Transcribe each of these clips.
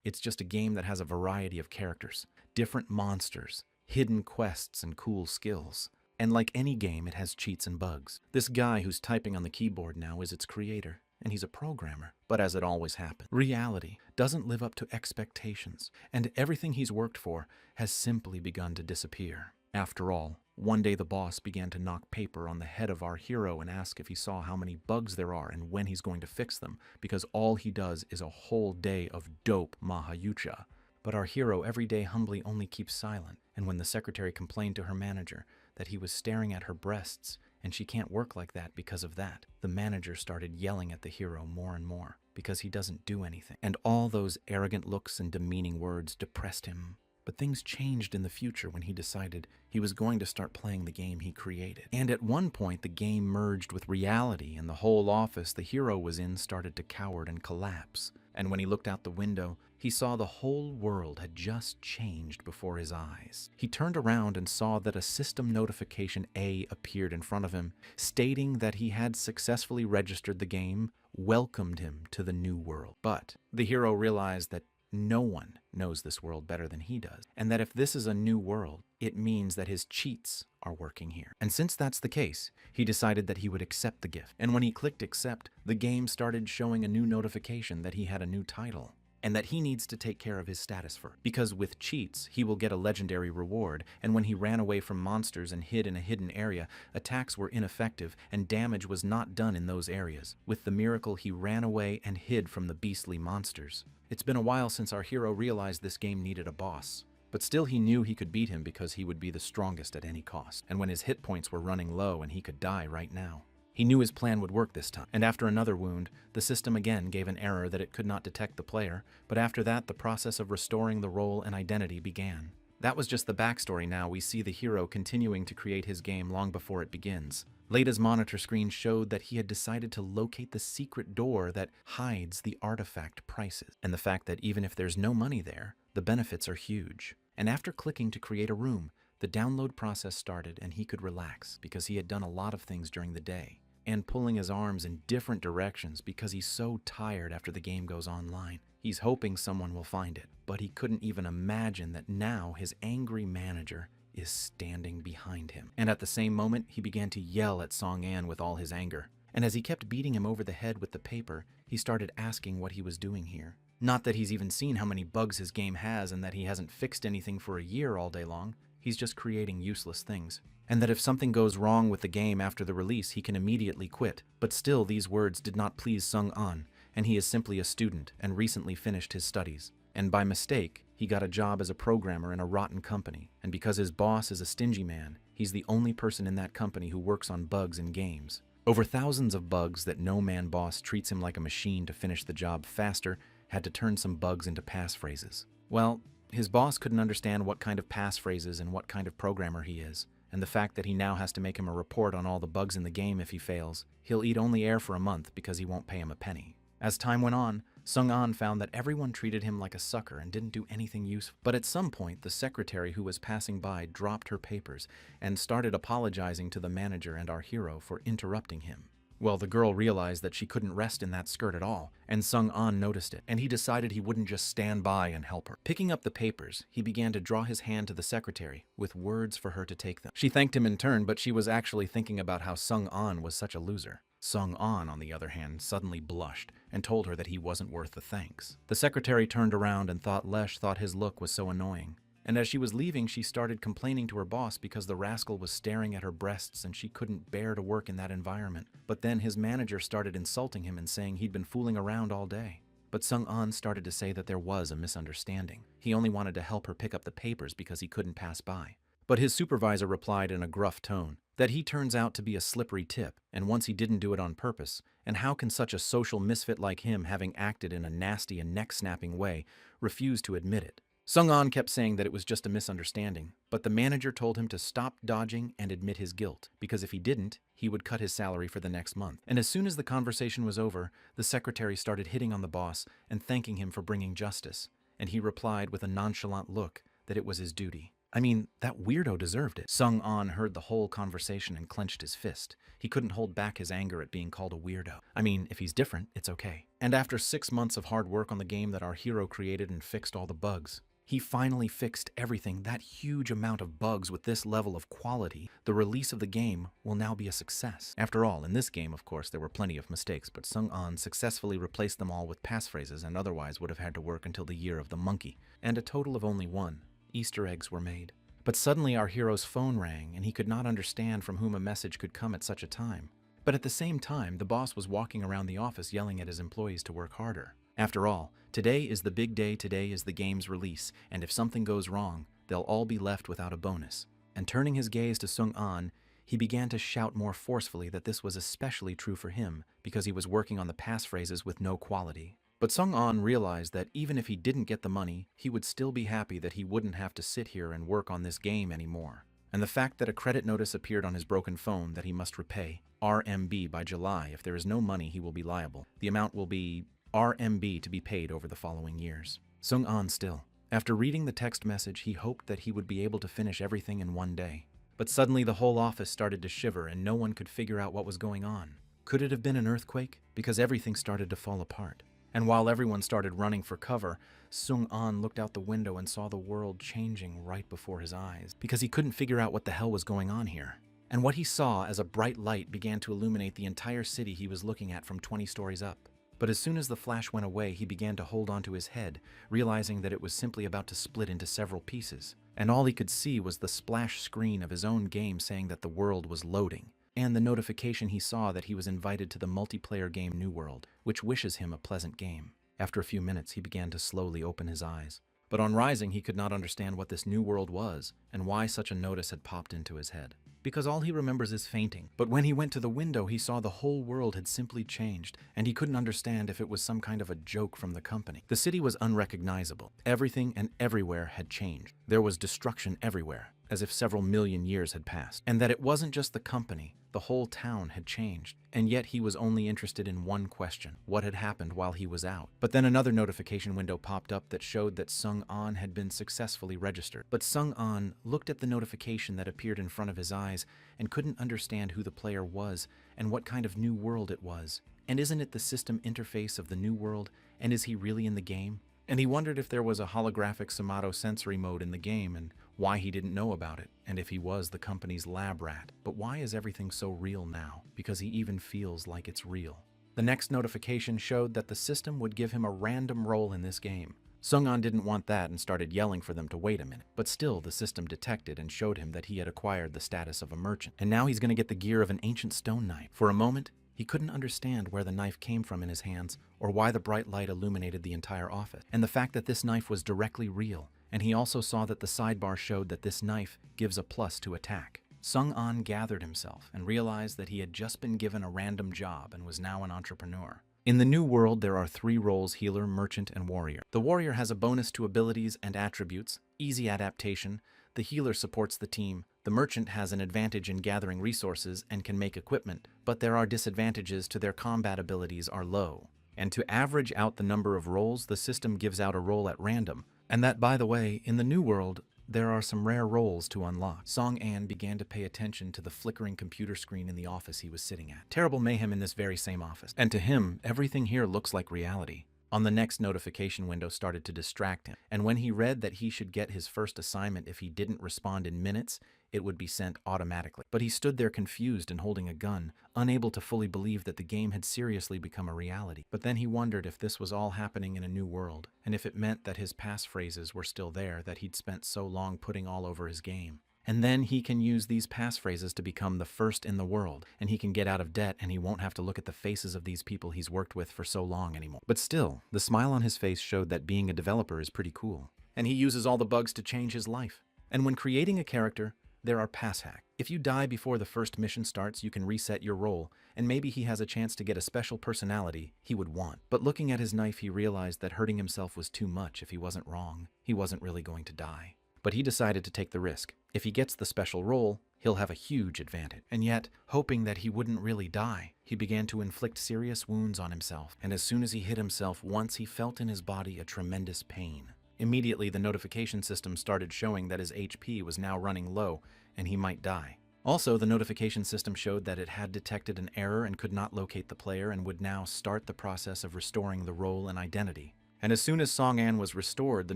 It's just a game that has a variety of characters, different monsters, hidden quests, and cool skills. And like any game, it has cheats and bugs. This guy who's typing on the keyboard now is its creator, and he's a programmer. But as it always happens, reality doesn't live up to expectations, and everything he's worked for has simply begun to disappear. After all, one day the boss began to knock paper on the head of our hero and ask if he saw how many bugs there are and when he's going to fix them, because all he does is a whole day of dope mahayucha. But our hero every day humbly only keeps silent, and when the secretary complained to her manager that he was staring at her breasts and she can't work like that because of that, the manager started yelling at the hero more and more because he doesn't do anything. And all those arrogant looks and demeaning words depressed him. But things changed in the future when he decided he was going to start playing the game he created. And at one point, the game merged with reality, and the whole office the hero was in started to cower and collapse. And when he looked out the window, he saw the whole world had just changed before his eyes. He turned around and saw that a system notification A appeared in front of him, stating that he had successfully registered the game, welcomed him to the new world. But the hero realized that no one knows this world better than he does, and that if this is a new world, it means that his cheats are working here. And since that's the case, he decided that he would accept the gift. And when he clicked accept, the game started showing a new notification that he had a new title, and that he needs to take care of his status first. Because with cheats, he will get a legendary reward, and when he ran away from monsters and hid in a hidden area, attacks were ineffective and damage was not done in those areas. With the miracle, he ran away and hid from the beastly monsters. It's been a while since our hero realized this game needed a boss, but still he knew he could beat him because he would be the strongest at any cost, and when his hit points were running low and he could die right now. He knew his plan would work this time, and after another wound, the system again gave an error that it could not detect the player, but after that, the process of restoring the role and identity began. That was just the backstory. Now we see the hero continuing to create his game long before it begins. Lada's monitor screen showed that he had decided to locate the secret door that hides the artifact prices, and the fact that even if there's no money there, the benefits are huge. And after clicking to create a room, the download process started and he could relax because he had done a lot of things during the day, and pulling his arms in different directions because he's so tired after the game goes online. He's hoping someone will find it, but he couldn't even imagine that now his angry manager is standing behind him. And at the same moment, he began to yell at Song-an with all his anger. And as he kept beating him over the head with the paper, he started asking what he was doing here. Not that he's even seen how many bugs his game has and that he hasn't fixed anything for a year all day long. He's just creating useless things. And that if something goes wrong with the game after the release, he can immediately quit. But still, these words did not please Sung-an, and he is simply a student and recently finished his studies. And by mistake, he got a job as a programmer in a rotten company. And because his boss is a stingy man, he's the only person in that company who works on bugs in games. Over thousands of bugs that no man boss treats him like a machine to finish the job faster, had to turn some bugs into passphrases. Well, his boss couldn't understand what kind of passphrases and what kind of programmer he is. And the fact that he now has to make him a report on all the bugs in the game if he fails. He'll eat only air for a month because he won't pay him a penny. As time went on, Sung-an found that everyone treated him like a sucker and didn't do anything useful. But at some point, the secretary who was passing by dropped her papers and started apologizing to the manager and our hero for interrupting him. Well, the girl realized that she couldn't rest in that skirt at all, and Sung-an noticed it, and he decided he wouldn't just stand by and help her. Picking up the papers, he began to draw his hand to the secretary, with words for her to take them. She thanked him in turn, but she was actually thinking about how Sung-an was such a loser. Sung-an, on the other hand, suddenly blushed and told her that he wasn't worth the thanks. The secretary turned around and Lesh thought his look was so annoying. And as she was leaving, she started complaining to her boss because the rascal was staring at her breasts and she couldn't bear to work in that environment. But then his manager started insulting him and saying he'd been fooling around all day. But Sung-an started to say that there was a misunderstanding. He only wanted to help her pick up the papers because he couldn't pass by. But his supervisor replied in a gruff tone that he turns out to be a slippery tip, and once he didn't do it on purpose, and how can such a social misfit like him, having acted in a nasty and neck-snapping way, refuse to admit it? Sung-an kept saying that it was just a misunderstanding, but the manager told him to stop dodging and admit his guilt, because if he didn't, he would cut his salary for the next month. And as soon as the conversation was over, the secretary started hitting on the boss and thanking him for bringing justice, and he replied with a nonchalant look that it was his duty. I mean, that weirdo deserved it. Sung-an heard the whole conversation and clenched his fist. He couldn't hold back his anger at being called a weirdo. I mean, if he's different, it's okay. And after 6 months of hard work on the game that our hero created and fixed all the bugs, he finally fixed everything, that huge amount of bugs with this level of quality. The release of the game will now be a success. After all, in this game, of course, there were plenty of mistakes, but Sung-an successfully replaced them all with passphrases and otherwise would have had to work until the year of the monkey. And a total of only 1. Easter eggs were made. But suddenly our hero's phone rang, and he could not understand from whom a message could come at such a time. But at the same time, the boss was walking around the office yelling at his employees to work harder. After all, today is the big day, today is the game's release, and if something goes wrong, they'll all be left without a bonus. And turning his gaze to Sung-an, he began to shout more forcefully that this was especially true for him because he was working on the passphrases with no quality. But Sung-an realized that even if he didn't get the money, he would still be happy that he wouldn't have to sit here and work on this game anymore. And the fact that a credit notice appeared on his broken phone that he must repay RMB by July. If there is no money, he will be liable. The amount will be RMB to be paid over the following years. Sung-an still. After reading the text message, he hoped that he would be able to finish everything in one day. But suddenly the whole office started to shiver and no one could figure out what was going on. Could it have been an earthquake? Because everything started to fall apart. And while everyone started running for cover, Sung-an looked out the window and saw the world changing right before his eyes, because he couldn't figure out what the hell was going on here. And what he saw as a bright light began to illuminate the entire city he was looking at from 20 stories up. But as soon as the flash went away, he began to hold onto his head, realizing that it was simply about to split into several pieces. And all he could see was the splash screen of his own game saying that the world was loading, and the notification he saw that he was invited to the multiplayer game New World, which wishes him a pleasant game. After a few minutes, he began to slowly open his eyes. But on rising, he could not understand what this new world was and why such a notice had popped into his head. Because all he remembers is fainting. But when he went to the window, he saw the whole world had simply changed, and he couldn't understand if it was some kind of a joke from the company. The city was unrecognizable. Everything and everywhere had changed. There was destruction everywhere, as if several million years had passed. And that it wasn't just the company, the whole town had changed. And yet he was only interested in one question: what had happened while he was out? But then another notification window popped up that showed that Sung-an had been successfully registered. But Sung-an looked at the notification that appeared in front of his eyes and couldn't understand who the player was and what kind of new world it was. And isn't it the system interface of the new world? And is he really in the game? And he wondered if there was a holographic somatosensory mode in the game and why he didn't know about it, and if he was the company's lab rat. But why is everything so real now? Because he even feels like it's real. The next notification showed that the system would give him a random role in this game. Sung-an didn't want that and started yelling for them to wait a minute. But still, the system detected and showed him that he had acquired the status of a merchant. And now he's going to get the gear of an ancient stone knife. For a moment, he couldn't understand where the knife came from in his hands or why the bright light illuminated the entire office. And the fact that this knife was directly real. And he also saw that the sidebar showed that this knife gives a plus to attack. Sung-an gathered himself and realized that he had just been given a random job and was now an entrepreneur. In the new world, there are 3 roles: healer, merchant, and warrior. The warrior has a bonus to abilities and attributes, easy adaptation. The healer supports the team. The merchant has an advantage in gathering resources and can make equipment, but there are disadvantages to their combat abilities are low. And to average out the number of roles, the system gives out a role at random. And that, by the way, in the new world, there are some rare roles to unlock. Sung-an began to pay attention to the flickering computer screen in the office he was sitting at. Terrible mayhem in this very same office. And to him, everything here looks like reality. On the next notification window started to distract him, and when he read that he should get his first assignment if he didn't respond in minutes, it would be sent automatically. But he stood there confused and holding a gun, unable to fully believe that the game had seriously become a reality. But then he wondered if this was all happening in a new world, and if it meant that his passphrases were still there that he'd spent so long putting all over his game. And then he can use these passphrases to become the first in the world, and he can get out of debt, and he won't have to look at the faces of these people he's worked with for so long anymore. But still, the smile on his face showed that being a developer is pretty cool. And he uses all the bugs to change his life. And when creating a character, there are pass hacks. If you die before the first mission starts, you can reset your role, and maybe he has a chance to get a special personality he would want. But looking at his knife, he realized that hurting himself was too much. If he wasn't wrong, he wasn't really going to die. But he decided to take the risk. If he gets the special role, he'll have a huge advantage. And yet, hoping that he wouldn't really die, he began to inflict serious wounds on himself. And as soon as he hit himself once, he felt in his body a tremendous pain. Immediately, the notification system started showing that his HP was now running low and he might die. Also, the notification system showed that it had detected an error and could not locate the player and would now start the process of restoring the role and identity. And as soon as Song-an was restored, the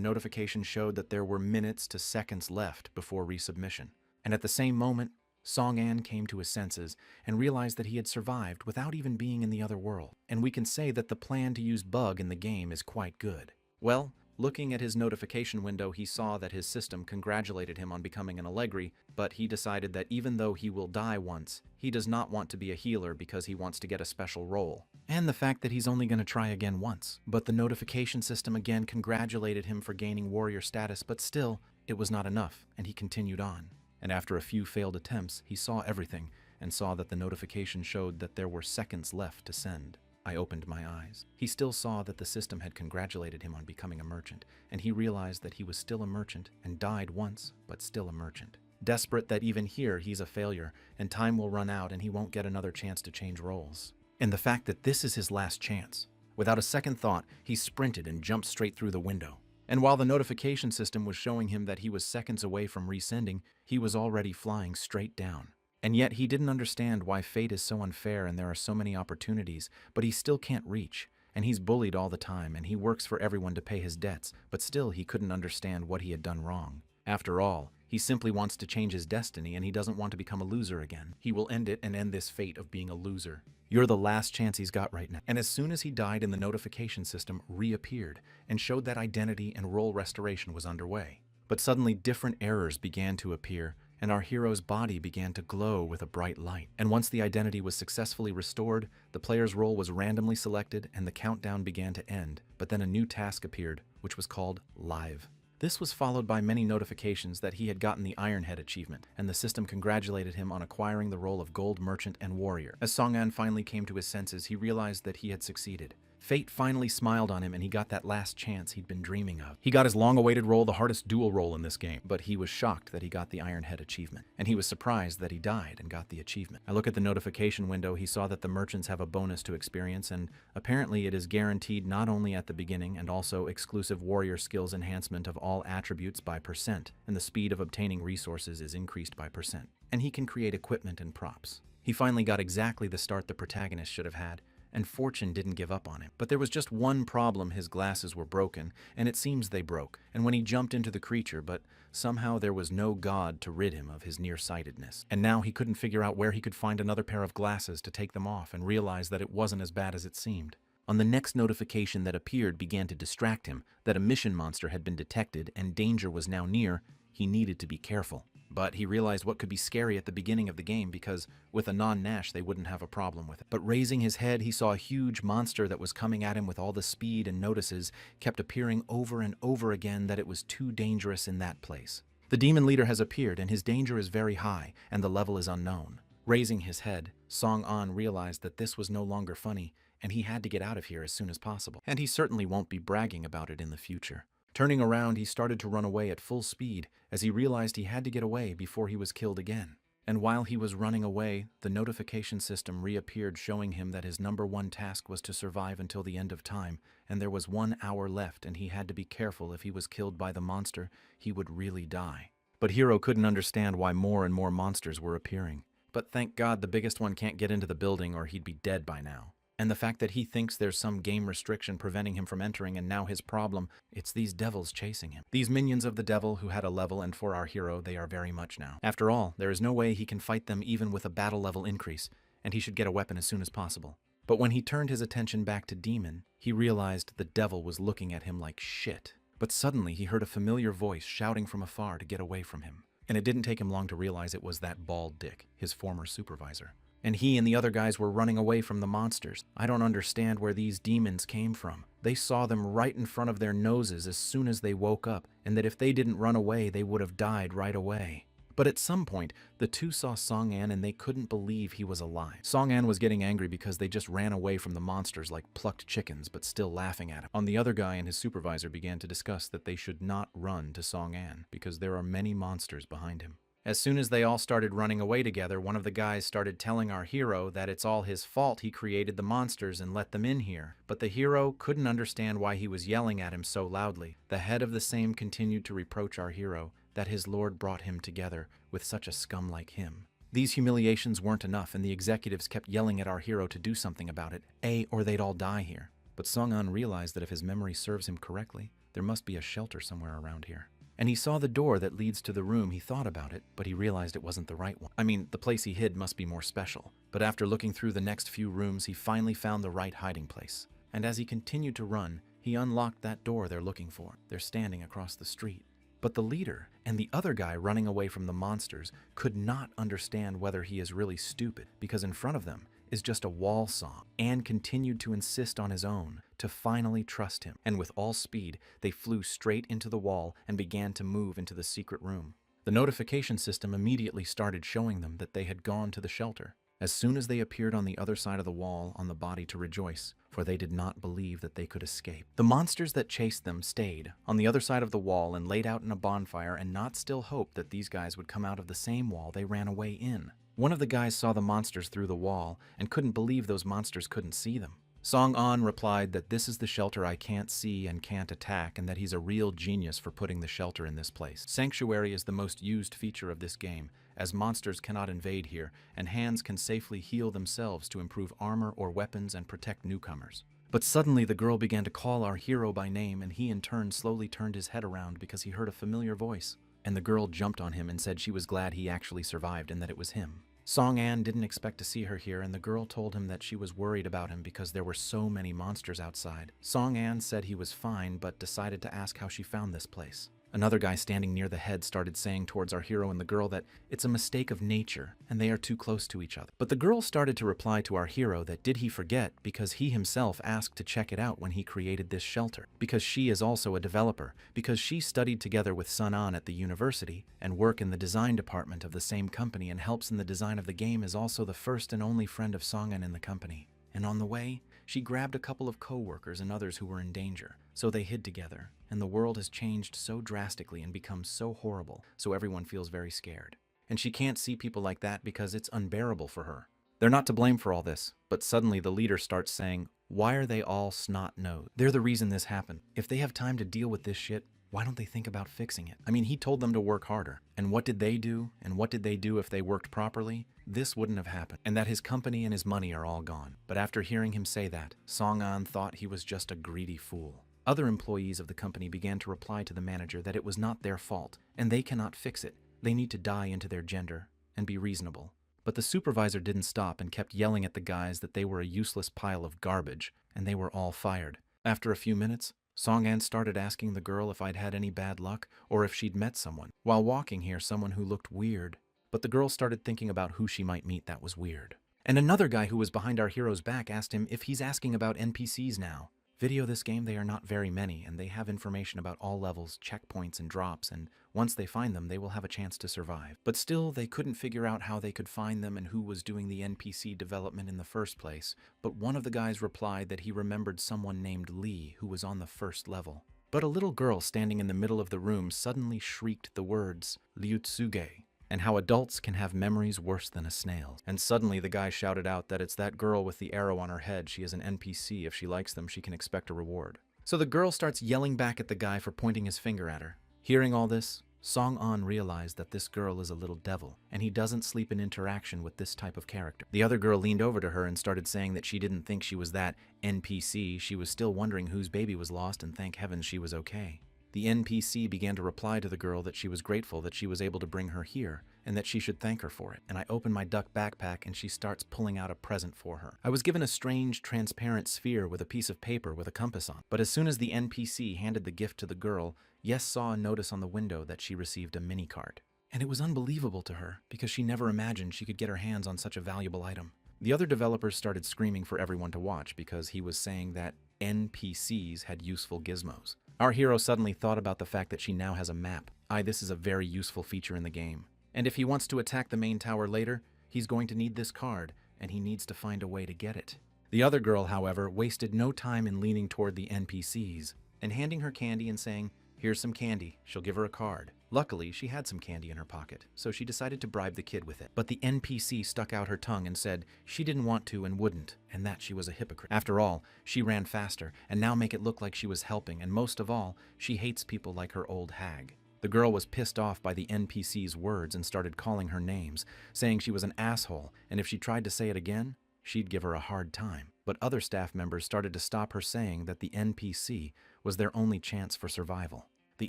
notification showed that there were minutes to seconds left before resubmission. And at the same moment, Song-an came to his senses and realized that he had survived without even being in the other world. And we can say that the plan to use bug in the game is quite good. Well, looking at his notification window, he saw that his system congratulated him on becoming an Allegri, but he decided that even though he will die once, he does not want to be a healer because he wants to get a special role. And the fact that he's only going to try again once. But the notification system again congratulated him for gaining warrior status, but still, it was not enough, and he continued on. And after a few failed attempts, he saw everything, and saw that the notification showed that there were seconds left to send. I opened my eyes. He still saw that the system had congratulated him on becoming a merchant, and he realized that he was still a merchant and died once, but still a merchant. Desperate that even here he's a failure, and time will run out and he won't get another chance to change roles. And the fact that this is his last chance. Without a second thought, he sprinted and jumped straight through the window. And while the notification system was showing him that he was seconds away from resending, he was already flying straight down. And yet he didn't understand why fate is so unfair and there are so many opportunities, but he still can't reach. And he's bullied all the time, and he works for everyone to pay his debts, but still he couldn't understand what he had done wrong. After all, he simply wants to change his destiny, and he doesn't want to become a loser again. He will end it and end this fate of being a loser. You're the last chance he's got right now. And as soon as he died, the notification system reappeared and showed that identity and role restoration was underway. But suddenly different errors began to appear, and our hero's body began to glow with a bright light. And once the identity was successfully restored, the player's role was randomly selected and the countdown began to end. But then a new task appeared, which was called Live. This was followed by many notifications that he had gotten the Ironhead achievement, and the system congratulated him on acquiring the role of Gold Merchant and Warrior. As Song-an finally came to his senses, he realized that he had succeeded. Fate finally smiled on him and he got that last chance he'd been dreaming of. He got his long-awaited role, the hardest dual role in this game, but he was shocked that he got the Ironhead achievement, and he was surprised that he died and got the achievement. I look at the notification window, he saw that the merchants have a bonus to experience, and apparently it is guaranteed not only at the beginning and also exclusive warrior skills enhancement of all attributes by %, and the speed of obtaining resources is increased by %. And he can create equipment and props. He finally got exactly the start the protagonist should have had, and fortune didn't give up on him. But there was just one problem: his glasses were broken, and it seems they broke, and when he jumped into the creature, but somehow there was no god to rid him of his nearsightedness. And now he couldn't figure out where he could find another pair of glasses to take them off and realize that it wasn't as bad as it seemed. On the next notification that appeared began to distract him, that a mission monster had been detected and danger was now near. He needed to be careful. But he realized what could be scary at the beginning of the game because with a non-Nash they wouldn't have a problem with it. But raising his head, he saw a huge monster that was coming at him with all the speed, and notices kept appearing over and over again that it was too dangerous in that place. The demon leader has appeared and his danger is very high and the level is unknown. Raising his head, Song-an realized that this was no longer funny and he had to get out of here as soon as possible. And he certainly won't be bragging about it in the future. Turning around, he started to run away at full speed as he realized he had to get away before he was killed again. And while he was running away, the notification system reappeared showing him that his #1 task was to survive until the end of time, and there was 1 hour left and he had to be careful. If he was killed by the monster, he would really die. But Hiro couldn't understand why more and more monsters were appearing. But thank God the biggest one can't get into the building or he'd be dead by now. And the fact that he thinks there's some game restriction preventing him from entering, and now his problem, it's these devils chasing him. These minions of the devil who had a level, and for our hero, they are very much now. After all, there is no way he can fight them even with a battle level increase, and he should get a weapon as soon as possible. But when he turned his attention back to Demon, he realized the devil was looking at him like shit. But suddenly he heard a familiar voice shouting from afar to get away from him. And it didn't take him long to realize it was that bald dick, his former supervisor. And he and the other guys were running away from the monsters. I don't understand where these demons came from. They saw them right in front of their noses as soon as they woke up, and that if they didn't run away, they would have died right away. But at some point, the two saw Song-an and they couldn't believe he was alive. Song-an was getting angry because they just ran away from the monsters like plucked chickens, but still laughing at him. On the other guy and his supervisor began to discuss that they should not run to Song-an because there are many monsters behind him. As soon as they all started running away together, one of the guys started telling our hero that it's all his fault he created the monsters and let them in here. But the hero couldn't understand why he was yelling at him so loudly. The head of the same continued to reproach our hero that his lord brought him together with such a scum like him. These humiliations weren't enough, and the executives kept yelling at our hero to do something about it, or they'd all die here. But Song-an realized that if his memory serves him correctly, there must be a shelter somewhere around here. And he saw the door that leads to the room. He thought about it, but he realized it wasn't the right one. I mean, the place he hid must be more special. But after looking through the next few rooms, he finally found the right hiding place. And as he continued to run, he unlocked that door they're looking for. They're standing across the street. But the leader and the other guy running away from the monsters could not understand whether he is really stupid, because in front of them is just a wall song, and continued to insist on his own to finally trust him. And with all speed, they flew straight into the wall and began to move into the secret room. The notification system immediately started showing them that they had gone to the shelter. As soon as they appeared on the other side of the wall on the body to rejoice, for they did not believe that they could escape. The monsters that chased them stayed on the other side of the wall and laid out in a bonfire, and not still hoped that these guys would come out of the same wall they ran away in. One of the guys saw the monsters through the wall and couldn't believe those monsters couldn't see them. Song-an replied that this is the shelter I can't see and can't attack, and that he's a real genius for putting the shelter in this place. Sanctuary is the most used feature of this game, as monsters cannot invade here, and hands can safely heal themselves to improve armor or weapons and protect newcomers. But suddenly the girl began to call our hero by name, and he in turn slowly turned his head around because he heard a familiar voice. And the girl jumped on him and said she was glad he actually survived and that it was him. Song-an didn't expect to see her here, and the girl told him that she was worried about him because there were so many monsters outside. Song-an said he was fine, but decided to ask how she found this place. Another guy standing near the head started saying towards our hero and the girl that it's a mistake of nature and they are too close to each other. But the girl started to reply to our hero that did he forget because he himself asked to check it out when he created this shelter, because she is also a developer, because she studied together with Sun-an at the university and work in the design department of the same company and helps in the design of the game, is also the first and only friend of Song-an in the company. And on the way, she grabbed a couple of co-workers and others who were in danger, so they hid together. And the world has changed so drastically and become so horrible, so everyone feels very scared. And she can't see people like that because it's unbearable for her. They're not to blame for all this, but suddenly the leader starts saying, why are they all snot-nosed? They're the reason this happened. If they have time to deal with this shit, why don't they think about fixing it? I mean, he told them to work harder. And what did they do? And what did they do if they worked properly? This wouldn't have happened, and that his company and his money are all gone. But after hearing him say that, Song-an thought he was just a greedy fool. Other employees of the company began to reply to the manager that it was not their fault, and they cannot fix it. They need to die into their gender and be reasonable. But the supervisor didn't stop and kept yelling at the guys that they were a useless pile of garbage, and they were all fired. After a few minutes, Song-an started asking the girl if I'd had any bad luck or if she'd met someone. While walking here, someone who looked weird. But the girl started thinking about who she might meet that was weird. And another guy who was behind our hero's back asked him if he's asking about NPCs now. Video this game, they are not very many, and they have information about all levels, checkpoints, and drops, and once they find them, they will have a chance to survive. But still, they couldn't figure out how they could find them and who was doing the NPC development in the first place. But one of the guys replied that he remembered someone named Lee who was on the first level. But a little girl standing in the middle of the room suddenly shrieked the words, Ryutsuge, and how adults can have memories worse than a snail's. And suddenly the guy shouted out that it's that girl with the arrow on her head. She is an NPC. If she likes them, she can expect a reward. So the girl starts yelling back at the guy for pointing his finger at her. Hearing all this, Song-an realized that this girl is a little devil, and he doesn't sleep in interaction with this type of character. The other girl leaned over to her and started saying that she didn't think she was that NPC. She was still wondering whose baby was lost, and thank heavens she was okay. The NPC began to reply to the girl that she was grateful that she was able to bring her here, and that she should thank her for it. And I open my duck backpack and she starts pulling out a present for her. I was given a strange transparent sphere with a piece of paper with a compass on. But as soon as the NPC handed the gift to the girl, Yes saw a notice on the window that she received a mini card. And it was unbelievable to her, because she never imagined she could get her hands on such a valuable item. The other developers started screaming for everyone to watch because he was saying that NPCs had useful gizmos. Our hero suddenly thought about the fact that she now has a map. This is a very useful feature in the game. And if he wants to attack the main tower later, he's going to need this card, and he needs to find a way to get it. The other girl, however, wasted no time in leaning toward the NPCs and handing her candy and saying, Here's some candy. She'll give her a card. Luckily, she had some candy in her pocket, so she decided to bribe the kid with it. But the NPC stuck out her tongue and said she didn't want to and wouldn't, and that she was a hypocrite. After all, she ran faster, and now make it look like she was helping, and most of all, she hates people like her old hag. The girl was pissed off by the NPC's words and started calling her names, saying she was an asshole, and if she tried to say it again, she'd give her a hard time. But other staff members started to stop her, saying that the NPC was their only chance for survival. The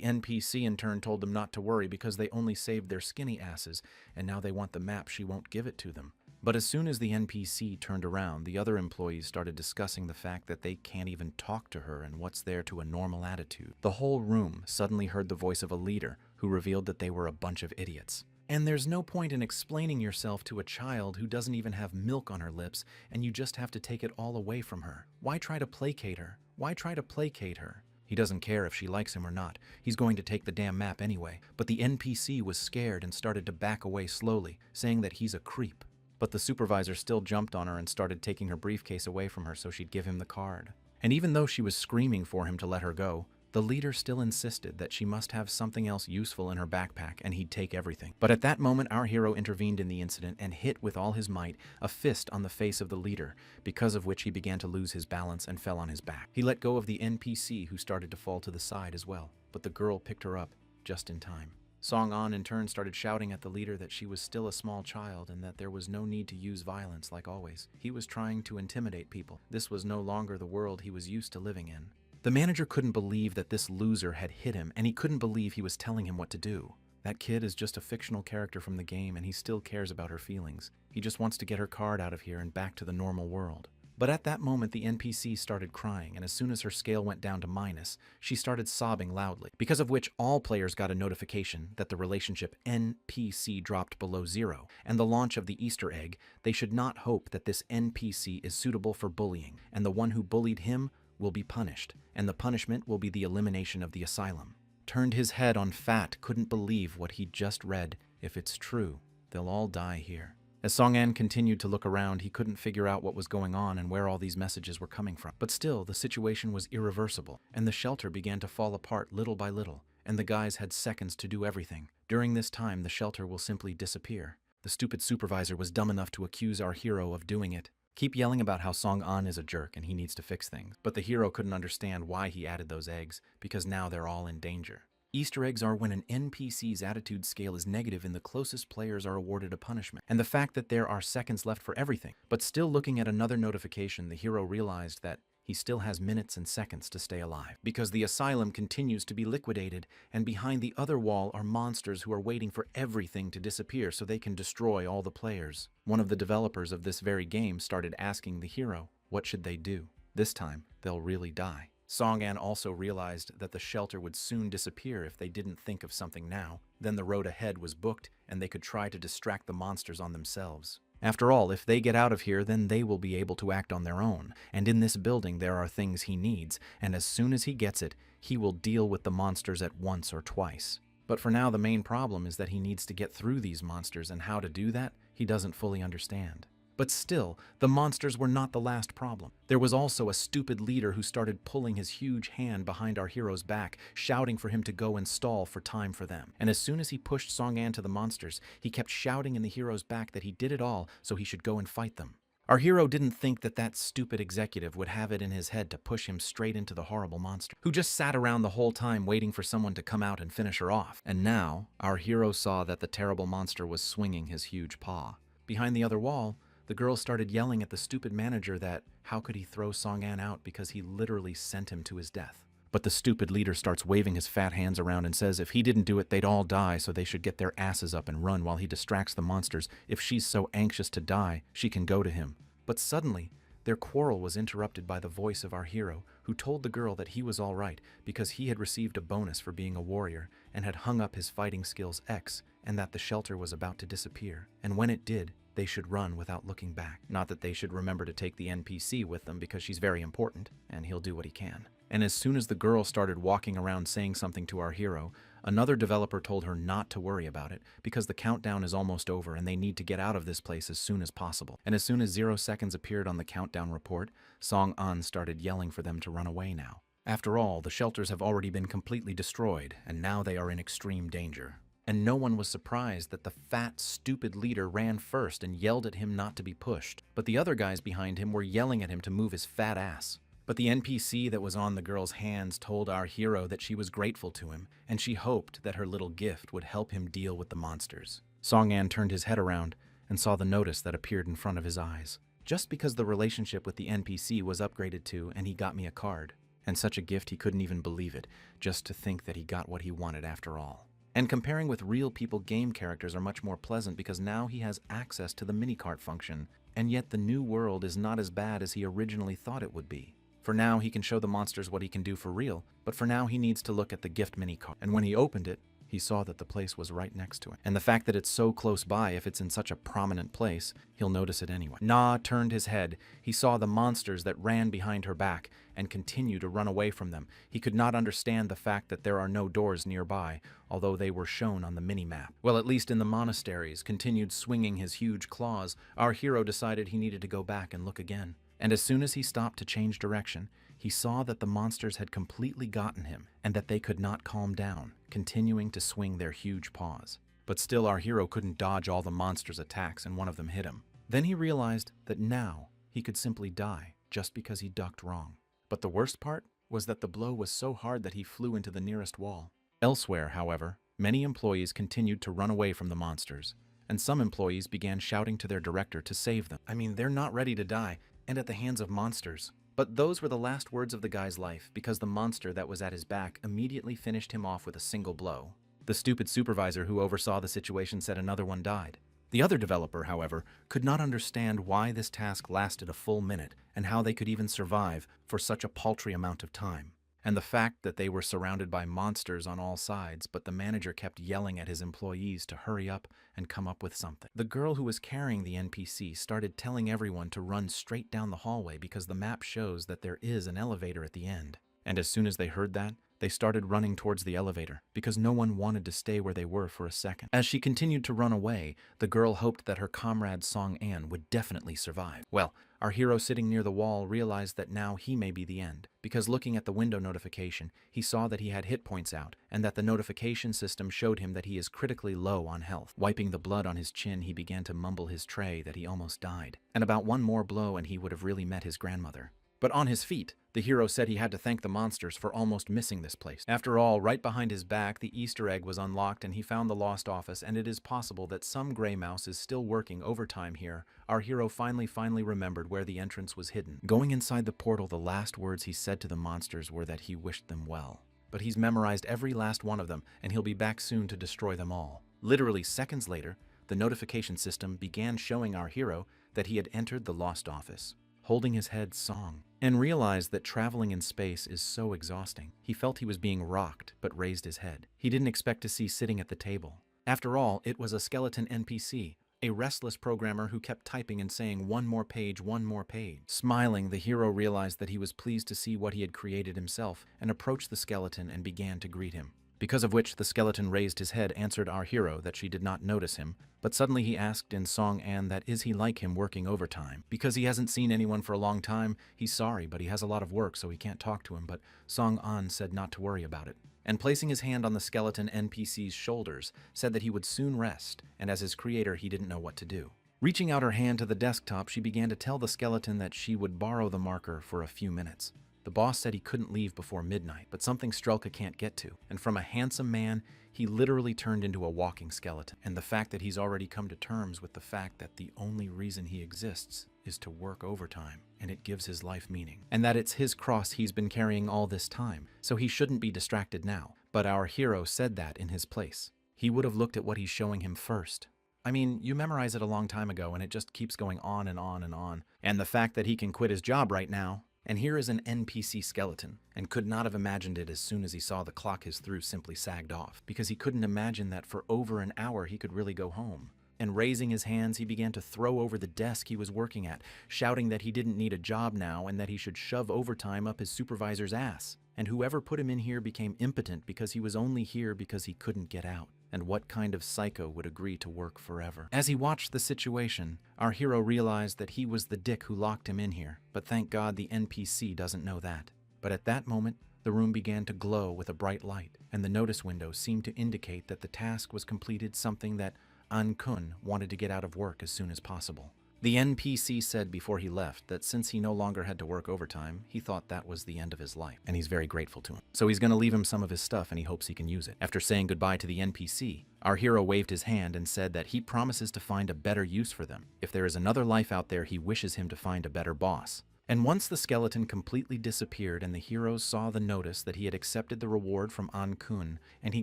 NPC in turn told them not to worry because they only saved their skinny asses, and now they want the map she won't give it to them. But as soon as the NPC turned around, the other employees started discussing the fact that they can't even talk to her and what's there to a normal attitude. The whole room suddenly heard the voice of a leader who revealed that they were a bunch of idiots. And there's no point in explaining yourself to a child who doesn't even have milk on her lips, and you just have to take it all away from her. Why try to placate her? Why try to placate her? He doesn't care if she likes him or not. He's going to take the damn map anyway. But the NPC was scared and started to back away slowly, saying that he's a creep. But the supervisor still jumped on her and started taking her briefcase away from her so she'd give him the card. And even though she was screaming for him to let her go, the leader still insisted that she must have something else useful in her backpack and he'd take everything. But at that moment, our hero intervened in the incident and hit with all his might a fist on the face of the leader, because of which he began to lose his balance and fell on his back. He let go of the NPC, who started to fall to the side as well, but the girl picked her up just in time. Song-an in turn started shouting at the leader that she was still a small child and that there was no need to use violence like always. He was trying to intimidate people. This was no longer the world he was used to living in. The manager couldn't believe that this loser had hit him, and he couldn't believe he was telling him what to do. That kid is just a fictional character from the game, and he still cares about her feelings. He just wants to get her card out of here and back to the normal world. But at that moment, the NPC started crying, and as soon as her scale went down to minus, she started sobbing loudly, because of which all players got a notification that the relationship NPC dropped below 0, and the launch of the Easter egg. They should not hope that this NPC is suitable for bullying, and the one who bullied him will be punished, and the punishment will be the elimination of the asylum. Turned his head on fat, couldn't believe what he'd just read. If it's true, they'll all die here. As Song-an continued to look around, he couldn't figure out what was going on and where all these messages were coming from. But still, the situation was irreversible, and the shelter began to fall apart little by little, and the guys had seconds to do everything. During this time, the shelter will simply disappear. The stupid supervisor was dumb enough to accuse our hero of doing it. Keep yelling about how Song-an is a jerk and he needs to fix things. But the hero couldn't understand why he added those eggs, because now they're all in danger. Easter eggs are when an NPC's attitude scale is negative and the closest players are awarded a punishment. And the fact that there are seconds left for everything. But still looking at another notification, the hero realized that he still has minutes and seconds to stay alive, because the asylum continues to be liquidated, and behind the other wall are monsters who are waiting for everything to disappear so they can destroy all the players. One of the developers of this very game started asking the hero, what should they do? This time, they'll really die. Song-an also realized that the shelter would soon disappear if they didn't think of something now. Then the road ahead was booked, and they could try to distract the monsters on themselves. After all, if they get out of here, then they will be able to act on their own. And in this building, there are things he needs, and as soon as he gets it, he will deal with the monsters at once or twice. But for now, the main problem is that he needs to get through these monsters, and how to do that, he doesn't fully understand. But still, the monsters were not the last problem. There was also a stupid leader who started pulling his huge hand behind our hero's back, shouting for him to go and stall for time for them. And as soon as he pushed Song-an to the monsters, he kept shouting in the hero's back that he did it all so he should go and fight them. Our hero didn't think that that stupid executive would have it in his head to push him straight into the horrible monster, who just sat around the whole time waiting for someone to come out and finish her off. And now, our hero saw that the terrible monster was swinging his huge paw. Behind the other wall, the girl started yelling at the stupid manager that how could he throw Song-an out because he literally sent him to his death. But the stupid leader starts waving his fat hands around and says if he didn't do it, they'd all die, so they should get their asses up and run while he distracts the monsters. If she's so anxious to die, she can go to him. But suddenly, their quarrel was interrupted by the voice of our hero, who told the girl that he was all right because he had received a bonus for being a warrior and had hung up his fighting skills X, and that the shelter was about to disappear. And when it did, they should run without looking back. Not that they should remember to take the NPC with them because she's very important, and he'll do what he can. And as soon as the girl started walking around saying something to our hero, another developer told her not to worry about it because the countdown is almost over and they need to get out of this place as soon as possible. And as soon as 0 seconds appeared on the countdown report, Song-an started yelling for them to run away now. After all, the shelters have already been completely destroyed, and now they are in extreme danger. And no one was surprised that the fat, stupid leader ran first and yelled at him not to be pushed. But the other guys behind him were yelling at him to move his fat ass. But the NPC that was on the girl's hands told our hero that she was grateful to him, and she hoped that her little gift would help him deal with the monsters. Song-an turned his head around and saw the notice that appeared in front of his eyes. Just because the relationship with the NPC was upgraded to, and he got me a card. And such a gift, he couldn't even believe it, just to think that he got what he wanted after all. And comparing with real people, game characters are much more pleasant because now he has access to the minicart function, and yet the new world is not as bad as he originally thought it would be. For now, he can show the monsters what he can do for real, but for now he needs to look at the gift minicart. And when he opened it, he saw that the place was right next to him. And the fact that it's so close by, if it's in such a prominent place, he'll notice it anyway. Na turned his head. He saw the monsters that ran behind her back and continued to run away from them. He could not understand the fact that there are no doors nearby, although they were shown on the mini-map. Well, at least in the monasteries, continued swinging his huge claws, our hero decided he needed to go back and look again. And as soon as he stopped to change direction, he saw that the monsters had completely gotten him and that they could not calm down, continuing to swing their huge paws. But still, our hero couldn't dodge all the monsters' attacks, and one of them hit him. Then he realized that now he could simply die just because he ducked wrong. But the worst part was that the blow was so hard that he flew into the nearest wall. Elsewhere, however, many employees continued to run away from the monsters, and some employees began shouting to their director to save them. I mean, they're not ready to die, and at the hands of monsters. But those were the last words of the guy's life, because the monster that was at his back immediately finished him off with a single blow. The stupid supervisor who oversaw the situation said another one died. The other developer, however, could not understand why this task lasted a full minute, and how they could even survive for such a paltry amount of time. And the fact that they were surrounded by monsters on all sides, but the manager kept yelling at his employees to hurry up and come up with something. The girl who was carrying the NPC started telling everyone to run straight down the hallway because the map shows that there is an elevator at the end. And as soon as they heard that, they started running towards the elevator because no one wanted to stay where they were for a second. As she continued to run away, the girl hoped that her comrade Song-an would definitely survive. Well, our hero sitting near the wall realized that now he may be the end, because looking at the window notification, he saw that he had hit points out, and that the notification system showed him that he is critically low on health. Wiping the blood on his chin, he began to mumble his tray that he almost died, and about one more blow and he would have really met his grandmother. But on his feet, the hero said he had to thank the monsters for almost missing this place. After all, right behind his back, the Easter egg was unlocked and he found the lost office, and it is possible that some gray mouse is still working overtime here. Our hero finally remembered where the entrance was hidden. Going inside the portal, the last words he said to the monsters were that he wished them well. But he's memorized every last one of them, and he'll be back soon to destroy them all. Literally seconds later, the notification system began showing our hero that he had entered the lost office. Holding his head, Song, and realized that traveling in space is so exhausting. He felt he was being rocked, but raised his head. He didn't expect to see sitting at the table. After all, it was a skeleton NPC, a restless programmer who kept typing and saying, "One more page, one more page." Smiling, the hero realized that he was pleased to see what he had created himself, and approached the skeleton and began to greet him. Because of which the skeleton raised his head, answered our hero that she did not notice him, but suddenly he asked in Song-an that is he like him working overtime. Because he hasn't seen anyone for a long time, he's sorry, but he has a lot of work so he can't talk to him, but Song-an said not to worry about it. And placing his hand on the skeleton NPC's shoulders, said that he would soon rest, and as his creator he didn't know what to do. Reaching out her hand to the desktop, she began to tell the skeleton that she would borrow the marker for a few minutes. The boss said he couldn't leave before midnight, but something Strelka can't get to, and from a handsome man, he literally turned into a walking skeleton. And the fact that he's already come to terms with the fact that the only reason he exists is to work overtime, and it gives his life meaning. And that it's his cross he's been carrying all this time, so he shouldn't be distracted now. But our hero said that in his place. He would have looked at what he's showing him first. I mean, you memorize it a long time ago, and it just keeps going on and on and on. And the fact that he can quit his job right now, and here is an NPC skeleton, and could not have imagined it as soon as he saw the clock his through simply sagged off, because he couldn't imagine that for over an hour he could really go home. And raising his hands, he began to throw over the desk he was working at, shouting that he didn't need a job now and that he should shove overtime up his supervisor's ass. And whoever put him in here became impotent because he was only here because he couldn't get out. And what kind of psycho would agree to work forever? As he watched the situation, our hero realized that he was the dick who locked him in here. But thank God the NPC doesn't know that. But at that moment, the room began to glow with a bright light, and the notice window seemed to indicate that the task was completed, something that An-kun wanted to get out of work as soon as possible. The NPC said before he left that since he no longer had to work overtime, he thought that was the end of his life, and he's very grateful to him. So he's going to leave him some of his stuff and he hopes he can use it. After saying goodbye to the NPC, our hero waved his hand and said that he promises to find a better use for them. If there is another life out there, he wishes him to find a better boss. And once the skeleton completely disappeared and the heroes saw the notice that he had accepted the reward from An-kun and he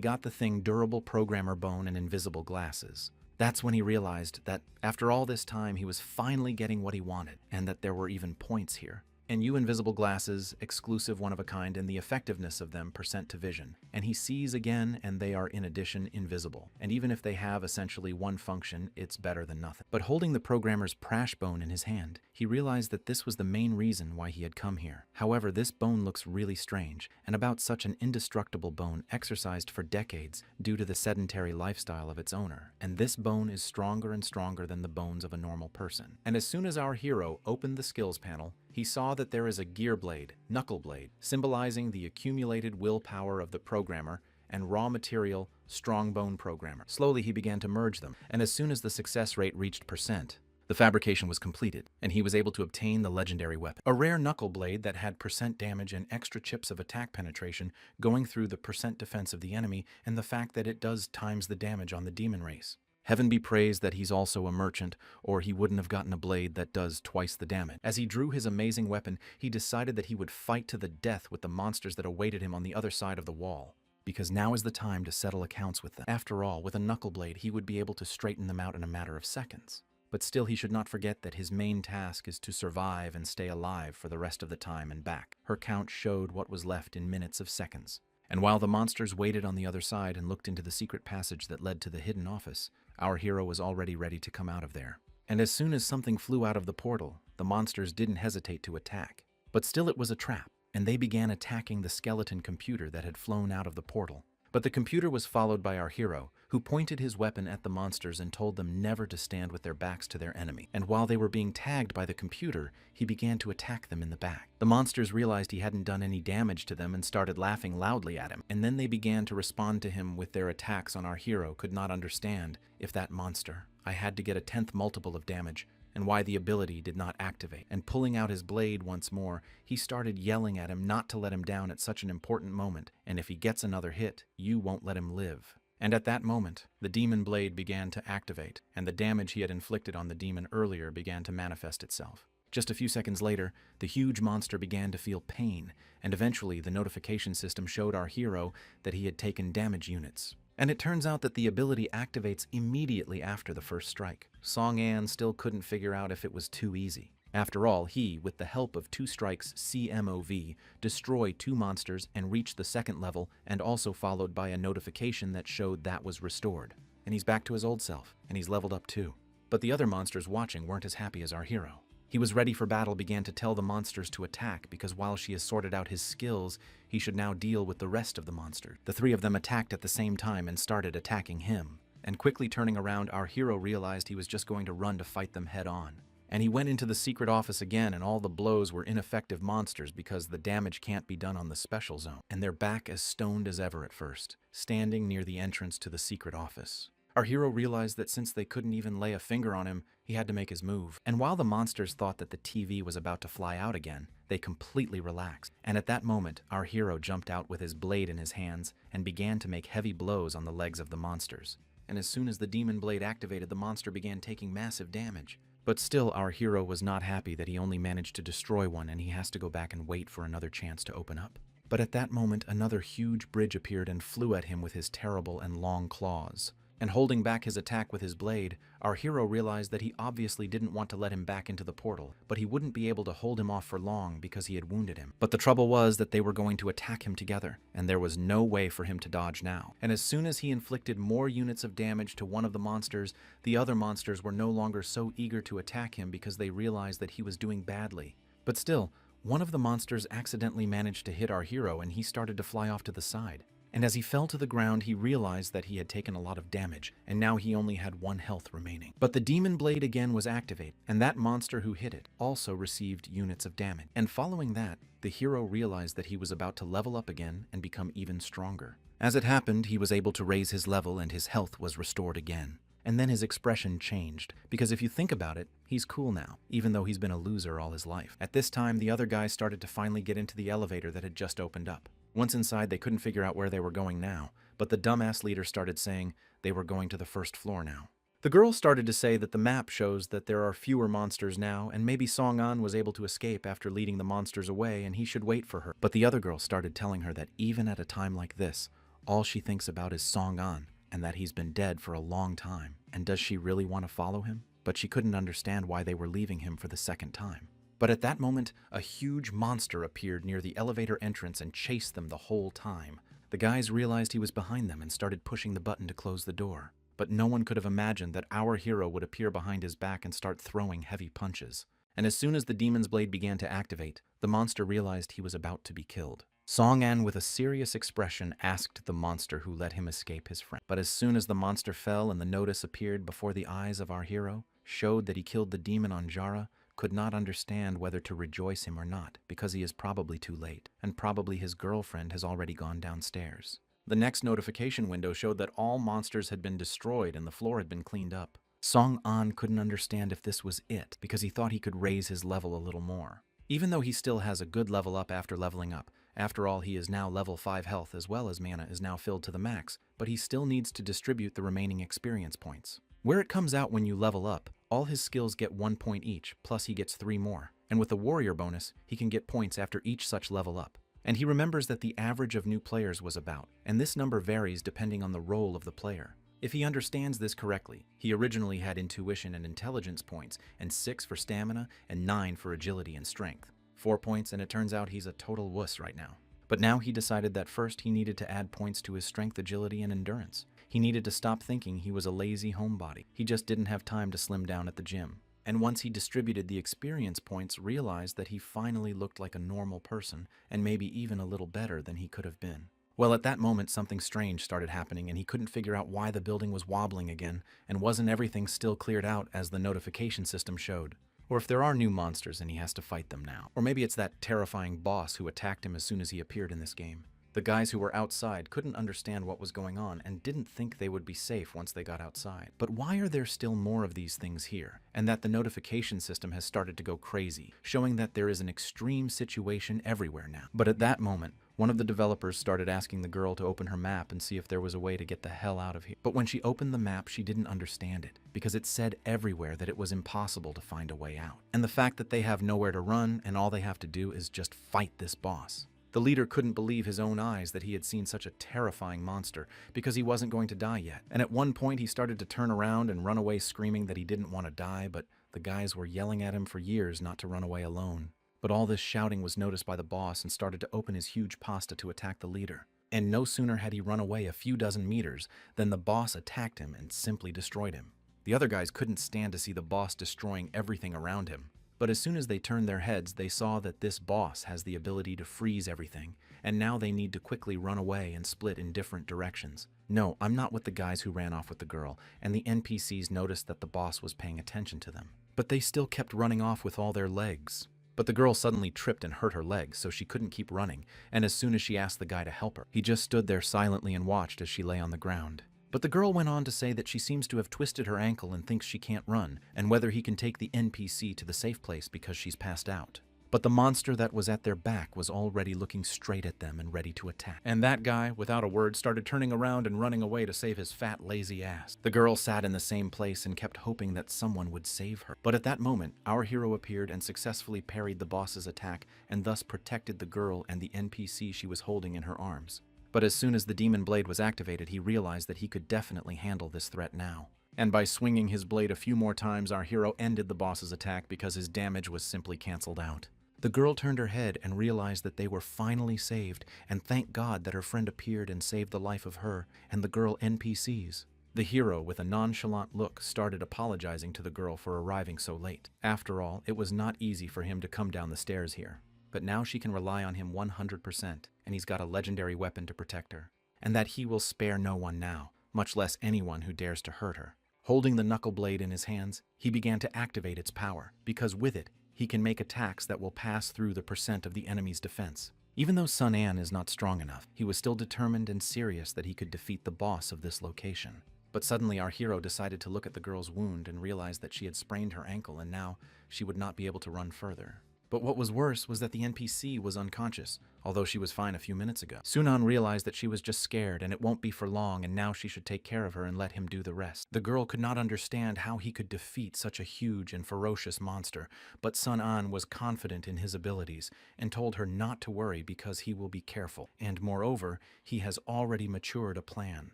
got the thing durable programmer bone and invisible glasses, that's when he realized that after all this time he was finally getting what he wanted, and that there were even points here. And you invisible glasses, exclusive, one of a kind, and the effectiveness of them percent to vision. And he sees again, and they are in addition invisible. And even if they have essentially one function, it's better than nothing. But holding the programmer's prash bone in his hand, he realized that this was the main reason why he had come here. However, this bone looks really strange, and about such an indestructible bone exercised for decades due to the sedentary lifestyle of its owner. And this bone is stronger and stronger than the bones of a normal person. And as soon as our hero opened the skills panel, he saw that there is a gear blade, knuckle blade, symbolizing the accumulated willpower of the programmer, and raw material, strong bone programmer. Slowly he began to merge them, and as soon as the success rate reached percent, the fabrication was completed, and he was able to obtain the legendary weapon. A rare knuckle blade that had percent damage and extra chips of attack penetration going through the percent defense of the enemy, and the fact that it does times the damage on the demon race. Heaven be praised that he's also a merchant, or he wouldn't have gotten a blade that does twice the damage. As he drew his amazing weapon, he decided that he would fight to the death with the monsters that awaited him on the other side of the wall, because now is the time to settle accounts with them. After all, with a knuckle blade, he would be able to straighten them out in a matter of seconds. But still, he should not forget that his main task is to survive and stay alive for the rest of the time and back. Her count showed what was left in minutes of seconds. And while the monsters waited on the other side and looked into the secret passage that led to the hidden office, our hero was already ready to come out of there. And as soon as something flew out of the portal, the monsters didn't hesitate to attack. But still it was a trap, and they began attacking the skeleton computer that had flown out of the portal. But the computer was followed by our hero, who pointed his weapon at the monsters and told them never to stand with their backs to their enemy. And while they were being tagged by the computer, he began to attack them in the back. The monsters realized he hadn't done any damage to them and started laughing loudly at him. And then they began to respond to him with their attacks on our hero could not understand if that monster, I had to get a 10th multiple of damage, and why the ability did not activate. And pulling out his blade once more, he started yelling at him not to let him down at such an important moment, and if he gets another hit, you won't let him live. And at that moment, the demon blade began to activate, and the damage he had inflicted on the demon earlier began to manifest itself. Just a few seconds later, the huge monster began to feel pain, and eventually the notification system showed our hero that he had taken damage units. And it turns out that the ability activates immediately after the first strike. Song An still couldn't figure out if it was too easy. After all, he, with the help of 2 strikes CMOV, destroyed 2 monsters and reached the second level, and also followed by a notification that showed that was restored. And he's back to his old self, and he's leveled up too. But the other monsters watching weren't as happy as our hero. He was ready for battle, began to tell the monsters to attack, because while she has sorted out his skills, he should now deal with the rest of the monsters. The 3 of them attacked at the same time and started attacking him. And quickly turning around, our hero realized he was just going to run to fight them head on. And he went into the secret office again, and all the blows were ineffective monsters because the damage can't be done on the special zone. And they're back as stoned as ever at first, standing near the entrance to the secret office. Our hero realized that since they couldn't even lay a finger on him, he had to make his move. And while the monsters thought that the TV was about to fly out again, they completely relaxed. And at that moment, our hero jumped out with his blade in his hands and began to make heavy blows on the legs of the monsters. And as soon as the demon blade activated, the monster began taking massive damage. But still, our hero was not happy that he only managed to destroy one, and he has to go back and wait for another chance to open up. But at that moment, another huge bridge appeared and flew at him with his terrible and long claws. And holding back his attack with his blade, our hero realized that he obviously didn't want to let him back into the portal, but he wouldn't be able to hold him off for long because he had wounded him. But the trouble was that they were going to attack him together, and there was no way for him to dodge now. And as soon as he inflicted more units of damage to one of the monsters, the other monsters were no longer so eager to attack him because they realized that he was doing badly. But still, one of the monsters accidentally managed to hit our hero, and he started to fly off to the side. And as he fell to the ground, he realized that he had taken a lot of damage, and now he only had 1 health remaining. But the demon blade again was activated, and that monster who hit it also received units of damage. And following that, the hero realized that he was about to level up again and become even stronger. As it happened, he was able to raise his level and his health was restored again. And then his expression changed, because if you think about it, he's cool now, even though he's been a loser all his life. At this time, the other guys started to finally get into the elevator that had just opened up. Once inside, they couldn't figure out where they were going now, but the dumbass leader started saying they were going to the first floor now. The girl started to say that the map shows that there are fewer monsters now, and maybe Song-an was able to escape after leading the monsters away and he should wait for her. But the other girl started telling her that even at a time like this, all she thinks about is Song-an, and that he's been dead for a long time. And does she really want to follow him? But she couldn't understand why they were leaving him for the second time. But at that moment, a huge monster appeared near the elevator entrance and chased them the whole time. The guys realized he was behind them and started pushing the button to close the door. But no one could have imagined that our hero would appear behind his back and start throwing heavy punches. And as soon as the demon's blade began to activate, the monster realized he was about to be killed. Song-an, with a serious expression, asked the monster who let him escape his friend. But as soon as the monster fell and the notice appeared before the eyes of our hero, showed that he killed the demon on Jara, could not understand whether to rejoice him or not, because he is probably too late, and probably his girlfriend has already gone downstairs. The next notification window showed that all monsters had been destroyed and the floor had been cleaned up. Song-an couldn't understand if this was it, because he thought he could raise his level a little more. Even though he still has a good level up after leveling up, after all, he is now level 5 health as well as mana is now filled to the max, but he still needs to distribute the remaining experience points. Where it comes out when you level up, all his skills get 1 point each, plus he gets 3 more. And with the warrior bonus, he can get points after each such level up. And he remembers that the average of new players was about, and this number varies depending on the role of the player. If he understands this correctly, he originally had intuition and intelligence points, and 6 for stamina, and 9 for agility and strength. 4 points, and it turns out he's a total wuss right now. But now he decided that first he needed to add points to his strength, agility, and endurance. He needed to stop thinking he was a lazy homebody. He just didn't have time to slim down at the gym. And once he distributed the experience points, realized that he finally looked like a normal person, and maybe even a little better than he could have been. Well, at that moment, something strange started happening, and he couldn't figure out why the building was wobbling again, and wasn't everything still cleared out as the notification system showed. Or if there are new monsters and he has to fight them now. Or maybe it's that terrifying boss who attacked him as soon as he appeared in this game. The guys who were outside couldn't understand what was going on and didn't think they would be safe once they got outside. But why are there still more of these things here? And that the notification system has started to go crazy, showing that there is an extreme situation everywhere now. But at that moment, one of the developers started asking the girl to open her map and see if there was a way to get the hell out of here. But when she opened the map, she didn't understand it, because it said everywhere that it was impossible to find a way out. And the fact that they have nowhere to run and all they have to do is just fight this boss. The leader couldn't believe his own eyes that he had seen such a terrifying monster, because he wasn't going to die yet. And at one point he started to turn around and run away screaming that he didn't want to die, but the guys were yelling at him for years not to run away alone. But all this shouting was noticed by the boss and started to open his huge pasta to attack the leader. And no sooner had he run away a few dozen meters than the boss attacked him and simply destroyed him. The other guys couldn't stand to see the boss destroying everything around him. But as soon as they turned their heads, they saw that this boss has the ability to freeze everything, and now they need to quickly run away and split in different directions. No, I'm not with the guys who ran off with the girl, and the NPCs noticed that the boss was paying attention to them. But they still kept running off with all their legs. But the girl suddenly tripped and hurt her leg, so she couldn't keep running, and as soon as she asked the guy to help her, he just stood there silently and watched as she lay on the ground. But the girl went on to say that she seems to have twisted her ankle and thinks she can't run, and whether he can take the NPC to the safe place because she's passed out. But the monster that was at their back was already looking straight at them and ready to attack. And that guy, without a word, started turning around and running away to save his fat, lazy ass. The girl sat in the same place and kept hoping that someone would save her. But at that moment, our hero appeared and successfully parried the boss's attack and thus protected the girl and the NPC she was holding in her arms. But as soon as the demon blade was activated, he realized that he could definitely handle this threat now. And by swinging his blade a few more times, our hero ended the boss's attack because his damage was simply cancelled out. The girl turned her head and realized that they were finally saved, and thank God that her friend appeared and saved the life of her and the girl NPCs. The hero, with a nonchalant look, started apologizing to the girl for arriving so late. After all, it was not easy for him to come down the stairs here. But now she can rely on him 100%, and he's got a legendary weapon to protect her. and that he will spare no one now, much less anyone who dares to hurt her. Holding the knuckle blade in his hands, he began to activate its power, because with it, he can make attacks that will pass through the percent of the enemy's defense. Even though Sun An is not strong enough, he was still determined and serious that he could defeat the boss of this location. But suddenly our hero decided to look at the girl's wound and realized that she had sprained her ankle and now she would not be able to run further. But what was worse was that the NPC was unconscious, although she was fine a few minutes ago. Sunan realized that she was just scared and it won't be for long, and now she should take care of her and let him do the rest. The girl could not understand how he could defeat such a huge and ferocious monster, but Sun An was confident in his abilities and told her not to worry because he will be careful, and moreover, he has already matured a plan.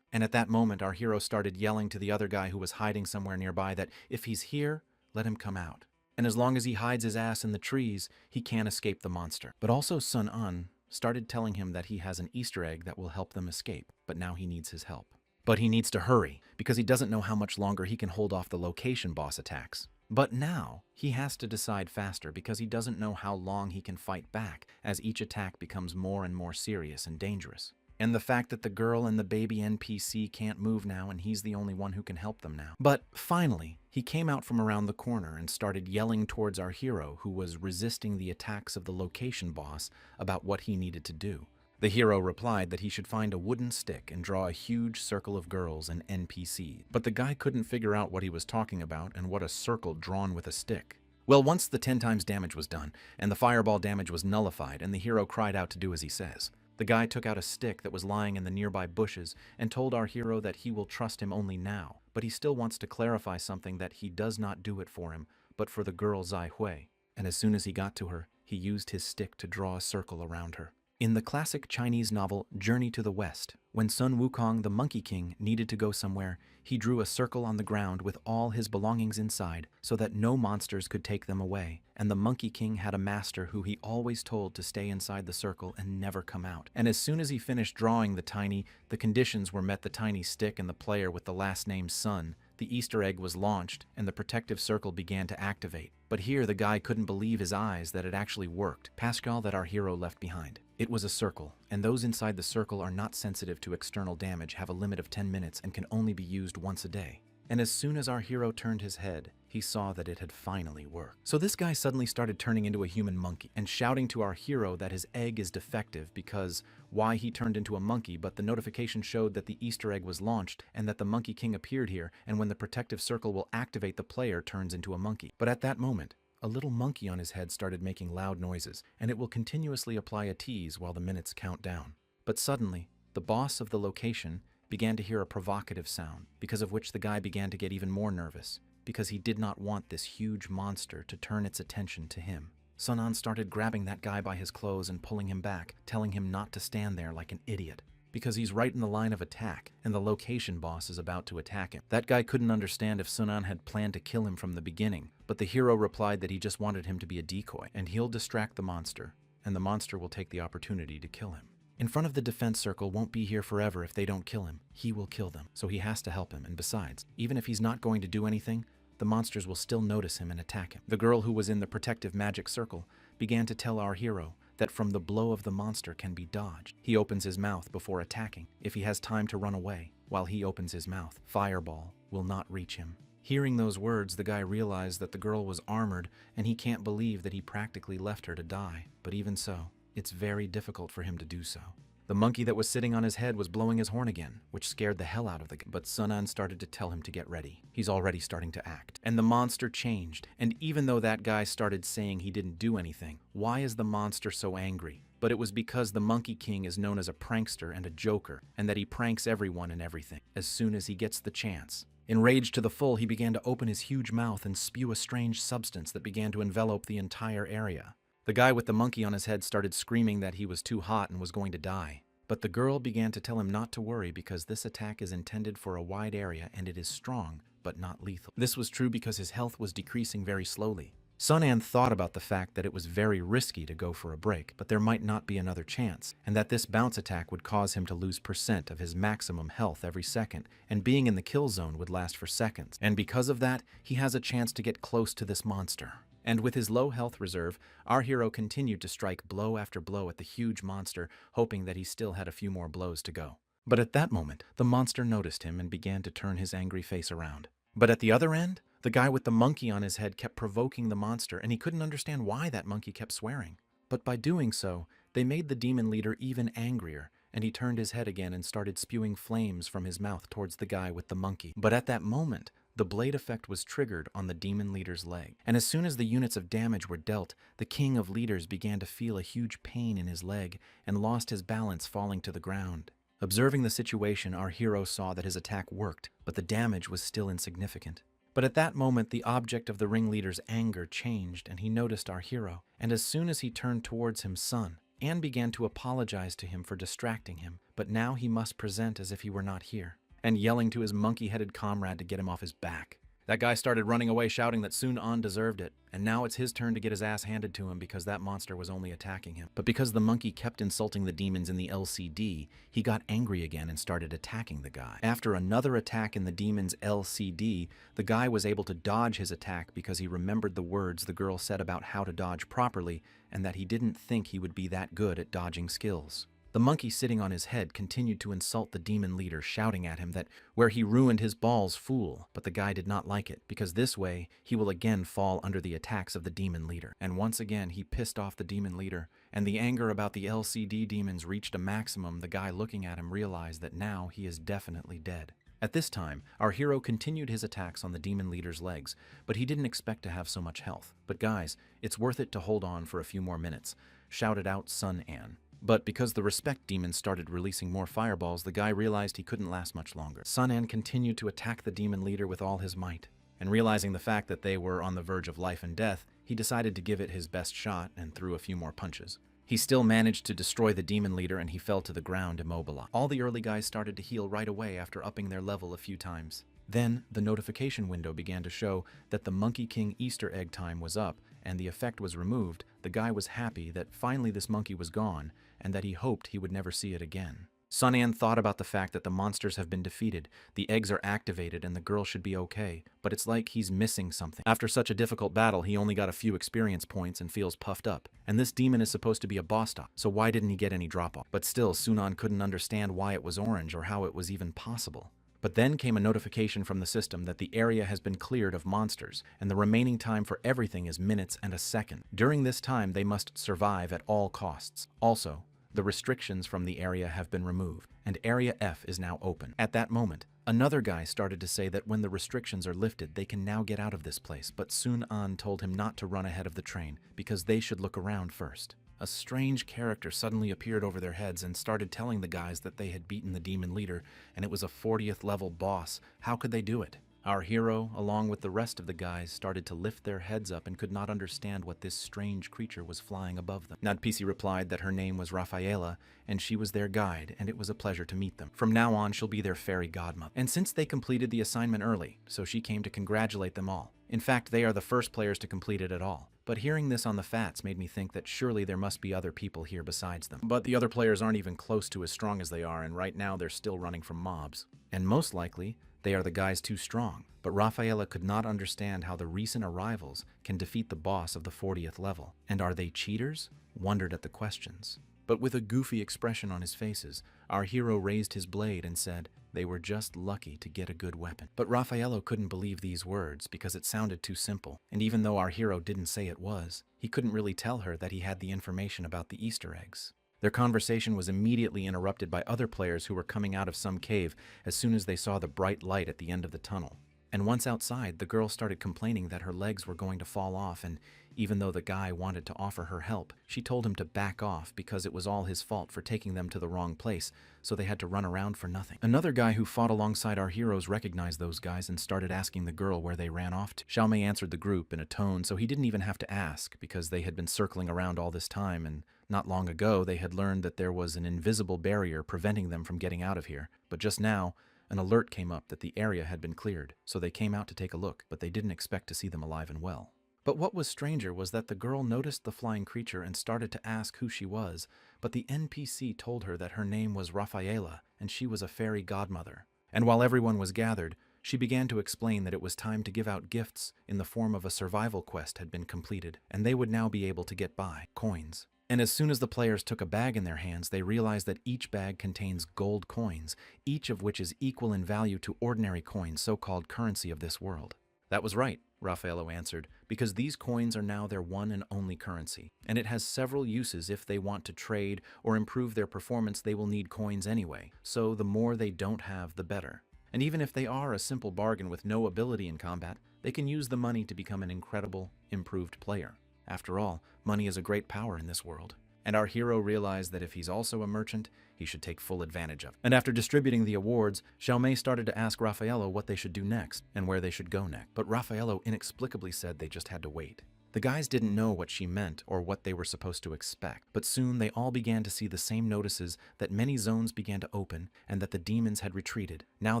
And at that moment, our hero started yelling to the other guy who was hiding somewhere nearby that if he's here, let him come out. And as long as he hides his ass in the trees, he can't escape the monster. But also Sun An started telling him that he has an Easter egg that will help them escape, but now he needs his help. But he needs to hurry, because he doesn't know how much longer he can hold off the location boss attacks. But now, he has to decide faster because he doesn't know how long he can fight back as each attack becomes more and more serious and dangerous. And the fact that the girl and the baby NPC can't move now and he's the only one who can help them now. But finally, he came out from around the corner and started yelling towards our hero, who was resisting the attacks of the location boss, about what he needed to do. The hero replied that he should find a wooden stick and draw a huge circle of girls and NPCs. But the guy couldn't figure out what he was talking about and what a circle drawn with a stick. Well, once the 10 times damage was done, and the fireball damage was nullified, and the hero cried out to do as he says, the guy took out a stick that was lying in the nearby bushes and told our hero that he will trust him only now, but he still wants to clarify something, that he does not do it for him, but for the girl Zai Hui. And as soon as he got to her, he used his stick to draw a circle around her. In the classic Chinese novel Journey to the West, when Sun Wukong, the Monkey King, needed to go somewhere, he drew a circle on the ground with all his belongings inside so that no monsters could take them away, and the Monkey King had a master who he always told to stay inside the circle and never come out. And as soon as he finished drawing the conditions were met: the tiny stick and the player with the last name Sun. The Easter egg was launched, and the protective circle began to activate. But here the guy couldn't believe his eyes that it actually worked. Pascal that our hero left behind. It was a circle, and those inside the circle are not sensitive to external damage, have a limit of 10 minutes, and can only be used once a day. And as soon as our hero turned his head, he saw that it had finally worked. So this guy suddenly started turning into a human monkey and shouting to our hero that his egg is defective because why he turned into a monkey, but the notification showed that the Easter egg was launched and that the Monkey King appeared here, and when the protective circle will activate, the player turns into a monkey. But at that moment, a little monkey on his head started making loud noises, and it will continuously apply a tease while the minutes count down. But suddenly, the boss of the location began to hear a provocative sound, because of which the guy began to get even more nervous, because he did not want this huge monster to turn its attention to him. Sun An started grabbing that guy by his clothes and pulling him back, telling him not to stand there like an idiot, because he's right in the line of attack, and the location boss is about to attack him. That guy couldn't understand if Sun An had planned to kill him from the beginning, but the hero replied that he just wanted him to be a decoy, and he'll distract the monster, and the monster will take the opportunity to kill him. In front of the defense circle won't be here forever if they don't kill him. He will kill them, so he has to help him, and besides, even if he's not going to do anything, the monsters will still notice him and attack him. The girl who was in the protective magic circle began to tell our hero that from the blow of the monster can be dodged. He opens his mouth before attacking. If he has time to run away, while he opens his mouth, fireball will not reach him. Hearing those words, the guy realized that the girl was armored, and he can't believe that he practically left her to die. But even so, it's very difficult for him to do so. The monkey that was sitting on his head was blowing his horn again, which scared the hell out of the guy. But Sun An started to tell him to get ready. He's already starting to act. And the monster changed. And even though that guy started saying he didn't do anything, why is the monster so angry? But it was because the Monkey King is known as a prankster and a joker, and that he pranks everyone and everything as soon as he gets the chance. Enraged to the full, he began to open his huge mouth and spew a strange substance that began to envelop the entire area. The guy with the monkey on his head started screaming that he was too hot and was going to die. But the girl began to tell him not to worry because this attack is intended for a wide area and it is strong, but not lethal. This was true because his health was decreasing very slowly. Sun An thought about the fact that it was very risky to go for a break, but there might not be another chance, and that this bounce attack would cause him to lose % of his maximum health every second, and being in the kill zone would last for seconds. And because of that, he has a chance to get close to this monster. And with his low health reserve, our hero continued to strike blow after blow at the huge monster, hoping that he still had a few more blows to go. But at that moment, the monster noticed him and began to turn his angry face around. But at the other end, the guy with the monkey on his head kept provoking the monster, and he couldn't understand why that monkey kept swearing. But by doing so, they made the demon leader even angrier, and he turned his head again and started spewing flames from his mouth towards the guy with the monkey. But at that moment, the blade effect was triggered on the demon leader's leg. And as soon as the units of damage were dealt, the king of leaders began to feel a huge pain in his leg and lost his balance, falling to the ground. Observing the situation, our hero saw that his attack worked, but the damage was still insignificant. But at that moment, the object of the ringleader's anger changed, and he noticed our hero. And as soon as he turned towards him, Sun, Anne began to apologize to him for distracting him, but now he must present as if he were not here, and yelling to his monkey-headed comrade to get him off his back. That guy started running away shouting that Sun An deserved it, and now it's his turn to get his ass handed to him because that monster was only attacking him. But because the monkey kept insulting the demons in the LCD, he got angry again and started attacking the guy. After another attack in the demon's LCD, the guy was able to dodge his attack because he remembered the words the girl said about how to dodge properly and that he didn't think he would be that good at dodging skills. The monkey sitting on his head continued to insult the demon leader, shouting at him that where he ruined his balls, fool, but the guy did not like it, because this way he will again fall under the attacks of the demon leader. And once again he pissed off the demon leader, and the anger about the LCD demons reached a maximum. The guy looking at him realized that now he is definitely dead. At this time, our hero continued his attacks on the demon leader's legs, but he didn't expect to have so much health. But guys, it's worth it to hold on for a few more minutes, shouted out Sun An. But because the respect demon started releasing more fireballs, the guy realized he couldn't last much longer. Sun An continued to attack the demon leader with all his might, and realizing the fact that they were on the verge of life and death, he decided to give it his best shot and threw a few more punches. He still managed to destroy the demon leader, and he fell to the ground immobilized. All the early guys started to heal right away after upping their level a few times. Then, the notification window began to show that the Monkey King Easter egg time was up, and the effect was removed. The guy was happy that finally this monkey was gone, and that he hoped he would never see it again. Sun An thought about the fact that the monsters have been defeated, the eggs are activated, and the girl should be okay, but it's like he's missing something. After such a difficult battle, he only got a few experience points and feels puffed up. And this demon is supposed to be a boss stop, so why didn't he get any drop-off? But still, Sun An couldn't understand why it was orange or how it was even possible. But then came a notification from the system that the area has been cleared of monsters, and the remaining time for everything is minutes and a second. During this time, they must survive at all costs. Also, the restrictions from the area have been removed, and Area F is now open. At that moment, another guy started to say that when the restrictions are lifted, they can now get out of this place, but Sun An told him not to run ahead of the train, because they should look around first. A strange character suddenly appeared over their heads and started telling the guys that they had beaten the demon leader, and it was a 40th level boss. How could they do it? Our hero, along with the rest of the guys, started to lift their heads up and could not understand what this strange creature was flying above them. NadPC replied that her name was Rafaela, and she was their guide, and it was a pleasure to meet them. From now on, she'll be their fairy godmother. And since they completed the assignment early, so she came to congratulate them all. In fact, they are the first players to complete it at all. But hearing this on the Fats made me think that surely there must be other people here besides them. But the other players aren't even close to as strong as they are, and right now they're still running from mobs. And most likely, they are the guys too strong. But Rafaela could not understand how the recent arrivals can defeat the boss of the 40th level. And are they cheaters? Wondered at the questions. But with a goofy expression on his faces, our hero raised his blade and said they were just lucky to get a good weapon. But Rafaela couldn't believe these words because it sounded too simple, and even though our hero didn't say it was, he couldn't really tell her that he had the information about the Easter eggs. Their conversation was immediately interrupted by other players who were coming out of some cave as soon as they saw the bright light at the end of the tunnel. And once outside, the girl started complaining that her legs were going to fall off, and even though the guy wanted to offer her help, she told him to back off because it was all his fault for taking them to the wrong place, so they had to run around for nothing. Another guy who fought alongside our heroes recognized those guys and started asking the girl where they ran off to. Xiaomei answered the group in a tone so he didn't even have to ask because they had been circling around all this time, and not long ago they had learned that there was an invisible barrier preventing them from getting out of here. But just now, an alert came up that the area had been cleared, so they came out to take a look, but they didn't expect to see them alive and well. But what was stranger was that the girl noticed the flying creature and started to ask who she was, but the NPC told her that her name was Rafaela and she was a fairy godmother. And while everyone was gathered, she began to explain that it was time to give out gifts in the form of a survival quest had been completed, and they would now be able to get by coins. And as soon as the players took a bag in their hands, they realized that each bag contains gold coins, each of which is equal in value to ordinary coins, so-called currency of this world. That was right, Yahello answered, because these coins are now their one and only currency, and it has several uses. If they want to trade or improve their performance, they will need coins anyway, so the more they don't have, the better. And even if they are a simple bargain with no ability in combat, they can use the money to become an incredible, improved player. After all, money is a great power in this world. And our hero realized that if he's also a merchant, he should take full advantage of it. And after distributing the awards, Xiaomei started to ask Yahello what they should do next and where they should go next. But Yahello inexplicably said they just had to wait. The guys didn't know what she meant or what they were supposed to expect, but soon they all began to see the same notices that many zones began to open and that the demons had retreated. Now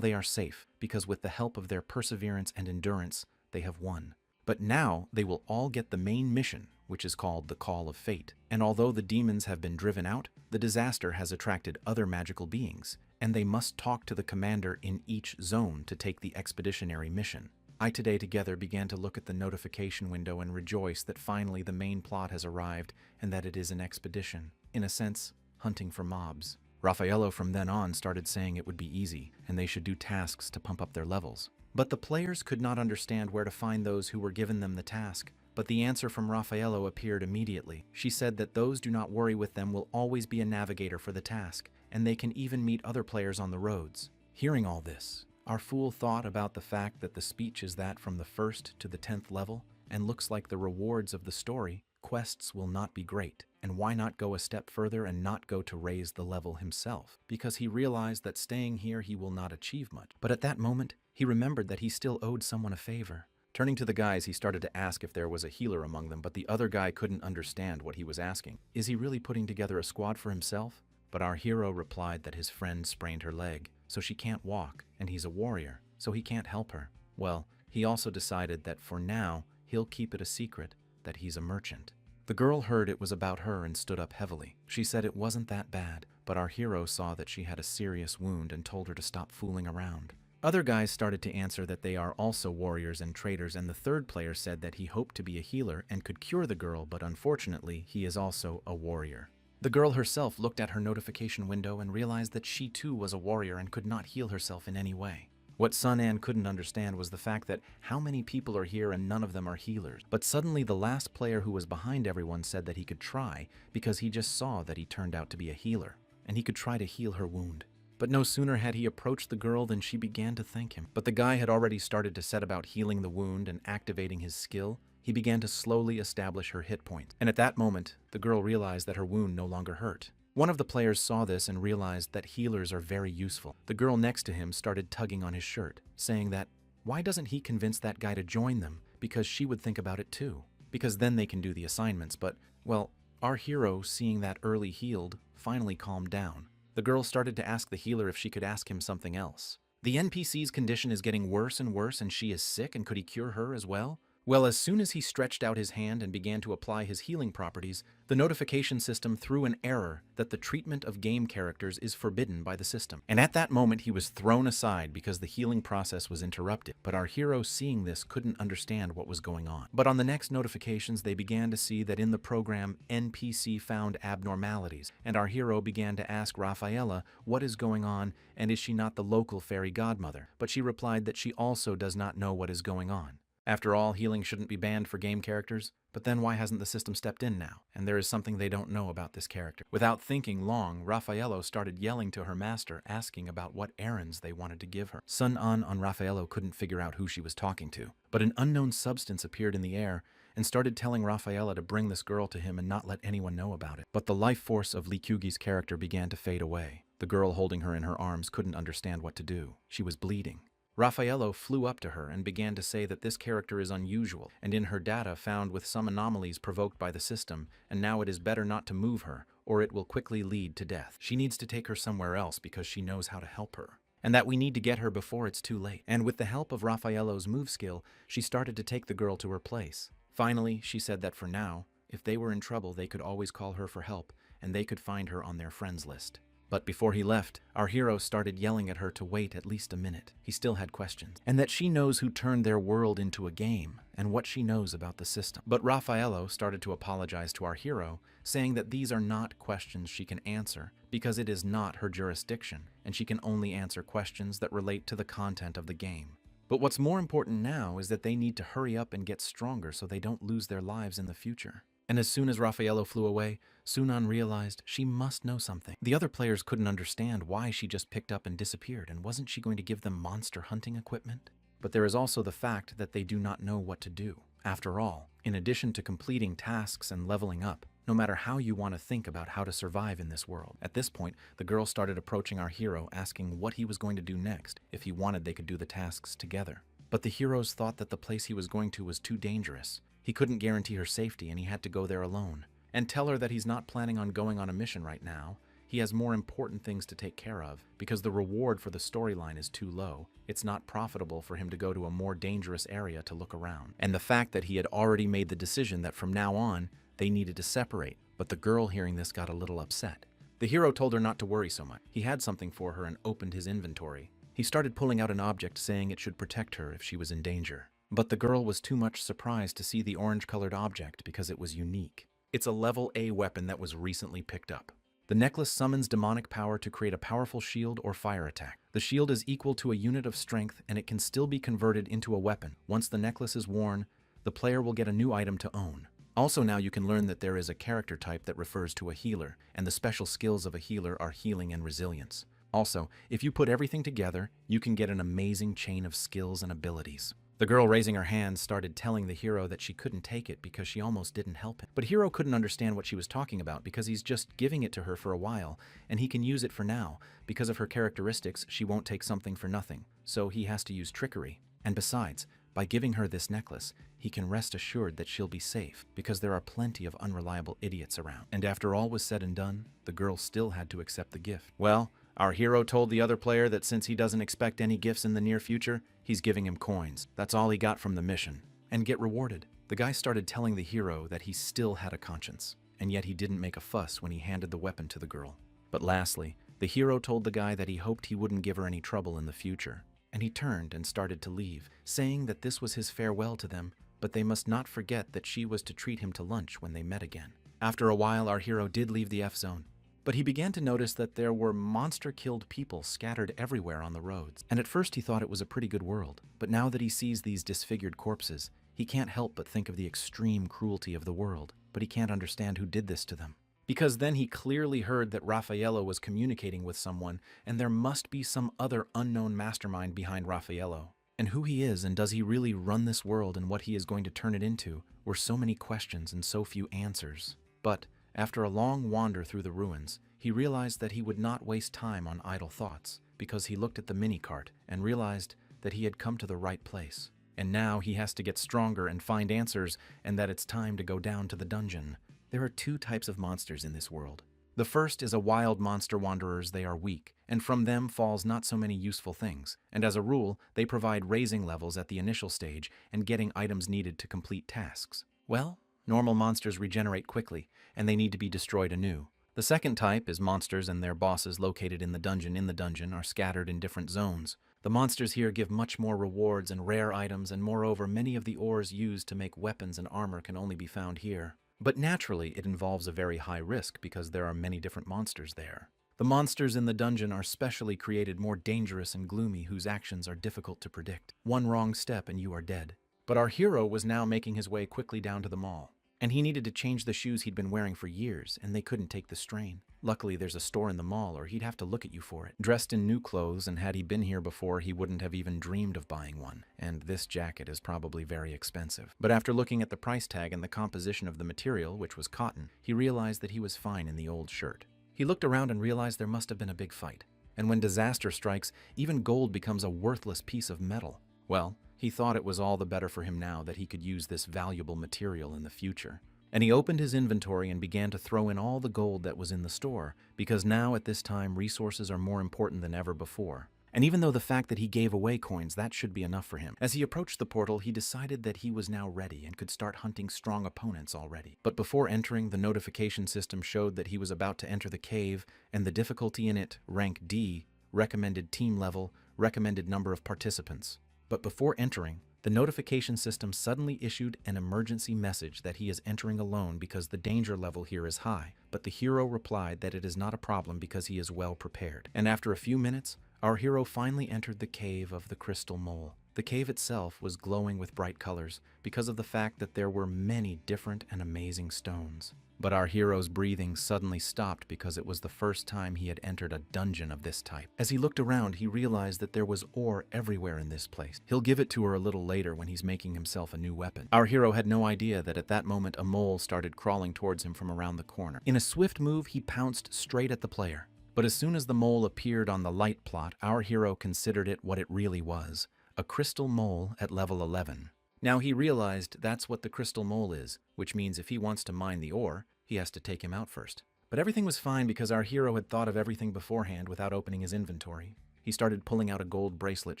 they are safe, because with the help of their perseverance and endurance, they have won. But now they will all get the main mission, which is called the Call of Fate. And although the demons have been driven out, the disaster has attracted other magical beings, and they must talk to the commander in each zone to take the expeditionary mission. I today together began to look at the notification window and rejoice that finally the main plot has arrived and that it is an expedition. In a sense, hunting for mobs. Yahello from then on started saying it would be easy, and they should do tasks to pump up their levels. But the players could not understand where to find those who were given them the task. But the answer from Yahello appeared immediately. She said that those do not worry with them will always be a navigator for the task, and they can even meet other players on the roads. Hearing all this, our fool thought about the fact that the speech is that from the 1st to the 10th level, and looks like the rewards of the story, quests will not be great. And why not go a step further and not go to raise the level himself? Because he realized that staying here he will not achieve much. But at that moment, he remembered that he still owed someone a favor. Turning to the guys, he started to ask if there was a healer among them, but the other guy couldn't understand what he was asking. Is he really putting together a squad for himself? But our hero replied that his friend sprained her leg, so she can't walk, and he's a warrior, so he can't help her. Well, he also decided that for now, he'll keep it a secret that he's a merchant. The girl heard it was about her and stood up heavily. She said it wasn't that bad, but our hero saw that she had a serious wound and told her to stop fooling around. Other guys started to answer that they are also warriors and traders, and the third player said that he hoped to be a healer and could cure the girl, but unfortunately, he is also a warrior. The girl herself looked at her notification window and realized that she too was a warrior and could not heal herself in any way. What Sun An couldn't understand was the fact that how many people are here and none of them are healers. But suddenly the last player who was behind everyone said that he could try because he just saw that he turned out to be a healer, and he could try to heal her wound. But no sooner had he approached the girl than she began to thank him. But the guy had already started to set about healing the wound and activating his skill. He began to slowly establish her hit points. And at that moment, the girl realized that her wound no longer hurt. One of the players saw this and realized that healers are very useful. The girl next to him started tugging on his shirt, saying that, why doesn't he convince that guy to join them? Because she would think about it too. Because then they can do the assignments. But, well, our hero, seeing that early healed, finally calmed down. The girl started to ask the healer if she could ask him something else. The NPC's condition is getting worse and worse, and she is sick, and could he cure her as well? Well, as soon as he stretched out his hand and began to apply his healing properties, the notification system threw an error that the treatment of game characters is forbidden by the system. And at that moment, he was thrown aside because the healing process was interrupted. But our hero, seeing this, couldn't understand what was going on. But on the next notifications, they began to see that in the program, NPC found abnormalities. And our hero began to ask Yahello what is going on, and is she not the local fairy godmother? But she replied that she also does not know what is going on. After all, healing shouldn't be banned for game characters, but then why hasn't the system stepped in now? And there is something they don't know about this character. Without thinking long, Yahello started yelling to her master, asking about what errands they wanted to give her. Sun An on Yahello couldn't figure out who she was talking to, but an unknown substance appeared in the air and started telling Yahello to bring this girl to him and not let anyone know about it. But the life force of Li Kyugi's character began to fade away. The girl holding her in her arms couldn't understand what to do. She was bleeding. Yahello flew up to her and began to say that this character is unusual, and in her data found with some anomalies provoked by the system, and now it is better not to move her, or it will quickly lead to death. She needs to take her somewhere else because she knows how to help her, and that we need to get her before it's too late. And with the help of Yahello's move skill, she started to take the girl to her place. Finally, she said that for now, if they were in trouble, they could always call her for help, and they could find her on their friends list. But before he left, our hero started yelling at her to wait at least a minute. He still had questions. And that she knows who turned their world into a game, and what she knows about the system. But Yahello started to apologize to our hero, saying that these are not questions she can answer, because it is not her jurisdiction, and she can only answer questions that relate to the content of the game. But what's more important now is that they need to hurry up and get stronger so they don't lose their lives in the future. And as soon as Yahello flew away, Sunan realized she must know something. The other players couldn't understand why she just picked up and disappeared, and wasn't she going to give them monster hunting equipment? But there is also the fact that they do not know what to do. After all, in addition to completing tasks and leveling up, no matter how you want to think about how to survive in this world. At this point, the girl started approaching our hero, asking what he was going to do next. If he wanted, they could do the tasks together. But the heroes thought that the place he was going to was too dangerous. He couldn't guarantee her safety, and he had to go there alone. And tell her that he's not planning on going on a mission right now. He has more important things to take care of, because the reward for the storyline is too low. It's not profitable for him to go to a more dangerous area to look around. And the fact that he had already made the decision that from now on, they needed to separate. But the girl hearing this got a little upset. The hero told her not to worry so much. He had something for her and opened his inventory. He started pulling out an object, saying it should protect her if she was in danger. But the girl was too much surprised to see the orange-colored object because it was unique. It's a level A weapon that was recently picked up. The necklace summons demonic power to create a powerful shield or fire attack. The shield is equal to a unit of strength, and it can still be converted into a weapon. Once the necklace is worn, the player will get a new item to own. Also now you can learn that there is a character type that refers to a healer, and the special skills of a healer are healing and resilience. Also, if you put everything together, you can get an amazing chain of skills and abilities. The girl raising her hand started telling the hero that she couldn't take it because she almost didn't help him. But Hero couldn't understand what she was talking about because he's just giving it to her for a while, and he can use it for now. Because of her characteristics, she won't take something for nothing, so he has to use trickery. And besides, by giving her this necklace, he can rest assured that she'll be safe, because there are plenty of unreliable idiots around. And after all was said and done, the girl still had to accept the gift. Well, our hero told the other player that since he doesn't expect any gifts in the near future, he's giving him coins. That's all he got from the mission. And get rewarded. The guy started telling the hero that he still had a conscience, and yet he didn't make a fuss when he handed the weapon to the girl. But lastly, the hero told the guy that he hoped he wouldn't give her any trouble in the future. And he turned and started to leave, saying that this was his farewell to them, but they must not forget that she was to treat him to lunch when they met again. After a while, our hero did leave the F-zone. But he began to notice that there were monster-killed people scattered everywhere on the roads. And at first he thought it was a pretty good world. But now that he sees these disfigured corpses, he can't help but think of the extreme cruelty of the world. But he can't understand who did this to them. Because then he clearly heard that Yahello was communicating with someone, and there must be some other unknown mastermind behind Yahello. And who he is, and does he really run this world, and what he is going to turn it into, were so many questions and so few answers. But after a long wander through the ruins, he realized that he would not waste time on idle thoughts, because he looked at the mini-cart and realized that he had come to the right place. And now he has to get stronger and find answers, and that it's time to go down to the dungeon. There are two types of monsters in this world. The first is a wild monster wanderers. They are weak, and from them falls not so many useful things, and as a rule, they provide raising levels at the initial stage and getting items needed to complete tasks. Well, normal monsters regenerate quickly, and they need to be destroyed anew. The second type is monsters and their bosses located in the dungeon are scattered in different zones. The monsters here give much more rewards and rare items, and moreover, many of the ores used to make weapons and armor can only be found here. But naturally, it involves a very high risk because there are many different monsters there. The monsters in the dungeon are specially created more dangerous and gloomy, whose actions are difficult to predict. One wrong step and you are dead. But our hero was now making his way quickly down to the mall. And he needed to change the shoes he'd been wearing for years, and they couldn't take the strain. Luckily, there's a store in the mall, or he'd have to look at you for it. Dressed in new clothes, and had he been here before, he wouldn't have even dreamed of buying one. And this jacket is probably very expensive. But after looking at the price tag and the composition of the material, which was cotton, he realized that he was fine in the old shirt. He looked around and realized there must have been a big fight. And when disaster strikes, even gold becomes a worthless piece of metal. Well, he thought it was all the better for him now that he could use this valuable material in the future. And he opened his inventory and began to throw in all the gold that was in the store, because now at this time resources are more important than ever before. And even though the fact that he gave away coins, that should be enough for him. As he approached the portal, he decided that he was now ready and could start hunting strong opponents already. But before entering, the notification system showed that he was about to enter the cave, and the difficulty in it, rank D, recommended team level, recommended number of participants. But before entering, the notification system suddenly issued an emergency message that he is entering alone because the danger level here is high. But the hero replied that it is not a problem because he is well prepared. And after a few minutes, our hero finally entered the cave of the crystal mole. The cave itself was glowing with bright colors because of the fact that there were many different and amazing stones. But our hero's breathing suddenly stopped because it was the first time he had entered a dungeon of this type. As he looked around, he realized that there was ore everywhere in this place. He'll give it to her a little later when he's making himself a new weapon. Our hero had no idea that at that moment a mole started crawling towards him from around the corner. In a swift move, he pounced straight at the player. But as soon as the mole appeared on the light plot, our hero considered it what it really was, a crystal mole at level 11. Now he realized that's what the crystal mole is, which means if he wants to mine the ore, he has to take him out first. But everything was fine because our hero had thought of everything beforehand without opening his inventory. He started pulling out a gold bracelet,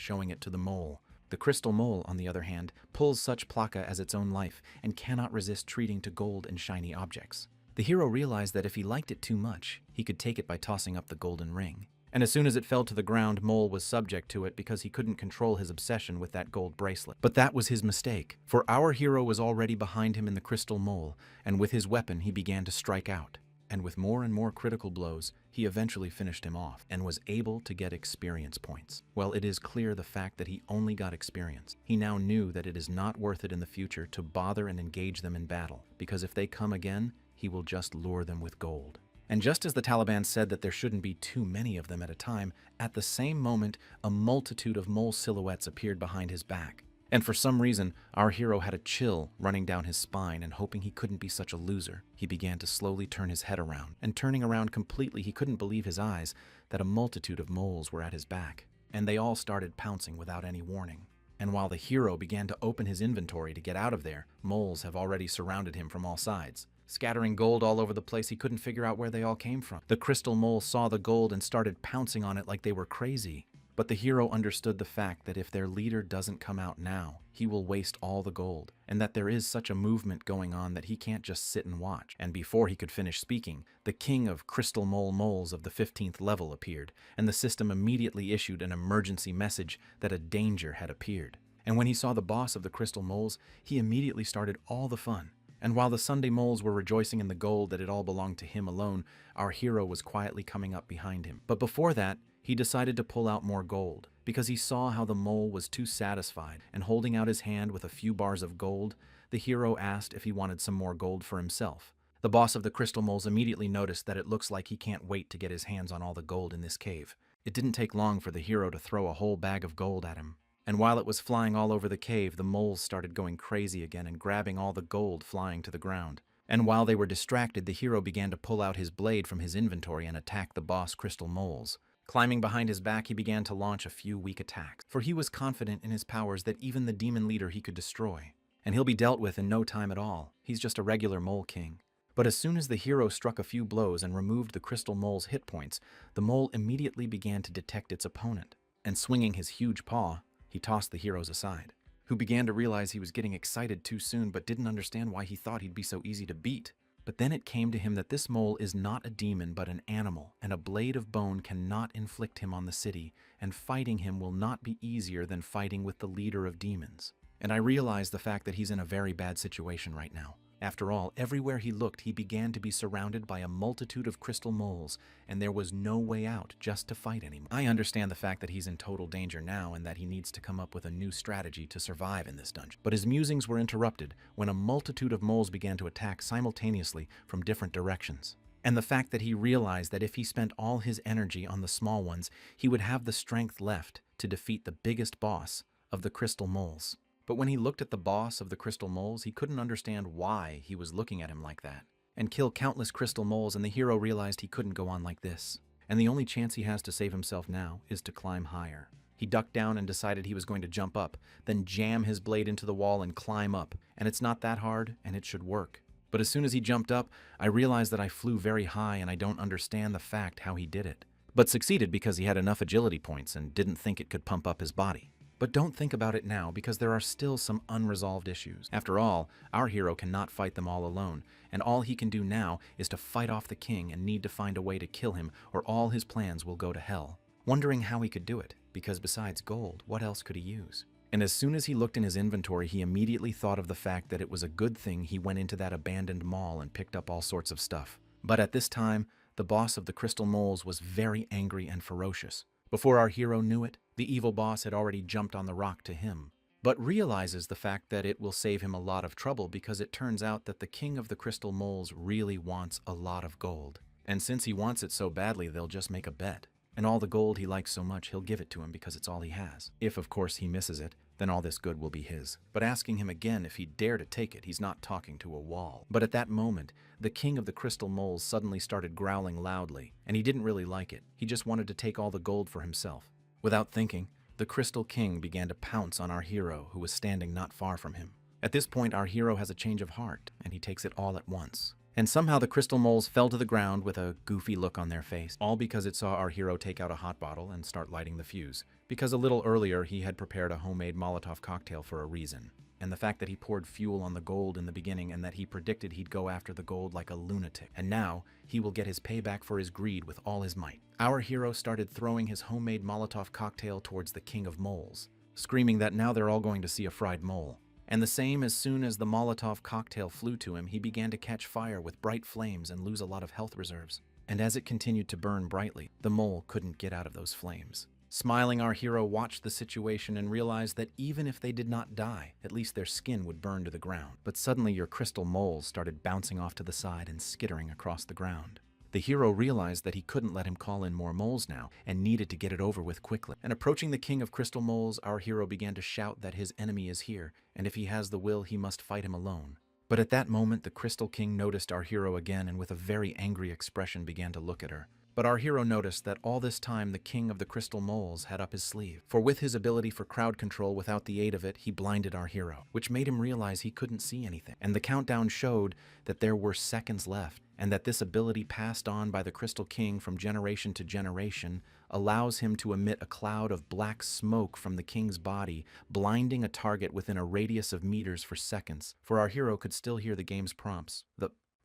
showing it to the mole. The crystal mole, on the other hand, pulls such plaka as its own life and cannot resist treating to gold and shiny objects. The hero realized that if he liked it too much, he could take it by tossing up the golden ring. And as soon as it fell to the ground, Mole was subject to it because he couldn't control his obsession with that gold bracelet. But that was his mistake, for our hero was already behind him in the crystal mole, and with his weapon he began to strike out. And with more and more critical blows, he eventually finished him off, and was able to get experience points. Well, it is clear the fact that he only got experience. He now knew that it is not worth it in the future to bother and engage them in battle, because if they come again, he will just lure them with gold. And just as the Taliban said that there shouldn't be too many of them at a time, at the same moment, a multitude of mole silhouettes appeared behind his back. And for some reason, our hero had a chill running down his spine, and hoping he couldn't be such a loser, he began to slowly turn his head around. And turning around completely, he couldn't believe his eyes that a multitude of moles were at his back. And they all started pouncing without any warning. And while the hero began to open his inventory to get out of there, moles have already surrounded him from all sides. Scattering gold all over the place, he couldn't figure out where they all came from. The crystal mole saw the gold and started pouncing on it like they were crazy. But the hero understood the fact that if their leader doesn't come out now, he will waste all the gold, and that there is such a movement going on that he can't just sit and watch. And before he could finish speaking, the king of crystal mole moles of the 15th level appeared, and the system immediately issued an emergency message that a danger had appeared. And when he saw the boss of the crystal moles, he immediately started all the fun. And while the Sunday moles were rejoicing in the gold that it all belonged to him alone, our hero was quietly coming up behind him. But before that, he decided to pull out more gold, because he saw how the mole was too satisfied, and holding out his hand with a few bars of gold, the hero asked if he wanted some more gold for himself. The boss of the crystal moles immediately noticed that it looks like he can't wait to get his hands on all the gold in this cave. It didn't take long for the hero to throw a whole bag of gold at him. And while it was flying all over the cave, the moles started going crazy again and grabbing all the gold flying to the ground. And while they were distracted, the hero began to pull out his blade from his inventory and attack the boss crystal moles. Climbing behind his back, he began to launch a few weak attacks, for he was confident in his powers that even the demon leader he could destroy. And he'll be dealt with in no time at all. He's just a regular mole king. But as soon as the hero struck a few blows and removed the crystal mole's hit points, the mole immediately began to detect its opponent. And swinging his huge paw, he tossed the heroes aside, who began to realize he was getting excited too soon but didn't understand why he thought he'd be so easy to beat. But then it came to him that this mole is not a demon but an animal, and a blade of bone cannot inflict him on the city, and fighting him will not be easier than fighting with the leader of demons. And I realized the fact that he's in a very bad situation right now. After all, everywhere he looked, he began to be surrounded by a multitude of crystal moles, and there was no way out just to fight anymore. I understand the fact that he's in total danger now and that he needs to come up with a new strategy to survive in this dungeon. But his musings were interrupted when a multitude of moles began to attack simultaneously from different directions. And the fact that he realized that if he spent all his energy on the small ones, he would have the strength left to defeat the biggest boss of the crystal moles. But when he looked at the boss of the crystal moles, he couldn't understand why he was looking at him like that. And kill countless crystal moles, and the hero realized he couldn't go on like this. And the only chance he has to save himself now is to climb higher. He ducked down and decided he was going to jump up, then jam his blade into the wall and climb up. And it's not that hard, and it should work. But as soon as he jumped up, I realized that I flew very high and I don't understand the fact how he did it. but succeeded because he had enough agility points and didn't think it could pump up his body. But don't think about it now, because there are still some unresolved issues. After all, our hero cannot fight them all alone, and all he can do now is to fight off the king and need to find a way to kill him, or all his plans will go to hell. Wondering how he could do it, because besides gold, what else could he use? And as soon as he looked in his inventory, he immediately thought of the fact that it was a good thing he went into that abandoned mall and picked up all sorts of stuff. But at this time, the boss of the Crystal Moles was very angry and ferocious. Before our hero knew it, the evil boss had already jumped on the rock to him, but realizes the fact that it will save him a lot of trouble, because it turns out that the king of the Crystal Moles really wants a lot of gold. And since he wants it so badly, they'll just make a bet. And all the gold he likes so much, he'll give it to him because it's all he has. If, of course, he misses it, then all this good will be his. But asking him again if he'd dare to take it, he's not talking to a wall. But at that moment, the king of the Crystal Moles suddenly started growling loudly, and he didn't really like it. He just wanted to take all the gold for himself. Without thinking, the Crystal King began to pounce on our hero, who was standing not far from him. At this point, our hero has a change of heart, and he takes it all at once. And somehow the Crystal Moles fell to the ground with a goofy look on their face, all because it saw our hero take out a hot bottle and start lighting the fuse, because a little earlier he had prepared a homemade Molotov cocktail for a reason. And the fact that he poured fuel on the gold in the beginning, and that he predicted he'd go after the gold like a lunatic. And now he will get his payback for his greed with all his might. Our hero started throwing his homemade Molotov cocktail towards the King of Moles, screaming that now they're all going to see a fried mole. And the same, as soon as the Molotov cocktail flew to him, he began to catch fire with bright flames and lose a lot of health reserves. And as it continued to burn brightly, the mole couldn't get out of those flames. Smiling, our hero watched the situation and realized that even if they did not die, at least their skin would burn to the ground. But suddenly your crystal moles started bouncing off to the side and skittering across the ground. The hero realized that he couldn't let him call in more moles now, and needed to get it over with quickly. And approaching the king of crystal moles, our hero began to shout that his enemy is here, and if he has the will, he must fight him alone. But at that moment, the Crystal King noticed our hero again, and with a very angry expression began to look at her. But our hero noticed that all this time the king of the crystal moles had up his sleeve. For with his ability for crowd control without the aid of it, he blinded our hero, which made him realize he couldn't see anything. And the countdown showed that there were seconds left, and that this ability passed on by the Crystal King from generation to generation allows him to emit a cloud of black smoke from the king's body, blinding a target within a radius of meters for seconds. For our hero could still hear the game's prompts.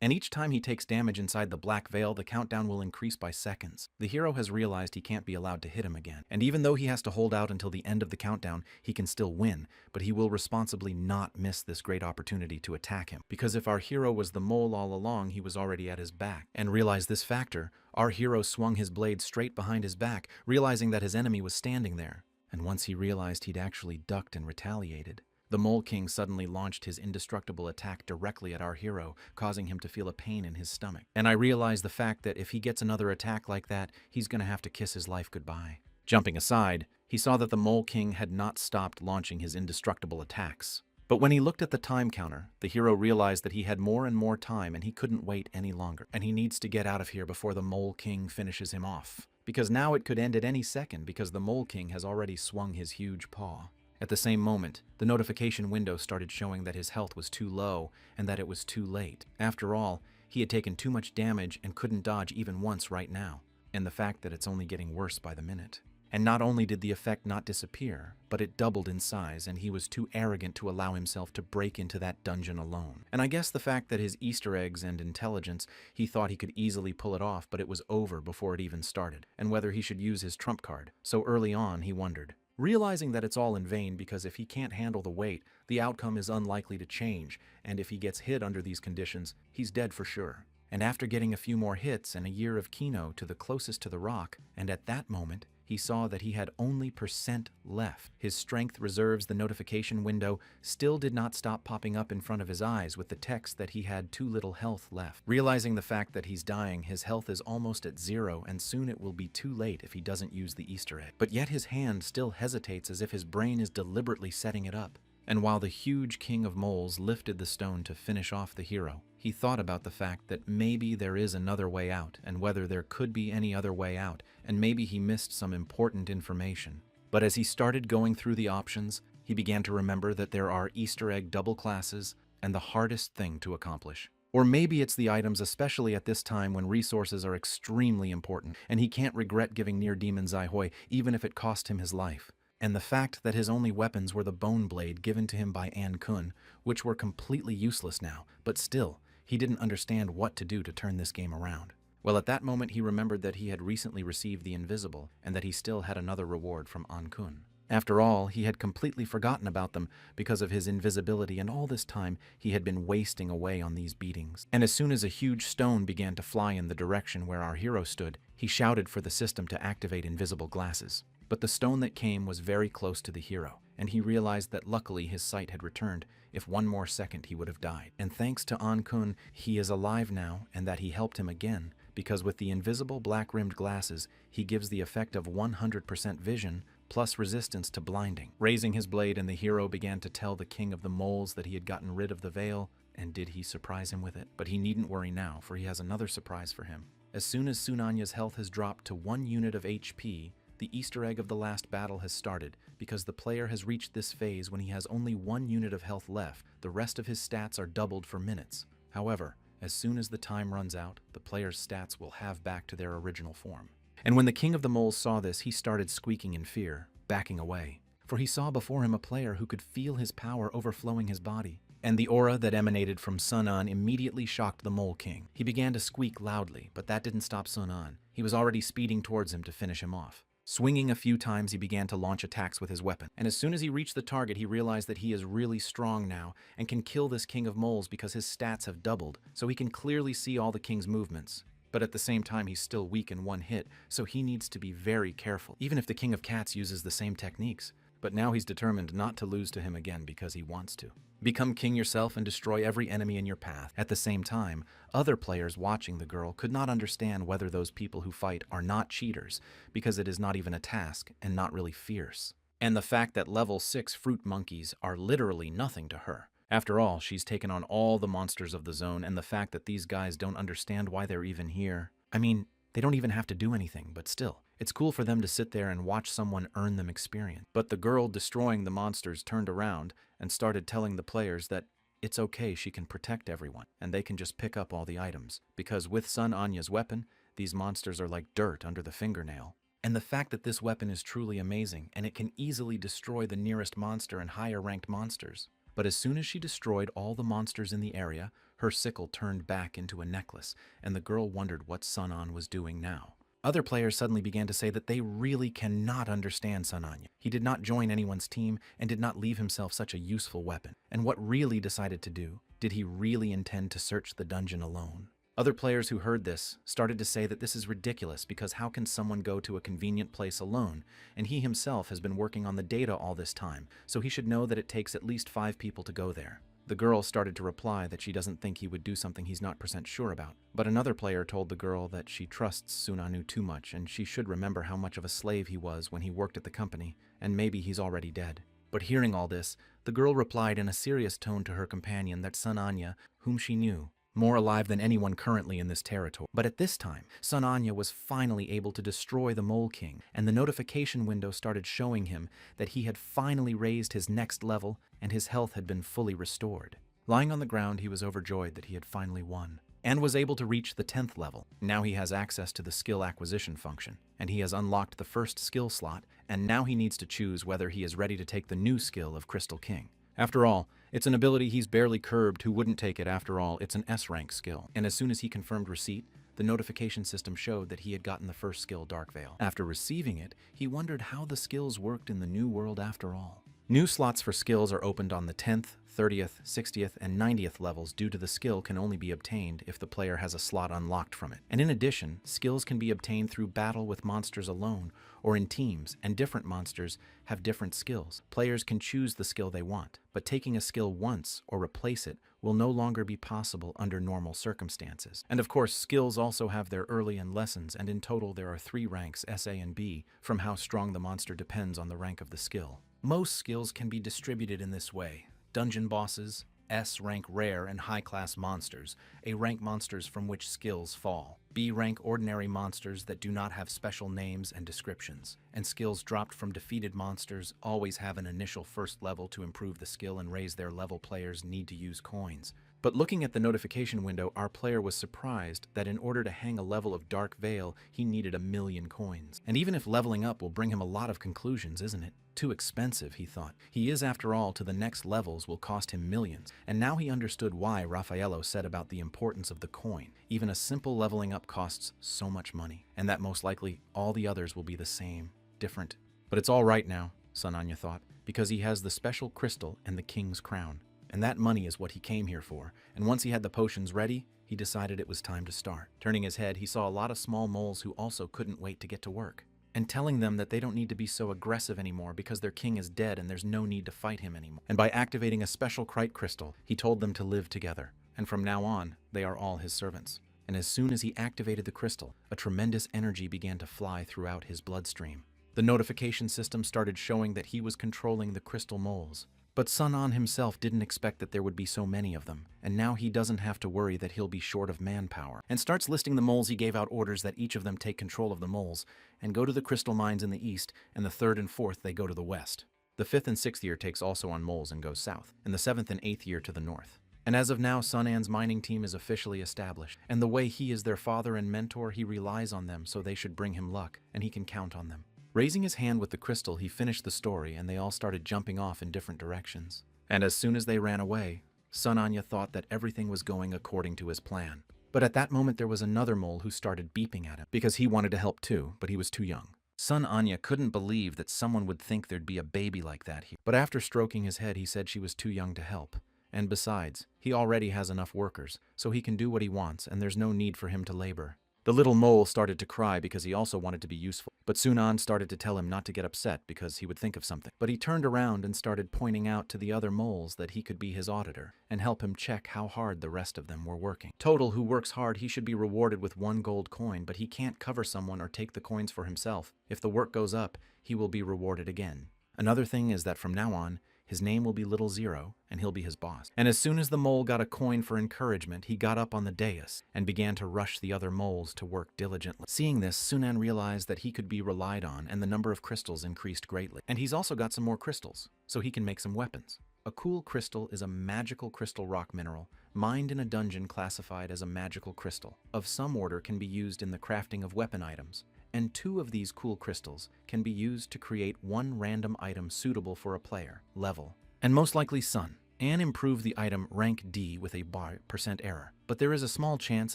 And each time he takes damage inside the black veil, the countdown will increase by seconds. The hero has realized he can't be allowed to hit him again. And even though he has to hold out until the end of the countdown, he can still win, but he will responsibly not miss this great opportunity to attack him. Because if our hero was the mole all along, he was already at his back. And realized this factor, our hero swung his blade straight behind his back, realizing that his enemy was standing there. And once he realized he'd actually ducked and retaliated, the Mole King suddenly launched his indestructible attack directly at our hero, causing him to feel a pain in his stomach. And I realized the fact that if he gets another attack like that, he's gonna have to kiss his life goodbye. Jumping aside, he saw that the Mole King had not stopped launching his indestructible attacks. But when he looked at the time counter, the hero realized that he had more and more time and he couldn't wait any longer. And he needs to get out of here before the Mole King finishes him off. Because now it could end at any second, because the Mole King has already swung his huge paw. At the same moment, the notification window started showing that his health was too low and that it was too late. After all, he had taken too much damage and couldn't dodge even once right now. And the fact that it's only getting worse by the minute. And not only did the effect not disappear, but it doubled in size, and he was too arrogant to allow himself to break into that dungeon alone. And I guess the fact that his Easter eggs and intelligence, he thought he could easily pull it off, but it was over before it even started, and whether he should use his trump card. So early on, he wondered. Realizing that it's all in vain, because if he can't handle the weight, the outcome is unlikely to change, and if he gets hit under these conditions, he's dead for sure. And after getting a few more hits and a year of Kino to the closest to the rock, and at that moment, he saw that he had only % left. His strength reserves, the notification window, still did not stop popping up in front of his eyes with the text that he had too little health left. Realizing the fact that he's dying, his health is almost at 0, and soon it will be too late if he doesn't use the Easter egg. But yet his hand still hesitates, as if his brain is deliberately setting it up. And while the huge king of moles lifted the stone to finish off the hero, he thought about the fact that maybe there is another way out, and whether there could be any other way out, and maybe he missed some important information. But as he started going through the options, he began to remember that there are Easter egg double classes, and the hardest thing to accomplish. Or maybe it's the items, especially at this time when resources are extremely important, and he can't regret giving Near Demon Zaihoi even if it cost him his life. And the fact that his only weapons were the bone blade given to him by An Kun, which were completely useless now, but still, he didn't understand what to do to turn this game around. Well, at that moment he remembered that he had recently received the Invisible, and that he still had another reward from An Kun. After all, he had completely forgotten about them because of his invisibility, and all this time he had been wasting away on these beatings. And as soon as a huge stone began to fly in the direction where our hero stood, he shouted for the system to activate invisible glasses. But the stone that came was very close to the hero, and he realized that luckily his sight had returned. If one more second he would have died. And thanks to An Kun, he is alive now, and that he helped him again, because with the invisible black-rimmed glasses, he gives the effect of 100% vision, plus resistance to blinding. Raising his blade, and the hero began to tell the king of the moles that he had gotten rid of the veil, and did he surprise him with it? But he needn't worry now, for he has another surprise for him. As soon as Sunanya's health has dropped to 1 unit of HP, the Easter egg of the last battle has started, because the player has reached this phase when he has only 1 unit of health left. The rest of his stats are doubled for minutes. However, as soon as the time runs out, the player's stats will halve back to their original form. And when the king of the moles saw this, he started squeaking in fear, backing away. For he saw before him a player who could feel his power overflowing his body. And the aura that emanated from Sun An immediately shocked the Mole King. He began to squeak loudly, but that didn't stop Sun An. He was already speeding towards him to finish him off. Swinging a few times, he began to launch attacks with his weapon. And as soon as he reached the target, he realized that he is really strong now and can kill this king of moles because his stats have doubled, so he can clearly see all the king's movements. But at the same time, he's still weak in one hit, so he needs to be very careful, even if the king of cats uses the same techniques. But now he's determined not to lose to him again because he wants to. Become king yourself and destroy every enemy in your path. At the same time, other players watching the girl could not understand whether those people who fight are not cheaters, because it is not even a task and not really fierce. And the fact that level 6 fruit monkeys are literally nothing to her. After all, she's taken on all the monsters of the zone, and the fact that these guys don't understand why they're even here. I mean, they don't even have to do anything, but still. It's cool for them to sit there and watch someone earn them experience. But the girl destroying the monsters turned around and started telling the players that it's okay, she can protect everyone, and they can just pick up all the items. Because with Sun Anya's weapon, these monsters are like dirt under the fingernail. And the fact that this weapon is truly amazing, and it can easily destroy the nearest monster and higher-ranked monsters. But as soon as she destroyed all the monsters in the area, her sickle turned back into a necklace, and the girl wondered what Sun An was doing now. Other players suddenly began to say that they really cannot understand Sun Anya. He did not join anyone's team and did not leave himself such a useful weapon. And what really decided to do? Did he really intend to search the dungeon alone? Other players who heard this started to say that this is ridiculous because how can someone go to a convenient place alone? And he himself has been working on the data all this time, so he should know that it takes at least 5 people to go there. The girl started to reply that she doesn't think he would do something he's not sure about. But another player told the girl that she trusts Sunanu too much and she should remember how much of a slave he was when he worked at the company, and maybe he's already dead. But hearing all this, the girl replied in a serious tone to her companion that Sun Anya, whom she knew, more alive than anyone currently in this territory. But at this time, Sun Anya was finally able to destroy the Mole King, and the notification window started showing him that he had finally raised his next level and his health had been fully restored. Lying on the ground, he was overjoyed that he had finally won, and was able to reach the 10th level. Now he has access to the skill acquisition function, and he has unlocked the first skill slot, and now he needs to choose whether he is ready to take the new skill of Crystal King. After all, it's an ability he's barely curbed. Who wouldn't take it? After all, it's an S-rank skill. And as soon as he confirmed receipt, the notification system showed that he had gotten the first skill, Dark Veil. After receiving it, he wondered how the skills worked in the new world after all. New slots for skills are opened on the 10th, 30th, 60th, and 90th levels due to the skill can only be obtained if the player has a slot unlocked from it. And in addition, skills can be obtained through battle with monsters alone or in teams, and different monsters have different skills. Players can choose the skill they want, but taking a skill once or replace it will no longer be possible under normal circumstances. And of course, skills also have their early and lessons, and in total there are 3 ranks, S, A, and B, from how strong the monster depends on the rank of the skill. Most skills can be distributed in this way. Dungeon bosses, S rank rare and high-class monsters, A rank monsters from which skills fall, B rank ordinary monsters that do not have special names and descriptions, and skills dropped from defeated monsters always have an initial first level to improve the skill and raise their level. Players need to use coins. But looking at the notification window, our player was surprised that in order to hang a level of Dark Veil, he needed 1,000,000 coins. And even if leveling up will bring him a lot of conclusions, isn't it? Too expensive, he thought. He is, after all, to the next levels will cost him millions. And now he understood why Yahello said about the importance of the coin. Even a simple leveling up costs so much money. And that most likely all the others will be the same, different. But it's all right now, Sun Anya thought, because he has the special crystal and the king's crown. And that money is what he came here for. And once he had the potions ready, he decided it was time to start. Turning his head, he saw a lot of small moles who also couldn't wait to get to work, and telling them that they don't need to be so aggressive anymore because their king is dead and there's no need to fight him anymore. And by activating a special Krite crystal, he told them to live together. And from now on, they are all his servants. And as soon as he activated the crystal, a tremendous energy began to fly throughout his bloodstream. The notification system started showing that he was controlling the crystal moles. But Sun An himself didn't expect that there would be so many of them, and now he doesn't have to worry that he'll be short of manpower, and starts listing the moles. He gave out orders that each of them take control of the moles, and go to the crystal mines in the east, and the third and fourth they go to the west. The fifth and sixth year takes also on moles and goes south, and the seventh and eighth year to the north. And as of now, Sun An's mining team is officially established, and the way he is their father and mentor, he relies on them, so they should bring him luck, and he can count on them. Raising his hand with the crystal, he finished the story, and they all started jumping off in different directions. And as soon as they ran away, Sun Anya thought that everything was going according to his plan. But at that moment there was another mole who started beeping at him, because he wanted to help too, but he was too young. Sun Anya couldn't believe that someone would think there'd be a baby like that here. But after stroking his head, he said she was too young to help. And besides, he already has enough workers, so he can do what he wants, and there's no need for him to labor. The little mole started to cry because he also wanted to be useful, but Sunan started to tell him not to get upset because he would think of something. But he turned around and started pointing out to the other moles that he could be his auditor and help him check how hard the rest of them were working. Total, who works hard, he should be rewarded with 1 gold coin, but he can't cover someone or take the coins for himself. If the work goes up, he will be rewarded again. Another thing is that from now on, his name will be Little Zero, and he'll be his boss. And as soon as the mole got a coin for encouragement, he got up on the dais and began to rush the other moles to work diligently. Seeing this, Sunan realized that he could be relied on, and the number of crystals increased greatly. And he's also got some more crystals, so he can make some weapons. A cool crystal is a magical crystal rock mineral, mined in a dungeon classified as a magical crystal. Of some order can be used in the crafting of weapon items. And 2 of these cool crystals can be used to create 1 random item suitable for a player, level, and most likely Sun. And improve the item rank D with a % error. But there is a small chance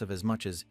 of as much as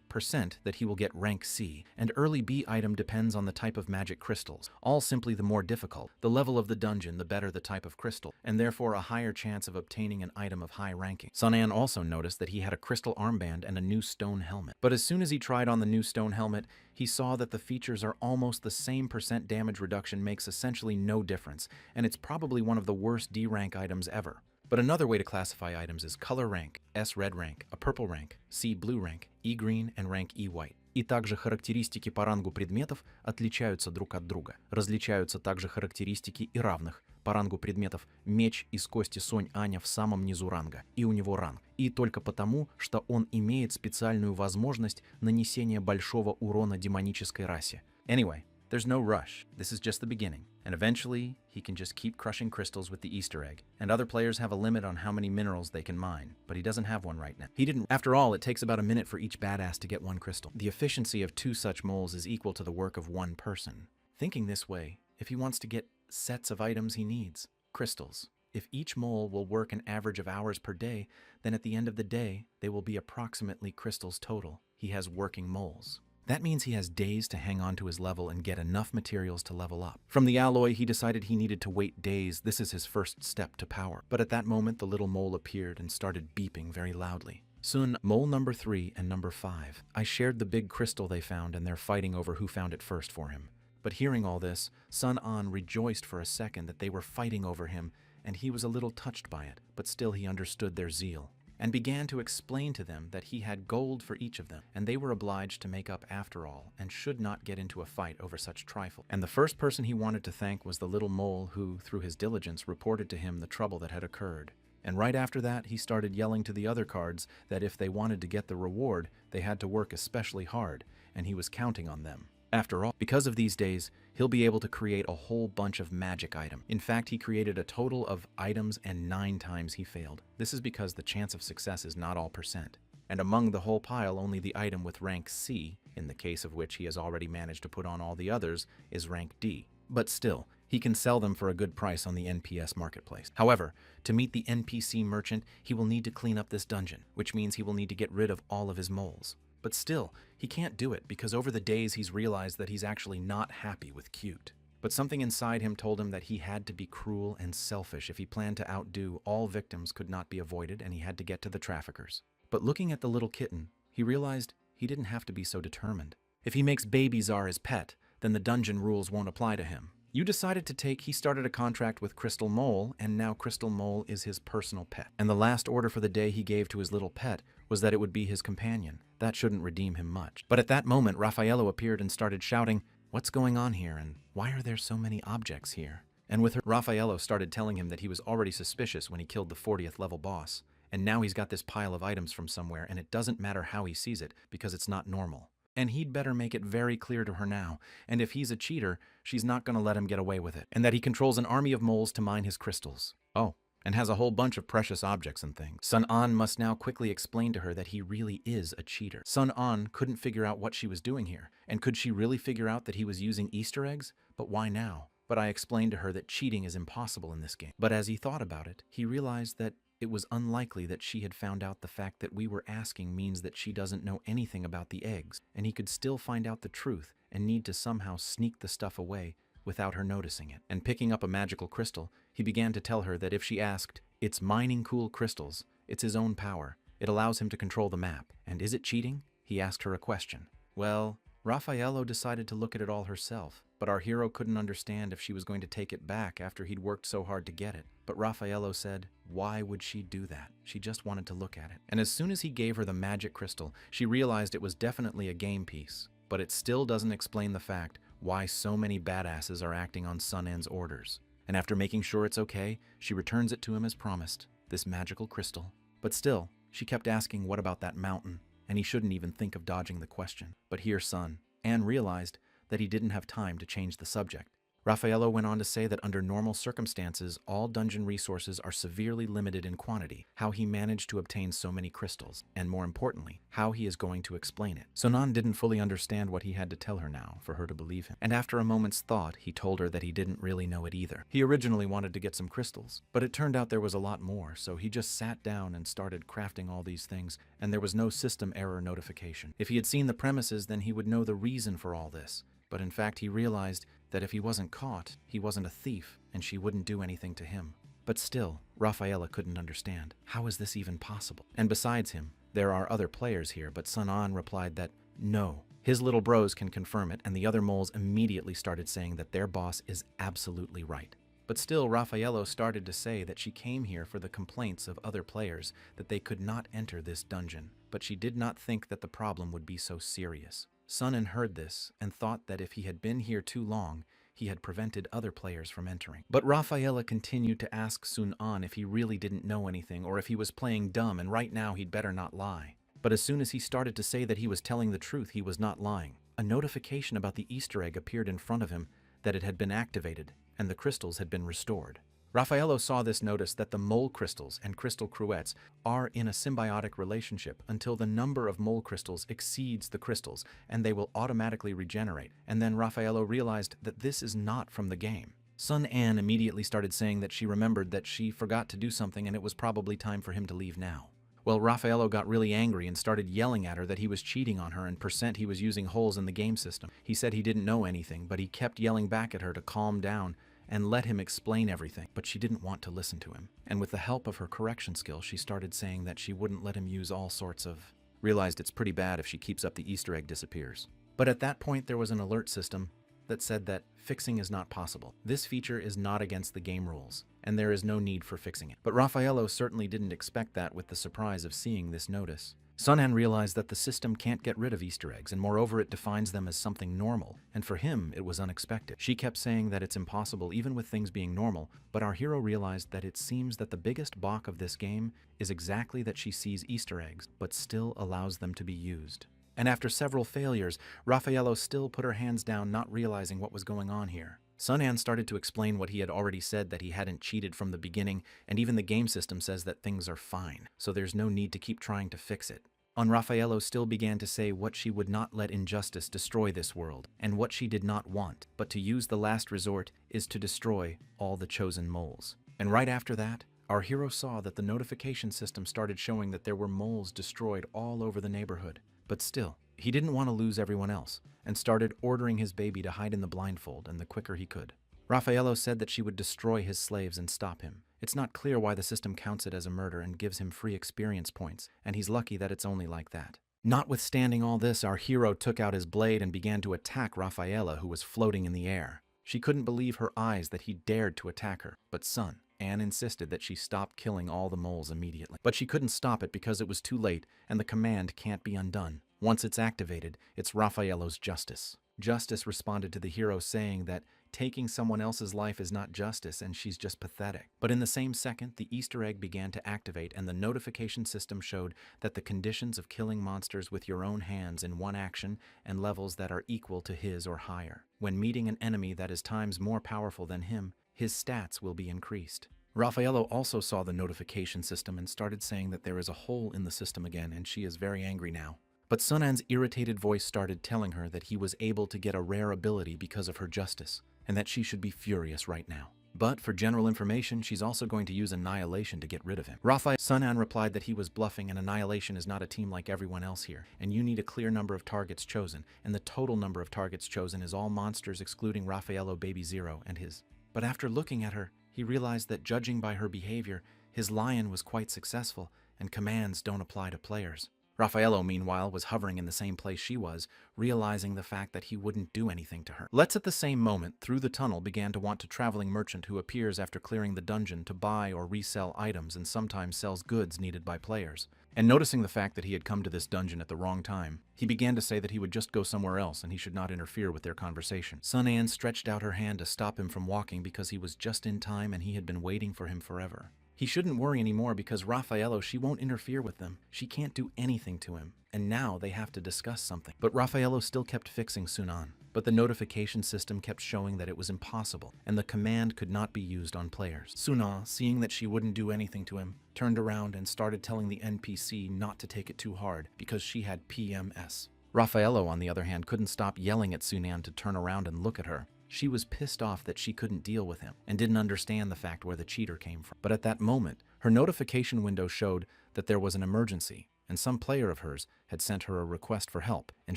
%, that he will get rank C, and early B item depends on the type of magic crystals, all simply the more difficult. The level of the dungeon, the better the type of crystal, and therefore a higher chance of obtaining an item of high ranking. Sunan also noticed that he had a crystal armband and a new stone helmet. But as soon as he tried on the new stone helmet, he saw that the features are almost the same. % damage reduction makes essentially no difference, and it's probably one of the worst D rank items ever. But another way to classify items is color rank, S red rank, a purple rank, C blue rank, E green, and rank E white. И также характеристики по рангу предметов отличаются друг от друга. Различаются также характеристики и равных. По рангу предметов меч из кости Сонь Аня в самом низу ранга, и у него ранг. И только потому, что он имеет специальную возможность нанесения большого урона демонической расе. Anyway, there's no rush. This is just the beginning. And eventually, he can just keep crushing crystals with the Easter egg. And other players have a limit on how many minerals they can mine, but he doesn't have one right now. After all, it takes about a minute for each badass to get 1 crystal. The efficiency of 2 such moles is equal to the work of 1 person. Thinking this way, if he wants to get sets of items he needs, crystals. If each mole will work an average of hours per day, then at the end of the day, they will be approximately crystals total. He has working moles. That means he has days to hang on to his level and get enough materials to level up. From the alloy, he decided he needed to wait days. This is his first step to power. But at that moment, the little mole appeared and started beeping very loudly. Soon, mole number 3 and number 5. I shared the big crystal they found, and they're fighting over who found it first for him. But hearing all this, Sun An rejoiced for a second that they were fighting over him, and he was a little touched by it, but still he understood their zeal, and began to explain to them that he had gold for each of them, and they were obliged to make up after all, and should not get into a fight over such trifle. And the first person he wanted to thank was the little mole who, through his diligence, reported to him the trouble that had occurred. And right after that, he started yelling to the other cards that if they wanted to get the reward, they had to work especially hard, and he was counting on them. After all, because of these days, he'll be able to create a whole bunch of magic items. In fact, he created a total of items and 9 times he failed. This is because the chance of success is not all percent. And among the whole pile, only the item with rank C, in the case of which he has already managed to put on all the others, is rank D. But still, he can sell them for a good price on the NPS marketplace. However, to meet the NPC merchant, he will need to clean up this dungeon, which means he will need to get rid of all of his moles. But still, he can't do it because over the days he's realized that he's actually not happy with Cute. But something inside him told him that he had to be cruel and selfish if he planned to outdo all victims could not be avoided and he had to get to the traffickers. But looking at the little kitten, he realized he didn't have to be so determined. If he makes Baby Czar his pet, then the dungeon rules won't apply to him. He started a contract with Crystal Mole, and now Crystal Mole is his personal pet. And the last order for the day he gave to his little pet was that it would be his companion. That shouldn't redeem him much. But at that moment, Yahello appeared and started shouting, "What's going on here, and why are there so many objects here?" And with her, Yahello started telling him that he was already suspicious when he killed the 40th level boss. And now he's got this pile of items from somewhere, and it doesn't matter how he sees it, because it's not normal. And he'd better make it very clear to her now, and if he's a cheater, she's not going to let him get away with it, and that he controls an army of moles to mine his crystals. Oh, and has a whole bunch of precious objects and things. Sun An must now quickly explain to her that he really is a cheater. Sun An couldn't figure out what she was doing here, and could she really figure out that he was using Easter eggs? But why now? But I explained to her that cheating is impossible in this game. But as he thought about it, he realized that it was unlikely that she had found out the fact that we were asking means that she doesn't know anything about the eggs, and he could still find out the truth and need to somehow sneak the stuff away without her noticing it. And picking up a magical crystal, he began to tell her that if she asked, "It's mining cool crystals, it's his own power. It allows him to control the map. And is it cheating?" He asked her a question. Well, Yahello decided to look at it all herself, but our hero couldn't understand if she was going to take it back after he'd worked so hard to get it. But Yahello said, why would she do that? She just wanted to look at it. And as soon as he gave her the magic crystal, she realized it was definitely a game piece. But it still doesn't explain the fact why so many badasses are acting on Sun An's orders. And after making sure it's okay, she returns it to him as promised, this magical crystal. But still, she kept asking what about that mountain, and he shouldn't even think of dodging the question. But here Sun An realized that he didn't have time to change the subject. Yahello went on to say that under normal circumstances, all dungeon resources are severely limited in quantity, how he managed to obtain so many crystals, and more importantly, how he is going to explain it. Sun An didn't fully understand what he had to tell her now for her to believe him. And after a moment's thought, he told her that he didn't really know it either. He originally wanted to get some crystals, but it turned out there was a lot more, so he just sat down and started crafting all these things, and there was no system error notification. If he had seen the premises, then he would know the reason for all this. But in fact, he realized that if he wasn't caught, he wasn't a thief, and she wouldn't do anything to him. But still, Yahello couldn't understand. How is this even possible? And besides him, there are other players here, but Sun An replied that no. His little bros can confirm it, and the other moles immediately started saying that their boss is absolutely right. But still, Yahello started to say that she came here for the complaints of other players that they could not enter this dungeon, but she did not think that the problem would be so serious. Sun An heard this and thought that if he had been here too long, he had prevented other players from entering. But Yahello continued to ask Sun An if he really didn't know anything or if he was playing dumb and right now he'd better not lie. But as soon as he started to say that he was telling the truth, he was not lying. A notification about the Easter egg appeared in front of him that it had been activated and the crystals had been restored. Yahello saw this notice that the mole crystals and crystal cruets are in a symbiotic relationship until the number of mole crystals exceeds the crystals, and they will automatically regenerate. And then Yahello realized that this is not from the game. Sun An immediately started saying that she remembered that she forgot to do something and it was probably time for him to leave now. Well, Yahello got really angry and started yelling at her that he was cheating on her and he was using holes in the game system. He said he didn't know anything, but he kept yelling back at her to calm down and let him explain everything, but she didn't want to listen to him. And with the help of her correction skill, she started saying that she wouldn't let him use all sorts of... Realized it's pretty bad if she keeps up the Easter egg disappears. But at that point, there was an alert system that said that fixing is not possible. This feature is not against the game rules, and there is no need for fixing it. But Yahello certainly didn't expect that with the surprise of seeing this notice. Sun An realized that the system can't get rid of Easter eggs, and moreover it defines them as something normal, and for him it was unexpected. She kept saying that it's impossible even with things being normal, but our hero realized that it seems that the biggest balk of this game is exactly that she sees Easter eggs, but still allows them to be used. And after several failures, Raffaello still put her hands down, not realizing what was going on here. Sunan started to explain what he had already said, that he hadn't cheated from the beginning, and even the game system says that things are fine, so there's no need to keep trying to fix it. Raffaello still began to say what she would not let injustice destroy this world, and what she did not want, but to use the last resort is to destroy all the chosen moles. And right after that, our hero saw that the notification system started showing that there were moles destroyed all over the neighborhood. But still, he didn't want to lose everyone else, and started ordering his baby to hide in the blindfold, and the quicker he could. Raffaello said that she would destroy his slaves and stop him. It's not clear why the system counts it as a murder and gives him free experience points, and he's lucky that it's only like that. Notwithstanding all this, our hero took out his blade and began to attack Raffaella, who was floating in the air. She couldn't believe her eyes that he dared to attack her, but son, Anne insisted that she stop killing all the moles immediately. But she couldn't stop it because it was too late, and the command can't be undone. Once it's activated, it's Raffaello's justice. Justice responded to the hero, saying that taking someone else's life is not justice and she's just pathetic. But in the same second, the Easter egg began to activate and the notification system showed that the conditions of killing monsters with your own hands in one action and levels that are equal to his or higher. When meeting an enemy that is times more powerful than him, his stats will be increased. Raffaello also saw the notification system and started saying that there is a hole in the system again, and she is very angry now. But Sunan's irritated voice started telling her that he was able to get a rare ability because of her justice, and that she should be furious right now. But for general information, she's also going to use Annihilation to get rid of him. Sunan replied that he was bluffing and Annihilation is not a team like everyone else here, and you need a clear number of targets chosen, and the total number of targets chosen is all monsters excluding Raffaello Baby Zero and his. But after looking at her, he realized that judging by her behavior, his lion was quite successful, and commands don't apply to players. Raffaello, meanwhile, was hovering in the same place she was, realizing the fact that he wouldn't do anything to her. Let's at the same moment, through the tunnel, began to want a traveling merchant who appears after clearing the dungeon to buy or resell items and sometimes sells goods needed by players. And noticing the fact that he had come to this dungeon at the wrong time, he began to say that he would just go somewhere else and he should not interfere with their conversation. Sunan stretched out her hand to stop him from walking because he was just in time and he had been waiting for him forever. He shouldn't worry anymore because Raffaello, she won't interfere with them. She can't do anything to him. And now they have to discuss something. But Raffaello still kept fixing Sunan. But the notification system kept showing that it was impossible, and the command could not be used on players. Sunan, seeing that she wouldn't do anything to him, turned around and started telling the NPC not to take it too hard because she had PMS. Raffaello, on the other hand, couldn't stop yelling at Sunan to turn around and look at her. She was pissed off that she couldn't deal with him and didn't understand the fact where the cheater came from. But at that moment, her notification window showed that there was an emergency, and some player of hers had sent her a request for help, and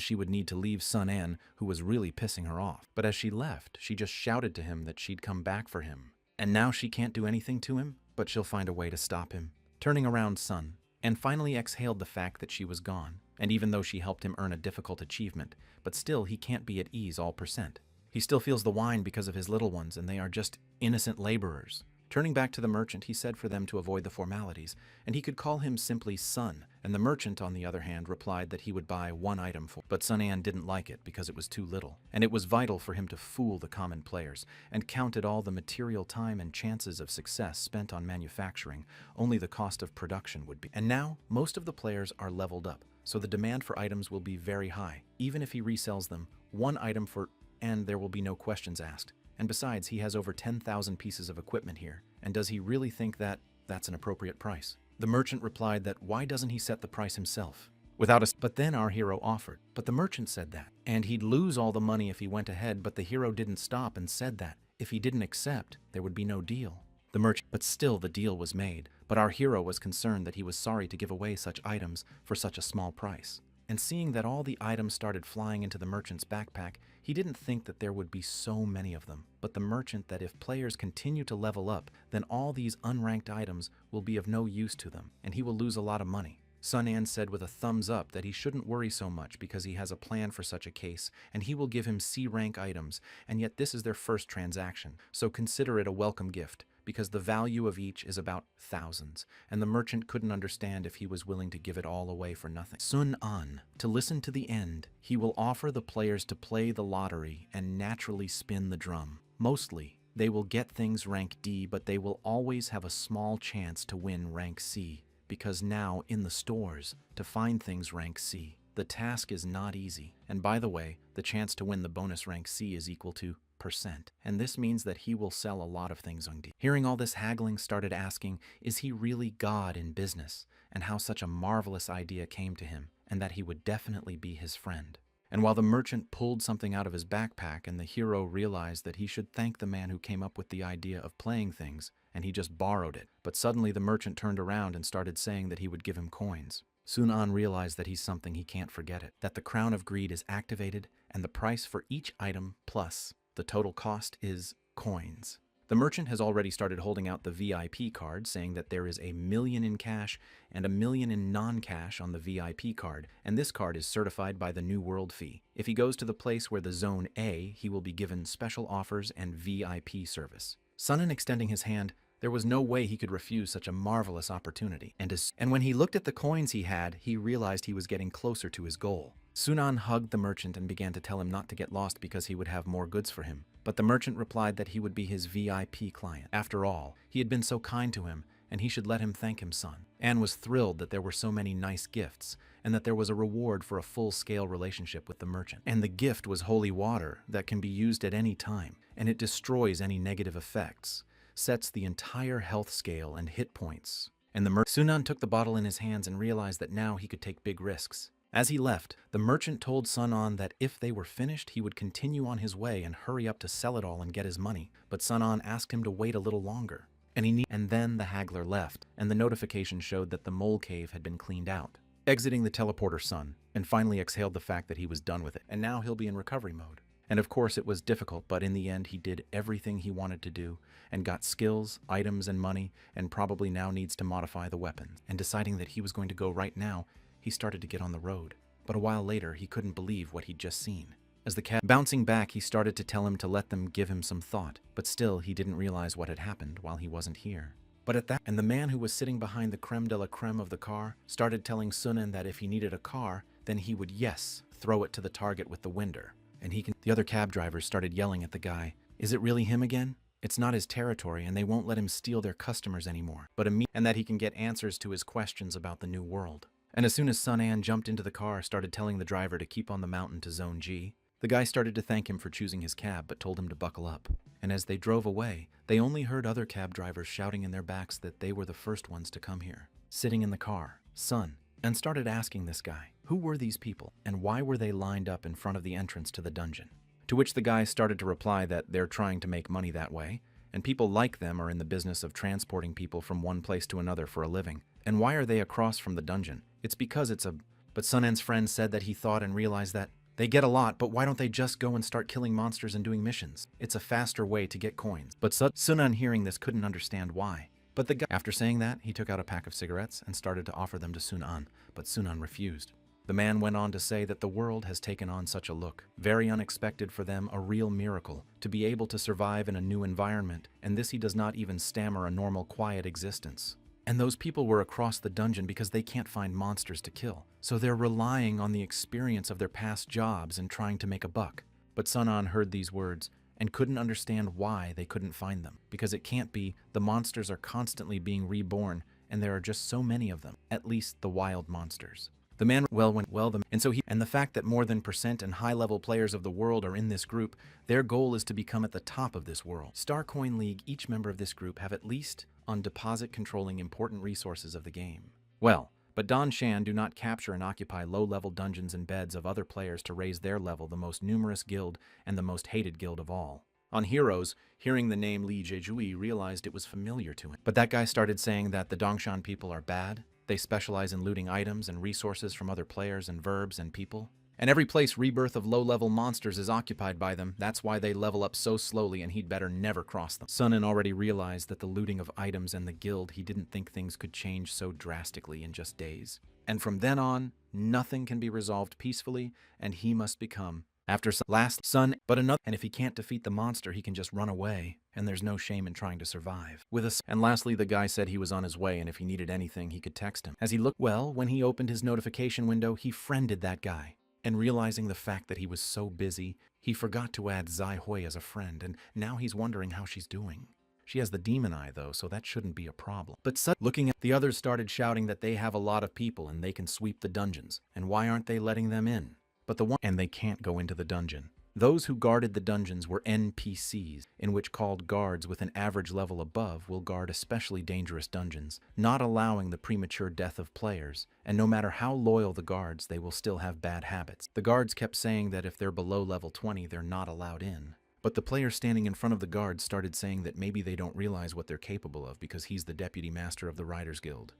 she would need to leave Sunan, who was really pissing her off. But as she left, she just shouted to him that she'd come back for him. And now she can't do anything to him, but she'll find a way to stop him. Turning around, Sun, and finally exhaled the fact that she was gone, and even though she helped him earn a difficult achievement, but still he can't be at ease all percent. He still feels the whine because of his little ones, and they are just innocent laborers. Turning back to the merchant, he said for them to avoid the formalities, and he could call him simply Sun, and the merchant, on the other hand, replied that he would buy one item for. But Sunan didn't like it because it was too little, and it was vital for him to fool the common players, and counted all the material time and chances of success spent on manufacturing, only the cost of production would be. And now, most of the players are leveled up, so the demand for items will be very high. Even if he resells them, one item for and there will be no questions asked. And besides, he has over 10,000 pieces of equipment here. And does he really think that that's an appropriate price? The merchant replied that why doesn't he set the price himself? But then our hero offered. But the merchant said that. And he'd lose all the money if he went ahead, but the hero didn't stop and said that if he didn't accept, there would be no deal. But still the deal was made. But our hero was concerned that he was sorry to give away such items for such a small price. And seeing that all the items started flying into the merchant's backpack, he didn't think that there would be so many of them. But the merchant that if players continue to level up, then all these unranked items will be of no use to them, and he will lose a lot of money. Sunan said with a thumbs up that he shouldn't worry so much because he has a plan for such a case, and he will give him C-rank items, and yet this is their first transaction, so consider it a welcome gift, because the value of each is about thousands, and the merchant couldn't understand if he was willing to give it all away for nothing. Sunan, to listen to the end, he will offer the players to play the lottery and naturally spin the drum. Mostly, they will get things rank D, but they will always have a small chance to win rank C, because now in the stores, to find things rank C, the task is not easy. And by the way, the chance to win the bonus rank C is equal to percent, and this means that he will sell a lot of things on D. Hearing all this, Haggling started asking, is he really God in business, and how such a marvelous idea came to him, and that he would definitely be his friend. And while the merchant pulled something out of his backpack and the hero realized that he should thank the man who came up with the idea of playing things, and he just borrowed it. But suddenly the merchant turned around and started saying that he would give him coins. Sun-an realized that he's something he can't forget it, that the Crown of Greed is activated, and the price for each item plus the total cost is coins. The merchant has already started holding out the VIP card, saying that there is 1,000,000 in cash and 1,000,000 in non-cash on the VIP card, and this card is certified by the New World Fee. If he goes to the place where the Zone A, he will be given special offers and VIP service. Sun-an extending his hand, there was no way he could refuse such a marvelous opportunity, and when he looked at the coins he had, he realized he was getting closer to his goal. Sun-an hugged the merchant and began to tell him not to get lost because he would have more goods for him. But the merchant replied that he would be his VIP client. After all, he had been so kind to him, and he should let him thank him, son. Anne was thrilled that there were so many nice gifts, and that there was a reward for a full-scale relationship with the merchant. And the gift was holy water that can be used at any time, and it destroys any negative effects, sets the entire health scale and hit points. And Sun-an took the bottle in his hands and realized that now he could take big risks. As he left, the merchant told Sun-an that if they were finished, he would continue on his way and hurry up to sell it all and get his money. But Sun-an asked him to wait a little longer. And then the haggler left, and the notification showed that the mole cave had been cleaned out. Exiting the teleporter, Sun, and finally exhaled the fact that he was done with it, and now he'll be in recovery mode. And of course it was difficult, but in the end he did everything he wanted to do, and got skills, items, and money, and probably now needs to modify the weapons. And deciding that he was going to go right now, he started to get on the road. But a while later, he couldn't believe what he'd just seen. As the cab bouncing back, he started to tell him to let them give him some thought, but still he didn't realize what had happened while he wasn't here. But at that, and the man who was sitting behind the creme de la creme of the car started telling Sun-an that if he needed a car, then he would, yes, throw it to the target with the winder. And the other cab drivers started yelling at the guy, is it really him again? It's not his territory, and they won't let him steal their customers anymore, and that he can get answers to his questions about the new world. And as soon as Sun-an jumped into the car, started telling the driver to keep on the mountain to Zone G, the guy started to thank him for choosing his cab, but told him to buckle up. And as they drove away, they only heard other cab drivers shouting in their backs that they were the first ones to come here. Sitting in the car, Sun, and started asking this guy, who were these people, and why were they lined up in front of the entrance to the dungeon? To which the guy started to reply that they're trying to make money that way, and people like them are in the business of transporting people from one place to another for a living. And why are they across from the dungeon? It's because it's a... But Sun-an's friend said that he thought and realized that they get a lot, but why don't they just go and start killing monsters and doing missions? It's a faster way to get coins. But Sun-an, hearing this, couldn't understand why. But the guy, after saying that, he took out a pack of cigarettes and started to offer them to Sun-an, but Sun-an refused. The man went on to say that the world has taken on such a look, very unexpected for them, a real miracle, to be able to survive in a new environment, and this he does not even stammer a normal quiet existence. And those people were across the dungeon because they can't find monsters to kill, so they're relying on the experience of their past jobs and trying to make a buck. But Sun-an heard these words and couldn't understand why they couldn't find them, because it can't be. The monsters are constantly being reborn, and there are just so many of them, at least the wild monsters. The man and the fact that more than percent and high-level players of the world are in this group, their goal is to become at the top of this world. Starcoin League, each member of this group have at least on deposit controlling important resources of the game. Well, but Don Shan do not capture and occupy low-level dungeons and beds of other players to raise their level, the most numerous guild and the most hated guild of all. On Heroes, hearing the name Li Jejui realized it was familiar to him. But that guy started saying that the Dongshan people are bad. They specialize in looting items and resources from other players and verbs and people. And every place rebirth of low-level monsters is occupied by them. That's why they level up so slowly, and he'd better never cross them. Sun-an already realized that the looting of items and the guild, he didn't think things could change so drastically in just days. And from then on, nothing can be resolved peacefully, and he must become, after last son, but another. And if he can't defeat the monster, he can just run away, and there's no shame in trying to survive. And lastly, the guy said he was on his way, and if he needed anything, he could text him. As he looked, well, when he opened his notification window, he friended that guy. And realizing the fact that he was so busy, he forgot to add Zai Hui as a friend, and now he's wondering how she's doing. She has the demon eye though, so that shouldn't be a problem. But looking at the others started shouting that they have a lot of people and they can sweep the dungeons. And why aren't they letting them in? But and they can't go into the dungeon. Those who guarded the dungeons were NPCs, in which called guards with an average level above will guard especially dangerous dungeons, not allowing the premature death of players, and no matter how loyal the guards, they will still have bad habits. The guards kept saying that if they're below level 20, they're not allowed in. But the player standing in front of the guards started saying that maybe they don't realize what they're capable of because he's the deputy master of the Riders Guild.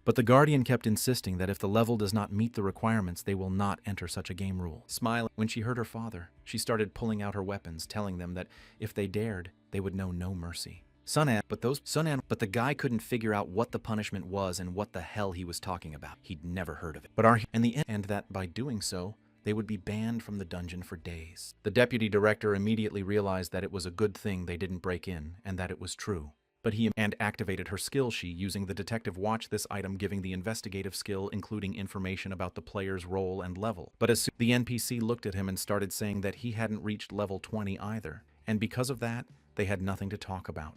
But the Guardian kept insisting that if the level does not meet the requirements, they will not enter such a game rule. Smiling, when she heard her father, she started pulling out her weapons, telling them that if they dared, they would know no mercy. But the guy couldn't figure out what the punishment was and what the hell he was talking about. He'd never heard of it. And that by doing so, they would be banned from the dungeon for days. The deputy director immediately realized that it was a good thing they didn't break in, and that it was true. But he activated her skill sheet using the detective watch this item, giving the investigative skill including information about the player's role and level. But as soon the NPC looked at him and started saying that he hadn't reached level 20 either, and because of that, they had nothing to talk about.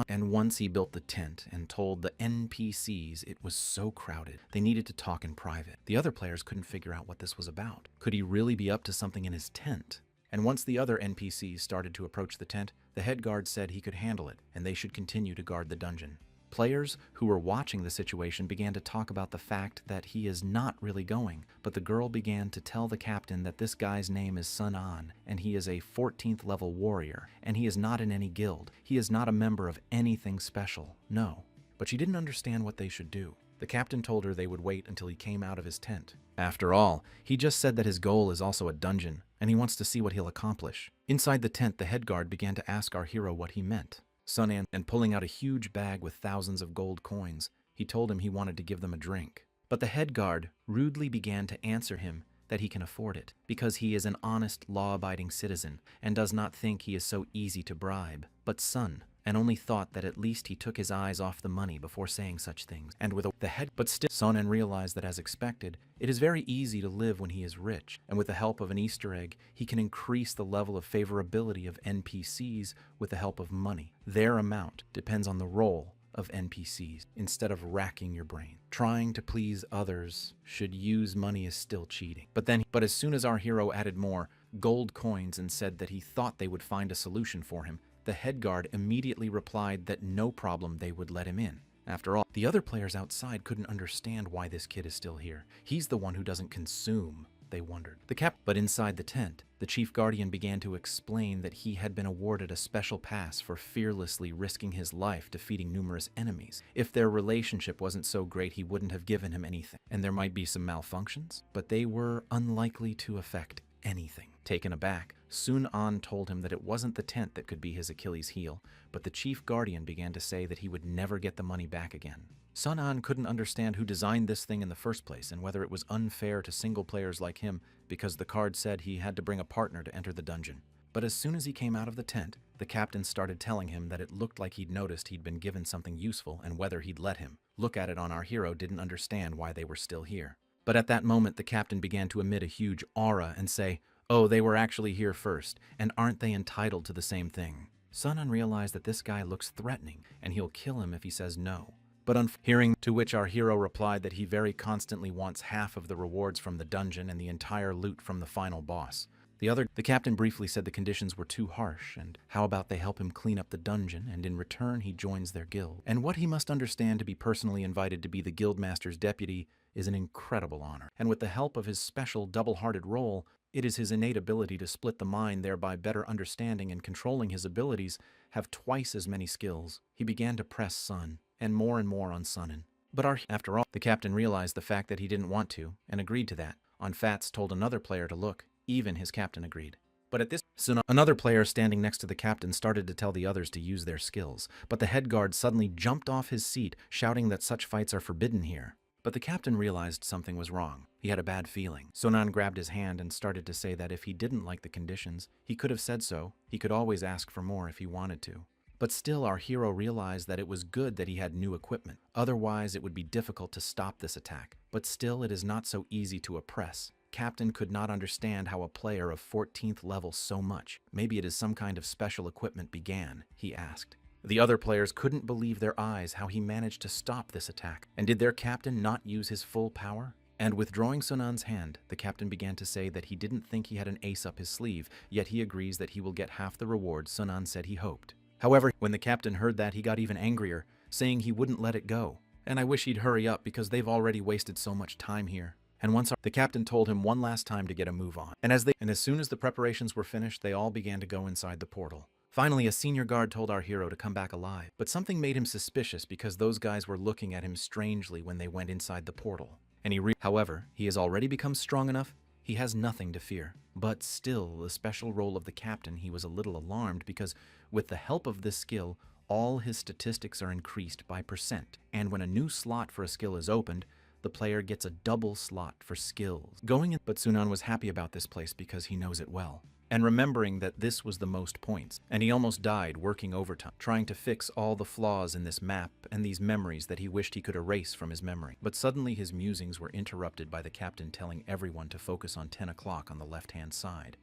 And once he built the tent and told the NPCs it was so crowded, they needed to talk in private. The other players couldn't figure out what this was about. Could he really be up to something in his tent? And once the other NPCs started to approach the tent, the head guard said he could handle it, and they should continue to guard the dungeon. Players who were watching the situation began to talk about the fact that he is not really going, but the girl began to tell the captain that this guy's name is Sun An, and he is a 14th level warrior, and he is not in any guild. He is not a member of anything special, no. But she didn't understand what they should do. The captain told her they would wait until he came out of his tent. After all, he just said that his goal is also a dungeon, and he wants to see what he'll accomplish. Inside the tent, the head guard began to ask our hero what he meant. Sun An, and pulling out a huge bag with thousands of gold coins, he told him he wanted to give them a drink. But the head guard rudely began to answer him that he can afford it, because he is an honest, law-abiding citizen, and does not think he is so easy to bribe. But Sun and only thought that at least he took his eyes off the money before saying such things. And with the head, but still, Sonnen realized that as expected, it is very easy to live when he is rich, and with the help of an Easter egg, he can increase the level of favorability of NPCs with the help of money. Their amount depends on the role of NPCs. Instead of racking your brain, trying to please others should use money is still cheating. But as soon as our hero added more gold coins and said that he thought they would find a solution for him, the head guard immediately replied that no problem, they would let him in. After all, the other players outside couldn't understand why this kid is still here. He's the one who doesn't consume, they wondered. But inside the tent, the chief guardian began to explain that he had been awarded a special pass for fearlessly risking his life defeating numerous enemies. If their relationship wasn't so great, he wouldn't have given him anything. And there might be some malfunctions, but they were unlikely to affect anything. Taken aback, Sun An told him that it wasn't the tent that could be his Achilles heel, but the chief guardian began to say that he would never get the money back again. Sun An couldn't understand who designed this thing in the first place and whether it was unfair to single players like him because the card said he had to bring a partner to enter the dungeon. But as soon as he came out of the tent, the captain started telling him that it looked like he'd noticed he'd been given something useful and whether he'd let him look at it on our hero didn't understand why they were still here. But at that moment, the captain began to emit a huge aura and say, "Oh, they were actually here first, and aren't they entitled to the same thing?" Sun An realized that this guy looks threatening, and he'll kill him if he says no. But hearing to which our hero replied that he very constantly wants half of the rewards from the dungeon and the entire loot from the final boss. The captain briefly said the conditions were too harsh, and how about they help him clean up the dungeon, and in return he joins their guild. And what he must understand to be personally invited to be the guildmaster's deputy is an incredible honor. And with the help of his special double-hearted role, it is his innate ability to split the mind, thereby better understanding and controlling his abilities, have twice as many skills. He began to press Sun, and more on Sunnen. But after all, the captain realized the fact that he didn't want to, and agreed to that. On Fats told another player to look. Even his captain agreed. But at this, another player standing next to the captain started to tell the others to use their skills. But the head guard suddenly jumped off his seat, shouting that such fights are forbidden here. But the captain realized something was wrong. He had a bad feeling. Sonan grabbed his hand and started to say that if he didn't like the conditions, he could have said so. He could always ask for more if he wanted to. But still, our hero realized that it was good that he had new equipment. Otherwise, it would be difficult to stop this attack. But still, it is not so easy to oppress. Captain could not understand how a player of 14th level so much. Maybe it is some kind of special equipment began, he asked. The other players couldn't believe their eyes how he managed to stop this attack. And did their captain not use his full power? And withdrawing Sunan's hand, the captain began to say that he didn't think he had an ace up his sleeve, yet he agrees that he will get half the reward Sunan said he hoped. However, when the captain heard that, he got even angrier, saying he wouldn't let it go. And I wish he'd hurry up because they've already wasted so much time here. And the captain told him one last time to get a move on. And as soon as the preparations were finished, they all began to go inside the portal. Finally, a senior guard told our hero to come back alive, but something made him suspicious because those guys were looking at him strangely when they went inside the portal. And however, he has already become strong enough, he has nothing to fear. But still, the special role of the captain, he was a little alarmed because with the help of this skill, all his statistics are increased by %. And when a new slot for a skill is opened, the player gets a double slot for skills. But Sunan was happy about this place because he knows it well. And remembering that this was the most points, and he almost died working overtime, trying to fix all the flaws in this map and these memories that he wished he could erase from his memory. But suddenly his musings were interrupted by the captain telling everyone to focus on 10 o'clock on the left-hand side.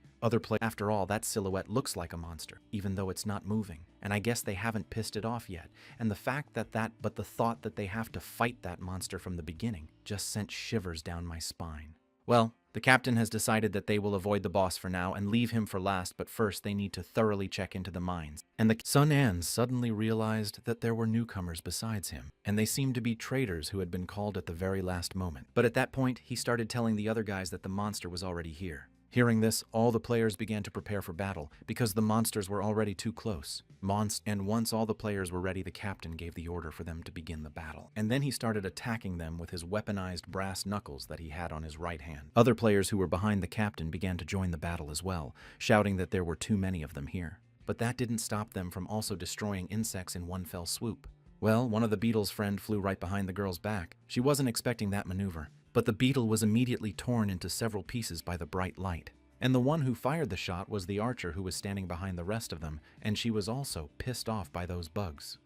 After all, that silhouette looks like a monster, even though it's not moving. And I guess they haven't pissed it off yet. And the thought that they have to fight that monster from the beginning just sent shivers down my spine. Well, the captain has decided that they will avoid the boss for now and leave him for last, but first they need to thoroughly check into the mines. And Sun An suddenly realized that there were newcomers besides him, and they seemed to be traitors who had been called at the very last moment. But at that point, he started telling the other guys that the monster was already here. Hearing this, all the players began to prepare for battle, because the monsters were already too close. And once all the players were ready, the captain gave the order for them to begin the battle. And then he started attacking them with his weaponized brass knuckles that he had on his right hand. Other players who were behind the captain began to join the battle as well, shouting that there were too many of them here. But that didn't stop them from also destroying insects in one fell swoop. Well, one of the beetle's friend flew right behind the girl's back. She wasn't expecting that maneuver. But the beetle was immediately torn into several pieces by the bright light. And the one who fired the shot was the archer who was standing behind the rest of them, and she was also pissed off by those bugs.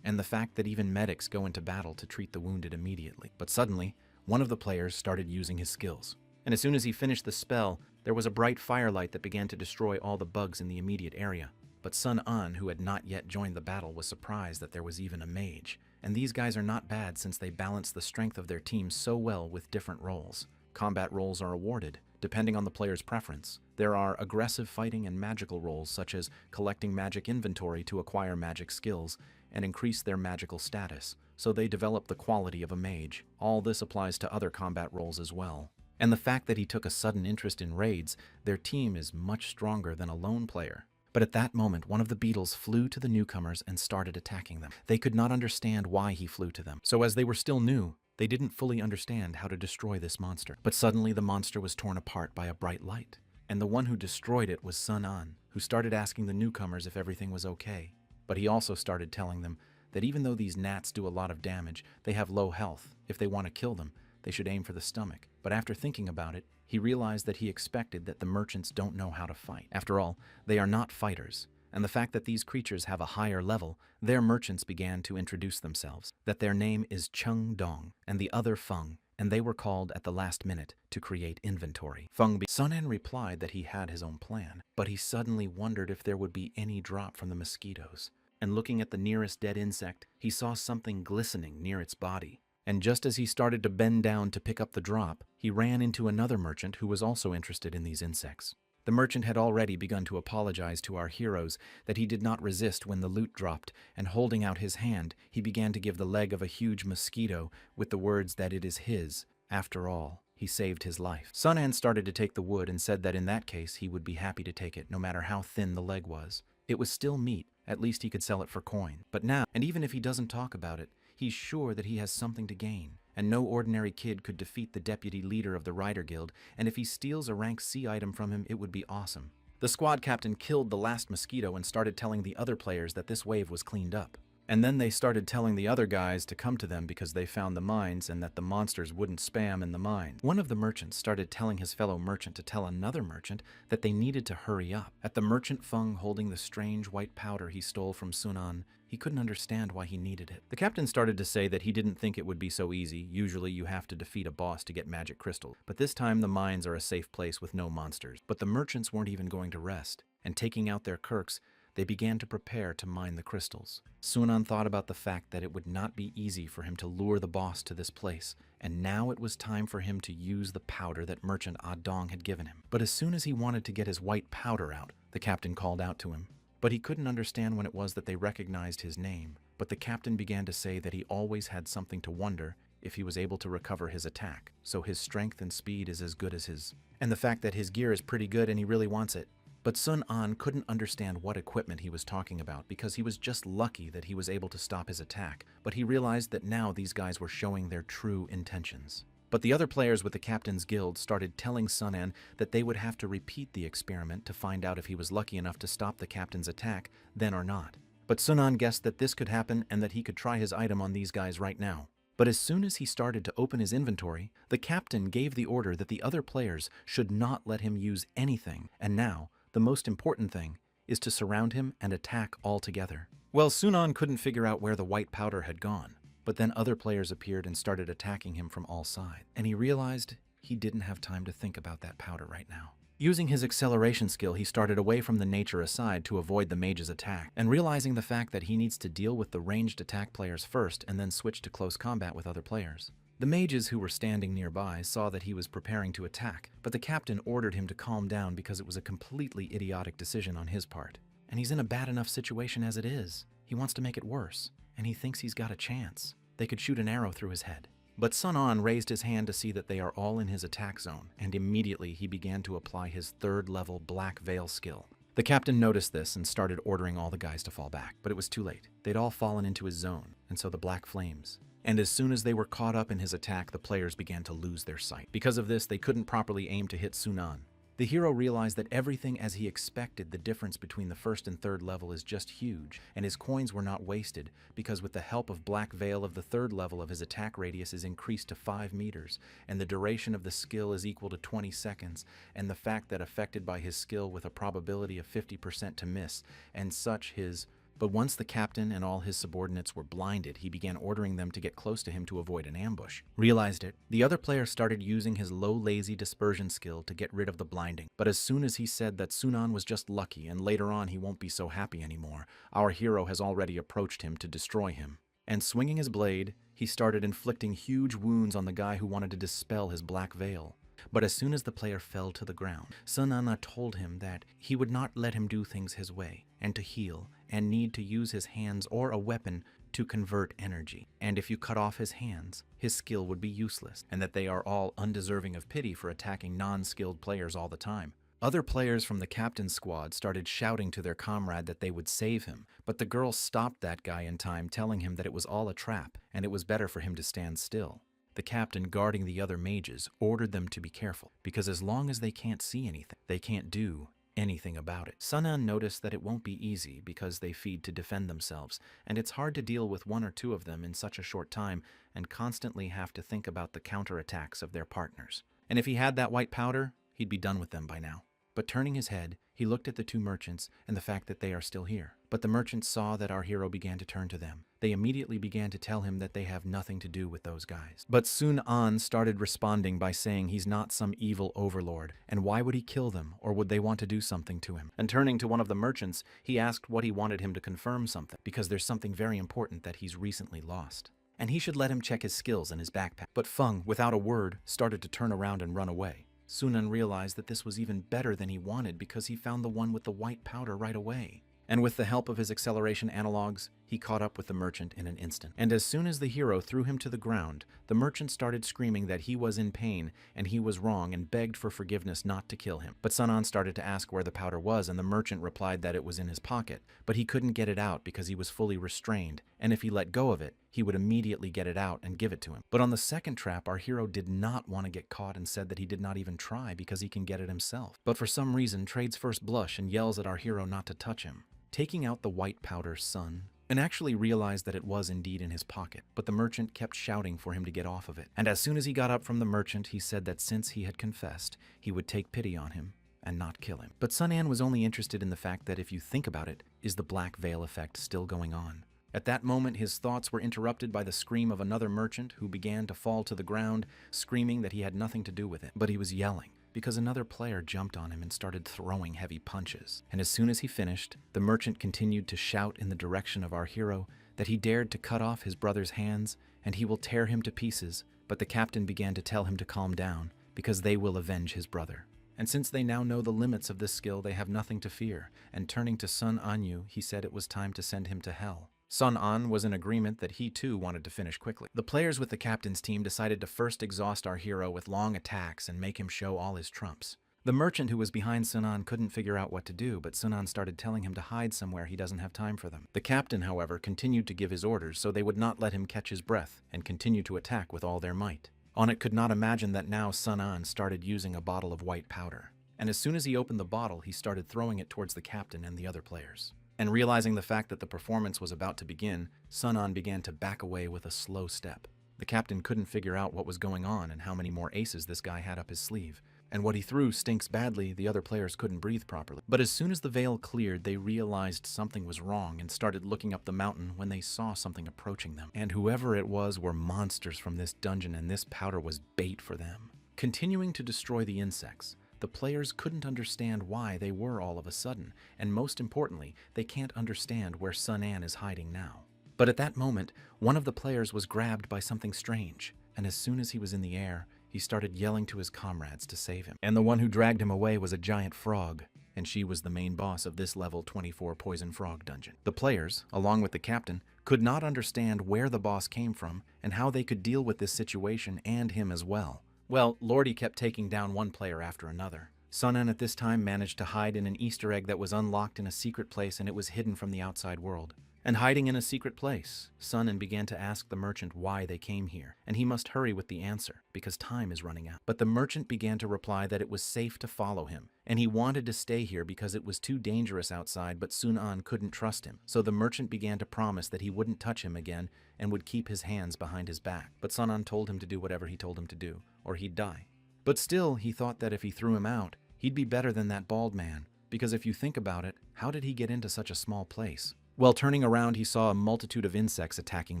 And the fact that even medics go into battle to treat the wounded immediately. But suddenly, one of the players started using his skills. And as soon as he finished the spell, there was a bright firelight that began to destroy all the bugs in the immediate area. But Sun An, who had not yet joined the battle, was surprised that there was even a mage. And these guys are not bad since they balance the strength of their teams so well with different roles. Combat roles are awarded, depending on the player's preference. There are aggressive fighting and magical roles such as collecting magic inventory to acquire magic skills and increase their magical status, so they develop the quality of a mage. All this applies to other combat roles as well. And the fact that he took a sudden interest in raids, their team is much stronger than a lone player. But at that moment, one of the beetles flew to the newcomers and started attacking them. They could not understand why he flew to them. So as they were still new, they didn't fully understand how to destroy this monster. But suddenly the monster was torn apart by a bright light. And the one who destroyed it was Sun An, who started asking the newcomers if everything was okay. But he also started telling them that even though these gnats do a lot of damage, they have low health. If they want to kill them, they should aim for the stomach. But after thinking about it, he realized that he expected that the merchants don't know how to fight. After all, they are not fighters. And the fact that these creatures have a higher level, their merchants began to introduce themselves, that their name is Chung Dong and the other Feng, and they were called at the last minute to create inventory. Sun An replied that he had his own plan, but he suddenly wondered if there would be any drop from the mosquitoes. And looking at the nearest dead insect, he saw something glistening near its body. And just as he started to bend down to pick up the drop, he ran into another merchant who was also interested in these insects. The merchant had already begun to apologize to our heroes that he did not resist when the loot dropped, and holding out his hand, he began to give the leg of a huge mosquito with the words that it is his. After all, he saved his life. Sun An started to take the wood and said that in that case he would be happy to take it, no matter how thin the leg was. It was still meat, at least he could sell it for coin. But now, and even if he doesn't talk about it, he's sure that he has something to gain, and no ordinary kid could defeat the deputy leader of the Rider Guild, and if he steals a rank C item from him, it would be awesome. The squad captain killed the last mosquito and started telling the other players that this wave was cleaned up. And then they started telling the other guys to come to them because they found the mines and that the monsters wouldn't spam in the mines. One of the merchants started telling his fellow merchant to tell another merchant that they needed to hurry up. At the merchant Feng holding the strange white powder he stole from Sunan, he couldn't understand why he needed it. The captain started to say that he didn't think it would be so easy. Usually you have to defeat a boss to get magic crystal. But this time the mines are a safe place with no monsters. But the merchants weren't even going to rest. And taking out their kirks, they began to prepare to mine the crystals. Sunan thought about the fact that it would not be easy for him to lure the boss to this place, and now it was time for him to use the powder that Merchant Ah Dong had given him. But as soon as he wanted to get his white powder out, the captain called out to him. But he couldn't understand when it was that they recognized his name. But the captain began to say that he always had something to wonder if he was able to recover his attack, so his strength and speed is as good as his. And the fact that his gear is pretty good and he really wants it. But Sun An couldn't understand what equipment he was talking about because he was just lucky that he was able to stop his attack, but he realized that now these guys were showing their true intentions. But the other players with the captain's guild started telling Sun An that they would have to repeat the experiment to find out if he was lucky enough to stop the captain's attack then or not. But Sun An guessed that this could happen and that he could try his item on these guys right now. But as soon as he started to open his inventory, the captain gave the order that the other players should not let him use anything, and now, the most important thing is to surround him and attack all together. Well, Sunan couldn't figure out where the white powder had gone, but then other players appeared and started attacking him from all sides, and he realized he didn't have time to think about that powder right now. Using his acceleration skill, he started away from the nature aside to avoid the mage's attack, and realizing the fact that he needs to deal with the ranged attack players first and then switch to close combat with other players. The mages who were standing nearby saw that he was preparing to attack, but the captain ordered him to calm down because it was a completely idiotic decision on his part. And he's in a bad enough situation as it is. He wants to make it worse, and he thinks he's got a chance. They could shoot an arrow through his head. But Sun An raised his hand to see that they are all in his attack zone, and immediately he began to apply his 3rd level Black Veil skill. The captain noticed this and started ordering all the guys to fall back, but it was too late. They'd all fallen into his zone, and so the black flames. And as soon as they were caught up in his attack, the players began to lose their sight. Because of this, they couldn't properly aim to hit Sunan. The hero realized that everything as he expected, the difference between the 1st and 3rd level is just huge, and his coins were not wasted, because with the help of Black Veil of the 3rd level of his attack radius is increased to 5 meters, and the duration of the skill is equal to 20 seconds, and the fact that affected by his skill with a probability of 50% to miss, and such his. But once the captain and all his subordinates were blinded, he began ordering them to get close to him to avoid an ambush. Realized it, the other player started using his low lazy dispersion skill to get rid of the blinding. But as soon as he said that Sunan was just lucky and later on he won't be so happy anymore, our hero has already approached him to destroy him. And swinging his blade, he started inflicting huge wounds on the guy who wanted to dispel his black veil. But as soon as the player fell to the ground, Sunana told him that he would not let him do things his way, and to heal, and need to use his hands or a weapon to convert energy. And if you cut off his hands, his skill would be useless, and that they are all undeserving of pity for attacking non-skilled players all the time. Other players from the captain's squad started shouting to their comrade that they would save him, but the girl stopped that guy in time, telling him that it was all a trap, and it was better for him to stand still. The captain, guarding the other mages, ordered them to be careful, because as long as they can't see anything, they can't do anything about it. Sunan noticed that it won't be easy because they feed to defend themselves, and it's hard to deal with 1 or 2 of them in such a short time and constantly have to think about the counterattacks of their partners. And if he had that white powder, he'd be done with them by now. But turning his head, he looked at the 2 merchants and the fact that they are still here. But the merchants saw that our hero began to turn to them. They immediately began to tell him that they have nothing to do with those guys. But Sun An started responding by saying he's not some evil overlord, and why would he kill them, or would they want to do something to him? And turning to one of the merchants, he asked what he wanted him to confirm something, because there's something very important that he's recently lost. And he should let him check his skills in his backpack. But Feng, without a word, started to turn around and run away. Sunan realized that this was even better than he wanted because he found the one with the white powder right away. And with the help of his acceleration analogs, he caught up with the merchant in an instant. And as soon as the hero threw him to the ground, the merchant started screaming that he was in pain and he was wrong and begged for forgiveness not to kill him. But Sunan started to ask where the powder was, and the merchant replied that it was in his pocket, but he couldn't get it out because he was fully restrained, and if he let go of it, he would immediately get it out and give it to him. But on the second trap, our hero did not want to get caught and said that he did not even try because he can get it himself. But for some reason, trades first blush and yells at our hero not to touch him. Taking out the white powder, Sun, and actually realized that it was indeed in his pocket, but the merchant kept shouting for him to get off of it. And as soon as he got up from the merchant, he said that since he had confessed, he would take pity on him and not kill him. But Sun An was only interested in the fact that if you think about it, is the black veil effect still going on? At that moment, his thoughts were interrupted by the scream of another merchant who began to fall to the ground, screaming that he had nothing to do with it, but he was yelling. because another player jumped on him and started throwing heavy punches. And as soon as he finished, the merchant continued to shout in the direction of our hero that he dared to cut off his brother's hands and he will tear him to pieces, but the captain began to tell him to calm down because they will avenge his brother. And since they now know the limits of this skill, they have nothing to fear, and turning to Sun Anyu, he said it was time to send him to hell. Sun An was in agreement that he too wanted to finish quickly. The players with the captain's team decided to first exhaust our hero with long attacks and make him show all his trumps. The merchant who was behind Sun An couldn't figure out what to do, but Sun An started telling him to hide somewhere he doesn't have time for them. The captain, however, continued to give his orders so they would not let him catch his breath and continue to attack with all their might. Onit could not imagine that now Sun An started using a bottle of white powder. And as soon as he opened the bottle, he started throwing it towards the captain and the other players. And realizing the fact that the performance was about to begin, Sun An began to back away with a slow step. The captain couldn't figure out what was going on and how many more aces this guy had up his sleeve. And what he threw stinks badly, the other players couldn't breathe properly. But as soon as the veil cleared, they realized something was wrong and started looking up the mountain when they saw something approaching them. And whoever it was were monsters from this dungeon, and this powder was bait for them. Continuing to destroy the insects, the players couldn't understand why they were all of a sudden, and most importantly, they can't understand where Sun An is hiding now. But at that moment, one of the players was grabbed by something strange, and as soon as he was in the air, he started yelling to his comrades to save him. And the one who dragged him away was a giant frog, and she was the main boss of this level 24 Poison Frog dungeon. The players, along with the captain, could not understand where the boss came from and how they could deal with this situation and him as well. Well, Lordy kept taking down one player after another. Sun An at this time managed to hide in an Easter egg that was unlocked in a secret place, and it was hidden from the outside world. And hiding in a secret place, Sun An began to ask the merchant why they came here, and he must hurry with the answer, because time is running out. But the merchant began to reply that it was safe to follow him, and he wanted to stay here because it was too dangerous outside, but Sun An couldn't trust him. So the merchant began to promise that he wouldn't touch him again and would keep his hands behind his back. But Sun An told him to do whatever he told him to do, or he'd die. But still, he thought that if he threw him out, he'd be better than that bald man, because if you think about it, how did he get into such a small place? Well, turning around, he saw a multitude of insects attacking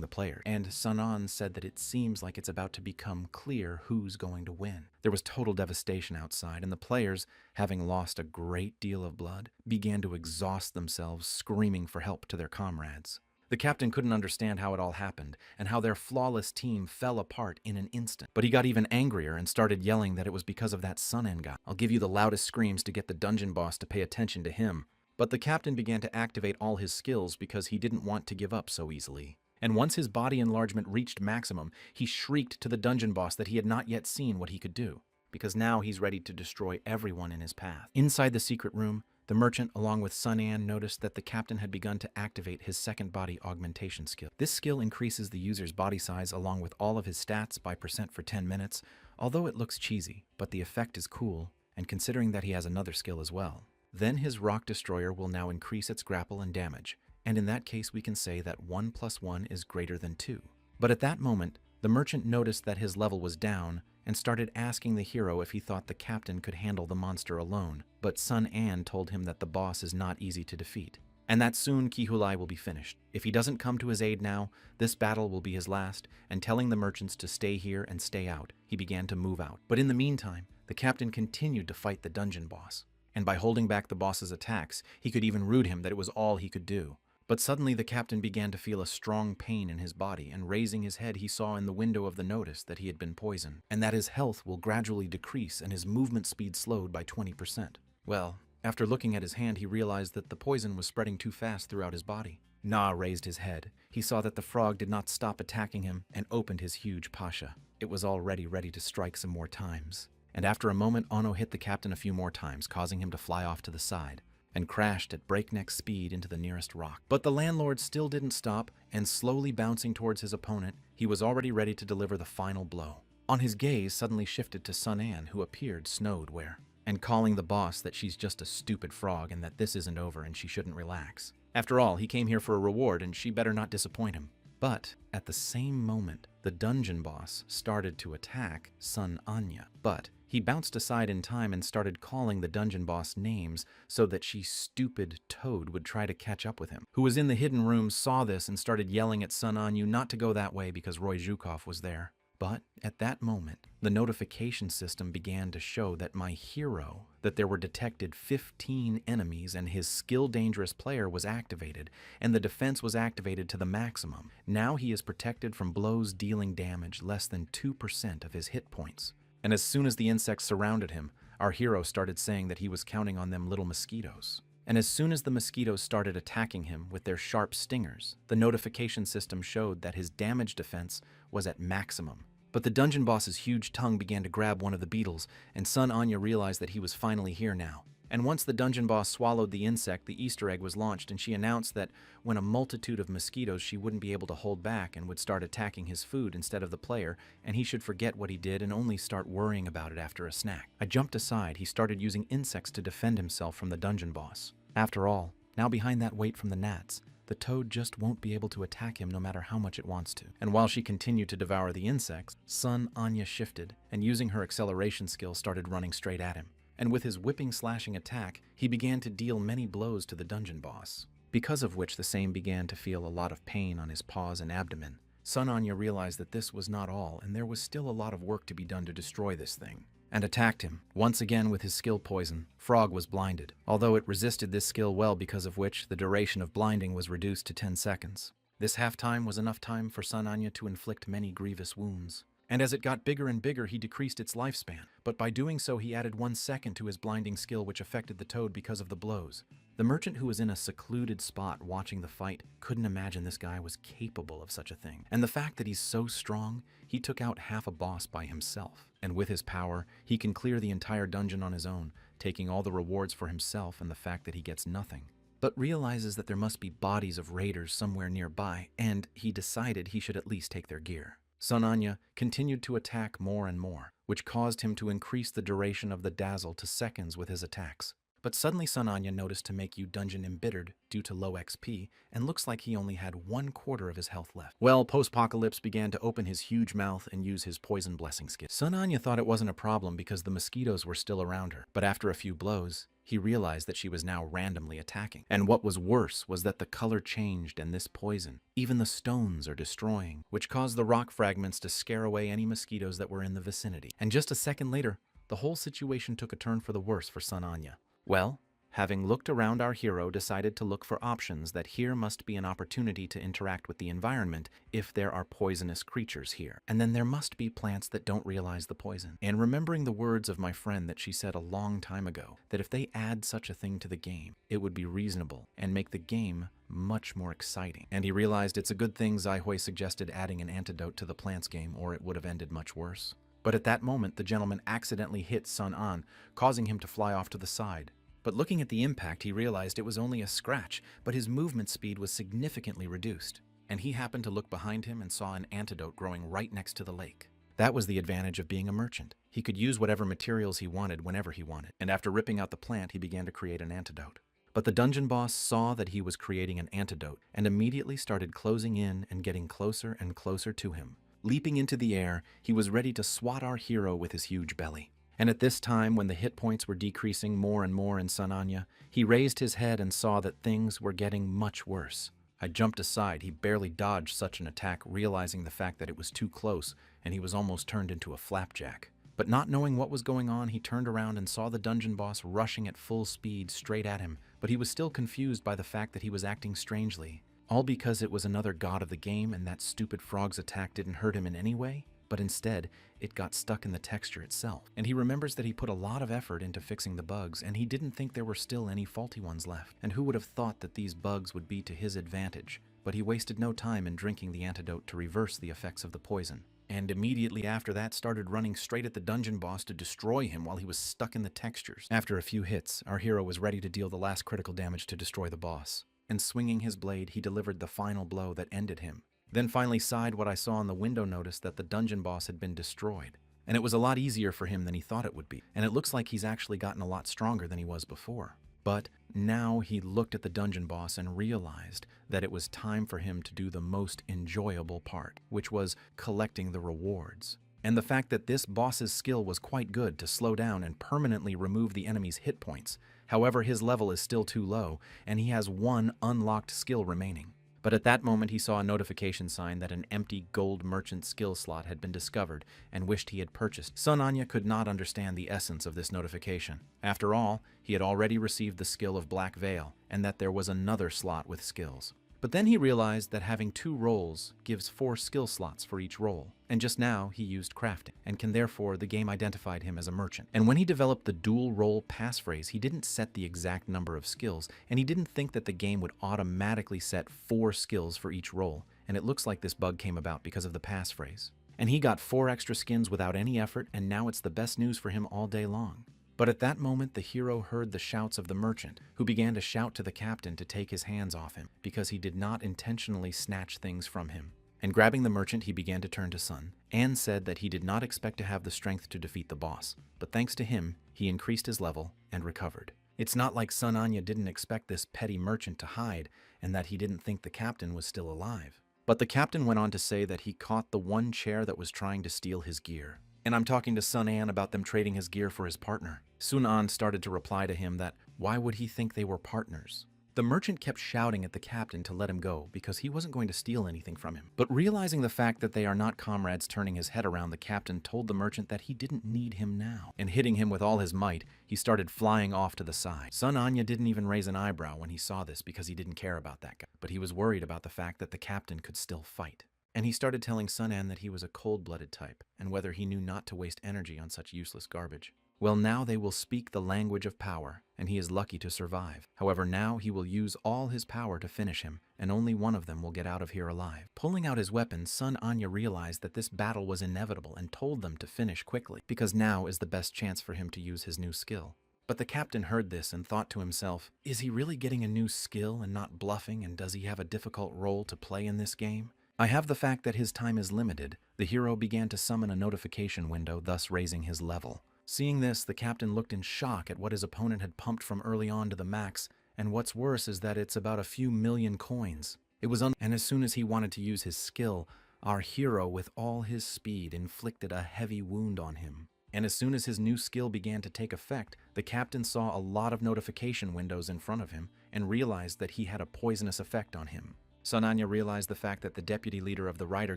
the player, and Sun An said that it seems like it's about to become clear who's going to win. There was total devastation outside, and the players, having lost a great deal of blood, began to exhaust themselves, screaming for help to their comrades. The captain couldn't understand how it all happened, and how their flawless team fell apart in an instant. But he got even angrier and started yelling that it was because of that Sun An guy. I'll give you the loudest screams to get the dungeon boss to pay attention to him. But the captain began to activate all his skills because he didn't want to give up so easily. And once his body enlargement reached maximum, he shrieked to the dungeon boss that he had not yet seen what he could do, because now he's ready to destroy everyone in his path. Inside the secret room, the merchant, along with Sun An, noticed that the captain had begun to activate his second body augmentation skill. This skill increases the user's body size along with all of his stats by % for 10 minutes, although it looks cheesy, but the effect is cool, and considering that he has another skill as well. Then his rock destroyer will now increase its grapple and damage, and in that case we can say that 1 + 1 is greater than 2. But at that moment, the merchant noticed that his level was down and started asking the hero if he thought the captain could handle the monster alone, but Sun An told him that the boss is not easy to defeat, and that soon Kihulai will be finished. If he doesn't come to his aid now, this battle will be his last, and telling the merchants to stay here and stay out, he began to move out. But in the meantime, the captain continued to fight the dungeon boss. And by holding back the boss's attacks, he could even rude him that it was all he could do. But suddenly the captain began to feel a strong pain in his body, and raising his head he saw in the window of the notice that he had been poisoned, and that his health will gradually decrease and his movement speed slowed by 20%. Well, after looking at his hand, he realized that the poison was spreading too fast throughout his body. Na raised his head. He saw that the frog did not stop attacking him and opened his huge pasha. It was already ready to strike some more times. And after a moment, Ono hit the captain a few more times, causing him to fly off to the side, and crashed at breakneck speed into the nearest rock. But the landlord still didn't stop, and slowly bouncing towards his opponent, he was already ready to deliver the final blow. On his gaze suddenly shifted to Sun An, who appeared snowed where, and calling the boss that she's just a stupid frog and that this isn't over and she shouldn't relax. After all, he came here for a reward and she better not disappoint him. But at the same moment, the dungeon boss started to attack Sun Anya, but he bounced aside in time and started calling the dungeon boss names so that she stupid toad would try to catch up with him. Who was in the hidden room saw this and started yelling at Sun Anyu not to go that way because Roy Zhukov was there. But at that moment, the notification system began to show that my hero, that there were detected 15 enemies and his skill dangerous player was activated, and the defense was activated to the maximum. Now he is protected from blows dealing damage less than 2% of his hit points. And as soon as the insects surrounded him, our hero started saying that he was counting on them little mosquitoes. And as soon as the mosquitoes started attacking him with their sharp stingers, the notification system showed that his damage defense was at maximum. But the dungeon boss's huge tongue began to grab one of the beetles, and Sun Anya realized that he was finally here now. And once the dungeon boss swallowed the insect, the Easter egg was launched, and she announced that when a multitude of mosquitoes, she wouldn't be able to hold back and would start attacking his food instead of the player, and he should forget what he did and only start worrying about it after a snack. I jumped aside. He started using insects to defend himself from the dungeon boss. After all, now behind that weight from the gnats, the toad just won't be able to attack him no matter how much it wants to. And while she continued to devour the insects, Sun Anya shifted, and using her acceleration skill started running straight at him. And with his whipping slashing attack, he began to deal many blows to the dungeon boss, because of which the same began to feel a lot of pain on his paws and abdomen. Sun Anya realized that this was not all, and there was still a lot of work to be done to destroy this thing, and attacked him, once again with his skill poison. Frog was blinded, although it resisted this skill well, because of which the duration of blinding was reduced to 10 seconds. This half-time was enough time for Sun Anya to inflict many grievous wounds. And as it got bigger and bigger, he decreased its lifespan. But by doing so, he added 1 second to his blinding skill, which affected the toad because of the blows. The merchant, who was in a secluded spot watching the fight, couldn't imagine this guy was capable of such a thing. And the fact that he's so strong, he took out half a boss by himself. And with his power, he can clear the entire dungeon on his own, taking all the rewards for himself and the fact that he gets nothing. But realizes that there must be bodies of raiders somewhere nearby, and he decided he should at least take their gear. Sun Anya continued to attack more and more, which caused him to increase the duration of the dazzle to seconds with his attacks. But suddenly Sun Anya noticed to make you dungeon embittered due to low XP, and looks like he only had 1/4 of his health left. Well, Postpocalypse began to open his huge mouth and use his poison blessing skill. Sun Anya thought it wasn't a problem because the mosquitoes were still around her, but after a few blows, he realized that she was now randomly attacking. And what was worse was that the color changed, and this poison, even the stones, are destroying, which caused the rock fragments to scare away any mosquitoes that were in the vicinity. And just a second later, the whole situation took a turn for the worse for Sun Anya. Well, having looked around, our hero decided to look for options, that here must be an opportunity to interact with the environment if there are poisonous creatures here. And then there must be plants that don't realize the poison. And remembering the words of my friend that she said a long time ago, that if they add such a thing to the game, it would be reasonable and make the game much more exciting. And he realized it's a good thing Zaihui suggested adding an antidote to the plants game, or it would have ended much worse. But at that moment, the gentleman accidentally hit Sun An, causing him to fly off to the side. But looking at the impact, he realized it was only a scratch, but his movement speed was significantly reduced. And he happened to look behind him and saw an antidote growing right next to the lake. That was the advantage of being a merchant. He could use whatever materials he wanted whenever he wanted. And after ripping out the plant, he began to create an antidote. But the dungeon boss saw that he was creating an antidote and immediately started closing in and getting closer and closer to him. Leaping into the air, he was ready to swat our hero with his huge belly. And at this time, when the hit points were decreasing more and more in Sun Anya, he raised his head and saw that things were getting much worse. I jumped aside. He barely dodged such an attack, realizing the fact that it was too close, and he was almost turned into a flapjack. But not knowing what was going on, he turned around and saw the dungeon boss rushing at full speed straight at him, but he was still confused by the fact that he was acting strangely. All because it was another god of the game, and that stupid frog's attack didn't hurt him in any way, but instead, it got stuck in the texture itself. And he remembers that he put a lot of effort into fixing the bugs, and he didn't think there were still any faulty ones left. And who would have thought that these bugs would be to his advantage? But he wasted no time in drinking the antidote to reverse the effects of the poison. And immediately after that started running straight at the dungeon boss to destroy him while he was stuck in the textures. After a few hits, our hero was ready to deal the last critical damage to destroy the boss. And swinging his blade, he delivered the final blow that ended him. Then finally sighed what I saw in the window notice that the dungeon boss had been destroyed. And it was a lot easier for him than he thought it would be. And it looks like he's actually gotten a lot stronger than he was before. But now he looked at the dungeon boss and realized that it was time for him to do the most enjoyable part, which was collecting the rewards. And the fact that this boss's skill was quite good to slow down and permanently remove the enemy's hit points. However, his level is still too low, and he has one unlocked skill remaining. But at that moment he saw a notification sign that an empty gold merchant skill slot had been discovered and wished he had purchased. Sun Anya could not understand the essence of this notification. After all, he had already received the skill of Black Veil, and that there was another slot with skills. But then he realized that having 2 roles gives 4 skill slots for each role, and just now he used crafting, and therefore the game identified him as a merchant. And when he developed the dual role passphrase, he didn't set the exact number of skills, and he didn't think that the game would automatically set 4 skills for each role, and it looks like this bug came about because of the passphrase. And he got 4 extra skins without any effort, and now it's the best news for him all day long. But at that moment, the hero heard the shouts of the merchant, who began to shout to the captain to take his hands off him, because he did not intentionally snatch things from him. And grabbing the merchant, he began to turn to Sun, and said that he did not expect to have the strength to defeat the boss, but thanks to him, he increased his level and recovered. It's not like Sun Anya didn't expect this petty merchant to hide, and that he didn't think the captain was still alive. But the captain went on to say that he caught the one chair that was trying to steal his gear. And I'm talking to Sun An about them trading his gear for his partner. Sun An started to reply to him that why would he think they were partners? The merchant kept shouting at the captain to let him go because he wasn't going to steal anything from him. But realizing the fact that they are not comrades, turning his head around, the captain told the merchant that he didn't need him now. And hitting him with all his might, he started flying off to the side. Sun Anya didn't even raise an eyebrow when he saw this because he didn't care about that guy. But he was worried about the fact that the captain could still fight. And he started telling Sun An that he was a cold-blooded type, and whether he knew not to waste energy on such useless garbage. Well, now they will speak the language of power, and he is lucky to survive. However, now he will use all his power to finish him, and only one of them will get out of here alive. Pulling out his weapon, Sun Anya realized that this battle was inevitable and told them to finish quickly, because now is the best chance for him to use his new skill. But the captain heard this and thought to himself, is he really getting a new skill and not bluffing, and does he have a difficult role to play in this game? I have the fact that his time is limited. The hero began to summon a notification window, thus raising his level. Seeing this, the captain looked in shock at what his opponent had pumped from early on to the max, and what's worse is that it's about a few million coins. It was and as soon as he wanted to use his skill, our hero with all his speed inflicted a heavy wound on him. And as soon as his new skill began to take effect, the captain saw a lot of notification windows in front of him and realized that he had a poisonous effect on him. Sun Anya realized the fact that the deputy leader of the Rider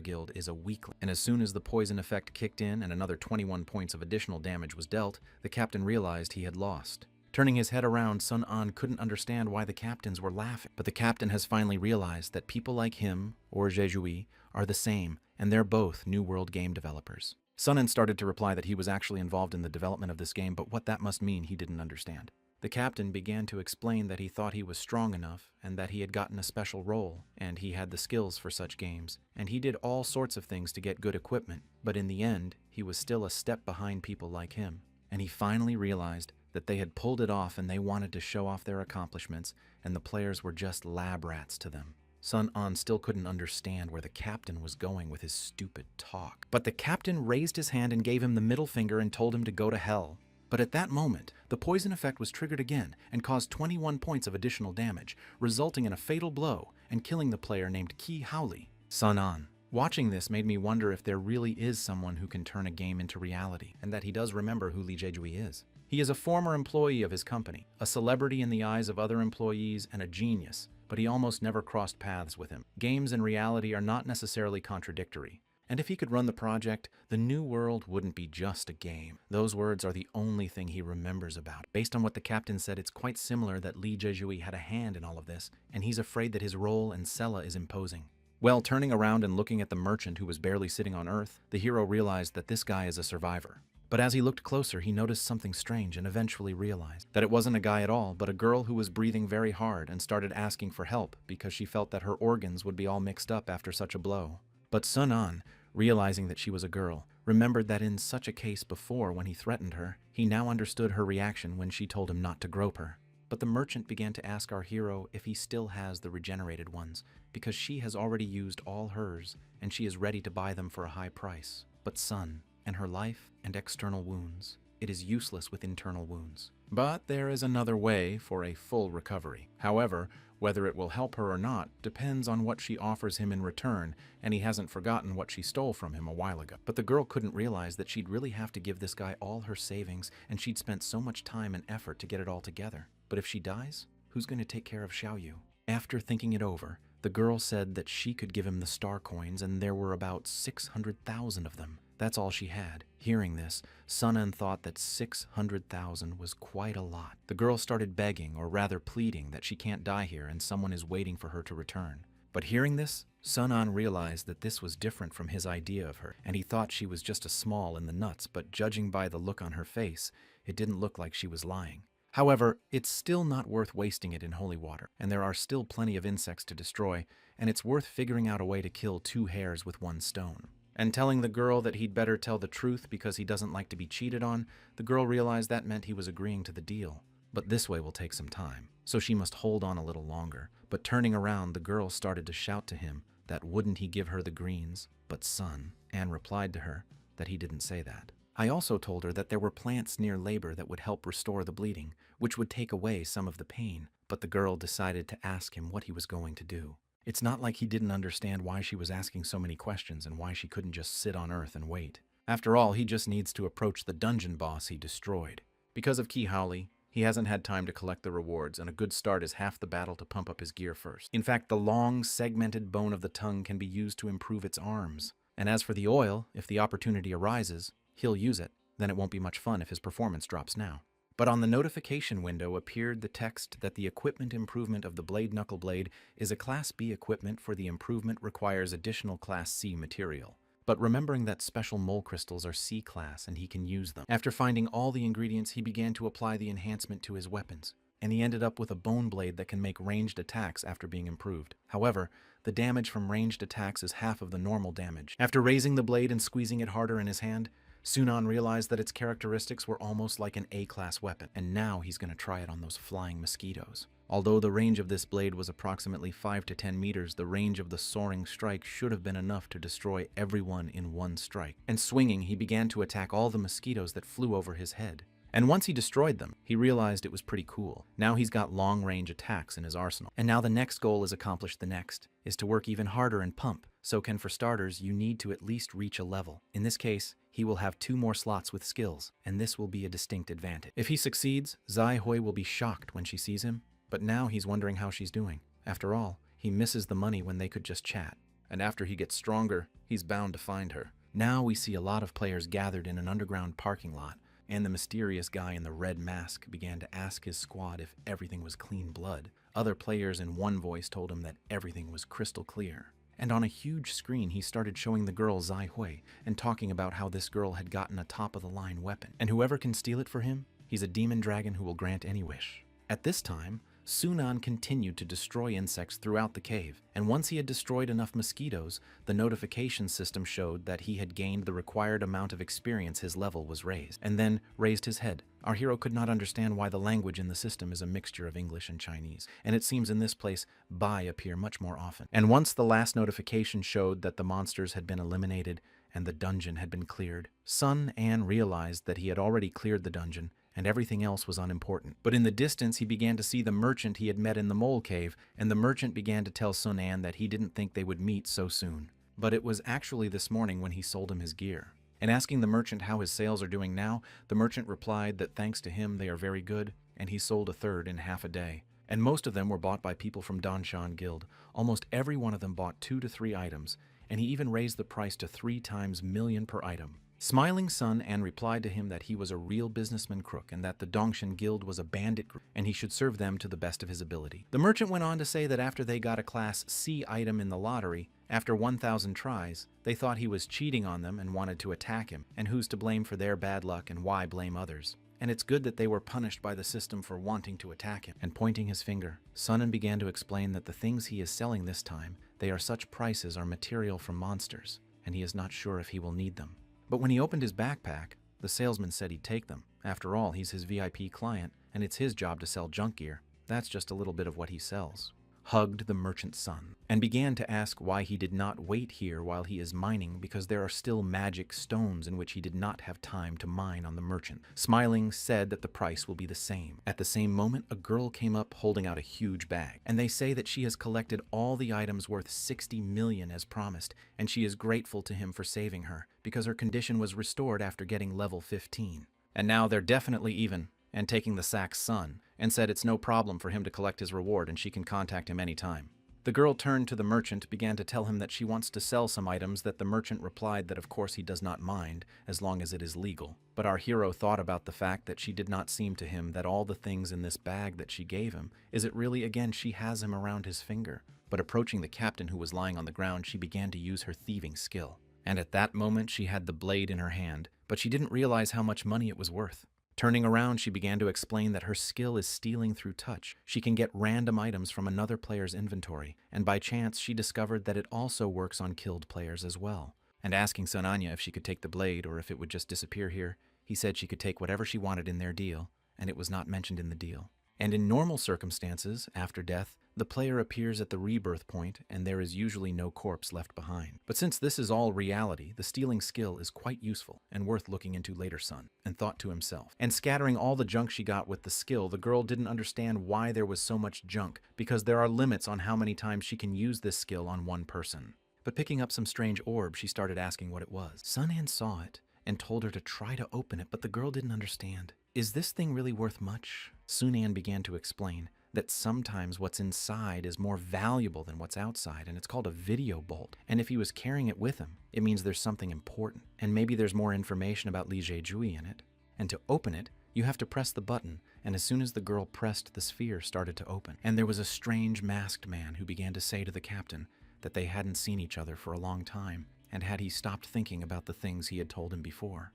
Guild is a weakling, and as soon as the poison effect kicked in and another 21 points of additional damage was dealt, the captain realized he had lost. Turning his head around, Sun An couldn't understand why the captains were laughing, but the captain has finally realized that people like him, or Jejui, are the same, and they're both New World game developers. Sun An started to reply that he was actually involved in the development of this game, but what that must mean he didn't understand. The captain began to explain that he thought he was strong enough and that he had gotten a special role and he had the skills for such games, and he did all sorts of things to get good equipment, but in the end, he was still a step behind people like him. And he finally realized that they had pulled it off and they wanted to show off their accomplishments, and the players were just lab rats to them. Sun An still couldn't understand where the captain was going with his stupid talk. But the captain raised his hand and gave him the middle finger and told him to go to hell. But at that moment, the poison effect was triggered again and caused 21 points of additional damage, resulting in a fatal blow and killing the player named Ki Haoli. Sun An. Watching this made me wonder if there really is someone who can turn a game into reality, and that he does remember who Lee Jejui is. He is a former employee of his company, a celebrity in the eyes of other employees, and a genius, but he almost never crossed paths with him. Games and reality are not necessarily contradictory. And if he could run the project, the new world wouldn't be just a game. Those words are the only thing he remembers about. Based on what the captain said, it's quite similar that Lee Jejui had a hand in all of this, and he's afraid that his role in Sella is imposing. Well, turning around and looking at the merchant who was barely sitting on Earth, the hero realized that this guy is a survivor. But as he looked closer, he noticed something strange and eventually realized that it wasn't a guy at all, but a girl who was breathing very hard and started asking for help because she felt that her organs would be all mixed up after such a blow. But Sun An, realizing that she was a girl, remembered that in such a case before when he threatened her, he now understood her reaction when she told him not to grope her. But the merchant began to ask our hero if he still has the regenerated ones, because she has already used all hers, and she is ready to buy them for a high price. But Sun, and her life and external wounds, it is useless with internal wounds. But there is another way for a full recovery. However, whether it will help her or not depends on what she offers him in return, and he hasn't forgotten what she stole from him a while ago. But the girl couldn't realize that she'd really have to give this guy all her savings, and she'd spent so much time and effort to get it all together. But if she dies, who's going to take care of Xiaoyu? After thinking it over, The girl said that she could give him the star coins, and there were about 600,000 of them. That's all she had. Hearing this, Sunan thought that 600,000 was quite a lot. The girl started begging, or rather pleading, that she can't die here and someone is waiting for her to return. But hearing this, Sunan realized that this was different from his idea of her, and he thought she was just a small in the nuts, but judging by the look on her face, it didn't look like she was lying. However, it's still not worth wasting it in holy water, and there are still plenty of insects to destroy, and it's worth figuring out a way to kill 2 hares with 1 stone. And telling the girl that he'd better tell the truth because he doesn't like to be cheated on, the girl realized that meant he was agreeing to the deal. But this way will take some time, so she must hold on a little longer. But turning around, the girl started to shout to him that wouldn't he give her the greens, but son, and replied to her that he didn't say that. I also told her that there were plants near labor that would help restore the bleeding, which would take away some of the pain, but the girl decided to ask him what he was going to do. It's not like he didn't understand why she was asking so many questions and why she couldn't just sit on Earth and wait. After all, he just needs to approach the dungeon boss he destroyed. Because of Ki Howley, he hasn't had time to collect the rewards, and a good start is half the battle to pump up his gear first. In fact, the long, segmented bone of the tongue can be used to improve its arms. And as for the oil, if the opportunity arises, he'll use it. Then it won't be much fun if his performance drops now. But on the notification window appeared the text that the equipment improvement of the Blade Knuckle Blade is a Class B equipment for the improvement requires additional Class C material. But remembering that special mole crystals are C class and he can use them. After finding all the ingredients, he began to apply the enhancement to his weapons, and he ended up with a bone blade that can make ranged attacks after being improved. However, the damage from ranged attacks is half of the normal damage. After raising the blade and squeezing it harder in his hand, Sunan realized that its characteristics were almost like an A-class weapon, and now he's going to try it on those flying mosquitoes. Although the range of this blade was approximately 5 to 10 meters, the range of the soaring strike should have been enough to destroy everyone in one strike. And swinging, he began to attack all the mosquitoes that flew over his head. And once he destroyed them, he realized it was pretty cool. Now he's got long-range attacks in his arsenal. And now the next goal is accomplished. The next is to work even harder and pump. So for starters, you need to at least reach a level. In this case, he will have 2 more slots with skills, and this will be a distinct advantage. If he succeeds, Zai Hui will be shocked when she sees him, but now he's wondering how she's doing. After all, he misses the money when they could just chat. And after he gets stronger, he's bound to find her. Now we see a lot of players gathered in an underground parking lot, and the mysterious guy in the red mask began to ask his squad if everything was clean blood. Other players in one voice told him that everything was crystal clear. And on a huge screen, he started showing the girl Zai Hui and talking about how this girl had gotten a top-of-the-line weapon. And whoever can steal it for him, he's a demon dragon who will grant any wish. At this time, Sunan continued to destroy insects throughout the cave, and once he had destroyed enough mosquitoes, the notification system showed that he had gained the required amount of experience. His level was raised, and then raised his head. Our hero could not understand why the language in the system is a mixture of English and Chinese, and it seems in this place, bai appear much more often. And once the last notification showed that the monsters had been eliminated and the dungeon had been cleared, Sun An realized that he had already cleared the dungeon, and everything else was unimportant. But in the distance, he began to see the merchant he had met in the mole cave, and the merchant began to tell Sun An that he didn't think they would meet so soon. But it was actually this morning when he sold him his gear. And asking the merchant how his sales are doing now, the merchant replied that thanks to him they are very good, and he sold a third in half a day. And most of them were bought by people from Danshan Guild. Almost every one of them bought 2 to 3 items, and he even raised the price to 3 times million per item. Smiling Sun An replied to him that he was a real businessman crook and that the Dongshan Guild was a bandit group and he should serve them to the best of his ability. The merchant went on to say that after they got a Class C item in the lottery, after 1,000 tries, they thought he was cheating on them and wanted to attack him, and who's to blame for their bad luck and why blame others. And it's good that they were punished by the system for wanting to attack him. And pointing his finger, Sun An began to explain that the things he is selling this time, they are such prices are material from monsters, and he is not sure if he will need them. But when he opened his backpack, the salesman said he'd take them. After all, he's his VIP client, and it's his job to sell junk gear. That's just a little bit of what he sells. Hugged the merchant's son, and began to ask why he did not wait here while he is mining, because there are still magic stones in which he did not have time to mine on the merchant. Smiling said that the price will be the same. At the same moment, a girl came up holding out a huge bag, and they say that she has collected all the items worth 60 million as promised, and she is grateful to him for saving her, because her condition was restored after getting level 15. And now they're definitely even, and taking the sack's son, and said it's no problem for him to collect his reward and she can contact him anytime. The girl turned to the merchant, began to tell him that she wants to sell some items. That the merchant replied that of course he does not mind, as long as it is legal. But our hero thought about the fact that she did not seem to him that all the things in this bag that she gave him, is it really again she has him around his finger? But approaching the captain who was lying on the ground, she began to use her thieving skill. And at that moment she had the blade in her hand, but she didn't realize how much money it was worth. Turning around, she began to explain that her skill is stealing through touch. She can get random items from another player's inventory, and by chance she discovered that it also works on killed players as well. And asking Sonanya if she could take the blade or if it would just disappear here, he said she could take whatever she wanted in their deal, and it was not mentioned in the deal. And in normal circumstances, after death, the player appears at the rebirth point and there is usually no corpse left behind. But since this is all reality, the stealing skill is quite useful and worth looking into later, son, and thought to himself. And scattering all the junk she got with the skill, the girl didn't understand why there was so much junk, because there are limits on how many times she can use this skill on one person. But picking up some strange orb, she started asking what it was. Sunan saw it and told her to try to open it, but the girl didn't understand. Is this thing really worth much? Sunan began to explain that sometimes what's inside is more valuable than what's outside, and it's called a video bolt. And if he was carrying it with him, it means there's something important, and maybe there's more information about Li Jui in it. And to open it, you have to press the button, and as soon as the girl pressed, the sphere started to open. And there was a strange masked man who began to say to the captain that they hadn't seen each other for a long time, and had he stopped thinking about the things he had told him before.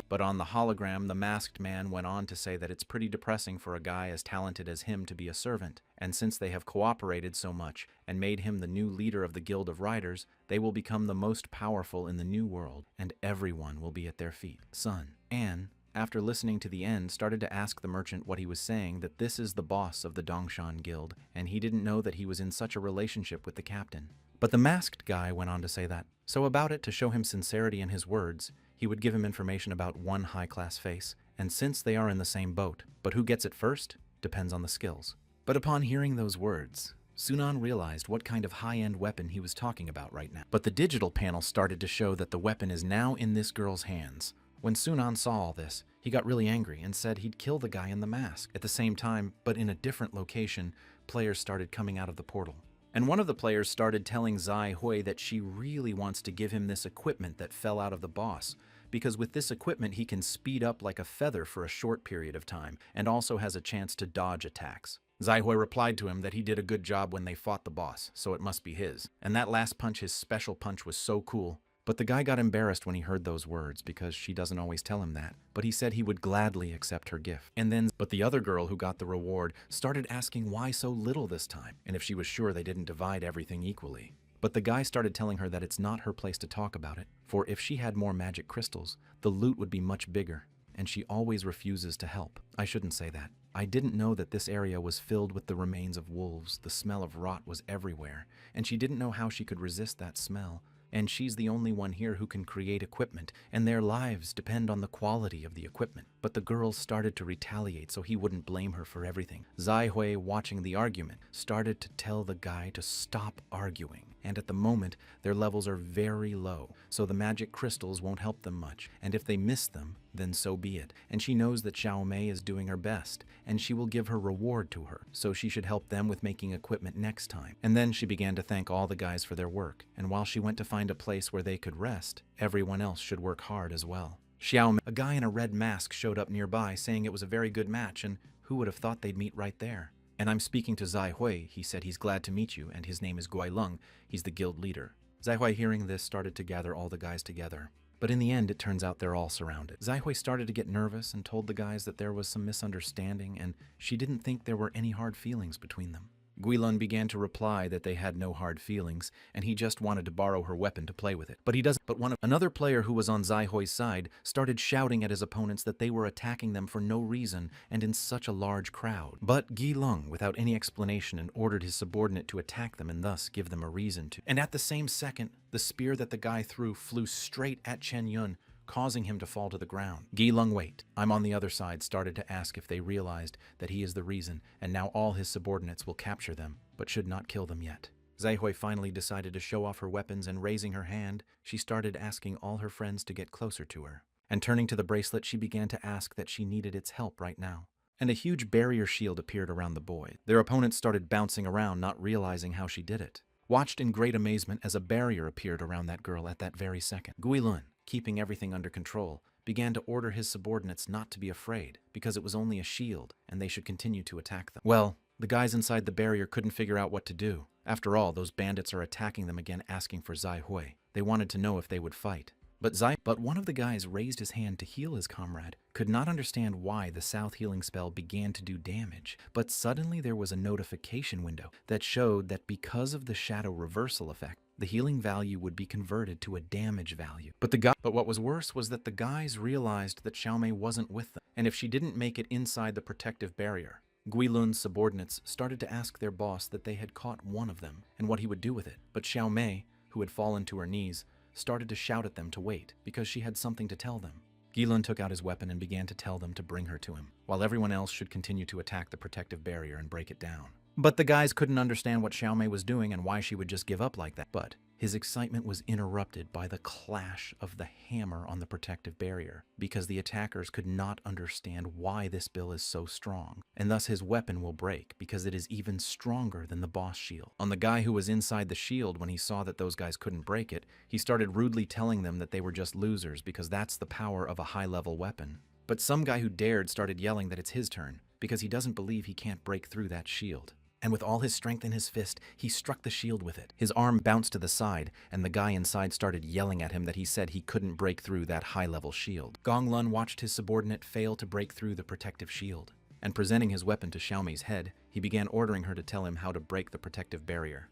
But on the hologram, the masked man went on to say that it's pretty depressing for a guy as talented as him to be a servant, and since they have cooperated so much and made him the new leader of the Guild of Riders, they will become the most powerful in the new world, and everyone will be at their feet. Son, Anne, after listening to the end, started to ask the merchant what he was saying, that this is the boss of the Dongshan Guild, and he didn't know that he was in such a relationship with the captain. But the masked guy went on to say that, so about it, to show him sincerity in his words, he would give him information about one high-class face, and since they are in the same boat, but who gets it first depends on the skills. But upon hearing those words, Sunan realized what kind of high-end weapon he was talking about right now. But the digital panel started to show that the weapon is now in this girl's hands. When Sunan saw all this, he got really angry and said he'd kill the guy in the mask. At the same time, but in a different location, players started coming out of the portal. And one of the players started telling Zai Hui that she really wants to give him this equipment that fell out of the boss, because with this equipment he can speed up like a feather for a short period of time, and also has a chance to dodge attacks. Zai Hui replied to him that he did a good job when they fought the boss, so it must be his. And that last punch, his special punch, was so cool. But the guy got embarrassed when he heard those words, because she doesn't always tell him that. But he said he would gladly accept her gift. But the other girl who got the reward started asking why so little this time, and if she was sure they didn't divide everything equally. But the guy started telling her that it's not her place to talk about it, for if she had more magic crystals, the loot would be much bigger, and she always refuses to help. I shouldn't say that. I didn't know that this area was filled with the remains of wolves. The smell of rot was everywhere, and she didn't know how she could resist that smell. And she's the only one here who can create equipment, and their lives depend on the quality of the equipment. But the girls started to retaliate so he wouldn't blame her for everything. Zai Hui, watching the argument, started to tell the guy to stop arguing. And at the moment, their levels are very low, so the magic crystals won't help them much. And if they miss them, then so be it. And she knows that Xiao Mei is doing her best, and she will give her reward to her, so she should help them with making equipment next time. And then she began to thank all the guys for their work, and while she went to find a place where they could rest, everyone else should work hard as well. Xiao Mei, a guy in a red mask, showed up nearby, saying it was a very good match, and who would have thought they'd meet right there? And I'm speaking to Zai Hui. He said he's glad to meet you, and his name is Guilong. He's the guild leader. Zai Hui, hearing this, started to gather all the guys together. But in the end, it turns out they're all surrounded. Zai Hui started to get nervous and told the guys that there was some misunderstanding, and she didn't think there were any hard feelings between them. Guilun began to reply that they had no hard feelings, and he just wanted to borrow her weapon to play with it. But he doesn't. But another player who was on Zai Hui's side started shouting at his opponents that they were attacking them for no reason and in such a large crowd. But Guilun, without any explanation, ordered his subordinate to attack them and thus give them a reason to. And at the same second, the spear that the guy threw flew straight at Chen Yun, causing him to fall to the ground. Guilun, wait. I'm on the other side, started to ask if they realized that he is the reason, and now all his subordinates will capture them, but should not kill them yet. Zai Hui finally decided to show off her weapons, and raising her hand, she started asking all her friends to get closer to her. And turning to the bracelet, she began to ask that she needed its help right now. and a huge barrier shield appeared around the boy. Their opponents started bouncing around, not realizing how she did it. Watched in great amazement as a barrier appeared around that girl at that very second. Guilun, keeping everything under control, began to order his subordinates not to be afraid, because it was only a shield, and they should continue to attack them. Well, the guys inside the barrier couldn't figure out what to do. After all, those bandits are attacking them again, asking for Zai Hui. They wanted to know if they would fight. But one of the guys raised his hand to heal his comrade, could not understand why the south healing spell began to do damage, but suddenly there was a notification window that showed that because of the shadow reversal effect, the healing value would be converted to a damage value. But what was worse was that the guys realized that Xiaomei wasn't with them, and if she didn't make it inside the protective barrier, Guilun's subordinates started to ask their boss that they had caught one of them and what he would do with it. But Xiaomei, who had fallen to her knees, started to shout at them to wait, because she had something to tell them. Guilun took out his weapon and began to tell them to bring her to him, while everyone else should continue to attack the protective barrier and break it down. But the guys couldn't understand what Xiaomei was doing and why she would just give up like that. But his excitement was interrupted by the clash of the hammer on the protective barrier, because the attackers could not understand why this bill is so strong, and thus his weapon will break because it is even stronger than the boss shield. On the guy who was inside the shield, when he saw that those guys couldn't break it, he started rudely telling them that they were just losers because that's the power of a high-level weapon. But some guy who dared started yelling that it's his turn, because he doesn't believe he can't break through that shield. And with all his strength in his fist, he struck the shield with it. His arm bounced to the side, and the guy inside started yelling at him that he said he couldn't break through that high-level shield. Gonglun watched his subordinate fail to break through the protective shield, and presenting his weapon to Xiaomei's head, he began ordering her to tell him how to break the protective barrier.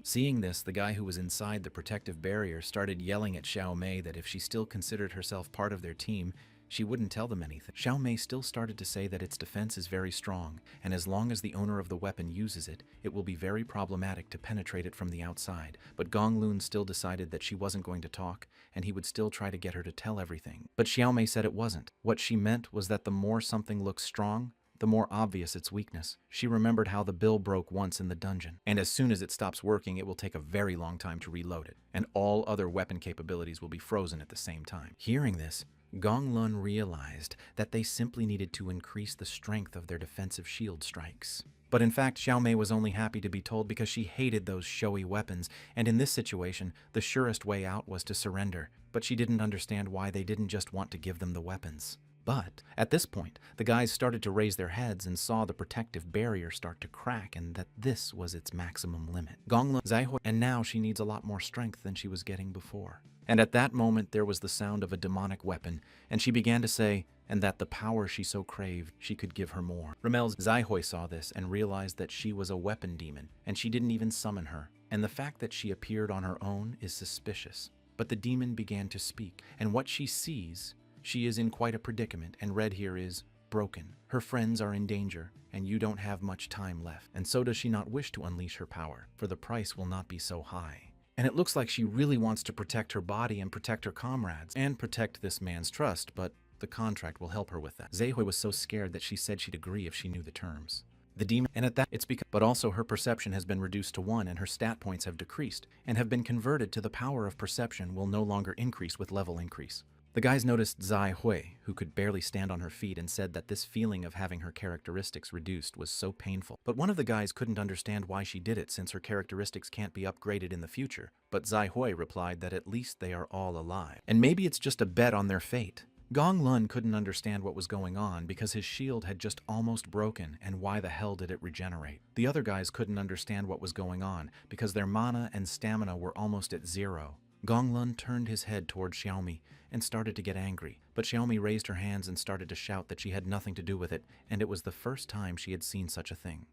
Seeing this, the guy who was inside the protective barrier started yelling at Xiaomei that if she still considered herself part of their team, she wouldn't tell them anything. Xiaomei still started to say that its defense is very strong, and as long as the owner of the weapon uses it, it will be very problematic to penetrate it from the outside. But Gonglun still decided that she wasn't going to talk, and he would still try to get her to tell everything. But Xiaomei said it wasn't. What she meant was that the more something looks strong, the more obvious its weakness. She remembered how the bill broke once in the dungeon, and as soon as it stops working, it will take a very long time to reload it, and all other weapon capabilities will be frozen at the same time. Hearing this, Gonglun realized that they simply needed to increase the strength of their defensive shield strikes. But in fact, Xiaomei was only happy to be told because she hated those showy weapons, and in this situation, the surest way out was to surrender. But she didn't understand why they didn't just want to give them the weapons. But at this point, the guys started to raise their heads and saw the protective barrier start to crack, and that this was its maximum limit. Gonglun Zaihui, and now she needs a lot more strength than she was getting before. And at that moment, there was the sound of a demonic weapon, and she began to say, and that the power she so craved, she could give her more. Ramel's Zaihui saw this and realized that she was a weapon demon, and she didn't even summon her. And the fact that she appeared on her own is suspicious. But the demon began to speak, and what she sees, she is in quite a predicament, and read here is, broken. Her friends are in danger, and you don't have much time left. And so does she not wish to unleash her power, for the price will not be so high. And it looks like she really wants to protect her body and protect her comrades, and protect this man's trust, but the contract will help her with that. Zaihui was so scared that she said she'd agree if she knew the terms. The demon, and at that, it's because, but also her perception has been reduced to 1, and her stat points have decreased, and have been converted to the power of perception will no longer increase with level increase. The guys noticed Zai Hui, who could barely stand on her feet, and said that this feeling of having her characteristics reduced was so painful. But one of the guys couldn't understand why she did it, since her characteristics can't be upgraded in the future. But Zai Hui replied that at least they are all alive, and maybe it's just a bet on their fate. Gonglun couldn't understand what was going on because his shield had just almost broken, and why the hell did it regenerate? The other guys couldn't understand what was going on because their mana and stamina were almost at 0. Gonglun turned his head toward Xiaomei and started to get angry, but Xiaomei raised her hands and started to shout that she had nothing to do with it, and it was the first time she had seen such a thing.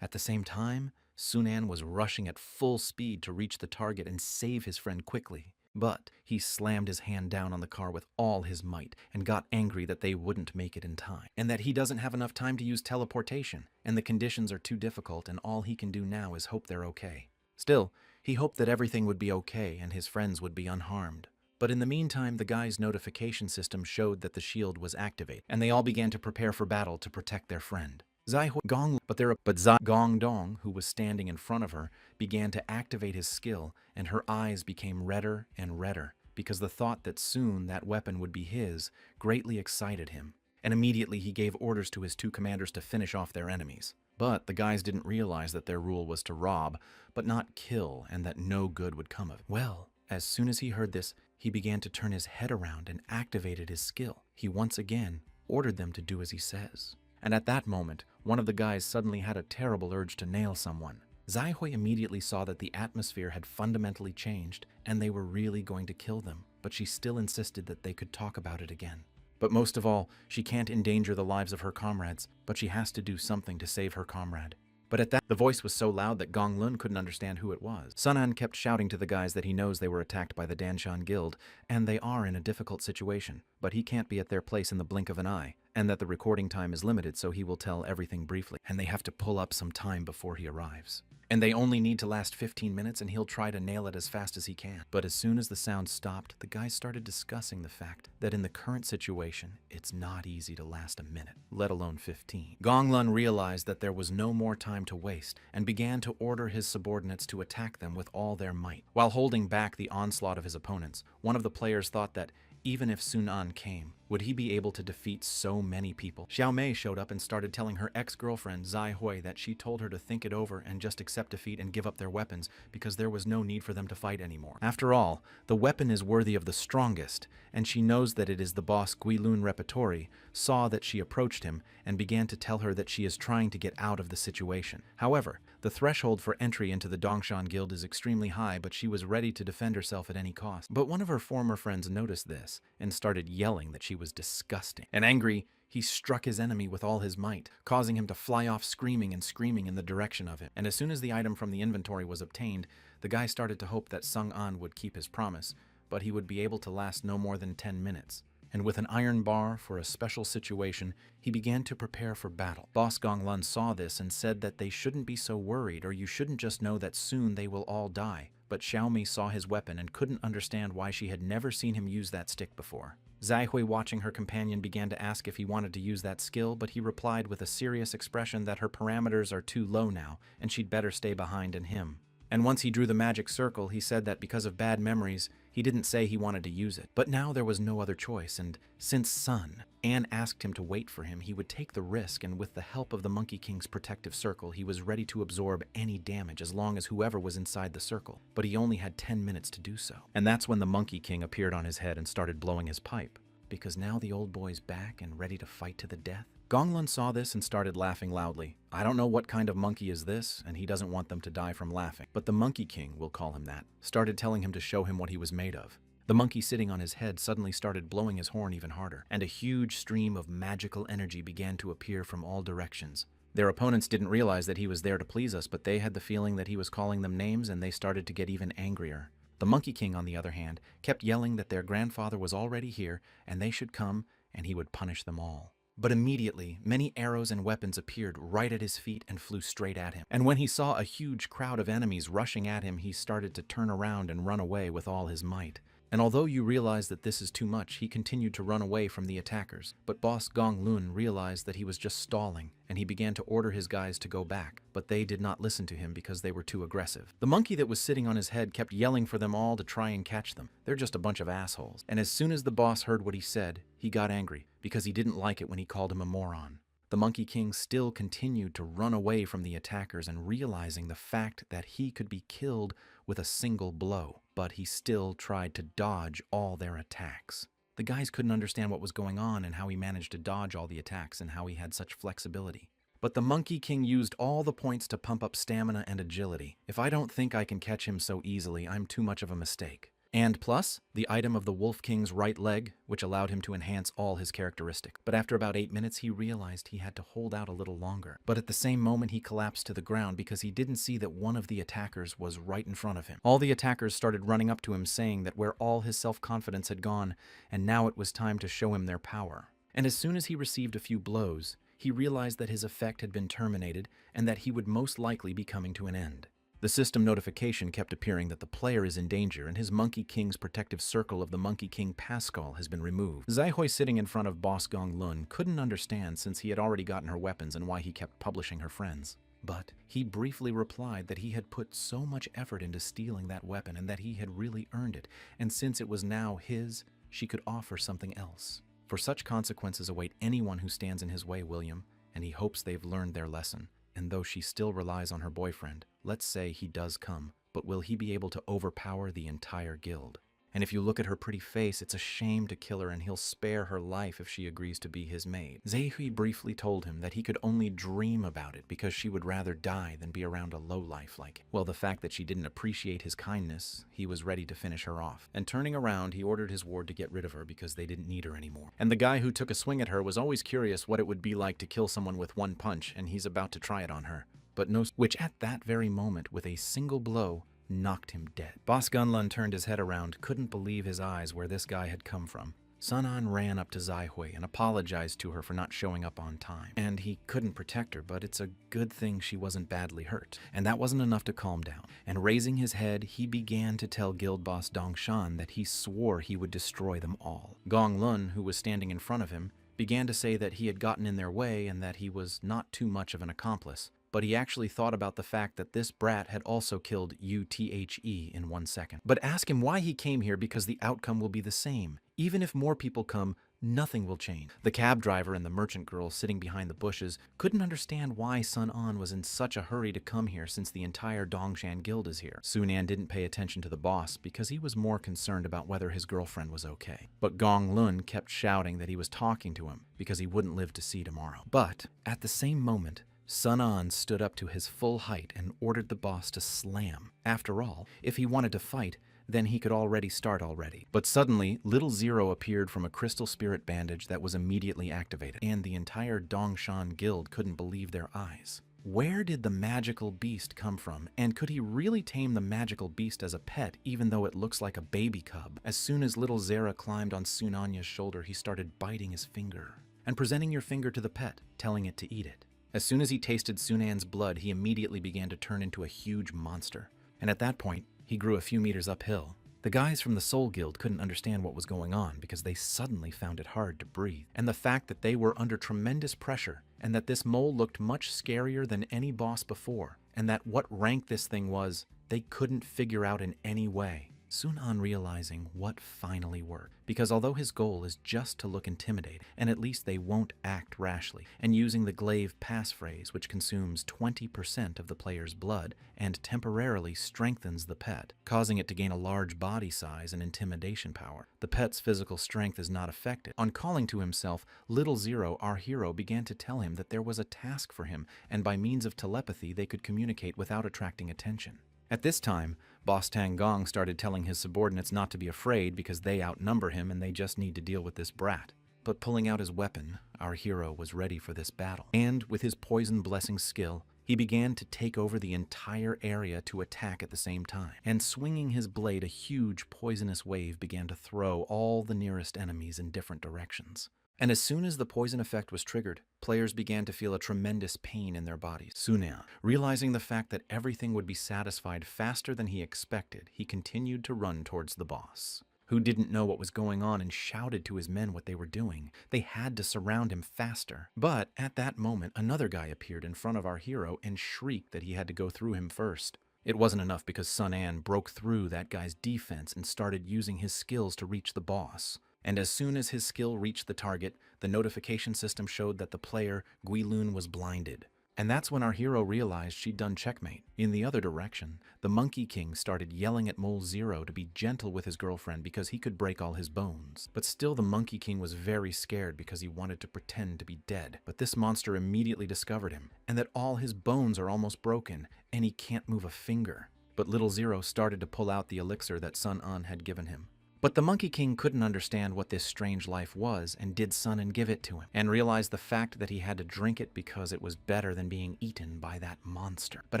At the same time, Sunan was rushing at full speed to reach the target and save his friend quickly. But he slammed his hand down on the car with all his might and got angry that they wouldn't make it in time, and that he doesn't have enough time to use teleportation, and the conditions are too difficult, and all he can do now is hope they're okay. Still, he hoped that everything would be okay and his friends would be unharmed. But in the meantime, the guy's notification system showed that the shield was activated, and they all began to prepare for battle to protect their friend. Zai Gongdong, who was standing in front of her, began to activate his skill, and her eyes became redder and redder, because the thought that soon that weapon would be his greatly excited him. and immediately he gave orders to his two commanders to finish off their enemies. But the guys didn't realize that their rule was to rob, but not kill, and that no good would come of it. Well, as soon as he heard this, he began to turn his head around and activated his skill. He once again ordered them to do as he says. And at that moment, one of the guys suddenly had a terrible urge to nail someone. Zaihui immediately saw that the atmosphere had fundamentally changed, and they were really going to kill them, but she still insisted that they could talk about it again. But most of all, she can't endanger the lives of her comrades, but she has to do something to save her comrade. But at that, the voice was so loud that Gong Lun couldn't understand who it was. Sun An kept shouting to the guys that he knows they were attacked by the Danshan Guild, and they are in a difficult situation, but he can't be at their place in the blink of an eye, and that the recording time is limited, so he will tell everything briefly, and they have to pull up some time before he arrives. And they only need to last 15 minutes, and he'll try to nail it as fast as he can. But as soon as the sound stopped, the guys started discussing the fact that in the current situation, it's not easy to last a minute, let alone 15. Gong Lun realized that there was no more time to waste, and began to order his subordinates to attack them with all their might. While holding back the onslaught of his opponents, one of the players thought that even if Sun An came, would he be able to defeat so many people? Xiao Mei showed up and started telling her ex-girlfriend Zai Hui that she told her to think it over and just accept defeat and give up their weapons because there was no need for them to fight anymore. After all, the weapon is worthy of the strongest, and she knows that it is the boss Guilun Repertory, saw that she approached him and began to tell her that she is trying to get out of the situation. However, the threshold for entry into the Dongshan Guild is extremely high, but she was ready to defend herself at any cost. But one of her former friends noticed this and started yelling that she was disgusting. And angry, he struck his enemy with all his might, causing him to fly off screaming in the direction of him. And as soon as the item from the inventory was obtained, the guy started to hope that Sung An would keep his promise, but he would be able to last no more than 10 minutes. And with an iron bar for a special situation, he began to prepare for battle. Boss Gong Lun saw this and said that they shouldn't be so worried, or you shouldn't just know that soon they will all die. But Xiaomi saw his weapon and couldn't understand why she had never seen him use that stick before. Zai Hui, watching her companion, began to ask if he wanted to use that skill, but he replied with a serious expression that her parameters are too low now, and she'd better stay behind in him. And once he drew the magic circle, he said that because of bad memories, he didn't say he wanted to use it. But now there was no other choice, and since Sun An asked him to wait for him, he would take the risk, and with the help of the Monkey King's protective circle, he was ready to absorb any damage as long as whoever was inside the circle. But he only had 10 minutes to do so. And that's when the Monkey King appeared on his head and started blowing his pipe, because now the old boy's back and ready to fight to the death. Gong Lun saw this and started laughing loudly. I don't know what kind of monkey is this, and he doesn't want them to die from laughing. But the Monkey King, we'll call him that, started telling him to show him what he was made of. The monkey sitting on his head suddenly started blowing his horn even harder, and a huge stream of magical energy began to appear from all directions. Their opponents didn't realize that he was there to please us, but they had the feeling that he was calling them names, and they started to get even angrier. The Monkey King, on the other hand, kept yelling that their grandfather was already here, and they should come, and he would punish them all. But immediately, many arrows and weapons appeared right at his feet and flew straight at him. And when he saw a huge crowd of enemies rushing at him, he started to turn around and run away with all his might. And although you realize that this is too much, he continued to run away from the attackers. But Boss Gong Lun realized that he was just stalling, and he began to order his guys to go back. But they did not listen to him because they were too aggressive. The monkey that was sitting on his head kept yelling for them all to try and catch them. They're just a bunch of assholes. And as soon as the boss heard what he said, he got angry, because he didn't like it when he called him a moron. The Monkey King still continued to run away from the attackers, and realizing the fact that he could be killed with a single blow, but he still tried to dodge all their attacks. The guys couldn't understand what was going on and how he managed to dodge all the attacks and how he had such flexibility. But the Monkey King used all the points to pump up stamina and agility. If I don't think I can catch him so easily, I'm too much of a mistake. And plus, the item of the Wolf King's right leg, which allowed him to enhance all his characteristics. But after about 8 minutes, he realized he had to hold out a little longer. But at the same moment, he collapsed to the ground because he didn't see that one of the attackers was right in front of him. All the attackers started running up to him, saying that where all his self-confidence had gone, and now it was time to show him their power. And as soon as he received a few blows, he realized that his effect had been terminated and that he would most likely be coming to an end. The system notification kept appearing that the player is in danger and his Monkey King's protective circle of the Monkey King Pascal has been removed. Zai Hui, sitting in front of Boss Gong Lun, couldn't understand since he had already gotten her weapons and why he kept publishing her friends. But he briefly replied that he had put so much effort into stealing that weapon and that he had really earned it, and since it was now his, she could offer something else. For such consequences await anyone who stands in his way, William, and he hopes they've learned their lesson. And though she still relies on her boyfriend, let's say he does come, but will he be able to overpower the entire guild? And if you look at her pretty face, it's a shame to kill her, and he'll spare her life if she agrees to be his maid. Zehui briefly told him that he could only dream about it because she would rather die than be around a lowlife like him. Well, the fact that she didn't appreciate his kindness, he was ready to finish her off. And turning around, he ordered his ward to get rid of her because they didn't need her anymore. And the guy who took a swing at her was always curious what it would be like to kill someone with one punch, and he's about to try it on her. But no, which at that very moment, with a single blow, knocked him dead. Boss Gunlun turned his head around, couldn't believe his eyes where this guy had come from. Sun An ran up to Zehui and apologized to her for not showing up on time. And he couldn't protect her, but it's a good thing she wasn't badly hurt. And that wasn't enough to calm down. And raising his head, he began to tell Guild Boss Dongshan that he swore he would destroy them all. Gong Lun, who was standing in front of him, began to say that he had gotten in their way and that he was not too much of an accomplice. But he actually thought about the fact that this brat had also killed UTHE in 1 second. But ask him why he came here, because the outcome will be the same. Even if more people come, nothing will change. The cab driver and the merchant girl sitting behind the bushes couldn't understand why Sun An was in such a hurry to come here since the entire Dongshan guild is here. Sunan didn't pay attention to the boss because he was more concerned about whether his girlfriend was okay. But Gong Lun kept shouting that he was talking to him because he wouldn't live to see tomorrow. But at the same moment, Sun An stood up to his full height and ordered the boss to slam. After all, if he wanted to fight, then he could already start already. But suddenly, Little Zero appeared from a crystal spirit bandage that was immediately activated, and the entire Dongshan guild couldn't believe their eyes. Where did the magical beast come from, and could he really tame the magical beast as a pet, even though it looks like a baby cub? As soon as Little Zera climbed on Sunanya's shoulder, he started biting his finger, and presenting your finger to the pet, telling it to eat it. As soon as he tasted Sunan's blood, he immediately began to turn into a huge monster. And at that point, he grew a few meters uphill. The guys from the Soul Guild couldn't understand what was going on because they suddenly found it hard to breathe. And the fact that they were under tremendous pressure, and that this mole looked much scarier than any boss before, and that what rank this thing was, they couldn't figure out in any way. Sun An realizing what finally worked, because although his goal is just to look intimidating, and at least they won't act rashly, and using the glaive passphrase, which consumes 20% of the player's blood and temporarily strengthens the pet, causing it to gain a large body size and intimidation power, the pet's physical strength is not affected. On calling to himself, Little Zero, our hero, began to tell him that there was a task for him, and by means of telepathy they could communicate without attracting attention. At this time, Boss Tang Gong started telling his subordinates not to be afraid because they outnumber him and they just need to deal with this brat. But pulling out his weapon, our hero was ready for this battle. And with his poison blessing skill, he began to take over the entire area to attack at the same time. And swinging his blade, a huge poisonous wave began to throw all the nearest enemies in different directions. And as soon as the poison effect was triggered, players began to feel a tremendous pain in their bodies. Sunan, realizing the fact that everything would be satisfied faster than he expected, he continued to run towards the boss, who didn't know what was going on and shouted to his men what they were doing. They had to surround him faster. But at that moment, another guy appeared in front of our hero and shrieked that he had to go through him first. It wasn't enough because Sun An broke through that guy's defense and started using his skills to reach the boss. And as soon as his skill reached the target, the notification system showed that the player, Guilun, was blinded. And that's when our hero realized she'd done checkmate. In the other direction, the Monkey King started yelling at Mole Zero to be gentle with his girlfriend because he could break all his bones. But still the Monkey King was very scared because he wanted to pretend to be dead. But this monster immediately discovered him, and that all his bones are almost broken, and he can't move a finger. But Little Zero started to pull out the elixir that Sun An had given him. But the Monkey King couldn't understand what this strange life was and did Sun An give it to him, and realized the fact that he had to drink it because it was better than being eaten by that monster. But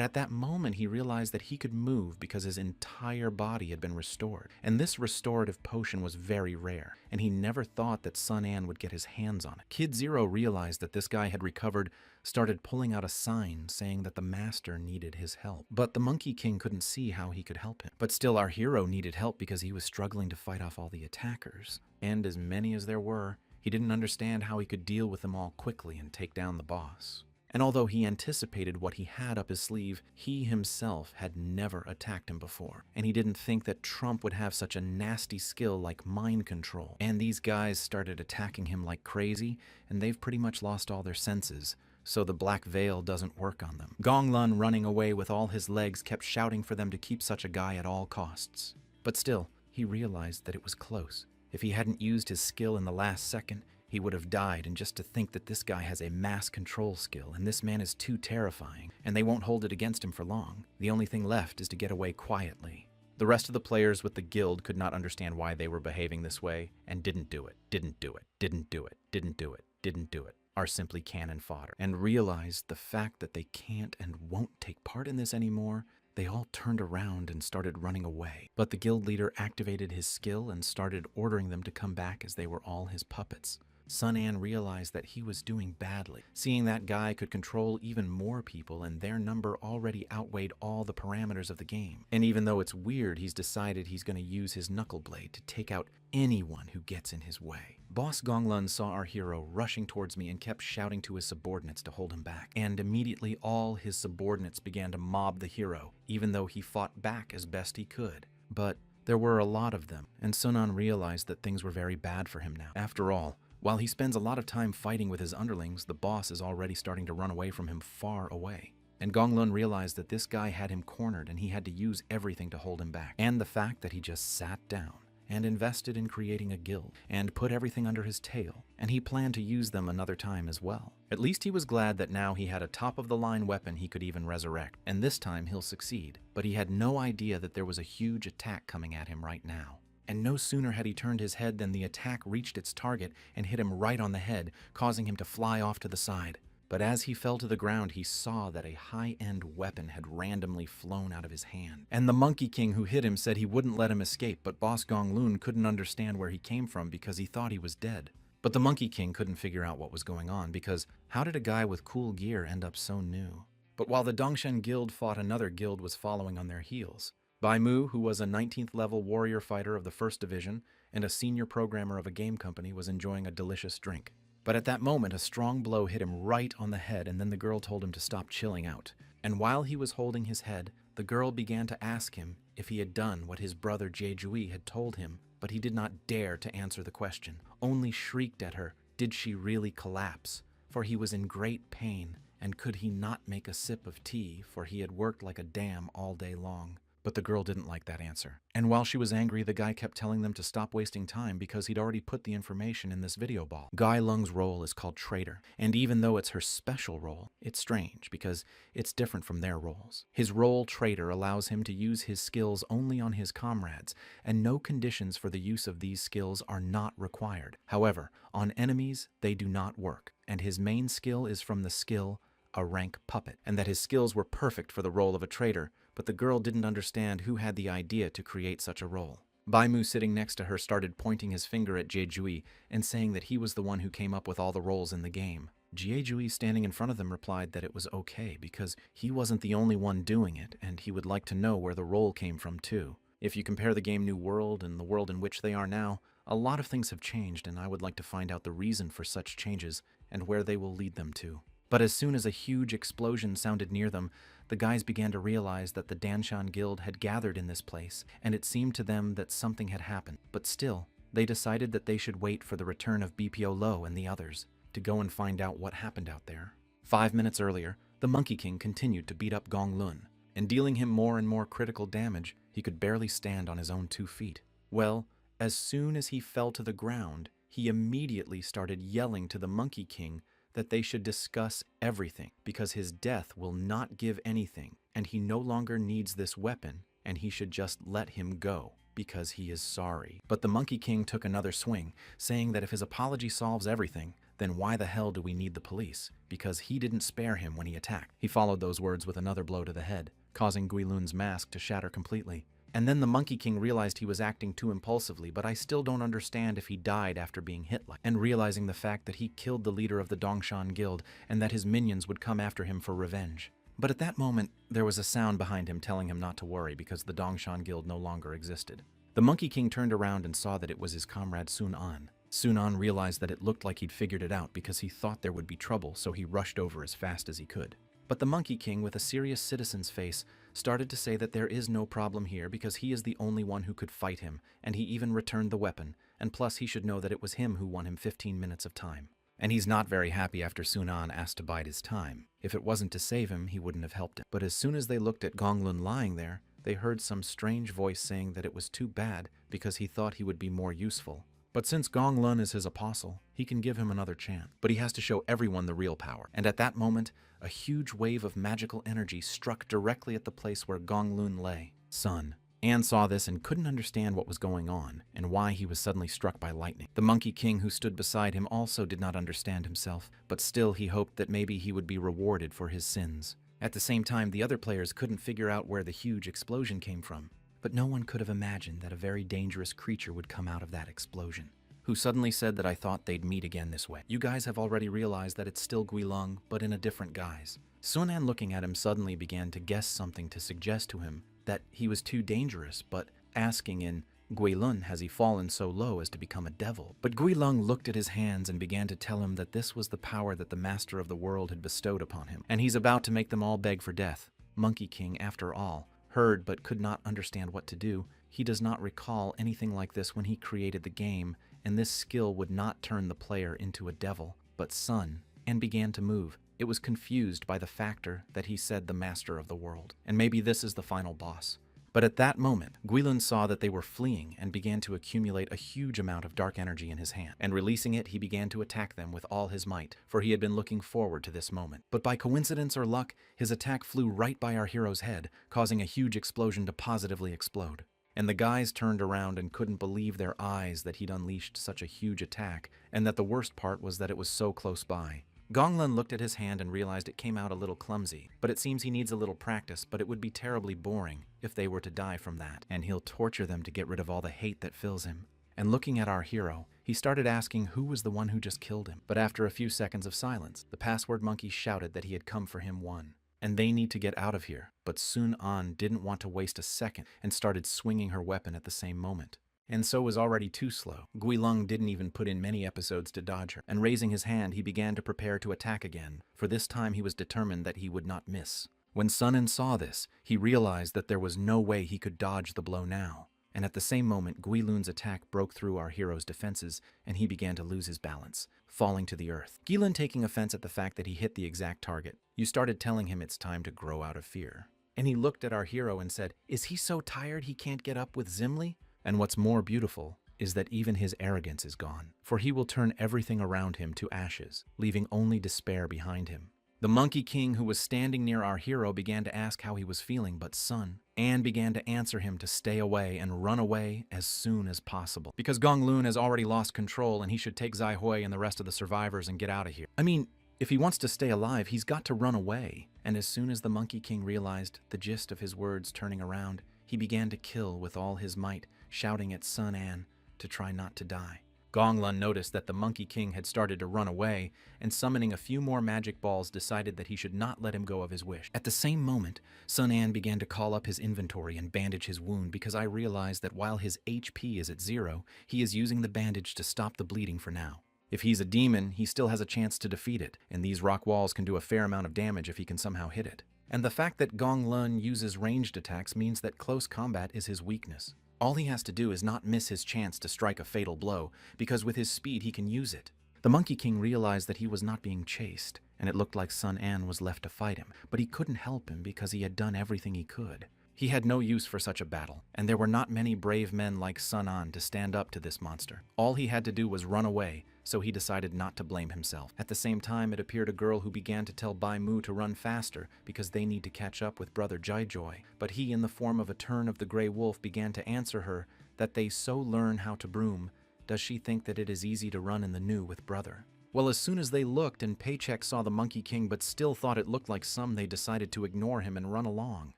at that moment he realized that he could move because his entire body had been restored, and this restorative potion was very rare, and he never thought that Sun An would get his hands on it. Kid Zero realized that this guy had recovered, started pulling out a sign saying that the master needed his help. But the Monkey King couldn't see how he could help him. But still our hero needed help because he was struggling to fight off all the attackers. And as many as there were, he didn't understand how he could deal with them all quickly and take down the boss. And although he anticipated what he had up his sleeve, he himself had never attacked him before. And he didn't think that Trump would have such a nasty skill like mind control. And these guys started attacking him like crazy, and they've pretty much lost all their senses. So the black veil doesn't work on them. Gonglun, running away with all his legs, kept shouting for them to keep such a guy at all costs. But still, he realized that it was close. If he hadn't used his skill in the last second, he would have died, and just to think that this guy has a mass control skill, and this man is too terrifying, and they won't hold it against him for long. The only thing left is to get away quietly. The rest of the players with the guild could not understand why they were behaving this way, and didn't do it, didn't do it, didn't do it, didn't do it, didn't do it, are simply cannon fodder, and realized the fact that they can't and won't take part in this anymore. They all turned around and started running away. But the guild leader activated his skill and started ordering them to come back as they were all his puppets. Sun An realized that he was doing badly, seeing that guy could control even more people and their number already outweighed all the parameters of the game. And even though it's weird, he's decided he's going to use his knuckle blade to take out anyone who gets in his way. Boss Gonglun saw our hero rushing towards me and kept shouting to his subordinates to hold him back. And immediately all his subordinates began to mob the hero, even though he fought back as best he could. But there were a lot of them, and Sun An realized that things were very bad for him now. After all, while he spends a lot of time fighting with his underlings, the boss is already starting to run away from him far away. And Gonglun realized that this guy had him cornered and he had to use everything to hold him back. And the fact that he just sat down and invested in creating a guild and put everything under his tail, and he planned to use them another time as well. At least he was glad that now he had a top-of-the-line weapon he could even resurrect, and this time he'll succeed. But he had no idea that there was a huge attack coming at him right now. And no sooner had he turned his head than the attack reached its target and hit him right on the head, causing him to fly off to the side. But as he fell to the ground, he saw that a high-end weapon had randomly flown out of his hand. And the Monkey King who hit him said he wouldn't let him escape, but Boss Gonglun couldn't understand where he came from because he thought he was dead. But the Monkey King couldn't figure out what was going on because how did a guy with cool gear end up so new? But while the Dongshan Guild fought, another guild was following on their heels. Bai Mu, who was a 19th level warrior fighter of the 1st Division and a senior programmer of a game company, was enjoying a delicious drink. But at that moment, a strong blow hit him right on the head, and then the girl told him to stop chilling out. And while he was holding his head, the girl began to ask him if he had done what his brother Jejui had told him, but he did not dare to answer the question, only shrieked at her, did she really collapse? For he was in great pain, and could he not make a sip of tea, for he had worked like a dam all day long. But the girl didn't like that answer. And while she was angry, the guy kept telling them to stop wasting time because he'd already put the information in this video ball. Gai Lung's role is called Traitor, and even though it's her special role, it's strange because it's different from their roles. His role, Traitor, allows him to use his skills only on his comrades, and no conditions for the use of these skills are not required. However, on enemies, they do not work, and his main skill is from the skill a rank puppet, and that his skills were perfect for the role of a traitor, but the girl didn't understand who had the idea to create such a role. Bai Mu, sitting next to her, started pointing his finger at Jejui and saying that he was the one who came up with all the roles in the game. Jejui, standing in front of them, replied that it was okay because he wasn't the only one doing it, and he would like to know where the role came from too. If you compare the game New World and the world in which they are now, a lot of things have changed, and I would like to find out the reason for such changes and where they will lead them to. But as soon as a huge explosion sounded near them, the guys began to realize that the Danshan Guild had gathered in this place, and it seemed to them that something had happened. But still, they decided that they should wait for the return of BPO Lo and the others to go and find out what happened out there. 5 minutes earlier, the Monkey King continued to beat up Gonglun, and dealing him more and more critical damage, he could barely stand on his own 2 feet. Well, as soon as he fell to the ground, he immediately started yelling to the Monkey King that they should discuss everything because his death will not give anything and he no longer needs this weapon and he should just let him go because he is sorry. But the Monkey King took another swing, saying that if his apology solves everything, then why the hell do we need the police? Because he didn't spare him when he attacked. He followed those words with another blow to the head, causing Guilun's mask to shatter completely. And then the Monkey King realized he was acting too impulsively, but I still don't understand if he died after being hit like, and realizing the fact that he killed the leader of the Dongshan Guild and that his minions would come after him for revenge. But at that moment, there was a sound behind him telling him not to worry because the Dongshan Guild no longer existed. The Monkey King turned around and saw that it was his comrade Sun An, Sunan realized that it looked like he'd figured it out because he thought there would be trouble, so he rushed over as fast as he could. But the Monkey King, with a serious citizen's face, started to say that there is no problem here because he is the only one who could fight him, and he even returned the weapon, and plus he should know that it was him who won him 15 minutes of time. And he's not very happy after Sunan asked to bide his time. If it wasn't to save him, he wouldn't have helped him. But as soon as they looked at Gonglun lying there, they heard some strange voice saying that it was too bad because he thought he would be more useful. But since Gonglun is his apostle, he can give him another chance. But he has to show everyone the real power. And at that moment, a huge wave of magical energy struck directly at the place where Gonglun lay. Sun. Anne saw this and couldn't understand what was going on and why he was suddenly struck by lightning. The Monkey King who stood beside him also did not understand himself, but still he hoped that maybe he would be rewarded for his sins. At the same time, the other players couldn't figure out where the huge explosion came from. But no one could have imagined that a very dangerous creature would come out of that explosion. Who suddenly said that I thought they'd meet again this way. You guys have already realized that it's still Guilung, but in a different guise. Sunan, looking at him, suddenly began to guess something to suggest to him that he was too dangerous, but asking in Guilun, has he fallen so low as to become a devil? But Guilung looked at his hands and began to tell him that this was the power that the master of the world had bestowed upon him, and he's about to make them all beg for death. Monkey King, after all, heard but could not understand what to do. He does not recall anything like this when he created the game, and this skill would not turn the player into a devil, but sun, and began to move. It was confused by the factor that he said the master of the world, and maybe this is the final boss. But at that moment, Guilun saw that they were fleeing and began to accumulate a huge amount of dark energy in his hand, and releasing it, he began to attack them with all his might, for he had been looking forward to this moment. But by coincidence or luck, his attack flew right by our hero's head, causing a huge explosion to positively explode. And the guys turned around and couldn't believe their eyes that he'd unleashed such a huge attack, and that the worst part was that it was so close by. Gonglun looked at his hand and realized it came out a little clumsy, but it seems he needs a little practice, but it would be terribly boring if they were to die from that, and he'll torture them to get rid of all the hate that fills him. And looking at our hero, he started asking who was the one who just killed him. But after a few seconds of silence, the password monkey shouted that he had come for him one, and they need to get out of here. But Sun An didn't want to waste a second and started swinging her weapon at the same moment. And so was already too slow. Guilung didn't even put in many episodes to dodge her, and raising his hand he began to prepare to attack again, for this time he was determined that he would not miss. When Sunan saw this, he realized that there was no way he could dodge the blow now, and at the same moment Guilun's attack broke through our hero's defenses, and he began to lose his balance, falling to the earth. Guilun, taking offense at the fact that he hit the exact target, you started telling him it's time to grow out of fear. And he looked at our hero and said, "Is he so tired he can't get up with Zimli?" And what's more beautiful is that even his arrogance is gone, for he will turn everything around him to ashes, leaving only despair behind him. The Monkey King, who was standing near our hero, began to ask how he was feeling, but Sun An began to answer him to stay away and run away as soon as possible, because Gonglun has already lost control and he should take Zai Hui and the rest of the survivors and get out of here. I mean, if he wants to stay alive, he's got to run away. And as soon as the Monkey King realized the gist of his words turning around, he began to kill with all his might, shouting at Sun An to try not to die. Gonglun noticed that the Monkey King had started to run away, and summoning a few more magic balls decided that he should not let him go of his wish. At the same moment, Sun An began to call up his inventory and bandage his wound, because I realized that while his HP is at 0, he is using the bandage to stop the bleeding for now. If he's a demon, he still has a chance to defeat it, and these rock walls can do a fair amount of damage if he can somehow hit it. And the fact that Gonglun uses ranged attacks means that close combat is his weakness. All he has to do is not miss his chance to strike a fatal blow, because with his speed he can use it. The Monkey King realized that he was not being chased, and it looked like Sun An was left to fight him, but he couldn't help him because he had done everything he could. He had no use for such a battle, and there were not many brave men like Sun An to stand up to this monster. All he had to do was run away, so he decided not to blame himself. At the same time, it appeared a girl who began to tell Bai Mu to run faster because they need to catch up with brother Jaijoy. But he, in the form of a turn of the Grey Wolf, began to answer her that they so learn how to broom. Does she think that it is easy to run in the new with brother? Well, as soon as they looked and Paycheck saw the Monkey King but still thought it looked like some, they decided to ignore him and run along.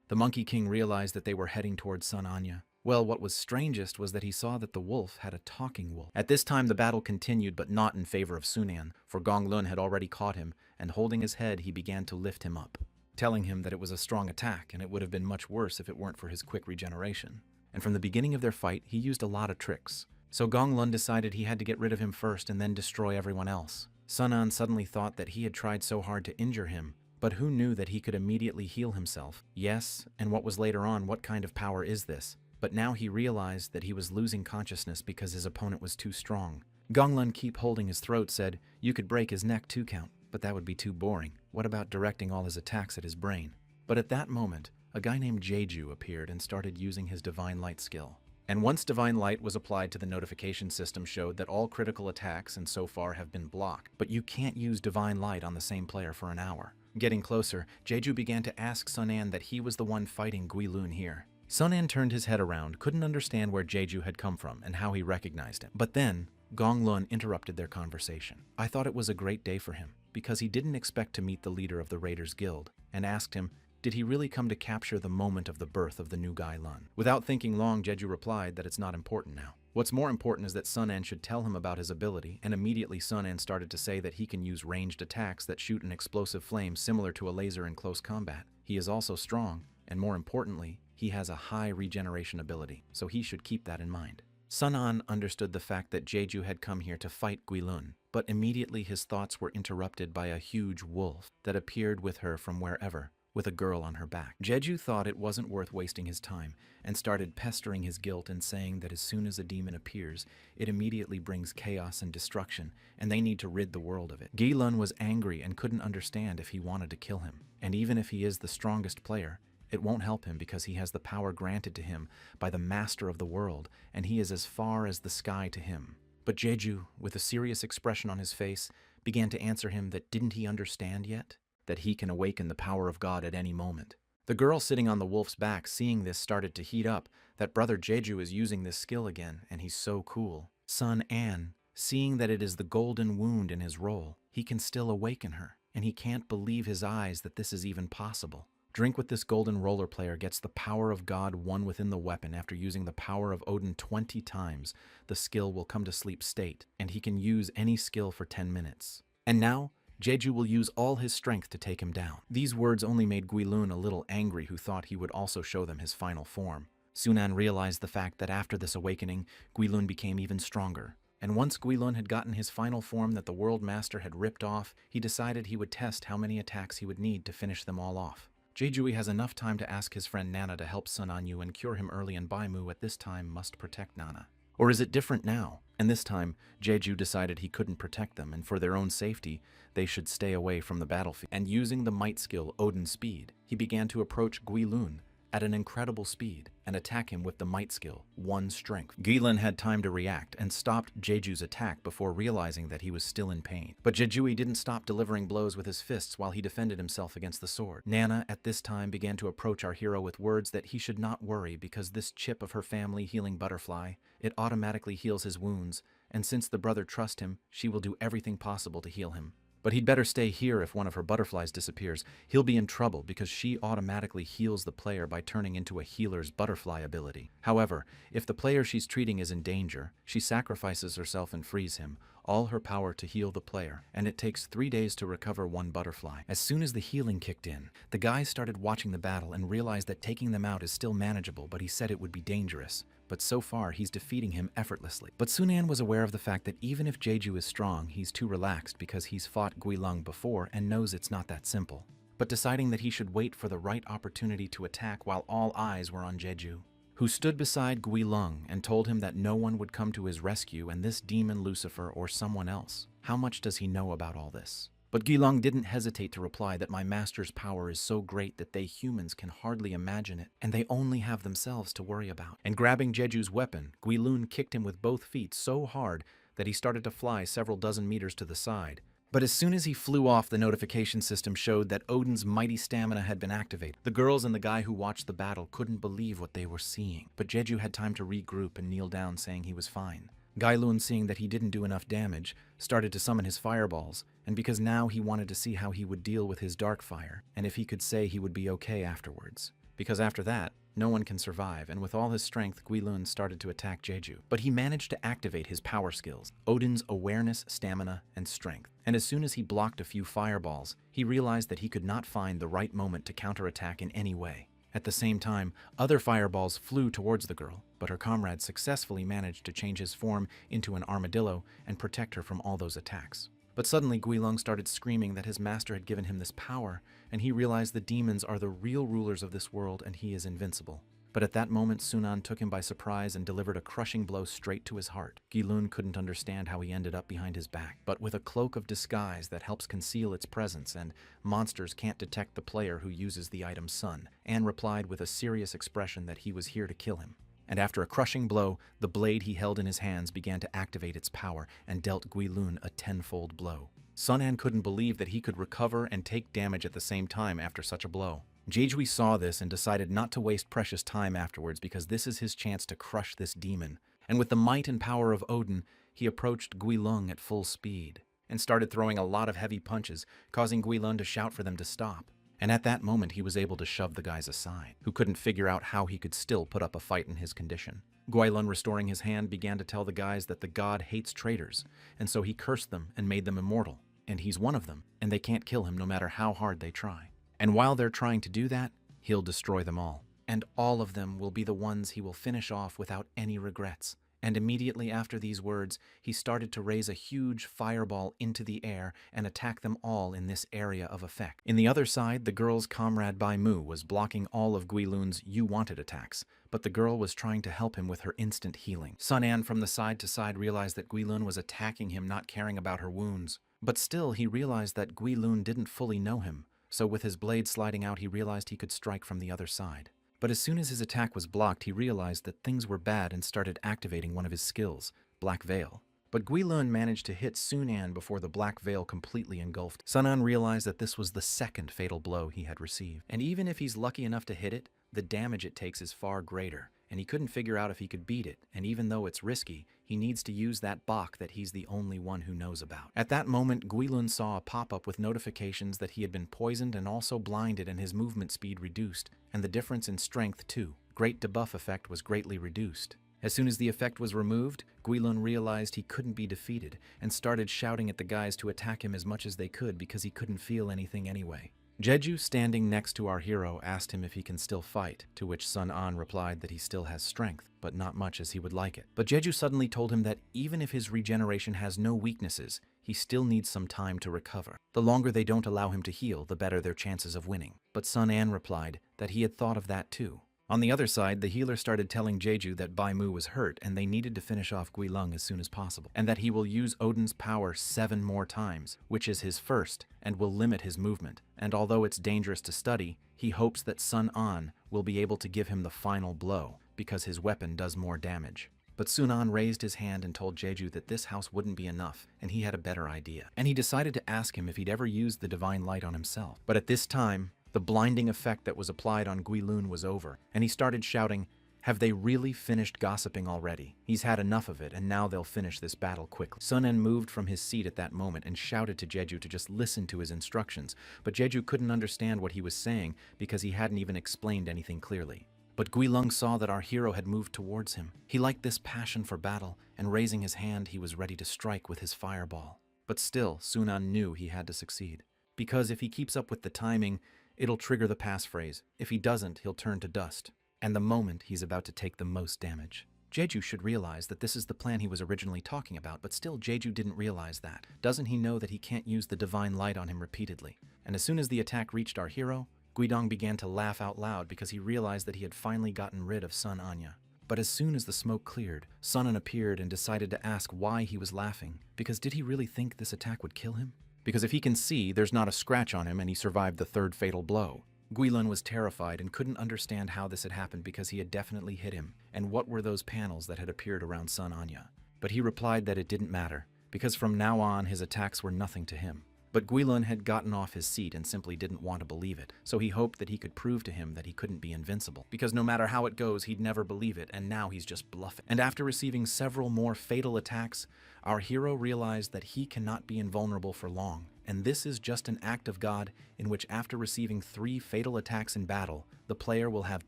The Monkey King realized that they were heading towards Sun Anya. Well, what was strangest was that he saw that the wolf had a talking wolf. At this time, the battle continued, but not in favor of Sunan, for Gonglun had already caught him, and holding his head, he began to lift him up, telling him that it was a strong attack, and it would have been much worse if it weren't for his quick regeneration. And from the beginning of their fight, he used a lot of tricks. So Gonglun decided he had to get rid of him first and then destroy everyone else. Sun An suddenly thought that he had tried so hard to injure him, but who knew that he could immediately heal himself? Yes, and what was later on, what kind of power is this? But now he realized that he was losing consciousness because his opponent was too strong. Gonglun, keep holding his throat, said, "You could break his neck 2 count, but that would be too boring. What about directing all his attacks at his brain?" But at that moment, a guy named Jeju appeared and started using his Divine Light skill. And once Divine Light was applied to the notification system showed that all critical attacks and so far have been blocked, but you can't use Divine Light on the same player for an hour. Getting closer, Jeju began to ask Sun An that he was the one fighting Guilun here. Sun An turned his head around, couldn't understand where Jeju had come from and how he recognized him. But then, Gonglun interrupted their conversation. I thought it was a great day for him, because he didn't expect to meet the leader of the Raiders Guild, and asked him, did he really come to capture the moment of the birth of the new Guy Lun? Without thinking long, Jeju replied that it's not important now. What's more important is that Sun An should tell him about his ability, and immediately Sun An started to say that he can use ranged attacks that shoot an explosive flame similar to a laser in close combat. He is also strong, and more importantly, he has a high regeneration ability, so he should keep that in mind. Sun An understood the fact that Jeju had come here to fight Guilun, but immediately his thoughts were interrupted by a huge wolf that appeared with her from wherever, with a girl on her back. Jeju thought it wasn't worth wasting his time and started pestering his guilt and saying that as soon as a demon appears, it immediately brings chaos and destruction, and they need to rid the world of it. Guilun was angry and couldn't understand if he wanted to kill him, and even if he is the strongest player, it won't help him because he has the power granted to him by the master of the world, and he is as far as the sky to him. But Jeju, with a serious expression on his face, began to answer him that didn't he understand yet? That he can awaken the power of God at any moment. The girl sitting on the wolf's back, seeing this, started to heat up, that brother Jeju is using this skill again, and he's so cool. Sun An, seeing that it is the golden wound in his role, he can still awaken her, and he can't believe his eyes that this is even possible. Drink with this golden roller player gets the power of God one within the weapon after using the power of Odin 20 times. The skill will come to sleep state, and he can use any skill for 10 minutes. And now, Jeju will use all his strength to take him down. These words only made Guilun a little angry, who thought he would also show them his final form. Sun An realized the fact that after this awakening, Guilun became even stronger. And once Guilun had gotten his final form that the World Master had ripped off, he decided he would test how many attacks he would need to finish them all off. Jeju has enough time to ask his friend Nana to help Sun Anyu and cure him early, and Baimu at this time must protect Nana. Or is it different now? And this time, Jeju decided he couldn't protect them, and for their own safety, they should stay away from the battlefield. And using the might skill Odin Speed, he began to approach Guilun at an incredible speed and attack him with the might skill, 1 Strength. Guilun had time to react and stopped Jeju's attack before realizing that he was still in pain. But Jeju didn't stop delivering blows with his fists while he defended himself against the sword. Nana at this time began to approach our hero with words that he should not worry because this chip of her family healing butterfly, it automatically heals his wounds, and since the brother trusts him, she will do everything possible to heal him. But he'd better stay here if one of her butterflies disappears. He'll be in trouble because she automatically heals the player by turning into a healer's butterfly ability. However, if the player she's treating is in danger, she sacrifices herself and frees him, all her power to heal the player, and it takes 3 days to recover 1 butterfly. As soon as the healing kicked in, the guys started watching the battle and realized that taking them out is still manageable, but he said it would be dangerous. But so far, he's defeating him effortlessly. But Sun An was aware of the fact that even if Jeju is strong, he's too relaxed because he's fought Guilun before and knows it's not that simple. But deciding that he should wait for the right opportunity to attack while all eyes were on Jeju, who stood beside Guilun and told him that no one would come to his rescue and this demon Lucifer or someone else. How much does he know about all this? But Guilun didn't hesitate to reply that my master's power is so great that they humans can hardly imagine it, and they only have themselves to worry about. And grabbing Jeju's weapon, Guilun kicked him with both feet so hard that he started to fly several dozen meters to the side. But as soon as he flew off, the notification system showed that Odin's mighty stamina had been activated. The girls and the guy who watched the battle couldn't believe what they were seeing, but Jeju had time to regroup and kneel down, saying he was fine. Guilun, seeing that he didn't do enough damage, started to summon his fireballs, and because now he wanted to see how he would deal with his dark fire, and if he could say he would be okay afterwards. Because after that, no one can survive, and with all his strength, Guilun started to attack Jeju. But he managed to activate his power skills, Odin's awareness, stamina, and strength. And as soon as he blocked a few fireballs, he realized that he could not find the right moment to counterattack in any way. At the same time, other fireballs flew towards the girl, but her comrade successfully managed to change his form into an armadillo and protect her from all those attacks. But suddenly Guilung started screaming that his master had given him this power, and he realized the demons are the real rulers of this world and he is invincible. But at that moment, Sunan took him by surprise and delivered a crushing blow straight to his heart. Guilun couldn't understand how he ended up behind his back, but with a cloak of disguise that helps conceal its presence and monsters can't detect the player who uses the item Sun, Anne replied with a serious expression that he was here to kill him. And after a crushing blow, the blade he held in his hands began to activate its power and dealt Guilun a tenfold blow. Sun An couldn't believe that he could recover and take damage at the same time after such a blow. Jeju saw this and decided not to waste precious time afterwards because this is his chance to crush this demon. And with the might and power of Odin, he approached Guilung at full speed and started throwing a lot of heavy punches, causing Guilun to shout for them to stop. And at that moment, he was able to shove the guys aside, who couldn't figure out how he could still put up a fight in his condition. Guilun, restoring his hand, began to tell the guys that the god hates traitors, and so he cursed them and made them immortal. And he's one of them, and they can't kill him no matter how hard they try. And while they're trying to do that, he'll destroy them all. And all of them will be the ones he will finish off without any regrets. And immediately after these words, he started to raise a huge fireball into the air and attack them all in this area of effect. In the other side, the girl's comrade Bai Mu was blocking all of Guilun's "you wanted" attacks, but the girl was trying to help him with her instant healing. Sun An from the side to side realized that Guilun was attacking him, not caring about her wounds. But still, he realized that Guilun didn't fully know him. So with his blade sliding out, he realized he could strike from the other side. But as soon as his attack was blocked, he realized that things were bad and started activating one of his skills, Black Veil. But Guilun managed to hit Sun An before the Black Veil completely engulfed. Sun An realized that this was the second fatal blow he had received. And even if he's lucky enough to hit it, the damage it takes is far greater. And he couldn't figure out if he could beat it, and even though it's risky, he needs to use that Bach that he's the only one who knows about. At that moment, Guilun saw a pop-up with notifications that he had been poisoned and also blinded and his movement speed reduced, and the difference in strength too. Great debuff effect was greatly reduced. As soon as the effect was removed, Guilun realized he couldn't be defeated, and started shouting at the guys to attack him as much as they could because he couldn't feel anything anyway. Jeju, standing next to our hero, asked him if he can still fight, to which Sun An replied that he still has strength, but not much as he would like it. But Jeju suddenly told him that even if his regeneration has no weaknesses, he still needs some time to recover. The longer they don't allow him to heal, the better their chances of winning. But Sun An replied that he had thought of that too. On the other side, the healer started telling Jeju that Bai Mu was hurt and they needed to finish off Guilung as soon as possible, and that he will use Odin's power 7 more times, which is his first, and will limit his movement. And although it's dangerous to study, he hopes that Sun An will be able to give him the final blow, because his weapon does more damage. But Sun An raised his hand and told Jeju that this house wouldn't be enough, and he had a better idea. And he decided to ask him if he'd ever used the divine light on himself. But at this time, the blinding effect that was applied on Guilun was over, and he started shouting, "Have they really finished gossiping already? He's had enough of it, and now they'll finish this battle quickly." Sun En moved from his seat at that moment and shouted to Jeju to just listen to his instructions, but Jeju couldn't understand what he was saying because he hadn't even explained anything clearly. But Guilung saw that our hero had moved towards him. He liked this passion for battle, and raising his hand, he was ready to strike with his fireball. But still, Sun An knew he had to succeed, because if he keeps up with the timing, it'll trigger the passphrase. If he doesn't, he'll turn to dust. And the moment he's about to take the most damage. Jeju should realize that this is the plan he was originally talking about, but still Jeju didn't realize that. Doesn't he know that he can't use the divine light on him repeatedly? And as soon as the attack reached our hero, Guidong began to laugh out loud because he realized that he had finally gotten rid of Sun Anya. But as soon as the smoke cleared, Sun An appeared and decided to ask why he was laughing, because did he really think this attack would kill him? Because if he can see, there's not a scratch on him and he survived the third fatal blow. Guilun was terrified and couldn't understand how this had happened because he had definitely hit him, and what were those panels that had appeared around Sun Anya. But he replied that it didn't matter, because from now on his attacks were nothing to him. But Guilun had gotten off his seat and simply didn't want to believe it, so he hoped that he could prove to him that he couldn't be invincible, because no matter how it goes, he'd never believe it, and now he's just bluffing. And after receiving several more fatal attacks, our hero realized that he cannot be invulnerable for long, and this is just an act of God in which after receiving 3 fatal attacks in battle, the player will have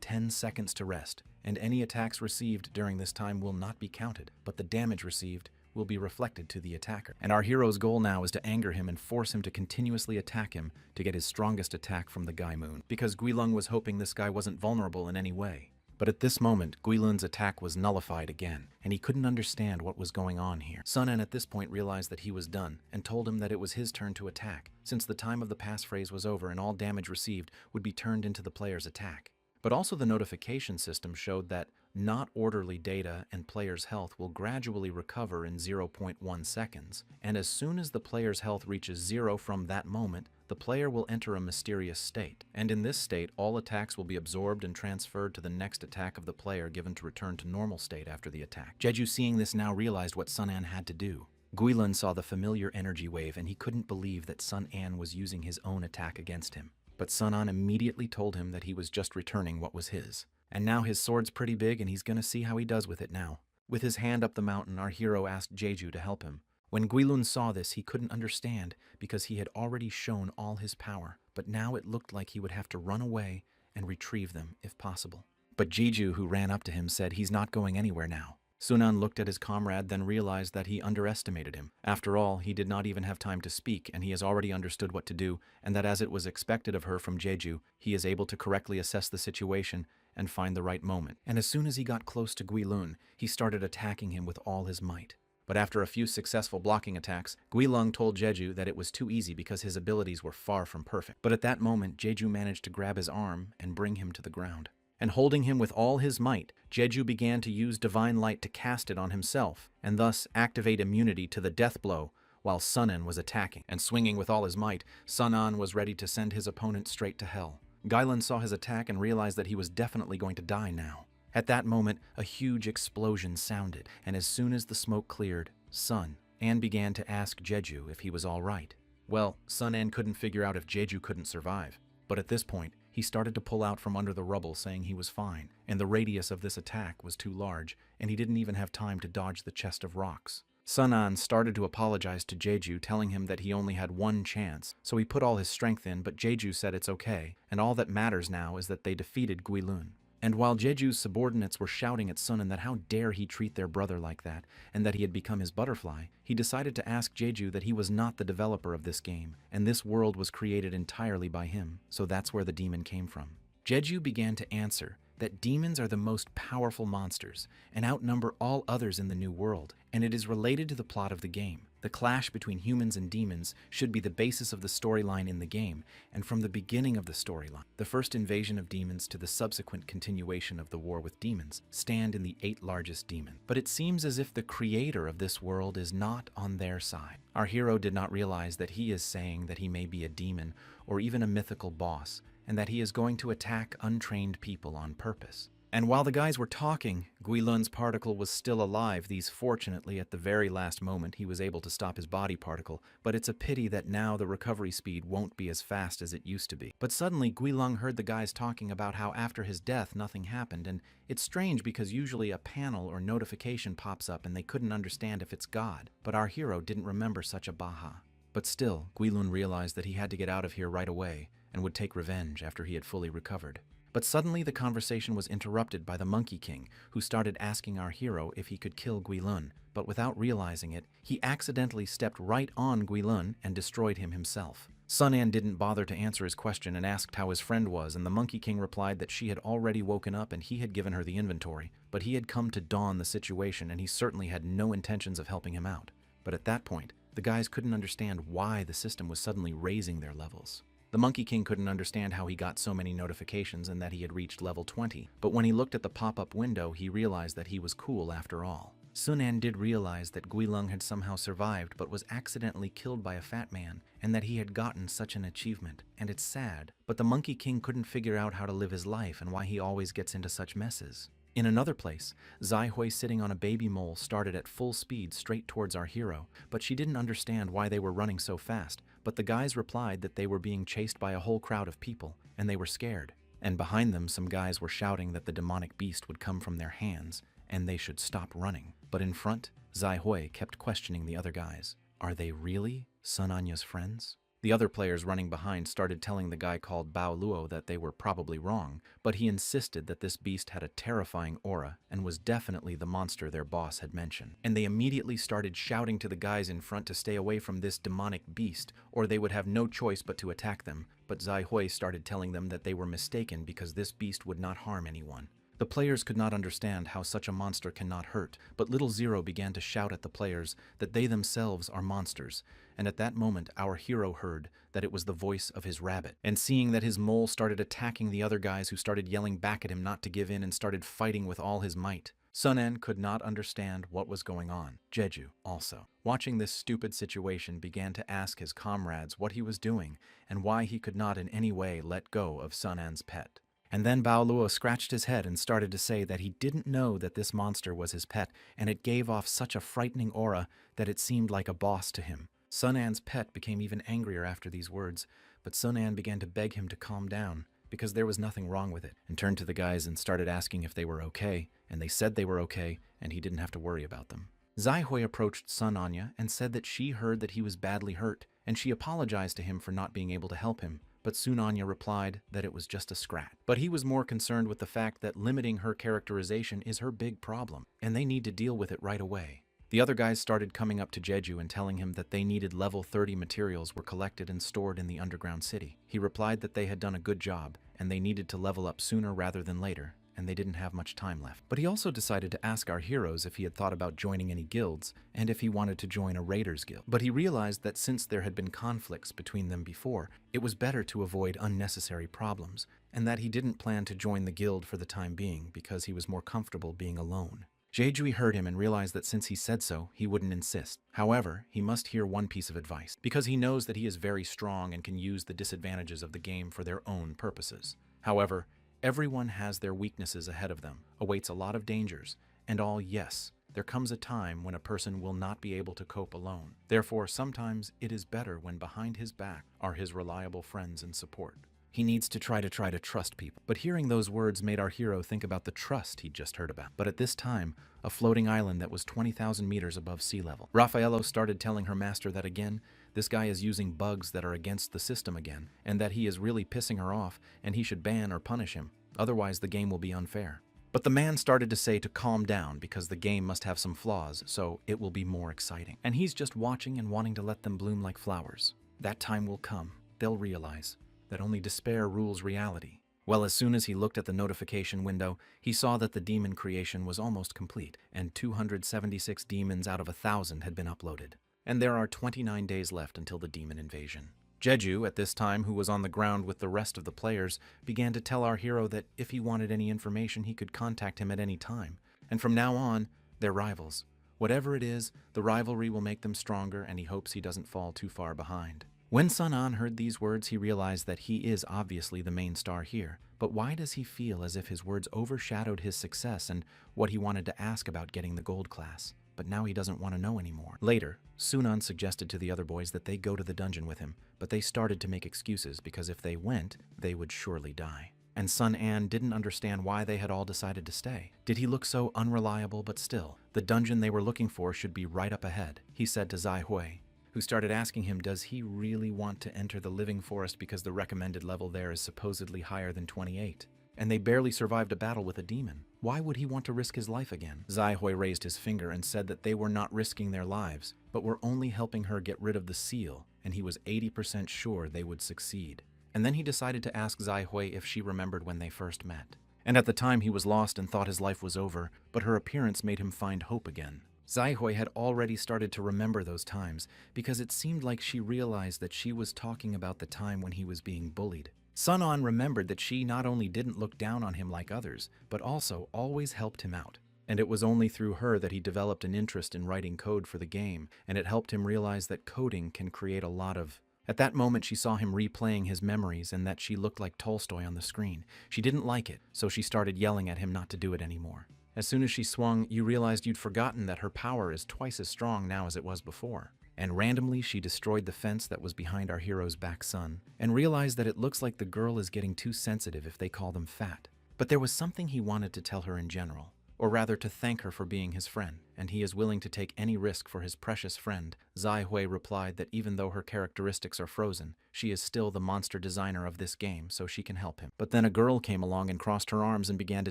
10 seconds to rest, and any attacks received during this time will not be counted, but the damage received will be reflected to the attacker. And our hero's goal now is to anger him and force him to continuously attack him to get his strongest attack from the Guy Moon, because Guilung was hoping this guy wasn't vulnerable in any way. But at this moment, Guilun's attack was nullified again, and he couldn't understand what was going on here. Sun-an at this point realized that he was done, and told him that it was his turn to attack, since the time of the passphrase was over and all damage received would be turned into the player's attack. But also the notification system showed that not orderly data and player's health will gradually recover in 0.1 seconds, and as soon as the player's health reaches 0 from that moment, the player will enter a mysterious state. And in this state, all attacks will be absorbed and transferred to the next attack of the player, given to return to normal state after the attack. Jeju, seeing this, now realized what Sun-an had to do. Guilun saw the familiar energy wave, and he couldn't believe that Sun-an was using his own attack against him. But Sun-an immediately told him that he was just returning what was his. And now his sword's pretty big, and he's gonna see how he does with it now. With his hand up the mountain, our hero asked Jeju to help him. When Guilun saw this, he couldn't understand, because he had already shown all his power, but now it looked like he would have to run away and retrieve them, if possible. But Jeju, who ran up to him, said he's not going anywhere now. Sun-an looked at his comrade, then realized that he underestimated him. After all, he did not even have time to speak, and he has already understood what to do, and that as it was expected of her from Jeju, he is able to correctly assess the situation and find the right moment. And as soon as he got close to Guilun, he started attacking him with all his might. But after a few successful blocking attacks, Guilun told Jeju that it was too easy because his abilities were far from perfect. But at that moment, Jeju managed to grab his arm and bring him to the ground. And holding him with all his might, Jeju began to use divine light to cast it on himself, and thus activate immunity to the death blow, while Sun-an was attacking. And swinging with all his might, Sun-an was ready to send his opponent straight to hell. Guilun saw his attack and realized that he was definitely going to die now. At that moment, a huge explosion sounded, and as soon as the smoke cleared, Sun-an began to ask Jeju if he was all right. Well, Sun-an couldn't figure out if Jeju couldn't survive, but at this point, he started to pull out from under the rubble saying he was fine, and the radius of this attack was too large, and he didn't even have time to dodge the chest of rocks. Sun-an started to apologize to Jeju, telling him that he only had one chance, so he put all his strength in, but Jeju said it's okay, and all that matters now is that they defeated Guilun. And while Jeju's subordinates were shouting at Sun-an that how dare he treat their brother like that, and that he had become his butterfly, he decided to ask Jeju that he was not the developer of this game, and this world was created entirely by him, so that's where the demon came from. Jeju began to answer that demons are the most powerful monsters, and outnumber all others in the new world, and it is related to the plot of the game. The clash between humans and demons should be the basis of the storyline in the game, and from the beginning of the storyline, the first invasion of demons to the subsequent continuation of the war with demons stand in the 8 largest demons. But it seems as if the creator of this world is not on their side. Our hero did not realize that he is saying that he may be a demon or even a mythical boss, and that he is going to attack untrained people on purpose. And while the guys were talking, Guilun's particle was still alive. Fortunately, at the very last moment, he was able to stop his body particle, but it's a pity that now the recovery speed won't be as fast as it used to be. But suddenly, Guilun heard the guys talking about how after his death, nothing happened, and it's strange because usually a panel or notification pops up and they couldn't understand if it's God, but our hero didn't remember such a baha. But still, Guilun realized that he had to get out of here right away, and would take revenge after he had fully recovered. But suddenly the conversation was interrupted by the Monkey King, who started asking our hero if he could kill Guilun, but without realizing it, he accidentally stepped right on Guilun and destroyed him himself. Sun-an didn't bother to answer his question and asked how his friend was, and the Monkey King replied that she had already woken up and he had given her the inventory, but he had come to dawn the situation and he certainly had no intentions of helping him out. But at that point, the guys couldn't understand why the system was suddenly raising their levels. The Monkey King couldn't understand how he got so many notifications and that he had reached level 20, but when he looked at the pop-up window, he realized that he was cool after all. Sun-an did realize that Guilun had somehow survived but was accidentally killed by a fat man, and that he had gotten such an achievement, and it's sad, but the Monkey King couldn't figure out how to live his life and why he always gets into such messes. In another place, Zai-Hui sitting on a baby mole started at full speed straight towards our hero, but she didn't understand why they were running so fast, but the guys replied that they were being chased by a whole crowd of people, and they were scared. And behind them, some guys were shouting that the demonic beast would come from their hands, and they should stop running. But in front, Zai-Hui kept questioning the other guys. Are they really Sun-Anya's friends? The other players running behind started telling the guy called Bao Luo that they were probably wrong, but he insisted that this beast had a terrifying aura and was definitely the monster their boss had mentioned. And they immediately started shouting to the guys in front to stay away from this demonic beast, or they would have no choice but to attack them. But Zai-Hui started telling them that they were mistaken because this beast would not harm anyone. The players could not understand how such a monster cannot hurt, but Little Zero began to shout at the players that they themselves are monsters, and at that moment our hero heard that it was the voice of his rabbit. And seeing that his mole started attacking the other guys who started yelling back at him not to give in and started fighting with all his might. Sunan could not understand what was going on. Jeju, also, watching this stupid situation, began to ask his comrades what he was doing and why he could not in any way let go of Sunan's pet. And then Bao Luo scratched his head and started to say that he didn't know that this monster was his pet, and it gave off such a frightening aura that it seemed like a boss to him. Sunan's pet became even angrier after these words, but Sunan began to beg him to calm down, because there was nothing wrong with it, and turned to the guys and started asking if they were okay, and they said they were okay, and he didn't have to worry about them. Zaihui approached Sun Anya and said that she heard that he was badly hurt, and she apologized to him for not being able to help him, but Sun Anya replied that it was just a scratch. But he was more concerned with the fact that limiting her characterization is her big problem, and they need to deal with it right away. The other guys started coming up to Jeju and telling him that they needed level 30 materials were collected and stored in the underground city. He replied that they had done a good job, and they needed to level up sooner rather than later, and they didn't have much time left. But he also decided to ask our heroes if he had thought about joining any guilds, and if he wanted to join a raiders guild. But he realized that since there had been conflicts between them before, it was better to avoid unnecessary problems, and that he didn't plan to join the guild for the time being because he was more comfortable being alone. Jeju heard him and realized that since he said so, he wouldn't insist. However, he must hear one piece of advice, because he knows that he is very strong and can use the disadvantages of the game for their own purposes. However, everyone has their weaknesses ahead of them, awaits a lot of dangers, and yes, there comes a time when a person will not be able to cope alone. Therefore, sometimes it is better when behind his back are his reliable friends and support. He needs to try to trust people. But hearing those words made our hero think about the trust he'd just heard about. But at this time, a floating island that was 20,000 meters above sea level. Raffaello started telling her master that again, this guy is using bugs that are against the system again, and that he is really pissing her off, and he should ban or punish him. Otherwise, the game will be unfair. But the man started to say to calm down because the game must have some flaws, so it will be more exciting. And he's just watching and wanting to let them bloom like flowers. That time will come. They'll realize that only despair rules reality. Well, as soon as he looked at the notification window, he saw that the demon creation was almost complete, and 276 demons out of 1,000 had been uploaded. And there are 29 days left until the demon invasion. Jeju, at this time, who was on the ground with the rest of the players, began to tell our hero that if he wanted any information, he could contact him at any time. And from now on, they're rivals. Whatever it is, the rivalry will make them stronger, and he hopes he doesn't fall too far behind. When Sun An heard these words, he realized that he is obviously the main star here. But why does he feel as if his words overshadowed his success and what he wanted to ask about getting the gold class? But now he doesn't want to know anymore. Later, Sunan suggested to the other boys that they go to the dungeon with him, but they started to make excuses because if they went, they would surely die. And Sun An didn't understand why they had all decided to stay. Did he look so unreliable? But still, the dungeon they were looking for should be right up ahead, he said to Zai Hui, who started asking him, does he really want to enter the living forest because the recommended level there is supposedly higher than 28? And they barely survived a battle with a demon. Why would he want to risk his life again? Zai Hui raised his finger and said that they were not risking their lives, but were only helping her get rid of the seal, and he was 80% sure they would succeed. And then he decided to ask Zai Hui if she remembered when they first met. And at the time he was lost and thought his life was over, but her appearance made him find hope again. Zai Hui had already started to remember those times, because it seemed like she realized that she was talking about the time when he was being bullied. Sun An remembered that she not only didn't look down on him like others, but also always helped him out. And it was only through her that he developed an interest in writing code for the game, and it helped him realize that coding can create a lot of... At that moment she saw him replaying his memories and that she looked like Tolstoy on the screen. She didn't like it, so she started yelling at him not to do it anymore. As soon as she swung, you realized you'd forgotten that her power is twice as strong now as it was before. And randomly, she destroyed the fence that was behind our hero's back son, and realized that it looks like the girl is getting too sensitive if they call them fat. But there was something he wanted to tell her in general, or rather to thank her for being his friend, and he is willing to take any risk for his precious friend. Zai Hui replied that even though her characteristics are frozen, she is still the monster designer of this game, so she can help him. But then a girl came along and crossed her arms and began to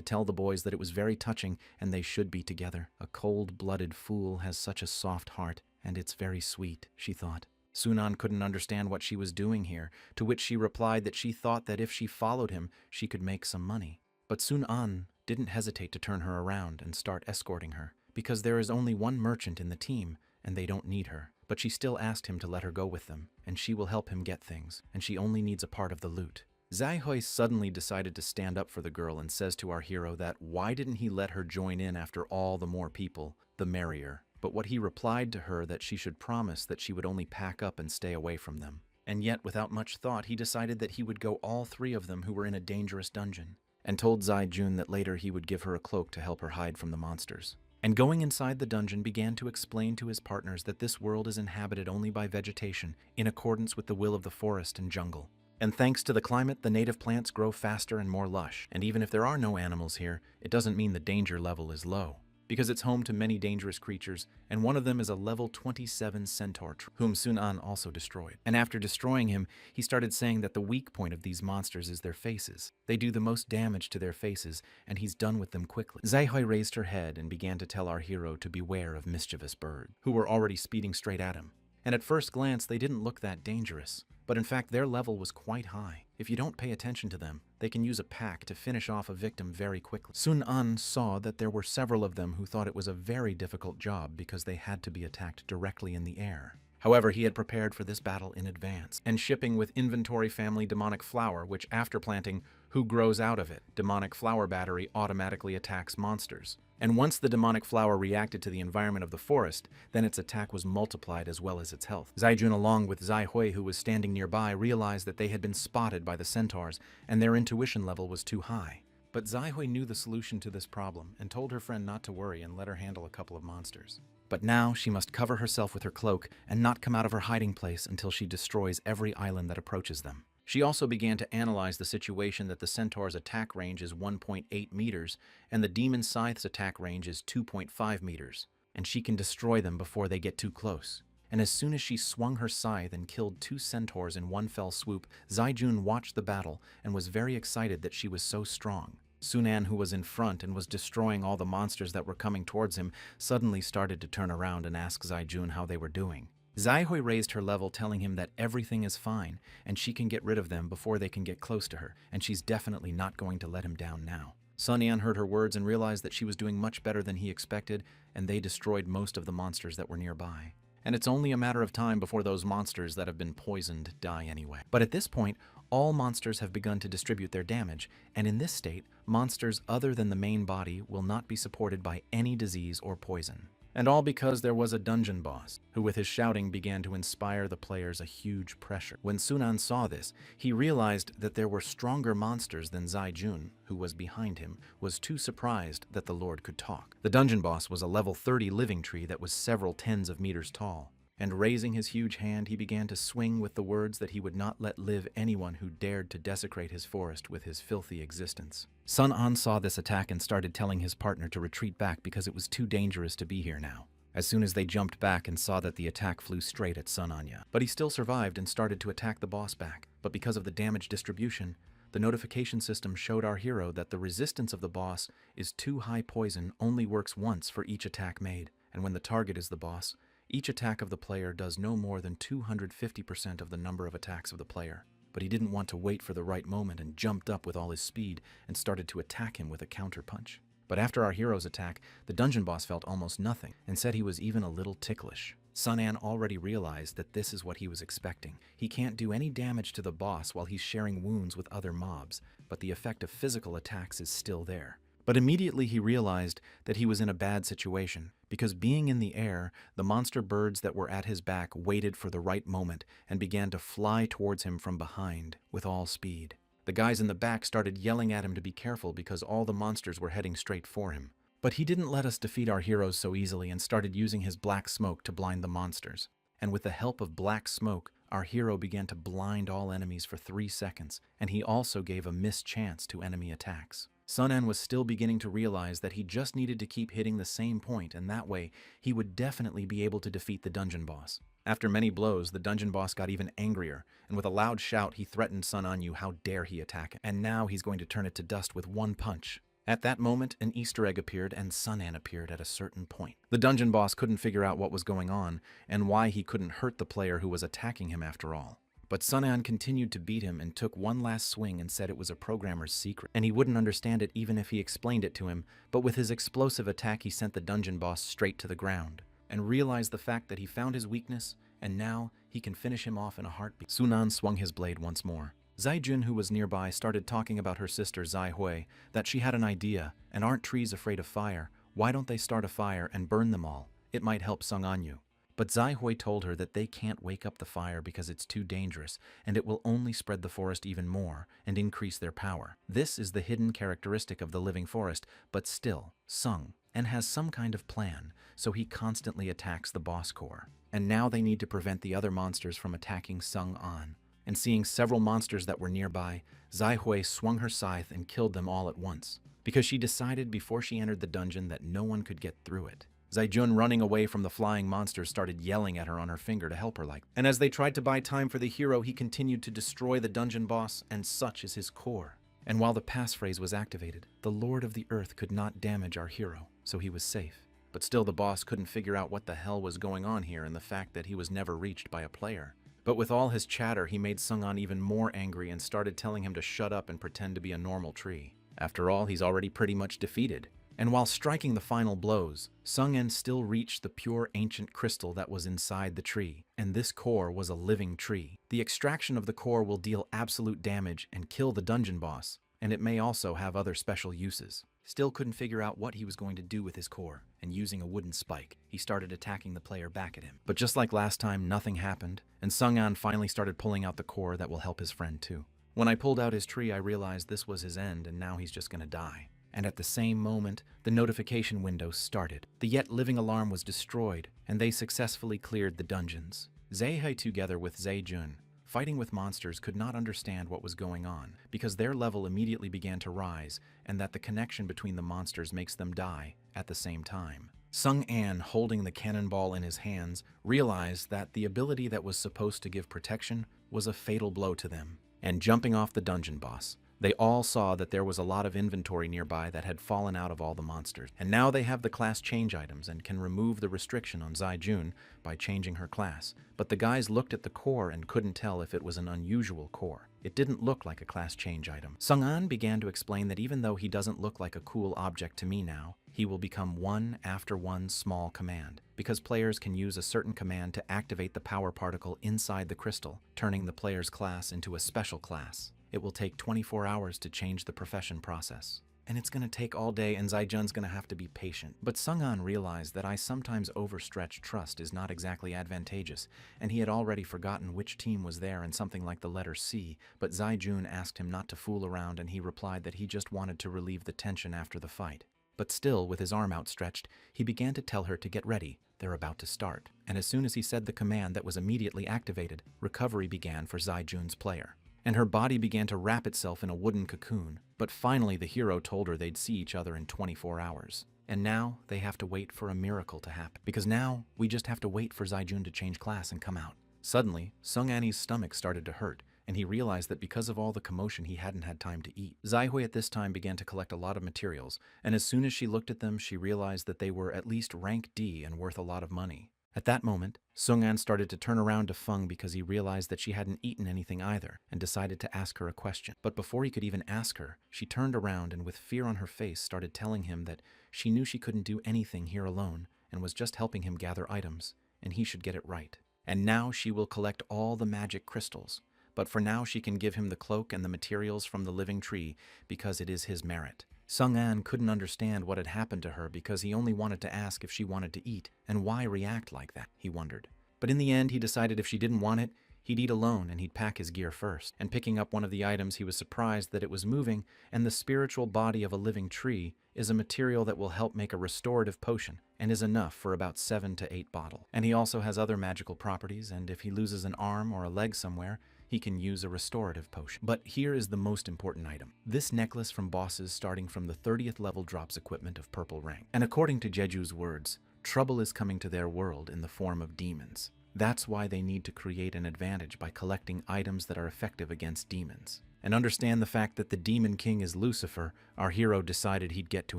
tell the boys that it was very touching and they should be together. A cold-blooded fool has such a soft heart, and it's very sweet, she thought. Sunan couldn't understand what she was doing here, to which she replied that she thought that if she followed him, she could make some money. But Sun An didn't hesitate to turn her around and start escorting her, because there is only one merchant in the team and they don't need her. But she still asked him to let her go with them, and she will help him get things, and she only needs a part of the loot. Zaihoi suddenly decided to stand up for the girl and says to our hero that why didn't he let her join in after all, the more people, the merrier. But what he replied to her that she should promise that she would only pack up and stay away from them. And yet, without much thought, he decided that he would go all three of them who were in a dangerous dungeon, and told Zaijun that later he would give her a cloak to help her hide from the monsters. And going inside the dungeon began to explain to his partners that this world is inhabited only by vegetation, in accordance with the will of the forest and jungle. And thanks to the climate, the native plants grow faster and more lush. And even if there are no animals here, it doesn't mean the danger level is low, because it's home to many dangerous creatures, and one of them is a level 27 centaur, whom Sun An also destroyed. And after destroying him, he started saying that the weak point of these monsters is their faces. They do the most damage to their faces, and he's done with them quickly. Zaihoi raised her head and began to tell our hero to beware of mischievous birds, who were already speeding straight at him. And at first glance, they didn't look that dangerous. But in fact, their level was quite high. If you don't pay attention to them, they can use a pack to finish off a victim very quickly. Sun An saw that there were several of them who thought it was a very difficult job because they had to be attacked directly in the air. However, he had prepared for this battle in advance, and shipping with inventory family demonic flower, which after planting, who grows out of it? Demonic flower battery automatically attacks monsters. And once the demonic flower reacted to the environment of the forest, then its attack was multiplied as well as its health. Zaijun, along with Zaihoi, who was standing nearby, realized that they had been spotted by the centaurs, and their intuition level was too high. But Zaihoi knew the solution to this problem, and told her friend not to worry and let her handle a couple of monsters. But now she must cover herself with her cloak and not come out of her hiding place until she destroys every island that approaches them. She also began to analyze the situation that the centaur's attack range is 1.8 meters and the demon scythe's attack range is 2.5 meters, and she can destroy them before they get too close. And as soon as she swung her scythe and killed 2 centaurs in one fell swoop, Zaijun watched the battle and was very excited that she was so strong. Sunan, who was in front and was destroying all the monsters that were coming towards him, suddenly started to turn around and ask Zaijun how they were doing. Zaihoi raised her level, telling him that everything is fine and she can get rid of them before they can get close to her, and she's definitely not going to let him down now. Sun An heard her words and realized that she was doing much better than he expected, and they destroyed most of the monsters that were nearby. And it's only a matter of time before those monsters that have been poisoned die anyway. But at this point, all monsters have begun to distribute their damage, and in this state, monsters other than the main body will not be supported by any disease or poison. And all because there was a dungeon boss, who with his shouting began to inspire the players a huge pressure. When Sunan saw this, he realized that there were stronger monsters than Zaijun, who was behind him, was too surprised that the Lord could talk. The dungeon boss was a level 30 living tree that was several tens of meters tall. And raising his huge hand, he began to swing with the words that he would not let live anyone who dared to desecrate his forest with his filthy existence. Sun An saw this attack and started telling his partner to retreat back because it was too dangerous to be here now. As soon as they jumped back and saw that the attack flew straight at Sun Anya. But he still survived and started to attack the boss back. But because of the damage distribution, the notification system showed our hero that the resistance of the boss is too high. Poison only works once for each attack made, and when the target is the boss, each attack of the player does no more than 250% of the number of attacks of the player. But he didn't want to wait for the right moment and jumped up with all his speed and started to attack him with a counter punch. But after our hero's attack, the dungeon boss felt almost nothing and said he was even a little ticklish. Sun An already realized that this is what he was expecting. He can't do any damage to the boss while he's sharing wounds with other mobs, but the effect of physical attacks is still there. But immediately he realized that he was in a bad situation, because being in the air, the monster birds that were at his back waited for the right moment and began to fly towards him from behind with all speed. The guys in the back started yelling at him to be careful because all the monsters were heading straight for him. But he didn't let us defeat our heroes so easily and started using his black smoke to blind the monsters. And with the help of black smoke, our hero began to blind all enemies for 3 seconds, and he also gave a missed chance to enemy attacks. Sun An was still beginning to realize that he just needed to keep hitting the same point, and that way, he would definitely be able to defeat the dungeon boss. After many blows, the dungeon boss got even angrier, and with a loud shout, he threatened Sun Anyu how dare he attack him, and now he's going to turn it to dust with one punch. At that moment, an Easter egg appeared and Sun An appeared at a certain point. The dungeon boss couldn't figure out what was going on and why he couldn't hurt the player who was attacking him after all. But Sun-an continued to beat him and took one last swing and said it was a programmer's secret, and he wouldn't understand it even if he explained it to him, but with his explosive attack he sent the dungeon boss straight to the ground, and realized the fact that he found his weakness, and now he can finish him off in a heartbeat. Sun-an swung his blade once more. Zai-jun, who was nearby, started talking about her sister Zai-hui, that she had an idea, and aren't trees afraid of fire? Why don't they start a fire and burn them all? It might help Sung-anyu. But Zai-hui told her that they can't wake up the fire because it's too dangerous, and it will only spread the forest even more and increase their power. This is the hidden characteristic of the living forest, but still, Sung-an has some kind of plan, so he constantly attacks the boss core. And now they need to prevent the other monsters from attacking Sung-an. And seeing several monsters that were nearby, Zai-hui swung her scythe and killed them all at once, because she decided before she entered the dungeon that no one could get through it. Zai-jun, running away from the flying monsters, started yelling at her on her finger to help her and as they tried to buy time for the hero, he continued to destroy the dungeon boss, and such is his core. And while the passphrase was activated, the Lord of the Earth could not damage our hero, so he was safe. But still the boss couldn't figure out what the hell was going on here and the fact that he was never reached by a player. But with all his chatter, he made Sung-an even more angry and started telling him to shut up and pretend to be a normal tree. After all, he's already pretty much defeated. And while striking the final blows, Sung-an still reached the pure ancient crystal that was inside the tree, and this core was a living tree. The extraction of the core will deal absolute damage and kill the dungeon boss, and it may also have other special uses. Still couldn't figure out what he was going to do with his core, and using a wooden spike, he started attacking the player back at him. But just like last time, nothing happened, and Sung-an finally started pulling out the core that will help his friend too. When I pulled out his tree, I realized this was his end, and now he's just gonna die. And at the same moment, the notification window started. The yet living alarm was destroyed, and they successfully cleared the dungeons. Zai-hui, together with Zai-jun, fighting with monsters, could not understand what was going on, because their level immediately began to rise, and that the connection between the monsters makes them die at the same time. Sung-an, holding the cannonball in his hands, realized that the ability that was supposed to give protection was a fatal blow to them. And jumping off the dungeon boss, they all saw that there was a lot of inventory nearby that had fallen out of all the monsters. And now they have the class change items and can remove the restriction on Zai-jun by changing her class. But the guys looked at the core and couldn't tell if it was an unusual core. It didn't look like a class change item. Sung-an began to explain that even though he doesn't look like a cool object to me now, he will become one after one small command, because players can use a certain command to activate the power particle inside the crystal, turning the player's class into a special class. It will take 24 hours to change the profession process. And it's going to take all day, and Zai-jun's going to have to be patient. But Sung-an realized that I sometimes overstretch trust is not exactly advantageous, and he had already forgotten which team was there in something like the letter C, but Zai-jun asked him not to fool around, and he replied that he just wanted to relieve the tension after the fight. But still, with his arm outstretched, he began to tell her to get ready. They're about to start. And as soon as he said the command that was immediately activated, recovery began for Zai-jun's player. And her body began to wrap itself in a wooden cocoon. But finally the hero told her they'd see each other in 24 hours. And now they have to wait for a miracle to happen. Because now we just have to wait for Zai-jun to change class and come out. Suddenly, Sung-an's stomach started to hurt, and he realized that because of all the commotion he hadn't had time to eat. Zai-hui at this time began to collect a lot of materials, and as soon as she looked at them, she realized that they were at least rank D and worth a lot of money. At that moment, Sung-an started to turn around to Feng because he realized that she hadn't eaten anything either and decided to ask her a question. But before he could even ask her, she turned around and with fear on her face started telling him that she knew she couldn't do anything here alone and was just helping him gather items, and he should get it right. And now she will collect all the magic crystals. But for now she can give him the cloak and the materials from the living tree because it is his merit. Sung-an couldn't understand what had happened to her because he only wanted to ask if she wanted to eat, and why react like that, he wondered. But in the end, he decided if she didn't want it, he'd eat alone and he'd pack his gear first. And picking up one of the items, he was surprised that it was moving, and the spiritual body of a living tree is a material that will help make a restorative potion and is enough for about 7 to 8 bottles. And he also has other magical properties, and if he loses an arm or a leg somewhere, he can use a restorative potion. But here is the most important item. This necklace from bosses starting from the 30th level drops equipment of purple rank. And according to Jeju's words, trouble is coming to their world in the form of demons. That's why they need to create an advantage by collecting items that are effective against demons. And understand the fact that the Demon King is Lucifer, our hero decided he'd get to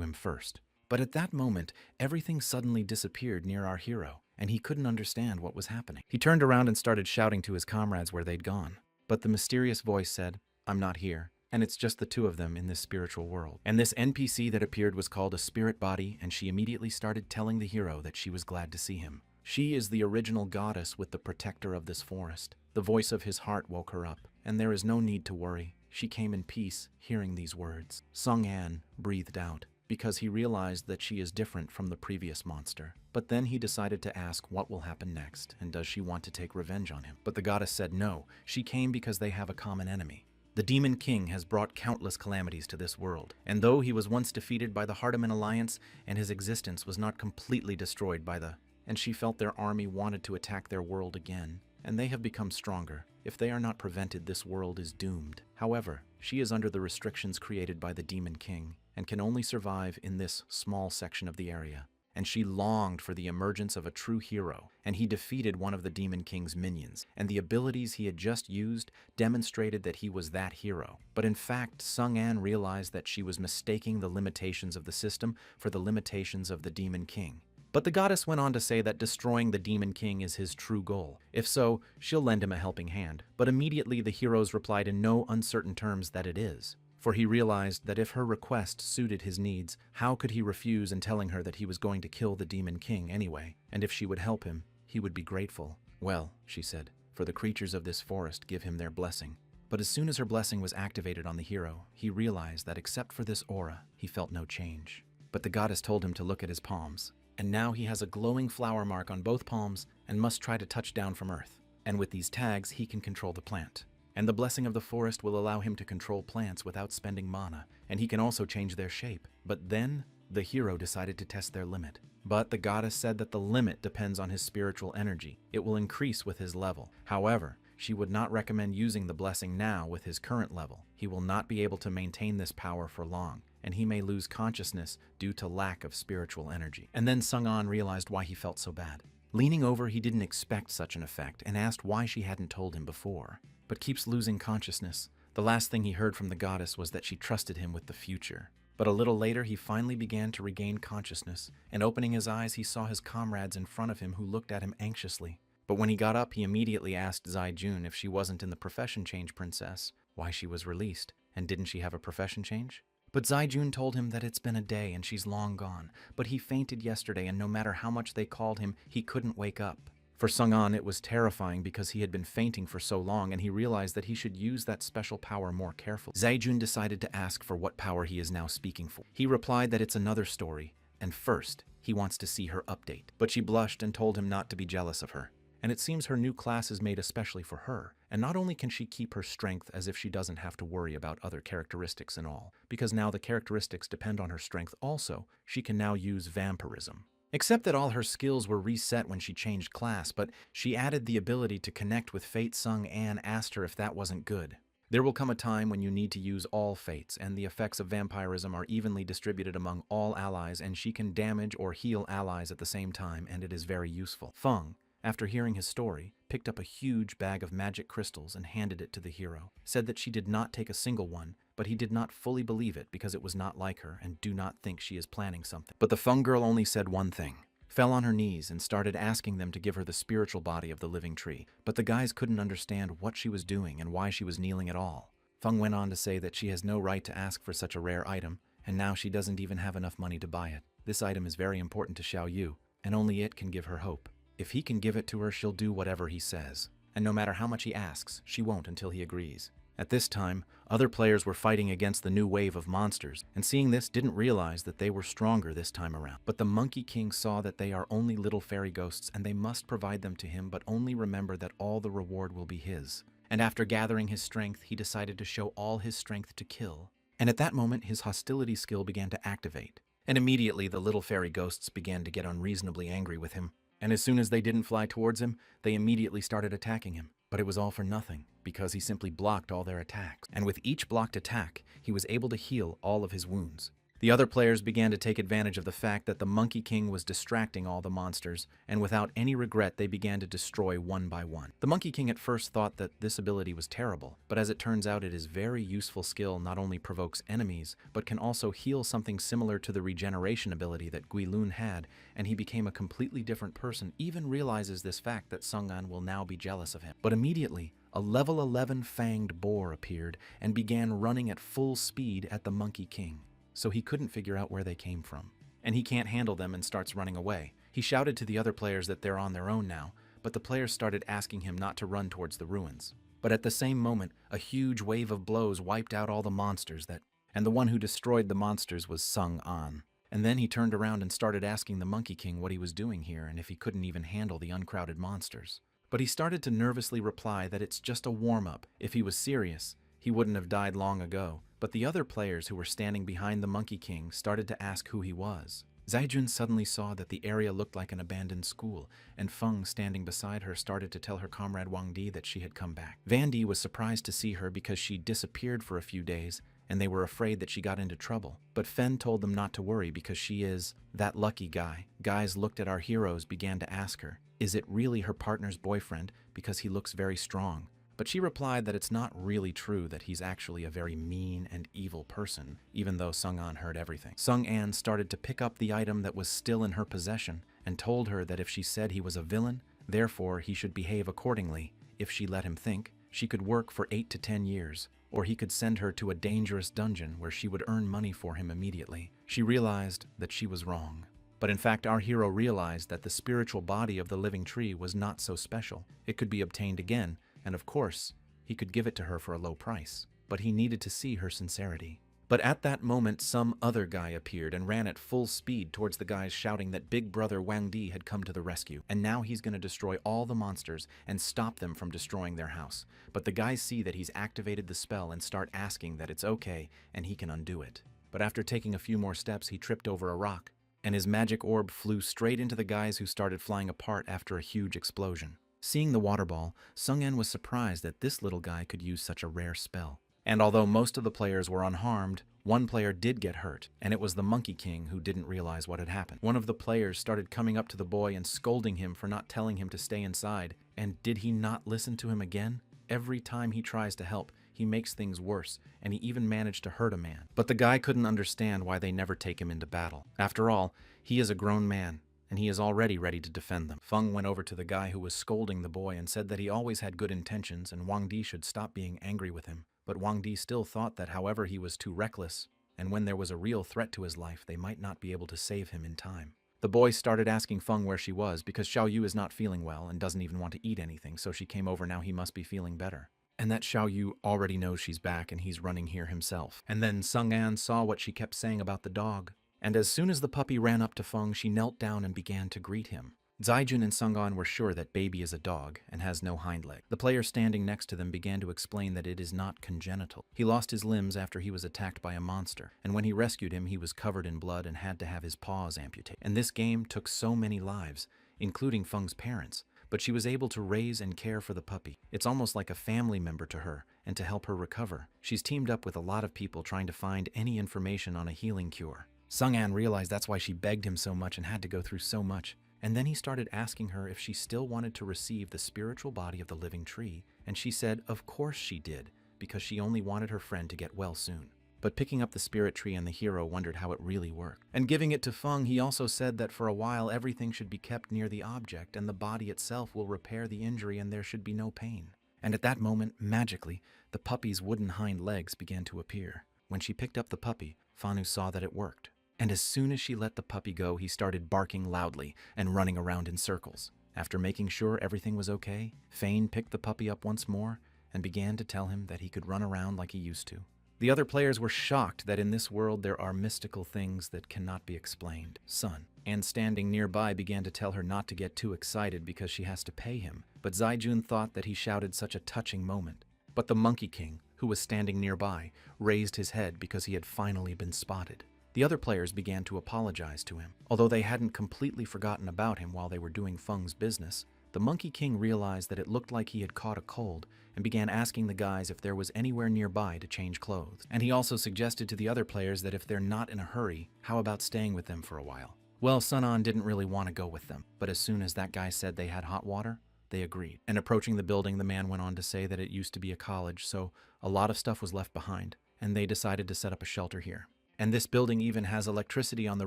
him first. But at that moment, everything suddenly disappeared near our hero, and he couldn't understand what was happening. He turned around and started shouting to his comrades where they'd gone. But the mysterious voice said, "I'm not here, and it's just the two of them in this spiritual world." And this NPC that appeared was called a spirit body, and she immediately started telling the hero that she was glad to see him. She is the original goddess with the protector of this forest. The voice of his heart woke her up, and there is no need to worry. She came in peace, hearing these words. Sung An breathed out, because he realized that she is different from the previous monster. But then he decided to ask what will happen next, and does she want to take revenge on him? But the goddess said no, she came because they have a common enemy. The Demon King has brought countless calamities to this world, and though he was once defeated by the Hardiman Alliance, and his existence was not completely destroyed by and she felt their army wanted to attack their world again, and they have become stronger. If they are not prevented, this world is doomed. However, she is under the restrictions created by the Demon King, and can only survive in this small section of the area. And she longed for the emergence of a true hero, and he defeated one of the Demon King's minions, and the abilities he had just used demonstrated that he was that hero. But in fact, Sung An realized that she was mistaking the limitations of the system for the limitations of the Demon King. But the goddess went on to say that destroying the Demon King is his true goal. If so, she'll lend him a helping hand. But immediately the heroes replied in no uncertain terms that it is. For he realized that if her request suited his needs, how could he refuse in telling her that he was going to kill the Demon King anyway? And if she would help him, he would be grateful. "Well," she said, "for the creatures of this forest give him their blessing." But as soon as her blessing was activated on the hero, he realized that except for this aura, he felt no change. But the goddess told him to look at his palms. And now he has a glowing flower mark on both palms and must try to touch down from earth. And with these tags, he can control the plant. And the blessing of the forest will allow him to control plants without spending mana, and he can also change their shape. But then, the hero decided to test their limit. But the goddess said that the limit depends on his spiritual energy. It will increase with his level. However, she would not recommend using the blessing now with his current level. He will not be able to maintain this power for long, and he may lose consciousness due to lack of spiritual energy. And then Sung An realized why he felt so bad. Leaning over, he didn't expect such an effect and asked why she hadn't told him before, but keeps losing consciousness. The last thing he heard from the goddess was that she trusted him with the future. But a little later, he finally began to regain consciousness, and opening his eyes, he saw his comrades in front of him who looked at him anxiously. But when he got up, he immediately asked Zai Jun if she wasn't in the profession change princess, why she was released, and didn't she have a profession change? But Zai Jun told him that it's been a day and she's long gone, but he fainted yesterday and no matter how much they called him, he couldn't wake up. For Sung An, it was terrifying because he had been fainting for so long and he realized that he should use that special power more carefully. Zai Jun decided to ask for what power he is now speaking for. He replied that it's another story, and first, he wants to see her update. But she blushed and told him not to be jealous of her. And it seems her new class is made especially for her. And not only can she keep her strength as if she doesn't have to worry about other characteristics and all, because now the characteristics depend on her strength also, she can now use vampirism. Except that all her skills were reset when she changed class, but she added the ability to connect with fate. Sung An asked her if that wasn't good. There will come a time when you need to use all fates, and the effects of vampirism are evenly distributed among all allies, and she can damage or heal allies at the same time, and it is very useful. Feng, after hearing his story, picked up a huge bag of magic crystals and handed it to the hero. Said that she did not take a single one, but he did not fully believe it because it was not like her and do not think she is planning something. But the Feng girl only said one thing, fell on her knees and started asking them to give her the spiritual body of the living tree. But the guys couldn't understand what she was doing and why she was kneeling at all. Feng went on to say that she has no right to ask for such a rare item, and now she doesn't even have enough money to buy it. This item is very important to Xiao Yu, and only it can give her hope. If he can give it to her, she'll do whatever he says. And no matter how much he asks, she won't until he agrees. At this time, other players were fighting against the new wave of monsters, and seeing this didn't realize that they were stronger this time around. But the Monkey King saw that they are only little fairy ghosts and they must provide them to him, but only remember that all the reward will be his. And after gathering his strength, he decided to show all his strength to kill. And at that moment, his hostility skill began to activate. And immediately, the little fairy ghosts began to get unreasonably angry with him. And as soon as they didn't fly towards him, they immediately started attacking him. But it was all for nothing, because he simply blocked all their attacks. And with each blocked attack, he was able to heal all of his wounds. The other players began to take advantage of the fact that the Monkey King was distracting all the monsters, and without any regret they began to destroy one by one. The Monkey King at first thought that this ability was terrible, but as it turns out it is very useful skill, not only provokes enemies, but can also heal, something similar to the regeneration ability that Guilun had, and he became a completely different person, even realizes this fact that Sung-an will now be jealous of him. But immediately, a level 11 fanged boar appeared and began running at full speed at the Monkey King. So he couldn't figure out where they came from. And he can't handle them and starts running away. He shouted to the other players that they're on their own now, but the players started asking him not to run towards the ruins. But at the same moment, a huge wave of blows wiped out all the monsters and the one who destroyed the monsters was Sung-an. And then he turned around and started asking the Monkey King what he was doing here and if he couldn't even handle the uncrowded monsters. But he started to nervously reply that it's just a warm-up. If he was serious, he wouldn't have died long ago. But the other players who were standing behind the Monkey King started to ask who he was. Zaijun suddenly saw that the area looked like an abandoned school, and Feng, standing beside her, started to tell her comrade Wang Di that she had come back. Van Di was surprised to see her because she disappeared for a few days, and they were afraid that she got into trouble. But Fen told them not to worry because she is that lucky guy. Guys looked at our heroes, began to ask her, is it really her partner's boyfriend because he looks very strong? But she replied that it's not really true, that he's actually a very mean and evil person, even though Sung-an heard everything. Sung-an started to pick up the item that was still in her possession and told her that if she said he was a villain, therefore he should behave accordingly. If she let him think, she could work for 8 to 10 years, or he could send her to a dangerous dungeon where she would earn money for him immediately. She realized that she was wrong. But in fact, our hero realized that the spiritual body of the living tree was not so special. It could be obtained again, and of course, he could give it to her for a low price. But he needed to see her sincerity. But at that moment, some other guy appeared and ran at full speed towards the guys, shouting that Big Brother Wang Di had come to the rescue, and now he's going to destroy all the monsters and stop them from destroying their house. But the guys see that he's activated the spell and start asking that it's okay and he can undo it. But after taking a few more steps, he tripped over a rock, and his magic orb flew straight into the guys, who started flying apart after a huge explosion. Seeing the water ball, Sung-en was surprised that this little guy could use such a rare spell. And although most of the players were unharmed, one player did get hurt, and it was the Monkey King who didn't realize what had happened. One of the players started coming up to the boy and scolding him for not telling him to stay inside, and did he not listen to him again? Every time he tries to help, he makes things worse, and he even managed to hurt a man. But the guy couldn't understand why they never take him into battle. After all, he is a grown man, and he is already ready to defend them. Feng went over to the guy who was scolding the boy and said that he always had good intentions and Wang Di should stop being angry with him. But Wang Di still thought that however he was too reckless, and when there was a real threat to his life, they might not be able to save him in time. The boy started asking Feng where she was because Xiao Yu is not feeling well and doesn't even want to eat anything, so she came over. Now he must be feeling better. And that Xiao Yu already knows she's back and he's running here himself. And then Sung-an saw what she kept saying about the dog. And as soon as the puppy ran up to Feng, she knelt down and began to greet him. Zaijun and Sung-an were sure that Baby is a dog and has no hind leg. The player standing next to them began to explain that it is not congenital. He lost his limbs after he was attacked by a monster, and when he rescued him, he was covered in blood and had to have his paws amputated. And this game took so many lives, including Feng's parents, but she was able to raise and care for the puppy. It's almost like a family member to her, and to help her recover, she's teamed up with a lot of people trying to find any information on a healing cure. Sung-an realized that's why she begged him so much and had to go through so much. And then he started asking her if she still wanted to receive the spiritual body of the living tree, and she said of course she did, because she only wanted her friend to get well soon. But picking up the spirit tree, and the hero wondered how it really worked. And giving it to Feng, he also said that for a while everything should be kept near the object, and the body itself will repair the injury and there should be no pain. And at that moment, magically, the puppy's wooden hind legs began to appear. When she picked up the puppy, Fanu saw that it worked. And as soon as she let the puppy go, he started barking loudly and running around in circles. After making sure everything was okay, Fane picked the puppy up once more and began to tell him that he could run around like he used to. The other players were shocked that in this world there are mystical things that cannot be explained. Son, and standing nearby, began to tell her not to get too excited because she has to pay him, but Zaijun thought that he shouted such a touching moment. But the Monkey King, who was standing nearby, raised his head because he had finally been spotted. The other players began to apologize to him. Although they hadn't completely forgotten about him while they were doing Feng's business, the Monkey King realized that it looked like he had caught a cold and began asking the guys if there was anywhere nearby to change clothes. And he also suggested to the other players that if they're not in a hurry, how about staying with them for a while? Well, Sun-On didn't really want to go with them, but as soon as that guy said they had hot water, they agreed. And approaching the building, the man went on to say that it used to be a college, so a lot of stuff was left behind, and they decided to set up a shelter here. And this building even has electricity on the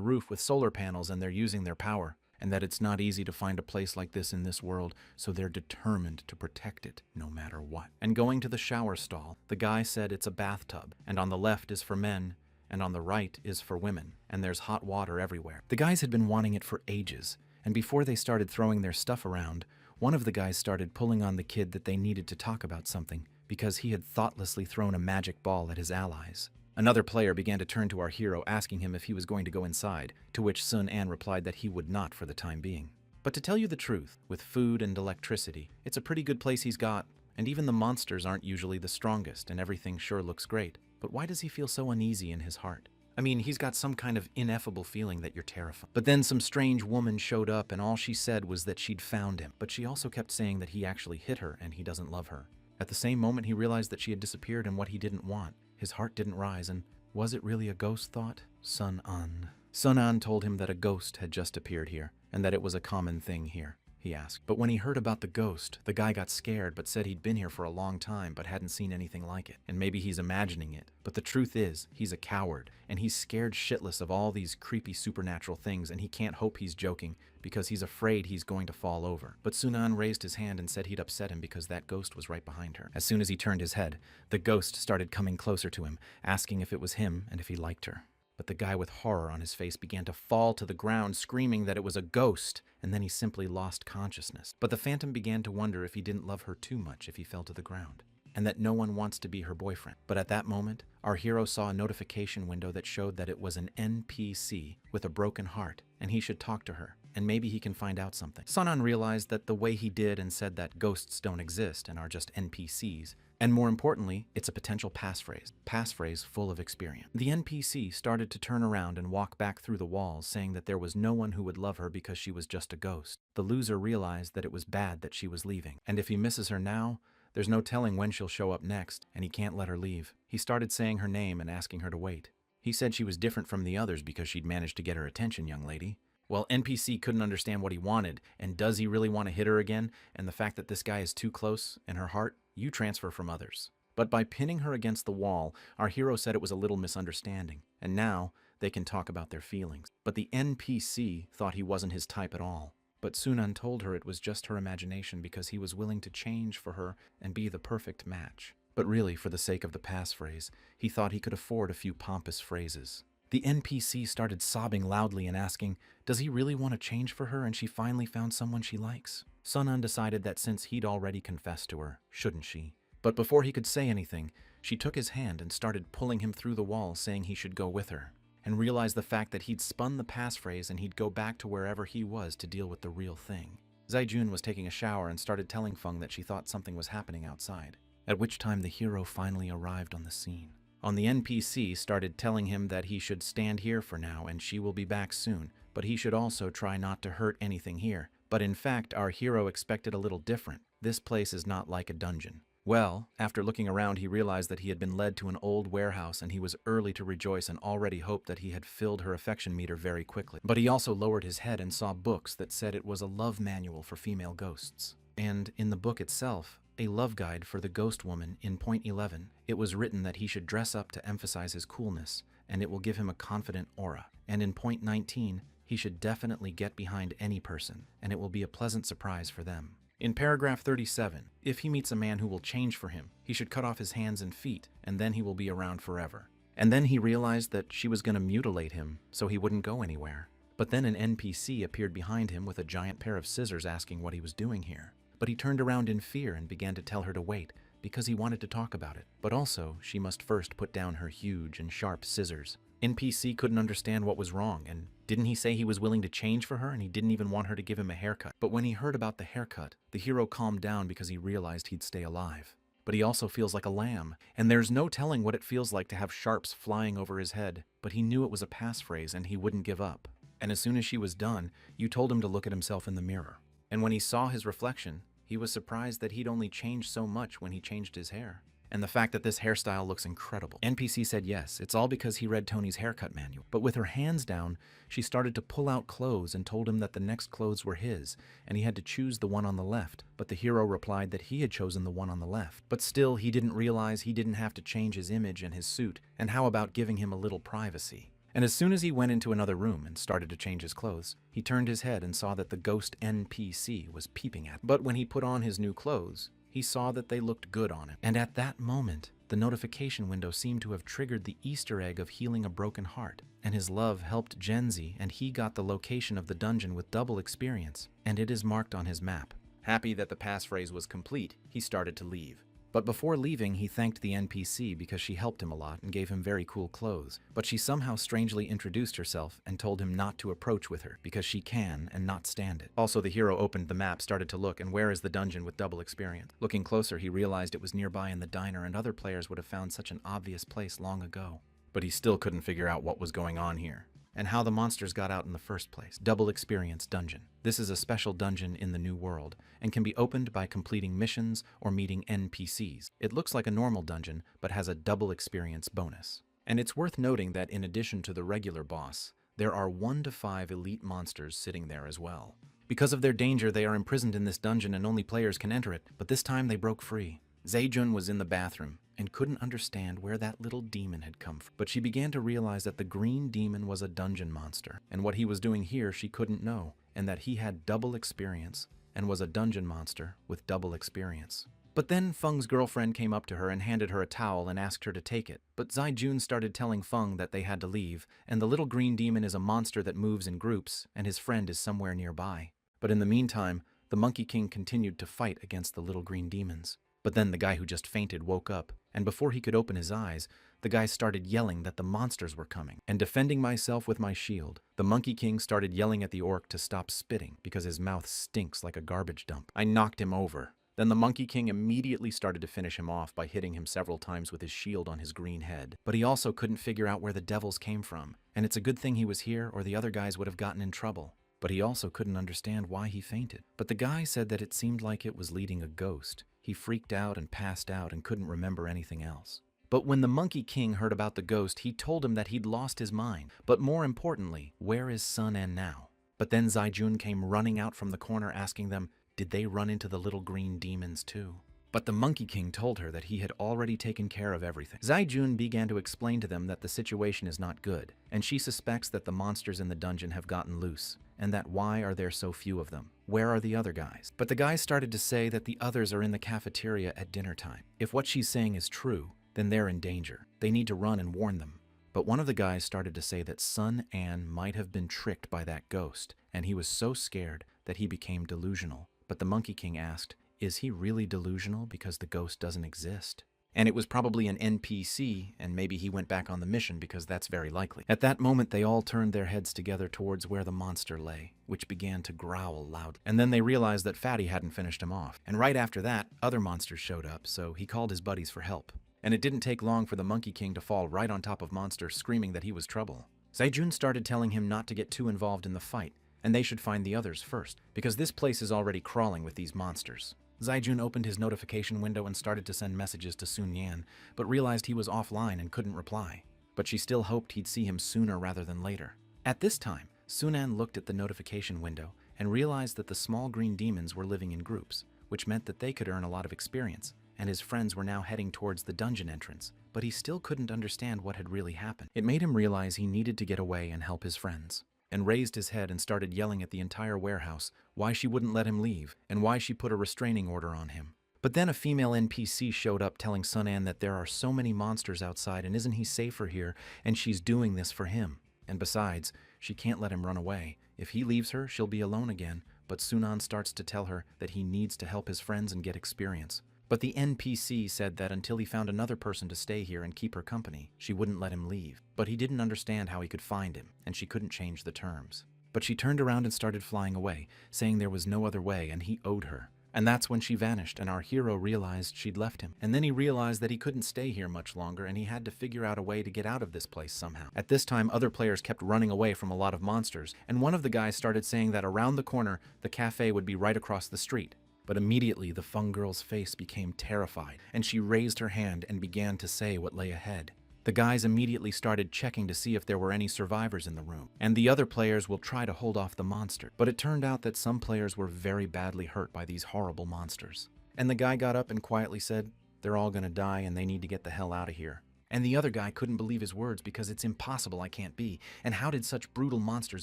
roof with solar panels, and they're using their power. And that it's not easy to find a place like this in this world, so they're determined to protect it no matter what. And going to the shower stall, the guy said it's a bathtub, and on the left is for men, and on the right is for women, and there's hot water everywhere. The guys had been wanting it for ages, and before they started throwing their stuff around, one of the guys started pulling on the kid that they needed to talk about something, because he had thoughtlessly thrown a magic ball at his allies. Another player began to turn to our hero, asking him if he was going to go inside, to which Sun-An replied that he would not for the time being. But to tell you the truth, with food and electricity, it's a pretty good place he's got, and even the monsters aren't usually the strongest, and everything sure looks great. But why does he feel so uneasy in his heart? I mean, he's got some kind of ineffable feeling that you're terrified. But then some strange woman showed up, and all she said was that she'd found him. But she also kept saying that he actually hit her, and he doesn't love her. At the same moment, he realized that she had disappeared and what he didn't want. His heart didn't rise, and was it really a ghost thought? Sun-An. Sun-An told him that a ghost had just appeared here, and that it was a common thing here, he asked. But when he heard about the ghost, the guy got scared but said he'd been here for a long time but hadn't seen anything like it. And maybe he's imagining it. But the truth is, he's a coward, and he's scared shitless of all these creepy supernatural things, and he can't hope he's joking because he's afraid he's going to fall over. But Sun-An raised his hand and said he'd upset him because that ghost was right behind her. As soon as he turned his head, the ghost started coming closer to him, asking if it was him and if he liked her. But the guy with horror on his face began to fall to the ground, screaming that it was a ghost, and then he simply lost consciousness. But the phantom began to wonder if he didn't love her too much if he fell to the ground, and that no one wants to be her boyfriend. But at that moment, our hero saw a notification window that showed that it was an NPC with a broken heart, and he should talk to her, and maybe he can find out something. Sun-On realized that the way he did and said that ghosts don't exist and are just NPCs, and more importantly, it's a potential passphrase full of experience. The NPC started to turn around and walk back through the walls, saying that there was no one who would love her because she was just a ghost. The loser realized that it was bad that she was leaving, and if he misses her now, there's no telling when she'll show up next, and he can't let her leave. He started saying her name and asking her to wait. He said she was different from the others because she'd managed to get her attention, young lady. Well, NPC couldn't understand what he wanted, and does he really want to hit her again? And the fact that this guy is too close in her heart, you transfer from others. But by pinning her against the wall, our hero said it was a little misunderstanding, and now they can talk about their feelings. But the NPC thought he wasn't his type at all. But Sun-An told her it was just her imagination because he was willing to change for her and be the perfect match. But really, for the sake of the passphrase, he thought he could afford a few pompous phrases. The NPC started sobbing loudly and asking, does he really want to change for her and she finally found someone she likes? Sun-An decided that since he'd already confessed to her, shouldn't she? But before he could say anything, she took his hand and started pulling him through the wall, saying he should go with her, and realized the fact that he'd spun the passphrase and he'd go back to wherever he was to deal with the real thing. Zaijun was taking a shower and started telling Feng that she thought something was happening outside, at which time the hero finally arrived on the scene. The NPC started telling him that he should stand here for now and she will be back soon, but he should also try not to hurt anything here. But in fact, our hero expected a little different. This place is not like a dungeon. Well, after looking around, he realized that he had been led to an old warehouse, and he was early to rejoice and already hoped that he had filled her affection meter very quickly. But he also lowered his head and saw books that said it was a love manual for female ghosts. And in the book itself, a love guide for the ghost woman, in point 11, it was written that he should dress up to emphasize his coolness, and it will give him a confident aura. And in point 19, he should definitely get behind any person, and it will be a pleasant surprise for them. In paragraph 37, if he meets a man who will change for him, he should cut off his hands and feet, and then he will be around forever. And then he realized that she was going to mutilate him, so he wouldn't go anywhere. But then an NPC appeared behind him with a giant pair of scissors asking what he was doing here. But he turned around in fear and began to tell her to wait, because he wanted to talk about it. But also, she must first put down her huge and sharp scissors. NPC couldn't understand what was wrong, and didn't he say he was willing to change for her and he didn't even want her to give him a haircut? But when he heard about the haircut, the hero calmed down because he realized he'd stay alive. But he also feels like a lamb, and there's no telling what it feels like to have sharps flying over his head. But he knew it was a passphrase and he wouldn't give up. And as soon as she was done, you told him to look at himself in the mirror. And when he saw his reflection, he was surprised that he'd only changed so much when he changed his hair. And the fact that this hairstyle looks incredible. NPC said yes, it's all because he read Tony's haircut manual. But with her hands down, she started to pull out clothes and told him that the next clothes were his, and he had to choose the one on the left. But the hero replied that he had chosen the one on the left. But still, he didn't realize he didn't have to change his image and his suit, and how about giving him a little privacy? And as soon as he went into another room and started to change his clothes, he turned his head and saw that the ghost NPC was peeping at him. But when he put on his new clothes, he saw that they looked good on him. And at that moment, the notification window seemed to have triggered the Easter egg of healing a broken heart. And his love helped Genzi, and he got the location of the dungeon with double experience, and it is marked on his map. Happy that the passphrase was complete, he started to leave. But before leaving, he thanked the NPC because she helped him a lot and gave him very cool clothes. But she somehow strangely introduced herself and told him not to approach with her because she can and not stand it. Also, the hero opened the map, started to look, and where is the dungeon with double experience? Looking closer, he realized it was nearby in the diner, and other players would have found such an obvious place long ago. But he still couldn't figure out what was going on here, and how the monsters got out in the first place. Double Experience Dungeon. This is a special dungeon in the New World, and can be opened by completing missions or meeting NPCs. It looks like a normal dungeon, but has a double experience bonus. And it's worth noting that in addition to the regular boss, there are 1 to 5 elite monsters sitting there as well. Because of their danger, they are imprisoned in this dungeon and only players can enter it, but this time they broke free. Zaejun was in the bathroom and couldn't understand where that little demon had come from. But she began to realize that the green demon was a dungeon monster, and what he was doing here she couldn't know, and that he had double experience and was a dungeon monster with double experience. But then Feng's girlfriend came up to her and handed her a towel and asked her to take it. But Zaejun started telling Feng that they had to leave, and the little green demon is a monster that moves in groups, and his friend is somewhere nearby. But in the meantime, the Monkey King continued to fight against the little green demons. But then the guy who just fainted woke up, and before he could open his eyes, the guy started yelling that the monsters were coming. And defending myself with my shield, the Monkey King started yelling at the orc to stop spitting because his mouth stinks like a garbage dump. I knocked him over. Then the Monkey King immediately started to finish him off by hitting him several times with his shield on his green head. But he also couldn't figure out where the devils came from, and it's a good thing he was here or the other guys would have gotten in trouble. But he also couldn't understand why he fainted. But the guy said that it seemed like it was leading a ghost. He freaked out and passed out and couldn't remember anything else. But when the Monkey King heard about the ghost, he told him that he'd lost his mind. But more importantly, where is Sun En now? But then Zaejun came running out from the corner asking them, did they run into the little green demons too? But the Monkey King told her that he had already taken care of everything. Zaejun began to explain to them that the situation is not good, and she suspects that the monsters in the dungeon have gotten loose, and that why are there so few of them? Where are the other guys? But the guys started to say that the others are in the cafeteria at dinner time. If what she's saying is true, then they're in danger. They need to run and warn them. But one of the guys started to say that Sun En might have been tricked by that ghost, and he was so scared that he became delusional. But the Monkey King asked, is he really delusional because the ghost doesn't exist? And it was probably an NPC, and maybe he went back on the mission because that's very likely. At that moment, they all turned their heads together towards where the monster lay, which began to growl loudly. And then they realized that Fatty hadn't finished him off. And right after that, other monsters showed up, so he called his buddies for help. And it didn't take long for the Monkey King to fall right on top of Monster, screaming that he was trouble. Zaejun started telling him not to get too involved in the fight, and they should find the others first, because this place is already crawling with these monsters. Zaejun opened his notification window and started to send messages to Sun Yan, but realized he was offline and couldn't reply. But she still hoped he'd see him sooner rather than later. At this time, Sun Yan looked at the notification window and realized that the small green demons were living in groups, which meant that they could earn a lot of experience, and his friends were now heading towards the dungeon entrance, but he still couldn't understand what had really happened. It made him realize he needed to get away and help his friends, and raised his head and started yelling at the entire warehouse why she wouldn't let him leave and why she put a restraining order on him. But then a female NPC showed up telling Sun En that there are so many monsters outside and isn't he safer here, and she's doing this for him. And besides, she can't let him run away. If he leaves her, she'll be alone again, but Sunan starts to tell her that he needs to help his friends and get experience. But the NPC said that until he found another person to stay here and keep her company, she wouldn't let him leave. But he didn't understand how he could find him, and she couldn't change the terms. But she turned around and started flying away, saying there was no other way and he owed her. And that's when she vanished, and our hero realized she'd left him. And then he realized that he couldn't stay here much longer, and he had to figure out a way to get out of this place somehow. At this time, other players kept running away from a lot of monsters, and one of the guys started saying that around the corner, the cafe would be right across the street. But immediately, the Fung girl's face became terrified, and she raised her hand and began to say what lay ahead. The guys immediately started checking to see if there were any survivors in the room, and the other players will try to hold off the monster. But it turned out that some players were very badly hurt by these horrible monsters. And the guy got up and quietly said, "They're all gonna die and they need to get the hell out of here." And the other guy couldn't believe his words because it's impossible, I can't be, and how did such brutal monsters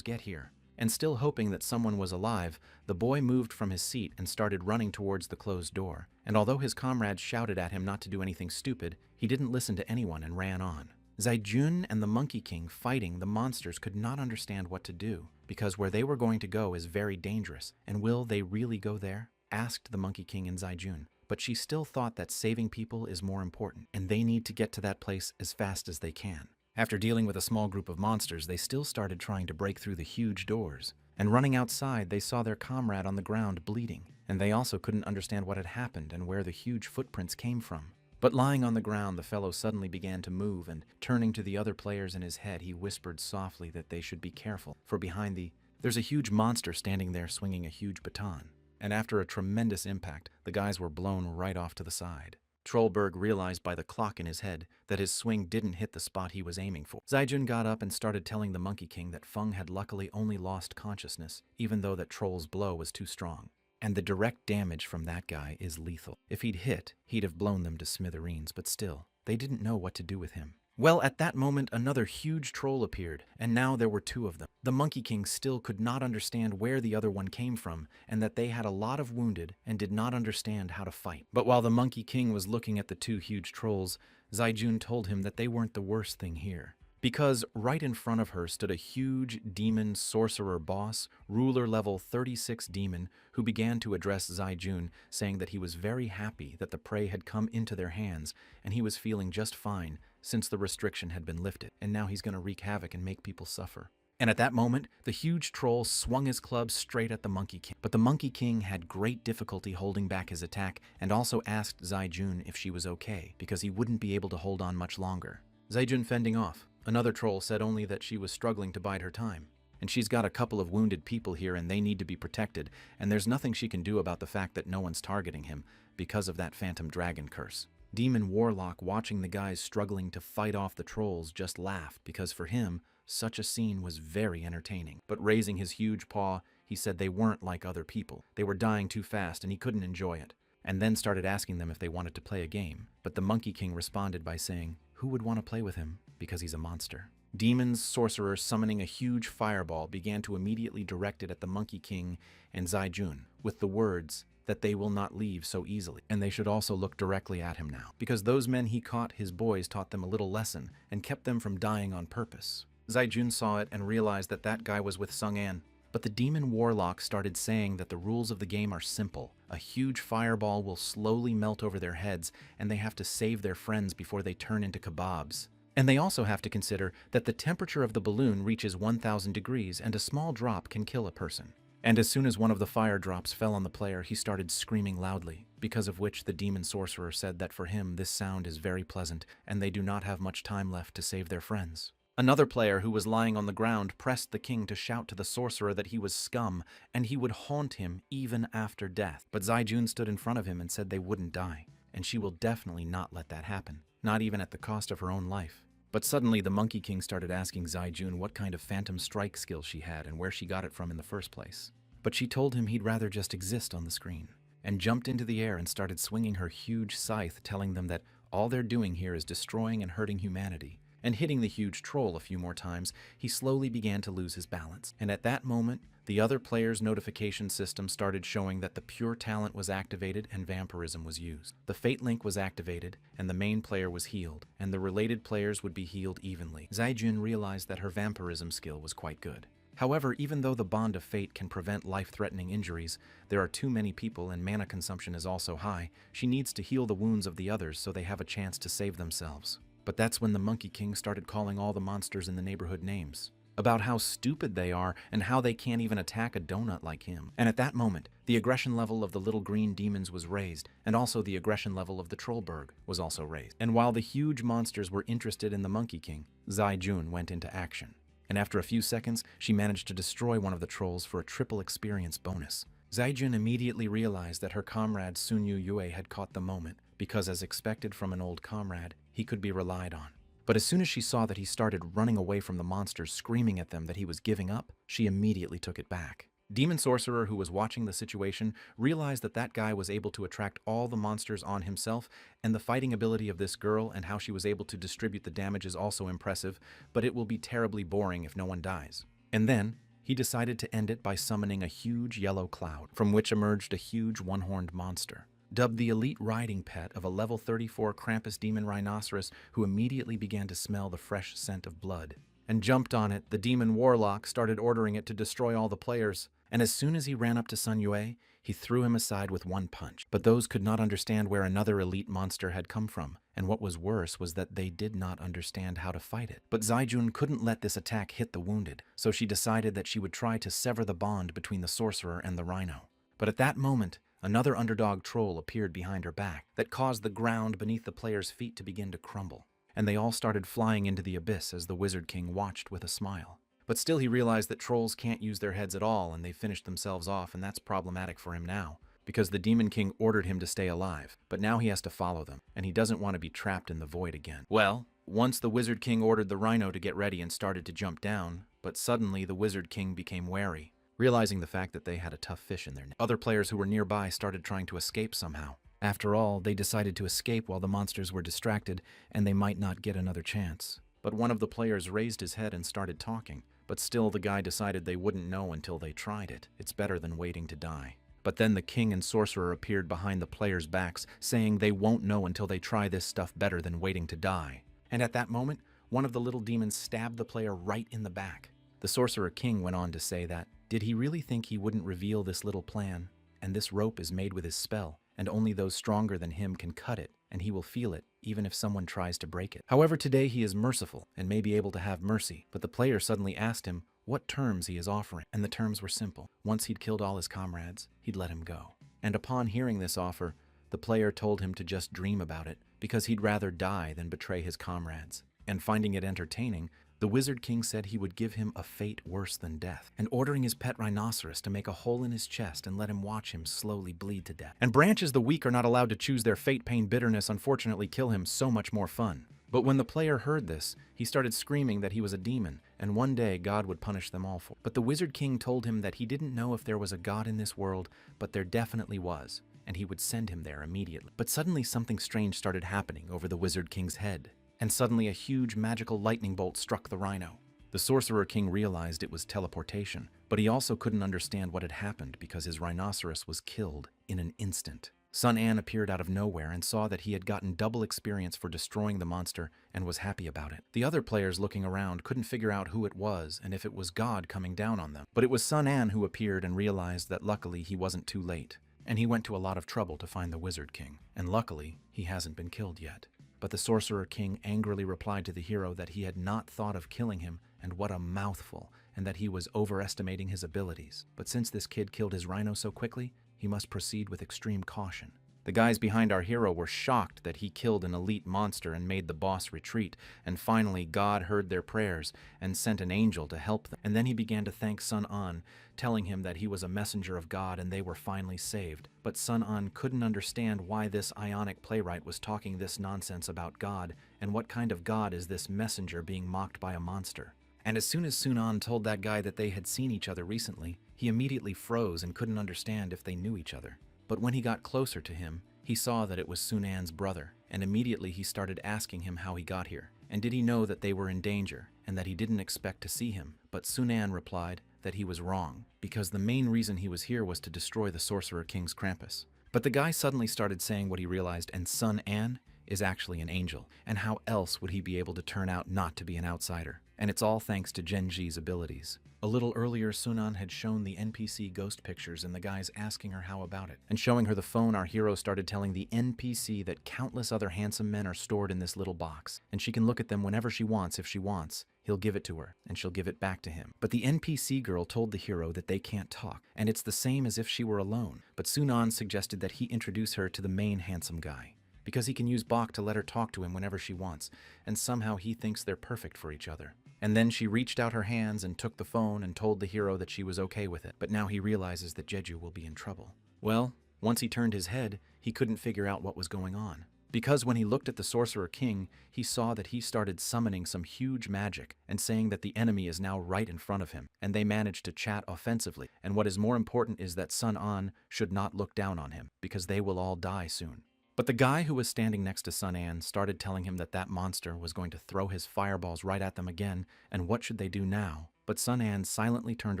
get here? And still hoping that someone was alive, the boy moved from his seat and started running towards the closed door. And although his comrades shouted at him not to do anything stupid, he didn't listen to anyone and ran on. Zaijun and the Monkey King fighting the monsters could not understand what to do, because where they were going to go is very dangerous, and will they really go there? Asked the Monkey King and Zaijun. But she still thought that saving people is more important, and they need to get to that place as fast as they can. After dealing with a small group of monsters, they still started trying to break through the huge doors. And running outside, they saw their comrade on the ground bleeding, and they also couldn't understand what had happened and where the huge footprints came from. But lying on the ground, the fellow suddenly began to move, and turning to the other players in his head, he whispered softly that they should be careful, for behind there's a huge monster standing there swinging a huge baton. And after a tremendous impact, the guys were blown right off to the side. Trollberg realized by the clock in his head that his swing didn't hit the spot he was aiming for. Zaijun got up and started telling the Monkey King that Feng had luckily only lost consciousness, even though that Troll's blow was too strong. And the direct damage from that guy is lethal. If he'd hit, he'd have blown them to smithereens, but still, they didn't know what to do with him. Well, at that moment, another huge troll appeared, and now there were two of them. The Monkey King still could not understand where the other one came from, and that they had a lot of wounded and did not understand how to fight. But while the Monkey King was looking at the two huge trolls, Zaijun told him that they weren't the worst thing here. Because right in front of her stood a huge demon sorcerer boss, ruler level 36 demon, who began to address Zaijun, saying that he was very happy that the prey had come into their hands, and he was feeling just fine since the restriction had been lifted, and now he's going to wreak havoc and make people suffer. And at that moment, the huge troll swung his club straight at the Monkey King. But the Monkey King had great difficulty holding back his attack, and also asked Zaijun if she was okay, because he wouldn't be able to hold on much longer. Zaijun fending off. Another troll said only that she was struggling to bide her time. And she's got a couple of wounded people here and they need to be protected, and there's nothing she can do about the fact that no one's targeting him because of that phantom dragon curse. Demon Warlock, watching the guys struggling to fight off the trolls, just laughed because for him, such a scene was very entertaining. But raising his huge paw, he said they weren't like other people. They were dying too fast and he couldn't enjoy it. And then started asking them if they wanted to play a game. But the Monkey King responded by saying, who would want to play with him? Because he's a monster. Demon's sorcerer, summoning a huge fireball, began to immediately direct it at the Monkey King and Zaijun, with the words that they will not leave so easily, and they should also look directly at him now, because those men he caught, his boys, taught them a little lesson and kept them from dying on purpose. Zaijun saw it and realized that that guy was with Sung An. But the demon warlock started saying that the rules of the game are simple. A huge fireball will slowly melt over their heads, and they have to save their friends before they turn into kebabs. And they also have to consider that the temperature of the balloon reaches 1,000 degrees, and a small drop can kill a person. And as soon as one of the fire drops fell on the player, he started screaming loudly, because of which the demon sorcerer said that for him this sound is very pleasant, and they do not have much time left to save their friends. Another player who was lying on the ground pressed the king to shout to the sorcerer that he was scum, and he would haunt him even after death. But Zaijun stood in front of him and said they wouldn't die, and she will definitely not let that happen, not even at the cost of her own life. But suddenly the Monkey King started asking Zaijun what kind of phantom strike skill she had and where she got it from in the first place. But she told him he'd rather just exist on the screen, and jumped into the air and started swinging her huge scythe, telling them that all they're doing here is destroying and hurting humanity. And hitting the huge troll a few more times, he slowly began to lose his balance. And at that moment, the other player's notification system started showing that the pure talent was activated and vampirism was used. The fate link was activated, and the main player was healed, and the related players would be healed evenly. Zaijun realized that her vampirism skill was quite good. However, even though the bond of fate can prevent life-threatening injuries, there are too many people and mana consumption is also high. She needs to heal the wounds of the others so they have a chance to save themselves. But that's when the Monkey King started calling all the monsters in the neighborhood names. about how stupid they are and how they can't even attack a donut like him. And at that moment, the aggression level of the little green demons was raised, and also the aggression level of the Trollberg was also raised. And while the huge monsters were interested in the Monkey King, Zai-jun went into action. And after a few seconds, she managed to destroy one of the trolls for a triple experience bonus. Zai-jun immediately realized that her comrade Sunyu Yue had caught the moment, because as expected from an old comrade, he could be relied on. But as soon as she saw that he started running away from the monsters, screaming at them that he was giving up, she immediately took it back. Demon Sorcerer, who was watching the situation, realized that that guy was able to attract all the monsters on himself, and the fighting ability of this girl and how she was able to distribute the damage is also impressive, but it will be terribly boring if no one dies. And then, he decided to end it by summoning a huge yellow cloud, from which emerged a huge one-horned monster, dubbed the elite riding pet of a level 34 Krampus demon rhinoceros who immediately began to smell the fresh scent of blood. And jumped on it, the demon warlock started ordering it to destroy all the players. And as soon as he ran up to Sun Yue, he threw him aside with one punch. But those could not understand where another elite monster had come from, and what was worse was that they did not understand how to fight it. But Zai-jun couldn't let this attack hit the wounded, so she decided that she would try to sever the bond between the sorcerer and the rhino. But at that moment, another underdog troll appeared behind her back that caused the ground beneath the players' feet to begin to crumble, and they all started flying into the abyss as the Wizard King watched with a smile. But still he realized that trolls can't use their heads at all, and they finished themselves off, and that's problematic for him now, because the Demon King ordered him to stay alive, but now he has to follow them, and he doesn't want to be trapped in the void again. Well, once the Wizard King ordered the rhino to get ready and started to jump down, but suddenly the Wizard King became wary, realizing the fact that they had a tough fish in their net. Other players who were nearby started trying to escape somehow. After all, they decided to escape while the monsters were distracted, and they might not get another chance. But one of the players raised his head and started talking. But still the guy decided they wouldn't know until they tried it. It's better than waiting to die. But then the king and sorcerer appeared behind the players' backs, saying they won't know until they try this stuff better than waiting to die. And at that moment, one of the little demons stabbed the player right in the back. The sorcerer king went on to say that, did he really think he wouldn't reveal this little plan? And this rope is made with his spell, and only those stronger than him can cut it, and he will feel it, even if someone tries to break it. However, today he is merciful, and may be able to have mercy, but the player suddenly asked him what terms he is offering, and the terms were simple. Once he'd killed all his comrades, he'd let him go. And upon hearing this offer, the player told him to just dream about it, because he'd rather die than betray his comrades. And finding it entertaining, the Wizard King said he would give him a fate worse than death, and ordering his pet rhinoceros to make a hole in his chest and let him watch him slowly bleed to death. And branches the weak are not allowed to choose their fate, pain, bitterness, unfortunately kill him, so much more fun. But when the player heard this, he started screaming that he was a demon, and one day God would punish them all for it. But the Wizard King told him that he didn't know if there was a God in this world, but there definitely was, and he would send him there immediately. But suddenly something strange started happening over the Wizard King's head. And suddenly a huge magical lightning bolt struck the rhino. The Sorcerer King realized it was teleportation, but he also couldn't understand what had happened because his rhinoceros was killed in an instant. Sun An appeared out of nowhere and saw that he had gotten double experience for destroying the monster and was happy about it. The other players looking around couldn't figure out who it was and if it was God coming down on them. But it was Sun An who appeared and realized that luckily he wasn't too late. And he went to a lot of trouble to find the Wizard King. And luckily, he hasn't been killed yet. But the Sorcerer King angrily replied to the hero that he had not thought of killing him, and what a mouthful, and that he was overestimating his abilities. But since this kid killed his rhino so quickly, he must proceed with extreme caution. The guys behind our hero were shocked that he killed an elite monster and made the boss retreat, and finally God heard their prayers and sent an angel to help them. And then he began to thank Sun An, telling him that he was a messenger of God and they were finally saved. But Sun An couldn't understand why this Ionic playwright was talking this nonsense about God, and what kind of God is this messenger being mocked by a monster. And as soon as Sun An told that guy that they had seen each other recently, he immediately froze and couldn't understand if they knew each other. But when he got closer to him, he saw that it was Sun An's brother, and immediately he started asking him how he got here, and did he know that they were in danger, and that he didn't expect to see him. But Sun An replied that he was wrong, because the main reason he was here was to destroy the Sorcerer King's Krampus. But the guy suddenly started saying what he realized, and Sun An is actually an angel, and how else would he be able to turn out not to be an outsider? And it's all thanks to Genji's abilities. A little earlier, Sunan had shown the NPC ghost pictures and the guys asking her how about it. And showing her the phone, our hero started telling the NPC that countless other handsome men are stored in this little box, and she can look at them whenever she wants if she wants. He'll give it to her, and she'll give it back to him. But the NPC girl told the hero that they can't talk, and it's the same as if she were alone. But Sunan suggested that he introduce her to the main handsome guy, because he can use Bach to let her talk to him whenever she wants, and somehow he thinks they're perfect for each other. And then she reached out her hands and took the phone and told the hero that she was okay with it. But now he realizes that Jeju will be in trouble. Well, once he turned his head, he couldn't figure out what was going on. Because when he looked at the Sorcerer King, he saw that he started summoning some huge magic and saying that the enemy is now right in front of him, and they managed to chat offensively. And what is more important is that Sun An should not look down on him, because they will all die soon. But the guy who was standing next to Sun An started telling him that that monster was going to throw his fireballs right at them again, and what should they do now? But Sun An silently turned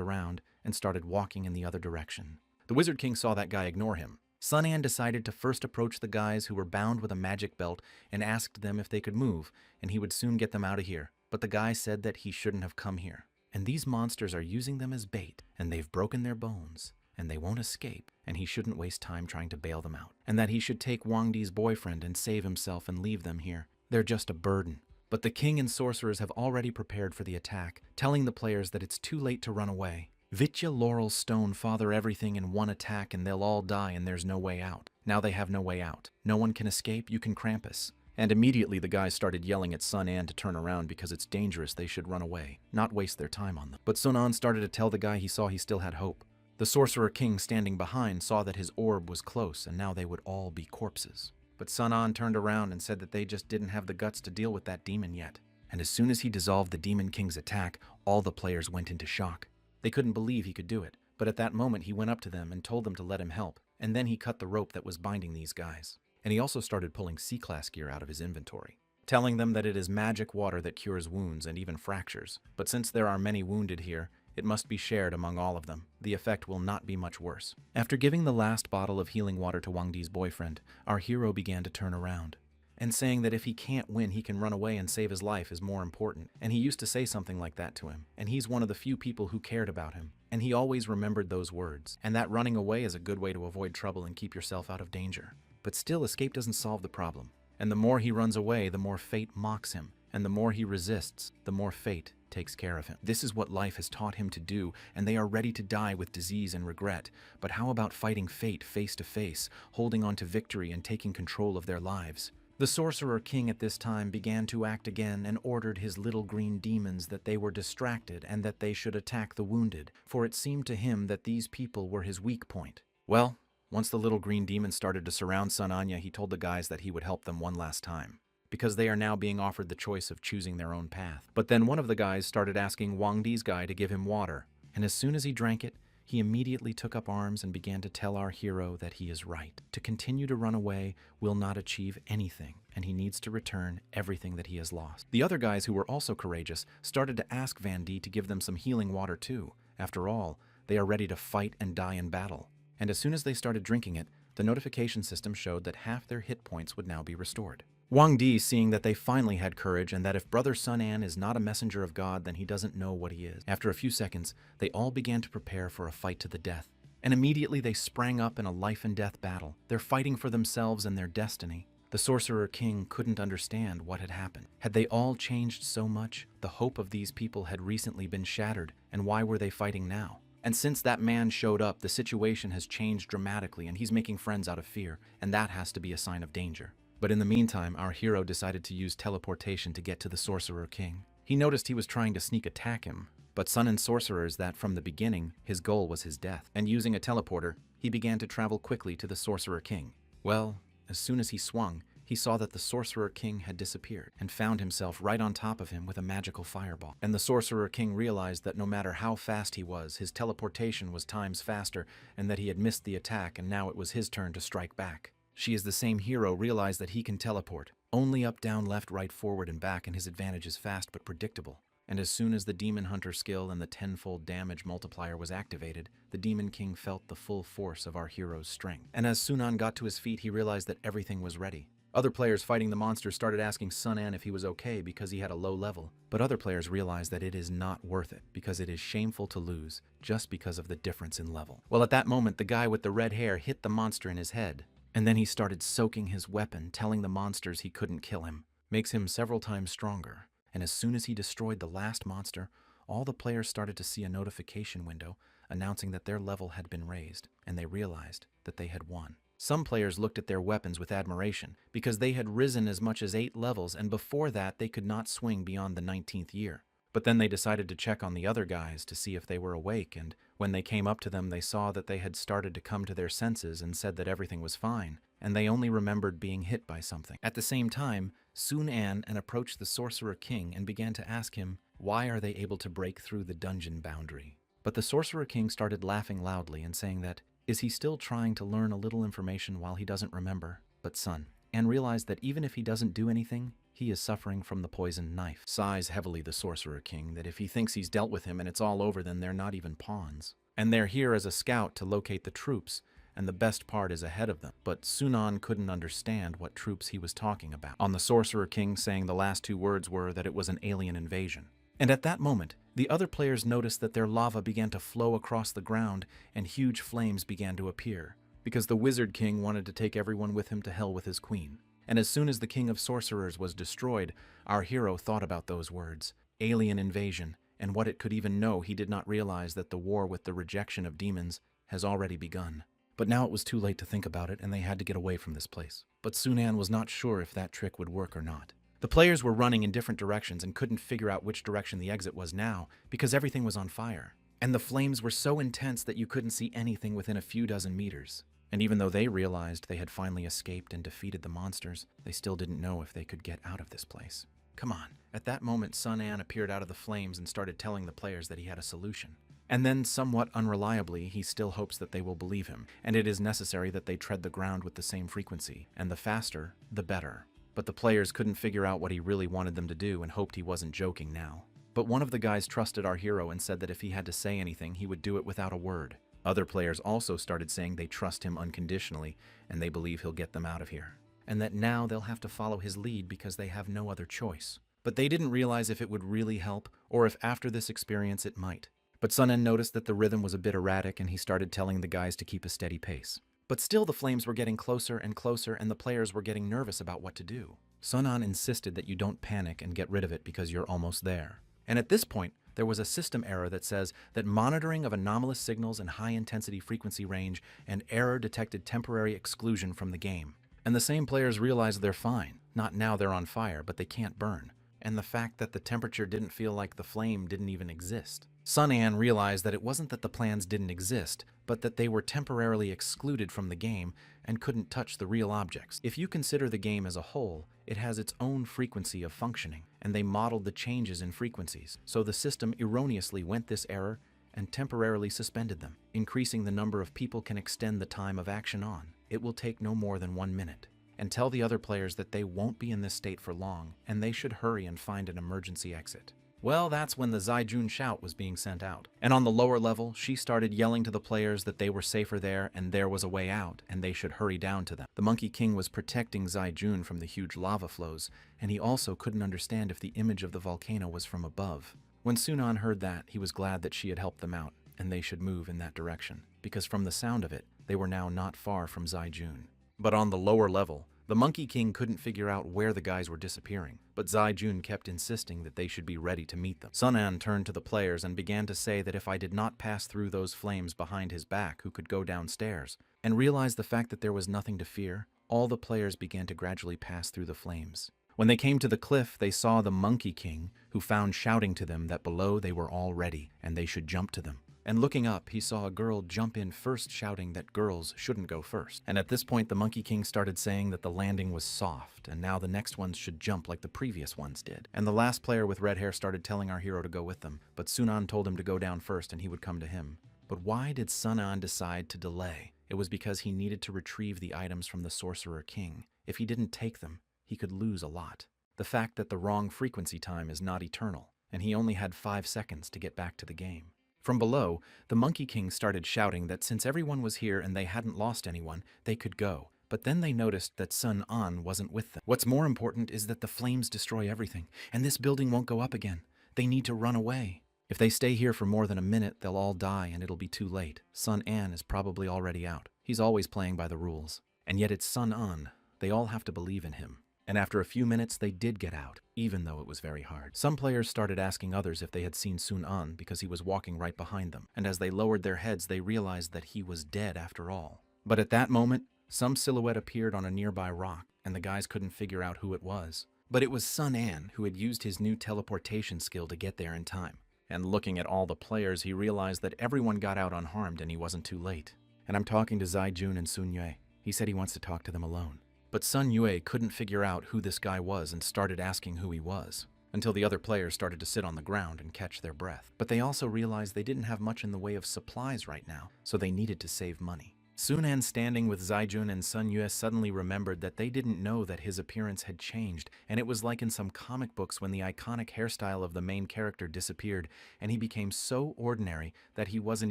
around and started walking in the other direction. The Wizard King saw that guy ignore him. Sun An decided to first approach the guys who were bound with a magic belt and asked them if they could move, and he would soon get them out of here. But the guy said that he shouldn't have come here. And these monsters are using them as bait, and they've broken their bones, and they won't escape, and he shouldn't waste time trying to bail them out. And that he should take Wang Di's boyfriend and save himself and leave them here. They're just a burden. But the king and sorcerers have already prepared for the attack, telling the players that it's too late to run away. Vitya Laurel Stone father everything in one attack and they'll all die and there's no way out. Now they have no way out. No one can escape, you can Krampus. And immediately the guys started yelling at Sun An to turn around because it's dangerous, they should run away, not waste their time on them. But Sun An started to tell the guy he saw he still had hope. The Sorcerer King standing behind saw that his orb was close and now they would all be corpses. But Sun An turned around and said that they just didn't have the guts to deal with that demon yet. And as soon as he dissolved the Demon King's attack, all the players went into shock. They couldn't believe he could do it, but at that moment he went up to them and told them to let him help, and then he cut the rope that was binding these guys. And he also started pulling C-class gear out of his inventory, telling them that it is magic water that cures wounds and even fractures. But since there are many wounded here, it must be shared among all of them. The effect will not be much worse. After giving the last bottle of healing water to Wang Di's boyfriend, our hero began to turn around, and saying that if he can't win, he can run away and save his life is more important. And he used to say something like that to him, and he's one of the few people who cared about him. And he always remembered those words, and that running away is a good way to avoid trouble and keep yourself out of danger. But still, escape doesn't solve the problem. And the more he runs away, the more fate mocks him. And the more he resists, the more fate takes care of him. This is what life has taught him to do, and they are ready to die with disease and regret. But how about fighting fate face to face, holding on to victory and taking control of their lives? The Sorcerer King at this time began to act again and ordered his little green demons that they were distracted and that they should attack the wounded, for it seemed to him that these people were his weak point. Well, once the little green demons started to surround Sun Anya, he told the guys that he would help them one last time, because they are now being offered the choice of choosing their own path. But then one of the guys started asking Wang Di's guy to give him water, and as soon as he drank it, he immediately took up arms and began to tell our hero that he is right. To continue to run away will not achieve anything, and he needs to return everything that he has lost. The other guys, who were also courageous, started to ask Van D to give them some healing water too. After all, they are ready to fight and die in battle. And as soon as they started drinking it, the notification system showed that half their hit points would now be restored. Wang Di, seeing that they finally had courage and that if Brother Sun An is not a messenger of God, then he doesn't know what he is. After a few seconds, they all began to prepare for a fight to the death. And immediately they sprang up in a life and death battle. They're fighting for themselves and their destiny. The Sorcerer King couldn't understand what had happened. Had they all changed so much? The hope of these people had recently been shattered, and why were they fighting now? And since that man showed up, the situation has changed dramatically, and he's making friends out of fear, and that has to be a sign of danger. But in the meantime, our hero decided to use teleportation to get to the Sorcerer King. He noticed he was trying to sneak attack him, but Sun and Sorcerers that from the beginning, his goal was his death. And using a teleporter, he began to travel quickly to the Sorcerer King. Well, as soon as he swung, he saw that the Sorcerer King had disappeared and found himself right on top of him with a magical fireball. And the Sorcerer King realized that no matter how fast he was, his teleportation was times faster and that he had missed the attack and now it was his turn to strike back. She, as the same hero, realized that he can teleport. Only up, down, left, right, forward, and back, and his advantage is fast but predictable. And as soon as the Demon Hunter skill and the tenfold damage multiplier was activated, the Demon King felt the full force of our hero's strength. And as Sunan got to his feet, he realized that everything was ready. Other players fighting the monsters started asking Sun An if he was okay because he had a low level, but other players realized that it is not worth it because it is shameful to lose just because of the difference in level. Well, at that moment, the guy with the red hair hit the monster in his head, and then he started soaking his weapon, telling the monsters he couldn't kill him. Makes him several times stronger, and as soon as he destroyed the last monster, all the players started to see a notification window announcing that their level had been raised, and they realized that they had won. Some players looked at their weapons with admiration because they had risen as much as 8 levels, and before that they could not swing beyond the 19th year. But then they decided to check on the other guys to see if they were awake, and when they came up to them they saw that they had started to come to their senses and said that everything was fine, and they only remembered being hit by something. At the same time, Sun An approached the Sorcerer King and began to ask him, why are they able to break through the dungeon boundary? But the Sorcerer King started laughing loudly and saying that, is he still trying to learn a little information while he doesn't remember? But Sun An realized that even if he doesn't do anything, he is suffering from the poisoned knife. Sighs heavily the Sorcerer King that if he thinks he's dealt with him and it's all over, then they're not even pawns. And they're here as a scout to locate the troops, and the best part is ahead of them. But Sun An couldn't understand what troops he was talking about. On the Sorcerer King saying the last 2 words were that it was an alien invasion. And at that moment, the other players noticed that their lava began to flow across the ground and huge flames began to appear, because the Wizard King wanted to take everyone with him to hell with his queen. And as soon as the King of Sorcerers was destroyed, our hero thought about those words, alien invasion, and what it could even know. He did not realize that the war with the rejection of demons has already begun. But now it was too late to think about it, and they had to get away from this place. But Sun An was not sure if that trick would work or not. The players were running in different directions and couldn't figure out which direction the exit was now because everything was on fire. And the flames were so intense that you couldn't see anything within a few dozen meters. And even though they realized they had finally escaped and defeated the monsters, they still didn't know if they could get out of this place. Come on. At that moment, Sun An appeared out of the flames and started telling the players that he had a solution. And then, somewhat unreliably, he still hopes that they will believe him, and it is necessary that they tread the ground with the same frequency, and the faster, the better. But the players couldn't figure out what he really wanted them to do and hoped he wasn't joking now. But one of the guys trusted our hero and said that if he had to say anything, he would do it without a word. Other players also started saying they trust him unconditionally and they believe he'll get them out of here. And that now they'll have to follow his lead because they have no other choice. But they didn't realize if it would really help or if after this experience it might. But Sun An noticed that the rhythm was a bit erratic and he started telling the guys to keep a steady pace. But still the flames were getting closer and closer and the players were getting nervous about what to do. Sun An insisted that you don't panic and get rid of it because you're almost there. And at this point, there was a system error that says that monitoring of anomalous signals in high-intensity frequency range and error detected temporary exclusion from the game. And the same players realized they're fine. Not now they're on fire, but they can't burn. And the fact that the temperature didn't feel like the flame didn't even exist. Sun An realized that it wasn't that the plans didn't exist, but that they were temporarily excluded from the game and couldn't touch the real objects. If you consider the game as a whole, it has its own frequency of functioning, and they modeled the changes in frequencies. So the system erroneously went this error and temporarily suspended them. Increasing the number of people can extend the time of action on. It will take no more than 1 minute. And tell the other players that they won't be in this state for long, and they should hurry and find an emergency exit. Well, that's when the Zaijun shout was being sent out. And on the lower level, she started yelling to the players that they were safer there and there was a way out and they should hurry down to them. The Monkey King was protecting Zaijun from the huge lava flows, and he also couldn't understand if the image of the volcano was from above. When Sun An heard that, he was glad that she had helped them out, and they should move in that direction, because from the sound of it, they were now not far from Zaijun. But on the lower level, the Monkey King couldn't figure out where the guys were disappearing, but Zaijun kept insisting that they should be ready to meet them. Sun An turned to the players and began to say that if I did not pass through those flames behind his back, who could go downstairs, and realized the fact that there was nothing to fear, all the players began to gradually pass through the flames. When they came to the cliff, they saw the Monkey King, who found shouting to them that below they were all ready, and they should jump to them. And looking up, he saw a girl jump in first, shouting that girls shouldn't go first. And at this point, the Monkey King started saying that the landing was soft, and now the next ones should jump like the previous ones did. And the last player with red hair started telling our hero to go with them, but Sun An told him to go down first and he would come to him. But why did Sun An decide to delay? It was because he needed to retrieve the items from the Sorcerer King. If he didn't take them, he could lose a lot. The fact that the wrong frequency time is not eternal, and he only had 5 seconds to get back to the game. From below, the Monkey King started shouting that since everyone was here and they hadn't lost anyone, they could go, But then they noticed that Sun An wasn't with them. What's more important is that the flames destroy everything, and this building won't go up again. They need to run away. If they stay here for more than a minute, they'll all die and it'll be too late. Sun An is probably already out. He's always playing by the rules. And yet it's Sun An. They all have to believe in him. And after a few minutes, they did get out, even though it was very hard. Some players started asking others if they had seen Sun An because he was walking right behind them. And as they lowered their heads, they realized that he was dead after all. But at that moment, some silhouette appeared on a nearby rock, and the guys couldn't figure out who it was. But it was Sun An who had used his new teleportation skill to get there in time. And looking at all the players, he realized that everyone got out unharmed and he wasn't too late. And I'm talking to Zai Jun and Sun Yue. He said he wants to talk to them alone. But Sun Yue couldn't figure out who this guy was and started asking who he was, until the other players started to sit on the ground and catch their breath. But they also realized they didn't have much in the way of supplies right now, so they needed to save money. Sun An, standing with Zaijun and Sun Yue, suddenly remembered that they didn't know that his appearance had changed, and it was like in some comic books when the iconic hairstyle of the main character disappeared, and he became so ordinary that he wasn't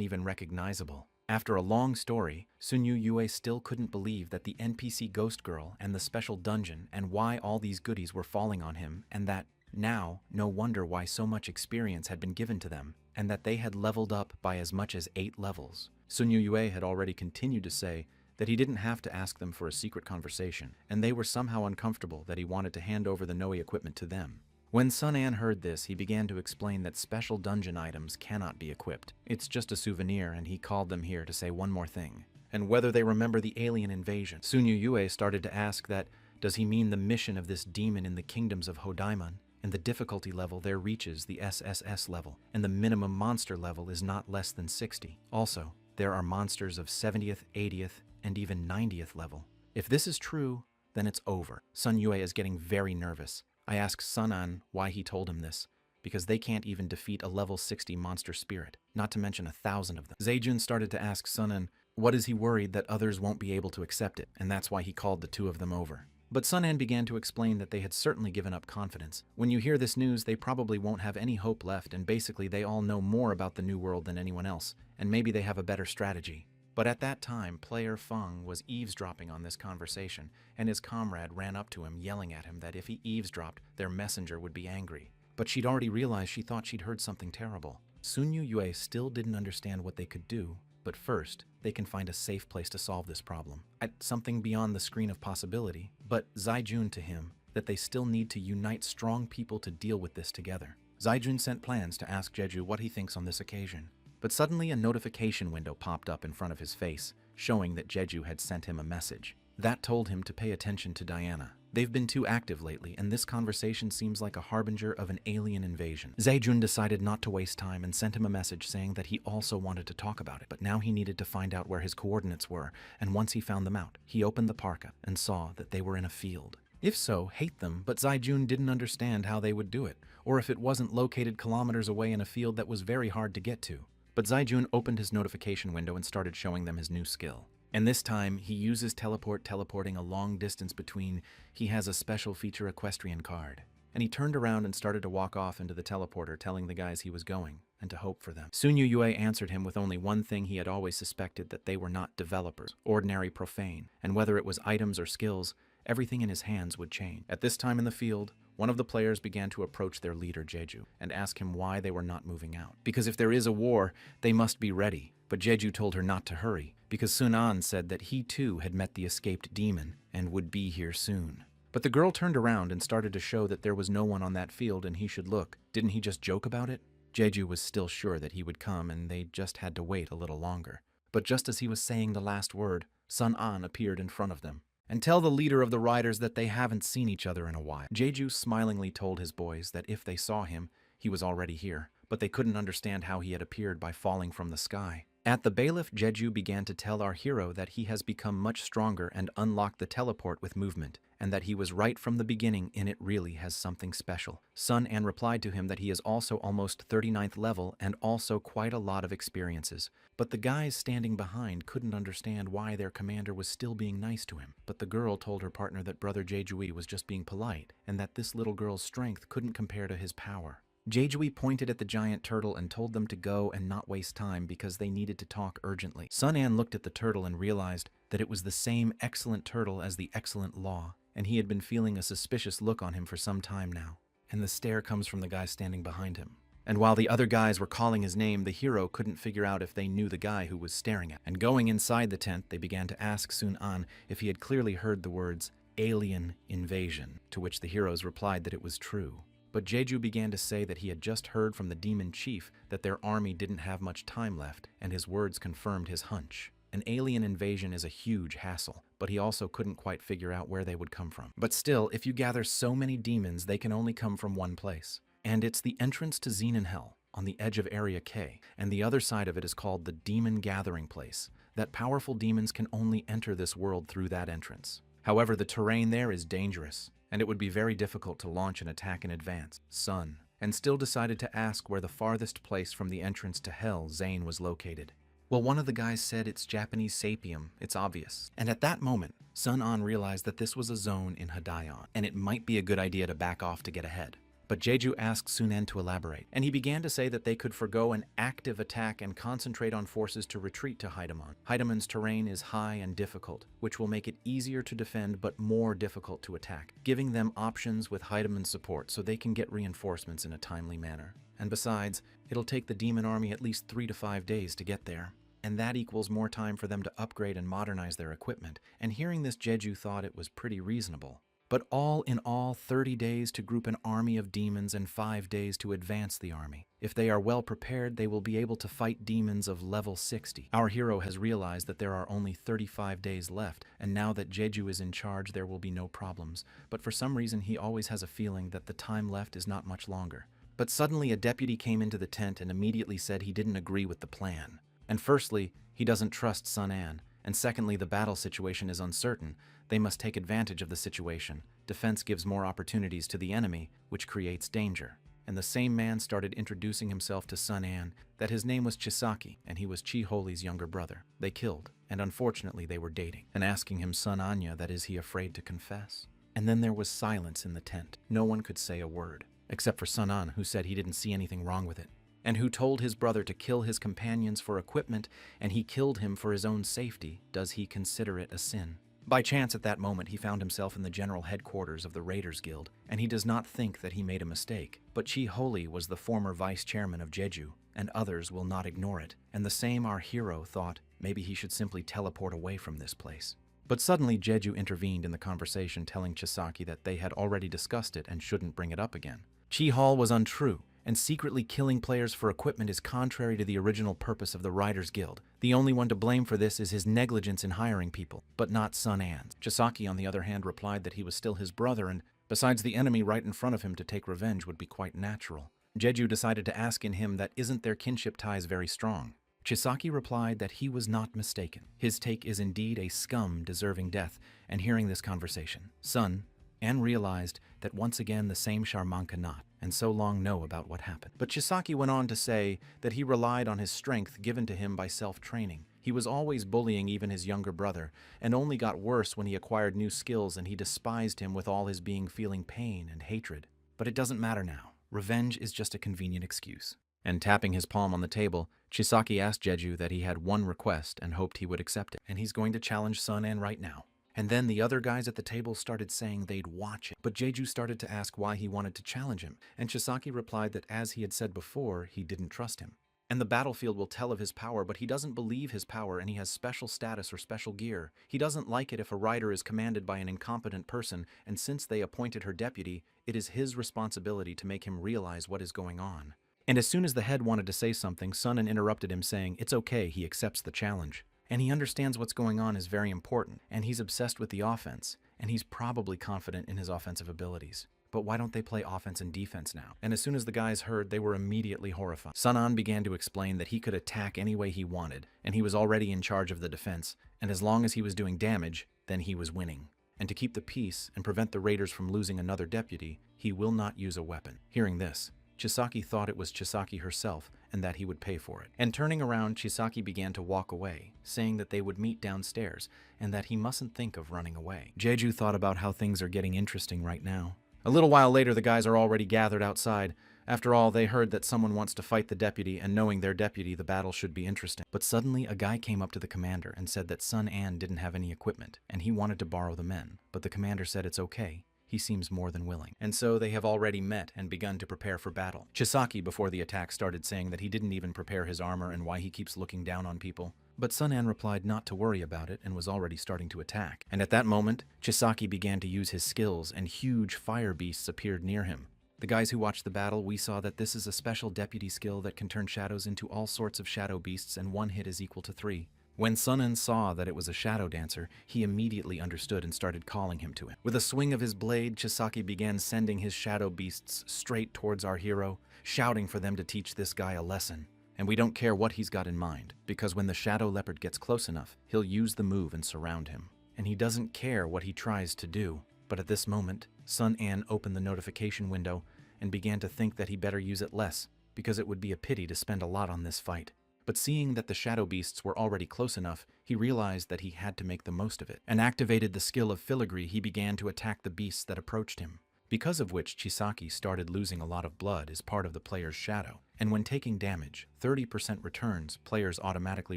even recognizable. After a long story, Sun Yue still couldn't believe that the NPC Ghost Girl and the special dungeon and why all these goodies were falling on him, and that now, no wonder why so much experience had been given to them, and that they had leveled up by as much as 8 levels. Sun Yue had already continued to say that he didn't have to ask them for a secret conversation, and they were somehow uncomfortable that he wanted to hand over the Noe equipment to them. When Sun An heard this, he began to explain that special dungeon items cannot be equipped. It's just a souvenir, and he called them here to say one more thing. And whether they remember the alien invasion. Sun Yue started to ask that, does he mean the mission of this demon in the kingdoms of Hodaiman? And the difficulty level there reaches the SSS level, and the minimum monster level is not less than 60. Also, there are monsters of 70th, 80th, and even 90th level. If this is true, then it's over. Sun Yue is getting very nervous. I asked Sun An why he told him this, because they can't even defeat a level 60 monster spirit, not to mention 1,000 of them. Zaijun started to ask Sun An, what is he worried that others won't be able to accept it, and that's why he called the two of them over. But Sun An began to explain that they had certainly given up confidence. When you hear this news, they probably won't have any hope left, and basically they all know more about the new world than anyone else, and maybe they have a better strategy. But at that time, player Feng was eavesdropping on this conversation, and his comrade ran up to him, yelling at him that if he eavesdropped, their messenger would be angry. But she'd already realized she thought she'd heard something terrible. Sun Yue still didn't understand what they could do, but first, they can find a safe place to solve this problem. At something beyond the screen of possibility, but Zaijun to him, that they still need to unite strong people to deal with this together. Zaijun sent plans to ask Jeju what he thinks on this occasion. But suddenly a notification window popped up in front of his face, showing that Jeju had sent him a message. That told him to pay attention to Diana. They've been too active lately, and this conversation seems like a harbinger of an alien invasion. Zaijun decided not to waste time and sent him a message saying that he also wanted to talk about it, but now he needed to find out where his coordinates were, and once he found them out, he opened the parka and saw that they were in a field. If so, hate them, but Zaijun didn't understand how they would do it, or if it wasn't located kilometers away in a field that was very hard to get to. But Zaijun opened his notification window and started showing them his new skill. And this time, he uses teleporting a long distance between. He has a special feature equestrian card. And he turned around and started to walk off into the teleporter, telling the guys he was going, and to hope for them. Sun Yue answered him with only one thing he had always suspected, that they were not developers, ordinary profane, and whether it was items or skills, everything in his hands would change. At this time in the field, one of the players began to approach their leader, Jeju, and ask him why they were not moving out. Because if there is a war, they must be ready. But Jeju told her not to hurry, because Sun An said that he too had met the escaped demon and would be here soon. But the girl turned around and started to show that there was no one on that field and he should look. Didn't he just joke about it? Jeju was still sure that he would come, and they just had to wait a little longer. But just as he was saying the last word, Sun An appeared in front of them. And tell the leader of the riders that they haven't seen each other in a while. Jeju smilingly told his boys that if they saw him, he was already here, but they couldn't understand how he had appeared by falling from the sky. At the bailiff, Jeju began to tell our hero that he has become much stronger and unlocked the teleport with movement, and that he was right from the beginning and it really has something special. Sun An replied to him that he is also almost 39th level and also quite a lot of experiences. But the guys standing behind couldn't understand why their commander was still being nice to him. But the girl told her partner that brother Jejui was just being polite, and that this little girl's strength couldn't compare to his power. Jeju pointed at the giant turtle and told them to go and not waste time because they needed to talk urgently. Sun-an looked at the turtle and realized that it was the same excellent turtle as the excellent Law, and he had been feeling a suspicious look on him for some time now. And the stare comes from the guy standing behind him. And while the other guys were calling his name, the hero couldn't figure out if they knew the guy who was staring at. And going inside the tent, they began to ask Sun-an if he had clearly heard the words alien invasion, to which the heroes replied that it was true. But Jeju began to say that he had just heard from the demon chief that their army didn't have much time left, and his words confirmed his hunch. An alien invasion is a huge hassle, but he also couldn't quite figure out where they would come from. But still, if you gather so many demons, they can only come from one place. And it's the entrance to Zenin Hell, on the edge of Area K, and the other side of it is called the Demon Gathering Place, that powerful demons can only enter this world through that entrance. However, the terrain there is dangerous, and it would be very difficult to launch an attack in advance. Sun, and still decided to ask where the farthest place from the entrance to Hell Zane was located. Well, one of the guys said it's Japanese Sapium, it's obvious. And at that moment, Sun-an realized that this was a zone in Hadayon, and it might be a good idea to back off to get ahead. But Jeju asked Sun-en to elaborate, and he began to say that they could forgo an active attack and concentrate on forces to retreat to Haidaman. Haidaman's terrain is high and difficult, which will make it easier to defend but more difficult to attack, giving them options with Haidaman's support so they can get reinforcements in a timely manner. And besides, it'll take the demon army at least 3 to 5 days to get there. And that equals more time for them to upgrade and modernize their equipment. And hearing this, Jeju thought it was pretty reasonable. But all in all, 30 days to group an army of demons and 5 days to advance the army. If they are well prepared, they will be able to fight demons of level 60. Our hero has realized that there are only 35 days left, and now that Jeju is in charge, there will be no problems. But for some reason, he always has a feeling that the time left is not much longer. But suddenly, a deputy came into the tent and immediately said he didn't agree with the plan. And firstly, he doesn't trust Sun-an, and secondly, the battle situation is uncertain. They must take advantage of the situation. Defense gives more opportunities to the enemy, which creates danger. And the same man started introducing himself to Sun-an, that his name was Chisaki, and he was Chi-Holi's younger brother. They killed, and unfortunately they were dating, and asking him Sun-anya that is he afraid to confess. And then there was silence in the tent. No one could say a word, except for Sun-an, who said he didn't see anything wrong with it, and who told his brother to kill his companions for equipment, and he killed him for his own safety. Does he consider it a sin? By chance at that moment, he found himself in the general headquarters of the Raiders Guild, and he does not think that he made a mistake. But Chi-Holi was the former vice-chairman of Jeju, and others will not ignore it. And the same our hero thought maybe he should simply teleport away from this place. But suddenly Jeju intervened in the conversation, telling Chisaki that they had already discussed it and shouldn't bring it up again. Chi-Hol was untrue, and secretly killing players for equipment is contrary to the original purpose of the Riders Guild. The only one to blame for this is his negligence in hiring people, but not Sun-an's. Chisaki, on the other hand, replied that he was still his brother, and besides, the enemy right in front of him to take revenge would be quite natural. Jeju decided to ask in him that isn't their kinship ties very strong. Chisaki replied that he was not mistaken. His take is indeed a scum deserving death, and hearing this conversation, Sun-an realized that once again the same Charman cannot, and so long know about what happened. But Chisaki went on to say that he relied on his strength given to him by self-training. He was always bullying even his younger brother, and only got worse when he acquired new skills, and he despised him with all his being, feeling pain and hatred. But it doesn't matter now. Revenge is just a convenient excuse. And tapping his palm on the table, Chisaki asked Jeju that he had one request and hoped he would accept it, and he's going to challenge Sun-an right now. And then the other guys at the table started saying they'd watch it. But Jeju started to ask why he wanted to challenge him, and Chisaki replied that as he had said before, he didn't trust him. And the battlefield will tell of his power, but he doesn't believe his power, and he has special status or special gear. He doesn't like it if a rider is commanded by an incompetent person, and since they appointed her deputy, it is his responsibility to make him realize what is going on. And as soon as the head wanted to say something, Sun-an interrupted him, saying it's okay, he accepts the challenge. And he understands what's going on is very important, and he's obsessed with the offense, and he's probably confident in his offensive abilities. But why don't they play offense and defense now? And as soon as the guys heard, they were immediately horrified. Sun-an began to explain that he could attack any way he wanted, and he was already in charge of the defense, and as long as he was doing damage, then he was winning. And to keep the peace and prevent the raiders from losing another deputy, he will not use a weapon. Hearing this, Chisaki thought it was Chisaki herself and that he would pay for it. And turning around, Chisaki began to walk away, saying that they would meet downstairs and that he mustn't think of running away. Jeju thought about how things are getting interesting right now. A little while later, the guys are already gathered outside, After all, they heard that someone wants to fight the deputy, and knowing their deputy, the battle should be interesting. But suddenly, a guy came up to the commander and said that Sun An didn't have any equipment, and he wanted to borrow the men. But the commander said it's okay. He seems more than willing. And so they have already met and begun to prepare for battle. Chisaki, before the attack, started saying that he didn't even prepare his armor and why he keeps looking down on people. But Sun An replied not to worry about it and was already starting to attack. And at that moment, Chisaki began to use his skills and huge fire beasts appeared near him. The guys who watched the battle, we saw that this is a special deputy skill that can turn shadows into all sorts of shadow beasts, and one hit is equal to 3. When Sun An saw that it was a shadow dancer, he immediately understood and started calling him to him. With a swing of his blade, Chisaki began sending his shadow beasts straight towards our hero, shouting for them to teach this guy a lesson. And we don't care what he's got in mind, because when the shadow leopard gets close enough, he'll use the move and surround him. And he doesn't care what he tries to do. But at this moment, Sun An opened the notification window and began to think that he better use it less, because it would be a pity to spend a lot on this fight. But seeing that the shadow beasts were already close enough, he realized that he had to make the most of it, and activated the skill of filigree. He began to attack the beasts that approached him, because of which Chisaki started losing a lot of blood as part of the player's shadow. And when taking damage, 30% returns, players automatically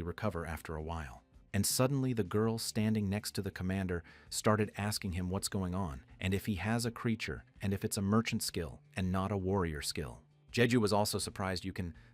recover after a while. And suddenly the girl standing next to the commander started asking him what's going on, and if he has a creature, and if it's a merchant skill, and not a warrior skill. Jeju was also surprised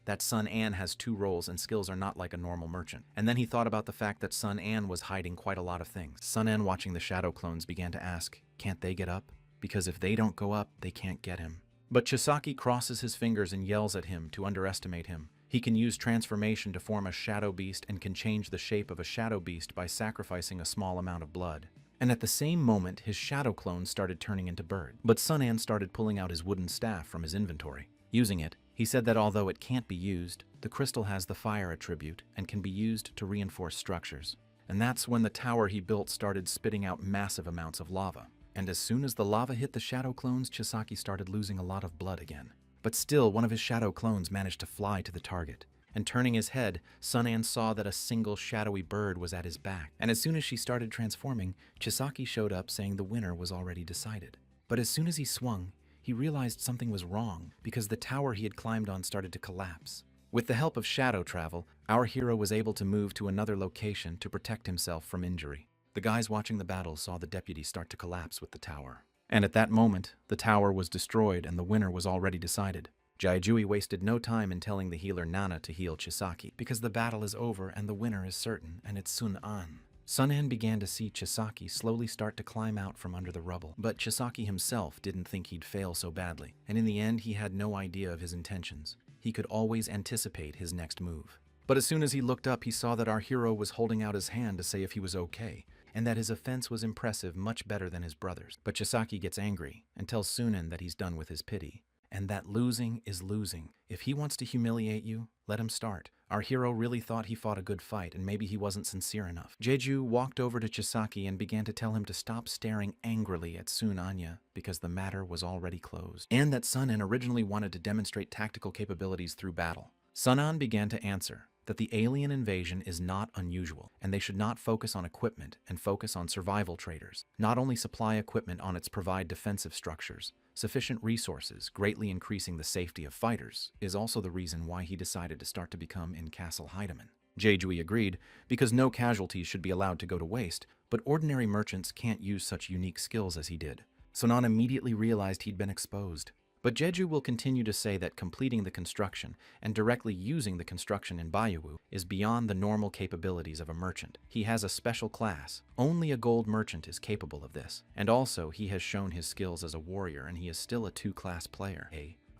that Sun An has 2 roles and skills are not like a normal merchant. And then he thought about the fact that Sun An was hiding quite a lot of things. Sun An, watching the shadow clones, began to ask, can't they get up? Because if they don't go up, they can't get him. But Chisaki crosses his fingers and yells at him to underestimate him. He can use transformation to form a shadow beast and can change the shape of a shadow beast by sacrificing a small amount of blood. And at the same moment, his shadow clones started turning into bird. But Sun An started pulling out his wooden staff from his inventory. Using it, he said that although it can't be used, the crystal has the fire attribute and can be used to reinforce structures. And that's when the tower he built started spitting out massive amounts of lava. And as soon as the lava hit the shadow clones, Chisaki started losing a lot of blood again. But still, one of his shadow clones managed to fly to the target. And turning his head, Sun An saw that a single shadowy bird was at his back. And as soon as she started transforming, Chisaki showed up saying the winner was already decided. But as soon as he swung, he realized something was wrong because the tower he had climbed on started to collapse. With the help of shadow travel, our hero was able to move to another location to protect himself from injury. The guys watching the battle saw the deputy start to collapse with the tower. And at that moment, the tower was destroyed and the winner was already decided. Jaijui wasted no time in telling the healer Nana to heal Chisaki, because the battle is over and the winner is certain, and it's Sun An. Sun An began to see Chisaki slowly start to climb out from under the rubble, but Chisaki himself didn't think he'd fail so badly, and in the end he had no idea of his intentions. He could always anticipate his next move. But as soon as he looked up, he saw that our hero was holding out his hand to say if he was okay, and that his offense was impressive, much better than his brother's. But Chisaki gets angry and tells Sunan that he's done with his pity, and that losing is losing. If he wants to humiliate you, let him start. Our hero really thought he fought a good fight, and maybe he wasn't sincere enough. Jeju walked over to Chisaki and began to tell him to stop staring angrily at Sun Anya, because the matter was already closed, and that Sun An originally wanted to demonstrate tactical capabilities through battle. Sun An began to answer that the alien invasion is not unusual, and they should not focus on equipment and focus on survival traders. Not only supply equipment on its provide defensive structures, sufficient resources, greatly increasing the safety of fighters, is also the reason why he decided to start to become in Castle Heidemann. Jeju agreed, because no casualties should be allowed to go to waste, but ordinary merchants can't use such unique skills as he did. Sonan immediately realized he'd been exposed. But Jeju will continue to say that completing the construction and directly using the construction in Bayou is beyond the normal capabilities of a merchant. He has a special class. Only a gold merchant is capable of this. And also, he has shown his skills as a warrior, and he is still a 2-class player.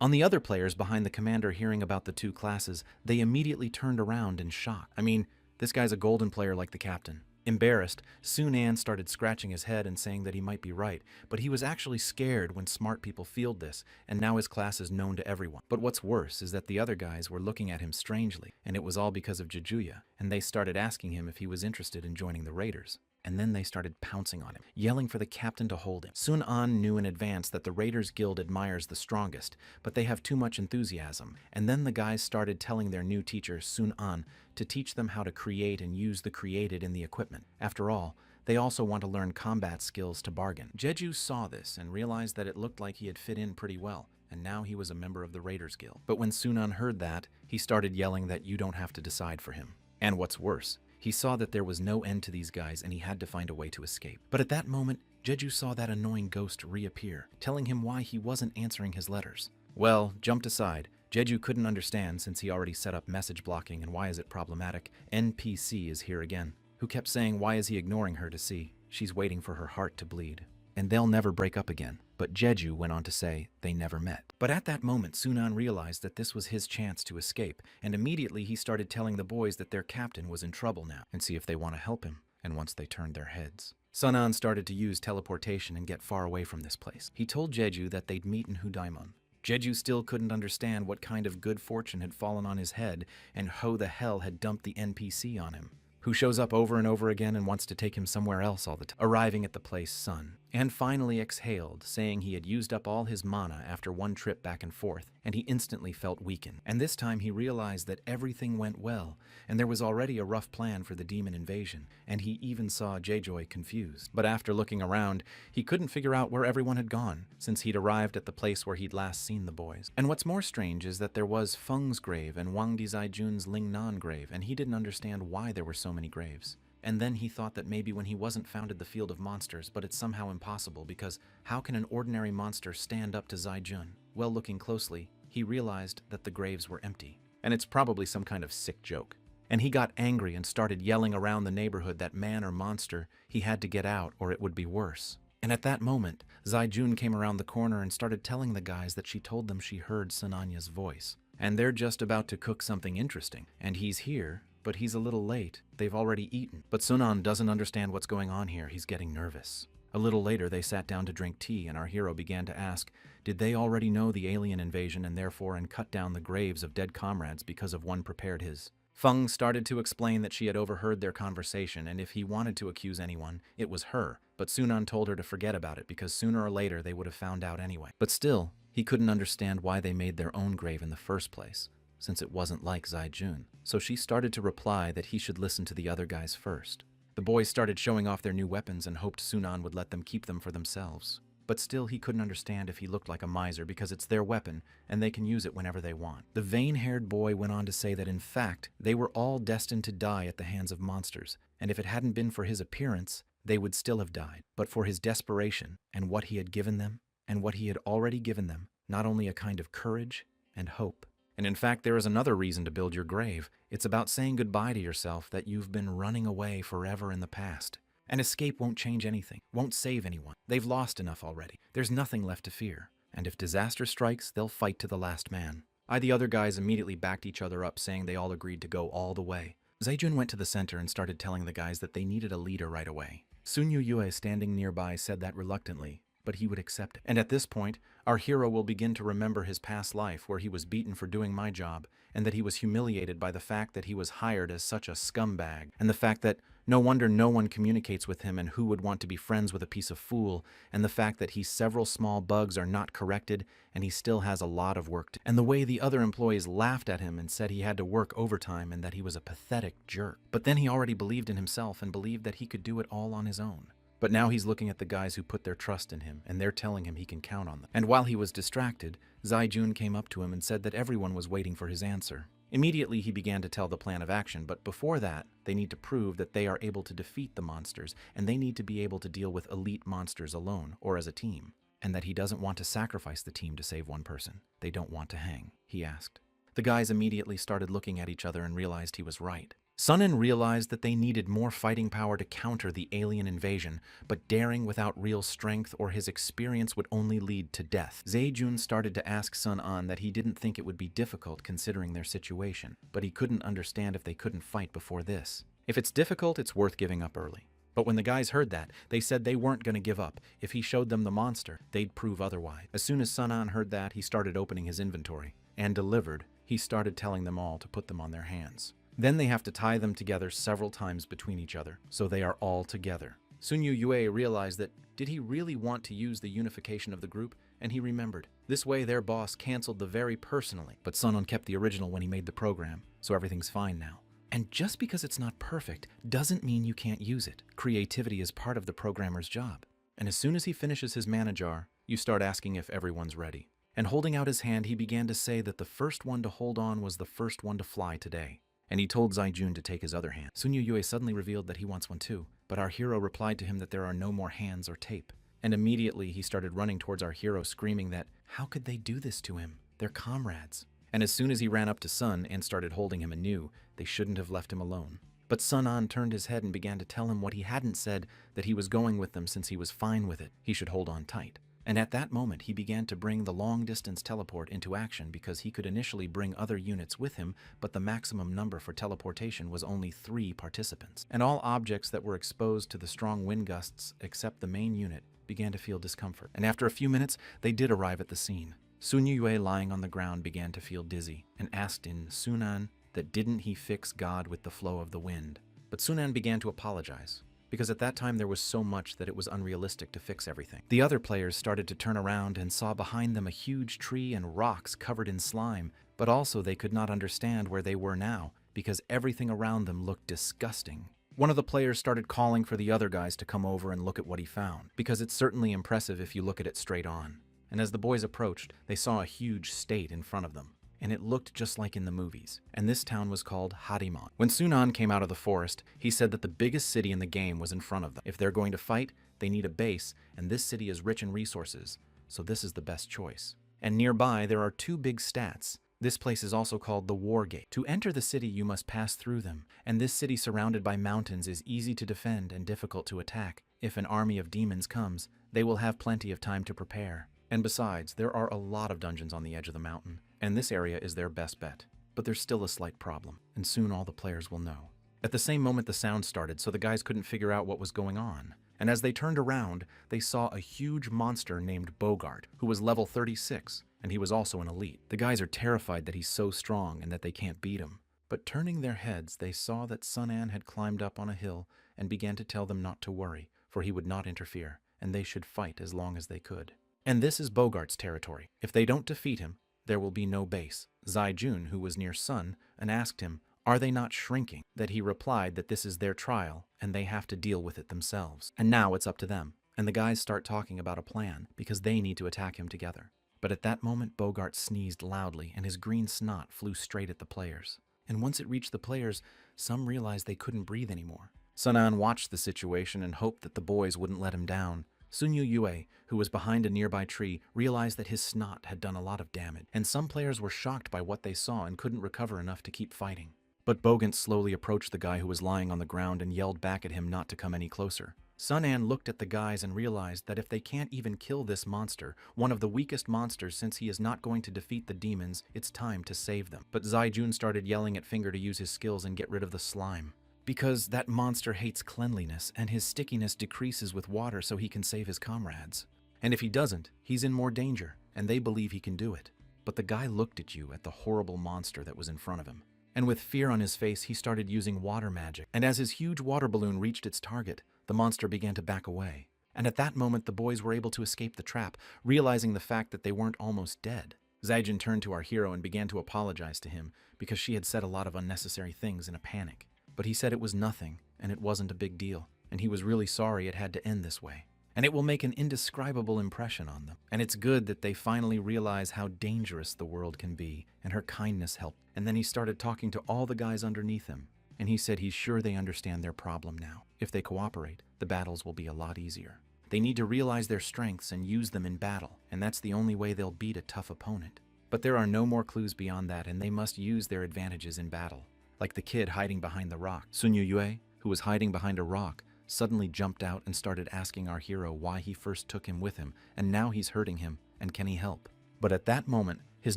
On the other players behind the commander hearing about the 2 classes, they immediately turned around in shock. I mean, this guy's a golden player like the captain. Embarrassed, Sun An started scratching his head and saying that he might be right, but he was actually scared when smart people field this, and now his class is known to everyone. But what's worse is that the other guys were looking at him strangely, and it was all because of Jejuya, and they started asking him if he was interested in joining the raiders. And then they started pouncing on him, yelling for the captain to hold him. Sun An knew in advance that the Raiders Guild admires the strongest, but they have too much enthusiasm. And then the guys started telling their new teacher, Sun An, to teach them how to create and use the created in the equipment. After all, they also want to learn combat skills to bargain. Jeju saw this and realized that it looked like he had fit in pretty well. and now he was a member of the Raiders Guild. But when Sunan heard that, he started yelling that you don't have to decide for him. And what's worse, he saw that there was no end to these guys and he had to find a way to escape. But at that moment, Jeju saw that annoying ghost reappear, telling him why he wasn't answering his letters. Well, jumped aside, Jeju couldn't understand since he already set up message blocking and why is it problematic. NPC is here again, who kept saying why is he ignoring her to see. She's waiting for her heart to bleed. And they'll never break up again. But Jeju went on to say they never met. But at that moment, Sunan realized that this was his chance to escape, and immediately he started telling the boys that their captain was in trouble now, and see if they want to help him. And once they turned their heads, Sunan started to use teleportation and get far away from this place. He told Jeju that they'd meet in Hudaimon. Jeju still couldn't understand what kind of good fortune had fallen on his head and how the hell had dumped the NPC on him, who shows up over and over again and wants to take him somewhere else all the time. Arriving at the place, Sun, and finally exhaled, saying he had used up all his mana after one trip back and forth, and he instantly felt weakened. And this time he realized that everything went well, and there was already a rough plan for the demon invasion, and he even saw Jejoy confused. But after looking around, he couldn't figure out where everyone had gone, since he'd arrived at the place where he'd last seen the boys. And what's more strange is that there was Feng's grave and Wang Dizaijun's Lingnan grave, and he didn't understand why there were so many graves. And then he thought that maybe when he wasn't founded the field of monsters, but it's somehow impossible because how can an ordinary monster stand up to Zaijun? Well, looking closely, he realized that the graves were empty. And it's probably some kind of sick joke. And he got angry and started yelling around the neighborhood that man or monster, he had to get out or it would be worse. And at that moment, Zaijun came around the corner and started telling the guys that she told them she heard Sananya's voice. And they're just about to cook something interesting, and he's here, but he's a little late. They've already eaten. But Sunan doesn't understand what's going on here. He's getting nervous. A little later, they sat down to drink tea, and our hero began to ask, did they already know the alien invasion and therefore cut down the graves of dead comrades because of one prepared his? Feng started to explain that she had overheard their conversation, and if he wanted to accuse anyone, it was her. But Sunan told her to forget about it because sooner or later they would have found out anyway. But still, he couldn't understand why they made their own grave in the first place, since it wasn't like Zaijun. So she started to reply that he should listen to the other guys first. The boys started showing off their new weapons and hoped Sunan would let them keep them for themselves. But still he couldn't understand if he looked like a miser because it's their weapon and they can use it whenever they want. The vain-haired boy went on to say that in fact, they were all destined to die at the hands of monsters, and if it hadn't been for his appearance, they would still have died. But for his desperation and what he had given them, and what he had already given them, not only a kind of courage and hope. And in fact, there is another reason to build your grave. It's about saying goodbye to yourself that you've been running away forever in the past. An escape won't change anything, won't save anyone. They've lost enough already. There's nothing left to fear. And if disaster strikes, they'll fight to the last man. The other guys immediately backed each other up, saying they all agreed to go all the way. Zaijun went to the center and started telling the guys that they needed a leader right away. Sunyu Yue, standing nearby, said that reluctantly, but he would accept it. And at this point, our hero will begin to remember his past life where he was beaten for doing my job, and that he was humiliated by the fact that he was hired as such a scumbag, and the fact that no wonder no one communicates with him and who would want to be friends with a piece of fool, and the fact that several small bugs are not corrected and he still has a lot of work to do. And the way the other employees laughed at him and said he had to work overtime and that he was a pathetic jerk. But then he already believed in himself and believed that he could do it all on his own. But now he's looking at the guys who put their trust in him, and they're telling him he can count on them. And while he was distracted, Zaijun came up to him and said that everyone was waiting for his answer. Immediately he began to tell the plan of action, but before that, they need to prove that they are able to defeat the monsters, and they need to be able to deal with elite monsters alone, or as a team. And that he doesn't want to sacrifice the team to save one person. They don't want to hang, he asked. The guys immediately started looking at each other and realized he was right. Sunan realized that they needed more fighting power to counter the alien invasion, but daring without real strength or his experience would only lead to death. Zaijun started to ask Sun-an that he didn't think it would be difficult considering their situation, but he couldn't understand if they couldn't fight before this. If it's difficult, it's worth giving up early. But when the guys heard that, they said they weren't going to give up. If he showed them the monster, they'd prove otherwise. As soon as Sun-an heard that, he started opening his inventory, and delivered, he started telling them all to put them on their hands. Then they have to tie them together several times between each other, so they are all together. Sunyu Yue realized that did he really want to use the unification of the group, and he remembered. This way their boss canceled the very personally, but Sun-an kept the original when he made the program, so everything's fine now. And just because it's not perfect doesn't mean you can't use it. Creativity is part of the programmer's job. And as soon as he finishes his mana jar, you start asking if everyone's ready. and holding out his hand, he began to say that the first one to hold on was the first one to fly today. And he told Zaijun to take his other hand. Sun Yue suddenly revealed that he wants one too, but our hero replied to him that there are no more hands or tape. And immediately he started running towards our hero, screaming that, how could they do this to him? They're comrades. And as soon as he ran up to Sun and started holding him anew, they shouldn't have left him alone. But Sun An turned his head and began to tell him what he hadn't said, that he was going with them since he was fine with it. He should hold on tight. And at that moment, he began to bring the long-distance teleport into action because he could initially bring other units with him, but the maximum number for teleportation was only 3 participants. And all objects that were exposed to the strong wind gusts, except the main unit, began to feel discomfort. And after a few minutes, they did arrive at the scene. Sun Yue, lying on the ground, began to feel dizzy and asked in Sunan that didn't he fix God with the flow of the wind. But Sunan began to apologize, because at that time there was so much that it was unrealistic to fix everything. The other players started to turn around and saw behind them a huge tree and rocks covered in slime, but also they could not understand where they were now, because everything around them looked disgusting. One of the players started calling for the other guys to come over and look at what he found, because it's certainly impressive if you look at it straight on. And as the boys approached, they saw a huge state in front of them, and it looked just like in the movies. And this town was called Harimon. When Sunan came out of the forest, he said that the biggest city in the game was in front of them. If they're going to fight, they need a base, and this city is rich in resources, so this is the best choice. And nearby, there are 2 big stats. This place is also called the War Gate. To enter the city, you must pass through them, and this city surrounded by mountains is easy to defend and difficult to attack. If an army of demons comes, they will have plenty of time to prepare. And besides, there are a lot of dungeons on the edge of the mountain, and this area is their best bet. But there's still a slight problem, and soon all the players will know. At the same moment the sound started, so the guys couldn't figure out what was going on. And as they turned around, they saw a huge monster named Bogart, who was level 36, and he was also an elite. The guys are terrified that he's so strong and that they can't beat him. But turning their heads, they saw that Sun An had climbed up on a hill and began to tell them not to worry, for he would not interfere, and they should fight as long as they could. And this is Bogart's territory. If they don't defeat him, there will be no base. Zaijun, who was near Sun, and asked him, are they not shrinking? That he replied that this is their trial, and they have to deal with it themselves. And now it's up to them. And the guys start talking about a plan, because they need to attack him together. But at that moment, Bogart sneezed loudly, and his green snot flew straight at the players. And once it reached the players, some realized they couldn't breathe anymore. Sun An watched the situation and hoped that the boys wouldn't let him down. Sun Yue, who was behind a nearby tree, realized that his snot had done a lot of damage, and some players were shocked by what they saw and couldn't recover enough to keep fighting. But Bogant slowly approached the guy who was lying on the ground and yelled back at him not to come any closer. Sun An looked at the guys and realized that if they can't even kill this monster, one of the weakest monsters since he is not going to defeat the demons, it's time to save them. But Zaijun started yelling at Finger to use his skills and get rid of the slime. Because that monster hates cleanliness, and his stickiness decreases with water so he can save his comrades. And if he doesn't, he's in more danger, and they believe he can do it. But the guy looked at you, at the horrible monster that was in front of him. And with fear on his face, he started using water magic. And as his huge water balloon reached its target, the monster began to back away. And at that moment, the boys were able to escape the trap, realizing the fact that they weren't almost dead. Zaijin turned to our hero and began to apologize to him, because she had said a lot of unnecessary things in a panic. But he said it was nothing, and it wasn't a big deal, and he was really sorry it had to end this way. And it will make an indescribable impression on them. And it's good that they finally realize how dangerous the world can be, and her kindness helped. And then he started talking to all the guys underneath him, and he said he's sure they understand their problem now. If they cooperate, the battles will be a lot easier. They need to realize their strengths and use them in battle, and that's the only way they'll beat a tough opponent. But there are no more clues beyond that, and they must use their advantages in battle. Like the kid hiding behind the rock. Sun Yue, who was hiding behind a rock, suddenly jumped out and started asking our hero why he first took him with him, and now he's hurting him, and can he help? But at that moment, his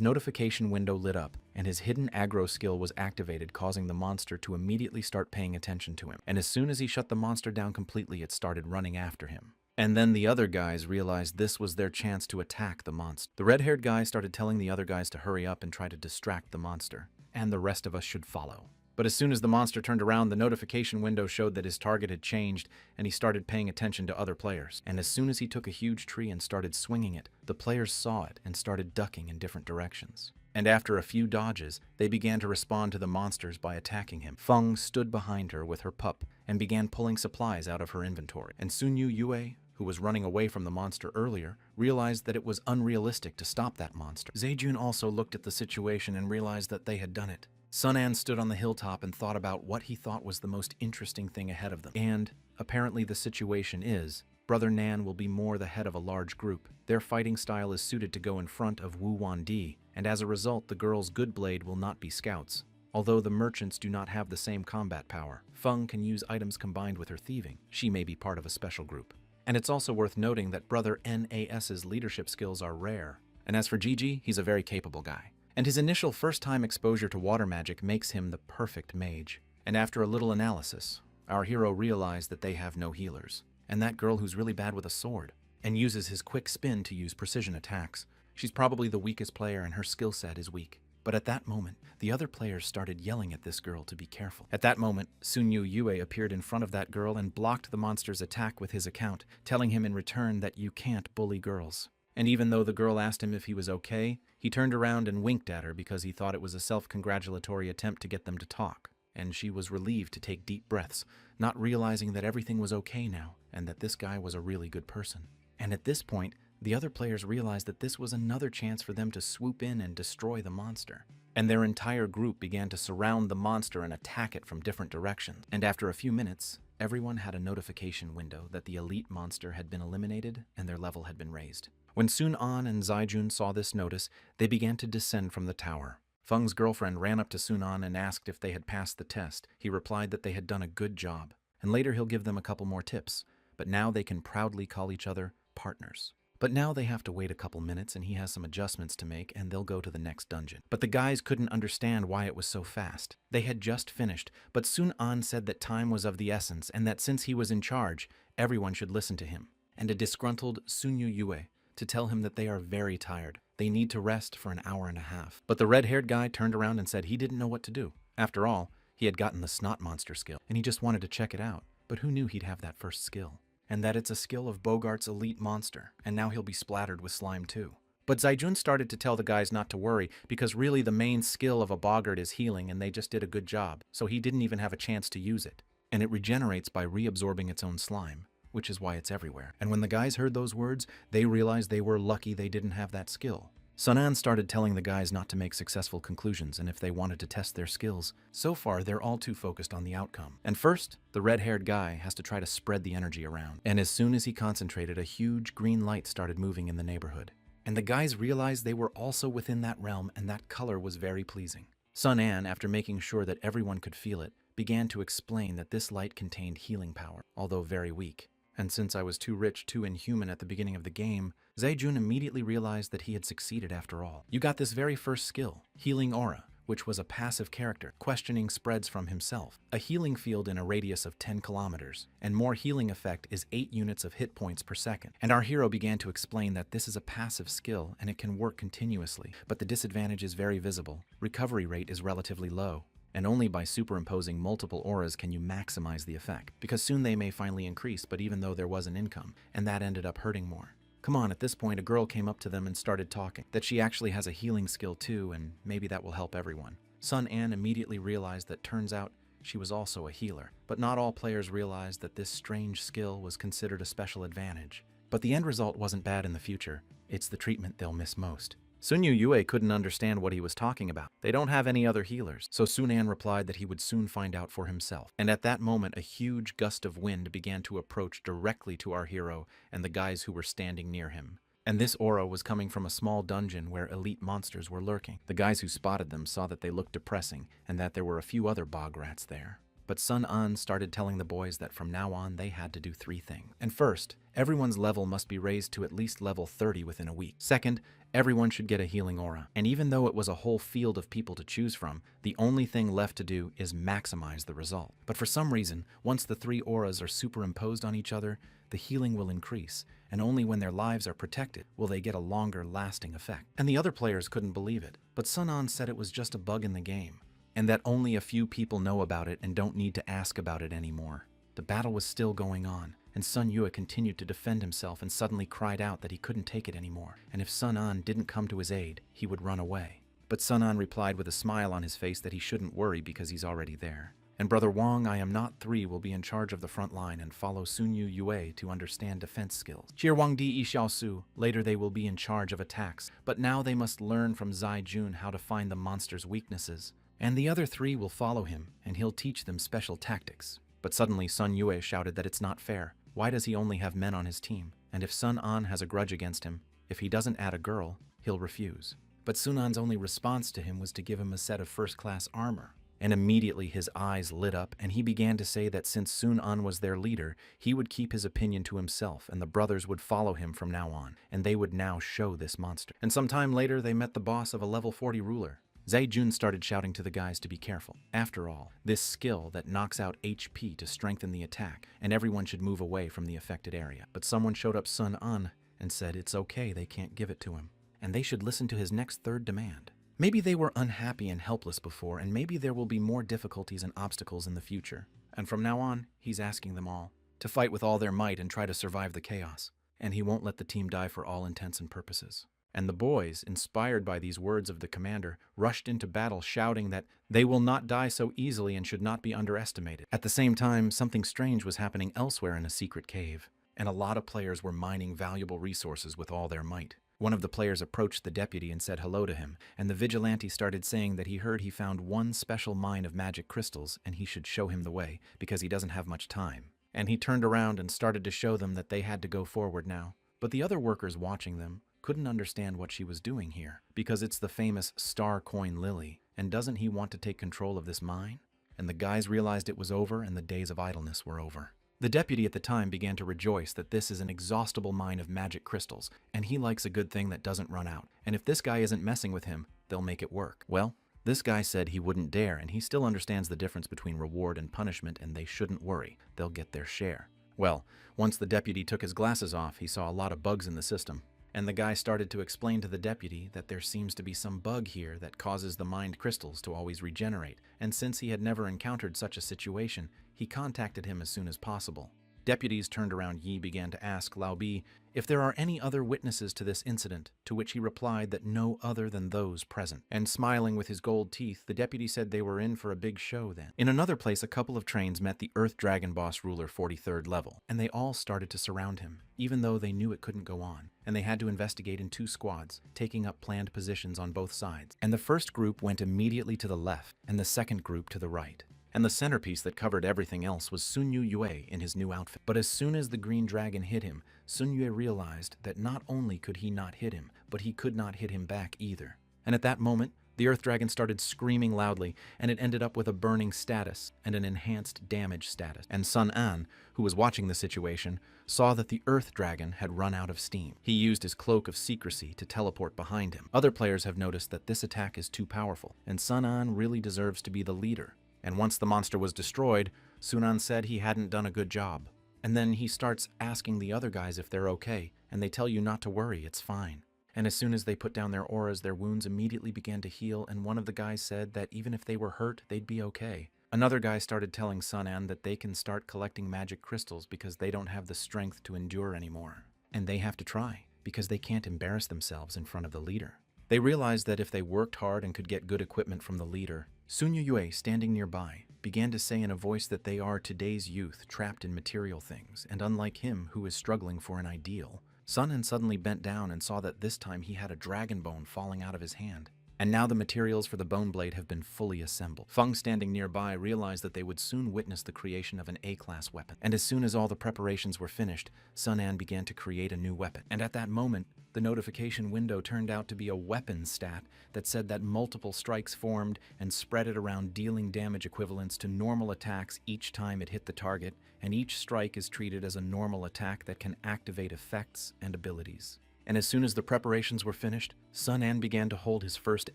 notification window lit up, and his hidden aggro skill was activated, causing the monster to immediately start paying attention to him. And as soon as he shut the monster down completely, it started running after him. And then the other guys realized this was their chance to attack the monster. The red-haired guy started telling the other guys to hurry up and try to distract the monster, and the rest of us should follow. But as soon as the monster turned around, the notification window showed that his target had changed, and he started paying attention to other players. And as soon as he took a huge tree and started swinging it, the players saw it and started ducking in different directions. And after a few dodges, they began to respond to the monsters by attacking him. Feng stood behind her with her pup and began pulling supplies out of her inventory. And Sun Yue, who who was running away from the monster earlier, realized that it was unrealistic to stop that monster. Zaejun also looked at the situation and realized that they had done it. Sun-an stood on the hilltop and thought about what he thought was the most interesting thing ahead of them. And, apparently the situation is, Brother Nan will be more the head of a large group. Their fighting style is suited to go in front of Wu Wan-di, and as a result the girls' good blade will not be scouts. Although the merchants do not have the same combat power, Feng can use items combined with her thieving. She may be part of a special group. And it's also worth noting that Brother Nas's leadership skills are rare. And as for Gigi, he's a very capable guy. And his initial first-time exposure to water magic makes him the perfect mage. And after a little analysis, our hero realized that they have no healers. And that girl who's really bad with a sword, and uses his quick spin to use precision attacks. She's probably the weakest player and her skill set is weak. But at that moment, the other players started yelling at this girl to be careful. At that moment, Sunyu Yue appeared in front of that girl and blocked the monster's attack with his account, telling him in return that you can't bully girls. And even though the girl asked him if he was okay, he turned around and winked at her because he thought it was a self-congratulatory attempt to get them to talk. And she was relieved to take deep breaths, not realizing that everything was okay now, and that this guy was a really good person. And at this point, the other players realized that this was another chance for them to swoop in and destroy the monster. And their entire group began to surround the monster and attack it from different directions. And after a few minutes, everyone had a notification window that the elite monster had been eliminated and their level had been raised. When Sun-an and Zaejun saw this notice, they began to descend from the tower. Feng's girlfriend ran up to Sun-an and asked if they had passed the test. He replied that they had done a good job, and later he'll give them a couple more tips. But now they can proudly call each other partners. But now they have to wait a couple minutes and he has some adjustments to make and they'll go to the next dungeon. But the guys couldn't understand why it was so fast. They had just finished, but Sun-an said that time was of the essence and that since he was in charge, everyone should listen to him. And a disgruntled Sunyu Yue to tell him that they are very tired. They need to rest for an hour and a half. But the red-haired guy turned around and said he didn't know what to do. After all, he had gotten the snot monster skill and he just wanted to check it out. But who knew he'd have that first skill? And that it's a skill of Bogart's elite monster, and now he'll be splattered with slime too. But Zaejun started to tell the guys not to worry, because really the main skill of a Bogart is healing and they just did a good job, so he didn't even have a chance to use it. And it regenerates by reabsorbing its own slime, which is why it's everywhere. And when the guys heard those words, they realized they were lucky they didn't have that skill. Sun-an started telling the guys not to make successful conclusions and if they wanted to test their skills. So far, they're all too focused on the outcome. And first, the red-haired guy has to try to spread the energy around. And as soon as he concentrated, a huge green light started moving in the neighborhood. And the guys realized they were also within that realm and that color was very pleasing. Sun-an, after making sure that everyone could feel it, began to explain that this light contained healing power, although very weak. And since I was too rich, too inhuman at the beginning of the game, Zaejun immediately realized that he had succeeded after all. You got this very first skill, Healing Aura, which was a passive character, questioning spreads from himself. A healing field in a radius of 10 kilometers, and more healing effect is 8 units of hit points per second. And our hero began to explain that this is a passive skill and it can work continuously, but the disadvantage is very visible. Recovery rate is relatively low. And only by superimposing multiple auras can you maximize the effect, because soon they may finally increase, but even though there was an income, and that ended up hurting more. Come on, at this point a girl came up to them and started talking, that she actually has a healing skill too, and maybe that will help everyone. Sun-an immediately realized that turns out she was also a healer, but not all players realized that this strange skill was considered a special advantage. But the end result wasn't bad in the future, it's the treatment they'll miss most. Sunyu Yue couldn't understand what he was talking about. They don't have any other healers, so Sun-an replied that he would soon find out for himself. And at that moment, a huge gust of wind began to approach directly to our hero and the guys who were standing near him. And this aura was coming from a small dungeon where elite monsters were lurking. The guys who spotted them saw that they looked depressing and that there were a few other bog rats there. But Sun-an started telling the boys that from now on they had to do 3 things. And first, everyone's level must be raised to at least level 30 within a week. Second, everyone should get a healing aura. And even though it was a whole field of people to choose from, the only thing left to do is maximize the result. But for some reason, once the 3 auras are superimposed on each other, the healing will increase, and only when their lives are protected will they get a longer lasting effect. And the other players couldn't believe it, but Sun-an said it was just a bug in the game, and that only a few people know about it and don't need to ask about it anymore. The battle was still going on, and Sun Yue continued to defend himself and suddenly cried out that he couldn't take it anymore, and if Sun-an didn't come to his aid, he would run away. But Sun-an replied with a smile on his face that he shouldn't worry because he's already there. And Brother Wang, I am not 3, will be in charge of the front line and follow Sun Yu Yue to understand defense skills. Cheer Wang Di Yi Xiao Su, later they will be in charge of attacks, but now they must learn from Zai Jun how to find the monster's weaknesses. And the other 3 will follow him, and he'll teach them special tactics. But suddenly Sun Yue shouted that it's not fair. Why does he only have men on his team? And if Sun An has a grudge against him, if he doesn't add a girl, he'll refuse. But Sun An's only response to him was to give him a set of first-class armor. And immediately his eyes lit up, and he began to say that since Sun An was their leader, he would keep his opinion to himself, and the brothers would follow him from now on, and they would now show this monster. And some time later, they met the boss of a level 40 ruler. Zai Jun started shouting to the guys to be careful. After all, this skill that knocks out HP to strengthen the attack, and everyone should move away from the affected area. But someone showed up Sun An and said it's okay, they can't give it to him, and they should listen to his next third demand. Maybe they were unhappy and helpless before, and maybe there will be more difficulties and obstacles in the future. And from now on, he's asking them all to fight with all their might and try to survive the chaos. And he won't let the team die for all intents and purposes. And the boys, inspired by these words of the commander, rushed into battle shouting that they will not die so easily and should not be underestimated. At the same time, something strange was happening elsewhere in a secret cave, and a lot of players were mining valuable resources with all their might. One of the players approached the deputy and said hello to him, and the vigilante started saying that he heard he found one special mine of magic crystals and he should show him the way because he doesn't have much time. And he turned around and started to show them that they had to go forward now. But the other workers watching them couldn't understand what she was doing here because it's the famous star coin lily, and doesn't he want to take control of this mine? And the guys realized it was over and the days of idleness were over. The deputy at the time began to rejoice that this is an inexhaustible mine of magic crystals, and he likes a good thing that doesn't run out. And if this guy isn't messing with him, they'll make it work. Well, this guy said he wouldn't dare, and he still understands the difference between reward and punishment, and they shouldn't worry. They'll get their share. Well, once the deputy took his glasses off, he saw a lot of bugs in the system. And the guy started to explain to the deputy that there seems to be some bug here that causes the mined crystals to always regenerate, and since he had never encountered such a situation, he contacted him as soon as possible. Deputies turned around. Yi began to ask Lao Bi if there are any other witnesses to this incident, to which he replied that no other than those present. And smiling with his gold teeth, the deputy said they were in for a big show then. In another place, a couple of trains met the Earth Dragon Boss Ruler 43rd level, and they all started to surround him, even though they knew it couldn't go on. And they had to investigate in 2 squads, taking up planned positions on both sides. And the first group went immediately to the left, and the second group to the right. And the centerpiece that covered everything else was Sun Yu Yue in his new outfit. But as soon as the green dragon hit him, Sun Yue realized that not only could he not hit him, but he could not hit him back either. And at that moment, the Earth Dragon started screaming loudly, and it ended up with a burning status and an enhanced damage status. And Sun An, who was watching the situation, saw that the Earth Dragon had run out of steam. He used his cloak of secrecy to teleport behind him. Other players have noticed that this attack is too powerful, and Sun An really deserves to be the leader. And once the monster was destroyed, Sun An said he hadn't done a good job. And then he starts asking the other guys if they're okay, and they tell you not to worry, it's fine. And as soon as they put down their auras, their wounds immediately began to heal, and one of the guys said that even if they were hurt, they'd be okay. Another guy started telling Sun An that they can start collecting magic crystals because they don't have the strength to endure anymore. And they have to try, because they can't embarrass themselves in front of the leader. They realized that if they worked hard and could get good equipment from the leader, Sun Yu Yue, standing nearby, began to say in a voice that they are today's youth trapped in material things, and unlike him who is struggling for an ideal. Sun An suddenly bent down and saw that this time he had a dragon bone falling out of his hand. And now the materials for the bone blade have been fully assembled. Feng, standing nearby, realized that they would soon witness the creation of an A-class weapon. And as soon as all the preparations were finished, Sun An began to create a new weapon. And at that moment, the notification window turned out to be a weapon stat that said that multiple strikes formed and spread it around, dealing damage equivalents to normal attacks each time it hit the target, and each strike is treated as a normal attack that can activate effects and abilities. And as soon as the preparations were finished, Sun An began to hold his first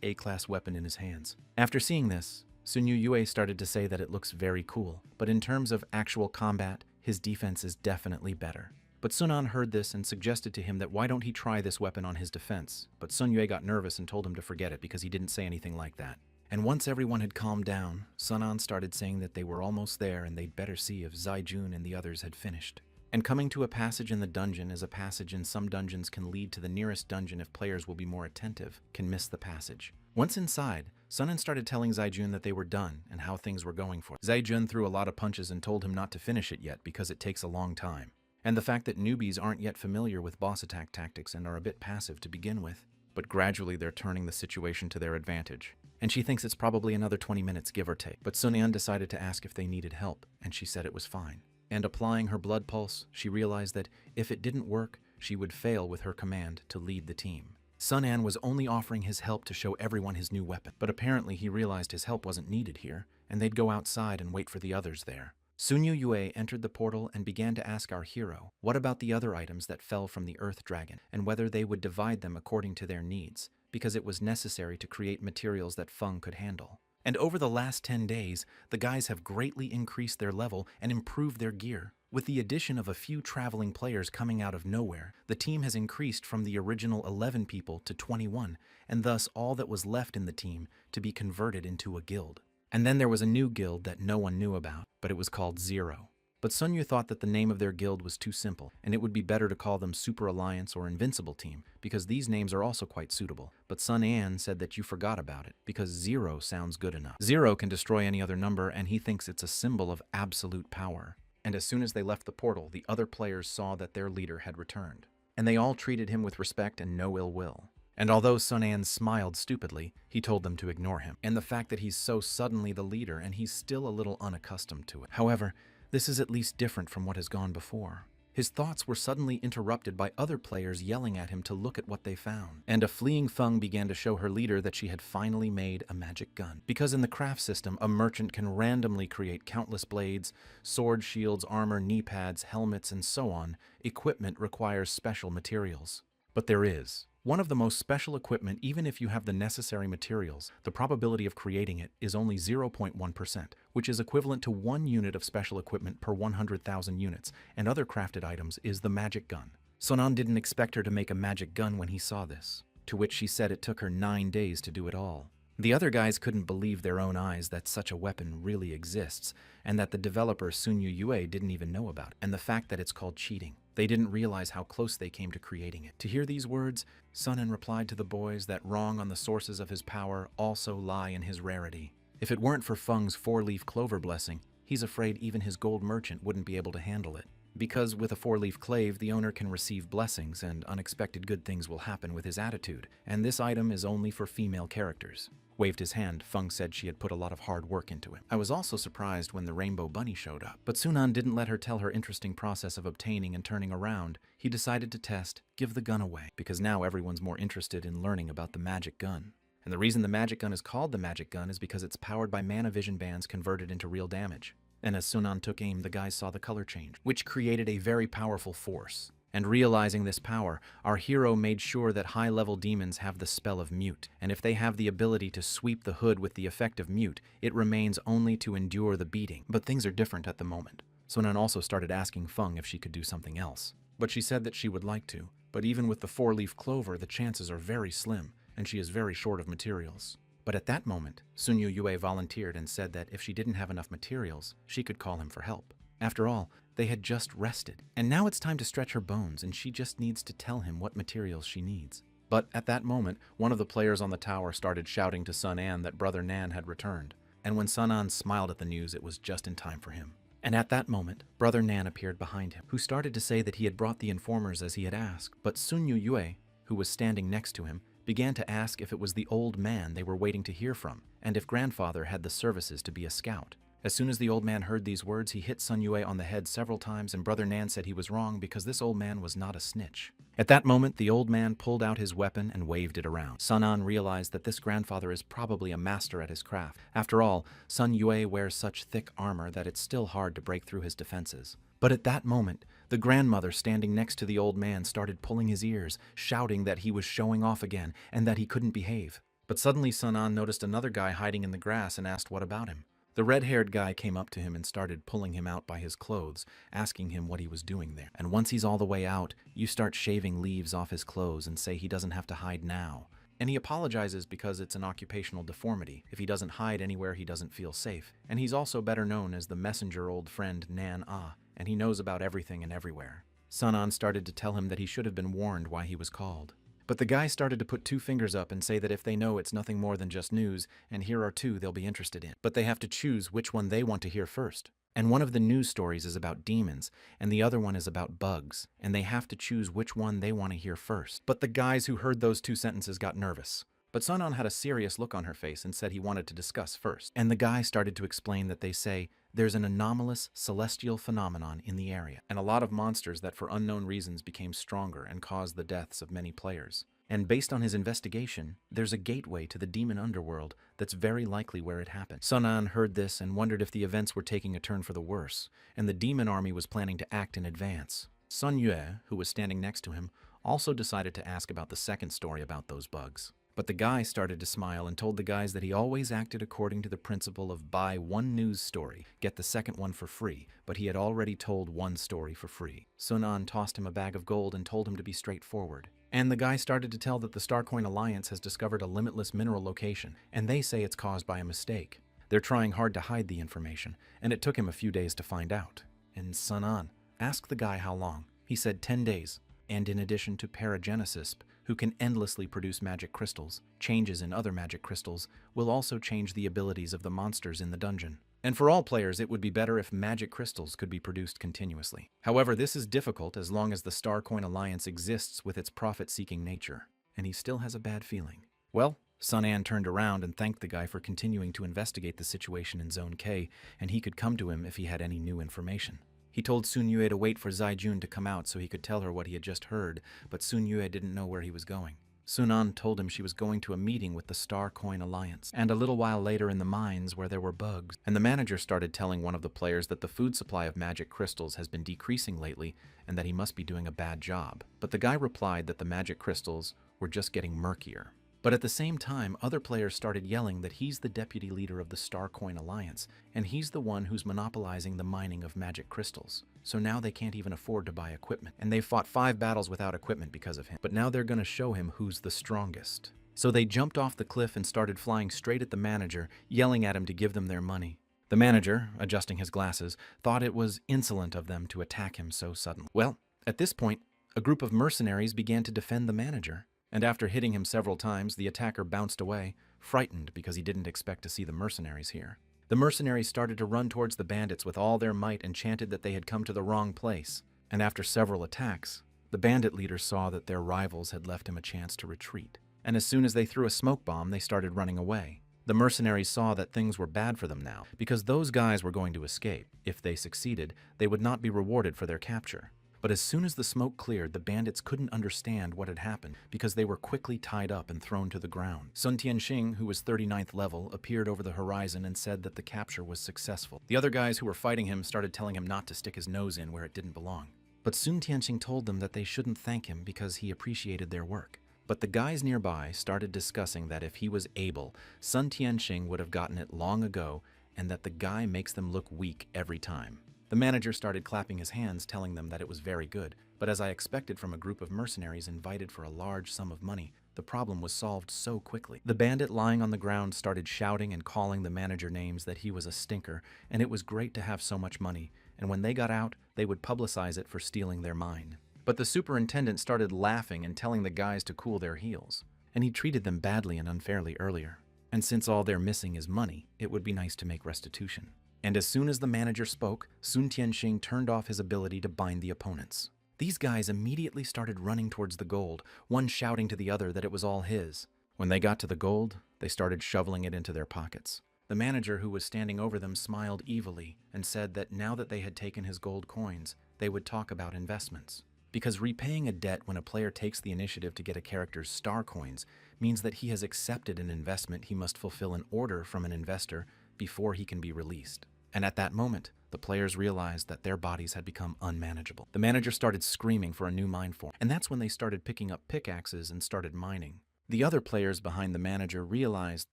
A-class weapon in his hands. After seeing this, Sun Yu Yue started to say that it looks very cool, but in terms of actual combat, his defense is definitely better. But Sun An heard this and suggested to him that why don't he try this weapon on his defense, but Sun Yue got nervous and told him to forget it because he didn't say anything like that. And once everyone had calmed down, Sun An started saying that they were almost there and they'd better see if Zai Jun and the others had finished. And coming to a passage in the dungeon, as a passage in some dungeons can lead to the nearest dungeon if players will be more attentive, can miss the passage. Once inside, Sunan started telling Zaijun that they were done and how things were going for them. Zaijun threw a lot of punches and told him not to finish it yet because it takes a long time. And the fact that newbies aren't yet familiar with boss attack tactics and are a bit passive to begin with, but gradually they're turning the situation to their advantage. And she thinks it's probably another 20 minutes, give or take. But Sunan decided to ask if they needed help, and she said it was fine. And applying her blood pulse, she realized that if it didn't work, she would fail with her command to lead the team. Sunan was only offering his help to show everyone his new weapon, but apparently he realized his help wasn't needed here, and they'd go outside and wait for the others there. Sunyu Yue entered the portal and began to ask our hero what about the other items that fell from the Earth Dragon, and whether they would divide them according to their needs, because it was necessary to create materials that Feng could handle. And over the last 10 days, the guys have greatly increased their level and improved their gear. With the addition of a few traveling players coming out of nowhere, the team has increased from the original 11 people to 21, and thus all that was left in the team to be converted into a guild. And then there was a new guild that no one knew about, but it was called Zero. But Sun Yu thought that the name of their guild was too simple, and it would be better to call them Super Alliance or Invincible Team, because these names are also quite suitable. But Sun An said that you forgot about it, because Zero sounds good enough. Zero can destroy any other number, and he thinks it's a symbol of absolute power. And as soon as they left the portal, the other players saw that their leader had returned. And they all treated him with respect and no ill will. And although Sun An smiled stupidly, he told them to ignore him, and the fact that he's so suddenly the leader and he's still a little unaccustomed to it. However, this is at least different from what has gone before. His thoughts were suddenly interrupted by other players yelling at him to look at what they found. And a fleeing Feng began to show her leader that she had finally made a magic gun. Because in the craft system, a merchant can randomly create countless blades, swords, shields, armor, knee pads, helmets, and so on. Equipment requires special materials. But there is one of the most special equipment. Even if you have the necessary materials, the probability of creating it is only 0.1%, which is equivalent to 1 unit of special equipment per 100,000 units, and other crafted items is the magic gun. Sonan didn't expect her to make a magic gun when he saw this, to which she said it took her 9 days to do it all. The other guys couldn't believe their own eyes that such a weapon really exists, and that the developer Sunyu Yue didn't even know about it, and the fact that it's called cheating. They didn't realize how close they came to creating it. To hear these words, Sunan replied to the boys that wrong on the sources of his power also lie in his rarity. If it weren't for Feng's 4-leaf clover blessing, he's afraid even his gold merchant wouldn't be able to handle it. Because with a 4-leaf clave, the owner can receive blessings and unexpected good things will happen with his attitude, and this item is only for female characters. Waved his hand, Feng said she had put a lot of hard work into it. I was also surprised when the rainbow bunny showed up, but Sunan didn't let her tell her interesting process of obtaining and turning around. He decided to test, give the gun away, because now everyone's more interested in learning about the magic gun. And the reason the magic gun is called the magic gun is because it's powered by mana vision bands converted into real damage. And as Sunan took aim, the guys saw the color change, which created a very powerful force. And realizing this power, our hero made sure that high-level demons have the spell of mute, and if they have the ability to sweep the hood with the effect of mute, it remains only to endure the beating. But things are different at the moment. Sunan also started asking Feng if she could do something else. But she said that she would like to, but even with the 4-leaf clover, the chances are very slim, and she is very short of materials. But at that moment, Sunyu Yue volunteered and said that if she didn't have enough materials, she could call him for help. After all, they had just rested, and now it's time to stretch her bones, and she just needs to tell him what materials she needs. But at that moment, one of the players on the tower started shouting to Sun An that Brother Nan had returned, and when Sun An smiled at the news, it was just in time for him. And at that moment, Brother Nan appeared behind him, who started to say that he had brought the informers as he had asked, but Sunyu Yue, who was standing next to him, began to ask if it was the old man they were waiting to hear from, and if grandfather had the services to be a scout. As soon as the old man heard these words, he hit Sun Yue on the head several times, and Brother Nan said he was wrong because this old man was not a snitch. At that moment, the old man pulled out his weapon and waved it around. Sun An realized that this grandfather is probably a master at his craft. After all, Sun Yue wears such thick armor that it's still hard to break through his defenses. But at that moment, the grandmother standing next to the old man started pulling his ears, shouting that he was showing off again and that he couldn't behave. But suddenly Sun An noticed another guy hiding in the grass and asked what about him. The red-haired guy came up to him and started pulling him out by his clothes, asking him what he was doing there. And once he's all the way out, you start shaving leaves off his clothes and say he doesn't have to hide now. And he apologizes because it's an occupational deformity. If he doesn't hide anywhere, he doesn't feel safe. And he's also better known as the messenger old friend Nan Ah. and he knows about everything and everywhere. Sun An started to tell him that he should have been warned why he was called. But the guy started to put two fingers up and say that if they know it's nothing more than just news, and here are two they'll be interested in. But they have to choose which one they want to hear first. And one of the news stories is about demons, and the other one is about bugs, and they have to choose which one they want to hear first. But the guys who heard those two sentences got nervous. But Sun An had a serious look on her face and said he wanted to discuss first. And the guy started to explain that they say there's an anomalous celestial phenomenon in the area, and a lot of monsters that for unknown reasons became stronger and caused the deaths of many players. And based on his investigation, there's a gateway to the demon underworld that's very likely where it happened. Sun An heard this and wondered if the events were taking a turn for the worse, and the demon army was planning to act in advance. Sun Yue, who was standing next to him, also decided to ask about the second story about those bugs. But the guy started to smile and told the guys that he always acted according to the principle of buy one news story, get the second one for free, but he had already told one story for free. Sun An tossed him a bag of gold and told him to be straightforward. And the guy started to tell that the Starcoin Alliance has discovered a limitless mineral location, and they say it's caused by a mistake. They're trying hard to hide the information, and it took him a few days to find out. And Sun An asked the guy how long. He said 10 days. And in addition to Paragenesis, who can endlessly produce magic crystals, changes in other magic crystals will also change the abilities of the monsters in the dungeon. And for all players, it would be better if magic crystals could be produced continuously. However, this is difficult as long as the Starcoin Alliance exists with its profit-seeking nature. And he still has a bad feeling. Well, Sun An turned around and thanked the guy for continuing to investigate the situation in Zone K, and he could come to him if he had any new information. He told Sun Yue to wait for Zai Jun to come out so he could tell her what he had just heard, but Sun Yue didn't know where he was going. Sun An told him she was going to a meeting with the Starcoin Alliance, and a little while later in the mines where there were bugs. And the manager started telling one of the players that the food supply of magic crystals has been decreasing lately and that he must be doing a bad job. But the guy replied that the magic crystals were just getting murkier. But at the same time, other players started yelling that he's the deputy leader of the Starcoin Alliance, and he's the one who's monopolizing the mining of magic crystals. So now they can't even afford to buy equipment, and they fought 5 battles without equipment because of him. But now they're gonna show him who's the strongest. So they jumped off the cliff and started flying straight at the manager, yelling at him to give them their money. The manager, adjusting his glasses, thought it was insolent of them to attack him so suddenly. Well, at this point, a group of mercenaries began to defend the manager. And after hitting him several times, the attacker bounced away, frightened because he didn't expect to see the mercenaries here. The mercenaries started to run towards the bandits with all their might and chanted that they had come to the wrong place. And after several attacks, the bandit leaders saw that their rivals had left him a chance to retreat. And as soon as they threw a smoke bomb, they started running away. The mercenaries saw that things were bad for them now, because those guys were going to escape. If they succeeded, they would not be rewarded for their capture. But as soon as the smoke cleared, the bandits couldn't understand what had happened because they were quickly tied up and thrown to the ground. Sun Tianxing, who was 39th level, appeared over the horizon and said that the capture was successful. The other guys who were fighting him started telling him not to stick his nose in where it didn't belong. But Sun Tianxing told them that they shouldn't thank him because he appreciated their work. But the guys nearby started discussing that if he was able, Sun Tianxing would have gotten it long ago, and that the guy makes them look weak every time. The manager started clapping his hands, telling them that it was very good, but as I expected from a group of mercenaries invited for a large sum of money, the problem was solved so quickly. The bandit lying on the ground started shouting and calling the manager names that he was a stinker, and it was great to have so much money, and when they got out, they would publicize it for stealing their mine. But the superintendent started laughing and telling the guys to cool their heels, and he treated them badly and unfairly earlier. And since all they're missing is money, it would be nice to make restitution. And as soon as the manager spoke, Sun Tianxing turned off his ability to bind the opponents. These guys immediately started running towards the gold, one shouting to the other that it was all his. When they got to the gold, they started shoveling it into their pockets. The manager, who was standing over them, smiled evilly and said that now that they had taken his gold coins, they would talk about investments. Because repaying a debt when a player takes the initiative to get a character's star coins means that he has accepted an investment he must fulfill an order from an investor before he can be released. And at that moment, the players realized that their bodies had become unmanageable. The manager started screaming for a new mine form, and that's when they started picking up pickaxes and started mining. The other players behind the manager realized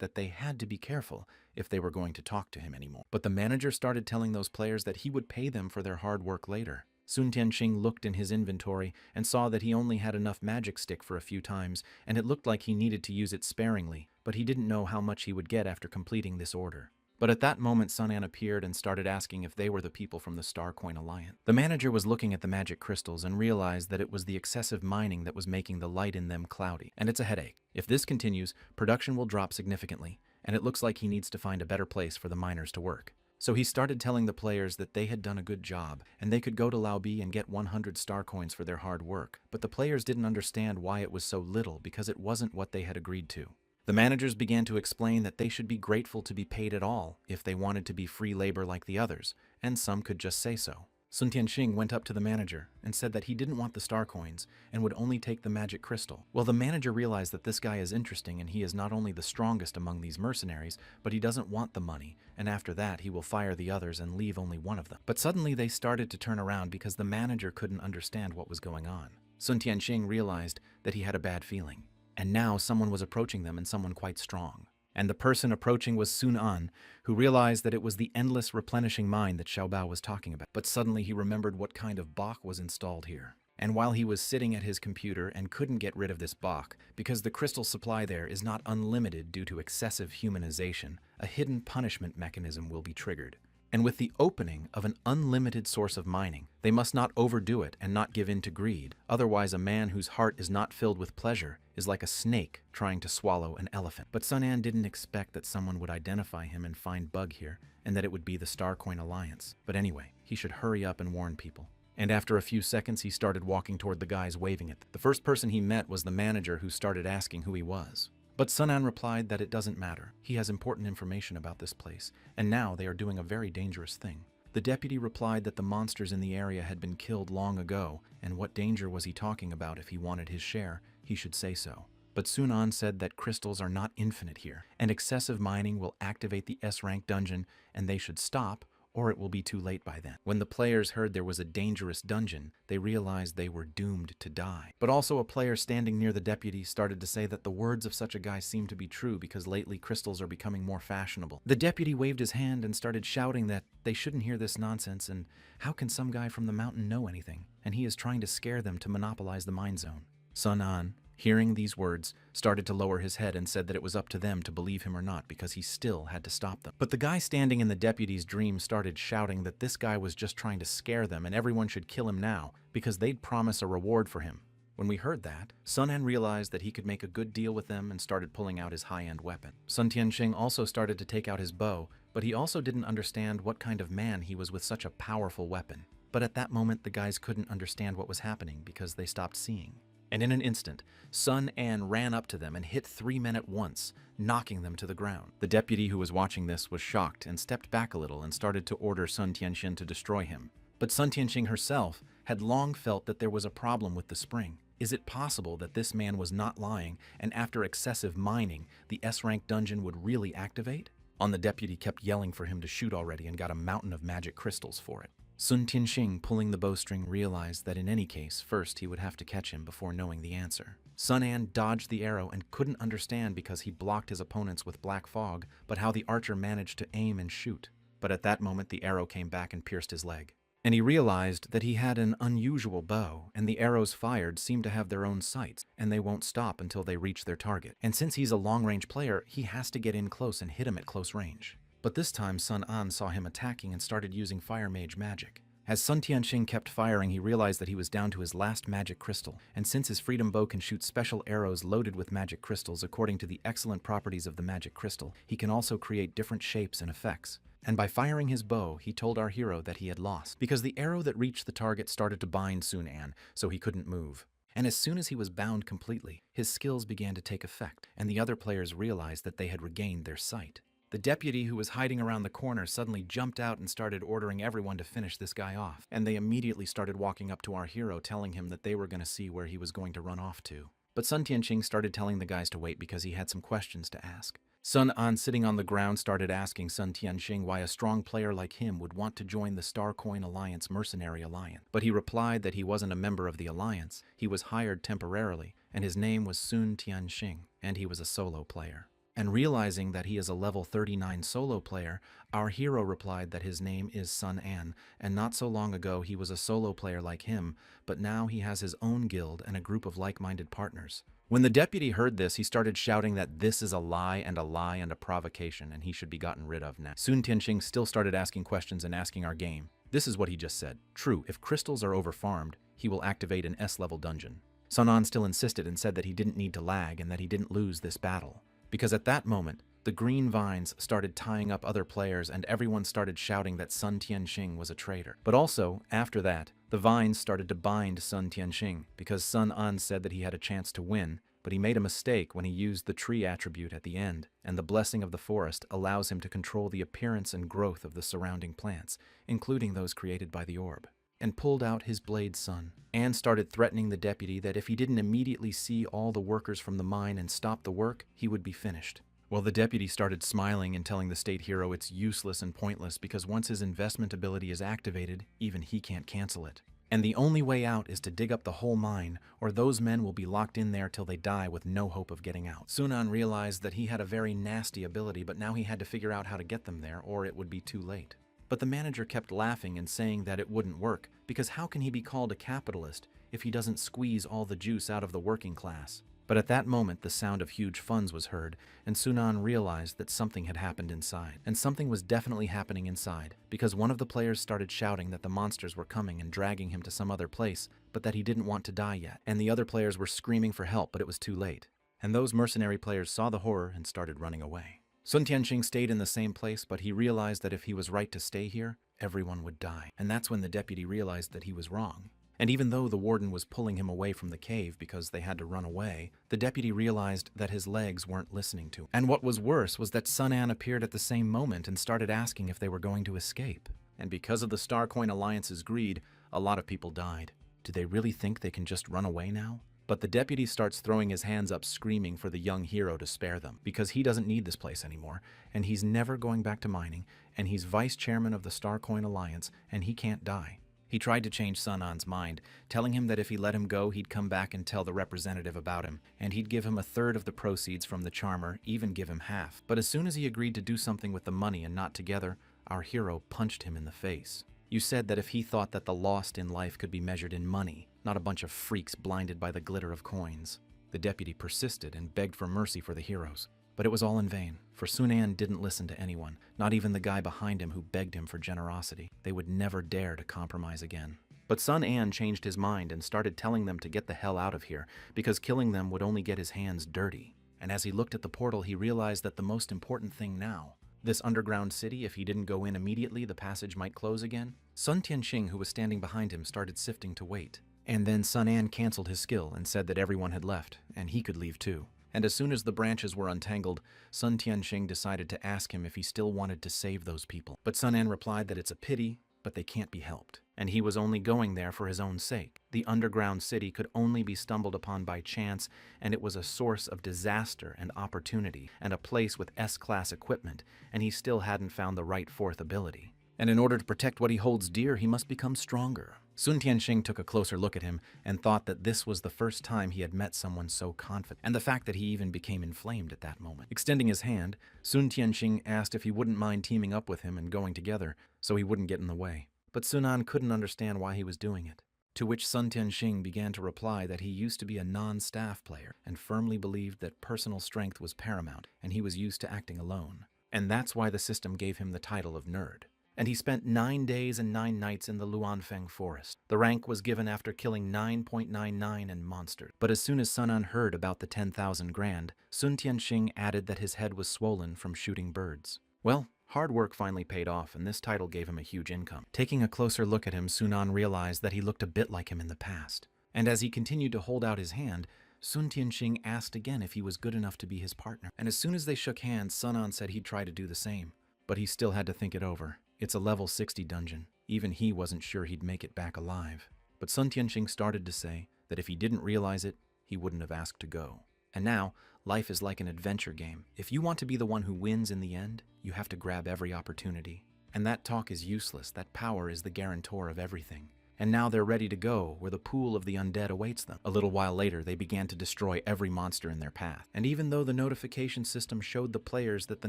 that they had to be careful if they were going to talk to him anymore. But the manager started telling those players that he would pay them for their hard work later. Sun Tianxing looked in his inventory and saw that he only had enough magic stick for a few times, and it looked like he needed to use it sparingly, but he didn't know how much he would get after completing this order. But at that moment, Sun An appeared and started asking if they were the people from the Star Coin Alliance. The manager was looking at the magic crystals and realized that it was the excessive mining that was making the light in them cloudy, and it's a headache. If this continues, production will drop significantly, and it looks like he needs to find a better place for the miners to work. So he started telling the players that they had done a good job, and they could go to Laobi and get 100 star coins for their hard work. But the players didn't understand why it was so little because it wasn't what they had agreed to. The managers began to explain that they should be grateful to be paid at all if they wanted to be free labor like the others, and some could just say so. Sun Tianxing went up to the manager and said that he didn't want the star coins and would only take the magic crystal. Well, the manager realized that this guy is interesting and he is not only the strongest among these mercenaries, but he doesn't want the money, and after that he will fire the others and leave only one of them. But suddenly they started to turn around because the manager couldn't understand what was going on. Sun Tianxing realized that he had a bad feeling. And now someone was approaching them, and someone quite strong. And the person approaching was Sun An, who realized that it was the endless replenishing mine that Xiaobao was talking about. But suddenly he remembered what kind of Bach was installed here. And while he was sitting at his computer and couldn't get rid of this Bach, because the crystal supply there is not unlimited due to excessive humanization, a hidden punishment mechanism will be triggered. And with the opening of an unlimited source of mining, they must not overdo it and not give in to greed. Otherwise, a man whose heart is not filled with pleasure is like a snake trying to swallow an elephant. But Sun An didn't expect that someone would identify him and find Bug here, and that it would be the Star Coin Alliance. But anyway, he should hurry up and warn people. And after a few seconds, he started walking toward the guys waving at them. The first person he met was the manager, who started asking who he was. But Sun An replied that it doesn't matter. He has important information about this place, and now they are doing a very dangerous thing. The deputy replied that the monsters in the area had been killed long ago, and what danger was he talking about? If he wanted his share, he should say so. But Sun An said that crystals are not infinite here, and excessive mining will activate the S-rank dungeon, and they should stop, or it will be too late by then. When the players heard there was a dangerous dungeon, they realized they were doomed to die. But also a player standing near the deputy started to say that the words of such a guy seem to be true because lately crystals are becoming more fashionable. The deputy waved his hand and started shouting that they shouldn't hear this nonsense, and how can some guy from the mountain know anything? And he is trying to scare them to monopolize the mine zone. Sun An, hearing these words, started to lower his head and said that it was up to them to believe him or not because he still had to stop them. But the guy standing in the deputy's dream started shouting that this guy was just trying to scare them and everyone should kill him now because they'd promise a reward for him. When we heard that, Sun An realized that he could make a good deal with them and started pulling out his high-end weapon. Sun Tianxing also started to take out his bow, but he also didn't understand what kind of man he was with such a powerful weapon. But at that moment, the guys couldn't understand what was happening because they stopped seeing. And in an instant, Sun An ran up to them and hit 3 men at once, knocking them to the ground. The deputy who was watching this was shocked and stepped back a little and started to order Sun Tianxing to destroy him. But Sun Tianxing herself had long felt that there was a problem with the spring. Is it possible that this man was not lying, and after excessive mining, the S-rank dungeon would really activate? The deputy kept yelling for him to shoot already and got a mountain of magic crystals for it. Sun Tianxing, pulling the bowstring, realized that in any case, first he would have to catch him before knowing the answer. Sun An dodged the arrow and couldn't understand because he blocked his opponents with black fog, but how the archer managed to aim and shoot. But at that moment the arrow came back and pierced his leg. And he realized that he had an unusual bow, and the arrows fired seem to have their own sights, and they won't stop until they reach their target. And since he's a long-range player, he has to get in close and hit him at close range. But this time Sun An saw him attacking and started using Fire Mage magic. As Sun Tianxing kept firing, he realized that he was down to his last magic crystal, and since his freedom bow can shoot special arrows loaded with magic crystals according to the excellent properties of the magic crystal, he can also create different shapes and effects. And by firing his bow, he told our hero that he had lost, because the arrow that reached the target started to bind Sun An, so he couldn't move. And as soon as he was bound completely, his skills began to take effect, and the other players realized that they had regained their sight. The deputy who was hiding around the corner suddenly jumped out and started ordering everyone to finish this guy off, and they immediately started walking up to our hero telling him that they were going to see where he was going to run off to. But Sun Tianxing started telling the guys to wait because he had some questions to ask. Sun An, sitting on the ground, started asking Sun Tianxing why a strong player like him would want to join the Star Coin Alliance Mercenary Alliance. But he replied that he wasn't a member of the alliance, he was hired temporarily, and his name was Sun Tianxing, and he was a solo player. And realizing that he is a level 39 solo player, our hero replied that his name is Sun An, and not so long ago he was a solo player like him, but now he has his own guild and a group of like-minded partners. When the deputy heard this, he started shouting that this is a lie and a provocation, and he should be gotten rid of now. Sun Tianxing still started asking questions and asking our game. This is what he just said. True, if crystals are overfarmed, he will activate an S-level dungeon. Sun An still insisted and said that he didn't need to lag and that he didn't lose this battle. Because at that moment, the green vines started tying up other players and everyone started shouting that Sun Tianxing was a traitor. But also, after that, the vines started to bind Sun Tianxing because Sun An said that he had a chance to win, but he made a mistake when he used the tree attribute at the end, and the blessing of the forest allows him to control the appearance and growth of the surrounding plants, including those created by the orb, and pulled out his blade Sun, and started threatening the deputy that if he didn't immediately see all the workers from the mine and stop the work, he would be finished. Well, the deputy started smiling and telling the state hero it's useless and pointless because once his investment ability is activated, even he can't cancel it. And the only way out is to dig up the whole mine, or those men will be locked in there till they die with no hope of getting out. Sun An realized that he had a very nasty ability, but now he had to figure out how to get them there, or it would be too late. But the manager kept laughing and saying that it wouldn't work, because how can he be called a capitalist if he doesn't squeeze all the juice out of the working class? But at that moment, the sound of huge funds was heard, and Sun An realized that something had happened inside. And something was definitely happening inside, because one of the players started shouting that the monsters were coming and dragging him to some other place, but that he didn't want to die yet. And the other players were screaming for help, but it was too late. And those mercenary players saw the horror and started running away. Sun Tianxing stayed in the same place, but he realized that if he was right to stay here, everyone would die. And that's when the deputy realized that he was wrong. And even though the warden was pulling him away from the cave because they had to run away, the deputy realized that his legs weren't listening to him. And what was worse was that Sun An appeared at the same moment and started asking if they were going to escape. And because of the Starcoin Alliance's greed, a lot of people died. Do they really think they can just run away now? But the deputy starts throwing his hands up screaming for the young hero to spare them, because he doesn't need this place anymore, and he's never going back to mining, and he's vice chairman of the Starcoin Alliance, and he can't die. He tried to change Sun An's mind, telling him that if he let him go, he'd come back and tell the representative about him, and he'd give him a third of the proceeds from the charmer, even give him half. But as soon as he agreed to do something with the money and not together, our hero punched him in the face. You said that if he thought that the lost in life could be measured in money, not a bunch of freaks blinded by the glitter of coins. The deputy persisted and begged for mercy for the heroes. But it was all in vain, for Sun An didn't listen to anyone, not even the guy behind him who begged him for generosity. They would never dare to compromise again. But Sun An changed his mind and started telling them to get the hell out of here, because killing them would only get his hands dirty. And as he looked at the portal, he realized that the most important thing now, this underground city, if he didn't go in immediately, the passage might close again. Sun Tianxing, who was standing behind him, started sifting to wait. And then Sun An canceled his skill and said that everyone had left, and he could leave too. And as soon as the branches were untangled, Sun Tianxing decided to ask him if he still wanted to save those people. But Sun An replied that it's a pity, but they can't be helped. And he was only going there for his own sake. The underground city could only be stumbled upon by chance, and it was a source of disaster and opportunity, and a place with S-class equipment, and he still hadn't found the right fourth ability. And in order to protect what he holds dear, he must become stronger. Sun Tianxing took a closer look at him and thought that this was the first time he had met someone so confident, and the fact that he even became inflamed at that moment. Extending his hand, Sun Tianxing asked if he wouldn't mind teaming up with him and going together, so he wouldn't get in the way. But Sun An couldn't understand why he was doing it. To which Sun Tianxing began to reply that he used to be a non-staff player and firmly believed that personal strength was paramount, and he was used to acting alone. And that's why the system gave him the title of nerd. And he spent 9 days and 9 nights in the Luanfeng forest. The rank was given after killing 9.99 and monsters. But as soon as Sun An heard about the 10,000 grand, Sun Tianxing added that his head was swollen from shooting birds. Well, hard work finally paid off, and this title gave him a huge income. Taking a closer look at him, Sun An realized that he looked a bit like him in the past. And as he continued to hold out his hand, Sun Tianxing asked again if he was good enough to be his partner. And as soon as they shook hands, Sun An said he'd try to do the same. But he still had to think it over. It's a level 60 dungeon. Even he wasn't sure he'd make it back alive. But Sun Tianxing started to say that if he didn't realize it, he wouldn't have asked to go. And now, life is like an adventure game. If you want to be the one who wins in the end, you have to grab every opportunity. And that talk is useless. That power is the guarantor of everything. and now they're ready to go where the pool of the undead awaits them. A little while later, they began to destroy every monster in their path. And even though the notification system showed the players that the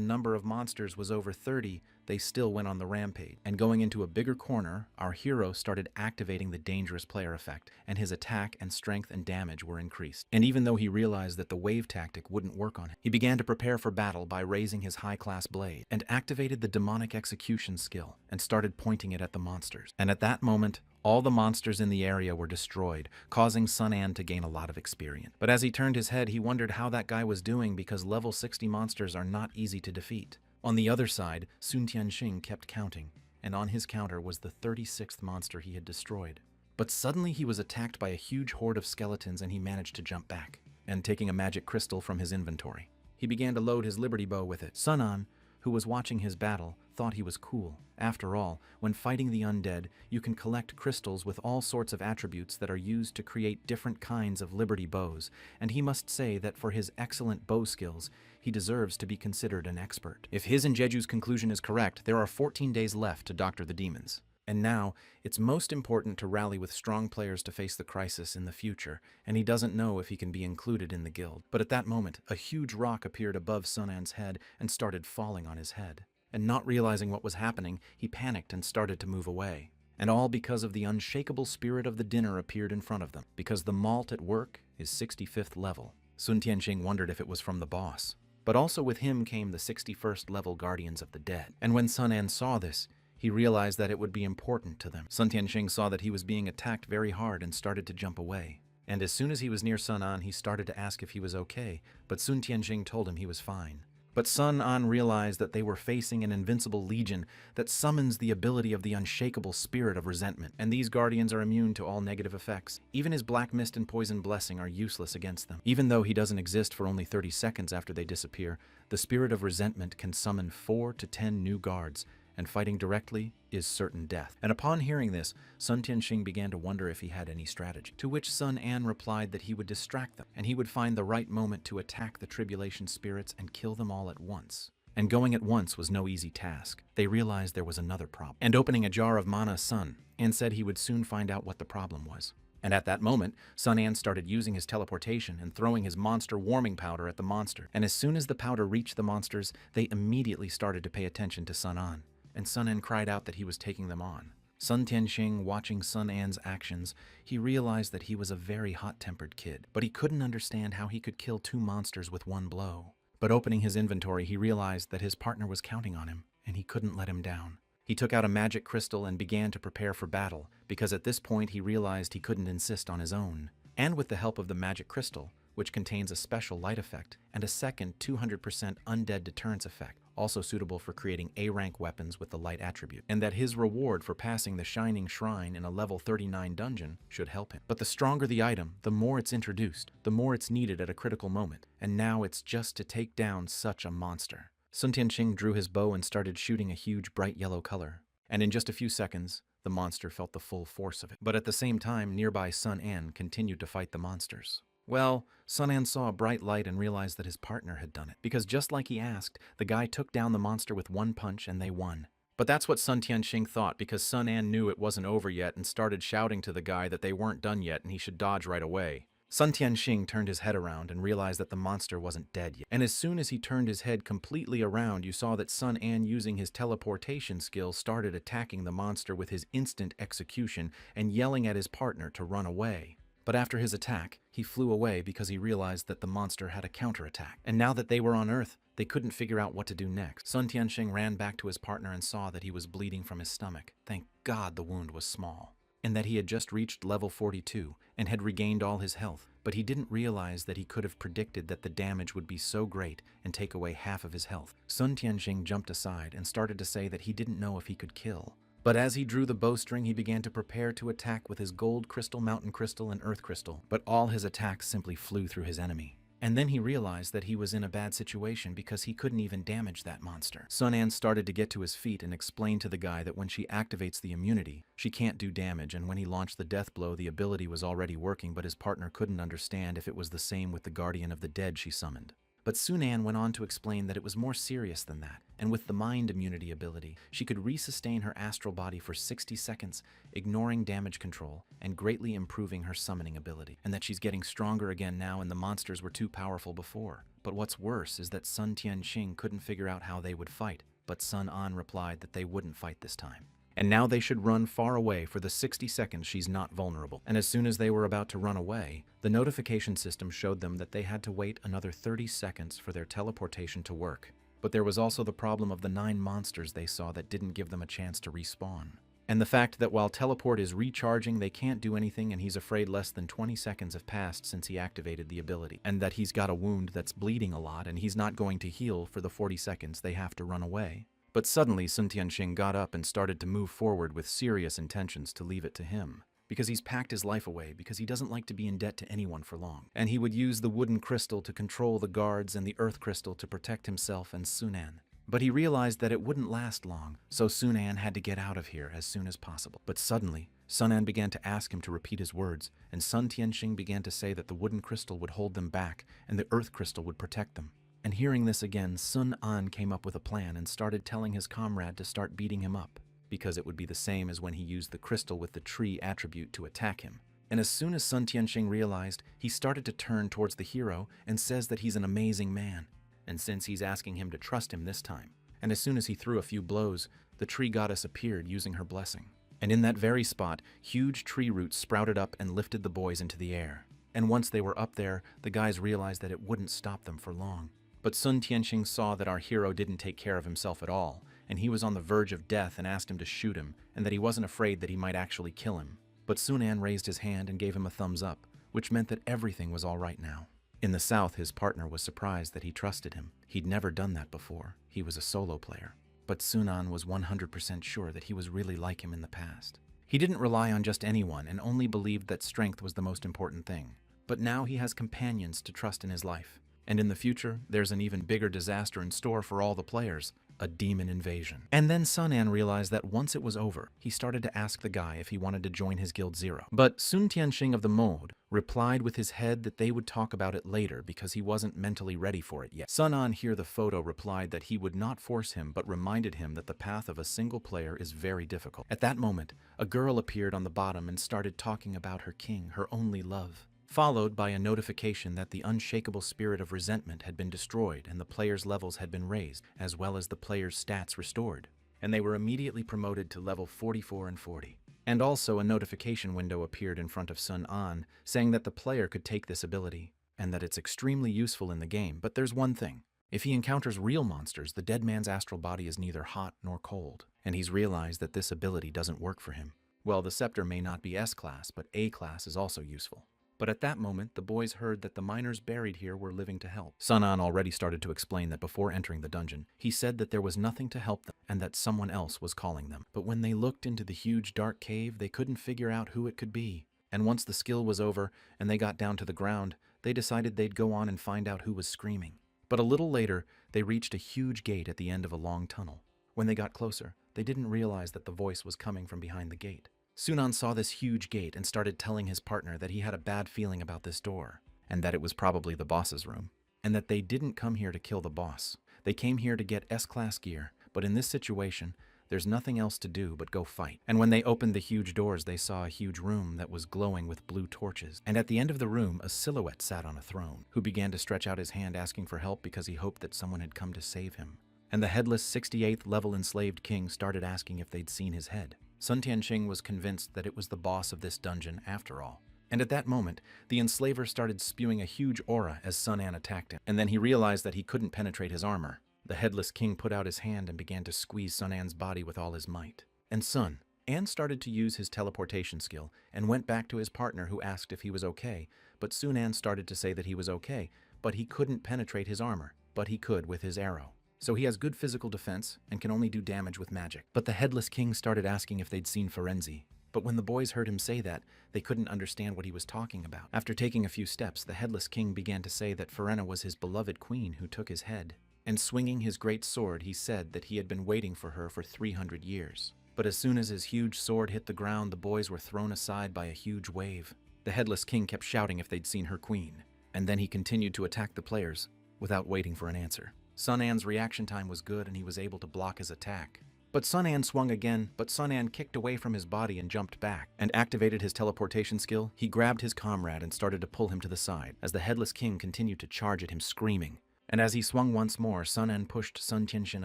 number of monsters was over 30, they still went on the rampage. And going into a bigger corner, our hero started activating the dangerous player effect, and his attack and strength and damage were increased. And even though he realized that the wave tactic wouldn't work on him, he began to prepare for battle by raising his high-class blade, and activated the demonic execution skill, and started pointing it at the monsters. And at that moment, all the monsters in the area were destroyed, causing Sun An to gain a lot of experience. But as he turned his head, he wondered how that guy was doing because level 60 monsters are not easy to defeat. On the other side, Sun Tianxing kept counting, and on his counter was the 36th monster he had destroyed. But suddenly he was attacked by a huge horde of skeletons and he managed to jump back. And taking a magic crystal from his inventory, he began to load his Liberty Bow with it. Sun An, who was watching his battle, thought he was cool. After all, when fighting the undead, you can collect crystals with all sorts of attributes that are used to create different kinds of Liberty Bows, and he must say that for his excellent bow skills, he deserves to be considered an expert. If his and Jeju's conclusion is correct, there are 14 days left to doctor the demons. And now, it's most important to rally with strong players to face the crisis in the future, and he doesn't know if he can be included in the guild. But at that moment, a huge rock appeared above Sun An's head and started falling on his head. And not realizing what was happening, he panicked and started to move away. And all because of the unshakable spirit of the dinner appeared in front of them, because the malt at work is 65th level. Sun Tianxing wondered if it was from the boss. But also with him came the 61st level Guardians of the Dead. And when Sun An saw this, he realized that it would be important to them. Sun Tianxing saw that he was being attacked very hard and started to jump away. And as soon as he was near Sun An, he started to ask if he was okay, but Sun Tianxing told him he was fine. But Sun An realized that they were facing an invincible legion that summons the ability of the unshakable spirit of resentment, and these guardians are immune to all negative effects. Even his black mist and poison blessing are useless against them. Even though he doesn't exist for only 30 seconds after they disappear, the spirit of resentment can summon 4 to 10 new guards, and fighting directly is certain death. And upon hearing this, Sun Tianxing began to wonder if he had any strategy, to which Sun An replied that he would distract them, and he would find the right moment to attack the tribulation spirits and kill them all at once. And going at once was no easy task. They realized there was another problem. And opening a jar of mana, Sun An said he would soon find out what the problem was. And at that moment, Sun An started using his teleportation and throwing his monster warming powder at the monster. And as soon as the powder reached the monsters, they immediately started to pay attention to Sun An. And Sun An cried out that he was taking them on. Sun Tianxing, watching Sun An's actions, he realized that he was a very hot-tempered kid, but he couldn't understand how he could kill 2 monsters with 1 blow. But opening his inventory, he realized that his partner was counting on him, and he couldn't let him down. He took out a magic crystal and began to prepare for battle, because at this point he realized he couldn't insist on his own. And with the help of the magic crystal, which contains a special light effect and a second 200% undead deterrence effect, also suitable for creating A-rank weapons with the light attribute, and that his reward for passing the Shining Shrine in a level 39 dungeon should help him. But the stronger the item, the more it's introduced, the more it's needed at a critical moment, and now it's just to take down such a monster. Sun Tianxing drew his bow and started shooting a huge bright yellow color, and in just a few seconds, the monster felt the full force of it. But at the same time, nearby Sun An continued to fight the monsters. Well, Sun An saw a bright light and realized that his partner had done it, because just like he asked, the guy took down the monster with 1 punch and they won. But that's what Sun Tianxing thought, because Sun An knew it wasn't over yet and started shouting to the guy that they weren't done yet and he should dodge right away. Sun Tianxing turned his head around and realized that the monster wasn't dead yet. And as soon as he turned his head completely around, you saw that Sun An, using his teleportation skill, started attacking the monster with his instant execution and yelling at his partner to run away. But after his attack, he flew away because he realized that the monster had a counterattack. And now that they were on Earth, they couldn't figure out what to do next. Sun Tianxing ran back to his partner and saw that he was bleeding from his stomach. Thank God the wound was small, and that he had just reached level 42 and had regained all his health. But he didn't realize that he could have predicted that the damage would be so great and take away half of his health. Sun Tianxing jumped aside and started to say that he didn't know if he could kill. But as he drew the bowstring, he began to prepare to attack with his gold crystal, mountain crystal, and earth crystal. But all his attacks simply flew through his enemy. And then he realized that he was in a bad situation because he couldn't even damage that monster. Sun An started to get to his feet and explained to the guy that when she activates the immunity, she can't do damage, and when he launched the death blow, the ability was already working, but his partner couldn't understand if it was the same with the Guardian of the Dead she summoned. But Sunan went on to explain that it was more serious than that, and with the mind immunity ability, she could resustain her astral body for 60 seconds, ignoring damage control, and greatly improving her summoning ability, and that she's getting stronger again now and the monsters were too powerful before. But what's worse is that Sun Tianxing couldn't figure out how they would fight, but Sun An replied that they wouldn't fight this time. And now they should run far away for the 60 seconds she's not vulnerable. And as soon as they were about to run away, the notification system showed them that they had to wait another 30 seconds for their teleportation to work. But there was also the problem of the 9 monsters they saw that didn't give them a chance to respawn. And the fact that while teleport is recharging, they can't do anything, and he's afraid less than 20 seconds have passed since he activated the ability. And that he's got a wound that's bleeding a lot, and he's not going to heal for the 40 seconds they have to run away. But suddenly Sun Tianxing got up and started to move forward with serious intentions to leave it to him. Because he's packed his life away, because he doesn't like to be in debt to anyone for long. And he would use the wooden crystal to control the guards and the earth crystal to protect himself and Sunan. But he realized that it wouldn't last long, so Sunan had to get out of here as soon as possible. But suddenly, Sunan began to ask him to repeat his words, and Sun Tianxing began to say that the wooden crystal would hold them back and the earth crystal would protect them. And hearing this again, Sun An came up with a plan and started telling his comrade to start beating him up, because it would be the same as when he used the crystal with the tree attribute to attack him. And as soon as Sun Tianxing realized, he started to turn towards the hero and says that he's an amazing man, and since he's asking him to trust him this time. And as soon as he threw a few blows, the tree goddess appeared using her blessing. And in that very spot, huge tree roots sprouted up and lifted the boys into the air. And once they were up there, the guys realized that it wouldn't stop them for long. But Sun Tianxing saw that our hero didn't take care of himself at all, and he was on the verge of death and asked him to shoot him, and that he wasn't afraid that he might actually kill him. But Sunan raised his hand and gave him a thumbs up, which meant that everything was all right now. In the south, his partner was surprised that he trusted him. He'd never done that before. He was a solo player. But Sunan was 100% sure that he was really like him in the past. He didn't rely on just anyone and only believed that strength was the most important thing. But now he has companions to trust in his life. And in the future, there's an even bigger disaster in store for all the players, a demon invasion. And then Sun An realized that once it was over, he started to ask the guy if he wanted to join his Guild Zero. But Sun Tianxing of the Mode replied with his head that they would talk about it later because he wasn't mentally ready for it yet. Sun An here the photo replied that he would not force him but reminded him that the path of a single player is very difficult. At that moment, a girl appeared on the bottom and started talking about her king, her only love, followed by a notification that the unshakable spirit of resentment had been destroyed and the players' levels had been raised, as well as the players' stats restored. And they were immediately promoted to level 44 and 40. And also a notification window appeared in front of Sun An, saying that the player could take this ability, and that it's extremely useful in the game, but there's one thing. If he encounters real monsters, the dead man's astral body is neither hot nor cold, and he's realized that this ability doesn't work for him. Well, the scepter may not be S-class, but A-class is also useful. But at that moment, the boys heard that the miners buried here were living to help. Sun An already started to explain that before entering the dungeon, he said that there was nothing to help them and that someone else was calling them. But when they looked into the huge dark cave, they couldn't figure out who it could be. And once the skill was over and they got down to the ground, they decided they'd go on and find out who was screaming. But a little later, they reached a huge gate at the end of a long tunnel. When they got closer, they didn't realize that the voice was coming from behind the gate. Sunan saw this huge gate and started telling his partner that he had a bad feeling about this door, and that it was probably the boss's room, and that they didn't come here to kill the boss. They came here to get S-class gear, but in this situation, there's nothing else to do but go fight. And when they opened the huge doors, they saw a huge room that was glowing with blue torches. And at the end of the room, a silhouette sat on a throne, who began to stretch out his hand asking for help because he hoped that someone had come to save him. And the headless 68th level enslaved king started asking if they'd seen his head. Sun Tianxing was convinced that it was the boss of this dungeon after all. And at that moment, the enslaver started spewing a huge aura as Sun An attacked him, and then he realized that he couldn't penetrate his armor. The headless king put out his hand and began to squeeze Sun An's body with all his might. And Sun An started to use his teleportation skill and went back to his partner who asked if he was okay, but Sun An started to say that he was okay, but he couldn't penetrate his armor, but he could with his arrow. So he has good physical defense and can only do damage with magic. But the headless king started asking if they'd seen Ferenzi. But when the boys heard him say that, they couldn't understand what he was talking about. After taking a few steps, the headless king began to say that Ferenna was his beloved queen who took his head. And swinging his great sword, he said that he had been waiting for her for 300 years. But as soon as his huge sword hit the ground, the boys were thrown aside by a huge wave. The headless king kept shouting if they'd seen her queen. And then he continued to attack the players. without waiting for an answer. Sun An's reaction time was good and he was able to block his attack. But Sun An swung again, but Sun An kicked away from his body and jumped back, and activated his teleportation skill. He grabbed his comrade and started to pull him to the side, as the Headless King continued to charge at him screaming. And as he swung once more, Sun An pushed Sun Tianxing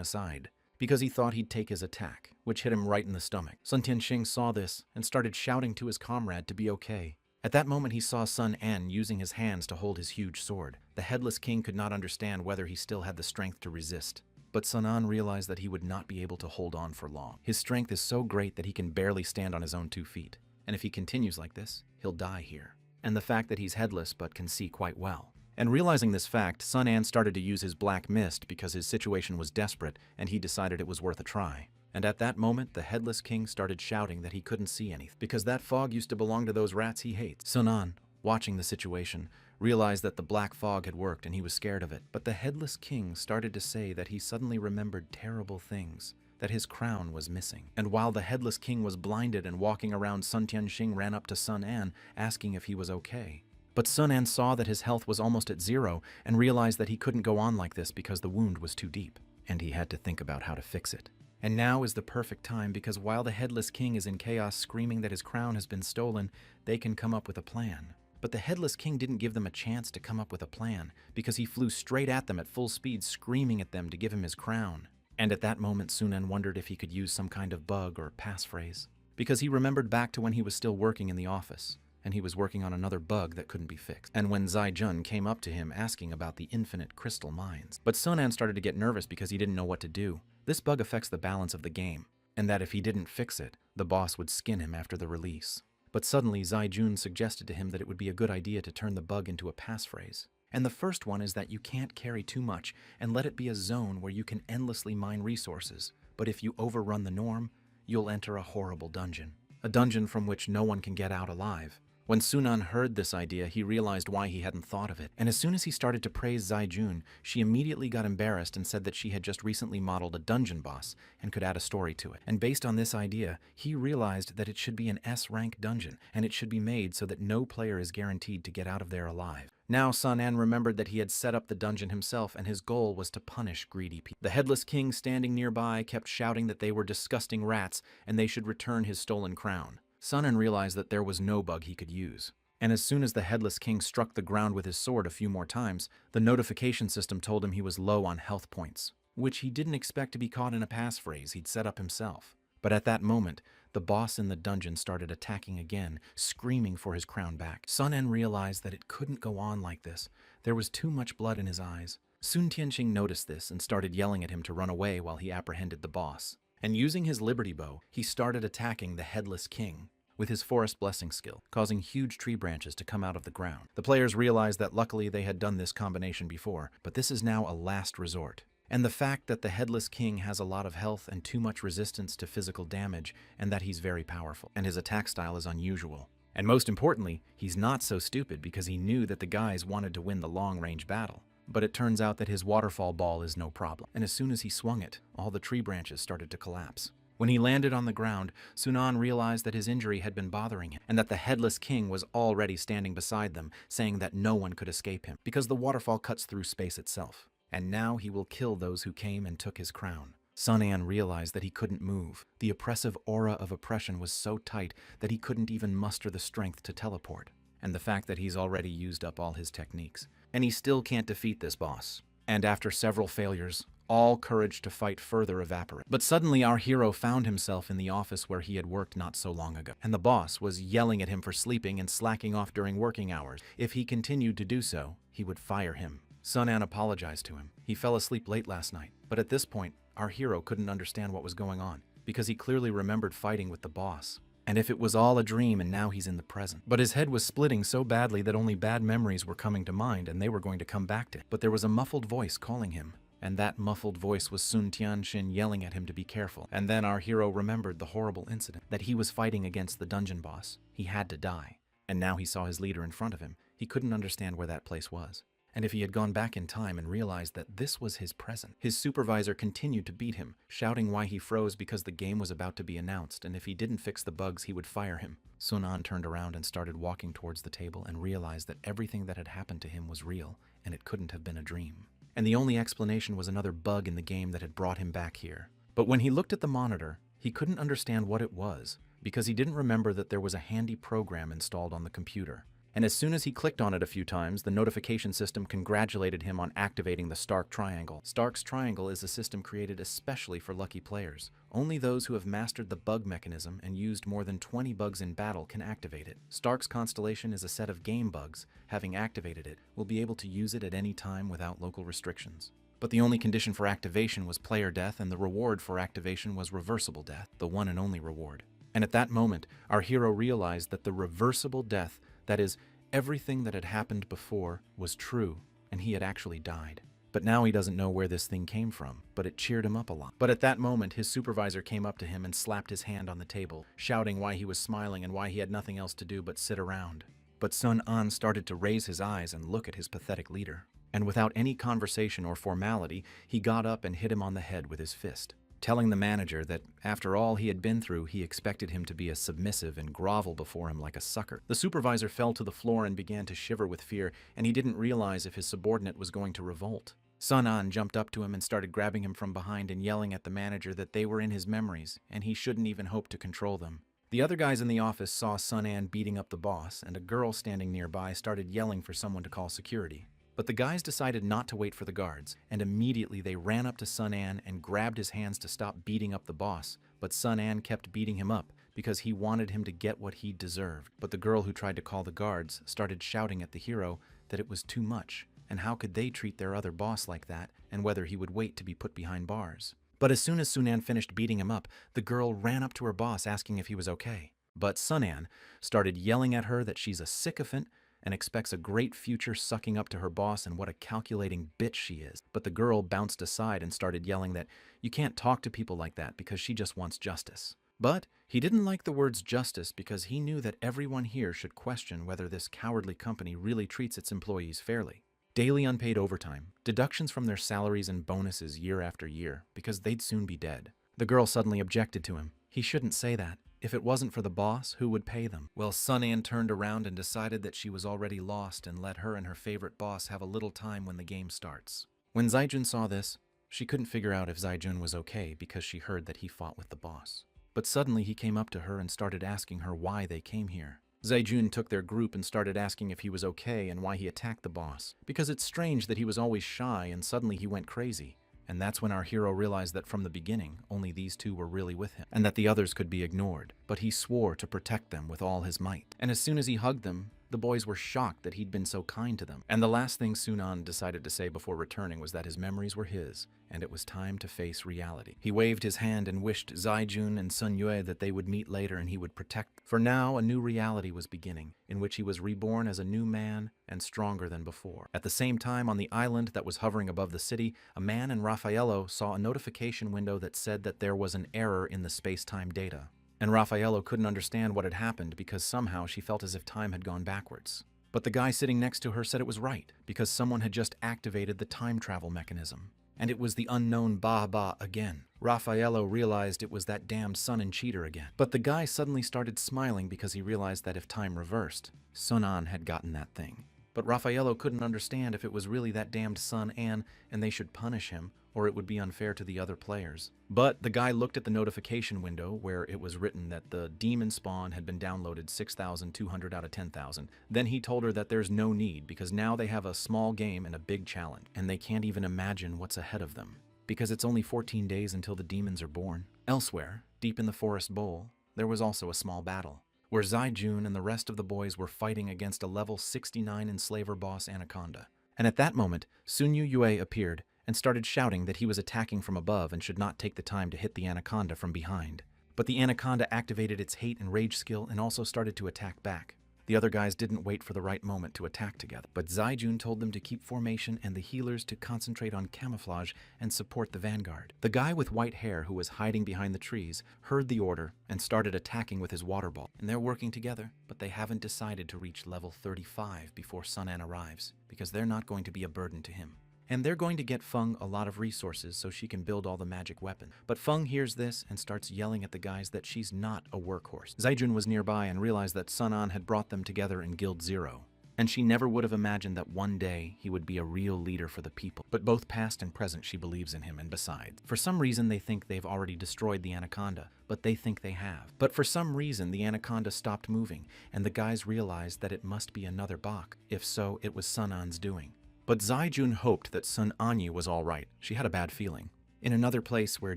aside, because he thought he'd take his attack, which hit him right in the stomach. Sun Tianxing saw this and started shouting to his comrade to be okay. At that moment he saw Sun An using his hands to hold his huge sword. The Headless King could not understand whether he still had the strength to resist. But Sun An realized that he would not be able to hold on for long. His strength is so great that he can barely stand on his own 2 feet. And if he continues like this, he'll die here. And the fact that he's headless but can see quite well. And realizing this fact, Sun An started to use his black mist because his situation was desperate and he decided it was worth a try. And at that moment, the Headless King started shouting that he couldn't see anything, because that fog used to belong to those rats he hates. Sun An, watching the situation, realized that the black fog had worked and he was scared of it. But the Headless King started to say that he suddenly remembered terrible things, that his crown was missing. And while the Headless King was blinded and walking around, Sun Tianxing ran up to Sun An, asking if he was okay. But Sun An saw that his health was almost at 0 and realized that he couldn't go on like this because the wound was too deep, and he had to think about how to fix it. And now is the perfect time, because while the Headless King is in chaos screaming that his crown has been stolen, they can come up with a plan. But the Headless King didn't give them a chance to come up with a plan, because he flew straight at them at full speed, screaming at them to give him his crown. And at that moment, Sun An wondered if he could use some kind of bug or passphrase, because he remembered back to when he was still working in the office, and he was working on another bug that couldn't be fixed. And when Zai Jun came up to him asking about the infinite crystal mines. But Sun An started to get nervous because he didn't know what to do. This bug affects the balance of the game, and that if he didn't fix it, the boss would skin him after the release. But suddenly, Zai Jun suggested to him that it would be a good idea to turn the bug into a passphrase. And the first one is that you can't carry too much and let it be a zone where you can endlessly mine resources. But if you overrun the norm, you'll enter a horrible dungeon. A dungeon from which no one can get out alive. When Sun An heard this idea, he realized why he hadn't thought of it. And as soon as he started to praise Zai Jun, she immediately got embarrassed and said that she had just recently modeled a dungeon boss and could add a story to it. And based on this idea, he realized that it should be an S-rank dungeon, and it should be made so that no player is guaranteed to get out of there alive. Now Sun An remembered that he had set up the dungeon himself, and his goal was to punish greedy people. The Headless King, standing nearby, kept shouting that they were disgusting rats and they should return his stolen crown. Sun An realized that there was no bug he could use. And as soon as the Headless King struck the ground with his sword a few more times, the notification system told him he was low on health points, which he didn't expect to be caught in a passphrase he'd set up himself. But at that moment, the boss in the dungeon started attacking again, screaming for his crown back. Sun An realized that it couldn't go on like this. There was too much blood in his eyes. Sun Tianxing noticed this and started yelling at him to run away while he apprehended the boss. And using his Liberty Bow, he started attacking the Headless King with his Forest Blessing skill, causing huge tree branches to come out of the ground. The players realized that luckily they had done this combination before, but this is now a last resort. And the fact that the Headless King has a lot of health and too much resistance to physical damage, and that he's very powerful, and his attack style is unusual. And most importantly, he's not so stupid because he knew that the guys wanted to win the long-range battle. But it turns out that his waterfall ball is no problem, and as soon as he swung it, all the tree branches started to collapse. When he landed on the ground, Sun An realized that his injury had been bothering him, and that the Headless King was already standing beside them, saying that no one could escape him, because the waterfall cuts through space itself. And now he will kill those who came and took his crown. Sun An realized that he couldn't move. The oppressive aura of oppression was so tight that he couldn't even muster the strength to teleport. And the fact that he's already used up all his techniques. And he still can't defeat this boss. And after several failures, all courage to fight further evaporated. But suddenly our hero found himself in the office where he had worked not so long ago. And the boss was yelling at him for sleeping and slacking off during working hours. If he continued to do so, he would fire him. Sun An apologized to him. He fell asleep late last night. But at this point, our hero couldn't understand what was going on, because he clearly remembered fighting with the boss. And if it was all a dream and now he's in the present. But his head was splitting so badly that only bad memories were coming to mind and they were going to come back to him. But there was a muffled voice calling him. And that muffled voice was Sun Tianxing yelling at him to be careful. And then our hero remembered the horrible incident, that he was fighting against the dungeon boss. He had to die. And now he saw his leader in front of him. He couldn't understand where that place was. And if he had gone back in time and realized that this was his present. His supervisor continued to beat him, shouting why he froze because the game was about to be announced, and if he didn't fix the bugs he would fire him. Sun An turned around and started walking towards the table and realized that everything that had happened to him was real, and it couldn't have been a dream. and the only explanation was another bug in the game that had brought him back here. But when he looked at the monitor, he couldn't understand what it was, because he didn't remember that there was a handy program installed on the computer. And as soon as he clicked on it a few times, the notification system congratulated him on activating the Stark Triangle. Stark's Triangle is a system created especially for lucky players. Only those who have mastered the bug mechanism and used more than 20 bugs in battle can activate it. Stark's constellation is a set of game bugs. Having activated it, will be able to use it at any time without local restrictions. But the only condition for activation was player death, and the reward for activation was reversible death, the one and only reward. And at that moment, our hero realized that the reversible death, that is, everything that had happened before, was true, and he had actually died. But now he doesn't know where this thing came from, but it cheered him up a lot. But at that moment, his supervisor came up to him and slapped his hand on the table, shouting why he was smiling and why he had nothing else to do but sit around. But Sun An started to raise his eyes and look at his pathetic leader. And without any conversation or formality, he got up and hit him on the head with his fist, telling the manager that after all he had been through, he expected him to be as submissive and grovel before him like a sucker. The supervisor fell to the floor and began to shiver with fear, and he didn't realize if his subordinate was going to revolt. Sun An jumped up to him and started grabbing him from behind and yelling at the manager that they were in his memories, and he shouldn't even hope to control them. The other guys in the office saw Sun An beating up the boss, and a girl standing nearby started yelling for someone to call security. But the guys decided not to wait for the guards, and immediately they ran up to Sun An and grabbed his hands to stop beating up the boss. But Sun An kept beating him up because he wanted him to get what he deserved. But the girl who tried to call the guards started shouting at the hero that it was too much, and how could they treat their other boss like that, and whether he would wait to be put behind bars. But as soon as Sun An finished beating him up, the girl ran up to her boss asking if he was okay. But Sun An started yelling at her that she's a sycophant and expects a great future sucking up to her boss and what a calculating bitch she is. But the girl bounced aside and started yelling that you can't talk to people like that because she just wants justice. But he didn't like the words justice because he knew that everyone here should question whether this cowardly company really treats its employees fairly. Daily unpaid overtime, deductions from their salaries and bonuses year after year because they'd soon be dead. The girl suddenly objected to him. He shouldn't say that. If it wasn't for the boss, who would pay them? Well, Sun An turned around and decided that she was already lost and let her and her favorite boss have a little time when the game starts. When Zaijun saw this, she couldn't figure out if Zaijun was okay because she heard that he fought with the boss. But suddenly he came up to her and started asking her why they came here. Zaijun took their group and started asking if he was okay and why he attacked the boss. Because it's strange that he was always shy and suddenly he went crazy. And that's when our hero realized that from the beginning, only these two were really with him, and that the others could be ignored. But he swore to protect them with all his might. And as soon as he hugged them, the boys were shocked that he'd been so kind to them. And the last thing Sun An decided to say before returning was that his memories were his, and it was time to face reality. He waved his hand and wished Zaijun and Sun Yue that they would meet later and he would protect them. For now, a new reality was beginning, in which he was reborn as a new man and stronger than before. At the same time, on the island that was hovering above the city, a man in Yahello saw a notification window that said that there was an error in the space-time data. And Yahello couldn't understand what had happened because somehow she felt as if time had gone backwards. But the guy sitting next to her said it was right, because someone had just activated the time travel mechanism. And it was the unknown Ba again. Yahello realized it was that damned Sun and cheater again. But the guy suddenly started smiling because he realized that if time reversed, Sun An had gotten that thing. But Yahello couldn't understand if it was really that damned Sun An and they should punish him, or it would be unfair to the other players. But the guy looked at the notification window where it was written that the demon spawn had been downloaded 6,200 out of 10,000. Then he told her that there's no need because now they have a small game and a big challenge, and they can't even imagine what's ahead of them because it's only 14 days until the demons are born. Elsewhere, deep in the forest bowl, there was also a small battle where Zaijun and the rest of the boys were fighting against a level 69 enslaver boss Anaconda. And at that moment, Sunyu Yue appeared and started shouting that he was attacking from above and should not take the time to hit the Anaconda from behind. But the Anaconda activated its hate and rage skill and also started to attack back. The other guys didn't wait for the right moment to attack together, but Zaijun told them to keep formation and the healers to concentrate on camouflage and support the vanguard. The guy with white hair who was hiding behind the trees heard the order and started attacking with his water ball. And they're working together, but they haven't decided to reach level 35 before Sun An arrives, because they're not going to be a burden to him. And they're going to get Feng a lot of resources so she can build all the magic weapons. But Feng hears this and starts yelling at the guys that she's not a workhorse. Zaijun was nearby and realized that Sun An had brought them together in Guild 0. and she never would have imagined that one day he would be a real leader for the people. But both past and present, she believes in him, and besides, for some reason they think they've already destroyed the anaconda, but they think they have. But for some reason the anaconda stopped moving, and the guys realized that it must be another Bak. If so, it was Sun An's doing. But Zaijun hoped that Sun Anyu was all right. She had a bad feeling. In another place where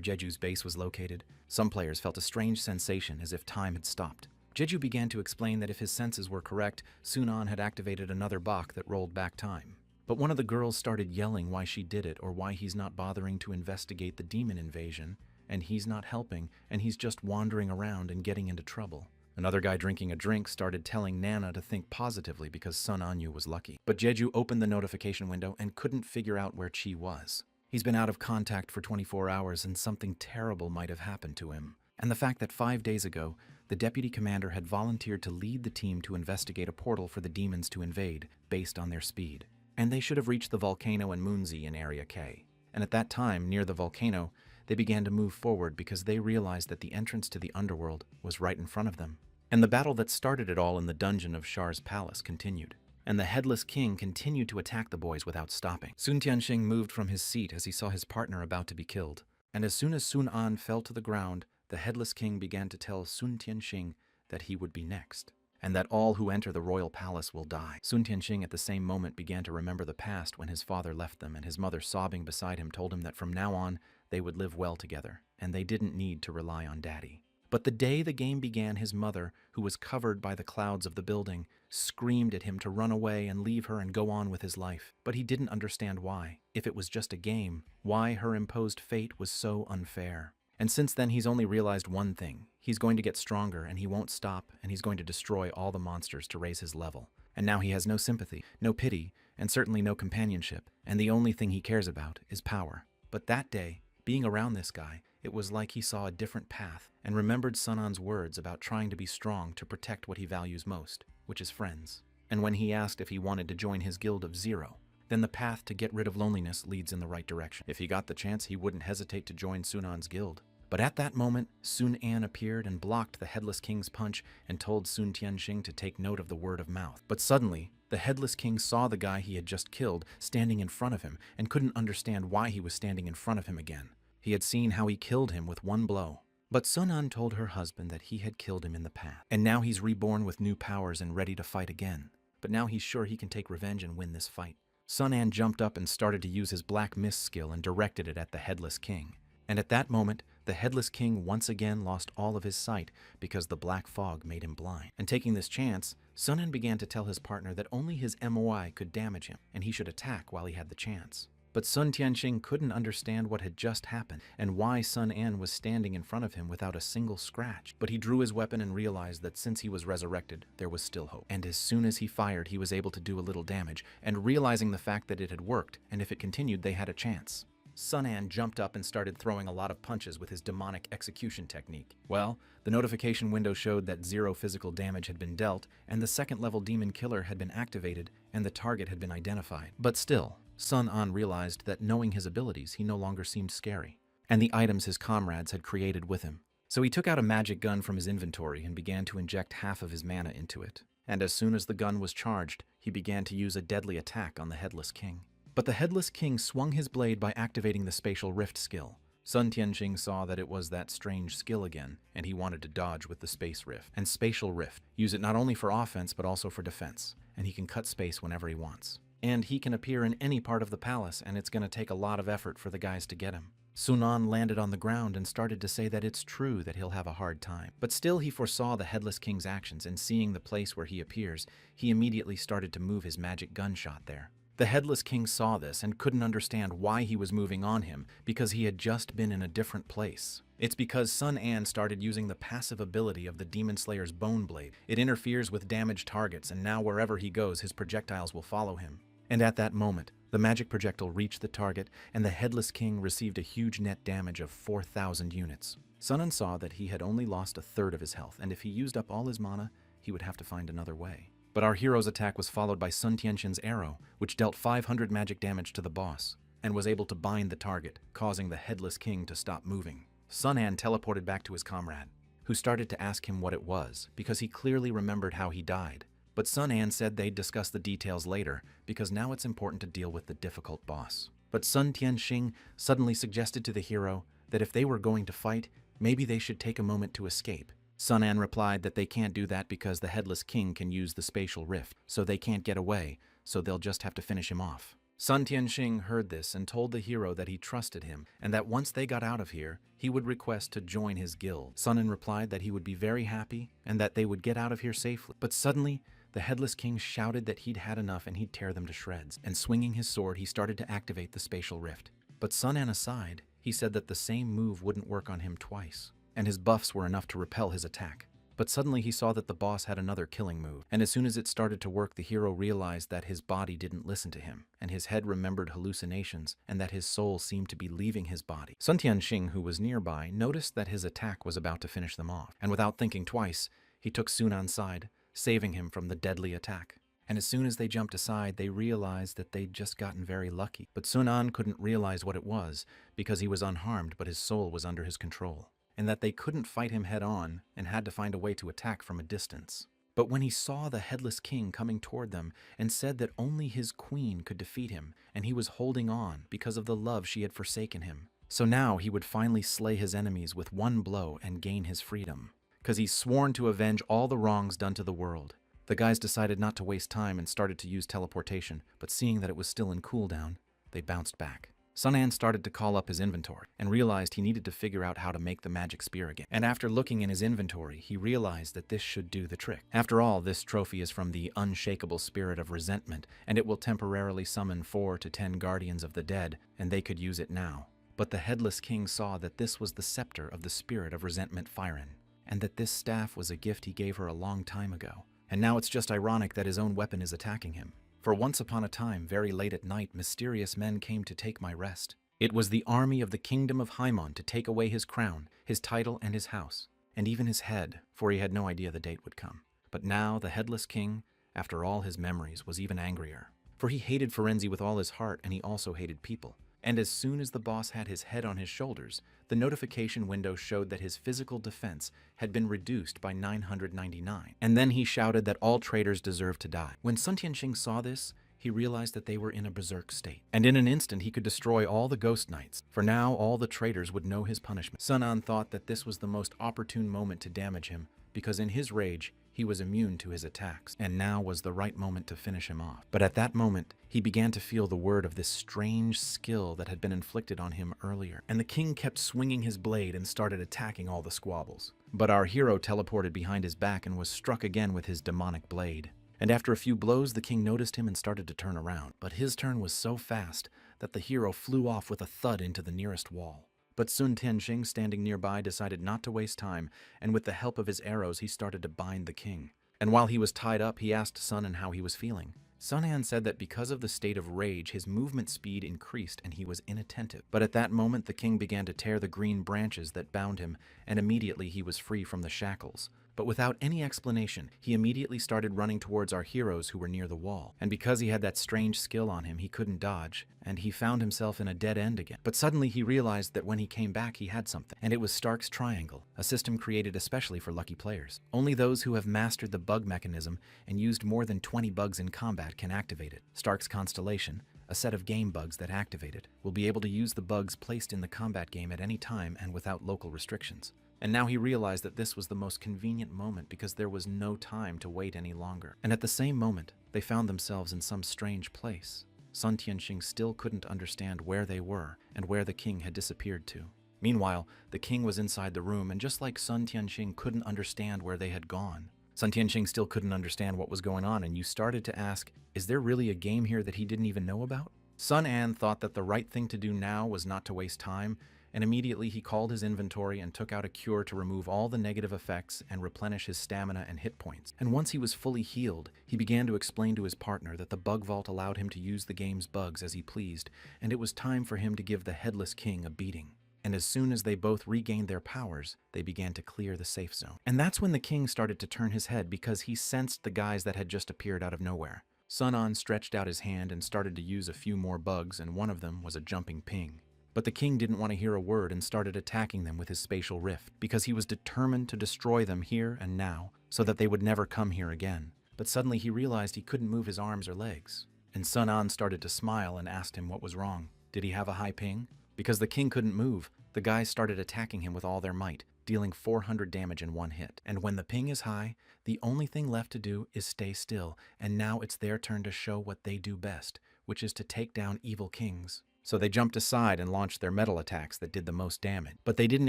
Jeju's base was located, some players felt a strange sensation as if time had stopped. Jeju began to explain that if his senses were correct, Sun An had activated another Bak that rolled back time. But one of the girls started yelling why she did it, or why he's not bothering to investigate the demon invasion, and he's not helping, and he's just wandering around and getting into trouble. Another guy drinking a drink started telling Nana to think positively because Sun Anyu was lucky. But Jeju opened the notification window and couldn't figure out where Chi was. He's been out of contact for 24 hours and something terrible might have happened to him. And the fact that 5 days ago, the deputy commander had volunteered to lead the team to investigate a portal for the demons to invade, based on their speed. And they should have reached the volcano and Moonzi in Area K. And at that time, near the volcano, they began to move forward because they realized that the entrance to the underworld was right in front of them. And the battle that started it all in the dungeon of Char's palace continued. And the Headless King continued to attack the boys without stopping. Sun Tianxing moved from his seat as he saw his partner about to be killed. And as soon as Sun An fell to the ground, the Headless King began to tell Sun Tianxing that he would be next, and that all who enter the royal palace will die. Sun Tianxing at the same moment began to remember the past when his father left them, and his mother sobbing beside him told him that from now on they would live well together, and they didn't need to rely on daddy. But the day the game began, his mother, who was covered by the clouds of the building, screamed at him to run away and leave her and go on with his life. But he didn't understand why. If it was just a game, why her imposed fate was so unfair. And since then, he's only realized one thing. He's going to get stronger, and he won't stop, and he's going to destroy all the monsters to raise his level. And now he has no sympathy, no pity, and certainly no companionship, and the only thing he cares about is power. But that day, being around this guy, it was like he saw a different path, and remembered Sun An's words about trying to be strong to protect what he values most, which is friends. And when he asked if he wanted to join his guild of Zero, then the path to get rid of loneliness leads in the right direction. If he got the chance, he wouldn't hesitate to join Sun An's guild. But at that moment, Sun An appeared and blocked the Headless King's punch and told Sun Tianxing to take note of the word of mouth. But suddenly, the Headless King saw the guy he had just killed standing in front of him and couldn't understand why he was standing in front of him again. He had seen how he killed him with one blow. But Sun An told her husband that he had killed him in the past, and now he's reborn with new powers and ready to fight again. But now he's sure he can take revenge and win this fight. Sun An jumped up and started to use his Black Mist skill and directed it at the Headless King. And at that moment, the Headless King once again lost all of his sight because the black fog made him blind. And taking this chance, Sun An began to tell his partner that only his MOI could damage him, and he should attack while he had the chance. But Sun Tianxing couldn't understand what had just happened, and why Sun An was standing in front of him without a single scratch. But he drew his weapon and realized that since he was resurrected, there was still hope. And as soon as he fired, he was able to do a little damage, and realizing the fact that it had worked, and if it continued, they had a chance. Sun An jumped up and started throwing a lot of punches with his demonic execution technique. Well, the notification window showed that 0 physical damage had been dealt, and the second-level demon killer had been activated, and the target had been identified. But still, Sun An realized that knowing his abilities, he no longer seemed scary, and the items his comrades had created with him. So he took out a magic gun from his inventory and began to inject half of his mana into it. And as soon as the gun was charged, he began to use a deadly attack on the Headless King. But the Headless King swung his blade by activating the Spatial Rift skill. Sun Tianxing saw that it was that strange skill again, and he wanted to dodge with the Space Rift. And Spatial Rift, use it not only for offense but also for defense, and he can cut space whenever he wants. And he can appear in any part of the palace, and it's going to take a lot of effort for the guys to get him. Sun An landed on the ground and started to say that it's true that he'll have a hard time. But still he foresaw the Headless King's actions, and seeing the place where he appears, he immediately started to move his magic gunshot there. The Headless King saw this and couldn't understand why he was moving on him, because he had just been in a different place. It's because Sun An started using the passive ability of the Demon Slayer's Bone Blade. It interferes with damaged targets, and now wherever he goes, his projectiles will follow him. And at that moment, the magic projectile reached the target, and the Headless King received a huge net damage of 4,000 units. Sun An saw that he had only lost a third of his health, and if he used up all his mana, he would have to find another way. But our hero's attack was followed by Sun Tianxin's arrow, which dealt 500 magic damage to the boss, and was able to bind the target, causing the Headless King to stop moving. Sun An teleported back to his comrade, who started to ask him what it was, because he clearly remembered how he died. But Sun An said they'd discuss the details later because now it's important to deal with the difficult boss. But Sun Tianxing suddenly suggested to the hero that if they were going to fight, maybe they should take a moment to escape. Sun An replied that they can't do that because the Headless King can use the spatial rift, so they can't get away, so they'll just have to finish him off. Sun Tianxing heard this and told the hero that he trusted him and that once they got out of here, he would request to join his guild. Sun An replied that he would be very happy and that they would get out of here safely. But suddenly, the Headless King shouted that he'd had enough and he'd tear them to shreds. And swinging his sword, he started to activate the spatial rift. But Sun An aside, he said that the same move wouldn't work on him twice, and his buffs were enough to repel his attack. But suddenly he saw that the boss had another killing move, and as soon as it started to work, the hero realized that his body didn't listen to him, and his head remembered hallucinations, and that his soul seemed to be leaving his body. Sun Tianxing, who was nearby, noticed that his attack was about to finish them off, and without thinking twice, he took Sun An's side, saving him from the deadly attack. And as soon as they jumped aside, they realized that they'd just gotten very lucky. But Sun An couldn't realize what it was, because he was unharmed but his soul was under his control, and that they couldn't fight him head-on and had to find a way to attack from a distance. But when he saw the Headless King coming toward them and said that only his queen could defeat him, and he was holding on because of the love she had forsaken him, so now he would finally slay his enemies with one blow and gain his freedom, because he's sworn to avenge all the wrongs done to the world. The guys decided not to waste time and started to use teleportation, but seeing that it was still in cooldown, they bounced back. Sun An started to call up his inventory and realized he needed to figure out how to make the magic spear again. And after looking in his inventory, he realized that this should do the trick. After all, this trophy is from the unshakable spirit of resentment, and it will temporarily summon 4 to 10 guardians of the dead, and they could use it now. But the Headless King saw that this was the scepter of the spirit of resentment Firen, and that this staff was a gift he gave her a long time ago. And now it's just ironic that his own weapon is attacking him. For once upon a time, very late at night, mysterious men came to take my rest. It was the army of the kingdom of Haimon to take away his crown, his title, and his house, and even his head, for he had no idea the date would come. But now the Headless King, after all his memories, was even angrier. For he hated Firenze with all his heart, and he also hated people. And as soon as the boss had his head on his shoulders, the notification window showed that his physical defense had been reduced by 999. And then he shouted that all traitors deserved to die. When Sun Tianxing saw this, he realized that they were in a berserk state. And in an instant, he could destroy all the ghost knights, for now all the traitors would know his punishment. Sun An thought that this was the most opportune moment to damage him, because in his rage, he was immune to his attacks, and now was the right moment to finish him off. But at that moment, he began to feel the word of this strange skill that had been inflicted on him earlier, and the king kept swinging his blade and started attacking all the squabbles. But our hero teleported behind his back and was struck again with his demonic blade. And after a few blows, the king noticed him and started to turn around. But his turn was so fast that the hero flew off with a thud into the nearest wall. But Sun Tianxing, standing nearby, decided not to waste time, and with the help of his arrows, he started to bind the king. And while he was tied up, he asked Sun An how he was feeling. Sun An said that because of the state of rage, his movement speed increased and he was inattentive. But at that moment, the king began to tear the green branches that bound him, and immediately he was free from the shackles. But without any explanation, he immediately started running towards our heroes who were near the wall. And because he had that strange skill on him, he couldn't dodge, and he found himself in a dead end again. But suddenly he realized that when he came back, he had something. And it was Stark's Triangle, a system created especially for lucky players. Only those who have mastered the bug mechanism and used more than 20 bugs in combat can activate it. Stark's Constellation, a set of game bugs that activate it, will be able to use the bugs placed in the combat game at any time and without local restrictions. And now he realized that this was the most convenient moment because there was no time to wait any longer. And at the same moment, they found themselves in some strange place. Sun Tianxing still couldn't understand where they were and where the king had disappeared to. Meanwhile, the king was inside the room, and just like Sun Tianxing couldn't understand where they had gone, Sun Tianxing still couldn't understand what was going on, and you started to ask, is there really a game here that he didn't even know about? Sun An thought that the right thing to do now was not to waste time, and immediately he called his inventory and took out a cure to remove all the negative effects and replenish his stamina and hit points. And once he was fully healed, he began to explain to his partner that the bug vault allowed him to use the game's bugs as he pleased, and it was time for him to give the Headless King a beating. And as soon as they both regained their powers, they began to clear the safe zone. And that's when the king started to turn his head because he sensed the guys that had just appeared out of nowhere. Sun An stretched out his hand and started to use a few more bugs, and one of them was a jumping ping. But the king didn't want to hear a word and started attacking them with his spatial rift because he was determined to destroy them here and now so that they would never come here again. but suddenly he realized he couldn't move his arms or legs. And Sun An started to smile and asked him what was wrong. Did he have a high ping? Because the king couldn't move, the guys started attacking him with all their might, dealing 400 damage in one hit. And when the ping is high, the only thing left to do is stay still, and now it's their turn to show what they do best, which is to take down evil kings. So they jumped aside and launched their metal attacks that did the most damage. But they didn't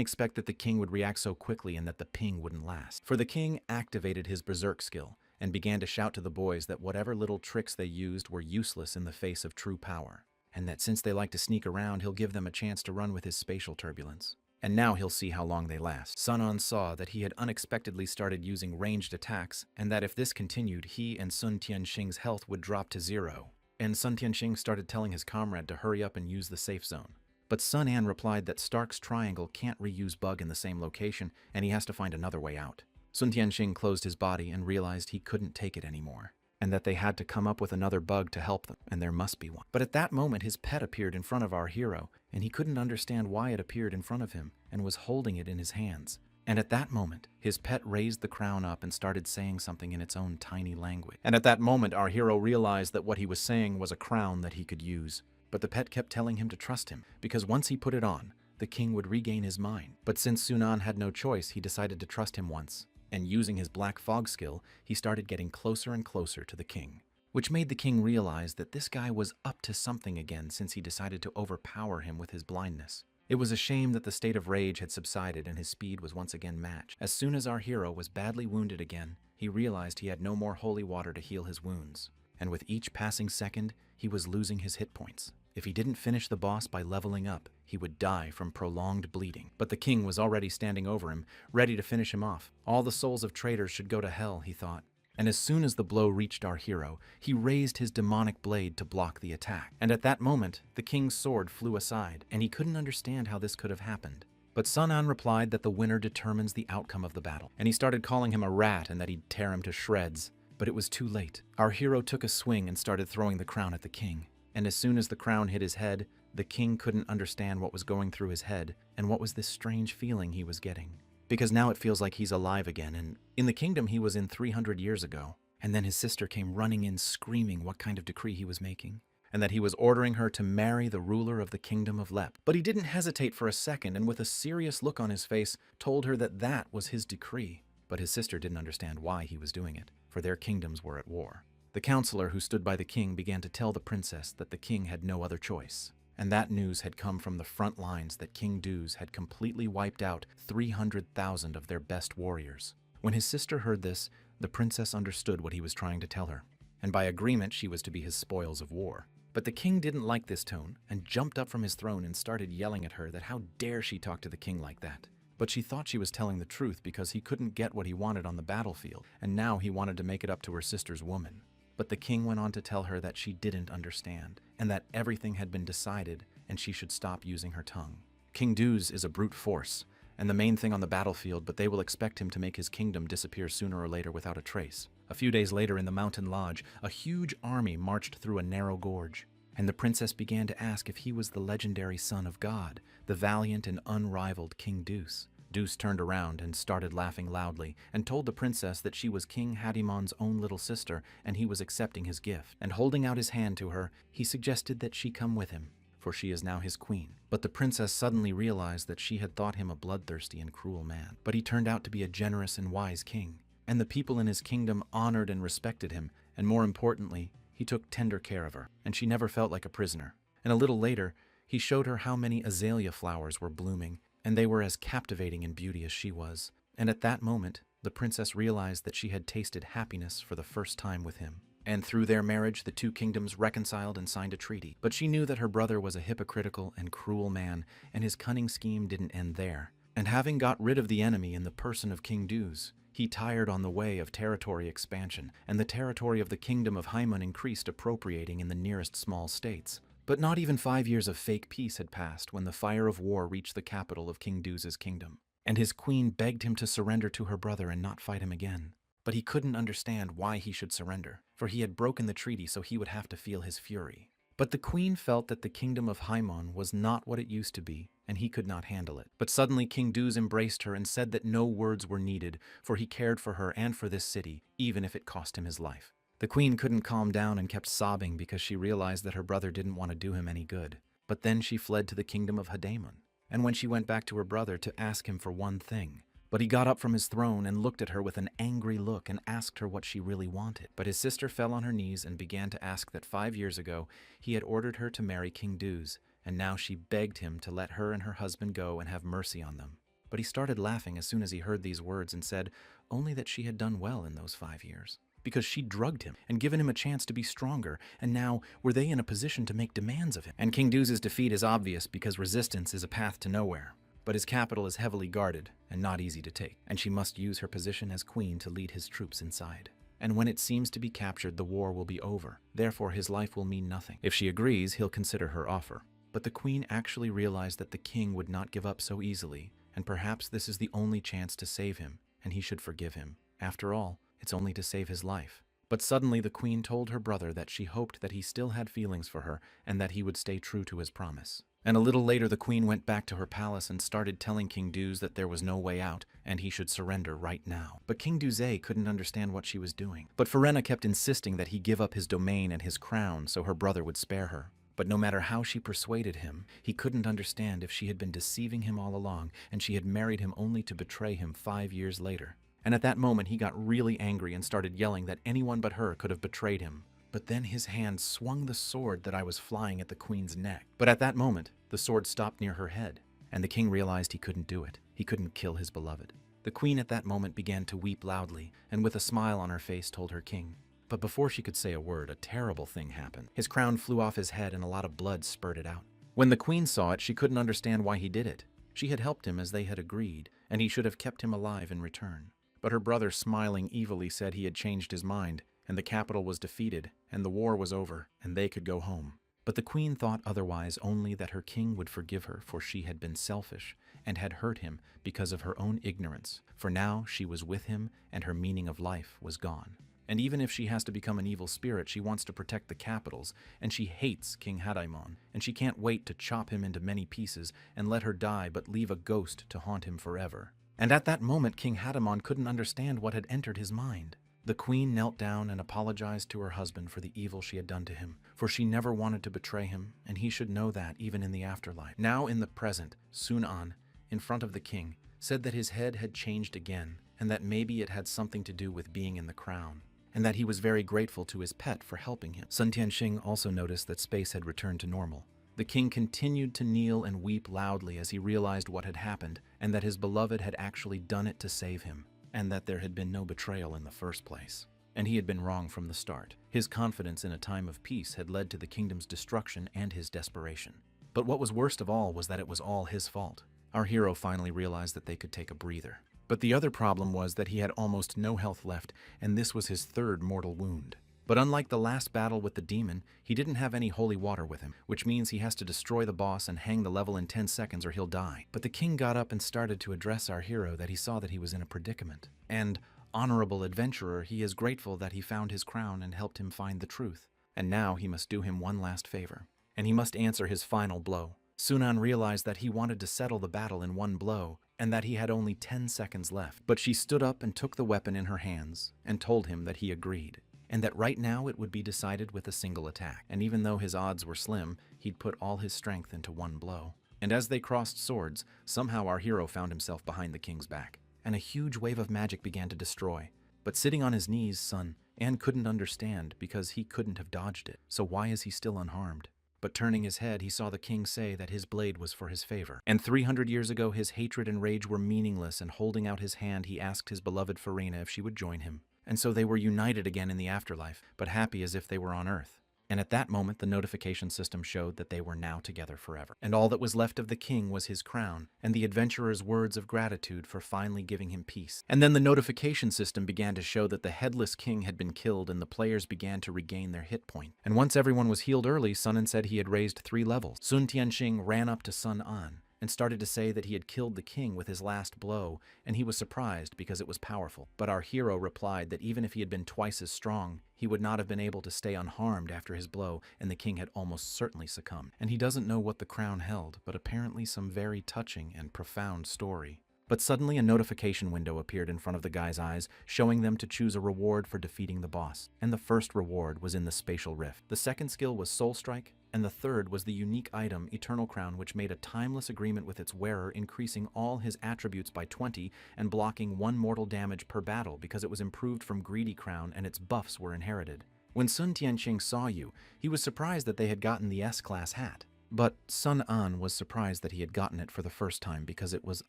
expect that the king would react so quickly and that the ping wouldn't last. For the king activated his berserk skill and began to shout to the boys that whatever little tricks they used were useless in the face of true power, and that since they like to sneak around, he'll give them a chance to run with his spatial turbulence. And now he'll see how long they last. Sun An saw that he had unexpectedly started using ranged attacks, and that if this continued, he and Sun Tianxing's health would drop to 0. And Sun Tianxing started telling his comrade to hurry up and use the safe zone. But Sun An replied that Stark's triangle can't reuse bug in the same location, and he has to find another way out. Sun Tianxing closed his body and realized he couldn't take it anymore, and that they had to come up with another bug to help them, and there must be one. But at that moment, his pet appeared in front of our hero, and he couldn't understand why it appeared in front of him, and was holding it in his hands. And at that moment, his pet raised the crown up and started saying something in its own tiny language. And at that moment, our hero realized that what he was saying was a crown that he could use. But the pet kept telling him to trust him, because once he put it on, the king would regain his mind. But since Sun An had no choice, he decided to trust him once. And using his black fog skill, he started getting closer and closer to the king, which made the king realize that this guy was up to something again since he decided to overpower him with his blindness. It was a shame that the state of rage had subsided and his speed was once again matched. As soon as our hero was badly wounded again, he realized he had no more holy water to heal his wounds, and with each passing second, he was losing his hit points. If he didn't finish the boss by leveling up, he would die from prolonged bleeding. But the king was already standing over him, ready to finish him off. All the souls of traitors should go to hell, he thought. And as soon as the blow reached our hero, he raised his demonic blade to block the attack. And at that moment, the king's sword flew aside, and he couldn't understand how this could have happened. But Sun An replied that the winner determines the outcome of the battle, and he started calling him a rat and that he'd tear him to shreds. But it was too late. Our hero took a swing and started throwing the crown at the king. And as soon as the crown hit his head, the king couldn't understand what was going through his head and what was this strange feeling he was getting. Because now it feels like he's alive again, and in the kingdom he was in 300 years ago. And then his sister came running in screaming what kind of decree he was making, and that he was ordering her to marry the ruler of the kingdom of Lep. But he didn't hesitate for a second, and with a serious look on his face, told her that that was his decree. But his sister didn't understand why he was doing it, for their kingdoms were at war. The counselor who stood by the king began to tell the princess that the king had no other choice. And that news had come from the front lines that King Duz had completely wiped out 300,000 of their best warriors. When his sister heard this, the princess understood what he was trying to tell her, and by agreement she was to be his spoils of war. But the king didn't like this tone, and jumped up from his throne and started yelling at her that how dare she talk to the king like that. But she thought she was telling the truth because he couldn't get what he wanted on the battlefield, and now he wanted to make it up to her sister's woman. But the king went on to tell her that she didn't understand, and that everything had been decided, and she should stop using her tongue. King Duz is a brute force, and the main thing on the battlefield, but they will expect him to make his kingdom disappear sooner or later without a trace. A few days later in the mountain lodge, a huge army marched through a narrow gorge, and the princess began to ask if he was the legendary son of God, the valiant and unrivaled King Duz. Duz turned around and started laughing loudly, and told the princess that she was King Hadimon's own little sister, and he was accepting his gift. And holding out his hand to her, he suggested that she come with him, for she is now his queen. But the princess suddenly realized that she had thought him a bloodthirsty and cruel man. But he turned out to be a generous and wise king, and the people in his kingdom honored and respected him, and more importantly, he took tender care of her, and she never felt like a prisoner. And a little later, he showed her how many azalea flowers were blooming, and they were as captivating in beauty as she was. And at that moment, the princess realized that she had tasted happiness for the first time with him. And through their marriage, the two kingdoms reconciled and signed a treaty. But she knew that her brother was a hypocritical and cruel man, and his cunning scheme didn't end there. And having got rid of the enemy in the person of King Duz, he tired on the way of territory expansion, and the territory of the kingdom of Haimun increased, appropriating in the nearest small states. But not even 5 years of fake peace had passed when the fire of war reached the capital of King Duz's kingdom, and his queen begged him to surrender to her brother and not fight him again. But he couldn't understand why he should surrender, for he had broken the treaty so he would have to feel his fury. But the queen felt that the kingdom of Haimon was not what it used to be, and he could not handle it. But suddenly King Duz embraced her and said that no words were needed, for he cared for her and for this city, even if it cost him his life. The queen couldn't calm down and kept sobbing because she realized that her brother didn't want to do him any good. But then she fled to the kingdom of Hadaemon. And when she went back to her brother to ask him for one thing, but he got up from his throne and looked at her with an angry look and asked her what she really wanted. But his sister fell on her knees and began to ask that 5 years ago he had ordered her to marry King Duz, and now she begged him to let her and her husband go and have mercy on them. But he started laughing as soon as he heard these words and said only that she had done well in those 5 years, because she'd drugged him and given him a chance to be stronger, and now were they in a position to make demands of him. And King Duz's defeat is obvious because resistance is a path to nowhere. But his capital is heavily guarded and not easy to take, and she must use her position as queen to lead his troops inside. And when it seems to be captured, the war will be over. Therefore, his life will mean nothing. If she agrees, he'll consider her offer. But the queen actually realized that the king would not give up so easily, and perhaps this is the only chance to save him, and he should forgive him. After all, it's only to save his life. But suddenly the queen told her brother that she hoped that he still had feelings for her and that he would stay true to his promise. And a little later the queen went back to her palace and started telling King Duz that there was no way out and he should surrender right now. But King Duzé couldn't understand what she was doing. But Firenna kept insisting that he give up his domain and his crown so her brother would spare her. But no matter how she persuaded him, he couldn't understand if she had been deceiving him all along and she had married him only to betray him 5 years later. And at that moment he got really angry and started yelling that anyone but her could have betrayed him. But then his hand swung the sword that I was flying at the queen's neck. But at that moment, the sword stopped near her head, and the king realized he couldn't do it. He couldn't kill his beloved. The queen at that moment began to weep loudly, and with a smile on her face told her king. But before she could say a word, a terrible thing happened. His crown flew off his head and a lot of blood spurted out. When the queen saw it, she couldn't understand why he did it. She had helped him as they had agreed, and he should have kept him alive in return. But her brother, smiling evilly, said he had changed his mind, and the capital was defeated, and the war was over, and they could go home. But the queen thought otherwise, only that her king would forgive her, for she had been selfish, and had hurt him because of her own ignorance, for now she was with him, and her meaning of life was gone. And even if she has to become an evil spirit, she wants to protect the capitals, and she hates King Hadaemon, and she can't wait to chop him into many pieces, and let her die but leave a ghost to haunt him forever. And at that moment King Hadaemon couldn't understand what had entered his mind. The queen knelt down and apologized to her husband for the evil she had done to him, for she never wanted to betray him, and he should know that even in the afterlife. Now in the present, Sun-an, in front of the king, said that his head had changed again, and that maybe it had something to do with being in the crown, and that he was very grateful to his pet for helping him. Sun Tianxing also noticed that space had returned to normal. The king continued to kneel and weep loudly as he realized what had happened, and that his beloved had actually done it to save him, and that there had been no betrayal in the first place. And he had been wrong from the start. His confidence in a time of peace had led to the kingdom's destruction and his desperation. But what was worst of all was that it was all his fault. Our hero finally realized that they could take a breather. But the other problem was that he had almost no health left, and this was his third mortal wound. But unlike the last battle with the demon, he didn't have any holy water with him, which means he has to destroy the boss and hang the level in 10 seconds or he'll die. But the king got up and started to address our hero that he saw that he was in a predicament. And, honorable adventurer, he is grateful that he found his crown and helped him find the truth. And now he must do him one last favor. And he must answer his final blow. Sun-an realized that he wanted to settle the battle in one blow, and that he had only 10 seconds left. But she stood up and took the weapon in her hands, and told him that he agreed, and that right now it would be decided with a single attack. And even though his odds were slim, he'd put all his strength into one blow. And as they crossed swords, somehow our hero found himself behind the king's back, and a huge wave of magic began to destroy. But sitting on his knees, Sun-an couldn't understand because he couldn't have dodged it. So why is he still unharmed? But turning his head, he saw the king say that his blade was for his favor. And 300 years ago, his hatred and rage were meaningless, and holding out his hand, he asked his beloved Firenna if she would join him. And so they were united again in the afterlife, but happy as if they were on Earth. And at that moment, the notification system showed that they were now together forever. And all that was left of the king was his crown, and the adventurer's words of gratitude for finally giving him peace. And then the notification system began to show that the headless king had been killed, and the players began to regain their hit point. And once everyone was healed early, Sun-an said he had raised 3 levels. Sun Tianxing ran up to Sun-an and started to say that he had killed the king with his last blow, and he was surprised because it was powerful. But our hero replied that even if he had been twice as strong, he would not have been able to stay unharmed after his blow, and the king had almost certainly succumbed. And he doesn't know what the crown held, but apparently some very touching and profound story. But suddenly a notification window appeared in front of the guy's eyes, showing them to choose a reward for defeating the boss. And the first reward was in the spatial rift. The second skill was Soul Strike, and the third was the unique item Eternal Crown, which made a timeless agreement with its wearer, increasing all his attributes by 20 and blocking 1 mortal damage per battle because it was improved from Greedy Crown and its buffs were inherited. When Sun Tianqing saw you, he was surprised that they had gotten the S-Class hat. But Sun An was surprised that he had gotten it for the first time because it was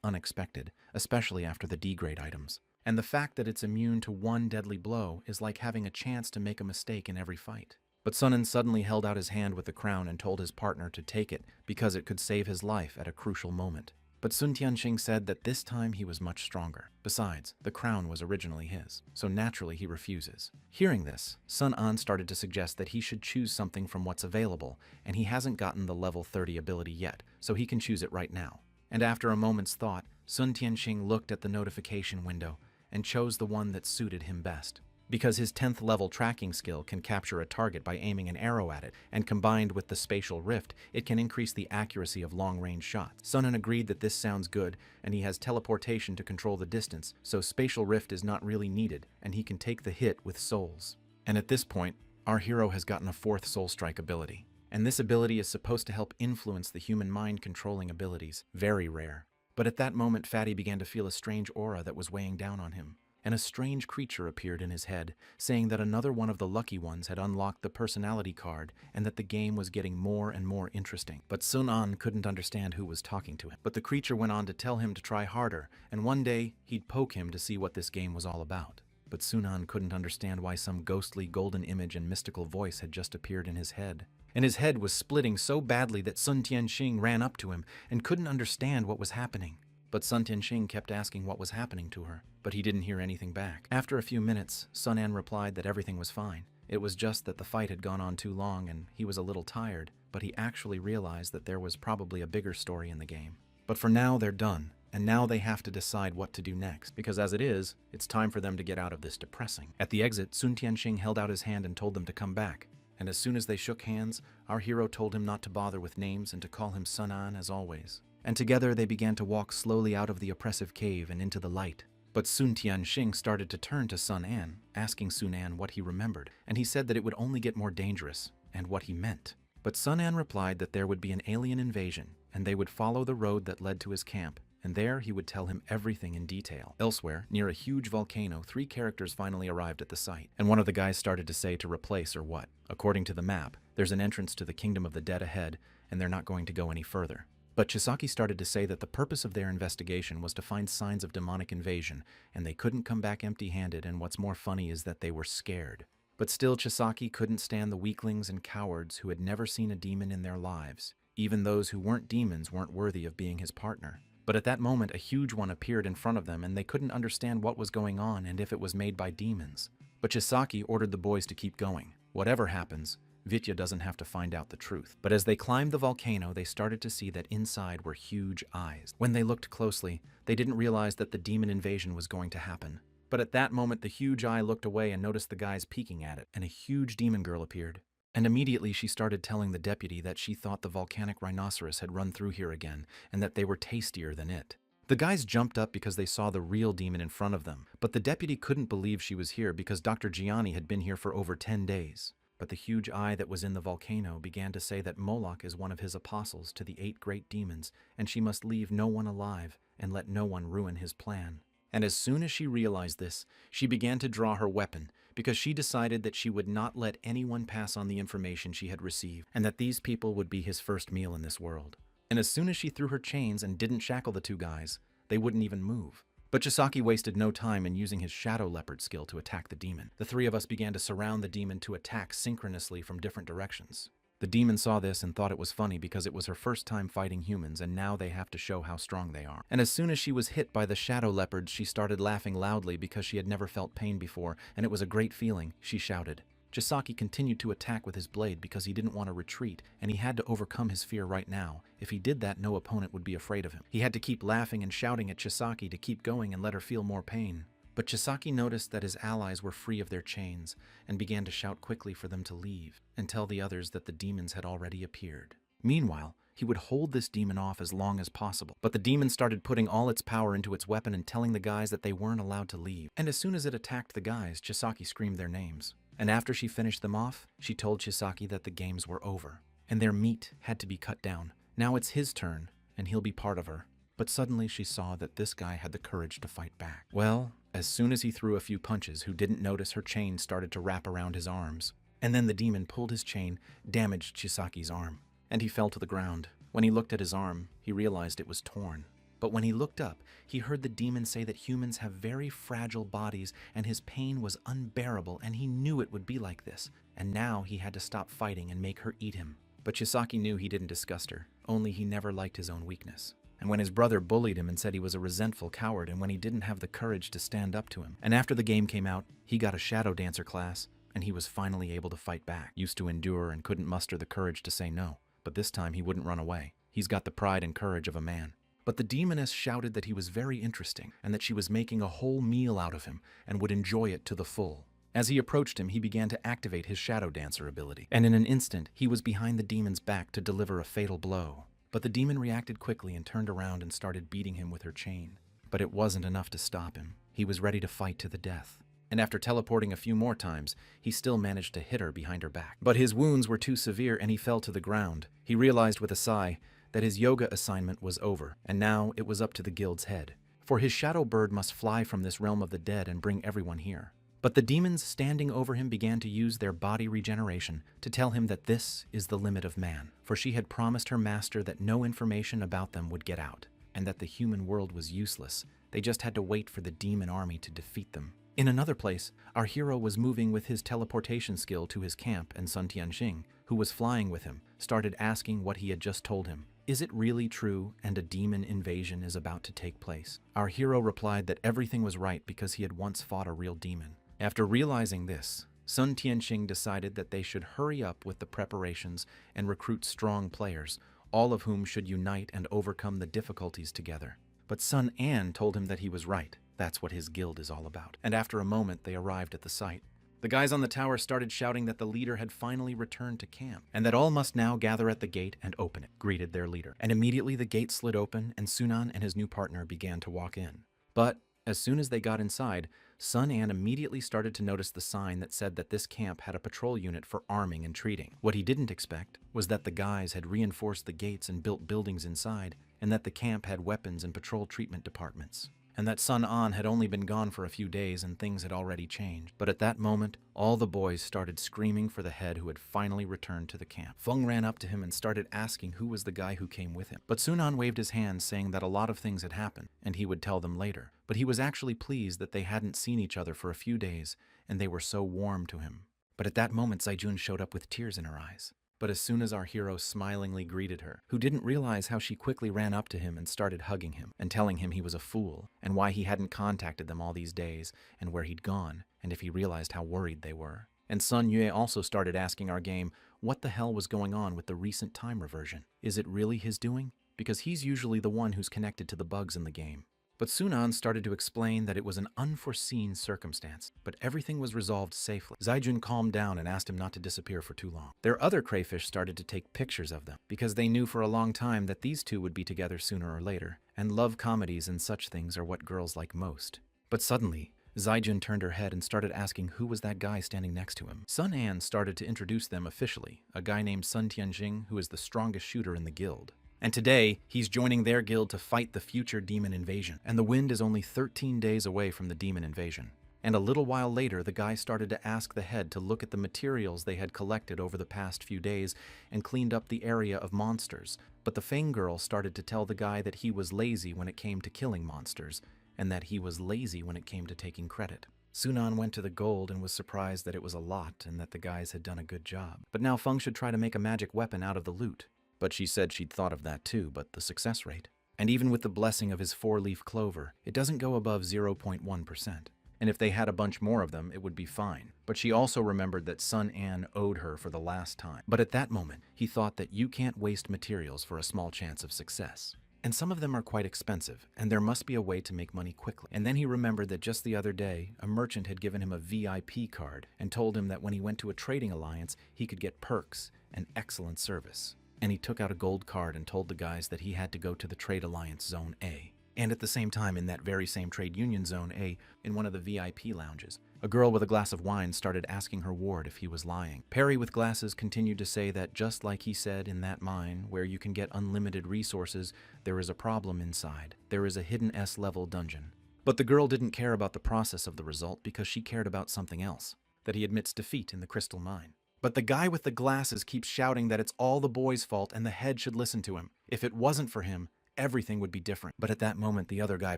unexpected, especially after the D-grade items. And the fact that it's immune to 1 deadly blow is like having a chance to make a mistake in every fight. But Sun An suddenly held out his hand with the crown and told his partner to take it because it could save his life at a crucial moment. But Sun Tianqing said that this time he was much stronger. Besides, the crown was originally his, so naturally he refuses. Hearing this, Sun An started to suggest that he should choose something from what's available, and he hasn't gotten the level 30 ability yet, so he can choose it right now. And after a moment's thought, Sun Tianqing looked at the notification window and chose the one that suited him best. Because his 10th level tracking skill can capture a target by aiming an arrow at it, and combined with the spatial rift, it can increase the accuracy of long-range shots. Sun An agreed that this sounds good, and he has teleportation to control the distance, so spatial rift is not really needed, and he can take the hit with souls. And at this point, our hero has gotten a 4th Soul Strike ability. And this ability is supposed to help influence the human mind controlling abilities, very rare. But at that moment, Fatty began to feel a strange aura that was weighing down on him. And a strange creature appeared in his head, saying that another one of the lucky ones had unlocked the personality card and that the game was getting more and more interesting. But Sun An couldn't understand who was talking to him. But the creature went on to tell him to try harder, and one day he'd poke him to see what this game was all about. But Sun An couldn't understand why some ghostly golden image and mystical voice had just appeared in his head. And his head was splitting so badly that Sun Tianqing ran up to him and couldn't understand what was happening. But Sun Tianqing kept asking what was happening to her, but he didn't hear anything back. After a few minutes, Sun An replied that everything was fine. It was just that the fight had gone on too long and he was a little tired, but he actually realized that there was probably a bigger story in the game. But for now, they're done, and now they have to decide what to do next, because as it is, it's time for them to get out of this depressing. At the exit, Sun Tianqing held out his hand and told them to come back. And as soon as they shook hands, our hero told him not to bother with names and to call him Sun An as always. And together they began to walk slowly out of the oppressive cave and into the light. But Sun Tianqing started to turn to Sun An, asking Sun An what he remembered, and he said that it would only get more dangerous, and what he meant. But Sun An replied that there would be an alien invasion, and they would follow the road that led to his camp, and there he would tell him everything in detail. Elsewhere, near a huge volcano, 3 characters finally arrived at the site, and one of the guys started to say to replace or what. According to the map, there's an entrance to the Kingdom of the Dead ahead, and they're not going to go any further. But Chisaki started to say that the purpose of their investigation was to find signs of demonic invasion, and they couldn't come back empty-handed, and what's more funny is that they were scared. But still, Chisaki couldn't stand the weaklings and cowards who had never seen a demon in their lives. Even those who weren't demons weren't worthy of being his partner. But at that moment, a huge one appeared in front of them, and they couldn't understand what was going on and if it was made by demons. But Chisaki ordered the boys to keep going. Whatever happens, Vitya doesn't have to find out the truth. But as they climbed the volcano, they started to see that inside were huge eyes. When they looked closely, they didn't realize that the demon invasion was going to happen. But at that moment, the huge eye looked away and noticed the guys peeking at it, and a huge demon girl appeared. And immediately she started telling the deputy that she thought the volcanic rhinoceros had run through here again, and that they were tastier than it. The guys jumped up because they saw the real demon in front of them, but the deputy couldn't believe she was here because Dr. Gianni had been here for over 10 days. But the huge eye that was in the volcano began to say that Moloch is one of his apostles to the 8 great demons, and she must leave no one alive and let no one ruin his plan. And as soon as she realized this, she began to draw her weapon, because she decided that she would not let anyone pass on the information she had received, and that these people would be his first meal in this world. And as soon as she threw her chains and didn't shackle the 2 guys, they wouldn't even move. But Chisaki wasted no time in using his Shadow Leopard skill to attack the demon. The 3 of us began to surround the demon to attack synchronously from different directions. The demon saw this and thought it was funny because it was her first time fighting humans, and now they have to show how strong they are. And as soon as she was hit by the Shadow Leopards, she started laughing loudly because she had never felt pain before, and it was a great feeling. She shouted, Chisaki continued to attack with his blade because he didn't want to retreat, and he had to overcome his fear right now. If he did that, no opponent would be afraid of him. He had to keep laughing and shouting at Chisaki to keep going and let her feel more pain. But Chisaki noticed that his allies were free of their chains and began to shout quickly for them to leave and tell the others that the demons had already appeared. Meanwhile, he would hold this demon off as long as possible. But the demon started putting all its power into its weapon and telling the guys that they weren't allowed to leave. And as soon as it attacked the guys, Chisaki screamed their names. And after she finished them off, she told Chisaki that the games were over, and their meat had to be cut down. Now it's his turn, and he'll be part of her. But suddenly she saw that this guy had the courage to fight back. Well, as soon as he threw a few punches, who didn't notice her chain started to wrap around his arms. And then the demon pulled his chain, damaged Chisaki's arm, and he fell to the ground. When he looked at his arm, he realized it was torn. But when he looked up, he heard the demon say that humans have very fragile bodies and his pain was unbearable, and he knew it would be like this. And now he had to stop fighting and make her eat him. But Chisaki knew he didn't disgust her, only he never liked his own weakness. And when his brother bullied him and said he was a resentful coward, and when he didn't have the courage to stand up to him. And after the game came out, he got a shadow dancer class, and he was finally able to fight back, used to endure and couldn't muster the courage to say no. But this time he wouldn't run away. He's got the pride and courage of a man. But the demoness shouted that he was very interesting and that she was making a whole meal out of him and would enjoy it to the full. As he approached him, he began to activate his shadow dancer ability, and in an instant, he was behind the demon's back to deliver a fatal blow. But the demon reacted quickly and turned around and started beating him with her chain. But it wasn't enough to stop him. He was ready to fight to the death. And after teleporting a few more times, he still managed to hit her behind her back. But his wounds were too severe and he fell to the ground. He realized with a sigh that his yoga assignment was over, and now it was up to the guild's head. For his shadow bird must fly from this realm of the dead and bring everyone here. But the demons standing over him began to use their body regeneration to tell him that this is the limit of man, for she had promised her master that no information about them would get out, and that the human world was useless. They just had to wait for the demon army to defeat them. In another place, our hero was moving with his teleportation skill to his camp, and Sun Tianxing, who was flying with him, started asking what he had just told him. Is it really true and a demon invasion is about to take place? Our hero replied that everything was right because he had once fought a real demon. After realizing this, Sun Tianxing decided that they should hurry up with the preparations and recruit strong players, all of whom should unite and overcome the difficulties together. But Sun An told him that he was right. That's what his guild is all about. And after a moment, they arrived at the site. The guys on the tower started shouting that the leader had finally returned to camp, and that all must now gather at the gate and open it, greeted their leader. And immediately the gate slid open, and Sunan and his new partner began to walk in. But as soon as they got inside, Sun An immediately started to notice the sign that said that this camp had a patrol unit for arming and treating. What he didn't expect was that the guys had reinforced the gates and built buildings inside, and that the camp had weapons and patrol treatment departments. And that Sun An had only been gone for a few days and things had already changed. But at that moment, all the boys started screaming for the head who had finally returned to the camp. Feng ran up to him and started asking who was the guy who came with him. But Sun An waved his hand, saying that a lot of things had happened, and he would tell them later. But he was actually pleased that they hadn't seen each other for a few days, and they were so warm to him. But at that moment, Zaijun showed up with tears in her eyes. But as soon as our hero smilingly greeted her, who didn't realize how she quickly ran up to him and started hugging him and telling him he was a fool and why he hadn't contacted them all these days and where he'd gone and if he realized how worried they were. And Sun Yue also started asking our game what the hell was going on with the recent time reversion. Is it really his doing? Because he's usually the one who's connected to the bugs in the game. But Sunan started to explain that it was an unforeseen circumstance, but everything was resolved safely. Zaijun calmed down and asked him not to disappear for too long. Their other crayfish started to take pictures of them, because they knew for a long time that these two would be together sooner or later, and love comedies and such things are what girls like most. But suddenly, Zaijun turned her head and started asking who was that guy standing next to him. Sun An started to introduce them officially, a guy named Sun Tianxing who is the strongest shooter in the guild. And today, he's joining their guild to fight the future demon invasion. And the wind is only 13 days away from the demon invasion. And a little while later, the guy started to ask the head to look at the materials they had collected over the past few days and cleaned up the area of monsters. But the Fang girl started to tell the guy that he was lazy when it came to killing monsters, and that he was lazy when it came to taking credit. Sunan went to the gold and was surprised that it was a lot and that the guys had done a good job. But now Feng should try to make a magic weapon out of the loot. But she said she'd thought of that too, but the success rate. And even with the blessing of his 4-leaf clover, it doesn't go above 0.1%. and if they had a bunch more of them, it would be fine. But she also remembered that Sun An owed her for the last time. But at that moment, he thought that you can't waste materials for a small chance of success. And some of them are quite expensive, and there must be a way to make money quickly. And then he remembered that just the other day, a merchant had given him a VIP card and told him that when he went to a trading alliance, he could get perks and excellent service. And he took out a gold card and told the guys that he had to go to the Trade Alliance Zone A. And at the same time, in that very same Trade Union Zone A, in one of the VIP lounges, a girl with a glass of wine started asking her ward if he was lying. Perry with glasses continued to say that just like he said in that mine, where you can get unlimited resources, there is a problem inside. There is a hidden S-level dungeon. But the girl didn't care about the process of the result because she cared about something else, that he admits defeat in the crystal mine. But the guy with the glasses keeps shouting that it's all the boy's fault and the head should listen to him. If it wasn't for him, everything would be different. But at that moment, the other guy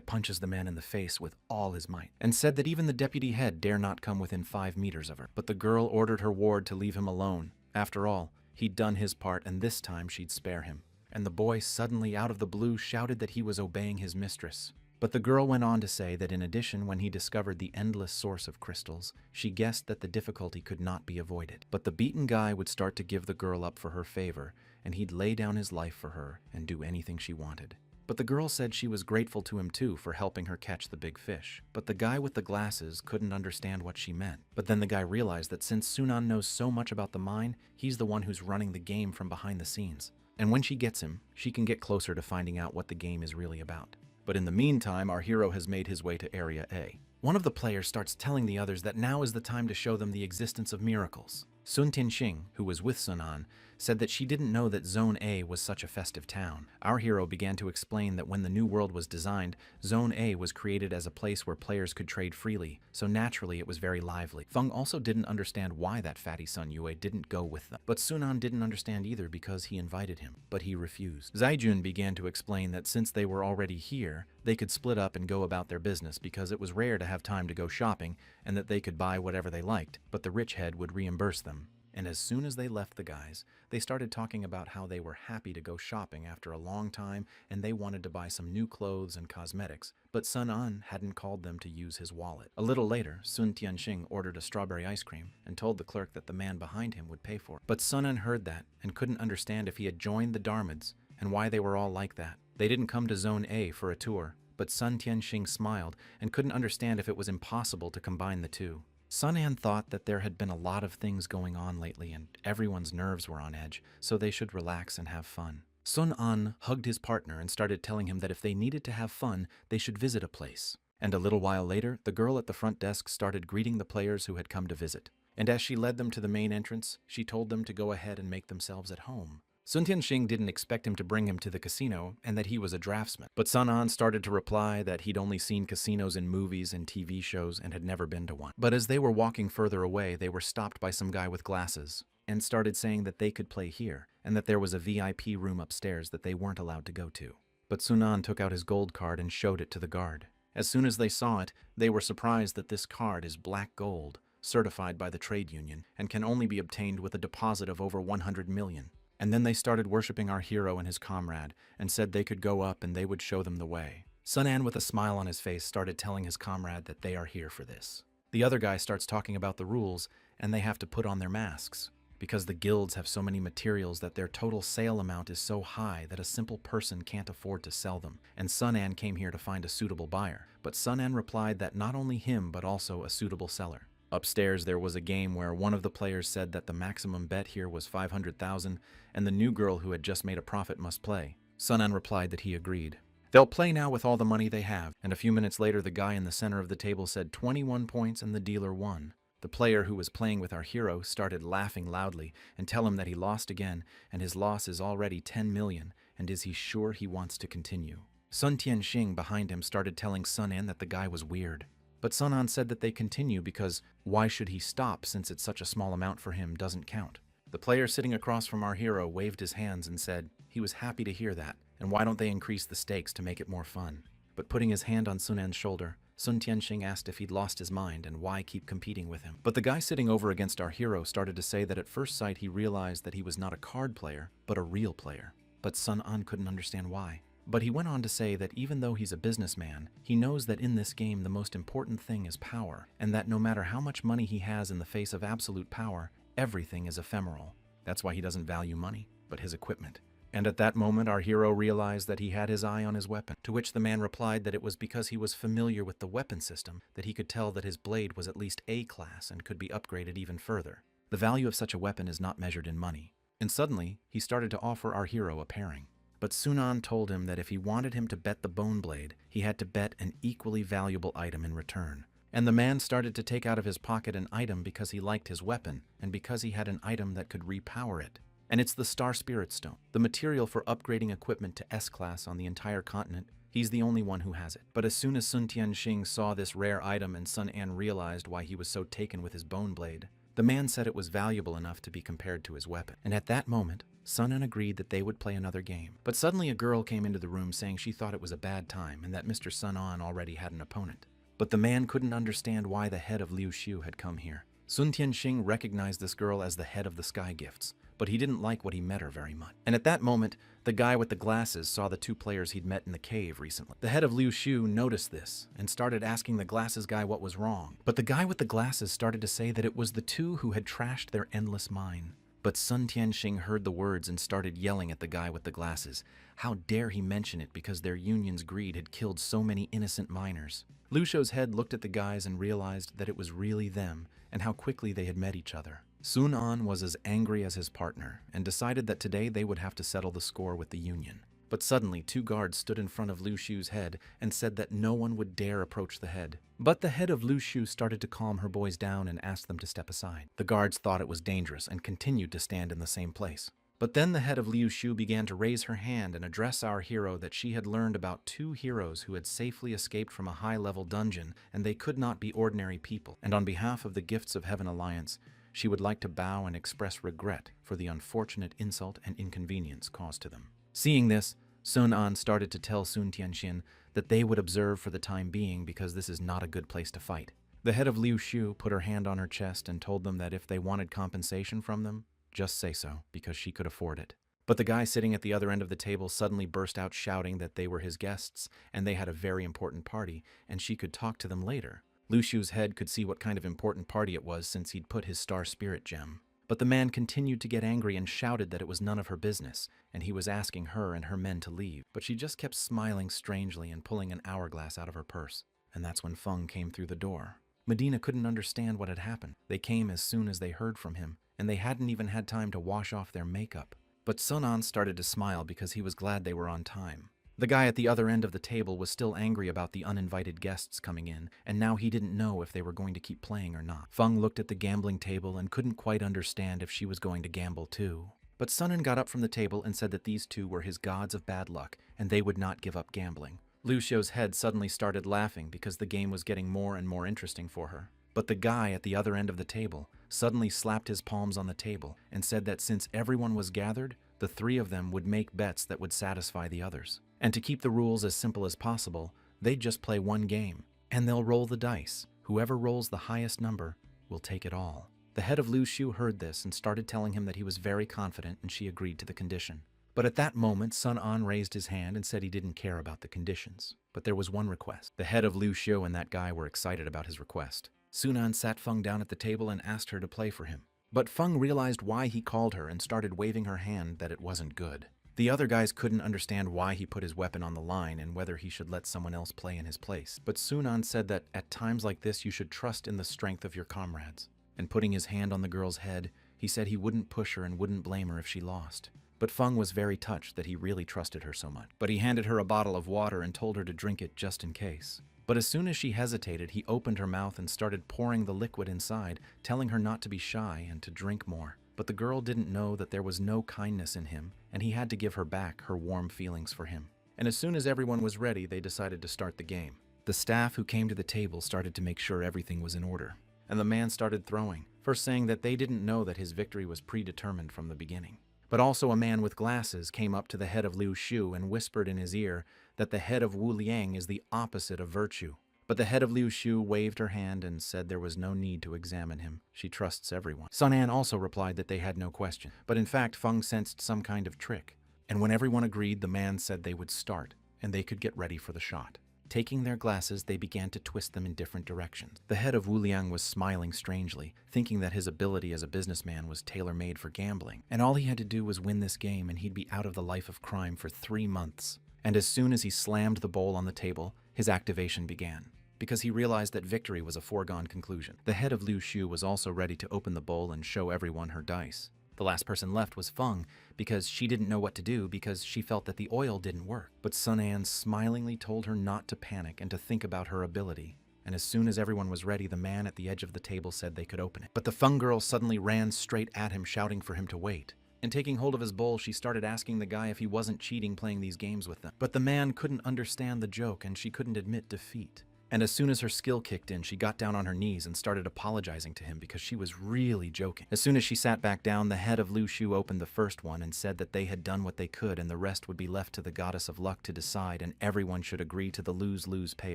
punches the man in the face with all his might and said that even the deputy head dare not come within 5 meters of her. But the girl ordered her ward to leave him alone. After all, he'd done his part and this time she'd spare him. And the boy suddenly out of the blue shouted that he was obeying his mistress. But the girl went on to say that in addition, when he discovered the endless source of crystals, she guessed that the difficulty could not be avoided. But the beaten guy would start to give the girl up for her favor, and he'd lay down his life for her and do anything she wanted. But the girl said she was grateful to him too for helping her catch the big fish. But the guy with the glasses couldn't understand what she meant. But then the guy realized that since Sunan knows so much about the mine, he's the one who's running the game from behind the scenes. And when she gets him, she can get closer to finding out what the game is really about. But in the meantime, our hero has made his way to Area A. One of the players starts telling the others that now is the time to show them the existence of miracles. Sun Tianxing, who was with Sunan, said that she didn't know that Zone A was such a festive town. Our hero began to explain that when the new world was designed, Zone A was created as a place where players could trade freely, so naturally it was very lively. Feng also didn't understand why that fatty Sun Yue didn't go with them. But Sunan didn't understand either because he invited him, but he refused. Zaijun began to explain that since they were already here, they could split up and go about their business because it was rare to have time to go shopping and that they could buy whatever they liked, but the rich head would reimburse them. And as soon as they left the guys, they started talking about how they were happy to go shopping after a long time and they wanted to buy some new clothes and cosmetics, but Sun An hadn't called them to use his wallet. A little later, Sun Tianxing ordered a strawberry ice cream and told the clerk that the man behind him would pay for it. But Sun An heard that and couldn't understand if he had joined the Dharmids and why they were all like that. They didn't come to Zone A for a tour, but Sun Tianxing smiled and couldn't understand if it was impossible to combine the two. Sun An thought that there had been a lot of things going on lately and everyone's nerves were on edge, so they should relax and have fun. Sun An hugged his partner and started telling him that if they needed to have fun, they should visit a place. And a little while later, the girl at the front desk started greeting the players who had come to visit. And as she led them to the main entrance, she told them to go ahead and make themselves at home. Sun Tianxing didn't expect him to bring him to the casino and that he was a draftsman. But Sun An started to reply that he'd only seen casinos in movies and TV shows and had never been to one. But as they were walking further away, they were stopped by some guy with glasses and started saying that they could play here and that there was a VIP room upstairs that they weren't allowed to go to. But Sun An took out his gold card and showed it to the guard. As soon as they saw it, they were surprised that this card is black gold, certified by the trade union, and can only be obtained with a deposit of over 100 million. And then they started worshipping our hero and his comrade, and said they could go up and they would show them the way. Sun An, with a smile on his face, started telling his comrade that they are here for this. The other guy starts talking about the rules, and they have to put on their masks, because the guilds have so many materials that their total sale amount is so high that a simple person can't afford to sell them. And Sun An came here to find a suitable buyer, but Sun An replied that not only him, but also a suitable seller. Upstairs, there was a game where one of the players said that the maximum bet here was 500,000, and the new girl who had just made a profit must play. Sun An replied that he agreed. They'll play now with all the money they have, and a few minutes later the guy in the center of the table said 21 points and the dealer won. The player who was playing with our hero started laughing loudly and tell him that he lost again, and his loss is already 10 million, and is he sure he wants to continue. Sun Tianxing behind him started telling Sun An that the guy was weird. But Sun An said that they continue because why should he stop since it's such a small amount for him doesn't count. The player sitting across from our hero waved his hands and said he was happy to hear that, and why don't they increase the stakes to make it more fun. But putting his hand on Sun An's shoulder, Sun Tianxing asked if he'd lost his mind and why keep competing with him. But the guy sitting over against our hero started to say that at first sight he realized that he was not a card player, but a real player. But Sun An couldn't understand why. But he went on to say that even though he's a businessman, he knows that in this game the most important thing is power, and that no matter how much money he has in the face of absolute power, everything is ephemeral. That's why he doesn't value money, but his equipment. And at that moment, our hero realized that he had his eye on his weapon, to which the man replied that it was because he was familiar with the weapon system that he could tell that his blade was at least A class and could be upgraded even further. The value of such a weapon is not measured in money. And suddenly, he started to offer our hero a pairing. But Sunan told him that if he wanted him to bet the bone blade, he had to bet an equally valuable item in return. And the man started to take out of his pocket an item because he liked his weapon, and because he had an item that could repower it. And it's the Star Spirit Stone, the material for upgrading equipment to S-Class on the entire continent. He's the only one who has it. But as soon as Sun Tianxing saw this rare item and Sun An realized why he was so taken with his bone blade, the man said it was valuable enough to be compared to his weapon. And at that moment, Sun An agreed that they would play another game. But suddenly a girl came into the room saying she thought it was a bad time and that Mr. Sun An already had an opponent. But the man couldn't understand why the head of Liu Xiu had come here. Sun Tianxing recognized this girl as the head of the Sky Gifts, but he didn't like what he met her very much. And at that moment, the guy with the glasses saw the two players he'd met in the cave recently. The head of Liu Xiu noticed this and started asking the glasses guy what was wrong. But the guy with the glasses started to say that it was the two who had trashed their endless mine. But Sun Tianxing heard the words and started yelling at the guy with the glasses. How dare he mention it because their union's greed had killed so many innocent miners. Liu Xiu's head looked at the guys and realized that it was really them and how quickly they had met each other. Sun An was as angry as his partner and decided that today they would have to settle the score with the union. But suddenly, two guards stood in front of Liu Xiu's head and said that no one would dare approach the head. But the head of Liu Xiu started to calm her boys down and asked them to step aside. The guards thought it was dangerous and continued to stand in the same place. But then the head of Liu Xiu began to raise her hand and address our hero that she had learned about two heroes who had safely escaped from a high-level dungeon, and they could not be ordinary people. And on behalf of the Gifts of Heaven Alliance, she would like to bow and express regret for the unfortunate insult and inconvenience caused to them. Seeing this, Sun An started to tell Sun Tianxin that they would observe for the time being because this is not a good place to fight. The head of Liu Xiu put her hand on her chest and told them that if they wanted compensation from them, just say so, because she could afford it. But the guy sitting at the other end of the table suddenly burst out shouting that they were his guests and they had a very important party and she could talk to them later. Liu Xiu's head could see what kind of important party it was since he'd put his Star Spirit gem. But the man continued to get angry and shouted that it was none of her business, and he was asking her and her men to leave. But she just kept smiling strangely and pulling an hourglass out of her purse. And that's when Feng came through the door. Medina couldn't understand what had happened. They came as soon as they heard from him, and they hadn't even had time to wash off their makeup. But Sun An started to smile because he was glad they were on time. The guy at the other end of the table was still angry about the uninvited guests coming in, and now he didn't know if they were going to keep playing or not. Feng looked at the gambling table and couldn't quite understand if she was going to gamble too. But Sun An got up from the table and said that these two were his gods of bad luck, and they would not give up gambling. Liu Xiu's head suddenly started laughing because the game was getting more and more interesting for her. But the guy at the other end of the table suddenly slapped his palms on the table and said that since everyone was gathered, the three of them would make bets that would satisfy the others. And to keep the rules as simple as possible, they'd just play one game, and they'll roll the dice. Whoever rolls the highest number will take it all. The head of Liu Xiu heard this and started telling him that he was very confident, and she agreed to the condition. But at that moment, Sun An raised his hand and said he didn't care about the conditions. But there was one request. The head of Liu Xiu and that guy were excited about his request. Sun An sat Feng down at the table and asked her to play for him. But Feng realized why he called her and started waving her hand that it wasn't good. The other guys couldn't understand why he put his weapon on the line and whether he should let someone else play in his place. But Sun An said that at times like this you should trust in the strength of your comrades. And putting his hand on the girl's head, he said he wouldn't push her and wouldn't blame her if she lost. But Feng was very touched that he really trusted her so much. But he handed her a bottle of water and told her to drink it just in case. But as soon as she hesitated, he opened her mouth and started pouring the liquid inside, telling her not to be shy and to drink more. But the girl didn't know that there was no kindness in him, and he had to give her back her warm feelings for him. And as soon as everyone was ready, they decided to start the game. The staff who came to the table started to make sure everything was in order. And the man started throwing, first saying that they didn't know that his victory was predetermined from the beginning. But also a man with glasses came up to the head of Liu Xiu and whispered in his ear that the head of Wu Liang is the opposite of virtue. But the head of Liu Xiu waved her hand and said there was no need to examine him. She trusts everyone. Sun An also replied that they had no question. But in fact, Feng sensed some kind of trick. And when everyone agreed, the man said they would start, and they could get ready for the shot. Taking their glasses, they began to twist them in different directions. The head of Wu Liang was smiling strangely, thinking that his ability as a businessman was tailor-made for gambling, and all he had to do was win this game and he'd be out of the life of crime for 3 months. And as soon as he slammed the bowl on the table, his activation began, because he realized that victory was a foregone conclusion. The head of Liu Shu was also ready to open the bowl and show everyone her dice. The last person left was Feng, because she didn't know what to do because she felt that the oil didn't work. But Sun An smilingly told her not to panic and to think about her ability. And as soon as everyone was ready, the man at the edge of the table said they could open it. But the Feng girl suddenly ran straight at him, shouting for him to wait. And taking hold of his bowl, she started asking the guy if he wasn't cheating playing these games with them. But the man couldn't understand the joke and she couldn't admit defeat. And as soon as her skill kicked in, she got down on her knees and started apologizing to him because she was really joking. As soon as she sat back down, the head of Liu Shu opened the first one and said that they had done what they could and the rest would be left to the goddess of luck to decide, and everyone should agree to the lose-lose pay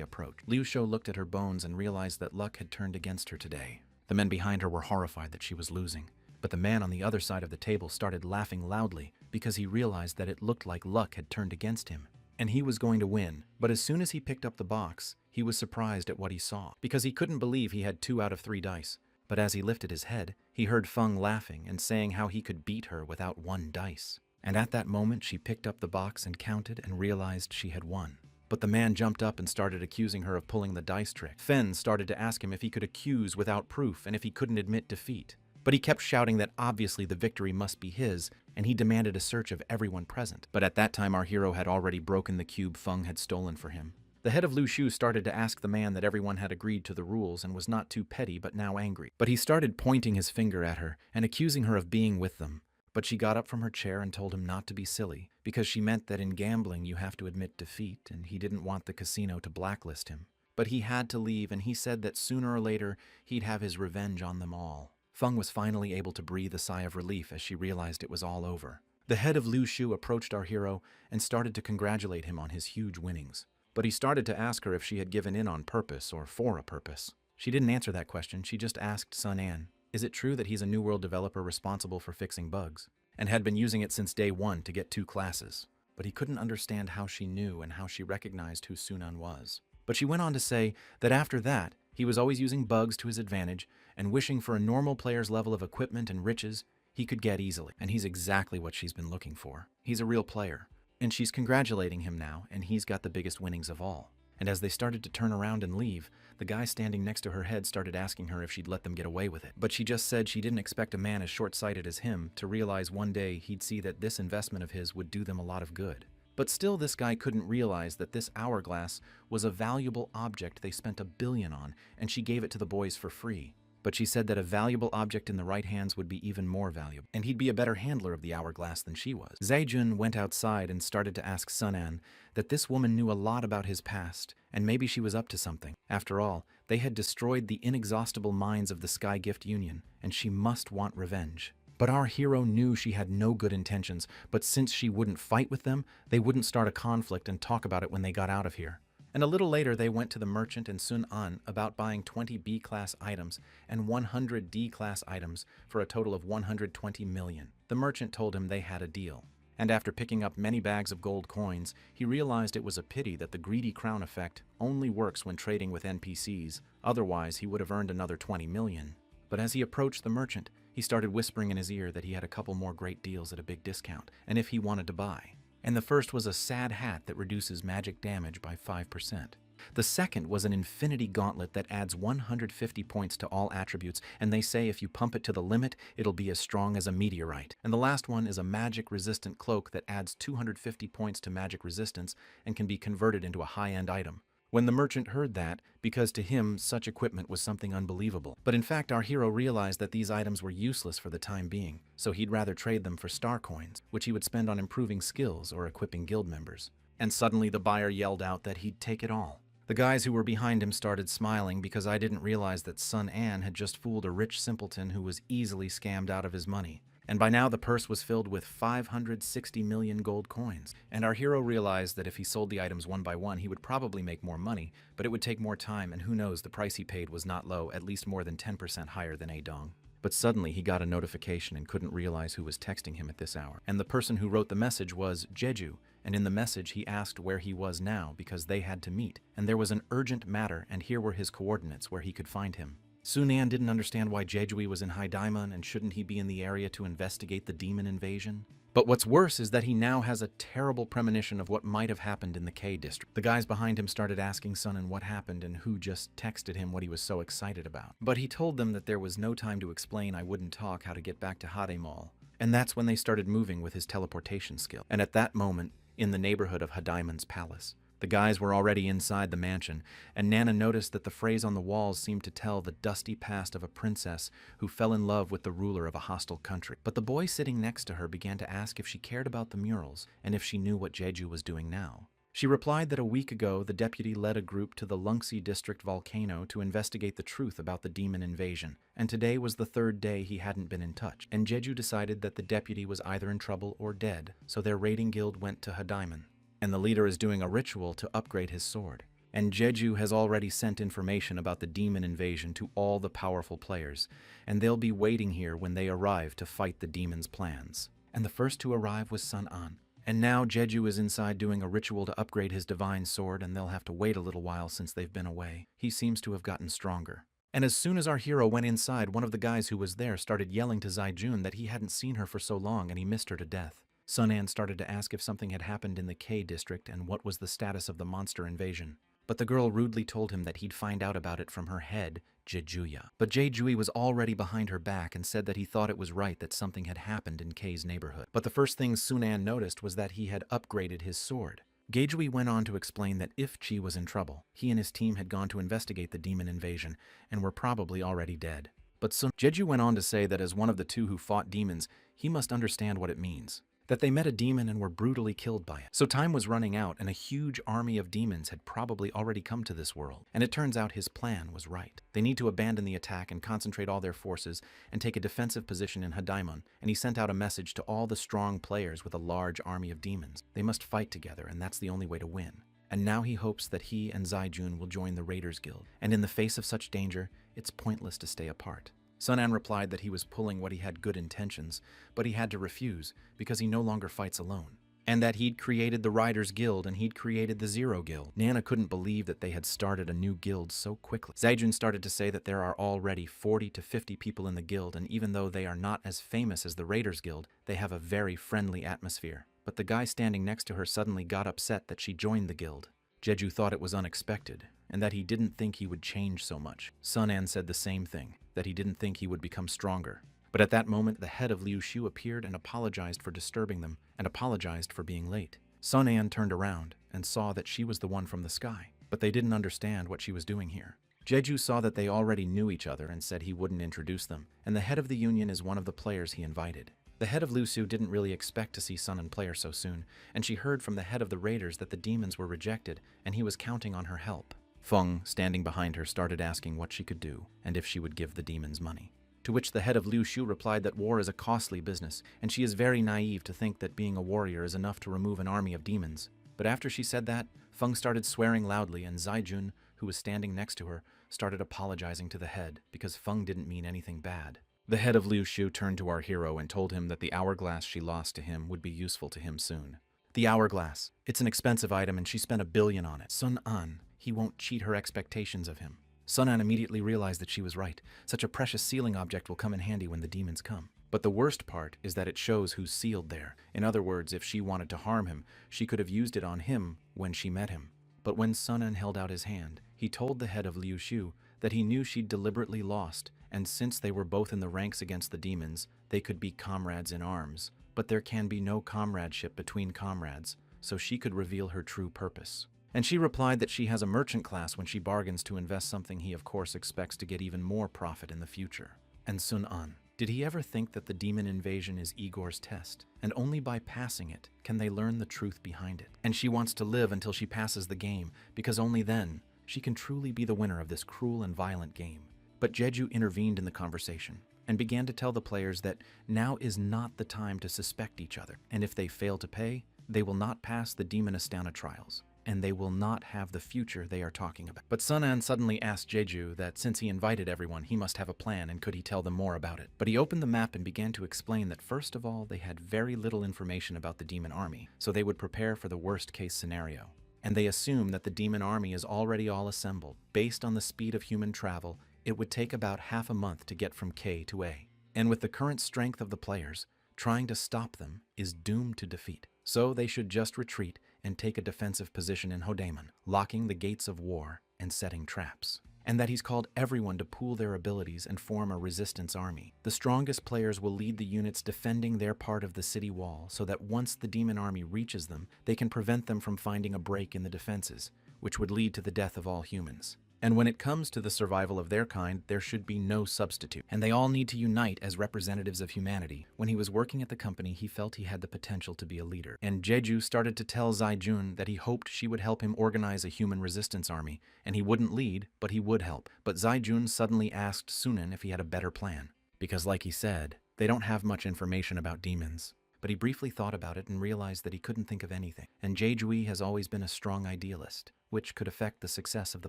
approach. Liu Shu looked at her bones and realized that luck had turned against her today. The men behind her were horrified that she was losing, but the man on the other side of the table started laughing loudly because he realized that it looked like luck had turned against him, and he was going to win. But as soon as he picked up the box, he was surprised at what he saw, because he couldn't believe he had 2 out of 3 dice. But as he lifted his head, he heard Feng laughing and saying how he could beat her without 1 dice. And at that moment, she picked up the box and counted and realized she had won. But the man jumped up and started accusing her of pulling the dice trick. Fen started to ask him if he could accuse without proof and if he couldn't admit defeat. But he kept shouting that obviously the victory must be his, and he demanded a search of everyone present. But at that time, our hero had already broken the cube Feng had stolen for him. The head of Liu Shu started to ask the man that everyone had agreed to the rules and was not too petty but now angry. But he started pointing his finger at her and accusing her of being with them. But she got up from her chair and told him not to be silly, because she meant that in gambling you have to admit defeat, and he didn't want the casino to blacklist him. But he had to leave, and he said that sooner or later he'd have his revenge on them all. Feng was finally able to breathe a sigh of relief as she realized it was all over. The head of Liu Shu approached our hero and started to congratulate him on his huge winnings. But he started to ask her if she had given in on purpose or for a purpose. She didn't answer that question, she just asked Sun An, is it true that he's a New World developer responsible for fixing bugs, and had been using it since day 1 to get 2 classes? But he couldn't understand how she knew and how she recognized who Sunan was. But she went on to say that after that, he was always using bugs to his advantage and wishing for a normal player's level of equipment and riches he could get easily. And he's exactly what she's been looking for. He's a real player. And she's congratulating him now, and he's got the biggest winnings of all. And as they started to turn around and leave, the guy standing next to her head started asking her if she'd let them get away with it. But she just said she didn't expect a man as short-sighted as him to realize one day he'd see that this investment of his would do them a lot of good. But still, this guy couldn't realize that this hourglass was a valuable object they spent $1 billion on, and she gave it to the boys for free. But she said that a valuable object in the right hands would be even more valuable, and he'd be a better handler of the hourglass than she was. Zaijun went outside and started to ask Sunan that this woman knew a lot about his past, and maybe she was up to something. After all, they had destroyed the inexhaustible mines of the Sky Gift Union, and she must want revenge. But our hero knew she had no good intentions, but since she wouldn't fight with them, they wouldn't start a conflict and talk about it when they got out of here. And a little later, they went to the merchant and Sun An about buying 20 B-class items and 100 D-class items for a total of 120 million. The merchant told him they had a deal. And after picking up many bags of gold coins, he realized it was a pity that the greedy crown effect only works when trading with NPCs, otherwise he would have earned another 20 million. But as he approached the merchant, he started whispering in his ear that he had a couple more great deals at a big discount, and if he wanted to buy. And the first was a sad hat that reduces magic damage by 5%. The second was an infinity gauntlet that adds 150 points to all attributes, and they say if you pump it to the limit, it'll be as strong as a meteorite. And the last one is a magic-resistant cloak that adds 250 points to magic resistance and can be converted into a high-end item. When the merchant heard that, because to him such equipment was something unbelievable. But in fact, our hero realized that these items were useless for the time being, so he'd rather trade them for star coins, which he would spend on improving skills or equipping guild members. And suddenly the buyer yelled out that he'd take it all. The guys who were behind him started smiling because I didn't realize that Sun An had just fooled a rich simpleton who was easily scammed out of his money. And by now the purse was filled with 560 million gold coins. And our hero realized that if he sold the items one by one, he would probably make more money, but it would take more time, and who knows, the price he paid was not low, at least more than 10% higher than A Dong. But suddenly he got a notification and couldn't realize who was texting him at this hour. And the person who wrote the message was Jeju, and in the message he asked where he was now because they had to meet. And there was an urgent matter, and here were his coordinates where he could find him. Sunan didn't understand why Jeju was in High Daimon, and shouldn't he be in the area to investigate the demon invasion? But what's worse is that he now has a terrible premonition of what might have happened in the K district. The guys behind him started asking Sunan what happened and who just texted him what he was so excited about. But he told them that there was no time to explain I wouldn't talk how to get back to Hade Mall. And that's when they started moving with his teleportation skill. And at that moment, in the neighborhood of Hadaimon's palace, the guys were already inside the mansion, and Nana noticed that the phrase on the walls seemed to tell the dusty past of a princess who fell in love with the ruler of a hostile country. But the boy sitting next to her began to ask if she cared about the murals and if she knew what Jeju was doing now. She replied that a week ago the deputy led a group to the Lungsi district volcano to investigate the truth about the demon invasion, and today was the third day he hadn't been in touch, and Jeju decided that the deputy was either in trouble or dead, so their raiding guild went to Hadaimon. And the leader is doing a ritual to upgrade his sword. And Jeju has already sent information about the demon invasion to all the powerful players, and they'll be waiting here when they arrive to fight the demon's plans. And the first to arrive was Sun An. And now Jeju is inside doing a ritual to upgrade his divine sword, and they'll have to wait a little while since they've been away. He seems to have gotten stronger. And as soon as our hero went inside, one of the guys who was there started yelling to Zaijun that he hadn't seen her for so long and he missed her to death. Sun An started to ask if something had happened in the K district and what was the status of the monster invasion. But the girl rudely told him that he'd find out about it from her head, Jejuya. But Jejui was already behind her back and said that he thought it was right that something had happened in K's neighborhood. But the first thing Sun An noticed was that he had upgraded his sword. Gejui went on to explain that if Chi was in trouble, he and his team had gone to investigate the demon invasion and were probably already dead. But Jeju went on to say that as one of the two who fought demons, he must understand what it means. That they met a demon and were brutally killed by it. So time was running out, and a huge army of demons had probably already come to this world. And it turns out his plan was right. They need to abandon the attack and concentrate all their forces and take a defensive position in Hadaimon, and he sent out a message to all the strong players with a large army of demons. They must fight together, and that's the only way to win. And now he hopes that he and Zaijun will join the Raiders Guild. And in the face of such danger, it's pointless to stay apart. Sun An replied that he was pulling what he had good intentions, but he had to refuse because he no longer fights alone. And that he'd created the Riders Guild and he'd created the Zero Guild. Nana couldn't believe that they had started a new guild so quickly. Zaijun started to say that there are already 40 to 50 people in the guild, and even though they are not as famous as the Raiders Guild, they have a very friendly atmosphere. But the guy standing next to her suddenly got upset that she joined the guild. Jeju thought it was unexpected, and that he didn't think he would change so much. Sun An said the same thing, that he didn't think he would become stronger. But at that moment, the head of Liu Shu appeared and apologized for disturbing them, and apologized for being late. Sun An turned around and saw that she was the one from the sky, but they didn't understand what she was doing here. Jeju saw that they already knew each other and said he wouldn't introduce them, and the head of the union is one of the players he invited. The head of Liu Shu didn't really expect to see Sun An play her so soon, and she heard from the head of the raiders that the demons were rejected, and he was counting on her help. Feng, standing behind her, started asking what she could do, and if she would give the demons money. To which the head of Liu Shu replied that war is a costly business, and she is very naive to think that being a warrior is enough to remove an army of demons. But after she said that, Feng started swearing loudly, and Zaijun, who was standing next to her, started apologizing to the head, because Feng didn't mean anything bad. The head of Liu Shu turned to our hero and told him that the hourglass she lost to him would be useful to him soon. The hourglass. It's an expensive item, and she spent $1 billion on it. Sun An, he won't cheat her expectations of him. Sun An immediately realized that she was right. Such a precious sealing object will come in handy when the demons come. But the worst part is that it shows who's sealed there. In other words, if she wanted to harm him, she could have used it on him when she met him. But when Sun An held out his hand, he told the head of Liu Shu that he knew she'd deliberately lost, and since they were both in the ranks against the demons, they could be comrades in arms. But there can be no comradeship between comrades, so she could reveal her true purpose. And she replied that she has a merchant class when she bargains to invest something he of course expects to get even more profit in the future. And Sun An, did he ever think that the demon invasion is Igor's test, and only by passing it can they learn the truth behind it? And she wants to live until she passes the game, because only then she can truly be the winner of this cruel and violent game. But Jeju intervened in the conversation and began to tell the players that now is not the time to suspect each other, and if they fail to pay, they will not pass the Demon Astana trials. and they will not have the future they are talking about. But Sun-an suddenly asked Jeju that since he invited everyone, he must have a plan, and could he tell them more about it. But he opened the map and began to explain that first of all, they had very little information about the demon army, so they would prepare for the worst-case scenario. And they assume that the demon army is already all assembled. Based on the speed of human travel, it would take about half a month to get from K to A. And with the current strength of the players, trying to stop them is doomed to defeat. So they should just retreat and take a defensive position in Hodaemon, locking the gates of war and setting traps. And that he's called everyone to pool their abilities and form a resistance army. The strongest players will lead the units defending their part of the city wall so that once the demon army reaches them, they can prevent them from finding a break in the defenses, which would lead to the death of all humans. And when it comes to the survival of their kind, there should be no substitute. And they all need to unite as representatives of humanity. When he was working at the company, he felt he had the potential to be a leader. And Jeju started to tell Zaijun that he hoped she would help him organize a human resistance army. And he wouldn't lead, but he would help. But Zaijun suddenly asked Sunan if he had a better plan. Because like he said, they don't have much information about demons. But he briefly thought about it and realized that he couldn't think of anything. And Jeju has always been a strong idealist, which could affect the success of the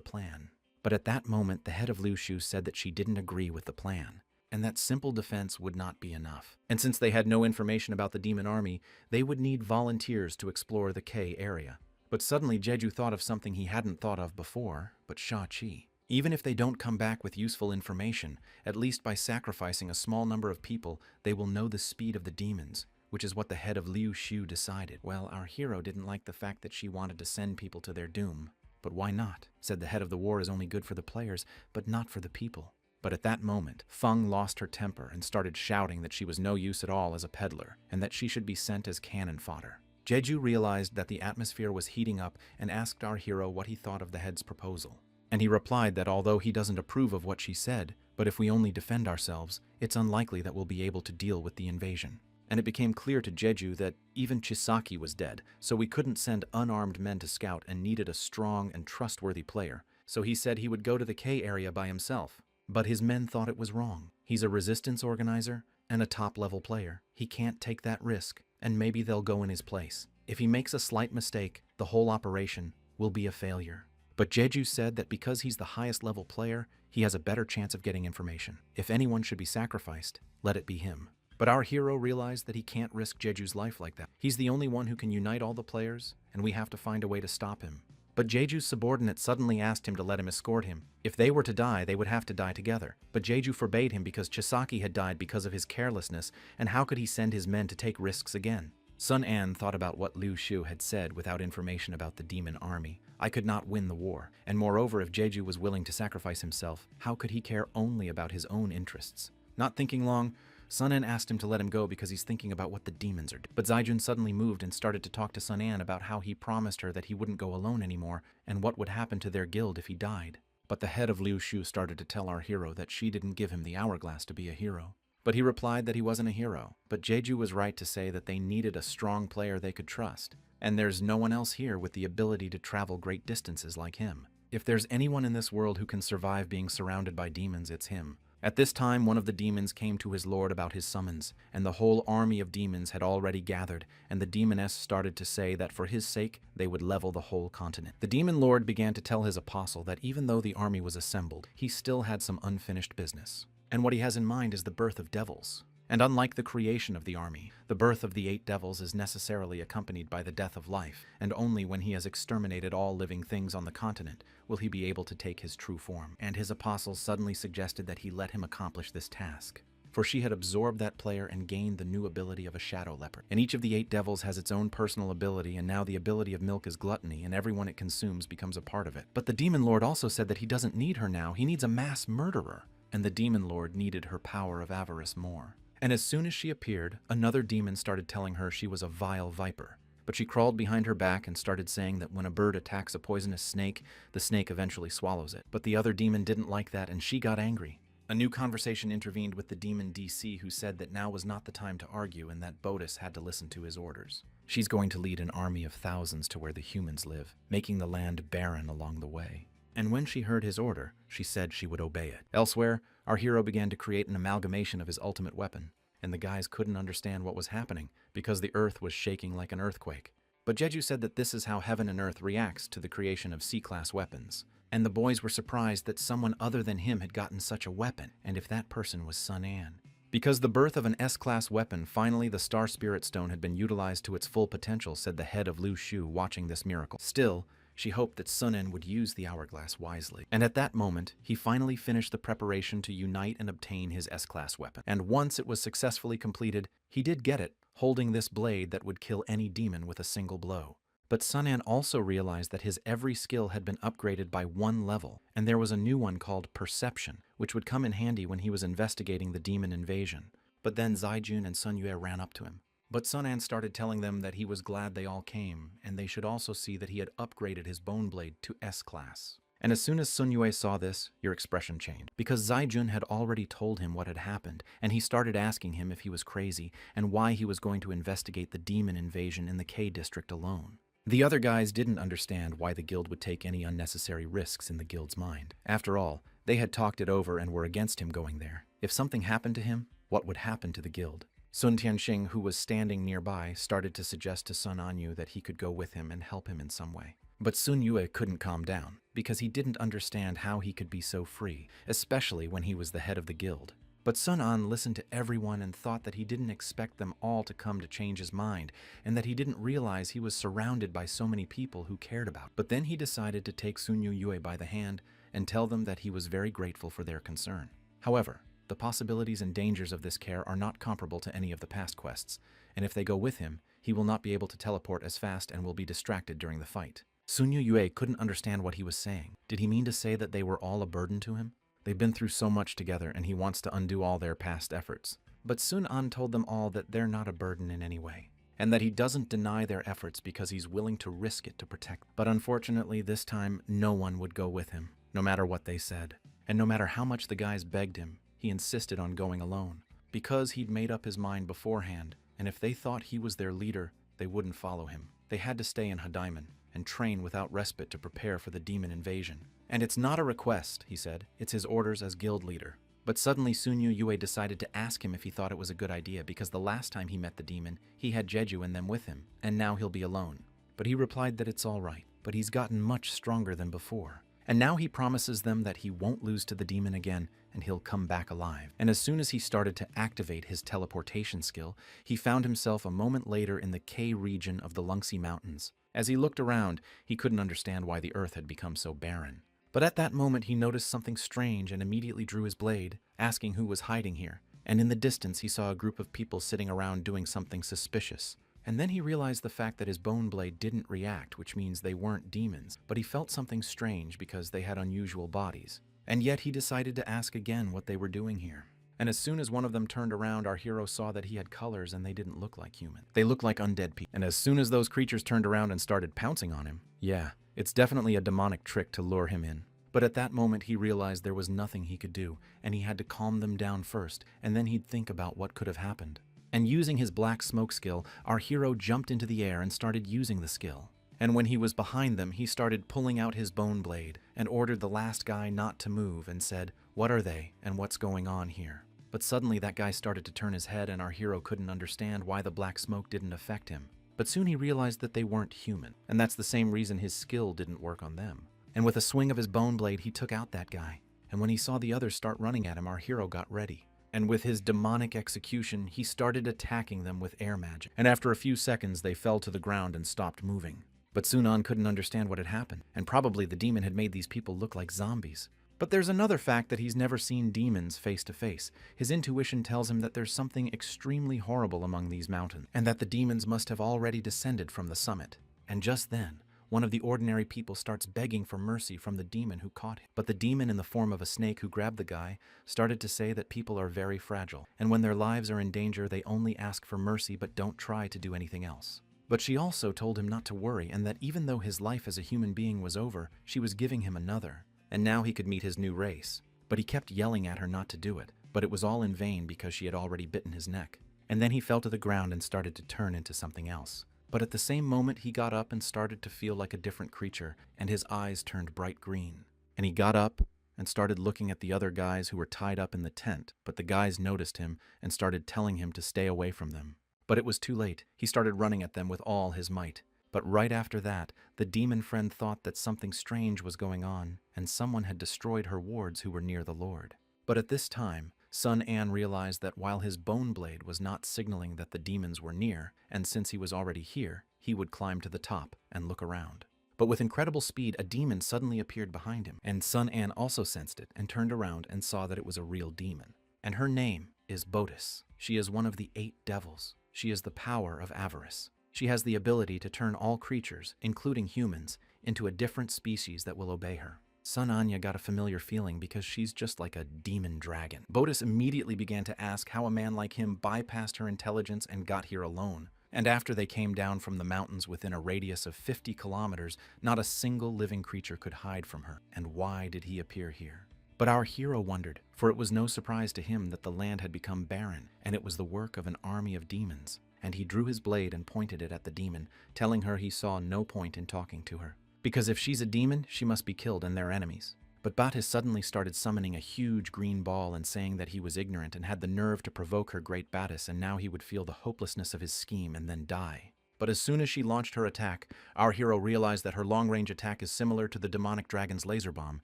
plan. But at that moment, the head of Liu Shu said that she didn't agree with the plan, and that simple defense would not be enough. And since they had no information about the demon army, they would need volunteers to explore the K area. But suddenly Jeju thought of something he hadn't thought of before, but Sha-Chi. Even if they don't come back with useful information, at least by sacrificing a small number of people, they will know the speed of the demons, which is what the head of Liu Shu decided. Well, our hero didn't like the fact that she wanted to send people to their doom. But why not? Said the head of the war is only good for the players, but not for the people. But at that moment, Feng lost her temper and started shouting that she was no use at all as a peddler, and that she should be sent as cannon fodder. Jeju realized that the atmosphere was heating up and asked our hero what he thought of the head's proposal. And he replied that although he doesn't approve of what she said, but if we only defend ourselves, it's unlikely that we'll be able to deal with the invasion. And it became clear to Jeju that even Chisaki was dead, so we couldn't send unarmed men to scout and needed a strong and trustworthy player. So he said he would go to the K area by himself. But his men thought it was wrong. He's a resistance organizer and a top-level player. He can't take that risk, and maybe they'll go in his place. If he makes a slight mistake, the whole operation will be a failure. But Jeju said that because he's the highest-level player, he has a better chance of getting information. If anyone should be sacrificed, let it be him. But our hero realized that he can't risk Jeju's life like that. He's the only one who can unite all the players, and we have to find a way to stop him. But Jeju's subordinate suddenly asked him to let him escort him. If they were to die, they would have to die together. But Jeju forbade him because Chisaki had died because of his carelessness, and how could he send his men to take risks again? Sun-an thought about what Liu Shu had said without information about the demon army. I could not win the war, and moreover, if Jeju was willing to sacrifice himself, how could he care only about his own interests? Not thinking long, Sun-an asked him to let him go because he's thinking about what the demons are doing. But Zaijun suddenly moved and started to talk to Sun-an about how he promised her that he wouldn't go alone anymore and what would happen to their guild if he died. But the head of Liu Shu started to tell our hero that she didn't give him the hourglass to be a hero. But he replied that he wasn't a hero. But Jeju was right to say that they needed a strong player they could trust. And there's no one else here with the ability to travel great distances like him. If there's anyone in this world who can survive being surrounded by demons, it's him. At this time, one of the demons came to his lord about his summons, and the whole army of demons had already gathered, and the demoness started to say that for his sake, they would level the whole continent. The demon lord began to tell his apostle that even though the army was assembled, he still had some unfinished business. And what he has in mind is the birth of devils. And unlike the creation of the army, the birth of the 8 devils is necessarily accompanied by the death of life, and only when he has exterminated all living things on the continent will he be able to take his true form. And his apostles suddenly suggested that he let him accomplish this task. For she had absorbed that player and gained the new ability of a shadow leopard. And each of the 8 devils has its own personal ability, and now the ability of milk is gluttony, and everyone it consumes becomes a part of it. But the demon lord also said that he doesn't need her now, he needs a mass murderer. And the demon lord needed her power of avarice more. And as soon as she appeared, another demon started telling her she was a vile viper. But she crawled behind her back and started saying that when a bird attacks a poisonous snake, the snake eventually swallows it. But the other demon didn't like that, and she got angry. A new conversation intervened with the demon DC, who said that now was not the time to argue and that Bodis had to listen to his orders. She's going to lead an army of thousands to where the humans live, making the land barren along the way. And when she heard his order, she said she would obey it. Elsewhere, our hero began to create an amalgamation of his ultimate weapon, and the guys couldn't understand what was happening because the earth was shaking like an earthquake. But Jeju said that this is how heaven and earth reacts to the creation of C-class weapons. And the boys were surprised that someone other than him had gotten such a weapon, and if that person was Sun An. Because the birth of an S-class weapon, finally the Star Spirit Stone had been utilized to its full potential, said the head of Lu Shu watching this miracle. Still, she hoped that Sun An would use the hourglass wisely. And at that moment, he finally finished the preparation to unite and obtain his S-class weapon. And once it was successfully completed, he did get it, holding this blade that would kill any demon with a single blow. But Sun An also realized that his every skill had been upgraded by 1 level, and there was a new one called Perception, which would come in handy when he was investigating the demon invasion. But then Zaijun and Sun Yue ran up to him. But Sun An started telling them that he was glad they all came, and they should also see that he had upgraded his bone blade to S-class. And as soon as Sun Yue saw this, your expression changed, because Zaijun had already told him what had happened, and he started asking him if he was crazy and why he was going to investigate the demon invasion in the K district alone. The other guys didn't understand why the guild would take any unnecessary risks in the guild's mind. After all, they had talked it over and were against him going there. If something happened to him, what would happen to the guild? Sun Tianxing, who was standing nearby, started to suggest to Sun Anyu that he could go with him and help him in some way. But Sun Yue couldn't calm down, because he didn't understand how he could be so free, especially when he was the head of the guild. But Sun An listened to everyone and thought that he didn't expect them all to come to change his mind, and that he didn't realize he was surrounded by so many people who cared about. But then he decided to take Sun Yue by the hand and tell them that he was very grateful for their concern. However, the possibilities and dangers of this care are not comparable to any of the past quests, and if they go with him, he will not be able to teleport as fast and will be distracted during the fight. Sun Yue couldn't understand what he was saying. Did he mean to say that they were all a burden to him? They've been through so much together, and he wants to undo all their past efforts. But Sun An told them all that they're not a burden in any way, and that he doesn't deny their efforts because he's willing to risk it to protect them. But unfortunately, this time, no one would go with him, no matter what they said. And no matter how much the guys begged him, he insisted on going alone, because he'd made up his mind beforehand, and if they thought he was their leader, they wouldn't follow him. They had to stay in Hadaiman and train without respite to prepare for the demon invasion. And it's not a request, he said, it's his orders as guild leader. But suddenly Sun Yue decided to ask him if he thought it was a good idea, because the last time he met the demon, he had Jeju and them with him, and now he'll be alone. But he replied that it's all right, but he's gotten much stronger than before. And now he promises them that he won't lose to the demon again, and he'll come back alive. And as soon as he started to activate his teleportation skill, he found himself a moment later in the K region of the Lungxi Mountains. As he looked around, he couldn't understand why the earth had become so barren. But at that moment he noticed something strange and immediately drew his blade, asking who was hiding here. And in the distance he saw a group of people sitting around doing something suspicious. And then he realized the fact that his bone blade didn't react, which means they weren't demons, but he felt something strange because they had unusual bodies. And yet he decided to ask again what they were doing here. And as soon as one of them turned around, our hero saw that he had colors and they didn't look like human. They looked like undead people. And as soon as those creatures turned around and started pouncing on him, yeah, it's definitely a demonic trick to lure him in. But at that moment he realized there was nothing he could do, and he had to calm them down first, and then he'd think about what could have happened. And using his black smoke skill, our hero jumped into the air and started using the skill. And when he was behind them, he started pulling out his bone blade and ordered the last guy not to move and said, "What are they and what's going on here?" But suddenly that guy started to turn his head and our hero couldn't understand why the black smoke didn't affect him. But soon he realized that they weren't human, and that's the same reason his skill didn't work on them. And with a swing of his bone blade, he took out that guy. And when he saw the others start running at him, our hero got ready. And with his demonic execution, he started attacking them with air magic. And after a few seconds, they fell to the ground and stopped moving. But Sun An couldn't understand what had happened, and probably the demon had made these people look like zombies. But there's another fact that he's never seen demons face to face. His intuition tells him that there's something extremely horrible among these mountains, and that the demons must have already descended from the summit. And just then, one of the ordinary people starts begging for mercy from the demon who caught him. But the demon in the form of a snake who grabbed the guy started to say that people are very fragile, and when their lives are in danger, they only ask for mercy but don't try to do anything else. But she also told him not to worry, and that even though his life as a human being was over, she was giving him another, and now he could meet his new race. But he kept yelling at her not to do it, but it was all in vain because she had already bitten his neck. And then he fell to the ground and started to turn into something else. But at the same moment, he got up and started to feel like a different creature, and his eyes turned bright green. And he got up and started looking at the other guys who were tied up in the tent, but the guys noticed him and started telling him to stay away from them. But it was too late. He started running at them with all his might. But right after that, the demon friend thought that something strange was going on, and someone had destroyed her wards who were near the Lord. But at this time, Sun An realized that while his bone blade was not signaling that the demons were near, and since he was already here, he would climb to the top and look around. But with incredible speed, a demon suddenly appeared behind him, and Sun An also sensed it and turned around and saw that it was a real demon. And her name is Bodis. She is one of the 8 devils. She is the power of avarice. She has the ability to turn all creatures, including humans, into a different species that will obey her. Sun Anya got a familiar feeling because she's just like a demon dragon. Bodis immediately began to ask how a man like him bypassed her intelligence and got here alone. And after they came down from the mountains within a radius of 50 kilometers, not a single living creature could hide from her. And why did he appear here? But our hero wondered, for it was no surprise to him that the land had become barren, and it was the work of an army of demons. And he drew his blade and pointed it at the demon, telling her he saw no point in talking to her. Because if she's a demon, she must be killed and they're enemies. But Batis suddenly started summoning a huge green ball and saying that he was ignorant and had the nerve to provoke her great Batis, and now he would feel the hopelessness of his scheme and then die. But as soon as she launched her attack, our hero realized that her long-range attack is similar to the demonic dragon's laser bomb.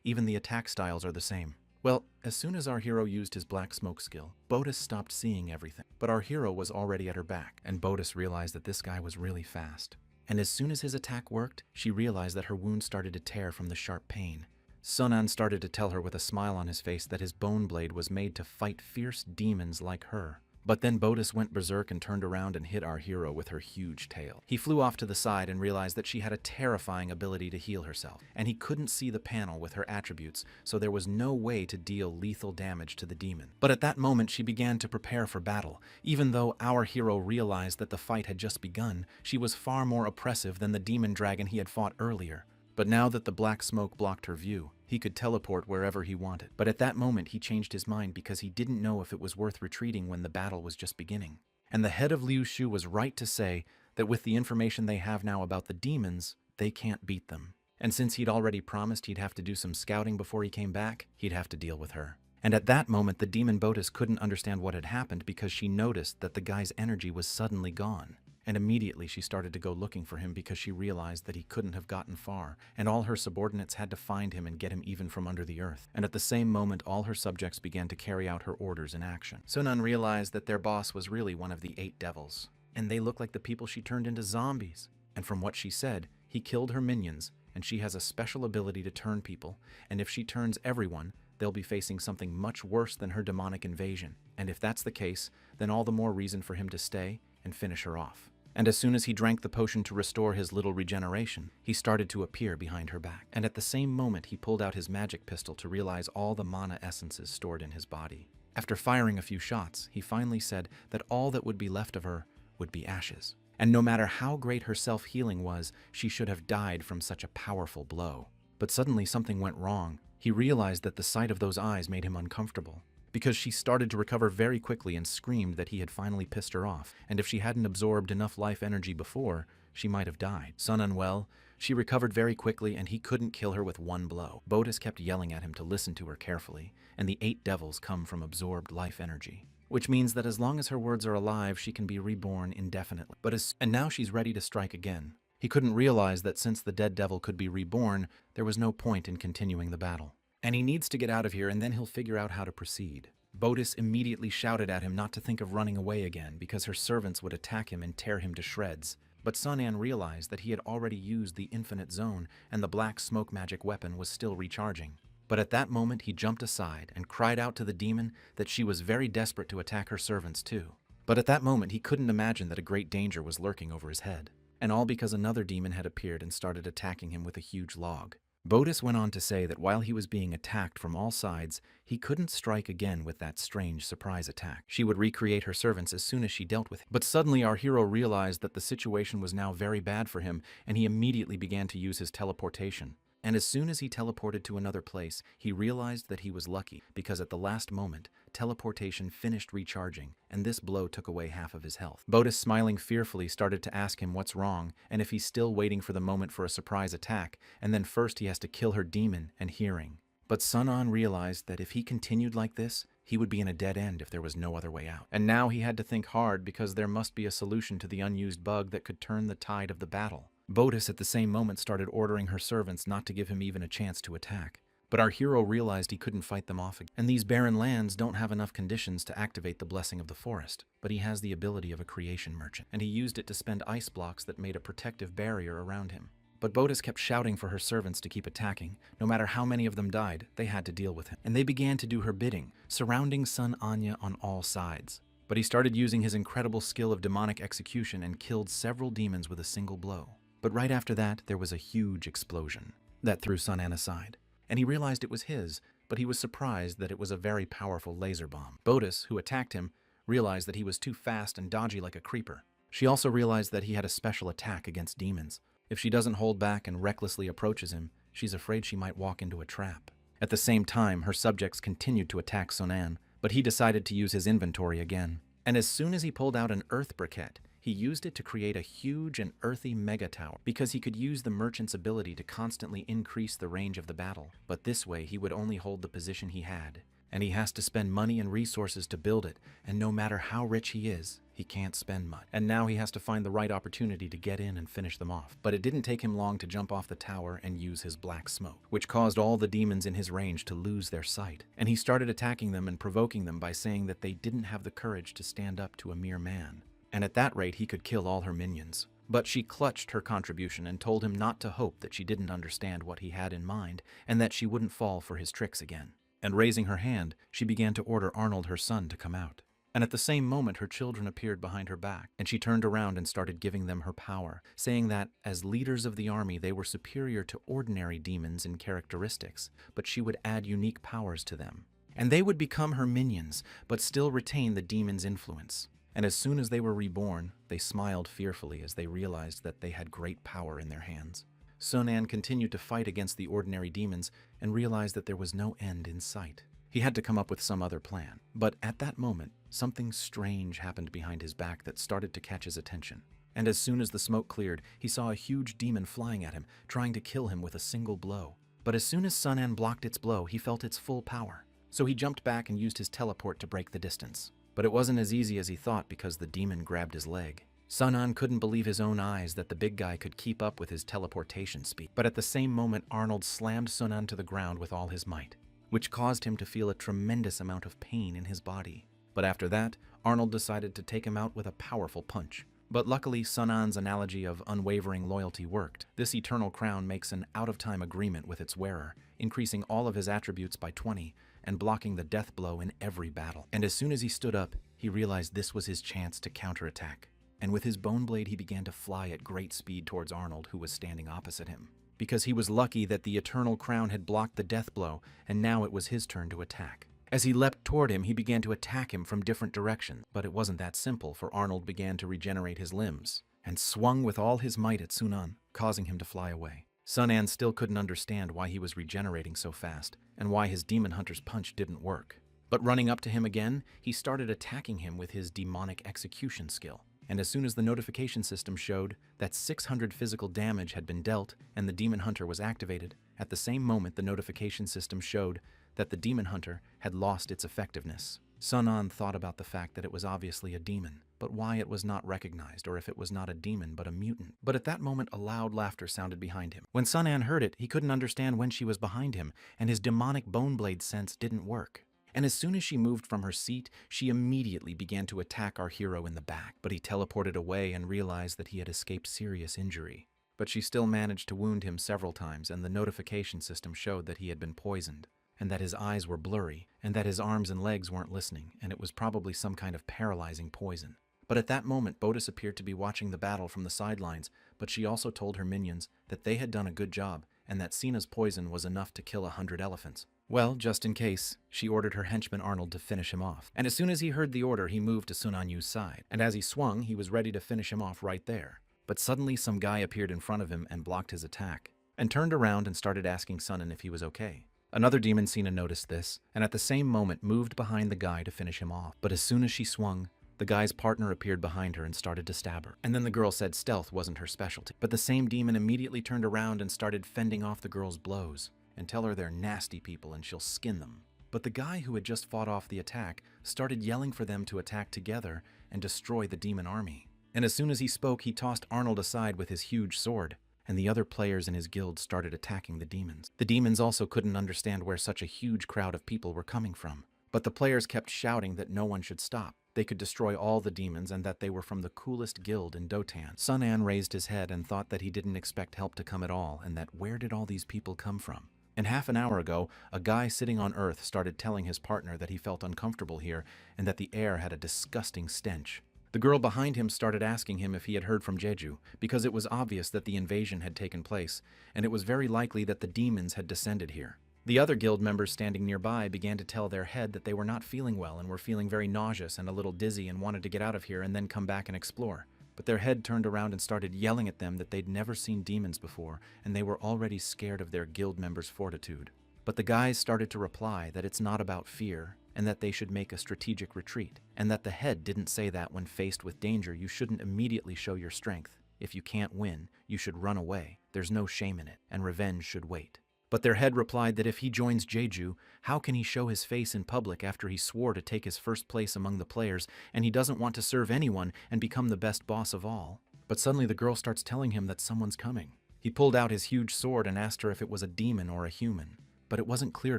Even the attack styles are the same. Well, as soon as our hero used his black smoke skill, Bodis stopped seeing everything. But our hero was already at her back, and Bodis realized that this guy was really fast. And as soon as his attack worked, she realized that her wound started to tear from the sharp pain. Sun An started to tell her with a smile on his face that his bone blade was made to fight fierce demons like her. But then Bodis went berserk and turned around and hit our hero with her huge tail. He flew off to the side and realized that she had a terrifying ability to heal herself, and he couldn't see the panel with her attributes, so there was no way to deal lethal damage to the demon. But at that moment she began to prepare for battle. Even though our hero realized that the fight had just begun, she was far more oppressive than the demon dragon he had fought earlier. But now that the black smoke blocked her view, he could teleport wherever he wanted. But at that moment he changed his mind because he didn't know if it was worth retreating when the battle was just beginning. And the head of Liu Shu was right to say that with the information they have now about the demons, they can't beat them. And since he'd already promised he'd have to do some scouting before he came back, he'd have to deal with her. And at that moment the demon Bodis couldn't understand what had happened because she noticed that the guy's energy was suddenly gone. And immediately she started to go looking for him because she realized that he couldn't have gotten far, and all her subordinates had to find him and get him even from under the earth. And at the same moment all her subjects began to carry out her orders in action. Sun An realized that their boss was really one of the 8 devils, and they looked like the people she turned into zombies. And from what she said, he killed her minions, and she has a special ability to turn people, and if she turns everyone, they'll be facing something much worse than her demonic invasion. And if that's the case, then all the more reason for him to stay and finish her off. And as soon as he drank the potion to restore his little regeneration, he started to appear behind her back. And at the same moment, he pulled out his magic pistol to realize all the mana essences stored in his body. After firing a few shots, he finally said that all that would be left of her would be ashes. And no matter how great her self-healing was, she should have died from such a powerful blow. But suddenly something went wrong. He realized that the sight of those eyes made him uncomfortable, because she started to recover very quickly and screamed that he had finally pissed her off, and if she hadn't absorbed enough life energy before, she might have died. Sun unwell, she recovered very quickly and he couldn't kill her with one blow. Bodis kept yelling at him to listen to her carefully, and the 8 devils come from absorbed life energy, which means that as long as her words are alive, she can be reborn indefinitely. And now she's ready to strike again. He couldn't realize that since the dead devil could be reborn, there was no point in continuing the battle. And he needs to get out of here, and then he'll figure out how to proceed. Bodis immediately shouted at him not to think of running away again, because her servants would attack him and tear him to shreds. But Sun An realized that he had already used the infinite zone, and the black smoke magic weapon was still recharging. But at that moment he jumped aside and cried out to the demon that she was very desperate to attack her servants too. But at that moment he couldn't imagine that a great danger was lurking over his head. And all because another demon had appeared and started attacking him with a huge log. Bodis went on to say that while he was being attacked from all sides, he couldn't strike again with that strange surprise attack. She would recreate her servants as soon as she dealt with him. But suddenly our hero realized that the situation was now very bad for him, and he immediately began to use his teleportation. And as soon as he teleported to another place, he realized that he was lucky, because at the last moment, teleportation finished recharging, and this blow took away half of his health. Bodis, smiling fearfully, started to ask him what's wrong, and if he's still waiting for the moment for a surprise attack, and then first he has to kill her demon and hearing. But Sun An realized that if he continued like this, he would be in a dead end if there was no other way out. And now he had to think hard because there must be a solution to the unused bug that could turn the tide of the battle. Botus at the same moment started ordering her servants not to give him even a chance to attack. But our hero realized he couldn't fight them off again. And these barren lands don't have enough conditions to activate the blessing of the forest, but he has the ability of a creation merchant, and he used it to spend ice blocks that made a protective barrier around him. But Botus kept shouting for her servants to keep attacking. No matter how many of them died, they had to deal with him. And they began to do her bidding, surrounding Sun Anya on all sides. But he started using his incredible skill of demonic execution and killed several demons with a single blow. But right after that, there was a huge explosion that threw Sun An aside. And he realized it was his, but he was surprised that it was a very powerful laser bomb. Botus, who attacked him, realized that he was too fast and dodgy like a creeper. She also realized that he had a special attack against demons. If she doesn't hold back and recklessly approaches him, she's afraid she might walk into a trap. At the same time, her subjects continued to attack Sun An, but he decided to use his inventory again. And as soon as he pulled out an earth briquette, he used it to create a huge and earthy mega tower because he could use the merchant's ability to constantly increase the range of the battle. But this way, he would only hold the position he had. And he has to spend money and resources to build it, and no matter how rich he is, he can't spend much. And now he has to find the right opportunity to get in and finish them off. But it didn't take him long to jump off the tower and use his black smoke, which caused all the demons in his range to lose their sight. And he started attacking them and provoking them by saying that they didn't have the courage to stand up to a mere man. And at that rate, he could kill all her minions. But she clutched her contribution and told him not to hope that she didn't understand what he had in mind and that she wouldn't fall for his tricks again. And raising her hand, she began to order Arnold, her son, to come out. And at the same moment, her children appeared behind her back, and she turned around and started giving them her power, saying that, as leaders of the army, they were superior to ordinary demons in characteristics, but she would add unique powers to them. And they would become her minions, but still retain the demon's influence. And as soon as they were reborn, they smiled fearfully as they realized that they had great power in their hands. Sun An continued to fight against the ordinary demons and realized that there was no end in sight. He had to come up with some other plan. But at that moment, something strange happened behind his back that started to catch his attention. And as soon as the smoke cleared, he saw a huge demon flying at him, trying to kill him with a single blow. But as soon as Sun An blocked its blow, he felt its full power. So he jumped back and used his teleport to break the distance. But it wasn't as easy as he thought because the demon grabbed his leg. Sun An couldn't believe his own eyes that the big guy could keep up with his teleportation speed. But at the same moment, Arnold slammed Sun An to the ground with all his might, which caused him to feel a tremendous amount of pain in his body. But after that, Arnold decided to take him out with a powerful punch. But luckily, Sun An's analogy of unwavering loyalty worked. This eternal crown makes an out-of-time agreement with its wearer, increasing all of his attributes by 20, and blocking the death blow in every battle. And as soon as he stood up, he realized this was his chance to counterattack. And with his bone blade, he began to fly at great speed towards Arnold, who was standing opposite him. Because he was lucky that the eternal crown had blocked the death blow, and now it was his turn to attack. As he leapt toward him, he began to attack him from different directions. But it wasn't that simple, for Arnold began to regenerate his limbs, and swung with all his might at Sun An, causing him to fly away. Sun An still couldn't understand why he was regenerating so fast, and why his demon hunter's punch didn't work. But running up to him again, he started attacking him with his demonic execution skill. And as soon as the notification system showed that 600 physical damage had been dealt and the demon hunter was activated, at the same moment the notification system showed that the demon hunter had lost its effectiveness. Sun An thought about the fact that it was obviously a demon, but why it was not recognized, or if it was not a demon but a mutant. But at that moment a loud laughter sounded behind him. When Sun An heard it, he couldn't understand when she was behind him, and his demonic bone blade sense didn't work. And as soon as she moved from her seat, she immediately began to attack our hero in the back. But he teleported away and realized that he had escaped serious injury. But she still managed to wound him several times, and the notification system showed that he had been poisoned, and that his eyes were blurry, and that his arms and legs weren't listening, and it was probably some kind of paralyzing poison. But at that moment, Botus appeared to be watching the battle from the sidelines, but she also told her minions that they had done a good job, and that Sina's poison was enough to kill 100 elephants. Well, just in case, she ordered her henchman Arnold to finish him off. And as soon as he heard the order, he moved to Sun Anyu's side. And as he swung, he was ready to finish him off right there. But suddenly some guy appeared in front of him and blocked his attack, and turned around and started asking Sun An if he was okay. Another demon Sina noticed this, and at the same moment moved behind the guy to finish him off. But as soon as she swung, the guy's partner appeared behind her and started to stab her. And then the girl said stealth wasn't her specialty. But the same demon immediately turned around and started fending off the girl's blows, and tell her they're nasty people and she'll skin them. But the guy who had just fought off the attack started yelling for them to attack together and destroy the demon army. And as soon as he spoke, he tossed Arnold aside with his huge sword, and the other players in his guild started attacking the demons. The demons also couldn't understand where such a huge crowd of people were coming from, but the players kept shouting that no one should stop. They could destroy all the demons and that they were from the coolest guild in Dotan. Sun An raised his head and thought that he didn't expect help to come at all, and that where did all these people come from? And half an hour ago, a guy sitting on Earth started telling his partner that he felt uncomfortable here and that the air had a disgusting stench. The girl behind him started asking him if he had heard from Jeju, because it was obvious that the invasion had taken place, and it was very likely that the demons had descended here. The other guild members standing nearby began to tell their head that they were not feeling well and were feeling very nauseous and a little dizzy and wanted to get out of here and then come back and explore. But their head turned around and started yelling at them that they'd never seen demons before, and they were already scared of their guild members' fortitude. But the guys started to reply that it's not about fear, and that they should make a strategic retreat, and that the head didn't say that when faced with danger you shouldn't immediately show your strength. If you can't win, you should run away. There's no shame in it, and revenge should wait. But their head replied that if he joins Jeju, how can he show his face in public after he swore to take his first place among the players, and he doesn't want to serve anyone and become the best boss of all? But suddenly the girl starts telling him that someone's coming. He pulled out his huge sword and asked her if it was a demon or a human. But it wasn't clear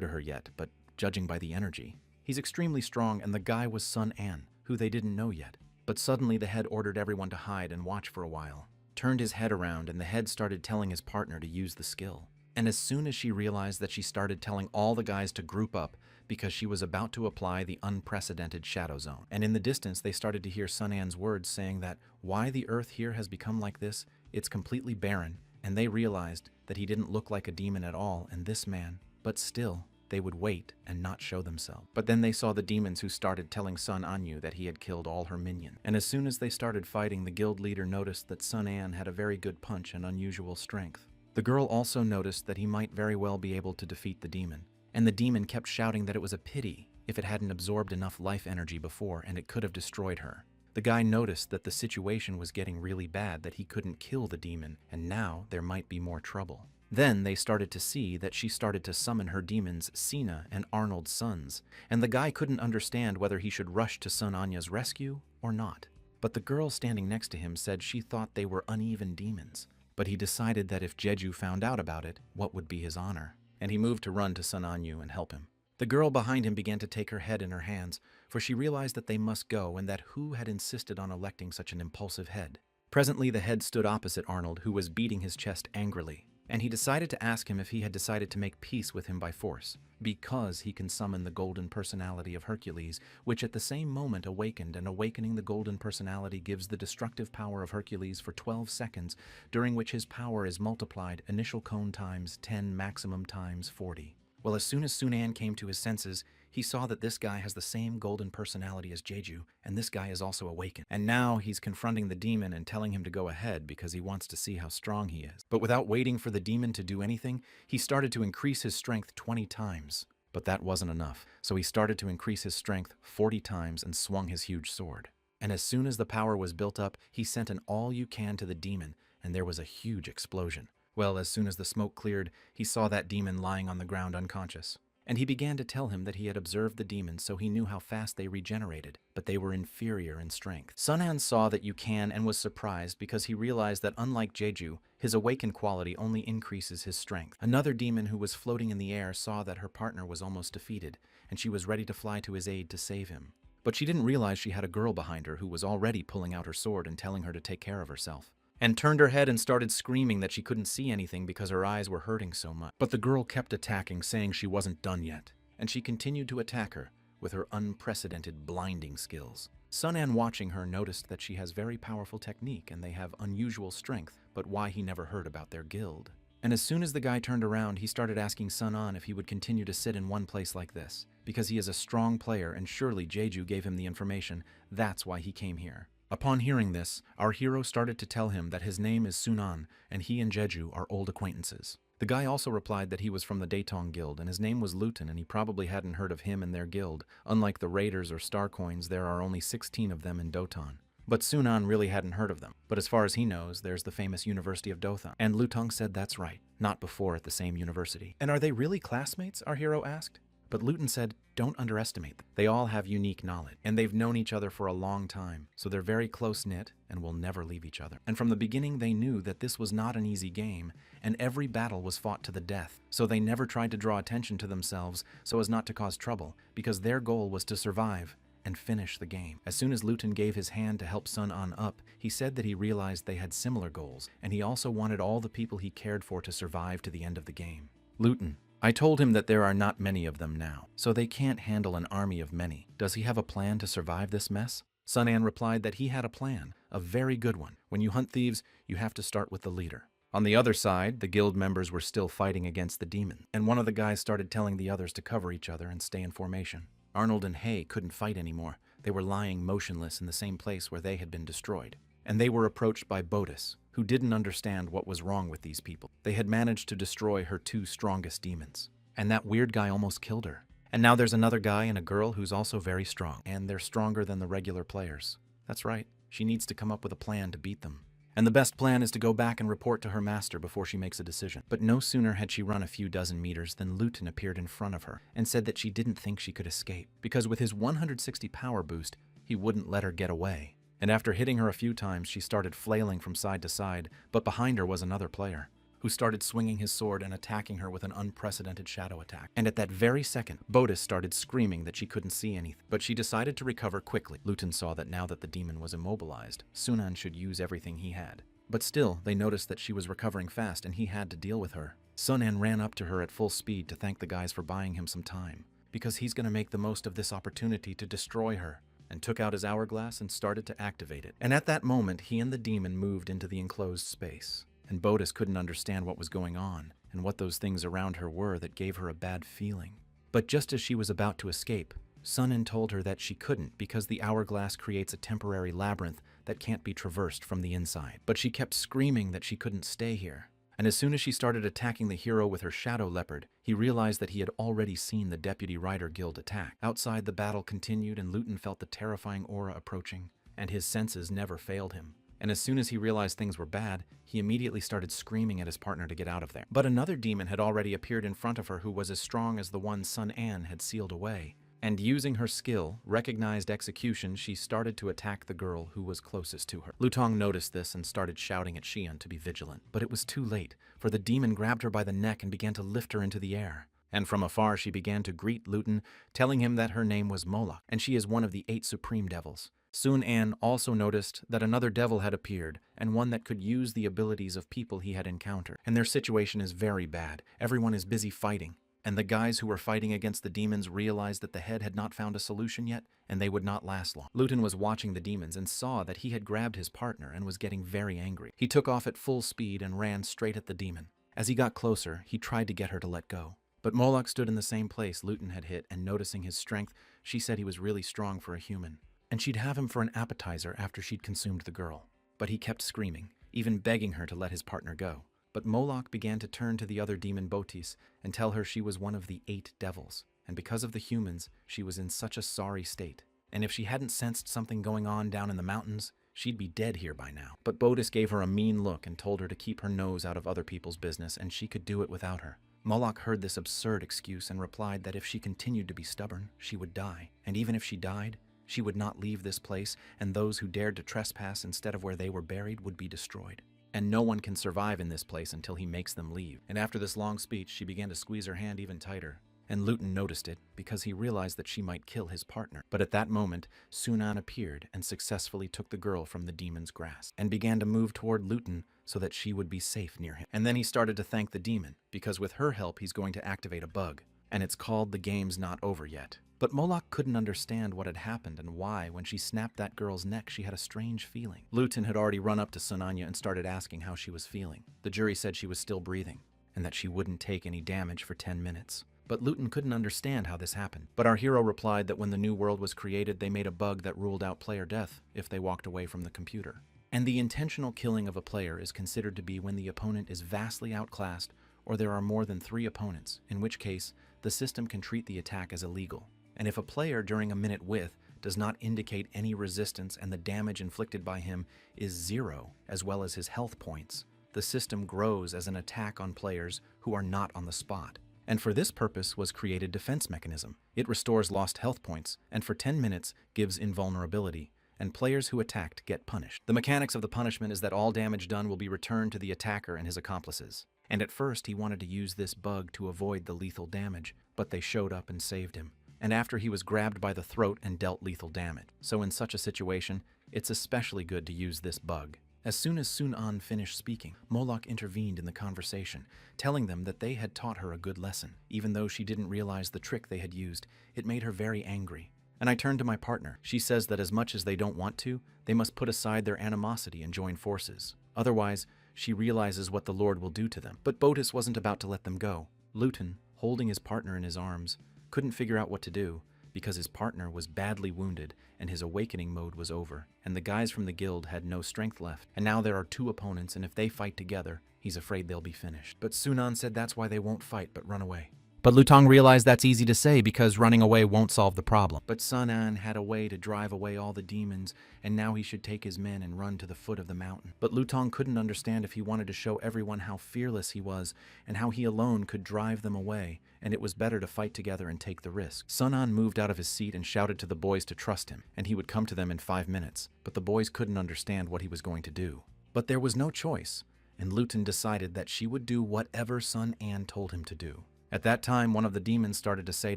to her yet, but judging by the energy, he's extremely strong, and the guy was Sun An, who they didn't know yet. But suddenly the head ordered everyone to hide and watch for a while, turned his head around, and the head started telling his partner to use the skill. And as soon as she realized that, she started telling all the guys to group up because she was about to apply the unprecedented shadow zone. And in the distance, they started to hear Sun An's words saying that why the earth here has become like this, it's completely barren, and they realized that he didn't look like a demon at all, and this man, but still, they would wait and not show themselves. But then they saw the demons, who started telling Sun Anyu that he had killed all her minions. And as soon as they started fighting, the guild leader noticed that Sun An had a very good punch and unusual strength. The girl also noticed that he might very well be able to defeat the demon, and the demon kept shouting that it was a pity if it hadn't absorbed enough life energy before and it could have destroyed her. The guy noticed that the situation was getting really bad, that he couldn't kill the demon, and now there might be more trouble. Then they started to see that she started to summon her demons, Sina and Arnold's sons, and the guy couldn't understand whether he should rush to Sun Anya's rescue or not. But the girl standing next to him said she thought they were uneven demons. But he decided that if Jeju found out about it, what would be his honor? And he moved to run to Sun Anyu and help him. The girl behind him began to take her head in her hands, for she realized that they must go and that who had insisted on electing such an impulsive head. Presently the head stood opposite Arnold, who was beating his chest angrily, and he decided to ask him if he had decided to make peace with him by force, because he can summon the golden personality of Hercules, which at the same moment awakened, and awakening the golden personality gives the destructive power of Hercules for 12 seconds, during which his power is multiplied, initial cone times 10, maximum times 40. Well, as soon as Sun An came to his senses, he saw that this guy has the same golden personality as Jeju, and this guy is also awakened. And now he's confronting the demon and telling him to go ahead because he wants to see how strong he is. But without waiting for the demon to do anything, he started to increase his strength 20 times. But that wasn't enough, so he started to increase his strength 40 times and swung his huge sword. And as soon as the power was built up, he sent an all-you-can to the demon, and there was a huge explosion. Well, as soon as the smoke cleared, he saw that demon lying on the ground unconscious. And he began to tell him that he had observed the demons, so he knew how fast they regenerated, but they were inferior in strength. Sun An saw that you can and was surprised because he realized that unlike Jeju, his awakened quality only increases his strength. Another demon who was floating in the air saw that her partner was almost defeated, and she was ready to fly to his aid to save him. But she didn't realize she had a girl behind her who was already pulling out her sword and telling her to take care of herself, and turned her head and started screaming that she couldn't see anything because her eyes were hurting so much. But the girl kept attacking, saying she wasn't done yet, and she continued to attack her with her unprecedented blinding skills. Sun An, watching her, noticed that she has very powerful technique and they have unusual strength, but why he never heard about their guild. And as soon as the guy turned around, he started asking Sun An if he would continue to sit in one place like this, because he is a strong player and surely Jeju gave him the information. That's why he came here. Upon hearing this, our hero started to tell him that his name is Sun An, and he and Jeju are old acquaintances. The guy also replied that he was from the Datong Guild, and his name was Luton, and he probably hadn't heard of him and their guild. Unlike the Raiders or Star Coins, there are only 16 of them in Doton. But Sun An really hadn't heard of them. But as far as he knows, there's the famous University of Dothon. And Lutong said that's right, not before at the same university. And are they really classmates? Our hero asked. But Luton said, don't underestimate them. They all have unique knowledge, and they've known each other for a long time, so they're very close-knit and will never leave each other. And from the beginning they knew that this was not an easy game, and every battle was fought to the death, so they never tried to draw attention to themselves so as not to cause trouble, because their goal was to survive and finish the game. As soon as Luton gave his hand to help Sun An up, he said that he realized they had similar goals, and he also wanted all the people he cared for to survive to the end of the game. Luton, I told him that there are not many of them now, so they can't handle an army of many. Does he have a plan to survive this mess? Sun An replied that he had a plan, a very good one. When you hunt thieves, you have to start with the leader. On the other side, the guild members were still fighting against the demon, and one of the guys started telling the others to cover each other and stay in formation. Arnold and Hay couldn't fight anymore. They were lying motionless in the same place where they had been destroyed. And they were approached by Bodis, who didn't understand what was wrong with these people. They had managed to destroy her two strongest demons. And that weird guy almost killed her. And now there's another guy and a girl who's also very strong. And they're stronger than the regular players. That's right. She needs to come up with a plan to beat them. And the best plan is to go back and report to her master before she makes a decision. But no sooner had she run a few dozen meters than Luton appeared in front of her and said that she didn't think she could escape, because with his 160 power boost, he wouldn't let her get away. And after hitting her a few times, she started flailing from side to side, but behind her was another player, who started swinging his sword and attacking her with an unprecedented shadow attack. And at that very second, Bodis started screaming that she couldn't see anything, but she decided to recover quickly. Luton saw that now that the demon was immobilized, Sun An should use everything he had. But still, they noticed that she was recovering fast and he had to deal with her. Sun An ran up to her at full speed to thank the guys for buying him some time, because he's going to make the most of this opportunity to destroy her, and took out his hourglass and started to activate it. And at that moment, he and the demon moved into the enclosed space. And Bodis couldn't understand what was going on, and what those things around her were that gave her a bad feeling. But just as she was about to escape, Sun An told her that she couldn't because the hourglass creates a temporary labyrinth that can't be traversed from the inside. But she kept screaming that she couldn't stay here. And as soon as she started attacking the hero with her shadow leopard, he realized that he had already seen the Deputy Rider Guild attack. Outside, the battle continued, and Luton felt the terrifying aura approaching, and his senses never failed him. And as soon as he realized things were bad, he immediately started screaming at his partner to get out of there. But another demon had already appeared in front of her who was as strong as the one Sun An had sealed away. And using her skill, recognized execution, she started to attack the girl who was closest to her. Lutong noticed this and started shouting at Xian to be vigilant. But it was too late, for the demon grabbed her by the neck and began to lift her into the air. And from afar she began to greet Luton, telling him that her name was Moloch, and she is one of the 8 supreme devils. Sun An also noticed that another devil had appeared, and one that could use the abilities of people he had encountered. And their situation is very bad. Everyone is busy fighting. And the guys who were fighting against the demons realized that the head had not found a solution yet, and they would not last long. Luton was watching the demons and saw that he had grabbed his partner and was getting very angry. He took off at full speed and ran straight at the demon. As he got closer, he tried to get her to let go. But Moloch stood in the same place Luton had hit, and noticing his strength, she said he was really strong for a human. And she'd have him for an appetizer after she'd consumed the girl. But he kept screaming, even begging her to let his partner go. But Moloch began to turn to the other demon Botis and tell her she was one of the 8 devils, and because of the humans, she was in such a sorry state. And if she hadn't sensed something going on down in the mountains, she'd be dead here by now. But Botis gave her a mean look and told her to keep her nose out of other people's business, and she could do it without her. Moloch heard this absurd excuse and replied that if she continued to be stubborn, she would die. And even if she died, she would not leave this place, and those who dared to trespass instead of where they were buried would be destroyed. And no one can survive in this place until he makes them leave. And after this long speech, she began to squeeze her hand even tighter. And Luton noticed it, because he realized that she might kill his partner. But at that moment, Sun An appeared and successfully took the girl from the demon's grasp, and began to move toward Luton so that she would be safe near him. And then he started to thank the demon, because with her help he's going to activate a bug. And it's called The Game's Not Over Yet. But Moloch couldn't understand what had happened and why, when she snapped that girl's neck, she had a strange feeling. Luton had already run up to Sananya and started asking how she was feeling. The jury said she was still breathing, and that she wouldn't take any damage for 10 minutes. But Luton couldn't understand how this happened. But our hero replied that when the new world was created, they made a bug that ruled out player death if they walked away from the computer. And the intentional killing of a player is considered to be when the opponent is vastly outclassed, or there are more than 3 opponents, in which case, the system can treat the attack as illegal. And if a player during a minute with does not indicate any resistance and the damage inflicted by him is 0, as well as his health points, the system grows as an attack on players who are not on the spot. And for this purpose was created defense mechanism. It restores lost health points, and for 10 minutes gives invulnerability, and players who attacked get punished. The mechanics of the punishment is that all damage done will be returned to the attacker and his accomplices. And at first he wanted to use this bug to avoid the lethal damage, but they showed up and saved him. And after he was grabbed by the throat and dealt lethal damage. So in such a situation, it's especially good to use this bug. As soon as Sun-an finished speaking, Moloch intervened in the conversation, telling them that they had taught her a good lesson. Even though she didn't realize the trick they had used, it made her very angry. And I turned to my partner. She says that as much as they don't want to, they must put aside their animosity and join forces. Otherwise, she realizes what the Lord will do to them. But Botus wasn't about to let them go. Luton, holding his partner in his arms, couldn't figure out what to do because his partner was badly wounded and his awakening mode was over, and the guys from the guild had no strength left. And now there are two opponents, and if they fight together, he's afraid they'll be finished. But Sun-an said that's why they won't fight but run away. But Lutong realized that's easy to say because running away won't solve the problem. But Sun-an had a way to drive away all the demons, and now he should take his men and run to the foot of the mountain. But Lutong couldn't understand if he wanted to show everyone how fearless he was and how he alone could drive them away, and it was better to fight together and take the risk. Sun-an moved out of his seat and shouted to the boys to trust him, and he would come to them in 5 minutes. But the boys couldn't understand what he was going to do. But there was no choice, and Luton decided that she would do whatever Sun-an told him to do. At that time, one of the demons started to say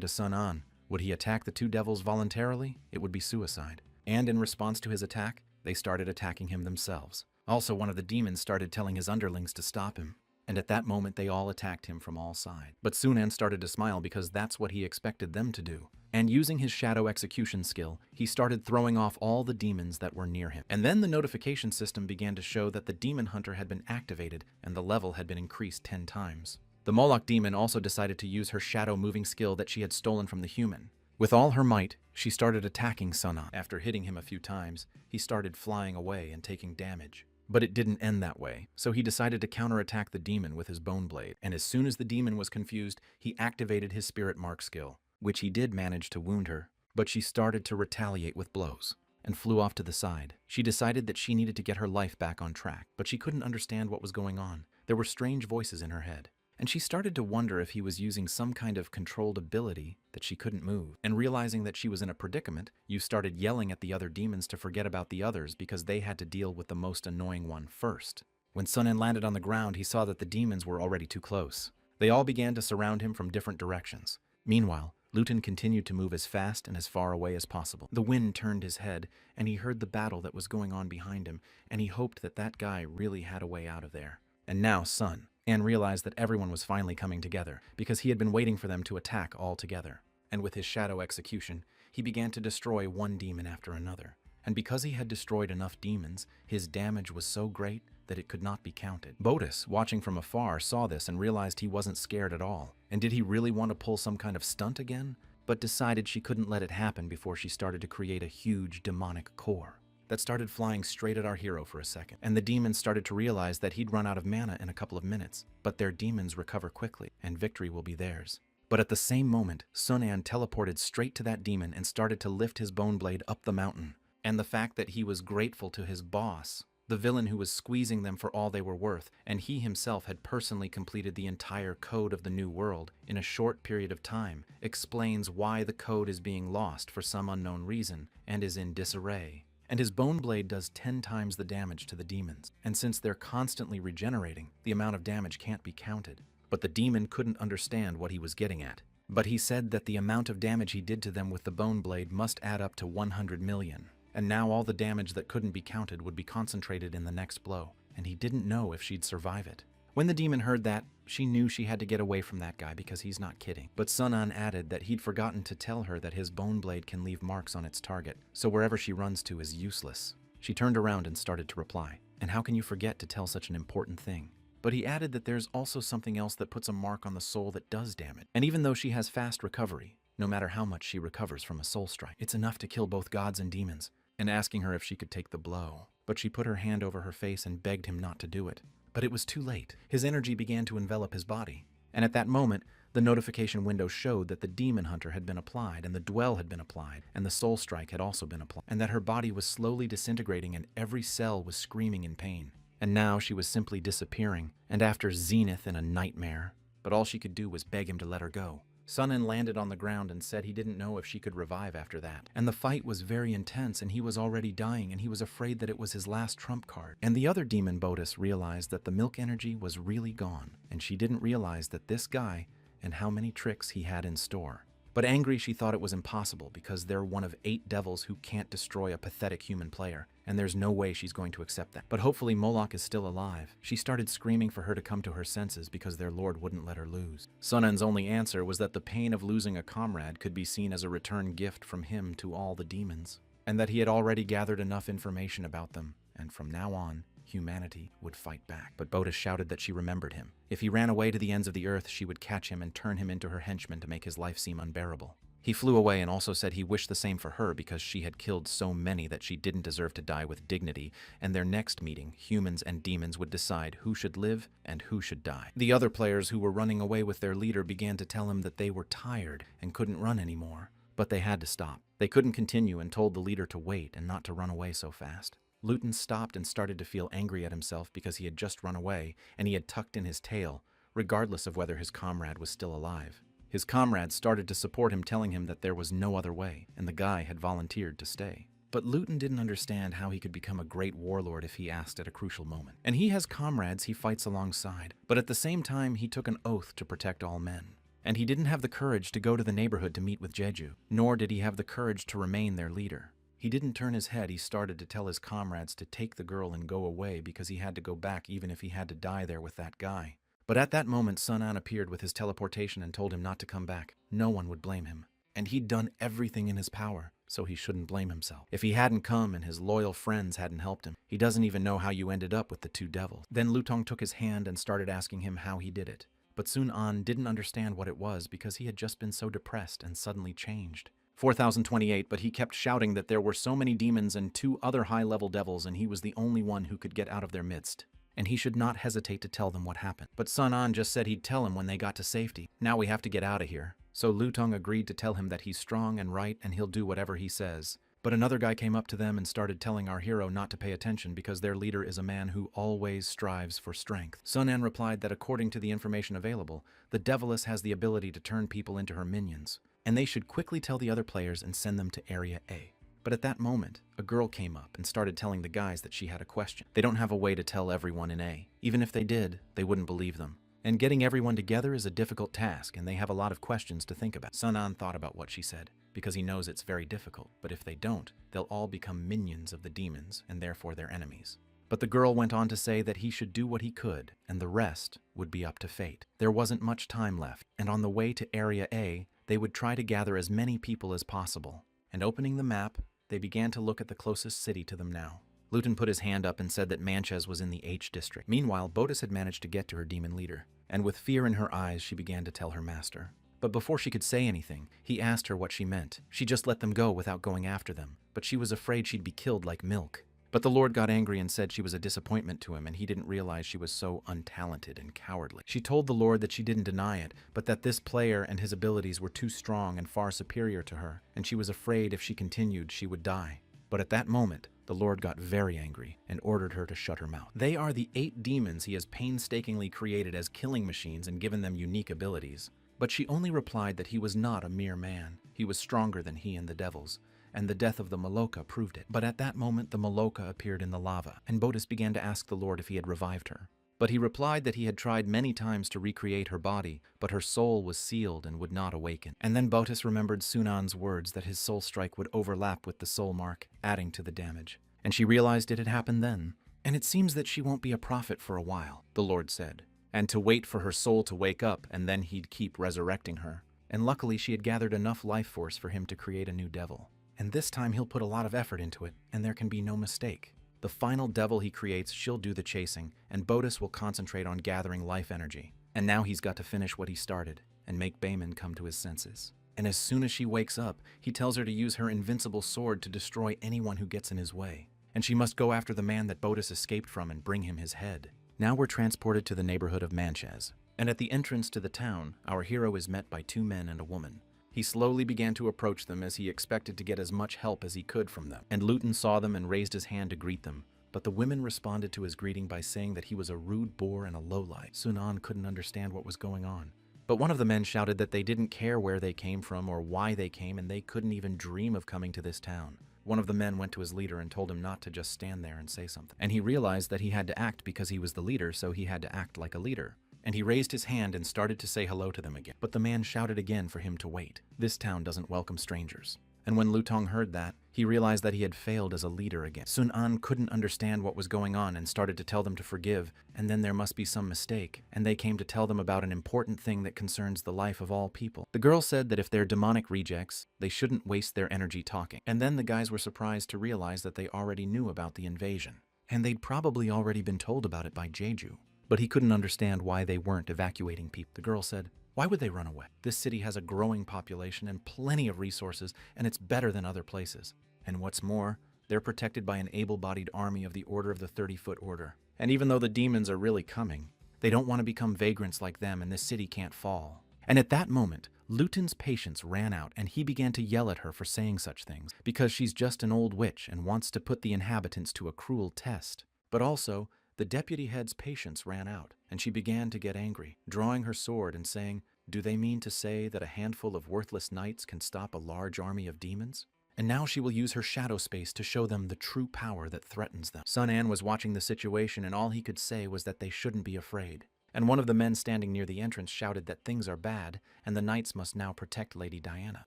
to Sun-an, would he attack the two devils voluntarily? It would be suicide. And in response to his attack, they started attacking him themselves. Also, one of the demons started telling his underlings to stop him. And at that moment, they all attacked him from all sides. But Sun-an started to smile because that's what he expected them to do. And using his shadow execution skill, he started throwing off all the demons that were near him. And then the notification system began to show that the demon hunter had been activated and the level had been increased 10 times. The Moloch demon also decided to use her shadow moving skill that she had stolen from the human. With all her might, she started attacking Sun-an. After hitting him a few times, he started flying away and taking damage. But it didn't end that way, so he decided to counterattack the demon with his bone blade. And as soon as the demon was confused, he activated his spirit mark skill, which he did manage to wound her, but she started to retaliate with blows and flew off to the side. She decided that she needed to get her life back on track, but she couldn't understand what was going on. There were strange voices in her head. And she started to wonder if he was using some kind of controlled ability that she couldn't move. And realizing that she was in a predicament, you started yelling at the other demons to forget about the others because they had to deal with the most annoying one first. When Sun-an landed on the ground, he saw that the demons were already too close. They all began to surround him from different directions. Meanwhile, Luton continued to move as fast and as far away as possible. The wind turned his head, and he heard the battle that was going on behind him, and he hoped that that guy really had a way out of there. And now Sun-an realized that everyone was finally coming together, because he had been waiting for them to attack all together. And with his shadow execution, he began to destroy one demon after another. And because he had destroyed enough demons, his damage was so great that it could not be counted. Botus, watching from afar, saw this and realized he wasn't scared at all. And did he really want to pull some kind of stunt again? But decided she couldn't let it happen before she started to create a huge demonic core that started flying straight at our hero for a second. And the demons started to realize that he'd run out of mana in a couple of minutes, but their demons recover quickly, and victory will be theirs. But at the same moment, Sun-an teleported straight to that demon and started to lift his bone blade up the mountain. And the fact that he was grateful to his boss, the villain who was squeezing them for all they were worth, and he himself had personally completed the entire code of the new world in a short period of time, explains why the code is being lost for some unknown reason and is in disarray. And his bone blade does 10 times the damage to the demons. And since they're constantly regenerating, the amount of damage can't be counted. But the demon couldn't understand what he was getting at. But he said that the amount of damage he did to them with the bone blade must add up to 100 million. And now all the damage that couldn't be counted would be concentrated in the next blow. And he didn't know if she'd survive it. When the demon heard that, she knew she had to get away from that guy because he's not kidding. But Sun-an added that he'd forgotten to tell her that his bone blade can leave marks on its target, so wherever she runs to is useless. She turned around and started to reply, and how can you forget to tell such an important thing? But he added that there's also something else that puts a mark on the soul that does damage. And even though she has fast recovery, no matter how much she recovers from a soul strike, it's enough to kill both gods and demons, and asking her if she could take the blow. But she put her hand over her face and begged him not to do it. But it was too late. His energy began to envelop his body. And at that moment, the notification window showed that the demon hunter had been applied, and the dwell had been applied, and the soul strike had also been applied, and that her body was slowly disintegrating and every cell was screaming in pain. And now she was simply disappearing, and after zenith in a nightmare, but all she could do was beg him to let her go. Sunan landed on the ground and said he didn't know if she could revive after that. And the fight was very intense and he was already dying and he was afraid that it was his last trump card. And the other demon Botus realized that the milk energy was really gone, and she didn't realize that this guy and how many tricks he had in store. But angry, she thought it was impossible because they're one of 8 devils who can't destroy a pathetic human player, and there's no way she's going to accept that. But hopefully Moloch is still alive. She started screaming for her to come to her senses because their lord wouldn't let her lose. Sunan's only answer was that the pain of losing a comrade could be seen as a return gift from him to all the demons, and that he had already gathered enough information about them, and from now on, humanity would fight back. But Botus shouted that she remembered him. If he ran away to the ends of the earth, she would catch him and turn him into her henchman to make his life seem unbearable. He flew away and also said he wished the same for her because she had killed so many that she didn't deserve to die with dignity, and their next meeting, humans and demons would decide who should live and who should die. The other players who were running away with their leader began to tell him that they were tired and couldn't run anymore, but they had to stop. They couldn't continue and told the leader to wait and not to run away so fast. Luton stopped and started to feel angry at himself because he had just run away and he had tucked in his tail, regardless of whether his comrade was still alive. His comrades started to support him, telling him that there was no other way, and the guy had volunteered to stay. But Luton didn't understand how he could become a great warlord if he asked at a crucial moment. And he has comrades he fights alongside, but at the same time he took an oath to protect all men. And he didn't have the courage to go to the neighborhood to meet with Jeju, nor did he have the courage to remain their leader. He didn't turn his head. He started to tell his comrades to take the girl and go away because he had to go back even if he had to die there with that guy. But at that moment, Sunan appeared with his teleportation and told him not to come back. No one would blame him. And he'd done everything in his power, so he shouldn't blame himself. If he hadn't come and his loyal friends hadn't helped him, he doesn't even know how you ended up with the 2 devils. Then Lutong took his hand and started asking him how he did it. But Sun An didn't understand what it was because he had just been so depressed and suddenly changed. 4028, but he kept shouting that there were so many demons and 2 other high-level devils and he was the only one who could get out of their midst. And he should not hesitate to tell them what happened. But Sun An just said he'd tell him when they got to safety. Now we have to get out of here. So Lutong agreed to tell him that he's strong and right and he'll do whatever he says. But another guy came up to them and started telling our hero not to pay attention because their leader is a man who always strives for strength. Sun An replied that according to the information available, the Deviless has the ability to turn people into her minions, and they should quickly tell the other players and send them to Area A. But at that moment, a girl came up and started telling the guys that she had a question. They don't have a way to tell everyone in A. Even if they did, they wouldn't believe them. And getting everyone together is a difficult task, and they have a lot of questions to think about. Sun An thought about what she said, because he knows it's very difficult, but if they don't, they'll all become minions of the demons, and therefore their enemies. But the girl went on to say that he should do what he could, and the rest would be up to fate. There wasn't much time left, and on the way to Area A, they would try to gather as many people as possible. And opening the map, they began to look at the closest city to them now. Luton put his hand up and said that Manches was in the H district. Meanwhile, Botus had managed to get to her demon leader, and with fear in her eyes, she began to tell her master. But before she could say anything, he asked her what she meant. She just let them go without going after them, but she was afraid she'd be killed like milk. But the Lord got angry and said she was a disappointment to him, and he didn't realize she was so untalented and cowardly. She told the Lord that she didn't deny it, but that this player and his abilities were too strong and far superior to her, and she was afraid if she continued, she would die. But at that moment, the Lord got very angry and ordered her to shut her mouth. They are the 8 demons he has painstakingly created as killing machines and given them unique abilities. But she only replied that he was not a mere man. He was stronger than he and the devils, and the death of the Maloka proved it. But at that moment, the Maloka appeared in the lava, and Botus began to ask the Lord if he had revived her. But he replied that he had tried many times to recreate her body, but her soul was sealed and would not awaken. And then Botus remembered Sunan's words that his soul strike would overlap with the soul mark, adding to the damage. And she realized it had happened then. And it seems that she won't be a prophet for a while, the Lord said, and to wait for her soul to wake up, and then he'd keep resurrecting her. And luckily she had gathered enough life force for him to create a new devil. And this time he'll put a lot of effort into it, and there can be no mistake. The final devil he creates, she'll do the chasing, and Botus will concentrate on gathering life energy. And now he's got to finish what he started, and make Bayman come to his senses. And as soon as she wakes up, he tells her to use her invincible sword to destroy anyone who gets in his way. And she must go after the man that Botus escaped from and bring him his head. Now we're transported to the neighborhood of Manches, and at the entrance to the town, our hero is met by 2 men and a woman. He slowly began to approach them as he expected to get as much help as he could from them. And Luton saw them and raised his hand to greet them. But the women responded to his greeting by saying that he was a rude boor and a lowlife. Sun-an couldn't understand what was going on. But one of the men shouted that they didn't care where they came from or why they came, and they couldn't even dream of coming to this town. One of the men went to his leader and told him not to just stand there and say something. And he realized that he had to act because he was the leader, so he had to act like a leader. And he raised his hand and started to say hello to them again. But the man shouted again for him to wait. This town doesn't welcome strangers. And when Lutong heard that, he realized that he had failed as a leader again. Sun-an couldn't understand what was going on and started to tell them to forgive, and then there must be some mistake, and they came to tell them about an important thing that concerns the life of all people. The girl said that if they're demonic rejects, they shouldn't waste their energy talking. And then the guys were surprised to realize that they already knew about the invasion. And they'd probably already been told about it by Jeju. But he couldn't understand why they weren't evacuating people. The girl said, "Why would they run away? This city has a growing population and plenty of resources, and it's better than other places. And what's more, they're protected by an able-bodied army of the Order of the 30-Foot Order. And even though the demons are really coming, they don't want to become vagrants like them, and this city can't fall." And at that moment, Luton's patience ran out, and he began to yell at her for saying such things, because she's just an old witch and wants to put the inhabitants to a cruel test. But also, the deputy head's patience ran out, and she began to get angry, drawing her sword and saying, "Do they mean to say that a handful of worthless knights can stop a large army of demons?" And now she will use her shadow space to show them the true power that threatens them. Sun-an was watching the situation, and all he could say was that they shouldn't be afraid. And one of the men standing near the entrance shouted that things are bad, and the knights must now protect Lady Diana.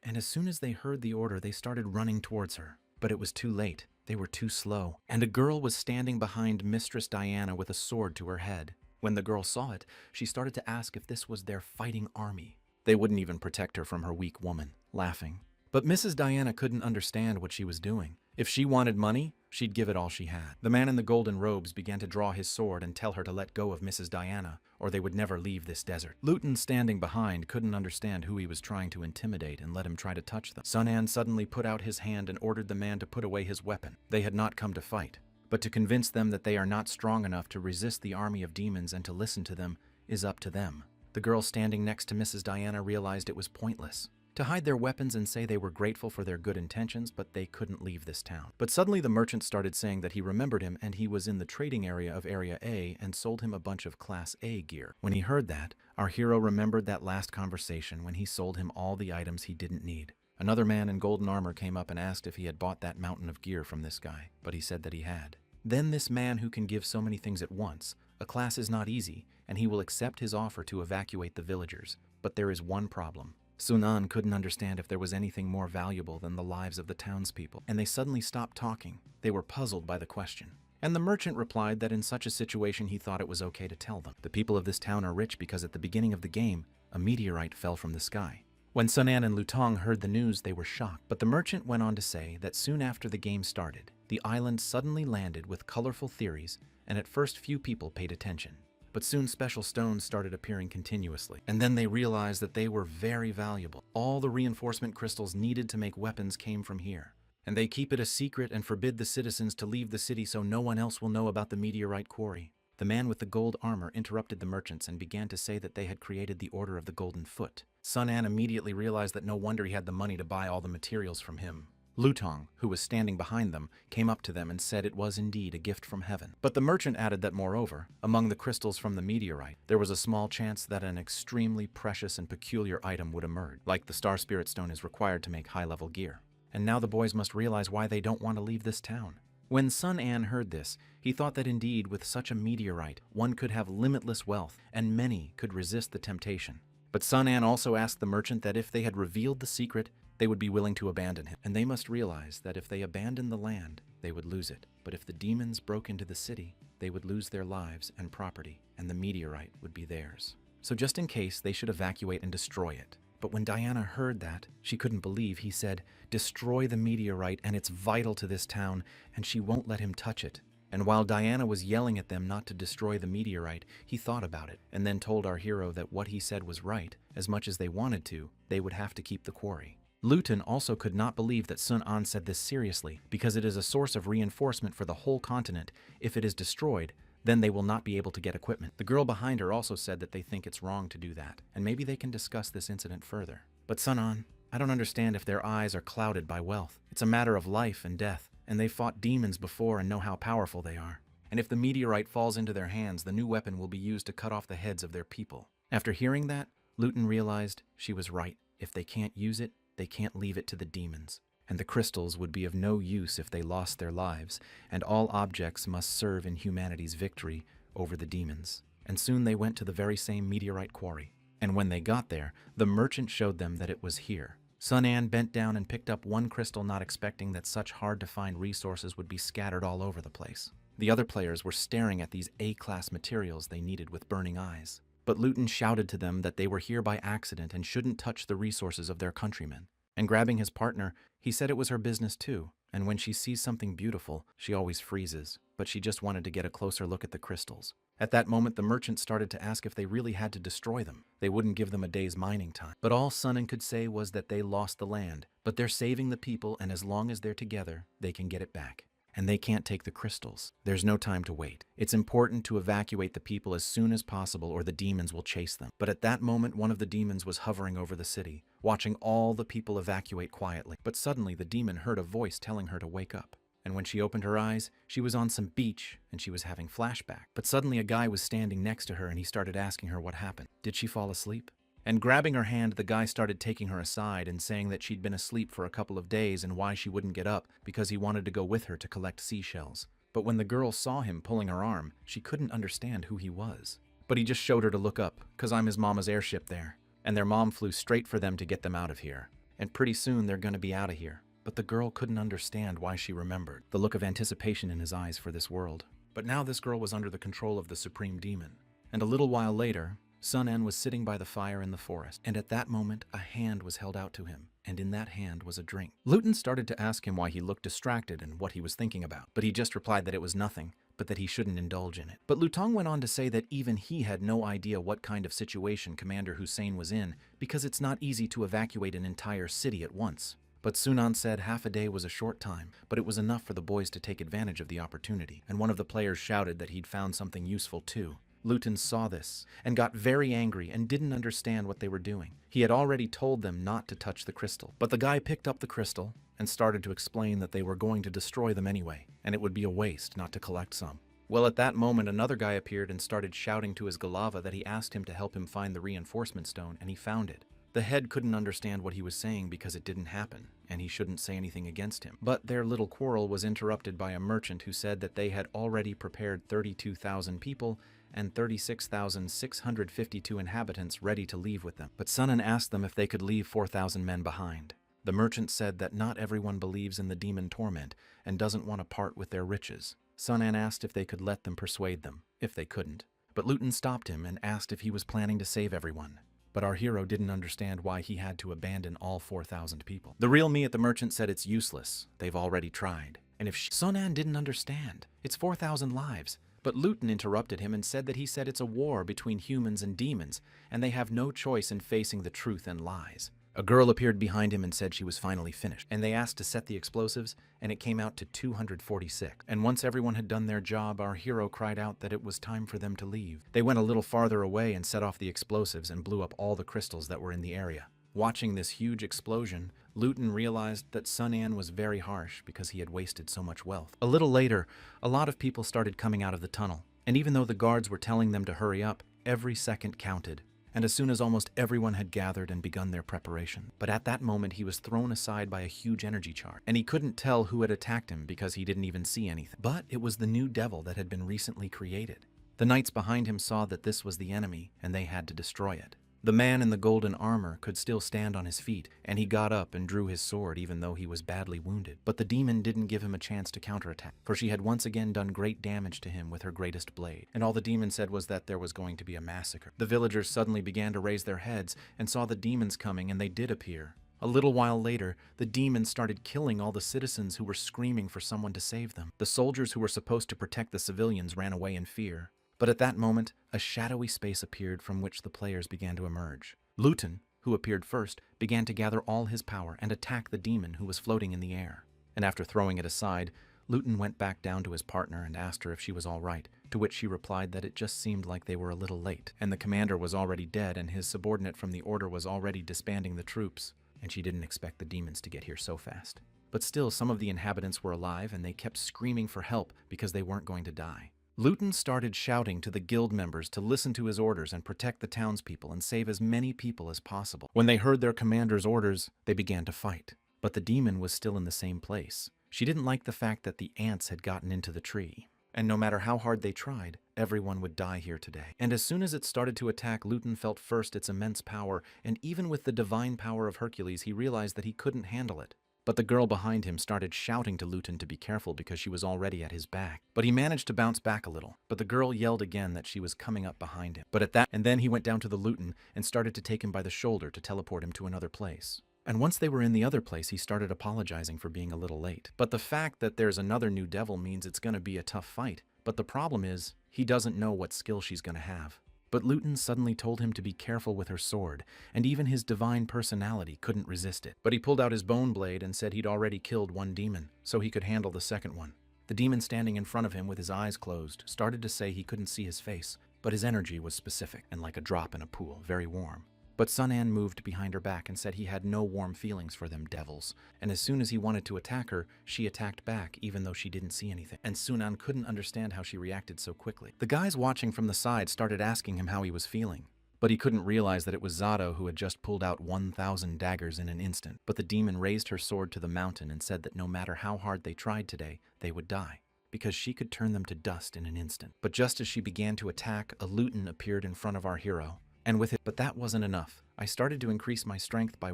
And as soon as they heard the order, they started running towards her. But it was too late. They were too slow. And a girl was standing behind Mistress Diana with a sword to her head. When the girl saw it, she started to ask if this was their fighting army. They wouldn't even protect her from her weak woman, laughing. But Mrs. Diana couldn't understand what she was doing. If she wanted money, she'd give it all she had. The man in the golden robes began to draw his sword and tell her to let go of Mrs. Diana, or they would never leave this desert. Luton, standing behind, couldn't understand who he was trying to intimidate and let him try to touch them. Sun-an suddenly put out his hand and ordered the man to put away his weapon. They had not come to fight, but to convince them that they are not strong enough to resist the army of demons and to listen to them is up to them. The girl standing next to Mrs. Diana realized it was pointless to hide their weapons and say they were grateful for their good intentions, but they couldn't leave this town. But suddenly the merchant started saying that he remembered him and he was in the trading area of Area A and sold him a bunch of Class A gear. When he heard that, our hero remembered that last conversation when he sold him all the items he didn't need. Another man in golden armor came up and asked if he had bought that mountain of gear from this guy, but he said that he had. Then this man who can give so many things at once, a class is not easy, and he will accept his offer to evacuate the villagers. But there is one problem. Sun-an couldn't understand if there was anything more valuable than the lives of the townspeople, and they suddenly stopped talking. They were puzzled by the question. And the merchant replied that in such a situation he thought it was okay to tell them. The people of this town are rich because at the beginning of the game, a meteorite fell from the sky. When Sun-an and Lutong heard the news, they were shocked, but the merchant went on to say that soon after the game started, the island suddenly landed with colorful theories, and at first few people paid attention. But soon special stones started appearing continuously, and then they realized that they were very valuable. All the reinforcement crystals needed to make weapons came from here, and they keep it a secret and forbid the citizens to leave the city so no one else will know about the meteorite quarry. The man with the gold armor interrupted the merchants and began to say that they had created the Order of the Golden Foot. Sun-an immediately realized that no wonder he had the money to buy all the materials from him. Lutong, who was standing behind them, came up to them and said it was indeed a gift from heaven. But the merchant added that moreover, among the crystals from the meteorite, there was a small chance that an extremely precious and peculiar item would emerge, like the Star Spirit Stone is required to make high-level gear. And now the boys must realize why they don't want to leave this town. When Sun-an heard this, he thought that indeed with such a meteorite, one could have limitless wealth, and many could resist the temptation. But Sun-an also asked the merchant that if they had revealed the secret, they would be willing to abandon him. And they must realize that if they abandoned the land, they would lose it. But if the demons broke into the city, they would lose their lives and property, and the meteorite would be theirs. So just in case, they should evacuate and destroy it. But when Diana heard that, she couldn't believe. He said, "Destroy the meteorite, and it's vital to this town, and she won't let him touch it." And while Diana was yelling at them not to destroy the meteorite, he thought about it, and then told our hero that what he said was right. As much as they wanted to, they would have to keep the quarry. Luton also could not believe that Sun-an said this seriously, because it is a source of reinforcement for the whole continent. If it is destroyed, then they will not be able to get equipment. The girl behind her also said that they think it's wrong to do that, and maybe they can discuss this incident further. But Sun-an, I don't understand if their eyes are clouded by wealth. It's a matter of life and death. and they've fought demons before and know how powerful they are. And if the meteorite falls into their hands, the new weapon will be used to cut off the heads of their people. After hearing that, Luton realized she was right. If they can't use it, they can't leave it to the demons. And the crystals would be of no use if they lost their lives, and all objects must serve in humanity's victory over the demons. And soon they went to the very same meteorite quarry. And when they got there, the merchant showed them that it was here. Sun An bent down and picked up one crystal, not expecting that such hard-to-find resources would be scattered all over the place. The other players were staring at these A-class materials they needed with burning eyes. But Luton shouted to them that they were here by accident and shouldn't touch the resources of their countrymen. And grabbing his partner, he said it was her business too, and when she sees something beautiful, she always freezes, but she just wanted to get a closer look at the crystals. At that moment, the merchant started to ask if they really had to destroy them. They wouldn't give them a day's mining time. But all Sun An could say was that they lost the land, but they're saving the people, and as long as they're together, they can get it back. And they can't take the crystals. There's no time to wait. It's important to evacuate the people as soon as possible or the demons will chase them. But at that moment, one of the demons was hovering over the city, watching all the people evacuate quietly. But suddenly, the demon heard a voice telling her to wake up. And when she opened her eyes, she was on some beach and she was having flashback. But suddenly a guy was standing next to her and he started asking her what happened. Did she fall asleep? And grabbing her hand, the guy started taking her aside and saying that she'd been asleep for a couple of days and why she wouldn't get up because he wanted to go with her to collect seashells. But when the girl saw him pulling her arm, she couldn't understand who he was. But he just showed her to look up, "'Cause I'm his mama's airship there." And their mom flew straight for them to get them out of here. And pretty soon they're gonna be out of here. But the girl couldn't understand why she remembered the look of anticipation in his eyes for this world. But now this girl was under the control of the supreme demon. And a little while later, Sun An was sitting by the fire in the forest, and at that moment, a hand was held out to him, and in that hand was a drink. Luton started to ask him why he looked distracted and what he was thinking about, but he just replied that it was nothing, but that he shouldn't indulge in it. But Lutong went on to say that even he had no idea what kind of situation Commander Hussein was in, because it's not easy to evacuate an entire city at once. But Sunan said half a day was a short time, but it was enough for the boys to take advantage of the opportunity, and one of the players shouted that he'd found something useful too. Luton saw this, and got very angry and didn't understand what they were doing. He had already told them not to touch the crystal, but the guy picked up the crystal and started to explain that they were going to destroy them anyway, and it would be a waste not to collect some. Well, at that moment, another guy appeared and started shouting to his Galava that he asked him to help him find the reinforcement stone, and he found it. The head couldn't understand what he was saying because it didn't happen, and he shouldn't say anything against him. But their little quarrel was interrupted by a merchant who said that they had already prepared 32,000 people and 36,652 inhabitants ready to leave with them. But Sunan asked them if they could leave 4,000 men behind. The merchant said that not everyone believes in the demon torment and doesn't want to part with their riches. Sunan asked if they could let them persuade them, if they couldn't. But Luton stopped him and asked if he was planning to save everyone. But our hero didn't understand why he had to abandon all 4,000 people. The real me at the merchant said it's useless. They've already tried. And if Sunan didn't understand, it's 4,000 lives. But Luton interrupted him and said that he said it's a war between humans and demons, and they have no choice in facing the truth and lies. A girl appeared behind him and said she was finally finished, and they asked to set the explosives, and it came out to 246. And once everyone had done their job, our hero cried out that it was time for them to leave. They went a little farther away and set off the explosives and blew up all the crystals that were in the area. Watching this huge explosion, Luton realized that Sunan was very harsh because he had wasted so much wealth. A little later, a lot of people started coming out of the tunnel, and even though the guards were telling them to hurry up, every second counted. And as soon as almost everyone had gathered and begun their preparation. But at that moment, he was thrown aside by a huge energy charge, and he couldn't tell who had attacked him because he didn't even see anything. But it was the new devil that had been recently created. The knights behind him saw that this was the enemy, and they had to destroy it. The man in the golden armor could still stand on his feet, and he got up and drew his sword even though he was badly wounded. But the demon didn't give him a chance to counterattack, for she had once again done great damage to him with her greatest blade. And all the demon said was that there was going to be a massacre. The villagers suddenly began to raise their heads and saw the demons coming, and they did appear. A little while later, the demons started killing all the citizens who were screaming for someone to save them. The soldiers who were supposed to protect the civilians ran away in fear. But at that moment, a shadowy space appeared from which the players began to emerge. Luton, who appeared first, began to gather all his power and attack the demon who was floating in the air. And after throwing it aside, Luton went back down to his partner and asked her if she was all right, to which she replied that it just seemed like they were a little late, and the commander was already dead and his subordinate from the order was already disbanding the troops, and she didn't expect the demons to get here so fast. but still some of the inhabitants were alive and they kept screaming for help because they weren't going to die. Luton started shouting to the guild members to listen to his orders and protect the townspeople and save as many people as possible. When they heard their commander's orders, they began to fight. But the demon was still in the same place. She didn't like the fact that the ants had gotten into the tree. And no matter how hard they tried, everyone would die here today. And as soon as it started to attack, Luton felt first its immense power, and even with the divine power of Hercules, he realized that he couldn't handle it. But the girl behind him started shouting to Luton to be careful because she was already at his back. But he managed to bounce back a little. But the girl yelled again that she was coming up behind him. And then he went down to the Luton and started to take him by the shoulder to teleport him to another place. And once they were in the other place, he started apologizing for being a little late. But the fact that there's another new devil means it's going to be a tough fight. But the problem is, he doesn't know what skill she's going to have. But Luton suddenly told him to be careful with her sword, and even his divine personality couldn't resist it. But he pulled out his bone blade and said he'd already killed one demon, so he could handle the second one. The demon standing in front of him with his eyes closed started to say he couldn't see his face, but his energy was specific and like a drop in a pool, very warm. But Sun An moved behind her back and said he had no warm feelings for them devils, and as soon as he wanted to attack her, she attacked back even though she didn't see anything, and Sun An couldn't understand how she reacted so quickly. The guys watching from the side started asking him how he was feeling, but he couldn't realize that it was Zato who had just pulled out 1,000 daggers in an instant. But the demon raised her sword to the mountain and said that no matter how hard they tried today, they would die, because she could turn them to dust in an instant. But just as she began to attack, a Luton appeared in front of our hero. And with it, but that wasn't enough. I started to increase my strength by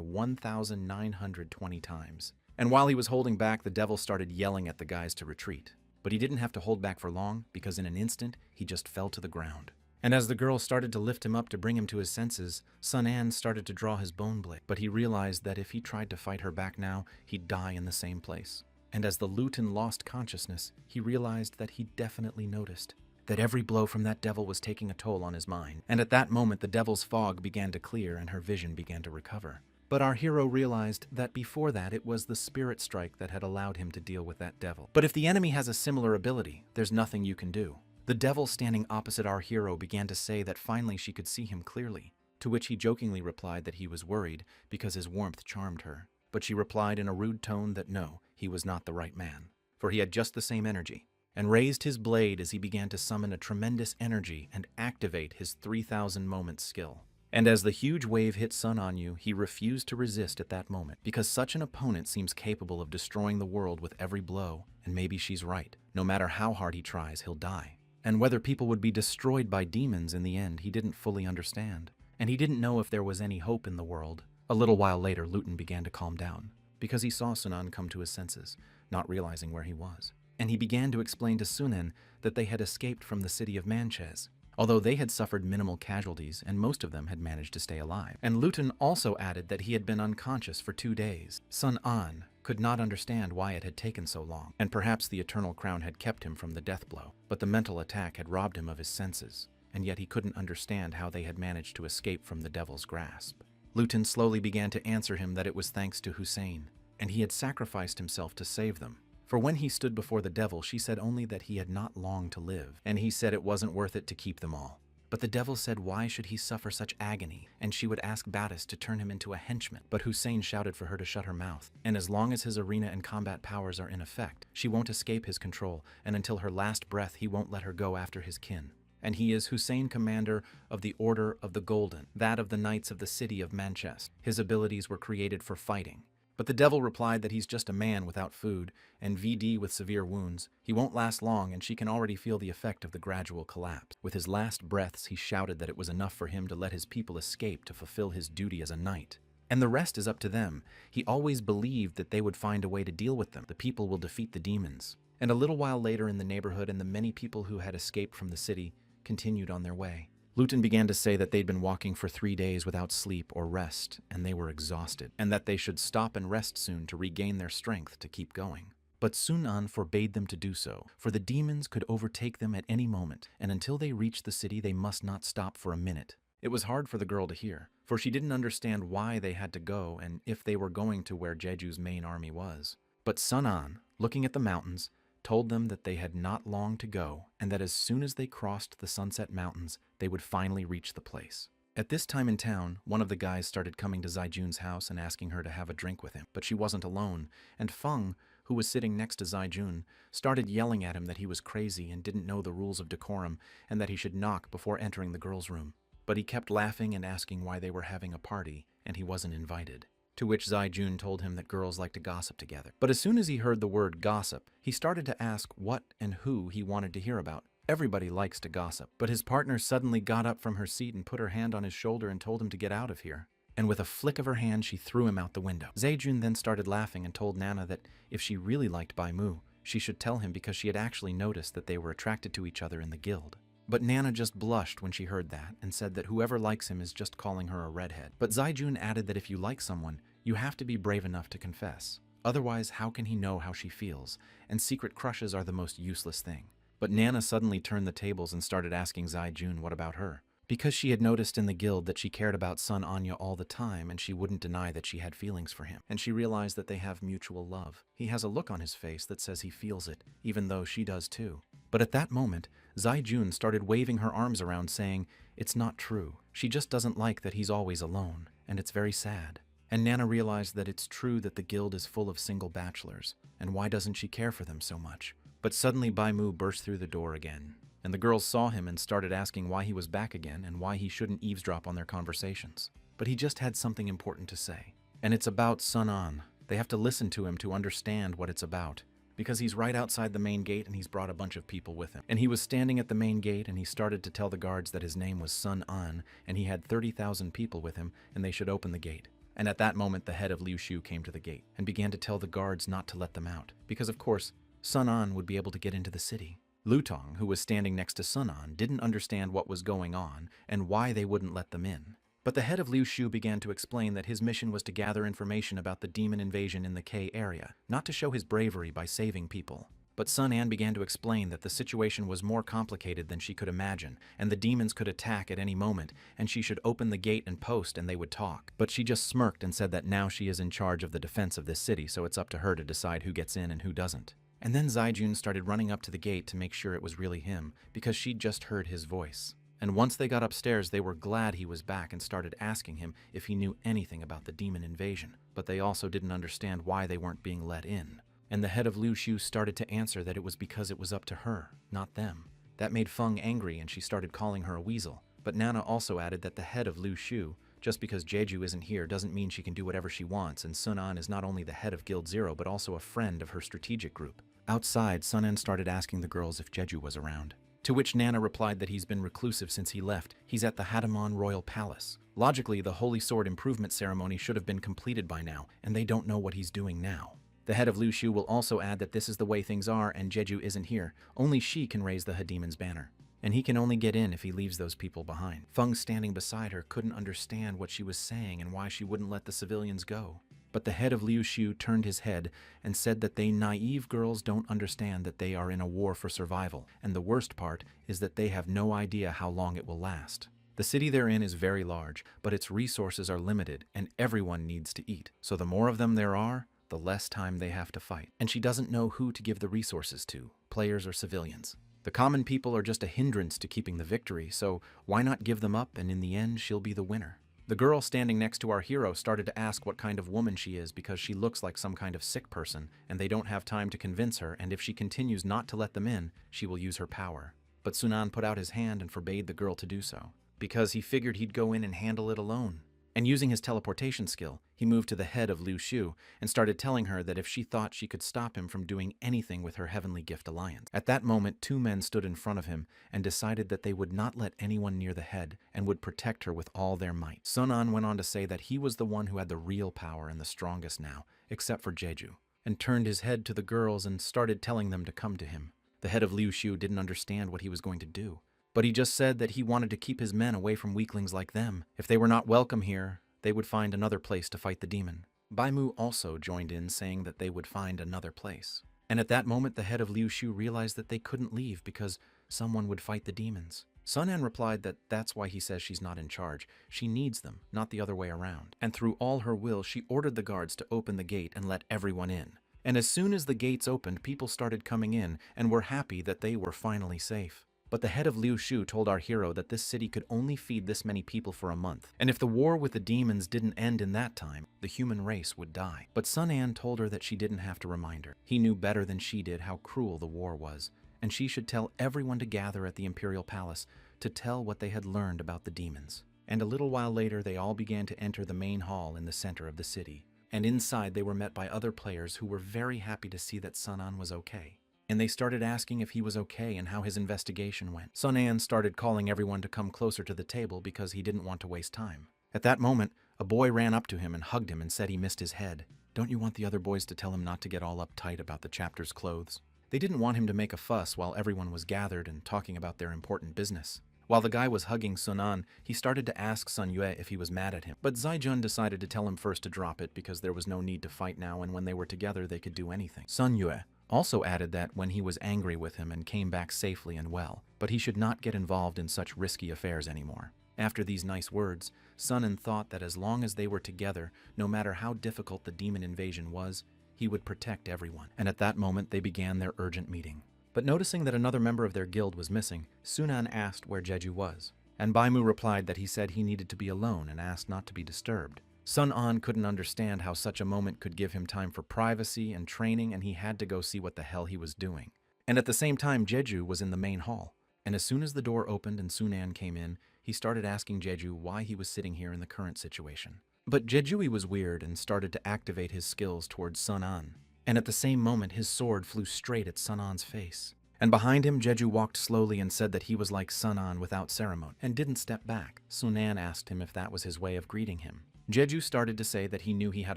1,920 times. And while he was holding back, the devil started yelling at the guys to retreat. But he didn't have to hold back for long, because in an instant, he just fell to the ground. And as the girl started to lift him up to bring him to his senses, Sun An started to draw his bone blade. But he realized that if he tried to fight her back now, he'd die in the same place. And as the Luton lost consciousness, he realized that he definitely noticed that every blow from that devil was taking a toll on his mind. And at that moment, the devil's fog began to clear and her vision began to recover. But our hero realized that before that, it was the spirit strike that had allowed him to deal with that devil. But if the enemy has a similar ability, there's nothing you can do. The devil standing opposite our hero began to say that finally she could see him clearly, to which he jokingly replied that he was worried because his warmth charmed her. But she replied in a rude tone that no, he was not the right man, for he had just the same energy, and raised his blade as he began to summon a tremendous energy and activate his 3,000 moment skill. And as the huge wave hit Sun Anyu, he refused to resist at that moment, because such an opponent seems capable of destroying the world with every blow, and maybe she's right. No matter how hard he tries, he'll die. And whether people would be destroyed by demons in the end, he didn't fully understand. And he didn't know if there was any hope in the world. A little while later, Luton began to calm down, because he saw Sunan come to his senses, not realizing where he was. And he began to explain to Sunan that they had escaped from the city of Manches, although they had suffered minimal casualties and most of them had managed to stay alive. And Luton also added that he had been unconscious for 2 days. Sun An could not understand why it had taken so long, and perhaps the Eternal Crown had kept him from the death blow, but the mental attack had robbed him of his senses, and yet he couldn't understand how they had managed to escape from the devil's grasp. Luton slowly began to answer him that it was thanks to Hussein, and he had sacrificed himself to save them. For when he stood before the devil, she said only that he had not long to live, and he said it wasn't worth it to keep them all. But the devil said why should he suffer such agony, and she would ask Battis to turn him into a henchman. But Hussein shouted for her to shut her mouth, and as long as his arena and combat powers are in effect, she won't escape his control, and until her last breath he won't let her go after his kin. And he is Hussein, commander of the Order of the Golden, that of the Knights of the City of Manchester. His abilities were created for fighting. But the devil replied that he's just a man without food, and VD with severe wounds. He won't last long, and she can already feel the effect of the gradual collapse. With his last breaths, he shouted that it was enough for him to let his people escape to fulfill his duty as a knight. And the rest is up to them. He always believed that they would find a way to deal with them. The people will defeat the demons. And a little while later in the neighborhood, and the many people who had escaped from the city continued on their way. Luton began to say that they'd been walking for 3 days without sleep or rest, and they were exhausted, and that they should stop and rest soon to regain their strength to keep going. But Sunan forbade them to do so, for the demons could overtake them at any moment, and until they reached the city they must not stop for a minute. It was hard for the girl to hear, for she didn't understand why they had to go and if they were going to where Jeju's main army was. But Sunan, looking at the mountains, told them that they had not long to go, and that as soon as they crossed the Sunset Mountains, they would finally reach the place. At this time in town, one of the guys started coming to Zaijun's house and asking her to have a drink with him, but she wasn't alone, and Feng, who was sitting next to Zaijun, started yelling at him that he was crazy and didn't know the rules of decorum and that he should knock before entering the girls' room. But he kept laughing and asking why they were having a party, and he wasn't invited. To which Zaijun told him that girls like to gossip together. But as soon as he heard the word gossip, he started to ask what and who he wanted to hear about. Everybody likes to gossip, but his partner suddenly got up from her seat and put her hand on his shoulder and told him to get out of here. And with a flick of her hand, she threw him out the window. Zaijun then started laughing and told Nana that if she really liked Bai Mu, she should tell him because she had actually noticed that they were attracted to each other in the guild. But Nana just blushed when she heard that and said that whoever likes him is just calling her a redhead. But Zaijun added that if you like someone, you have to be brave enough to confess. Otherwise, how can he know how she feels? And secret crushes are the most useless thing. But Nana suddenly turned the tables and started asking Zaijun what about her. Because she had noticed in the guild that she cared about Sun Anya all the time and she wouldn't deny that she had feelings for him. And she realized that they have mutual love. He has a look on his face that says he feels it, even though she does too. But at that moment, Zaijun started waving her arms around saying, "It's not true. She just doesn't like that he's always alone, and it's very sad." And Nana realized that it's true that the guild is full of single bachelors, and why doesn't she care for them so much? But suddenly Bai Mu burst through the door again, and the girls saw him and started asking why he was back again and why he shouldn't eavesdrop on their conversations. But he just had something important to say. And it's about Sun An. They have to listen to him to understand what it's about. Because he's right outside the main gate and he's brought a bunch of people with him. And he was standing at the main gate and he started to tell the guards that his name was Sun An and he had 30,000 people with him and they should open the gate. And at that moment the head of Liu Shu came to the gate and began to tell the guards not to let them out. Because of course, Sun An would be able to get into the city. Lu Tong, who was standing next to Sun An, didn't understand what was going on and why they wouldn't let them in. But the head of Liu Shu began to explain that his mission was to gather information about the demon invasion in the K area, not to show his bravery by saving people. But Sun An began to explain that the situation was more complicated than she could imagine, and the demons could attack at any moment, and she should open the gate and post and they would talk. But she just smirked and said that now she is in charge of the defense of this city, so it's up to her to decide who gets in and who doesn't. And then Zaijun started running up to the gate to make sure it was really him, because she'd just heard his voice. And once they got upstairs, they were glad he was back and started asking him if he knew anything about the demon invasion. But they also didn't understand why they weren't being let in. And the head of Liu Shu started to answer that it was because it was up to her, not them. That made Feng angry and she started calling her a weasel. But Nana also added that the head of Liu Shu, just because Jeju isn't here doesn't mean she can do whatever she wants, and Sun An is not only the head of Guild Zero but also a friend of her strategic group. Outside, Sun An started asking the girls if Jeju was around. To which Nana replied that he's been reclusive since he left. He's at the Hadamon Royal Palace. Logically, the Holy Sword improvement ceremony should have been completed by now, and they don't know what he's doing now. The head of Liu Shu will also add that this is the way things are and Jeju isn't here. Only she can raise the Hademon's banner. And he can only get in if he leaves those people behind. Feng, standing beside her, couldn't understand what she was saying and why she wouldn't let the civilians go. But the head of Liu Shu turned his head and said that they naive girls don't understand that they are in a war for survival, and the worst part is that they have no idea how long it will last. The city they're in is very large, but its resources are limited and everyone needs to eat. So the more of them there are, the less time they have to fight. And she doesn't know who to give the resources to, players or civilians. The common people are just a hindrance to keeping the victory, so why not give them up and in the end she'll be the winner. The girl standing next to our hero started to ask what kind of woman she is because she looks like some kind of sick person and they don't have time to convince her, and if she continues not to let them in, she will use her power. But Sunan put out his hand and forbade the girl to do so because he figured he'd go in and handle it alone. And using his teleportation skill, he moved to the head of Liu Shu and started telling her that if she thought she could stop him from doing anything with her Heavenly Gift Alliance. At that moment, two men stood in front of him and decided that they would not let anyone near the head and would protect her with all their might. Sun An went on to say that he was the one who had the real power and the strongest now, except for Jeju, and turned his head to the girls and started telling them to come to him. The head of Liu Shu didn't understand what he was going to do, but he just said that he wanted to keep his men away from weaklings like them. If they were not welcome here, they would find another place to fight the demon. Bai Mu also joined in, saying that they would find another place. And at that moment, the head of Liu Shu realized that they couldn't leave because someone would fight the demons. Sun An replied that that's why he says she's not in charge. She needs them, not the other way around. And through all her will, she ordered the guards to open the gate and let everyone in. And as soon as the gates opened, people started coming in and were happy that they were finally safe. But the head of Liu Shu told our hero that this city could only feed this many people for a month, and if the war with the demons didn't end in that time, the human race would die. But Sun An told her that she didn't have to remind her. He knew better than she did how cruel the war was, and she should tell everyone to gather at the Imperial Palace to tell what they had learned about the demons. And a little while later, they all began to enter the main hall in the center of the city. And inside, they were met by other players who were very happy to see that Sun An was okay. And they started asking if he was okay and how his investigation went. Sun An started calling everyone to come closer to the table because he didn't want to waste time. At that moment, a boy ran up to him and hugged him and said he missed his head. Don't you want the other boys to tell him not to get all uptight about the chapter's clothes? They didn't want him to make a fuss while everyone was gathered and talking about their important business. While the guy was hugging Sun An, he started to ask Sun Yue if he was mad at him. But Zai Jun decided to tell him first to drop it because there was no need to fight now, and when they were together they could do anything. Sun Yue also added that when he was angry with him and came back safely and well, but he should not get involved in such risky affairs anymore. After these nice words, Sun An thought that as long as they were together, no matter how difficult the demon invasion was, he would protect everyone. And at that moment they began their urgent meeting. But noticing that another member of their guild was missing, Sun An asked where Jeju was, and Baimu replied that he said he needed to be alone and asked not to be disturbed. Sun An couldn't understand how such a moment could give him time for privacy and training, and he had to go see what the hell he was doing. And at the same time, Jeju was in the main hall, and as soon as the door opened and Sun An came in, he started asking Jeju why he was sitting here in the current situation. But Jejui was weird and started to activate his skills towards Sun An. And at the same moment, his sword flew straight at Sun An's face. And behind him, Jeju walked slowly and said that he was like Sun An without ceremony, and didn't step back. Sun An asked him if that was his way of greeting him. Jeju started to say that he knew he had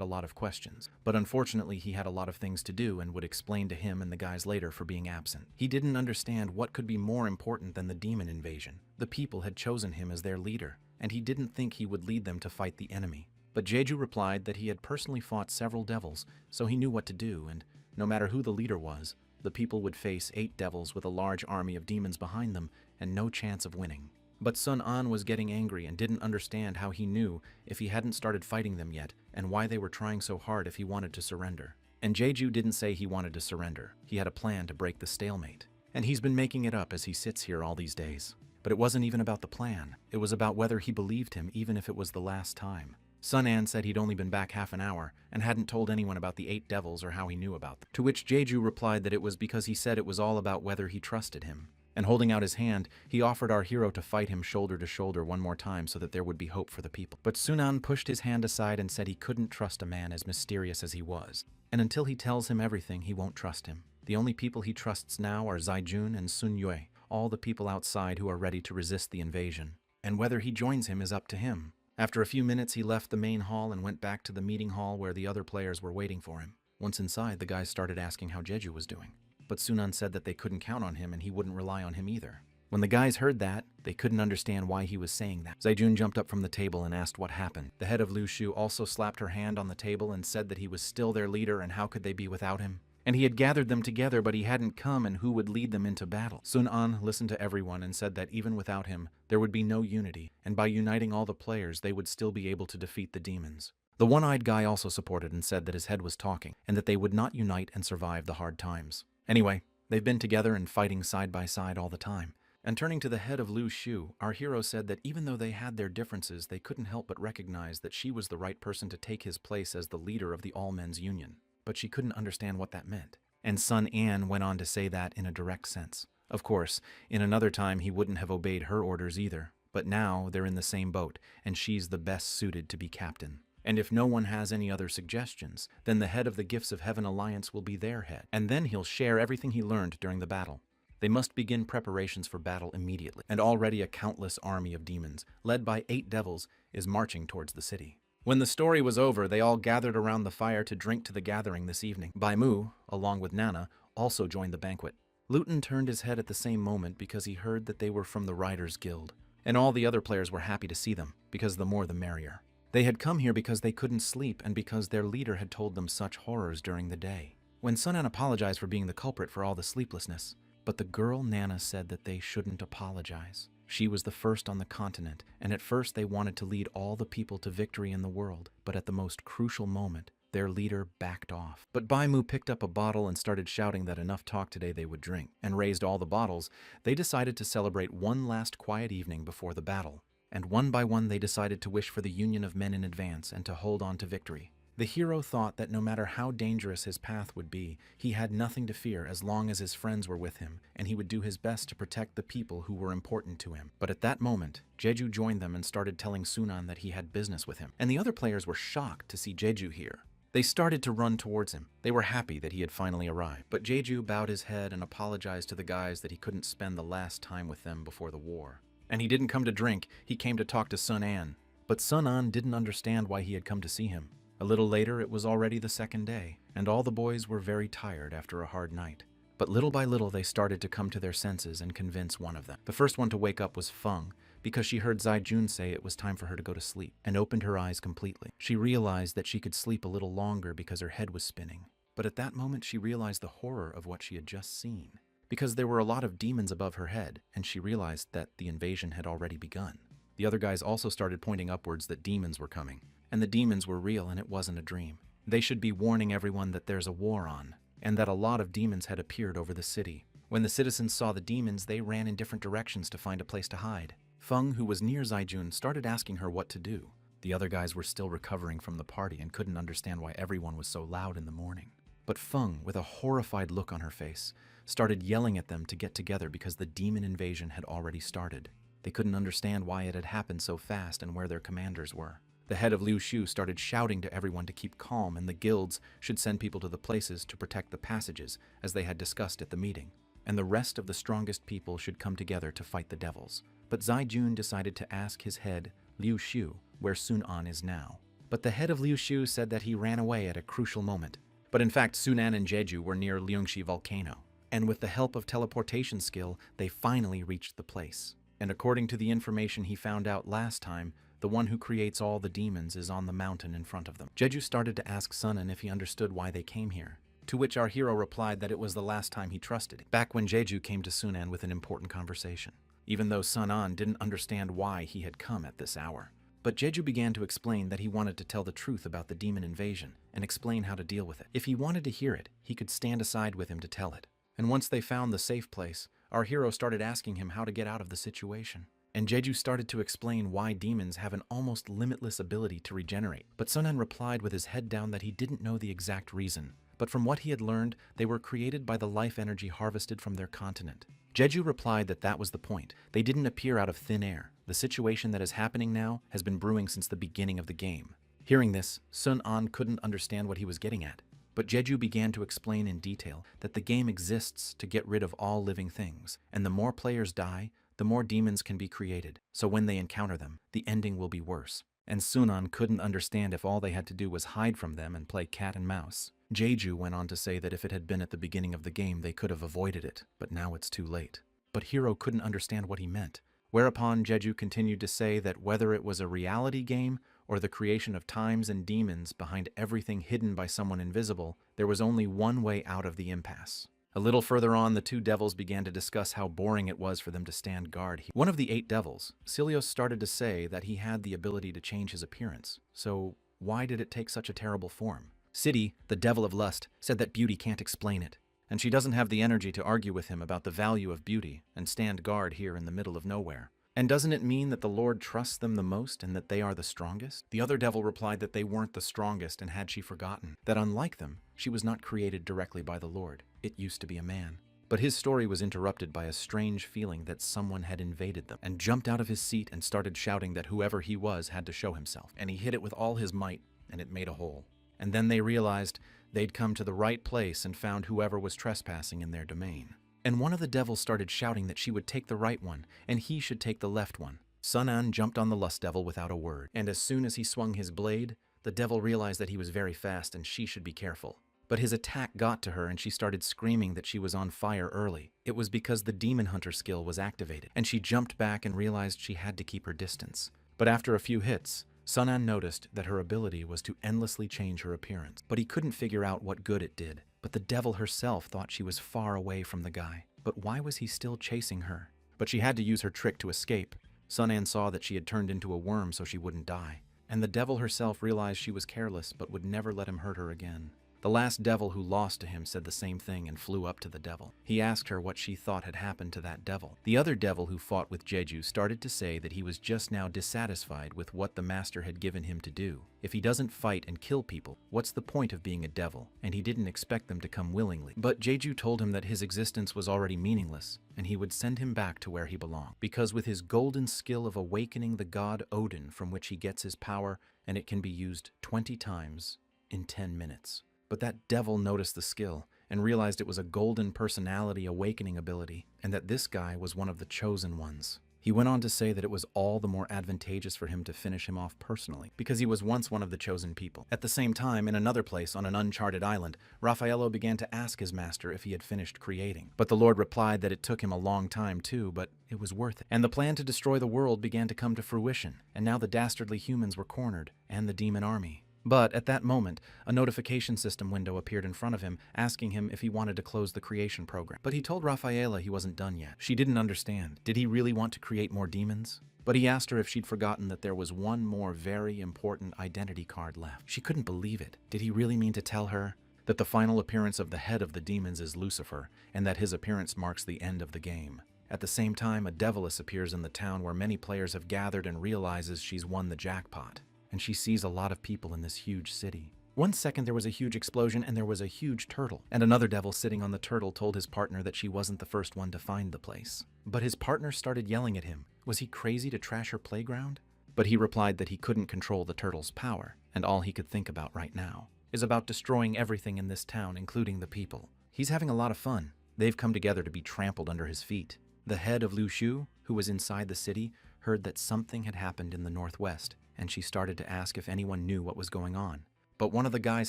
a lot of questions, but unfortunately he had a lot of things to do and would explain to him and the guys later for being absent. He didn't understand what could be more important than the demon invasion. The people had chosen him as their leader, and he didn't think he would lead them to fight the enemy. But Jeju replied that he had personally fought several devils, so he knew what to do, and no matter who the leader was, the people would face 8 devils with a large army of demons behind them and no chance of winning. But Sun An was getting angry and didn't understand how he knew if he hadn't started fighting them yet and why they were trying so hard if he wanted to surrender. And Jeju didn't say he wanted to surrender. He had a plan to break the stalemate. And he's been making it up as he sits here all these days. But it wasn't even about the plan. It was about whether he believed him even if it was the last time. Sun An said he'd only been back half an hour and hadn't told anyone about the 8 devils or how he knew about them. To which Jeju replied that it was because he said it was all about whether he trusted him. And holding out his hand, he offered our hero to fight him shoulder to shoulder one more time so that there would be hope for the people. But Sun An pushed his hand aside and said he couldn't trust a man as mysterious as he was. And until he tells him everything, he won't trust him. The only people he trusts now are Zai Jun and Sun Yue, all the people outside who are ready to resist the invasion. And whether he joins him is up to him. After a few minutes, he left the main hall and went back to the meeting hall where the other players were waiting for him. Once inside, the guys started asking how Jeju was doing. But Sun An said that they couldn't count on him and he wouldn't rely on him either. When the guys heard that, they couldn't understand why he was saying that. Zaijun jumped up from the table and asked what happened. The head of Liu Shu also slapped her hand on the table and said that he was still their leader and how could they be without him? And he had gathered them together, but he hadn't come, and who would lead them into battle? Sun An listened to everyone and said that even without him, there would be no unity, and by uniting all the players, they would still be able to defeat the demons. The one-eyed guy also supported and said that his head was talking, and that they would not unite and survive the hard times. Anyway, they've been together and fighting side by side all the time. And turning to the head of Liu Shu, our hero said that even though they had their differences, they couldn't help but recognize that she was the right person to take his place as the leader of the All-Men's Union. But she couldn't understand what that meant. And Sun An went on to say that in a direct sense. Of course, in another time he wouldn't have obeyed her orders either, but now they're in the same boat, and she's the best suited to be captain. And if no one has any other suggestions, then the head of the Gifts of Heaven Alliance will be their head, and then he'll share everything he learned during the battle. They must begin preparations for battle immediately, and already a countless army of demons, led by 8 devils, is marching towards the city. When the story was over, they all gathered around the fire to drink to the gathering this evening. Bai Mu, along with Nana, also joined the banquet. Luton turned his head at the same moment because he heard that they were from the Riders Guild, and all the other players were happy to see them, because the more the merrier. They had come here because they couldn't sleep and because their leader had told them such horrors during the day. When Sun An apologized for being the culprit for all the sleeplessness, but the girl Nana said that they shouldn't apologize. She was the first on the continent, and at first they wanted to lead all the people to victory in the world, but at the most crucial moment, their leader backed off. But Baimu picked up a bottle and started shouting that enough talk today they would drink, and raised all the bottles. They decided to celebrate one last quiet evening before the battle. And one by one they decided to wish for the union of men in advance and to hold on to victory. The hero thought that no matter how dangerous his path would be, he had nothing to fear as long as his friends were with him, and he would do his best to protect the people who were important to him. But at that moment, Jeju joined them and started telling Sunan that he had business with him, and the other players were shocked to see Jeju here. They started to run towards him. They were happy that he had finally arrived. But Jeju bowed his head and apologized to the guys that he couldn't spend the last time with them before the war. And he didn't come to drink, he came to talk to Sunan. But Sunan didn't understand why he had come to see him. A little later, it was already the second day, and all the boys were very tired after a hard night. But little by little, they started to come to their senses and convince one of them. The first one to wake up was Feng, because she heard Zaijun say it was time for her to go to sleep, and opened her eyes completely. She realized that she could sleep a little longer because her head was spinning. But at that moment, she realized the horror of what she had just seen, because there were a lot of demons above her head, and she realized that the invasion had already begun. The other guys also started pointing upwards that demons were coming. And the demons were real and it wasn't a dream. They should be warning everyone that there's a war on, and that a lot of demons had appeared over the city. When the citizens saw the demons, they ran in different directions to find a place to hide. Feng, who was near Zaijun, started asking her what to do. The other guys were still recovering from the party and couldn't understand why everyone was so loud in the morning. But Feng, with a horrified look on her face, started yelling at them to get together because the demon invasion had already started. They couldn't understand why it had happened so fast and where their commanders were. The head of Liu Shu started shouting to everyone to keep calm, and the guilds should send people to the places to protect the passages, as they had discussed at the meeting. And the rest of the strongest people should come together to fight the devils. But Zaijun decided to ask his head, Liu Shu, where Sun An is now. But the head of Liu Shu said that he ran away at a crucial moment. But in fact, Sunan and Jeju were near Liungxi volcano, and with the help of teleportation skill, they finally reached the place. And according to the information he found out last time, the one who creates all the demons is on the mountain in front of them. Jeju started to ask Sunan if he understood why they came here, to which our hero replied that it was the last time he trusted, back when Jeju came to Sunan with an important conversation, even though Sunan didn't understand why he had come at this hour. But Jeju began to explain that he wanted to tell the truth about the demon invasion and explain how to deal with it. If he wanted to hear it, he could stand aside with him to tell it. And once they found the safe place, our hero started asking him how to get out of the situation. And Jeju started to explain why demons have an almost limitless ability to regenerate. But Sunan replied with his head down that he didn't know the exact reason. But from what he had learned, they were created by the life energy harvested from their continent. Jeju replied that that was the point. They didn't appear out of thin air. The situation that is happening now has been brewing since the beginning of the game. Hearing this, Sun An couldn't understand what he was getting at. But Jeju began to explain in detail that the game exists to get rid of all living things, and the more players die, the more demons can be created. So when they encounter them, the ending will be worse. And Sunan couldn't understand if all they had to do was hide from them and play cat and mouse. Jeju went on to say that if it had been at the beginning of the game, they could have avoided it, but now it's too late. But Hiro couldn't understand what he meant. Whereupon Jeju continued to say that whether it was a reality game or the creation of times and demons behind everything hidden by someone invisible, there was only one way out of the impasse. A little further on, the two devils began to discuss how boring it was for them to stand guard. One of the 8 devils, Cilios, started to say that he had the ability to change his appearance. So why did it take such a terrible form? City, the devil of lust, said that beauty can't explain it, and she doesn't have the energy to argue with him about the value of beauty and stand guard here in the middle of nowhere. And doesn't it mean that the Lord trusts them the most and that they are the strongest? The other devil replied that they weren't the strongest, and had she forgotten that unlike them, she was not created directly by the Lord. It used to be a man. But his story was interrupted by a strange feeling that someone had invaded them, and jumped out of his seat and started shouting that whoever he was had to show himself. And he hit it with all his might, and it made a hole. And then they realized they'd come to the right place and found whoever was trespassing in their domain. And one of the devils started shouting that she would take the right one, and he should take the left one. Sun An jumped on the lust devil without a word, and as soon as he swung his blade, the devil realized that he was very fast and she should be careful. But his attack got to her and she started screaming that she was on fire early. It was because the demon hunter skill was activated, and she jumped back and realized she had to keep her distance. But after a few hits, Sun An noticed that her ability was to endlessly change her appearance, but he couldn't figure out what good it did. But the devil herself thought she was far away from the guy. But why was he still chasing her? But she had to use her trick to escape. Sun An saw that she had turned into a worm so she wouldn't die. and the devil herself realized she was careless but would never let him hurt her again. The last devil who lost to him said the same thing and flew up to the devil. He asked her what she thought had happened to that devil. The other devil who fought with Jeju started to say that he was just now dissatisfied with what the master had given him to do. If he doesn't fight and kill people, what's the point of being a devil? And he didn't expect them to come willingly. But Jeju told him that his existence was already meaningless, and he would send him back to where he belonged. Because with his golden skill of awakening the god Odin, from which he gets his power, and it can be used 20 times in 10 minutes. But that devil noticed the skill and realized it was a golden personality awakening ability, and that this guy was one of the chosen ones. He went on to say that it was all the more advantageous for him to finish him off personally, because he was once one of the chosen people. At the same time, in another place on an uncharted island, Yahello began to ask his master if he had finished creating. But the Lord replied that it took him a long time too, but it was worth it. And the plan to destroy the world began to come to fruition, and now the dastardly humans were cornered, and the demon army. But at that moment, a notification system window appeared in front of him, asking him if he wanted to close the creation program. But he told Yahello he wasn't done yet. She didn't understand. Did he really want to create more demons? But he asked her if she'd forgotten that there was one more very important identity card left. She couldn't believe it. Did he really mean to tell her that the final appearance of the head of the demons is Lucifer, and that his appearance marks the end of the game? At the same time, a deviless appears in the town where many players have gathered and realizes she's won the jackpot. And she sees a lot of people in this huge city. One second there was a huge explosion and there was a huge turtle, and another devil sitting on the turtle told his partner that she wasn't the first one to find the place. But his partner started yelling at him. Was he crazy to trash her playground? But he replied that he couldn't control the turtle's power, and all he could think about right now is about destroying everything in this town, including the people. He's having a lot of fun. They've come together to be trampled under his feet. The head of Lu Shu, who was inside the city, heard that something had happened in the northwest, and she started to ask if anyone knew what was going on. But one of the guys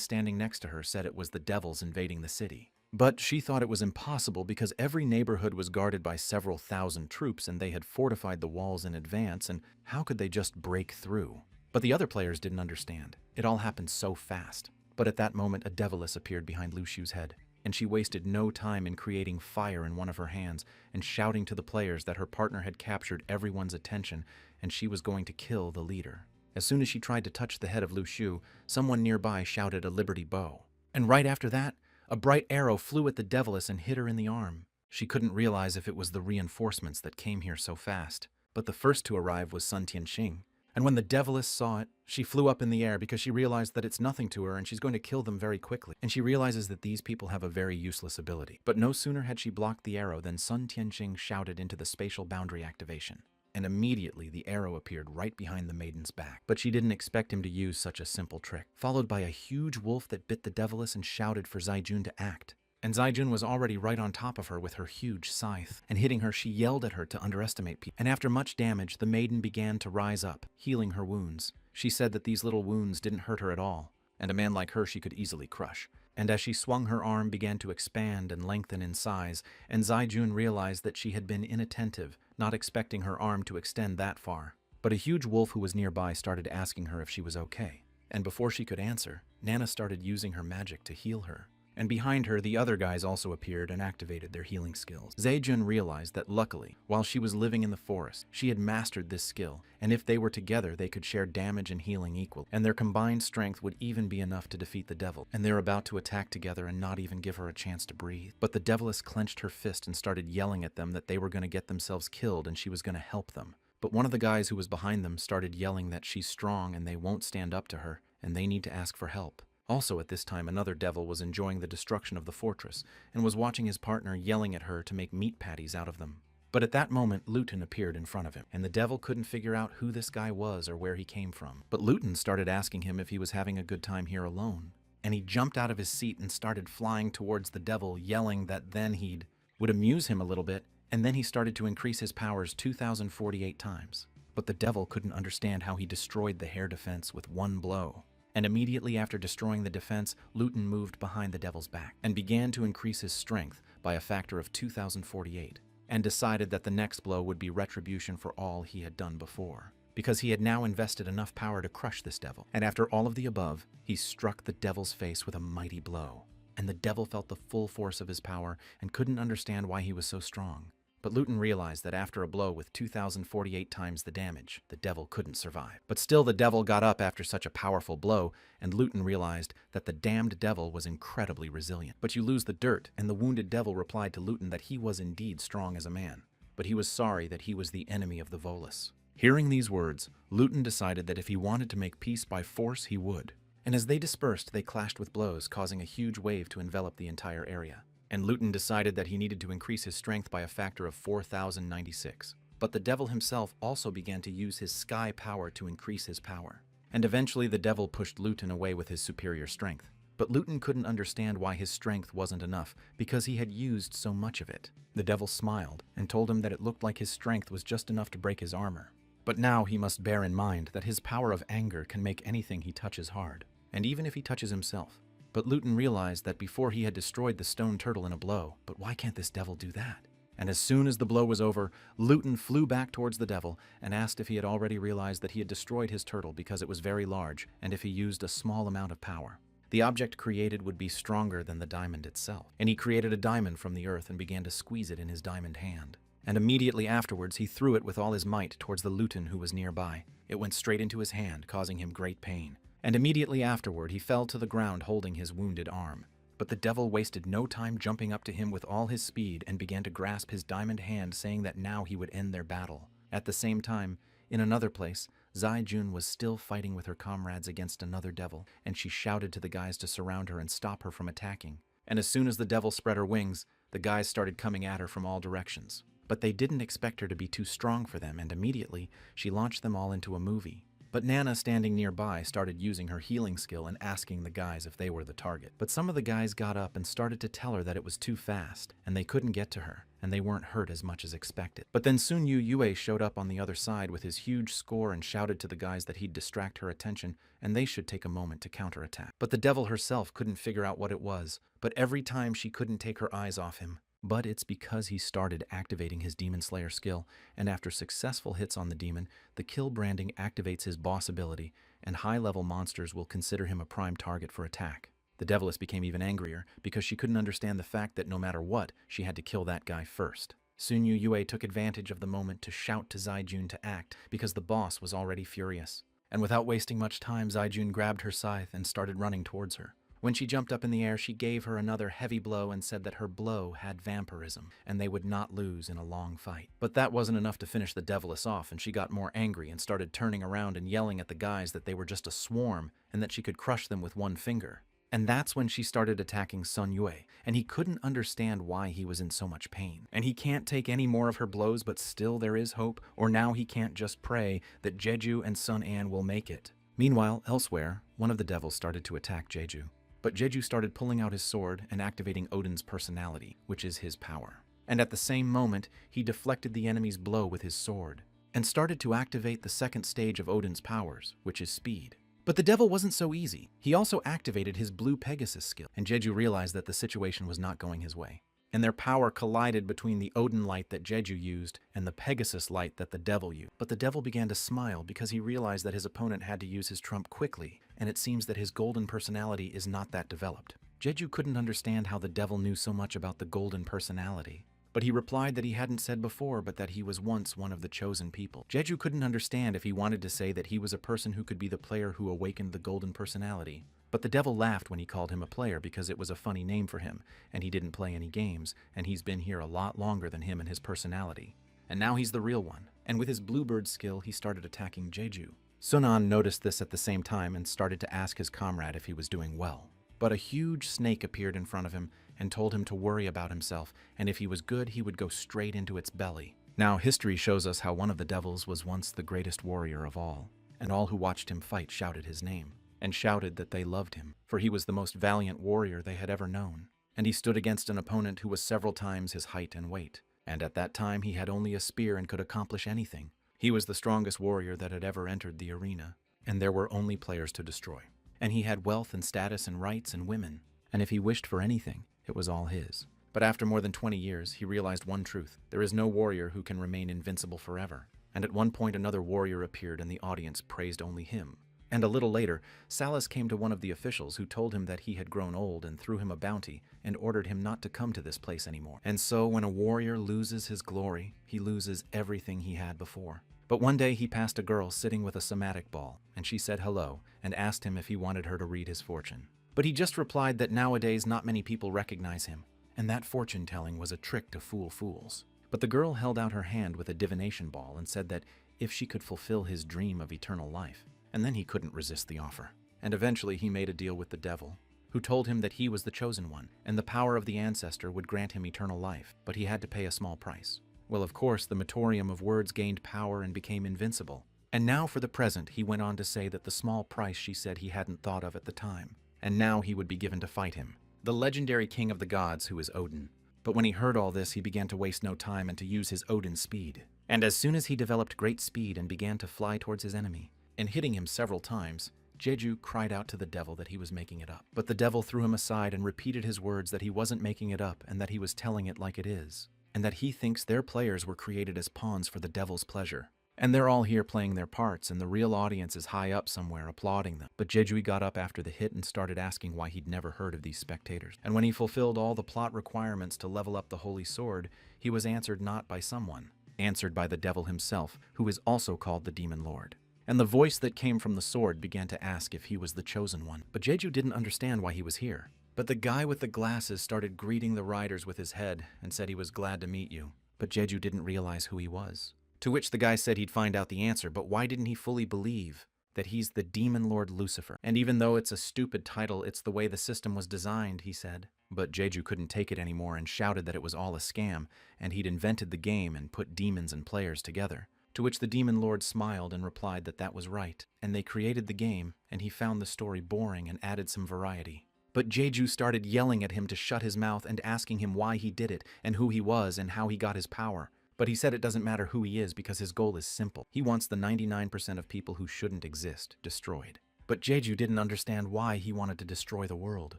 standing next to her said it was the devils invading the city. But she thought it was impossible because every neighborhood was guarded by several thousand troops and they had fortified the walls in advance, and how could they just break through? But the other players didn't understand. It all happened so fast. But at that moment, a deviless appeared behind Lu Shu's head, and she wasted no time in creating fire in one of her hands and shouting to the players that her partner had captured everyone's attention and she was going to kill the leader. As soon as she tried to touch the head of Lu Shu, someone nearby shouted a liberty bow. And right after that, a bright arrow flew at the deviless and hit her in the arm. She couldn't realize if it was the reinforcements that came here so fast. But the first to arrive was Sun Tianxing. And when the deviless saw it, she flew up in the air because she realized that it's nothing to her and she's going to kill them very quickly. And she realizes that these people have a very useless ability. But no sooner had she blocked the arrow than Sun Tianxing shouted into the spatial boundary activation. And immediately the arrow appeared right behind the maiden's back. But she didn't expect him to use such a simple trick. Followed by a huge wolf that bit the deviless and shouted for Zaijun to act. And Zaijun was already right on top of her with her huge scythe. And hitting her, she yelled at her to underestimate people. And after much damage, the maiden began to rise up, healing her wounds. She said that these little wounds didn't hurt her at all, and a man like her she could easily crush. And as she swung, her arm began to expand and lengthen in size, and Zaijun realized that she had been inattentive, not expecting her arm to extend that far. But a huge wolf who was nearby started asking her if she was okay. And before she could answer, Nana started using her magic to heal her. And behind her, the other guys also appeared and activated their healing skills. Zaijun realized that luckily, while she was living in the forest, she had mastered this skill, and if they were together, they could share damage and healing equally, and their combined strength would even be enough to defeat the devil. And they're about to attack together and not even give her a chance to breathe. But the deviless clenched her fist and started yelling at them that they were going to get themselves killed and she was going to help them. But one of the guys who was behind them started yelling that she's strong and they won't stand up to her, and they need to ask for help. Also at this time, another devil was enjoying the destruction of the fortress and was watching his partner yelling at her to make meat patties out of them. But at that moment, Luton appeared in front of him, and the devil couldn't figure out who this guy was or where he came from. But Luton started asking him if he was having a good time here alone, and he jumped out of his seat and started flying towards the devil, yelling that then he'd would amuse him a little bit, and then he started to increase his powers 2,048 times. But the devil couldn't understand how he destroyed the hair defense with one blow. And immediately after destroying the defense, Luton moved behind the devil's back and began to increase his strength by a factor of 2,048, and decided that the next blow would be retribution for all he had done before, because he had now invested enough power to crush this devil. And after all of the above, he struck the devil's face with a mighty blow, and the devil felt the full force of his power and couldn't understand why he was so strong. But Luton realized that after a blow with 2,048 times the damage, the devil couldn't survive. But still the devil got up after such a powerful blow, and Luton realized that the damned devil was incredibly resilient. But you lose the dirt, and the wounded devil replied to Luton that he was indeed strong as a man, but he was sorry that he was the enemy of the Volus. Hearing these words, Luton decided that if he wanted to make peace by force, he would. And as they dispersed, they clashed with blows, causing a huge wave to envelop the entire area. And Luton decided that he needed to increase his strength by a factor of 4,096. But the devil himself also began to use his sky power to increase his power. And eventually the devil pushed Luton away with his superior strength. But Luton couldn't understand why his strength wasn't enough, because he had used so much of it. The devil smiled and told him that it looked like his strength was just enough to break his armor. But now he must bear in mind that his power of anger can make anything he touches hard, and even if he touches himself. But Luton realized that before he had destroyed the stone turtle in a blow, but why can't this devil do that? And as soon as the blow was over, Luton flew back towards the devil and asked if he had already realized that he had destroyed his turtle because it was very large and if he used a small amount of power. The object created would be stronger than the diamond itself, and he created a diamond from the earth and began to squeeze it in his diamond hand. And immediately afterwards he threw it with all his might towards the Luton who was nearby. It went straight into his hand, causing him great pain. And immediately afterward he fell to the ground holding his wounded arm. But the devil wasted no time jumping up to him with all his speed and began to grasp his diamond hand, saying that now he would end their battle. At the same time, in another place, Zai-jun was still fighting with her comrades against another devil, and she shouted to the guys to surround her and stop her from attacking. And as soon as the devil spread her wings, the guys started coming at her from all directions. But they didn't expect her to be too strong for them, and immediately she launched them all into a movie. But Nana, standing nearby, started using her healing skill and asking the guys if they were the target. But some of the guys got up and started to tell her that it was too fast, and they couldn't get to her, and they weren't hurt as much as expected. But then Sun Yu Yue showed up on the other side with his huge score and shouted to the guys that he'd distract her attention, and they should take a moment to counterattack. But the devil herself couldn't figure out what it was, but every time she couldn't take her eyes off him. But it's because he started activating his Demon Slayer skill, and after successful hits on the demon, the kill branding activates his boss ability, and high-level monsters will consider him a prime target for attack. The Deviless became even angrier because she couldn't understand the fact that no matter what, she had to kill that guy first. Sun Yu Yue took advantage of the moment to shout to Zai-jun to act because the boss was already furious. And without wasting much time, Zai-jun grabbed her scythe and started running towards her. When she jumped up in the air, she gave her another heavy blow and said that her blow had vampirism, and they would not lose in a long fight. But that wasn't enough to finish the Deviless off, and she got more angry and started turning around and yelling at the guys that they were just a swarm and that she could crush them with one finger. And that's when she started attacking Sun Yue, and he couldn't understand why he was in so much pain. And he can't take any more of her blows, but still there is hope, or now he can't just pray that Jeju and Sun An will make it. Meanwhile, elsewhere, one of the devils started to attack Jeju. But Jeju started pulling out his sword and activating Odin's personality, which is his power. And at the same moment, he deflected the enemy's blow with his sword, and started to activate the second stage of Odin's powers, which is speed. But the devil wasn't so easy. He also activated his blue Pegasus skill, and Jeju realized that the situation was not going his way. And their power collided between the Odin light that Jeju used and the Pegasus light that the devil used. But the devil began to smile because he realized that his opponent had to use his trump quickly, and it seems that his golden personality is not that developed. Jeju couldn't understand how the devil knew so much about the golden personality, but he replied that he hadn't said before, but that he was once one of the chosen people. Jeju couldn't understand if he wanted to say that he was a person who could be the player who awakened the golden personality. But the devil laughed when he called him a player because it was a funny name for him, and he didn't play any games, and he's been here a lot longer than him and his personality. And now he's the real one. And with his bluebird skill, he started attacking Jeju. Sunan noticed this at the same time and started to ask his comrade if he was doing well. But a huge snake appeared in front of him and told him to worry about himself, and if he was good, he would go straight into its belly. Now, history shows us how one of the devils was once the greatest warrior of all, and all who watched him fight shouted his name, and shouted that they loved him, for he was the most valiant warrior they had ever known. And he stood against an opponent who was several times his height and weight, and at that time he had only a spear and could accomplish anything. He was the strongest warrior that had ever entered the arena, and there were only players to destroy. And he had wealth and status and rights and women, and if he wished for anything, it was all his. But after more than 20 years, he realized one truth: there is no warrior who can remain invincible forever. And at one point another warrior appeared and the audience praised only him. And a little later, Salas came to one of the officials who told him that he had grown old and threw him a bounty and ordered him not to come to this place anymore. And so when a warrior loses his glory, he loses everything he had before. But one day he passed a girl sitting with a somatic ball, and she said hello and asked him if he wanted her to read his fortune. But he just replied that nowadays not many people recognize him, and that fortune-telling was a trick to fool fools. But the girl held out her hand with a divination ball and said that if she could fulfill his dream of eternal life, and then he couldn't resist the offer. And eventually he made a deal with the devil, who told him that he was the chosen one, and the power of the ancestor would grant him eternal life, but he had to pay a small price. Well, of course, the Matorium of words gained power and became invincible. And now for the present, he went on to say that the small price she said he hadn't thought of at the time, and now he would be given to fight him, the legendary king of the gods who is Odin. But when he heard all this, he began to waste no time and to use his Odin speed. And as soon as he developed great speed and began to fly towards his enemy, and hitting him several times, Jeju cried out to the devil that he was making it up. But the devil threw him aside and repeated his words that he wasn't making it up and that he was telling it like it is, and that he thinks their players were created as pawns for the devil's pleasure. And they're all here playing their parts, and the real audience is high up somewhere applauding them. But Jeju got up after the hit and started asking why he'd never heard of these spectators. And when he fulfilled all the plot requirements to level up the holy sword, he was answered not by someone, answered by the devil himself, who is also called the Demon Lord. And the voice that came from the sword began to ask if he was the chosen one. But Jeju didn't understand why he was here. But the guy with the glasses started greeting the riders with his head and said he was glad to meet you. But Jeju didn't realize who he was. To which the guy said he'd find out the answer, but why didn't he fully believe that he's the Demon Lord Lucifer? And even though it's a stupid title, it's the way the system was designed, he said. But Jeju couldn't take it anymore and shouted that it was all a scam, and he'd invented the game and put demons and players together. To which the Demon Lord smiled and replied that that was right, and they created the game, and he found the story boring and added some variety. But Jeju started yelling at him to shut his mouth and asking him why he did it, and who he was, and how he got his power. But he said it doesn't matter who he is because his goal is simple. He wants the 99% of people who shouldn't exist destroyed. But Jeju didn't understand why he wanted to destroy the world.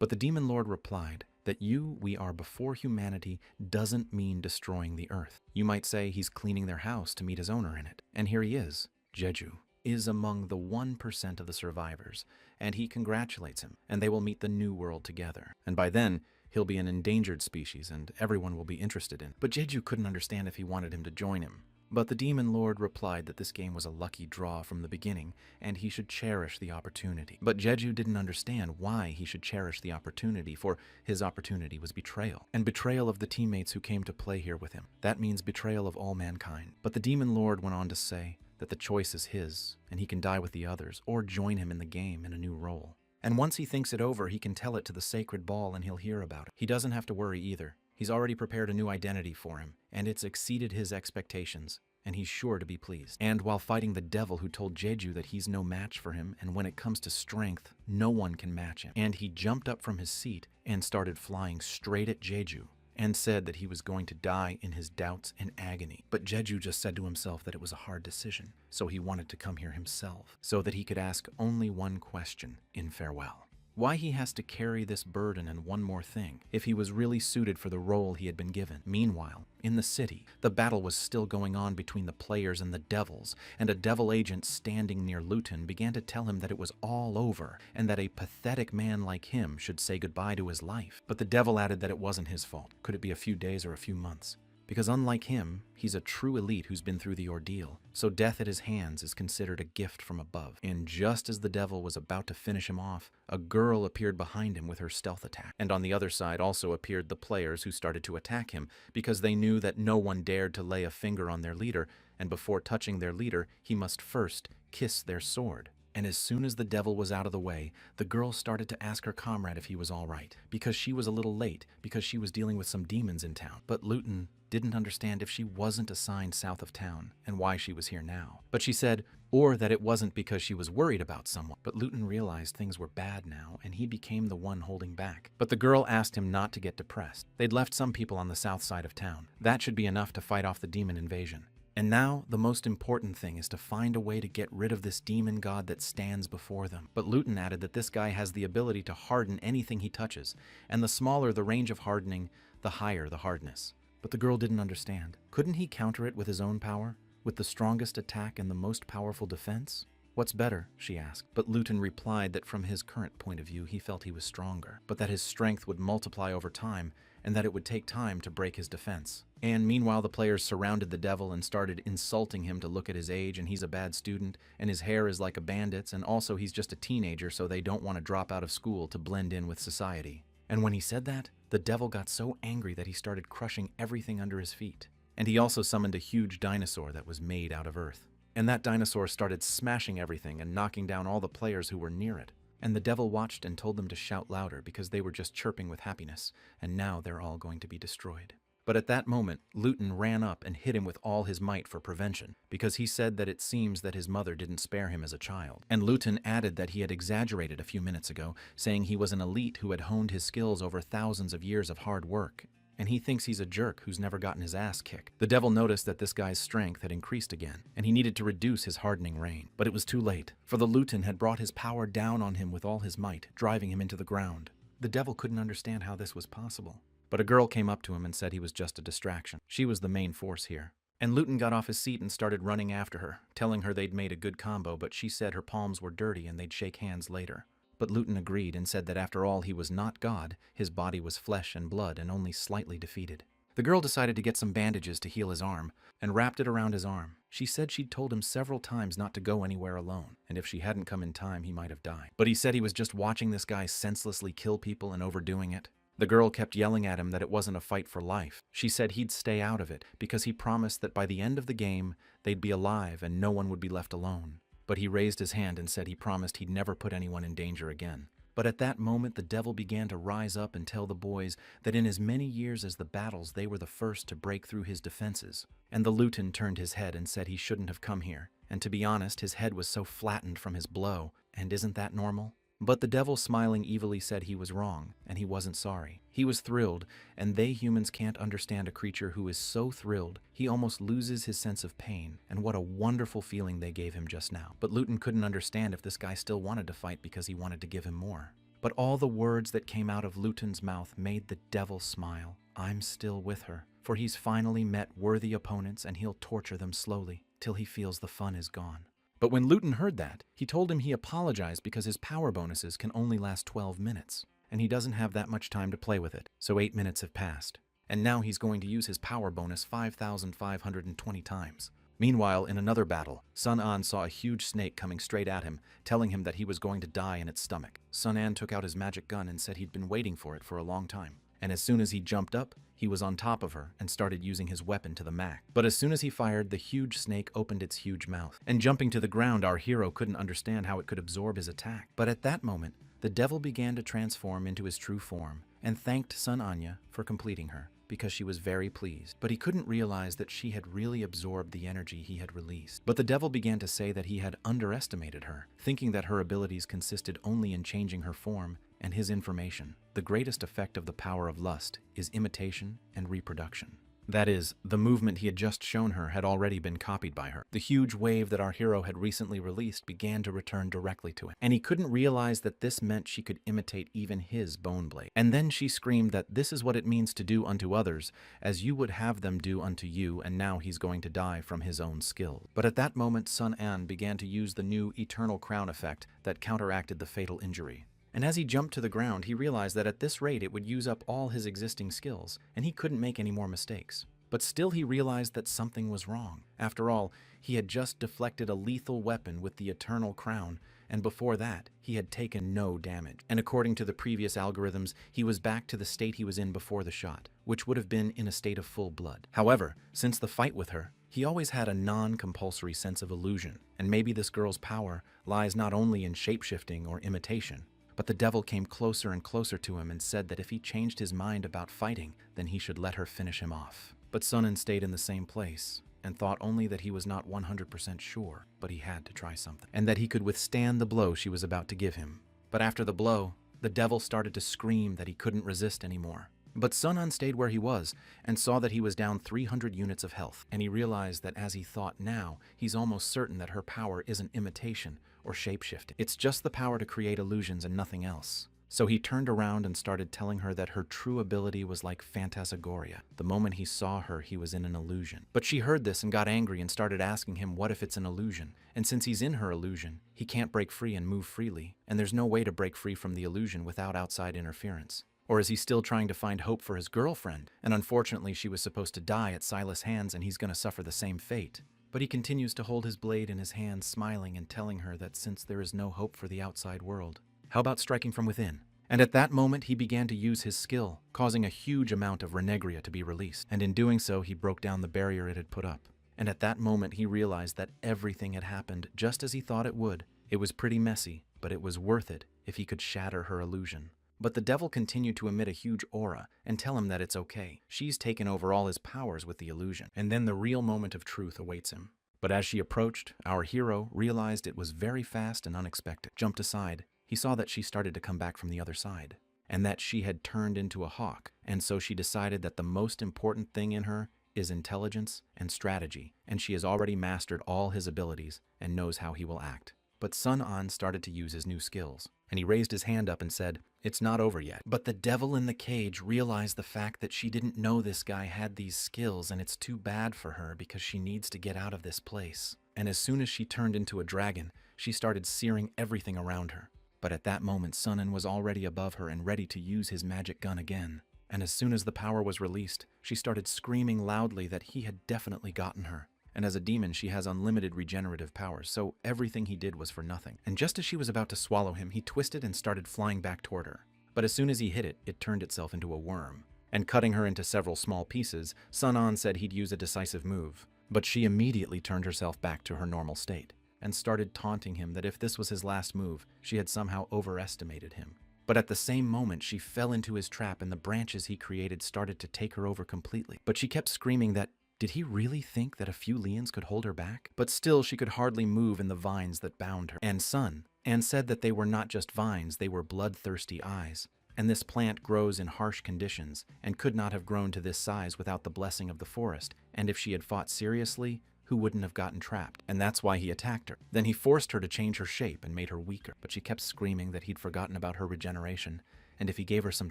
But the Demon Lord replied that we are before humanity doesn't mean destroying the earth. You might say he's cleaning their house to meet his owner in it. And here he is. Jeju is among the 1% of the survivors, and he congratulates him, and they will meet the new world together. And by then, he'll be an endangered species, and everyone will be interested in. But Jeju couldn't understand if he wanted him to join him. But the Demon Lord replied that this game was a lucky draw from the beginning, and he should cherish the opportunity. But Jeju didn't understand why he should cherish the opportunity, for his opportunity was betrayal. And betrayal of the teammates who came to play here with him. That means betrayal of all mankind. But the Demon Lord went on to say that the choice is his, and he can die with the others, or join him in the game in a new role. And once he thinks it over, he can tell it to the sacred ball and he'll hear about it. He doesn't have to worry either. He's already prepared a new identity for him, and it's exceeded his expectations, and he's sure to be pleased. And while fighting the devil who told Jeju that he's no match for him, and when it comes to strength, no one can match him. And he jumped up from his seat and started flying straight at Jeju, and said that he was going to die in his doubts and agony. But Jeju just said to himself that it was a hard decision, so he wanted to come here himself, so that he could ask only one question in farewell. Why he has to carry this burden, and one more thing, if he was really suited for the role he had been given. Meanwhile, in the city, the battle was still going on between the players and the devils, and a devil agent standing near Luton began to tell him that it was all over, and that a pathetic man like him should say goodbye to his life. But the devil added that it wasn't his fault. Could it be a few days or a few months? Because unlike him, he's a true elite who's been through the ordeal, so death at his hands is considered a gift from above. And just as the devil was about to finish him off, a girl appeared behind him with her stealth attack. And on the other side also appeared the players who started to attack him, because they knew that no one dared to lay a finger on their leader, and before touching their leader, he must first kiss their sword. And as soon as the devil was out of the way, the girl started to ask her comrade if he was all right, because she was a little late, because she was dealing with some demons in town. But Luton didn't understand if she wasn't assigned south of town, and why she was here now. But she said, or that it wasn't because she was worried about someone. But Luton realized things were bad now, and he became the one holding back. But the girl asked him not to get depressed. They'd left some people on the south side of town. That should be enough to fight off the demon invasion. And now, the most important thing is to find a way to get rid of this demon god that stands before them. But Luton added that this guy has the ability to harden anything he touches, and the smaller the range of hardening, the higher the hardness. But the girl didn't understand. Couldn't he counter it with his own power? With the strongest attack and the most powerful defense? "What's better?" she asked. But Luton replied that from his current point of view he felt he was stronger, but that his strength would multiply over time and that it would take time to break his defense. And meanwhile the players surrounded the devil and started insulting him to look at his age, and he's a bad student, and his hair is like a bandit's, and also he's just a teenager, so they don't want to drop out of school to blend in with society. And when he said that, the devil got so angry that he started crushing everything under his feet. And he also summoned a huge dinosaur that was made out of earth. And that dinosaur started smashing everything and knocking down all the players who were near it. And the devil watched and told them to shout louder because they were just chirping with happiness, and now they're all going to be destroyed. But at that moment, Luton ran up and hit him with all his might for prevention, because he said that it seems that his mother didn't spare him as a child. And Luton added that he had exaggerated a few minutes ago, saying he was an elite who had honed his skills over thousands of years of hard work, and he thinks he's a jerk who's never gotten his ass kicked. The devil noticed that this guy's strength had increased again, and he needed to reduce his hardening rain. But it was too late, for the Luton had brought his power down on him with all his might, driving him into the ground. The devil couldn't understand how this was possible. But a girl came up to him and said he was just a distraction. She was the main force here. And Luton got off his seat and started running after her, telling her they'd made a good combo, but she said her palms were dirty and they'd shake hands later. But Luton agreed and said that after all he was not God, his body was flesh and blood and only slightly defeated. The girl decided to get some bandages to heal his arm, and wrapped it around his arm. She said she'd told him several times not to go anywhere alone, and if she hadn't come in time he might have died. But he said he was just watching this guy senselessly kill people and overdoing it. The girl kept yelling at him that it wasn't a fight for life. She said he'd stay out of it because he promised that by the end of the game they'd be alive and no one would be left alone. But he raised his hand and said he promised he'd never put anyone in danger again. But at that moment the devil began to rise up and tell the boys that in as many years as the battles they were the first to break through his defenses. And the Luton turned his head and said he shouldn't have come here, and to be honest his head was so flattened from his blow, and isn't that normal? But the devil, smiling evilly, said he was wrong, and he wasn't sorry. He was thrilled, and they humans can't understand a creature who is so thrilled he almost loses his sense of pain, and what a wonderful feeling they gave him just now. But Luton couldn't understand if this guy still wanted to fight because he wanted to give him more. But all the words that came out of Luton's mouth made the devil smile. I'm still with her, for he's finally met worthy opponents and he'll torture them slowly, till he feels the fun is gone. But when Luton heard that, he told him he apologized because his power bonuses can only last 12 minutes, and he doesn't have that much time to play with it, so 8 minutes have passed. And now he's going to use his power bonus 5,520 times. Meanwhile, in another battle, Sun An saw a huge snake coming straight at him, telling him that he was going to die in its stomach. Sun An took out his magic gun and said he'd been waiting for it for a long time. And as soon as he jumped up, he was on top of her and started using his weapon to the max. But as soon as he fired, the huge snake opened its huge mouth. And jumping to the ground, our hero couldn't understand how it could absorb his attack. But at that moment, the devil began to transform into his true form and thanked Sun Anya for completing her, because she was very pleased. But he couldn't realize that she had really absorbed the energy he had released. But the devil began to say that he had underestimated her, thinking that her abilities consisted only in changing her form and his information. The greatest effect of the power of lust is imitation and reproduction. That is, the movement he had just shown her had already been copied by her. The huge wave that our hero had recently released began to return directly to him, and he couldn't realize that this meant she could imitate even his bone blade. And then she screamed that this is what it means to do unto others, as you would have them do unto you, and now he's going to die from his own skill. But at that moment, Sun An began to use the new Eternal Crown effect that counteracted the fatal injury. And as he jumped to the ground, he realized that at this rate it would use up all his existing skills, and he couldn't make any more mistakes. But still he realized that something was wrong. After all, he had just deflected a lethal weapon with the Eternal Crown, and before that, he had taken no damage. And according to the previous algorithms, he was back to the state he was in before the shot, which would have been in a state of full blood. However, since the fight with her, he always had a non-compulsory sense of illusion, and maybe this girl's power lies not only in shapeshifting or imitation. But the devil came closer and closer to him and said that if he changed his mind about fighting, then he should let her finish him off. But Sun An stayed in the same place and thought only that he was not 100% sure, but he had to try something, and that he could withstand the blow she was about to give him. But after the blow, the devil started to scream that he couldn't resist anymore. But Sun An stayed where he was and saw that he was down 300 units of health, and he realized that as he thought now, he's almost certain that her power isn't imitation or shapeshifting. It's just the power to create illusions and nothing else. So he turned around and started telling her that her true ability was like phantasmagoria. The moment he saw her, he was in an illusion. But she heard this and got angry and started asking him what if it's an illusion. And since he's in her illusion, he can't break free and move freely, and there's no way to break free from the illusion without outside interference. Or is he still trying to find hope for his girlfriend? And unfortunately, she was supposed to die at Silas' hands and he's going to suffer the same fate. But he continues to hold his blade in his hand, smiling and telling her that since there is no hope for the outside world, how about striking from within? And at that moment, he began to use his skill, causing a huge amount of renegria to be released. And in doing so, he broke down the barrier it had put up. And at that moment, he realized that everything had happened just as he thought it would. It was pretty messy, but it was worth it if he could shatter her illusion. But the devil continued to emit a huge aura and tell him that it's okay. She's taken over all his powers with the illusion. And then the real moment of truth awaits him. But as she approached, our hero realized it was very fast and unexpected. Jumped aside, he saw that she started to come back from the other side, and that she had turned into a hawk. And so she decided that the most important thing in her is intelligence and strategy, and she has already mastered all his abilities and knows how he will act. But Sun An started to use his new skills, and he raised his hand up and said, "It's not over yet." But the devil in the cage realized the fact that she didn't know this guy had these skills, and it's too bad for her because she needs to get out of this place. And as soon as she turned into a dragon, she started searing everything around her. But at that moment, Sun An was already above her and ready to use his magic gun again. And as soon as the power was released, she started screaming loudly that he had definitely gotten her. And as a demon, she has unlimited regenerative powers, so everything he did was for nothing. And just as she was about to swallow him, he twisted and started flying back toward her. But as soon as he hit it, it turned itself into a worm. And cutting her into several small pieces, Sun An said he'd use a decisive move. But she immediately turned herself back to her normal state, and started taunting him that if this was his last move, she had somehow overestimated him. But at the same moment, she fell into his trap and the branches he created started to take her over completely. But she kept screaming that, did he really think that a few lians could hold her back? But still, she could hardly move in the vines that bound her. And said that they were not just vines, they were bloodthirsty eyes. And this plant grows in harsh conditions and could not have grown to this size without the blessing of the forest. And if she had fought seriously, who wouldn't have gotten trapped? And that's why he attacked her. Then he forced her to change her shape and made her weaker. But she kept screaming that he'd forgotten about her regeneration, and if he gave her some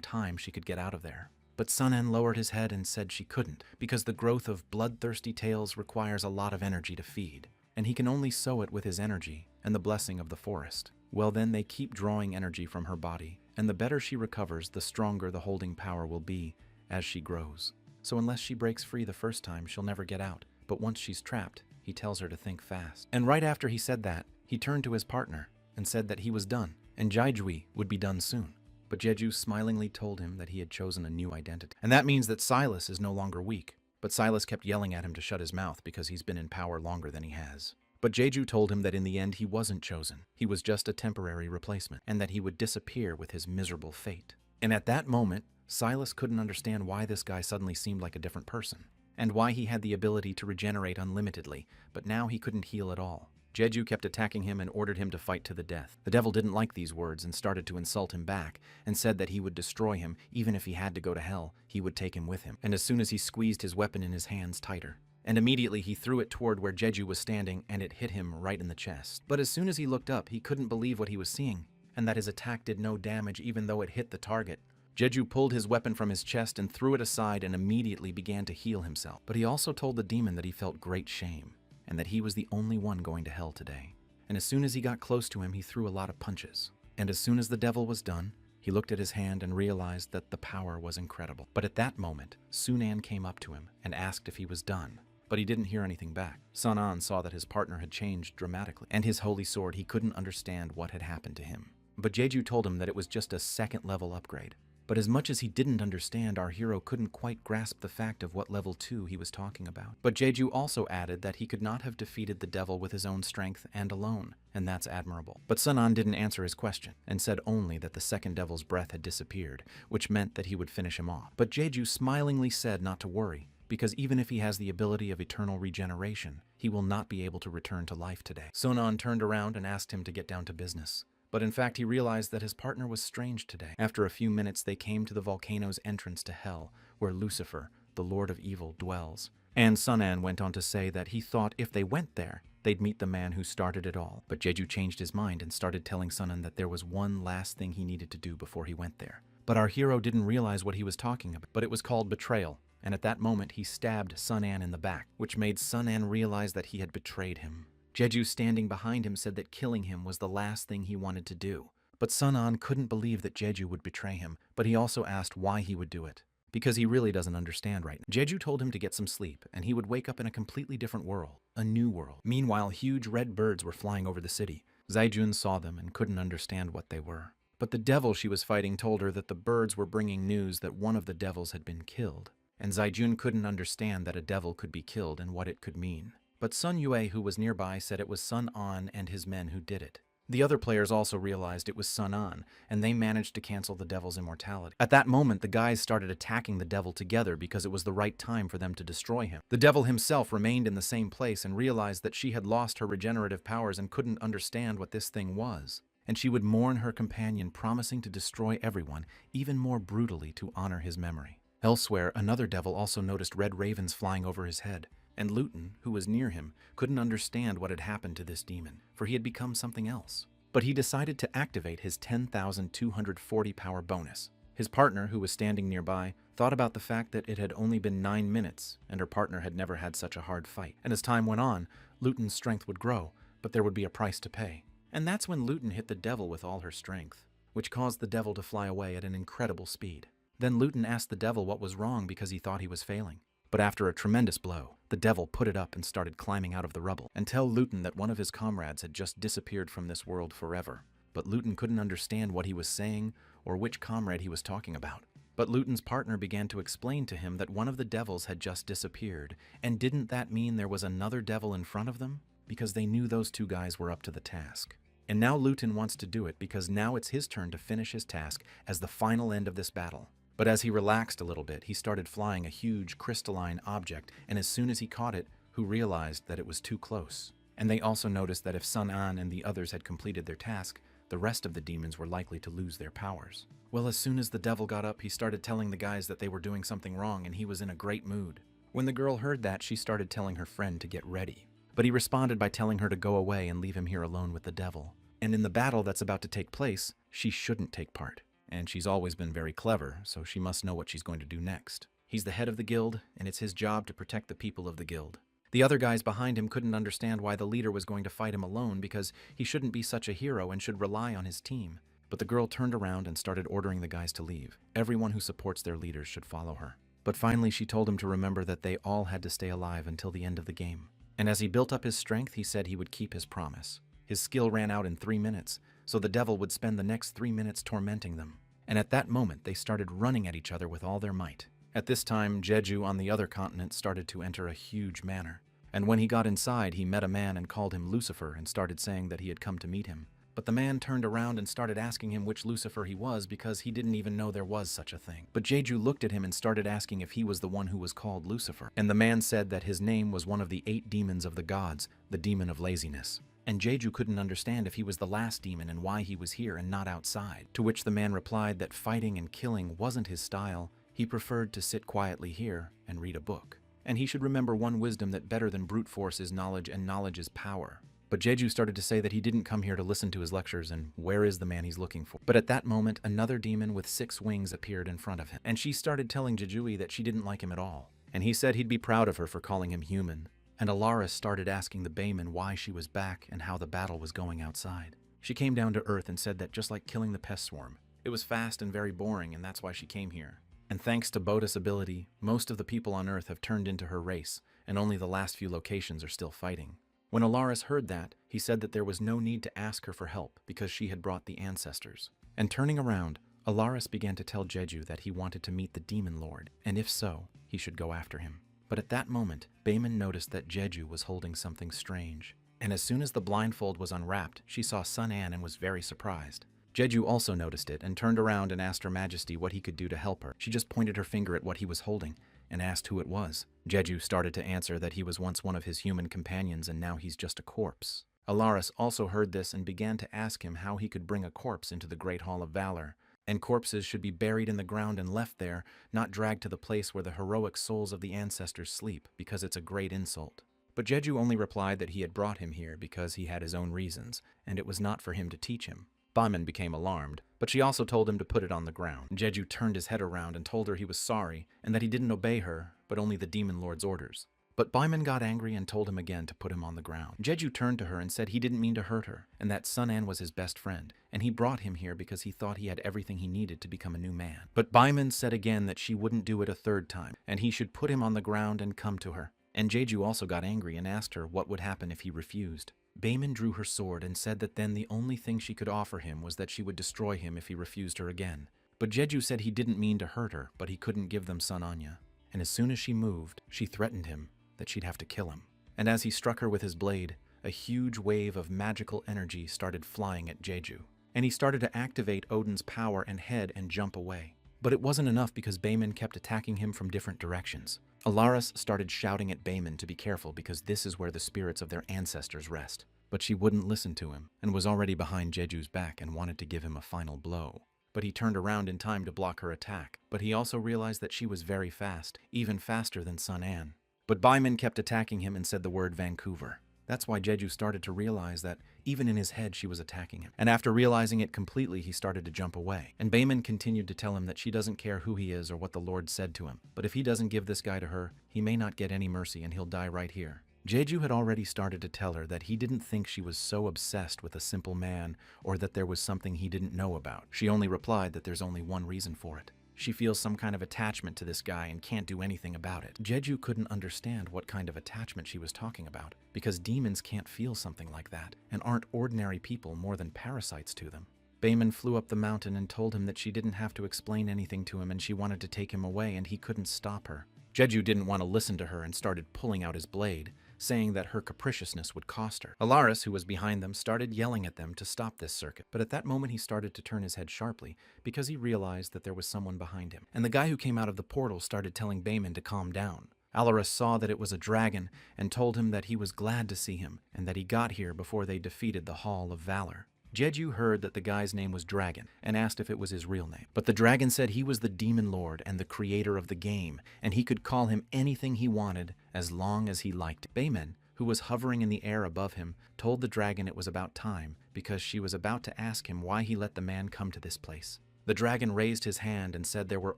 time, she could get out of there. But Sun An lowered his head and said she couldn't, because the growth of bloodthirsty tails requires a lot of energy to feed, and he can only sow it with his energy and the blessing of the forest. Well then, they keep drawing energy from her body, and the better she recovers, the stronger the holding power will be as she grows. So unless she breaks free the first time, she'll never get out. But once she's trapped, he tells her to think fast. And right after he said that, he turned to his partner and said that he was done, and Jaijui would be done soon. But Jeju smilingly told him that he had chosen a new identity. And that means that Silas is no longer weak. But Silas kept yelling at him to shut his mouth because he's been in power longer than he has. But Jeju told him that in the end he wasn't chosen. He was just a temporary replacement, and that he would disappear with his miserable fate. And at that moment, Silas couldn't understand why this guy suddenly seemed like a different person, and why he had the ability to regenerate unlimitedly, but now he couldn't heal at all. Jeju kept attacking him and ordered him to fight to the death. The devil didn't like these words and started to insult him back, and said that he would destroy him. Even if he had to go to hell, he would take him with him. And as soon as he squeezed his weapon in his hands tighter, and immediately he threw it toward where Jeju was standing, and it hit him right in the chest. But as soon as he looked up, he couldn't believe what he was seeing, and that his attack did no damage even though it hit the target. Jeju pulled his weapon from his chest and threw it aside and immediately began to heal himself. But he also told the demon that he felt great shame, and that he was the only one going to hell today. And as soon as he got close to him, he threw a lot of punches. And as soon as the devil was done, he looked at his hand and realized that the power was incredible. But at that moment, Sun An came up to him and asked if he was done. But he didn't hear anything back. Sun An saw that his partner had changed dramatically, and his holy sword, he couldn't understand what had happened to him. But Jeju told him that it was just a second level upgrade. But as much as he didn't understand, our hero couldn't quite grasp the fact of what level 2 he was talking about. But Jeju also added that he could not have defeated the devil with his own strength and alone, and that's admirable. But Sun An didn't answer his question, and said only that the second devil's breath had disappeared, which meant that he would finish him off. But Jeju smilingly said not to worry, because even if he has the ability of eternal regeneration, he will not be able to return to life today. Sun An turned around and asked him to get down to business. But in fact, he realized that his partner was strange today. After a few minutes, they came to the volcano's entrance to hell, where Lucifer, the Lord of Evil, dwells. And Sun An went on to say that he thought if they went there, they'd meet the man who started it all. But Jeju changed his mind and started telling Sunan that there was one last thing he needed to do before he went there. But our hero didn't realize what he was talking about, but it was called betrayal. And at that moment, he stabbed Sunan in the back, which made Sunan realize that he had betrayed him. Jeju, standing behind him, said that killing him was the last thing he wanted to do. But Sunan couldn't believe that Jeju would betray him, but he also asked why he would do it. Because he really doesn't understand right now. Jeju told him to get some sleep, and he would wake up in a completely different world, a new world. Meanwhile, huge red birds were flying over the city. Zaijun saw them and couldn't understand what they were. But the devil she was fighting told her that the birds were bringing news that one of the devils had been killed. And Zaijun couldn't understand that a devil could be killed and what it could mean. But Sun Yue, who was nearby, said it was Sun An and his men who did it. The other players also realized it was Sun An, and they managed to cancel the devil's immortality. At that moment, the guys started attacking the devil together because it was the right time for them to destroy him. The devil himself remained in the same place and realized that she had lost her regenerative powers and couldn't understand what this thing was. And she would mourn her companion, promising to destroy everyone, even more brutally to honor his memory. Elsewhere, another devil also noticed red ravens flying over his head, and Luton, who was near him, couldn't understand what had happened to this demon, for he had become something else. But he decided to activate his 10,240 power bonus. His partner, who was standing nearby, thought about the fact that it had only been 9 minutes, and her partner had never had such a hard fight. And as time went on, Luton's strength would grow, but there would be a price to pay. And that's when Luton hit the devil with all her strength, which caused the devil to fly away at an incredible speed. Then Luton asked the devil what was wrong because he thought he was failing. But after a tremendous blow, the devil put it up and started climbing out of the rubble and tell Luton that one of his comrades had just disappeared from this world forever. But Luton couldn't understand what he was saying or which comrade he was talking about. But Luton's partner began to explain to him that one of the devils had just disappeared, and didn't that mean there was another devil in front of them? Because they knew those two guys were up to the task. And now Luton wants to do it because now it's his turn to finish his task as the final end of this battle. But as he relaxed a little bit, he started flying a huge crystalline object, and as soon as he caught it, Hu realized that it was too close. And they also noticed that if Sun An and the others had completed their task, the rest of the demons were likely to lose their powers. Well, as soon as the devil got up, he started telling the guys that they were doing something wrong, and he was in a great mood. When the girl heard that, she started telling her friend to get ready. But he responded by telling her to go away and leave him here alone with the devil. And in the battle that's about to take place, she shouldn't take part. And she's always been very clever, so she must know what she's going to do next. He's the head of the guild, and it's his job to protect the people of the guild. The other guys behind him couldn't understand why the leader was going to fight him alone because he shouldn't be such a hero and should rely on his team. But the girl turned around and started ordering the guys to leave. Everyone who supports their leaders should follow her. But finally she told him to remember that they all had to stay alive until the end of the game. And as he built up his strength, he said he would keep his promise. His skill ran out in 3 minutes, so the devil would spend the next 3 minutes tormenting them. And at that moment, they started running at each other with all their might. At this time, Jeju on the other continent started to enter a huge manor. And when he got inside, he met a man and called him Lucifer and started saying that he had come to meet him. But the man turned around and started asking him which Lucifer he was because he didn't even know there was such a thing. But Jeju looked at him and started asking if he was the one who was called Lucifer. And the man said that his name was one of the 8 demons of the gods, the demon of laziness. And Jeju couldn't understand if he was the last demon and why he was here and not outside. To which the man replied that fighting and killing wasn't his style. He preferred to sit quietly here and read a book. And he should remember one wisdom that better than brute force is knowledge and knowledge is power. But Jeju started to say that he didn't come here to listen to his lectures and where is the man he's looking for. But at that moment, another demon with 6 wings appeared in front of him. And she started telling Jejui that she didn't like him at all. And he said he'd be proud of her for calling him human. And Alaris started asking the Bayman why she was back and how the battle was going outside. She came down to earth and said that just like killing the pest swarm, it was fast and very boring and that's why she came here. And thanks to Boda's ability, most of the people on Earth have turned into her race, and only the last few locations are still fighting. When Alaris heard that, he said that there was no need to ask her for help because she had brought the ancestors. And turning around, Alaris began to tell Jeju that he wanted to meet the Demon Lord, and if so, he should go after him. But at that moment, Bayman noticed that Jeju was holding something strange. And as soon as the blindfold was unwrapped, she saw Sun An and was very surprised. Jeju also noticed it and turned around and asked Her Majesty what he could do to help her. She just pointed her finger at what he was holding and asked who it was. Jeju started to answer that he was once one of his human companions and now he's just a corpse. Alaris also heard this and began to ask him how he could bring a corpse into the Great Hall of Valor. And corpses should be buried in the ground and left there, not dragged to the place where the heroic souls of the ancestors sleep, because it's a great insult. But Jeju only replied that he had brought him here because he had his own reasons, and it was not for him to teach him. Baimin became alarmed, but she also told him to put it on the ground. Jeju turned his head around and told her he was sorry and that he didn't obey her, but only the demon lord's orders. But Baimin got angry and told him again to put him on the ground. Jeju turned to her and said he didn't mean to hurt her, and that Sun-an was his best friend, and he brought him here because he thought he had everything he needed to become a new man. But Baimin said again that she wouldn't do it a third time, and he should put him on the ground and come to her. And Jeju also got angry and asked her what would happen if he refused. Baimin drew her sword and said that then the only thing she could offer him was that she would destroy him if he refused her again. But Jeju said he didn't mean to hurt her, but he couldn't give them Sun-anya. And as soon as she moved, she threatened him that she'd have to kill him. And as he struck her with his blade, a huge wave of magical energy started flying at Jeju. And he started to activate Odin's power and head and jump away. But it wasn't enough because Baimin kept attacking him from different directions. Alaris started shouting at Baimin to be careful because this is where the spirits of their ancestors rest. But she wouldn't listen to him and was already behind Jeju's back and wanted to give him a final blow. But he turned around in time to block her attack. But he also realized that she was very fast, even faster than Sun-an. But Baimin kept attacking him and said the word Vancouver. That's why Jeju started to realize that even in his head she was attacking him. And after realizing it completely, he started to jump away. And Baimin continued to tell him that she doesn't care who he is or what the Lord said to him. But if he doesn't give this guy to her, he may not get any mercy and he'll die right here. Jeju had already started to tell her that he didn't think she was so obsessed with a simple man or that there was something he didn't know about. She only replied that there's only one reason for it. She feels some kind of attachment to this guy and can't do anything about it. Jeju couldn't understand what kind of attachment she was talking about, because demons can't feel something like that, and aren't ordinary people more than parasites to them. Baimin flew up the mountain and told him that she didn't have to explain anything to him and she wanted to take him away and he couldn't stop her. Jeju didn't want to listen to her and started pulling out his blade, saying that her capriciousness would cost her. Alaris, who was behind them, started yelling at them to stop this circuit, but at that moment he started to turn his head sharply because he realized that there was someone behind him. And the guy who came out of the portal started telling Baimin to calm down. Alaris saw that it was a dragon and told him that he was glad to see him and that he got here before they defeated the Hall of Valor. Jeju heard that the guy's name was Dragon and asked if it was his real name. But the dragon said he was the demon lord and the creator of the game, and he could call him anything he wanted as long as he liked. Baimin, who was hovering in the air above him, told the dragon it was about time because she was about to ask him why he let the man come to this place. The dragon raised his hand and said there were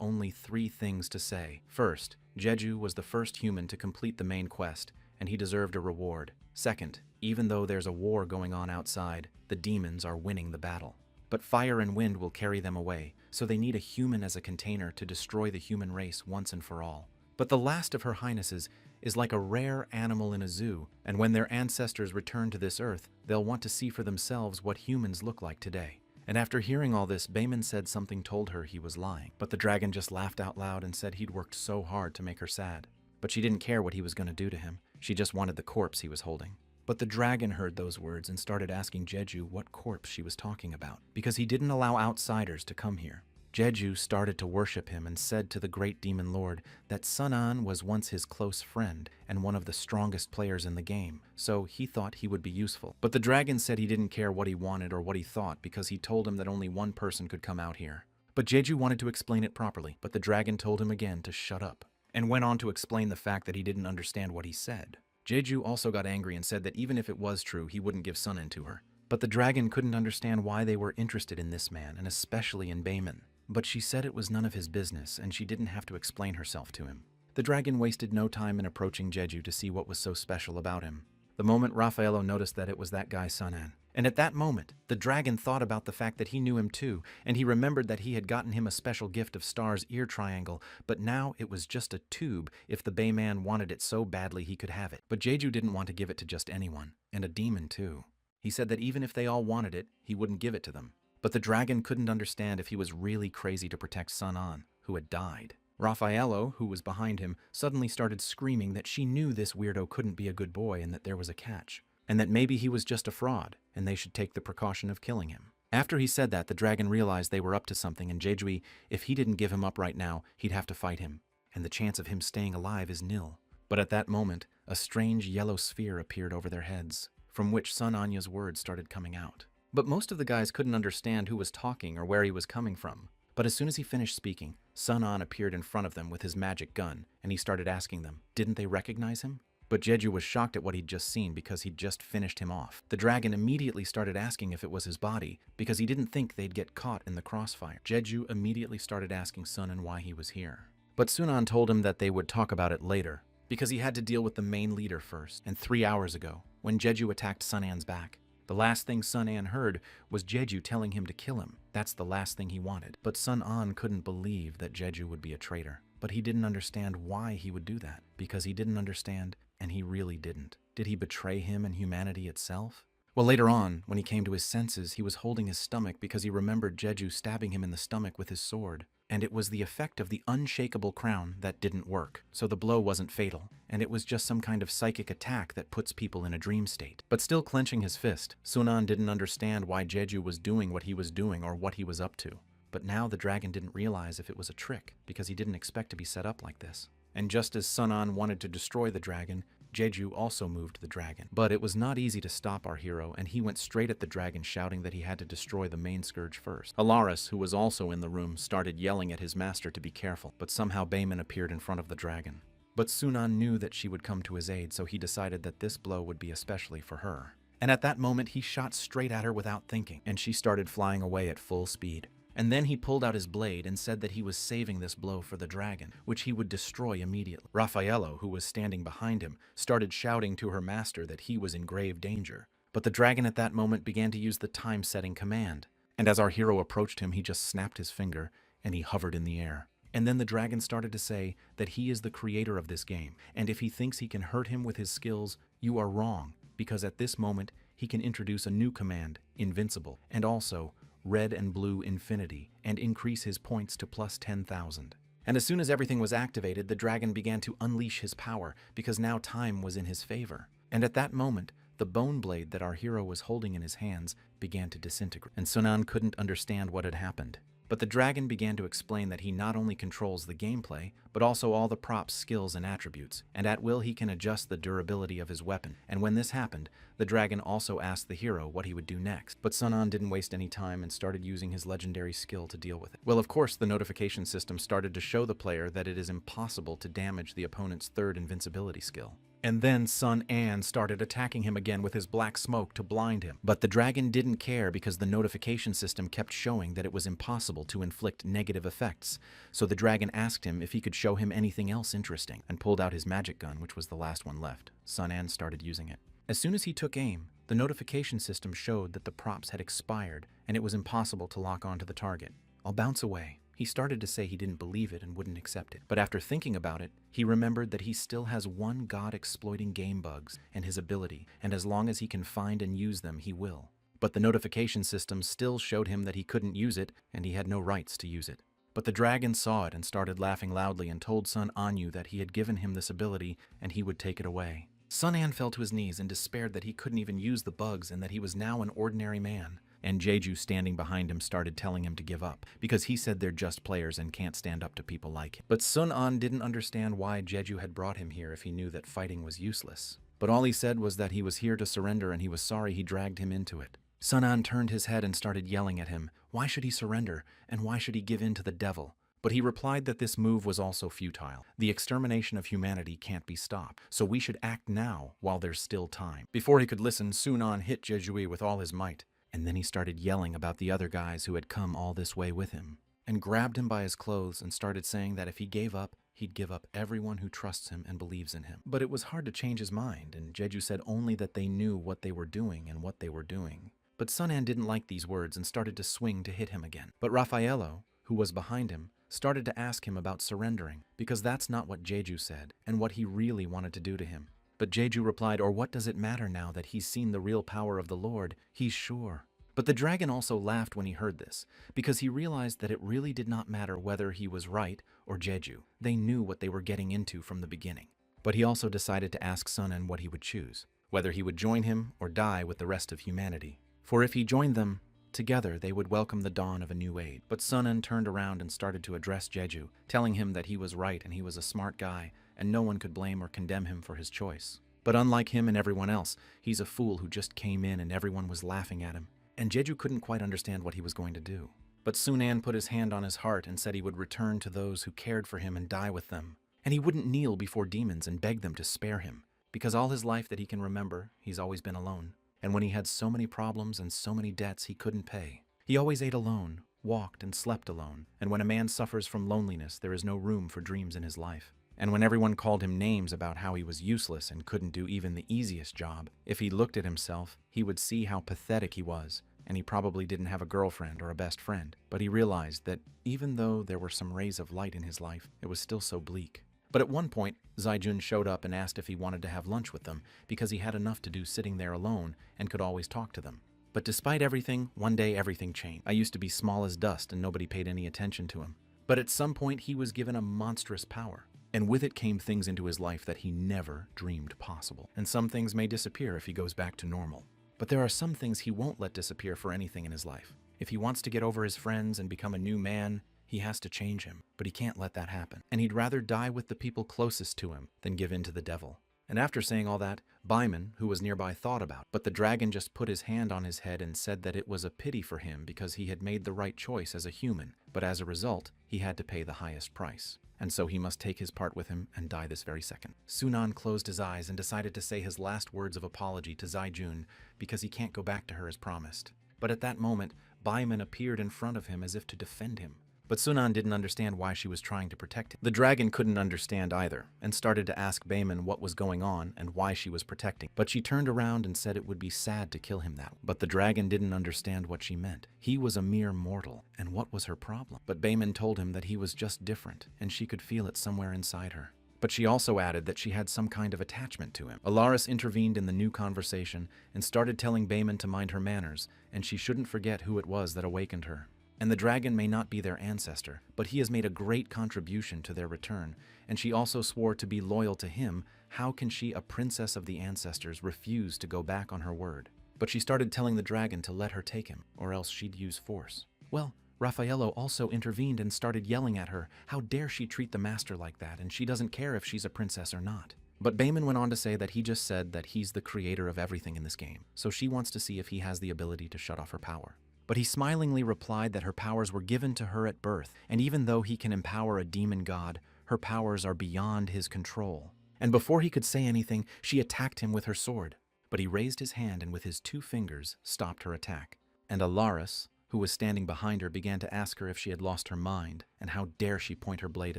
only 3 things to say. First, Jeju was the first human to complete the main quest, and he deserved a reward. Second, even though there's a war going on outside, the demons are winning the battle. But fire and wind will carry them away, so they need a human as a container to destroy the human race once and for all. But the last of her highnesses is like a rare animal in a zoo, and when their ancestors return to this earth, they'll want to see for themselves what humans look like today. And after hearing all this, Baimin said something told her he was lying. But the dragon just laughed out loud and said he'd worked so hard to make her sad. But she didn't care what he was going to do to him. She just wanted the corpse he was holding. But the dragon heard those words and started asking Jeju what corpse she was talking about, because he didn't allow outsiders to come here. Jeju started to worship him and said to the great demon lord that Sun-an was once his close friend and one of the strongest players in the game, so he thought he would be useful. But the dragon said he didn't care what he wanted or what he thought because he told him that only one person could come out here. But Jeju wanted to explain it properly, but the dragon told him again to shut up, and went on to explain the fact that he didn't understand what he said. Jeju also got angry and said that even if it was true, he wouldn't give Sun-an to her. But the dragon couldn't understand why they were interested in this man, and especially in Baimin. But she said it was none of his business, and she didn't have to explain herself to him. The dragon wasted no time in approaching Jeju to see what was so special about him. The moment Yahello noticed that it was that guy Sun-an. And at that moment, the dragon thought about the fact that he knew him too, and he remembered that he had gotten him a special gift of Star's ear triangle, but now it was just a tube if the Bayman wanted it so badly he could have it. But Jeju didn't want to give it to just anyone, and a demon too. He said that even if they all wanted it, he wouldn't give it to them. But the dragon couldn't understand if he was really crazy to protect Sun-an, who had died. Yahello, who was behind him, suddenly started screaming that she knew this weirdo couldn't be a good boy and that there was a catch, and that maybe he was just a fraud, and they should take the precaution of killing him. After he said that, the dragon realized they were up to something, and Jeju, if he didn't give him up right now, he'd have to fight him, and the chance of him staying alive is nil. But at that moment, a strange yellow sphere appeared over their heads, from which Sun-anya's words started coming out. But most of the guys couldn't understand who was talking or where he was coming from. But as soon as he finished speaking, Sun-an appeared in front of them with his magic gun, and he started asking them, didn't they recognize him? But Jeju was shocked at what he'd just seen because he'd just finished him off. The dragon immediately started asking if it was his body because he didn't think they'd get caught in the crossfire. Jeju immediately started asking Sunan why he was here. But Sunan told him that they would talk about it later because he had to deal with the main leader first. And 3 hours ago, when Jeju attacked Sunan's back, the last thing Sunan heard was Jeju telling him to kill him. That's the last thing he wanted. But Sunan couldn't believe that Jeju would be a traitor. But he didn't understand why he would do that, because he didn't understand, and he really didn't. Did he betray him and humanity itself? Well, later on, when he came to his senses, he was holding his stomach because he remembered Jeju stabbing him in the stomach with his sword. And it was the effect of the unshakable crown that didn't work. So the blow wasn't fatal, and it was just some kind of psychic attack that puts people in a dream state. But still clenching his fist, Sunan didn't understand why Jeju was doing what he was doing or what he was up to. But now the dragon didn't realize if it was a trick, because he didn't expect to be set up like this. And just as Sunan wanted to destroy the dragon, Jeju also moved the dragon. But it was not easy to stop our hero, and he went straight at the dragon, shouting that he had to destroy the main scourge first. Alaris, who was also in the room, started yelling at his master to be careful, but somehow Bayman appeared in front of the dragon. But Sunan knew that she would come to his aid, so he decided that this blow would be especially for her. And at that moment, he shot straight at her without thinking, and she started flying away at full speed. And then he pulled out his blade and said that he was saving this blow for the dragon, which he would destroy immediately. Yahello, who was standing behind him, started shouting to her master that he was in grave danger. But the dragon at that moment began to use the time-setting command. And as our hero approached him, he just snapped his finger, and he hovered in the air. And then the dragon started to say that he is the creator of this game, and if he thinks he can hurt him with his skills, you are wrong, because at this moment, he can introduce a new command, Invincible, and also red and blue infinity, and increase his points to plus 10,000. And as soon as everything was activated, the dragon began to unleash his power, because now time was in his favor. And at that moment, the bone blade that our hero was holding in his hands began to disintegrate, and Sunan couldn't understand what had happened. But the dragon began to explain that he not only controls the gameplay, but also all the props, skills, and attributes, and at will he can adjust the durability of his weapon. And when this happened, the dragon also asked the hero what he would do next. But Sunan didn't waste any time and started using his legendary skill to deal with it. Well, of course, the notification system started to show the player that it is impossible to damage the opponent's third invincibility skill. And then Sunan started attacking him again with his black smoke to blind him. But the dragon didn't care because the notification system kept showing that it was impossible to inflict negative effects. So the dragon asked him if he could show him anything else interesting, and pulled out his magic gun, which was the last one left. Sunan started using it. As soon as he took aim, the notification system showed that the props had expired, and it was impossible to lock onto the target. I'll bounce away. He started to say he didn't believe it and wouldn't accept it. But after thinking about it, he remembered that he still has one god exploiting game bugs and his ability, and as long as he can find and use them, he will. But the notification system still showed him that he couldn't use it, and he had no rights to use it. But the dragon saw it and started laughing loudly and told Sun Anyu that he had given him this ability and he would take it away. Sunan fell to his knees and despaired that he couldn't even use the bugs and that he was now an ordinary man. And Jeju, standing behind him, started telling him to give up, because he said they're just players and can't stand up to people like him. But Sunan didn't understand why Jeju had brought him here if he knew that fighting was useless. But all he said was that he was here to surrender and he was sorry he dragged him into it. Sunan turned his head and started yelling at him. Why should he surrender, and why should he give in to the devil? But he replied that this move was also futile. The extermination of humanity can't be stopped, so we should act now while there's still time. Before he could listen, Sunan hit Jeju with all his might. And then he started yelling about the other guys who had come all this way with him, and grabbed him by his clothes and started saying that if he gave up, he'd give up everyone who trusts him and believes in him. But it was hard to change his mind, and Jeju said only that they knew what they were doing and what they were doing. But Sunan didn't like these words and started to swing to hit him again. But Yahello, who was behind him, started to ask him about surrendering, because that's not what Jeju said, and what he really wanted to do to him. But Jeju replied, or what does it matter now that he's seen the real power of the Lord? He's sure. But the dragon also laughed when he heard this, because he realized that it really did not matter whether he was right or Jeju. They knew what they were getting into from the beginning. But he also decided to ask Sunan what he would choose, whether he would join him or die with the rest of humanity. For if he joined them, together they would welcome the dawn of a new age. But Sunan turned around and started to address Jeju, telling him that he was right and he was a smart guy, and no one could blame or condemn him for his choice. But unlike him and everyone else, he's a fool who just came in and everyone was laughing at him. And Jeju couldn't quite understand what he was going to do. But Sunan put his hand on his heart and said he would return to those who cared for him and die with them. And he wouldn't kneel before demons and beg them to spare him. because all his life that he can remember, he's always been alone. And when he had so many problems and so many debts he couldn't pay, he always ate alone, walked and slept alone. And when a man suffers from loneliness, there is no room for dreams in his life. And when everyone called him names about how he was useless and couldn't do even the easiest job, if he looked at himself, he would see how pathetic he was, and he probably didn't have a girlfriend or a best friend. But he realized that even though there were some rays of light in his life, it was still so bleak. But at one point, Zaijun showed up and asked if he wanted to have lunch with them because he had enough to do sitting there alone and could always talk to them. But despite everything, one day everything changed. I used to be small as dust and nobody paid any attention to him. But at some point he was given a monstrous power. And with it came things into his life that he never dreamed possible. And some things may disappear if he goes back to normal. But there are some things he won't let disappear for anything in his life. If he wants to get over his friends and become a new man, he has to change him. But he can't let that happen. And he'd rather die with the people closest to him than give in to the devil. And after saying all that, Baiman, who was nearby, thought about it. But the dragon just put his hand on his head and said that it was a pity for him because he had made the right choice as a human. But as a result, he had to pay the highest price. And so he must take his part with him and die this very second. Sunan closed his eyes and decided to say his last words of apology to Zaijun because he can't go back to her as promised. But at that moment, Baiman appeared in front of him as if to defend him. But Sunan didn't understand why she was trying to protect him. The dragon couldn't understand either, and started to ask Baiman what was going on and why she was protecting. But she turned around and said it would be sad to kill him that way. But the dragon didn't understand what she meant. He was a mere mortal, and what was her problem? But Baiman told him that he was just different, and she could feel it somewhere inside her. But she also added that she had some kind of attachment to him. Alaris intervened in the new conversation and started telling Baiman to mind her manners, and she shouldn't forget who it was that awakened her. And the dragon may not be their ancestor, but he has made a great contribution to their return, and she also swore to be loyal to him. How can she, a princess of the ancestors, refuse to go back on her word? But she started telling the dragon to let her take him, or else she'd use force. Well, Raffaello also intervened and started yelling at her. How dare she treat the master like that, and she doesn't care if she's a princess or not. But Baiman went on to say that he just said that he's the creator of everything in this game, so she wants to see if he has the ability to shut off her power. But he smilingly replied that her powers were given to her at birth, and even though he can empower a demon god, her powers are beyond his control. And before he could say anything, she attacked him with her sword. But he raised his hand and with his 2 fingers stopped her attack. And Alaris, who was standing behind her, began to ask her if she had lost her mind, and how dare she point her blade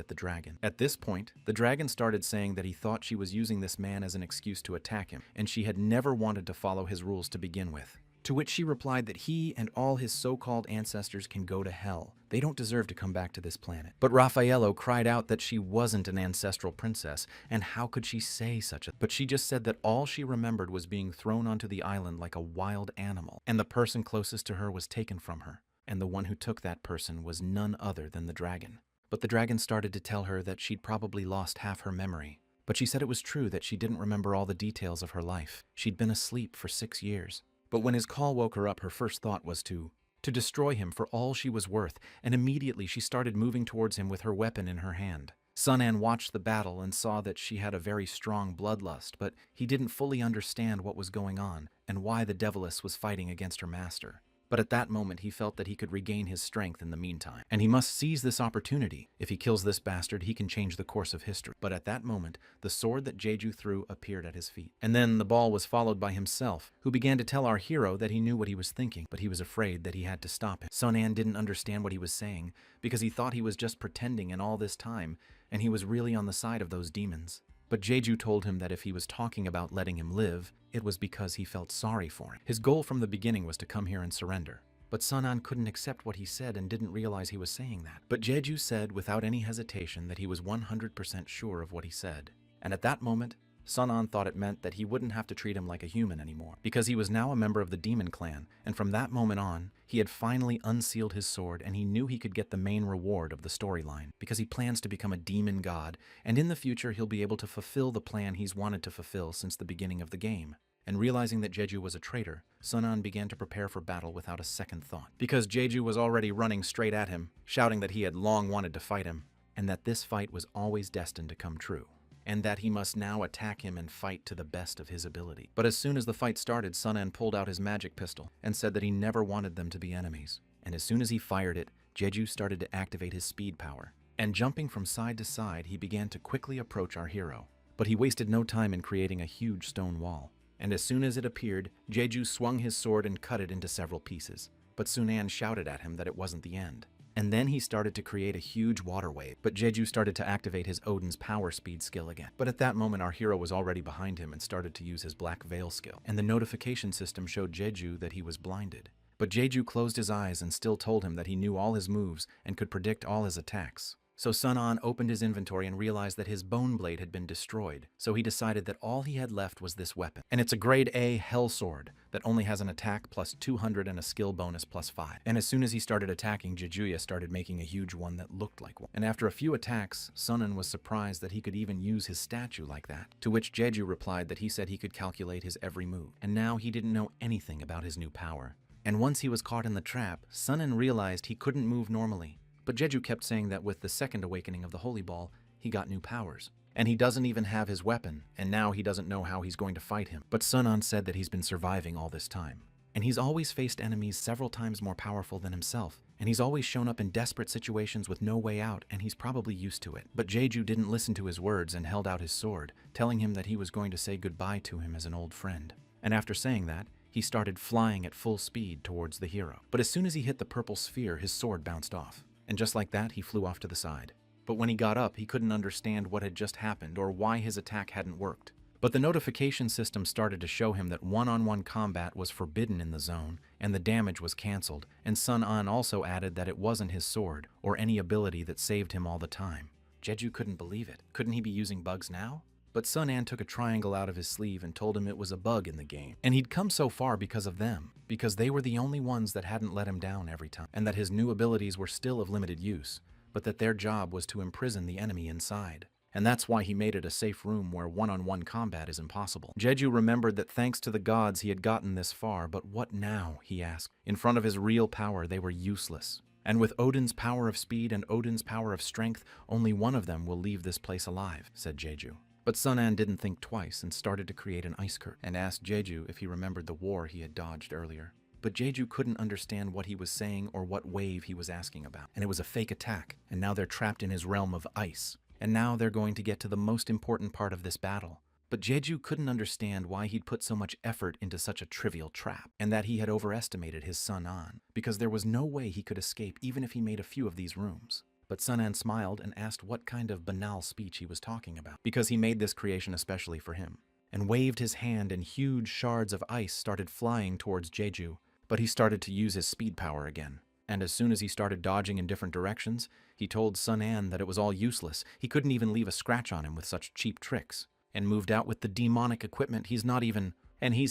at the dragon. At this point, the dragon started saying that he thought she was using this man as an excuse to attack him, and she had never wanted to follow his rules to begin with. To which she replied that he and all his so-called ancestors can go to hell. They don't deserve to come back to this planet. But Raffaello cried out that she wasn't an ancestral princess, and how could she say such a... But she just said that all she remembered was being thrown onto the island like a wild animal, and the person closest to her was taken from her, and the one who took that person was none other than the dragon. But the dragon started to tell her that she'd probably lost half her memory. But she said it was true that she didn't remember all the details of her life. She'd been asleep for 6 years. But when his call woke her up, her first thought was to destroy him for all she was worth, and immediately she started moving towards him with her weapon in her hand. Sunan watched the battle and saw that she had a very strong bloodlust, but he didn't fully understand what was going on and why the Deviless was fighting against her master. But at that moment he felt that he could regain his strength in the meantime, and he must seize this opportunity. If he kills this bastard, he can change the course of history. But at that moment, the sword that Jeju threw appeared at his feet. And then the ball was followed by himself, who began to tell our hero that he knew what he was thinking, but he was afraid that he had to stop him. Sunan didn't understand what he was saying, because he thought he was just pretending in all this time, and he was really on the side of those demons. But Jeju told him that if he was talking about letting him live, it was because he felt sorry for him. His goal from the beginning was to come here and surrender. But Sunan couldn't accept what he said and didn't realize he was saying that. But Jeju said without any hesitation that he was 100% sure of what he said. And at that moment, Sunan thought it meant that he wouldn't have to treat him like a human anymore, because he was now a member of the demon clan, and from that moment on, he had finally unsealed his sword, and he knew he could get the main reward of the storyline, because he plans to become a demon god, and in the future he'll be able to fulfill the plan he's wanted to fulfill since the beginning of the game. And realizing that Jeju was a traitor, Sunan began to prepare for battle without a second thought, because Jeju was already running straight at him, shouting that he had long wanted to fight him, and that this fight was always destined to come true, and that he must now attack him and fight to the best of his ability. But as soon as the fight started, Sunan pulled out his magic pistol and said that he never wanted them to be enemies. And as soon as he fired it, Jeju started to activate his speed power, and jumping from side to side, he began to quickly approach our hero. But he wasted no time in creating a huge stone wall. And as soon as it appeared, Jeju swung his sword and cut it into several pieces. But Sunan shouted at him that it wasn't the end. And then he started to create a huge water wave, but Jeju started to activate his Odin's power speed skill again. But at that moment our hero was already behind him and started to use his Black Veil skill, and the notification system showed Jeju that he was blinded. But Jeju closed his eyes and still told him that he knew all his moves and could predict all his attacks. So Sun An opened his inventory and realized that his bone blade had been destroyed, so he decided that all he had left was this weapon. And it's a grade A Hell Sword that only has an attack plus 200 and a skill bonus plus 5. And as soon as he started attacking, Jejuya started making a huge one that looked like one. And after a few attacks, Sun An was surprised that he could even use his statue like that, to which Jeju replied that he said he could calculate his every move. And now he didn't know anything about his new power. And once he was caught in the trap, Sun An realized he couldn't move normally. But Jeju kept saying that with the second awakening of the Holy Ball, he got new powers. And he doesn't even have his weapon, and now he doesn't know how he's going to fight him. But Sun An said that he's been surviving all this time. And he's always faced enemies several times more powerful than himself. And he's always shown up in desperate situations with no way out, and he's probably used to it. But Jeju didn't listen to his words and held out his sword, telling him that he was going to say goodbye to him as an old friend. And after saying that, he started flying at full speed towards the hero. But as soon as he hit the purple sphere, his sword bounced off. And just like that, he flew off to the side. But when he got up, he couldn't understand what had just happened or why his attack hadn't worked. But the notification system started to show him that one-on-one combat was forbidden in the zone, and the damage was cancelled, and Sun An also added that it wasn't his sword, or any ability that saved him all the time. Jeju couldn't believe it. Couldn't he be using bugs now? But Sun An took a triangle out of his sleeve and told him it was a bug in the game. And he'd come so far because of them, because they were the only ones that hadn't let him down every time, and that his new abilities were still of limited use, but that their job was to imprison the enemy inside. And that's why he made it a safe room where one-on-one combat is impossible. Jeju remembered that thanks to the gods he had gotten this far, but what now, he asked. In front of his real power, they were useless. And with Odin's power of speed and Odin's power of strength, only one of them will leave this place alive, said Jeju. But Sun An didn't think twice and started to create an ice curtain and asked Jeju if he remembered the war he had dodged earlier. But Jeju couldn't understand what he was saying or what wave he was asking about. And it was a fake attack, and now they're trapped in his realm of ice. And now they're going to get to the most important part of this battle. But Jeju couldn't understand why he'd put so much effort into such a trivial trap, and that he had overestimated his Sun An, because there was no way he could escape even if he made a few of these rooms. But Sun An smiled and asked what kind of banal speech he was talking about, because he made this creation especially for him, and waved his hand and huge shards of ice started flying towards Jeju, but he started to use his speed power again. And as soon as he started dodging in different directions, he told Sun An that it was all useless. He couldn't even leave a scratch on him with such cheap tricks, and moved out with the demonic equipment he's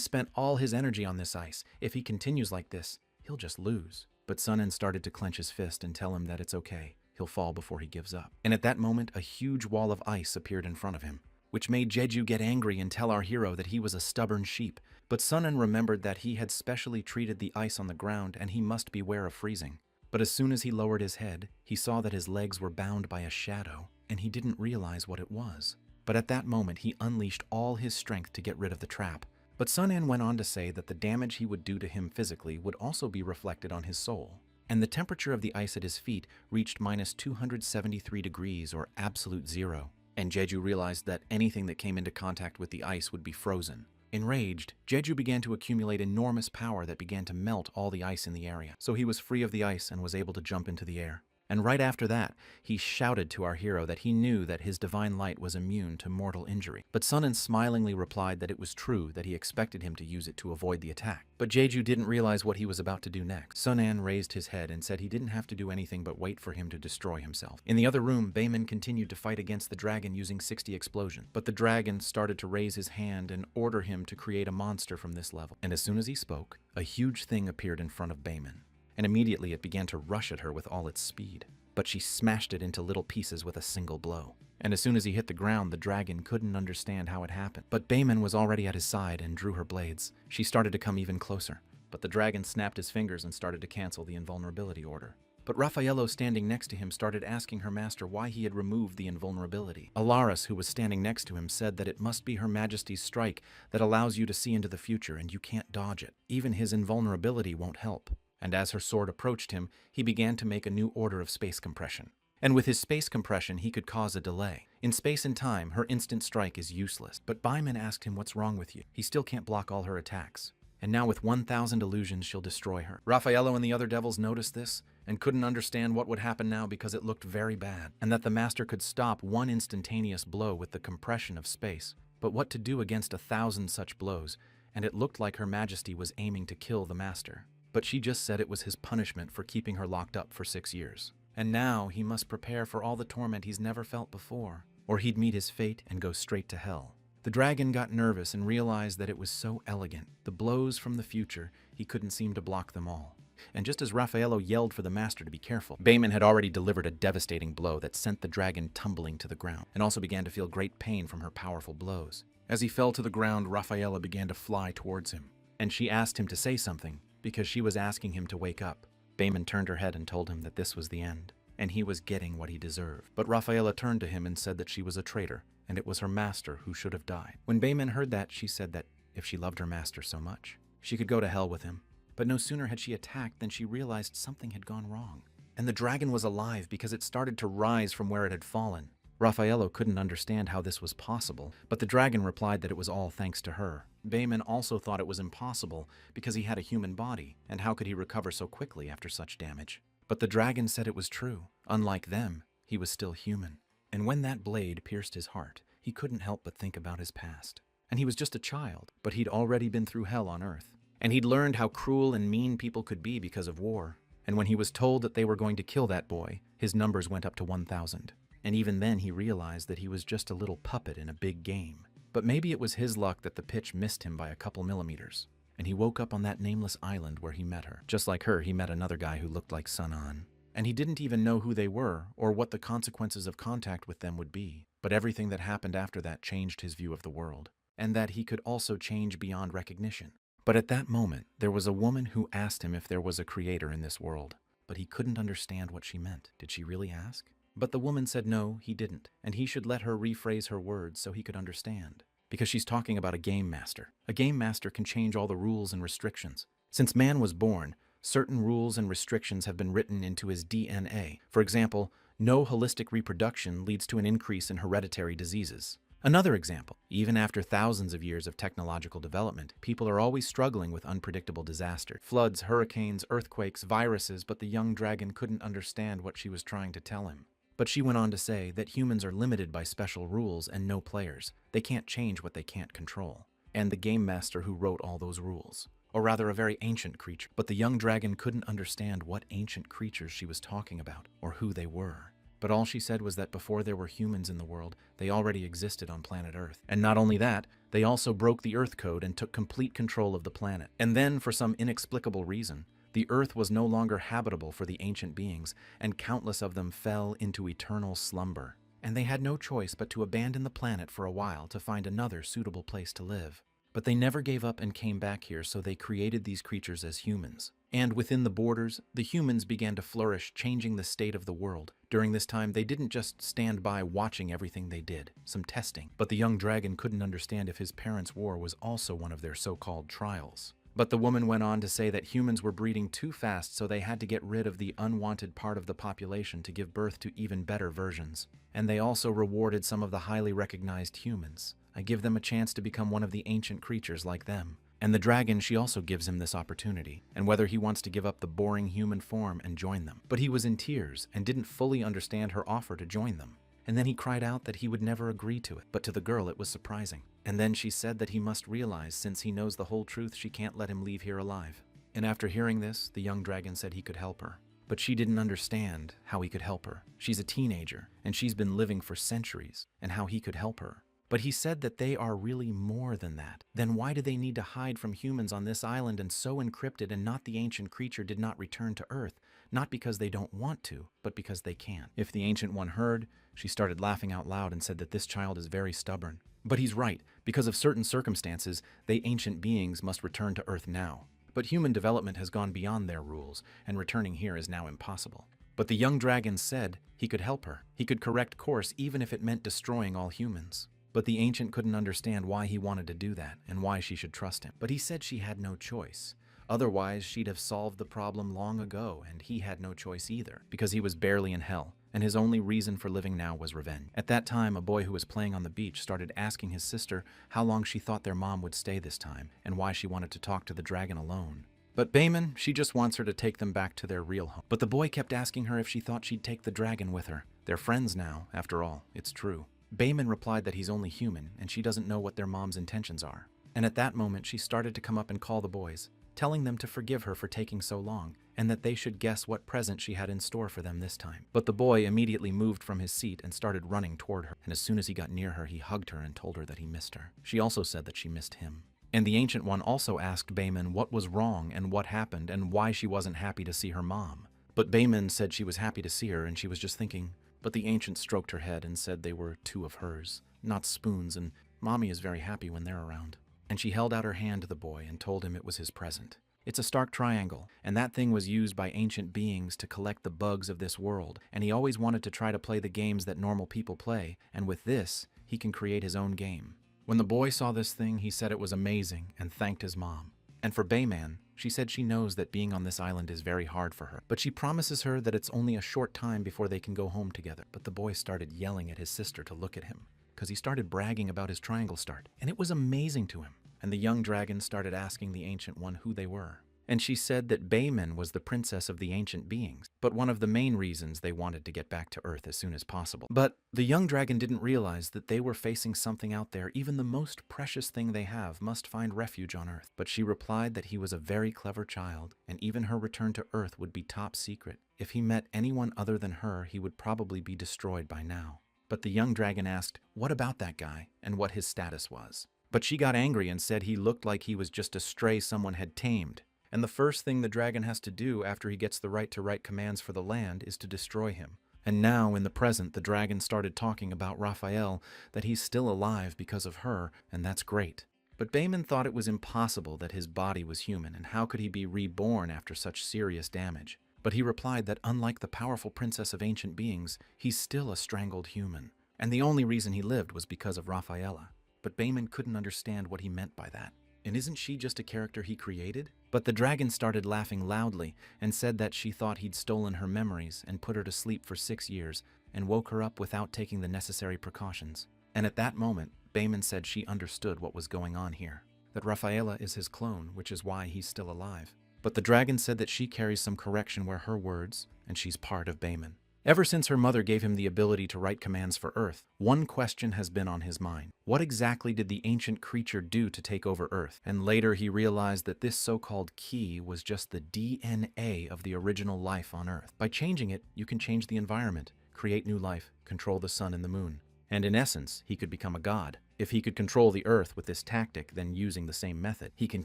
spent all his energy on this ice. If he continues like this, he'll just lose. But Sun An started to clench his fist and tell him that it's okay. He'll fall before he gives up. And at that moment, a huge wall of ice appeared in front of him, which made Jeju get angry and tell our hero that he was a stubborn sheep. But Sun An remembered that he had specially treated the ice on the ground and he must beware of freezing. But as soon as he lowered his head, he saw that his legs were bound by a shadow, and he didn't realize what it was. But at that moment, he unleashed all his strength to get rid of the trap. But Sun An went on to say that the damage he would do to him physically would also be reflected on his soul. And the temperature of the ice at his feet reached minus 273 degrees or absolute zero. And Jeju realized that anything that came into contact with the ice would be frozen. Enraged, Jeju began to accumulate enormous power that began to melt all the ice in the area. So he was free of the ice and was able to jump into the air. And right after that, he shouted to our hero that he knew that his divine light was immune to mortal injury. But Sun An smilingly replied that it was true that he expected him to use it to avoid the attack. But Jeju didn't realize what he was about to do next. Sun An raised his head and said he didn't have to do anything but wait for him to destroy himself. In the other room, Baemin continued to fight against the dragon using 60 explosions. But the dragon started to raise his hand and order him to create a monster from this level. And as soon as he spoke, a huge thing appeared in front of Baemin. And immediately it began to rush at her with all its speed. But she smashed it into little pieces with a single blow. And as soon as he hit the ground, the dragon couldn't understand how it happened. But Baemin was already at his side and drew her blades. She started to come even closer. But the dragon snapped his fingers and started to cancel the invulnerability order. But Yahello, standing next to him, started asking her master why he had removed the invulnerability. Alaris, who was standing next to him, said that it must be Her Majesty's strike that allows you to see into the future and you can't dodge it. Even his invulnerability won't help. And as her sword approached him, he began to make a new order of space compression. And with his space compression, he could cause a delay. In space and time, her instant strike is useless. But Byman asked him, "What's wrong with you?" He still can't block all her attacks. And now with 1,000 illusions, she'll destroy her. Yahello and the other devils noticed this and couldn't understand what would happen now because it looked very bad, and that the master could stop one instantaneous blow with the compression of space. But what to do against 1,000 such blows? And it looked like Her Majesty was aiming to kill the master. But she just said it was his punishment for keeping her locked up for 6 years. And now he must prepare for all the torment he's never felt before, or he'd meet his fate and go straight to hell. The dragon got nervous and realized that it was so elegant. The blows from the future, he couldn't seem to block them all. And just as Yahello yelled for the master to be careful, Byman had already delivered a devastating blow that sent the dragon tumbling to the ground, and also began to feel great pain from her powerful blows. As he fell to the ground, Yahello began to fly towards him, and she asked him to say something, because she was asking him to wake up. Byman turned her head and told him that this was the end, and he was getting what he deserved. But Yahello turned to him and said that she was a traitor, and it was her master who should have died. When Byman heard that, she said that if she loved her master so much, she could go to hell with him. But no sooner had she attacked than she realized something had gone wrong. And the dragon was alive because it started to rise from where it had fallen. Yahello couldn't understand how this was possible, but the dragon replied that it was all thanks to her. Byman also thought it was impossible because he had a human body, and how could he recover so quickly after such damage? But the dragon said it was true. Unlike them, he was still human. And when that blade pierced his heart, he couldn't help but think about his past. And he was just a child, but he'd already been through hell on Earth. And he'd learned how cruel and mean people could be because of war. And when he was told that they were going to kill that boy, his numbers went up to 1,000. And even then he realized that he was just a little puppet in a big game. But maybe it was his luck that the pitch missed him by a couple millimeters. And he woke up on that nameless island where he met her. Just like her, he met another guy who looked like Sun-On. And he didn't even know who they were or what the consequences of contact with them would be. But everything that happened after that changed his view of the world. And that he could also change beyond recognition. But at that moment, there was a woman who asked him if there was a creator in this world. But he couldn't understand what she meant. Did she really ask? But the woman said no, he didn't. And he should let her rephrase her words so he could understand. Because she's talking about a game master. A game master can change all the rules and restrictions. Since man was born, certain rules and restrictions have been written into his DNA. For example, no holistic reproduction leads to an increase in hereditary diseases. Another example, even after thousands of years of technological development, people are always struggling with unpredictable disaster. Floods, hurricanes, earthquakes, viruses, but the young dragon couldn't understand what she was trying to tell him. But she went on to say that humans are limited by special rules and no players. They can't change what they can't control. And the game master who wrote all those rules. Or rather, a very ancient creature. But the young dragon couldn't understand what ancient creatures she was talking about, or who they were. But all she said was that before there were humans in the world, they already existed on planet Earth. And not only that, they also broke the Earth code and took complete control of the planet. And then, for some inexplicable reason, the Earth was no longer habitable for the ancient beings, and countless of them fell into eternal slumber. And they had no choice but to abandon the planet for a while to find another suitable place to live. But they never gave up and came back here, so they created these creatures as humans. And within the borders, the humans began to flourish, changing the state of the world. During this time, they didn't just stand by watching everything they did, some testing. But the young dragon couldn't understand if his parents' war was also one of their so-called trials. But the woman went on to say that humans were breeding too fast, so they had to get rid of the unwanted part of the population to give birth to even better versions. And they also rewarded some of the highly recognized humans. I give them a chance to become one of the ancient creatures like them. And the dragon, she also gives him this opportunity, and whether he wants to give up the boring human form and join them. But he was in tears and didn't fully understand her offer to join them. And then he cried out that he would never agree to it, but to the girl it was surprising. And then she said that he must realize, since he knows the whole truth, she can't let him leave here alive. And after hearing this, the young dragon said he could help her. But she didn't understand how he could help her. She's a teenager, and she's been living for centuries, and how he could help her. But he said that they are really more than that. Then why do they need to hide from humans on this island and so encrypted, and not the ancient creature did not return to Earth? Not because they don't want to, but because they can't. If the ancient one heard, she started laughing out loud and said that this child is very stubborn. But he's right. Because of certain circumstances, they ancient beings must return to Earth now. But human development has gone beyond their rules, and returning here is now impossible. But the young dragon said he could help her. He could correct course even if it meant destroying all humans. But the ancient couldn't understand why he wanted to do that, and why she should trust him. But he said she had no choice. Otherwise, she'd have solved the problem long ago, and he had no choice either, because he was barely in hell. and his only reason for living now was revenge. At that time, a boy who was playing on the beach started asking his sister how long she thought their mom would stay this time, and why she wanted to talk to the dragon alone. But Bayman, she just wants her to take them back to their real home. But the boy kept asking her if she thought she'd take the dragon with her. They're friends now, after all, it's true. Bayman replied that he's only human, and she doesn't know what their mom's intentions are. And at that moment, she started to come up and call the boys, telling them to forgive her for taking so long, and that they should guess what present she had in store for them this time. But the boy immediately moved from his seat and started running toward her, and as soon as he got near her, he hugged her and told her that he missed her. She also said that she missed him. And the Ancient One also asked Bayman what was wrong and what happened and why she wasn't happy to see her mom. But Bayman said she was happy to see her, and she was just thinking. But the Ancient stroked her head and said they were two of hers, not spoons, and Mommy is very happy when they're around. And she held out her hand to the boy and told him it was his present. It's a stark triangle, and that thing was used by ancient beings to collect the bugs of this world, and he always wanted to try to play the games that normal people play, and with this, he can create his own game. When the boy saw this thing, he said it was amazing and thanked his mom. And for Bayman, she said she knows that being on this island is very hard for her, but she promises her that it's only a short time before they can go home together. But the boy started yelling at his sister to look at him, because he started bragging about his triangle start, and it was amazing to him. And the young dragon started asking the Ancient One who they were. And she said that Bayman was the princess of the ancient beings, but one of the main reasons they wanted to get back to Earth as soon as possible. But the young dragon didn't realize that they were facing something out there. Even the most precious thing they have must find refuge on Earth. But she replied that he was a very clever child, and even her return to Earth would be top secret. If he met anyone other than her, he would probably be destroyed by now. But the young dragon asked, what about that guy, and what his status was? But she got angry and said he looked like he was just a stray someone had tamed. And the first thing the dragon has to do after he gets the right to write commands for the land is to destroy him. And now, in the present, the dragon started talking about Raphael, that he's still alive because of her, and that's great. But Bayman thought it was impossible that his body was human, and how could he be reborn after such serious damage? But he replied that unlike the powerful princess of ancient beings, he's still a strangled human. And the only reason he lived was because of Raphaela. But Bayman couldn't understand what he meant by that. And isn't she just a character he created? But the dragon started laughing loudly and said that she thought he'd stolen her memories and put her to sleep for 6 years and woke her up without taking the necessary precautions. And at that moment, Bayman said she understood what was going on here, that Raphaela is his clone, which is why he's still alive. But the dragon said that she carries some correction where her words, and she's part of Bayman. Ever since her mother gave him the ability to write commands for Earth, one question has been on his mind. What exactly did the ancient creature do to take over Earth? And later he realized that this so-called key was just the DNA of the original life on Earth. By changing it, you can change the environment, create new life, control the sun and the moon. And in essence, he could become a god. If he could control the Earth with this tactic, then using the same method, he can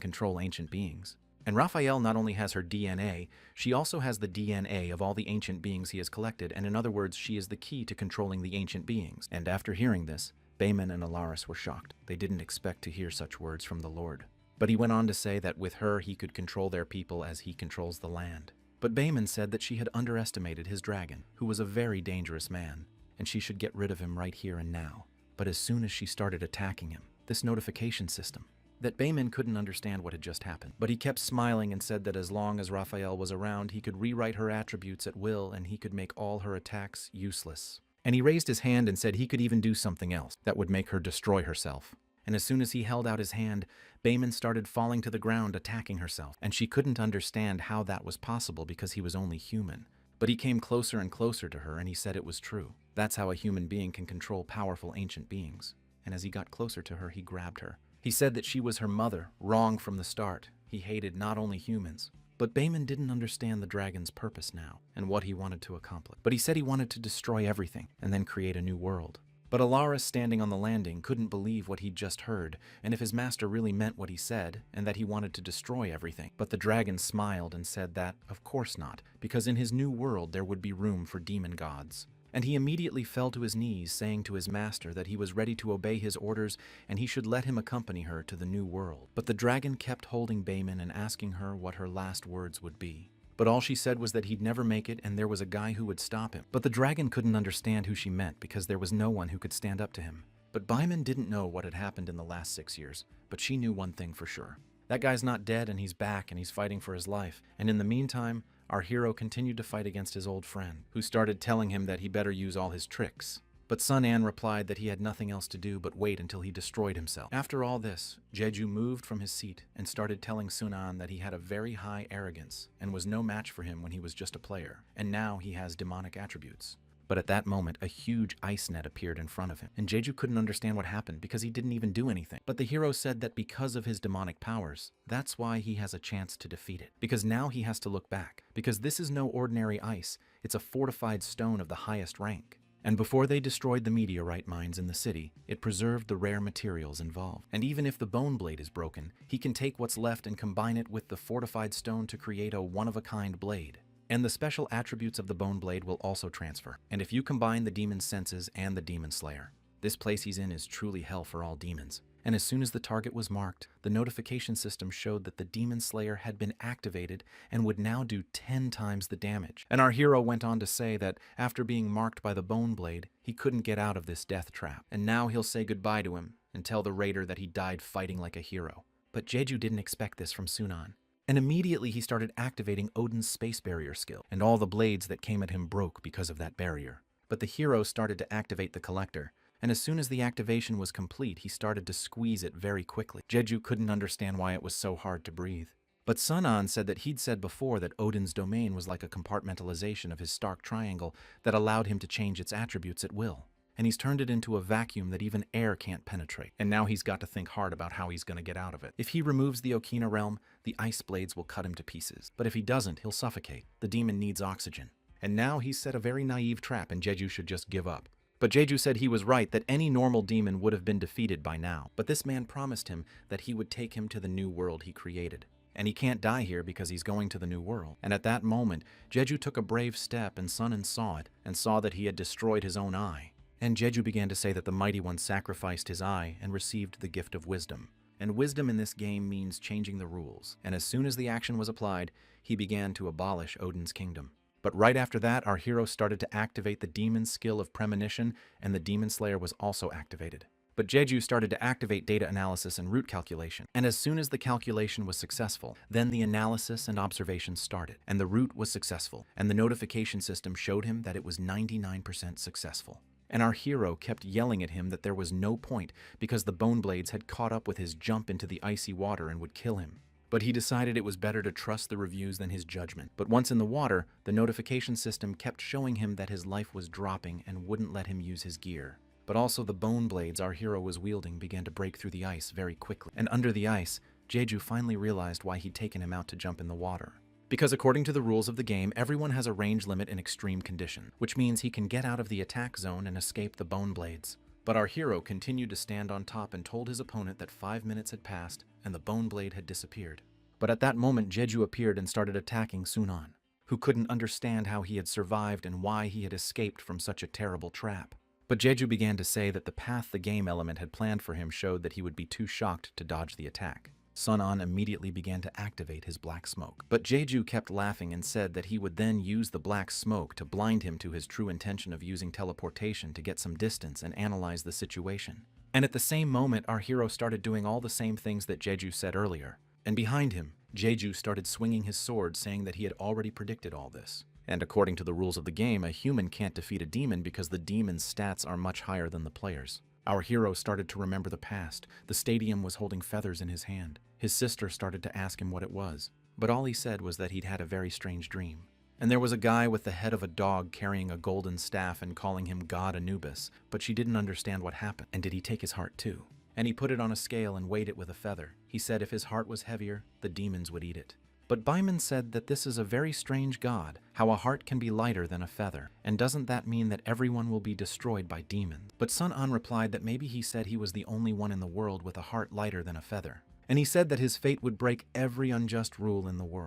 control ancient beings. And Raphael not only has her DNA, she also has the DNA of all the ancient beings he has collected, and in other words, she is the key to controlling the ancient beings. And after hearing this, Bayman and Alaris were shocked. They didn't expect to hear such words from the Lord. But he went on to say that with her he could control their people as he controls the land. But Bayman said that she had underestimated his dragon, who was a very dangerous man, and she should get rid of him right here and now. But as soon as she started attacking him, this notification system, that Bayman couldn't understand what had just happened. But he kept smiling and said that as long as Raphael was around, he could rewrite her attributes at will and he could make all her attacks useless. And he raised his hand and said he could even do something else that would make her destroy herself. And as soon as he held out his hand, Bayman started falling to the ground, attacking herself. And she couldn't understand how that was possible because he was only human. But he came closer and closer to her and he said it was true. That's how a human being can control powerful ancient beings. And as he got closer to her, he grabbed her. He said that she was her mother, wrong from the start. He hated not only humans. But Bayman didn't understand the dragon's purpose now, and what he wanted to accomplish. But he said he wanted to destroy everything, and then create a new world. But Alaris, standing on the landing, couldn't believe what he'd just heard, and if his master really meant what he said, and that he wanted to destroy everything. But the dragon smiled and said that, of course not, because in his new world there would be room for demon gods. And he immediately fell to his knees, saying to his master that he was ready to obey his orders and he should let him accompany her to the new world. But the dragon kept holding Bayman and asking her what her last words would be. But all she said was that he'd never make it and there was a guy who would stop him. But the dragon couldn't understand who she meant because there was no one who could stand up to him. But Bayman didn't know what had happened in the last 6 years, but she knew one thing for sure. That guy's not dead and he's back and he's fighting for his life. And in the meantime, our hero continued to fight against his old friend, who started telling him that he better use all his tricks. But Sun An replied that he had nothing else to do but wait until he destroyed himself. After all this, Jeju moved from his seat and started telling Sun An that he had a very high arrogance and was no match for him when he was just a player, and now he has demonic attributes. But at that moment, a huge ice net appeared in front of him, and Jeju couldn't understand what happened because he didn't even do anything. But the hero said that because of his demonic powers, that's why he has a chance to defeat it. Because now he has to look back, because this is no ordinary ice, it's a fortified stone of the highest rank. And before they destroyed the meteorite mines in the city, it preserved the rare materials involved. And even if the bone blade is broken, he can take what's left and combine it with the fortified stone to create a one-of-a-kind blade. And the special attributes of the bone blade will also transfer. And if you combine the demon's senses and the demon slayer, this place he's in is truly hell for all demons. And as soon as the target was marked, the notification system showed that the demon slayer had been activated and would now do 10 times the damage. And our hero went on to say that after being marked by the bone blade, he couldn't get out of this death trap. And now he'll say goodbye to him and tell the raider that he died fighting like a hero. But Jeju didn't expect this from Sun An. And immediately he started activating Odin's space barrier skill, and all the blades that came at him broke because of that barrier. But the hero started to activate the collector, and as soon as the activation was complete, he started to squeeze it very quickly. Jeju couldn't understand why it was so hard to breathe. But Sun An said that he'd said before that Odin's domain was like a compartmentalization of his Stark Triangle that allowed him to change its attributes at will. And he's turned it into a vacuum that even air can't penetrate. And now he's got to think hard about how he's going to get out of it. If he removes the Okina realm, the ice blades will cut him to pieces. But if he doesn't, he'll suffocate. The demon needs oxygen. And now he's set a very naive trap and Jeju should just give up. But Jeju said he was right, that any normal demon would have been defeated by now. But this man promised him that he would take him to the new world he created. And he can't die here because he's going to the new world. And at that moment, Jeju took a brave step and Sun An saw it and saw that he had destroyed his own eye. And Jeju began to say that the Mighty One sacrificed his eye and received the gift of wisdom. And wisdom in this game means changing the rules. And as soon as the action was applied, he began to abolish Odin's kingdom. But right after that, our hero started to activate the demon's skill of premonition, and the demon slayer was also activated. But Jeju started to activate data analysis and root calculation. And as soon as the calculation was successful, then the analysis and observation started. And the root was successful. And the notification system showed him that it was 99% successful. And our hero kept yelling at him that there was no point because the bone blades had caught up with his jump into the icy water and would kill him. But he decided it was better to trust the reviews than his judgment. But once in the water, the notification system kept showing him that his life was dropping and wouldn't let him use his gear. But also the bone blades our hero was wielding began to break through the ice very quickly. And under the ice, Jeju finally realized why he'd taken him out to jump in the water. Because according to the rules of the game, everyone has a range limit in extreme condition, which means he can get out of the attack zone and escape the bone blades. But our hero continued to stand on top and told his opponent that 5 minutes had passed and the bone blade had disappeared. But at that moment, Jeju appeared and started attacking Sun An, who couldn't understand how he had survived and why he had escaped from such a terrible trap. But Jeju began to say that the path the game element had planned for him showed that he would be too shocked to dodge the attack. Sun An immediately began to activate his black smoke. But Jeju kept laughing and said that he would then use the black smoke to blind him to his true intention of using teleportation to get some distance and analyze the situation. And at the same moment, our hero started doing all the same things that Jeju said earlier. And behind him, Jeju started swinging his sword, saying that he had already predicted all this. And according to the rules of the game, a human can't defeat a demon because the demon's stats are much higher than the player's. Our hero started to remember the past. The stadium was holding feathers in his hand. His sister started to ask him what it was, but all he said was that he'd had a very strange dream. And there was a guy with the head of a dog carrying a golden staff and calling him God Anubis, but she didn't understand what happened. And did he take his heart too? And he put it on a scale and weighed it with a feather. He said if his heart was heavier, the demons would eat it. But Byman said that this is a very strange god, how a heart can be lighter than a feather, and doesn't that mean that everyone will be destroyed by demons? But Sun An replied that maybe he said he was the only one in the world with a heart lighter than a feather. And he said that his fate would break every unjust rule in the world.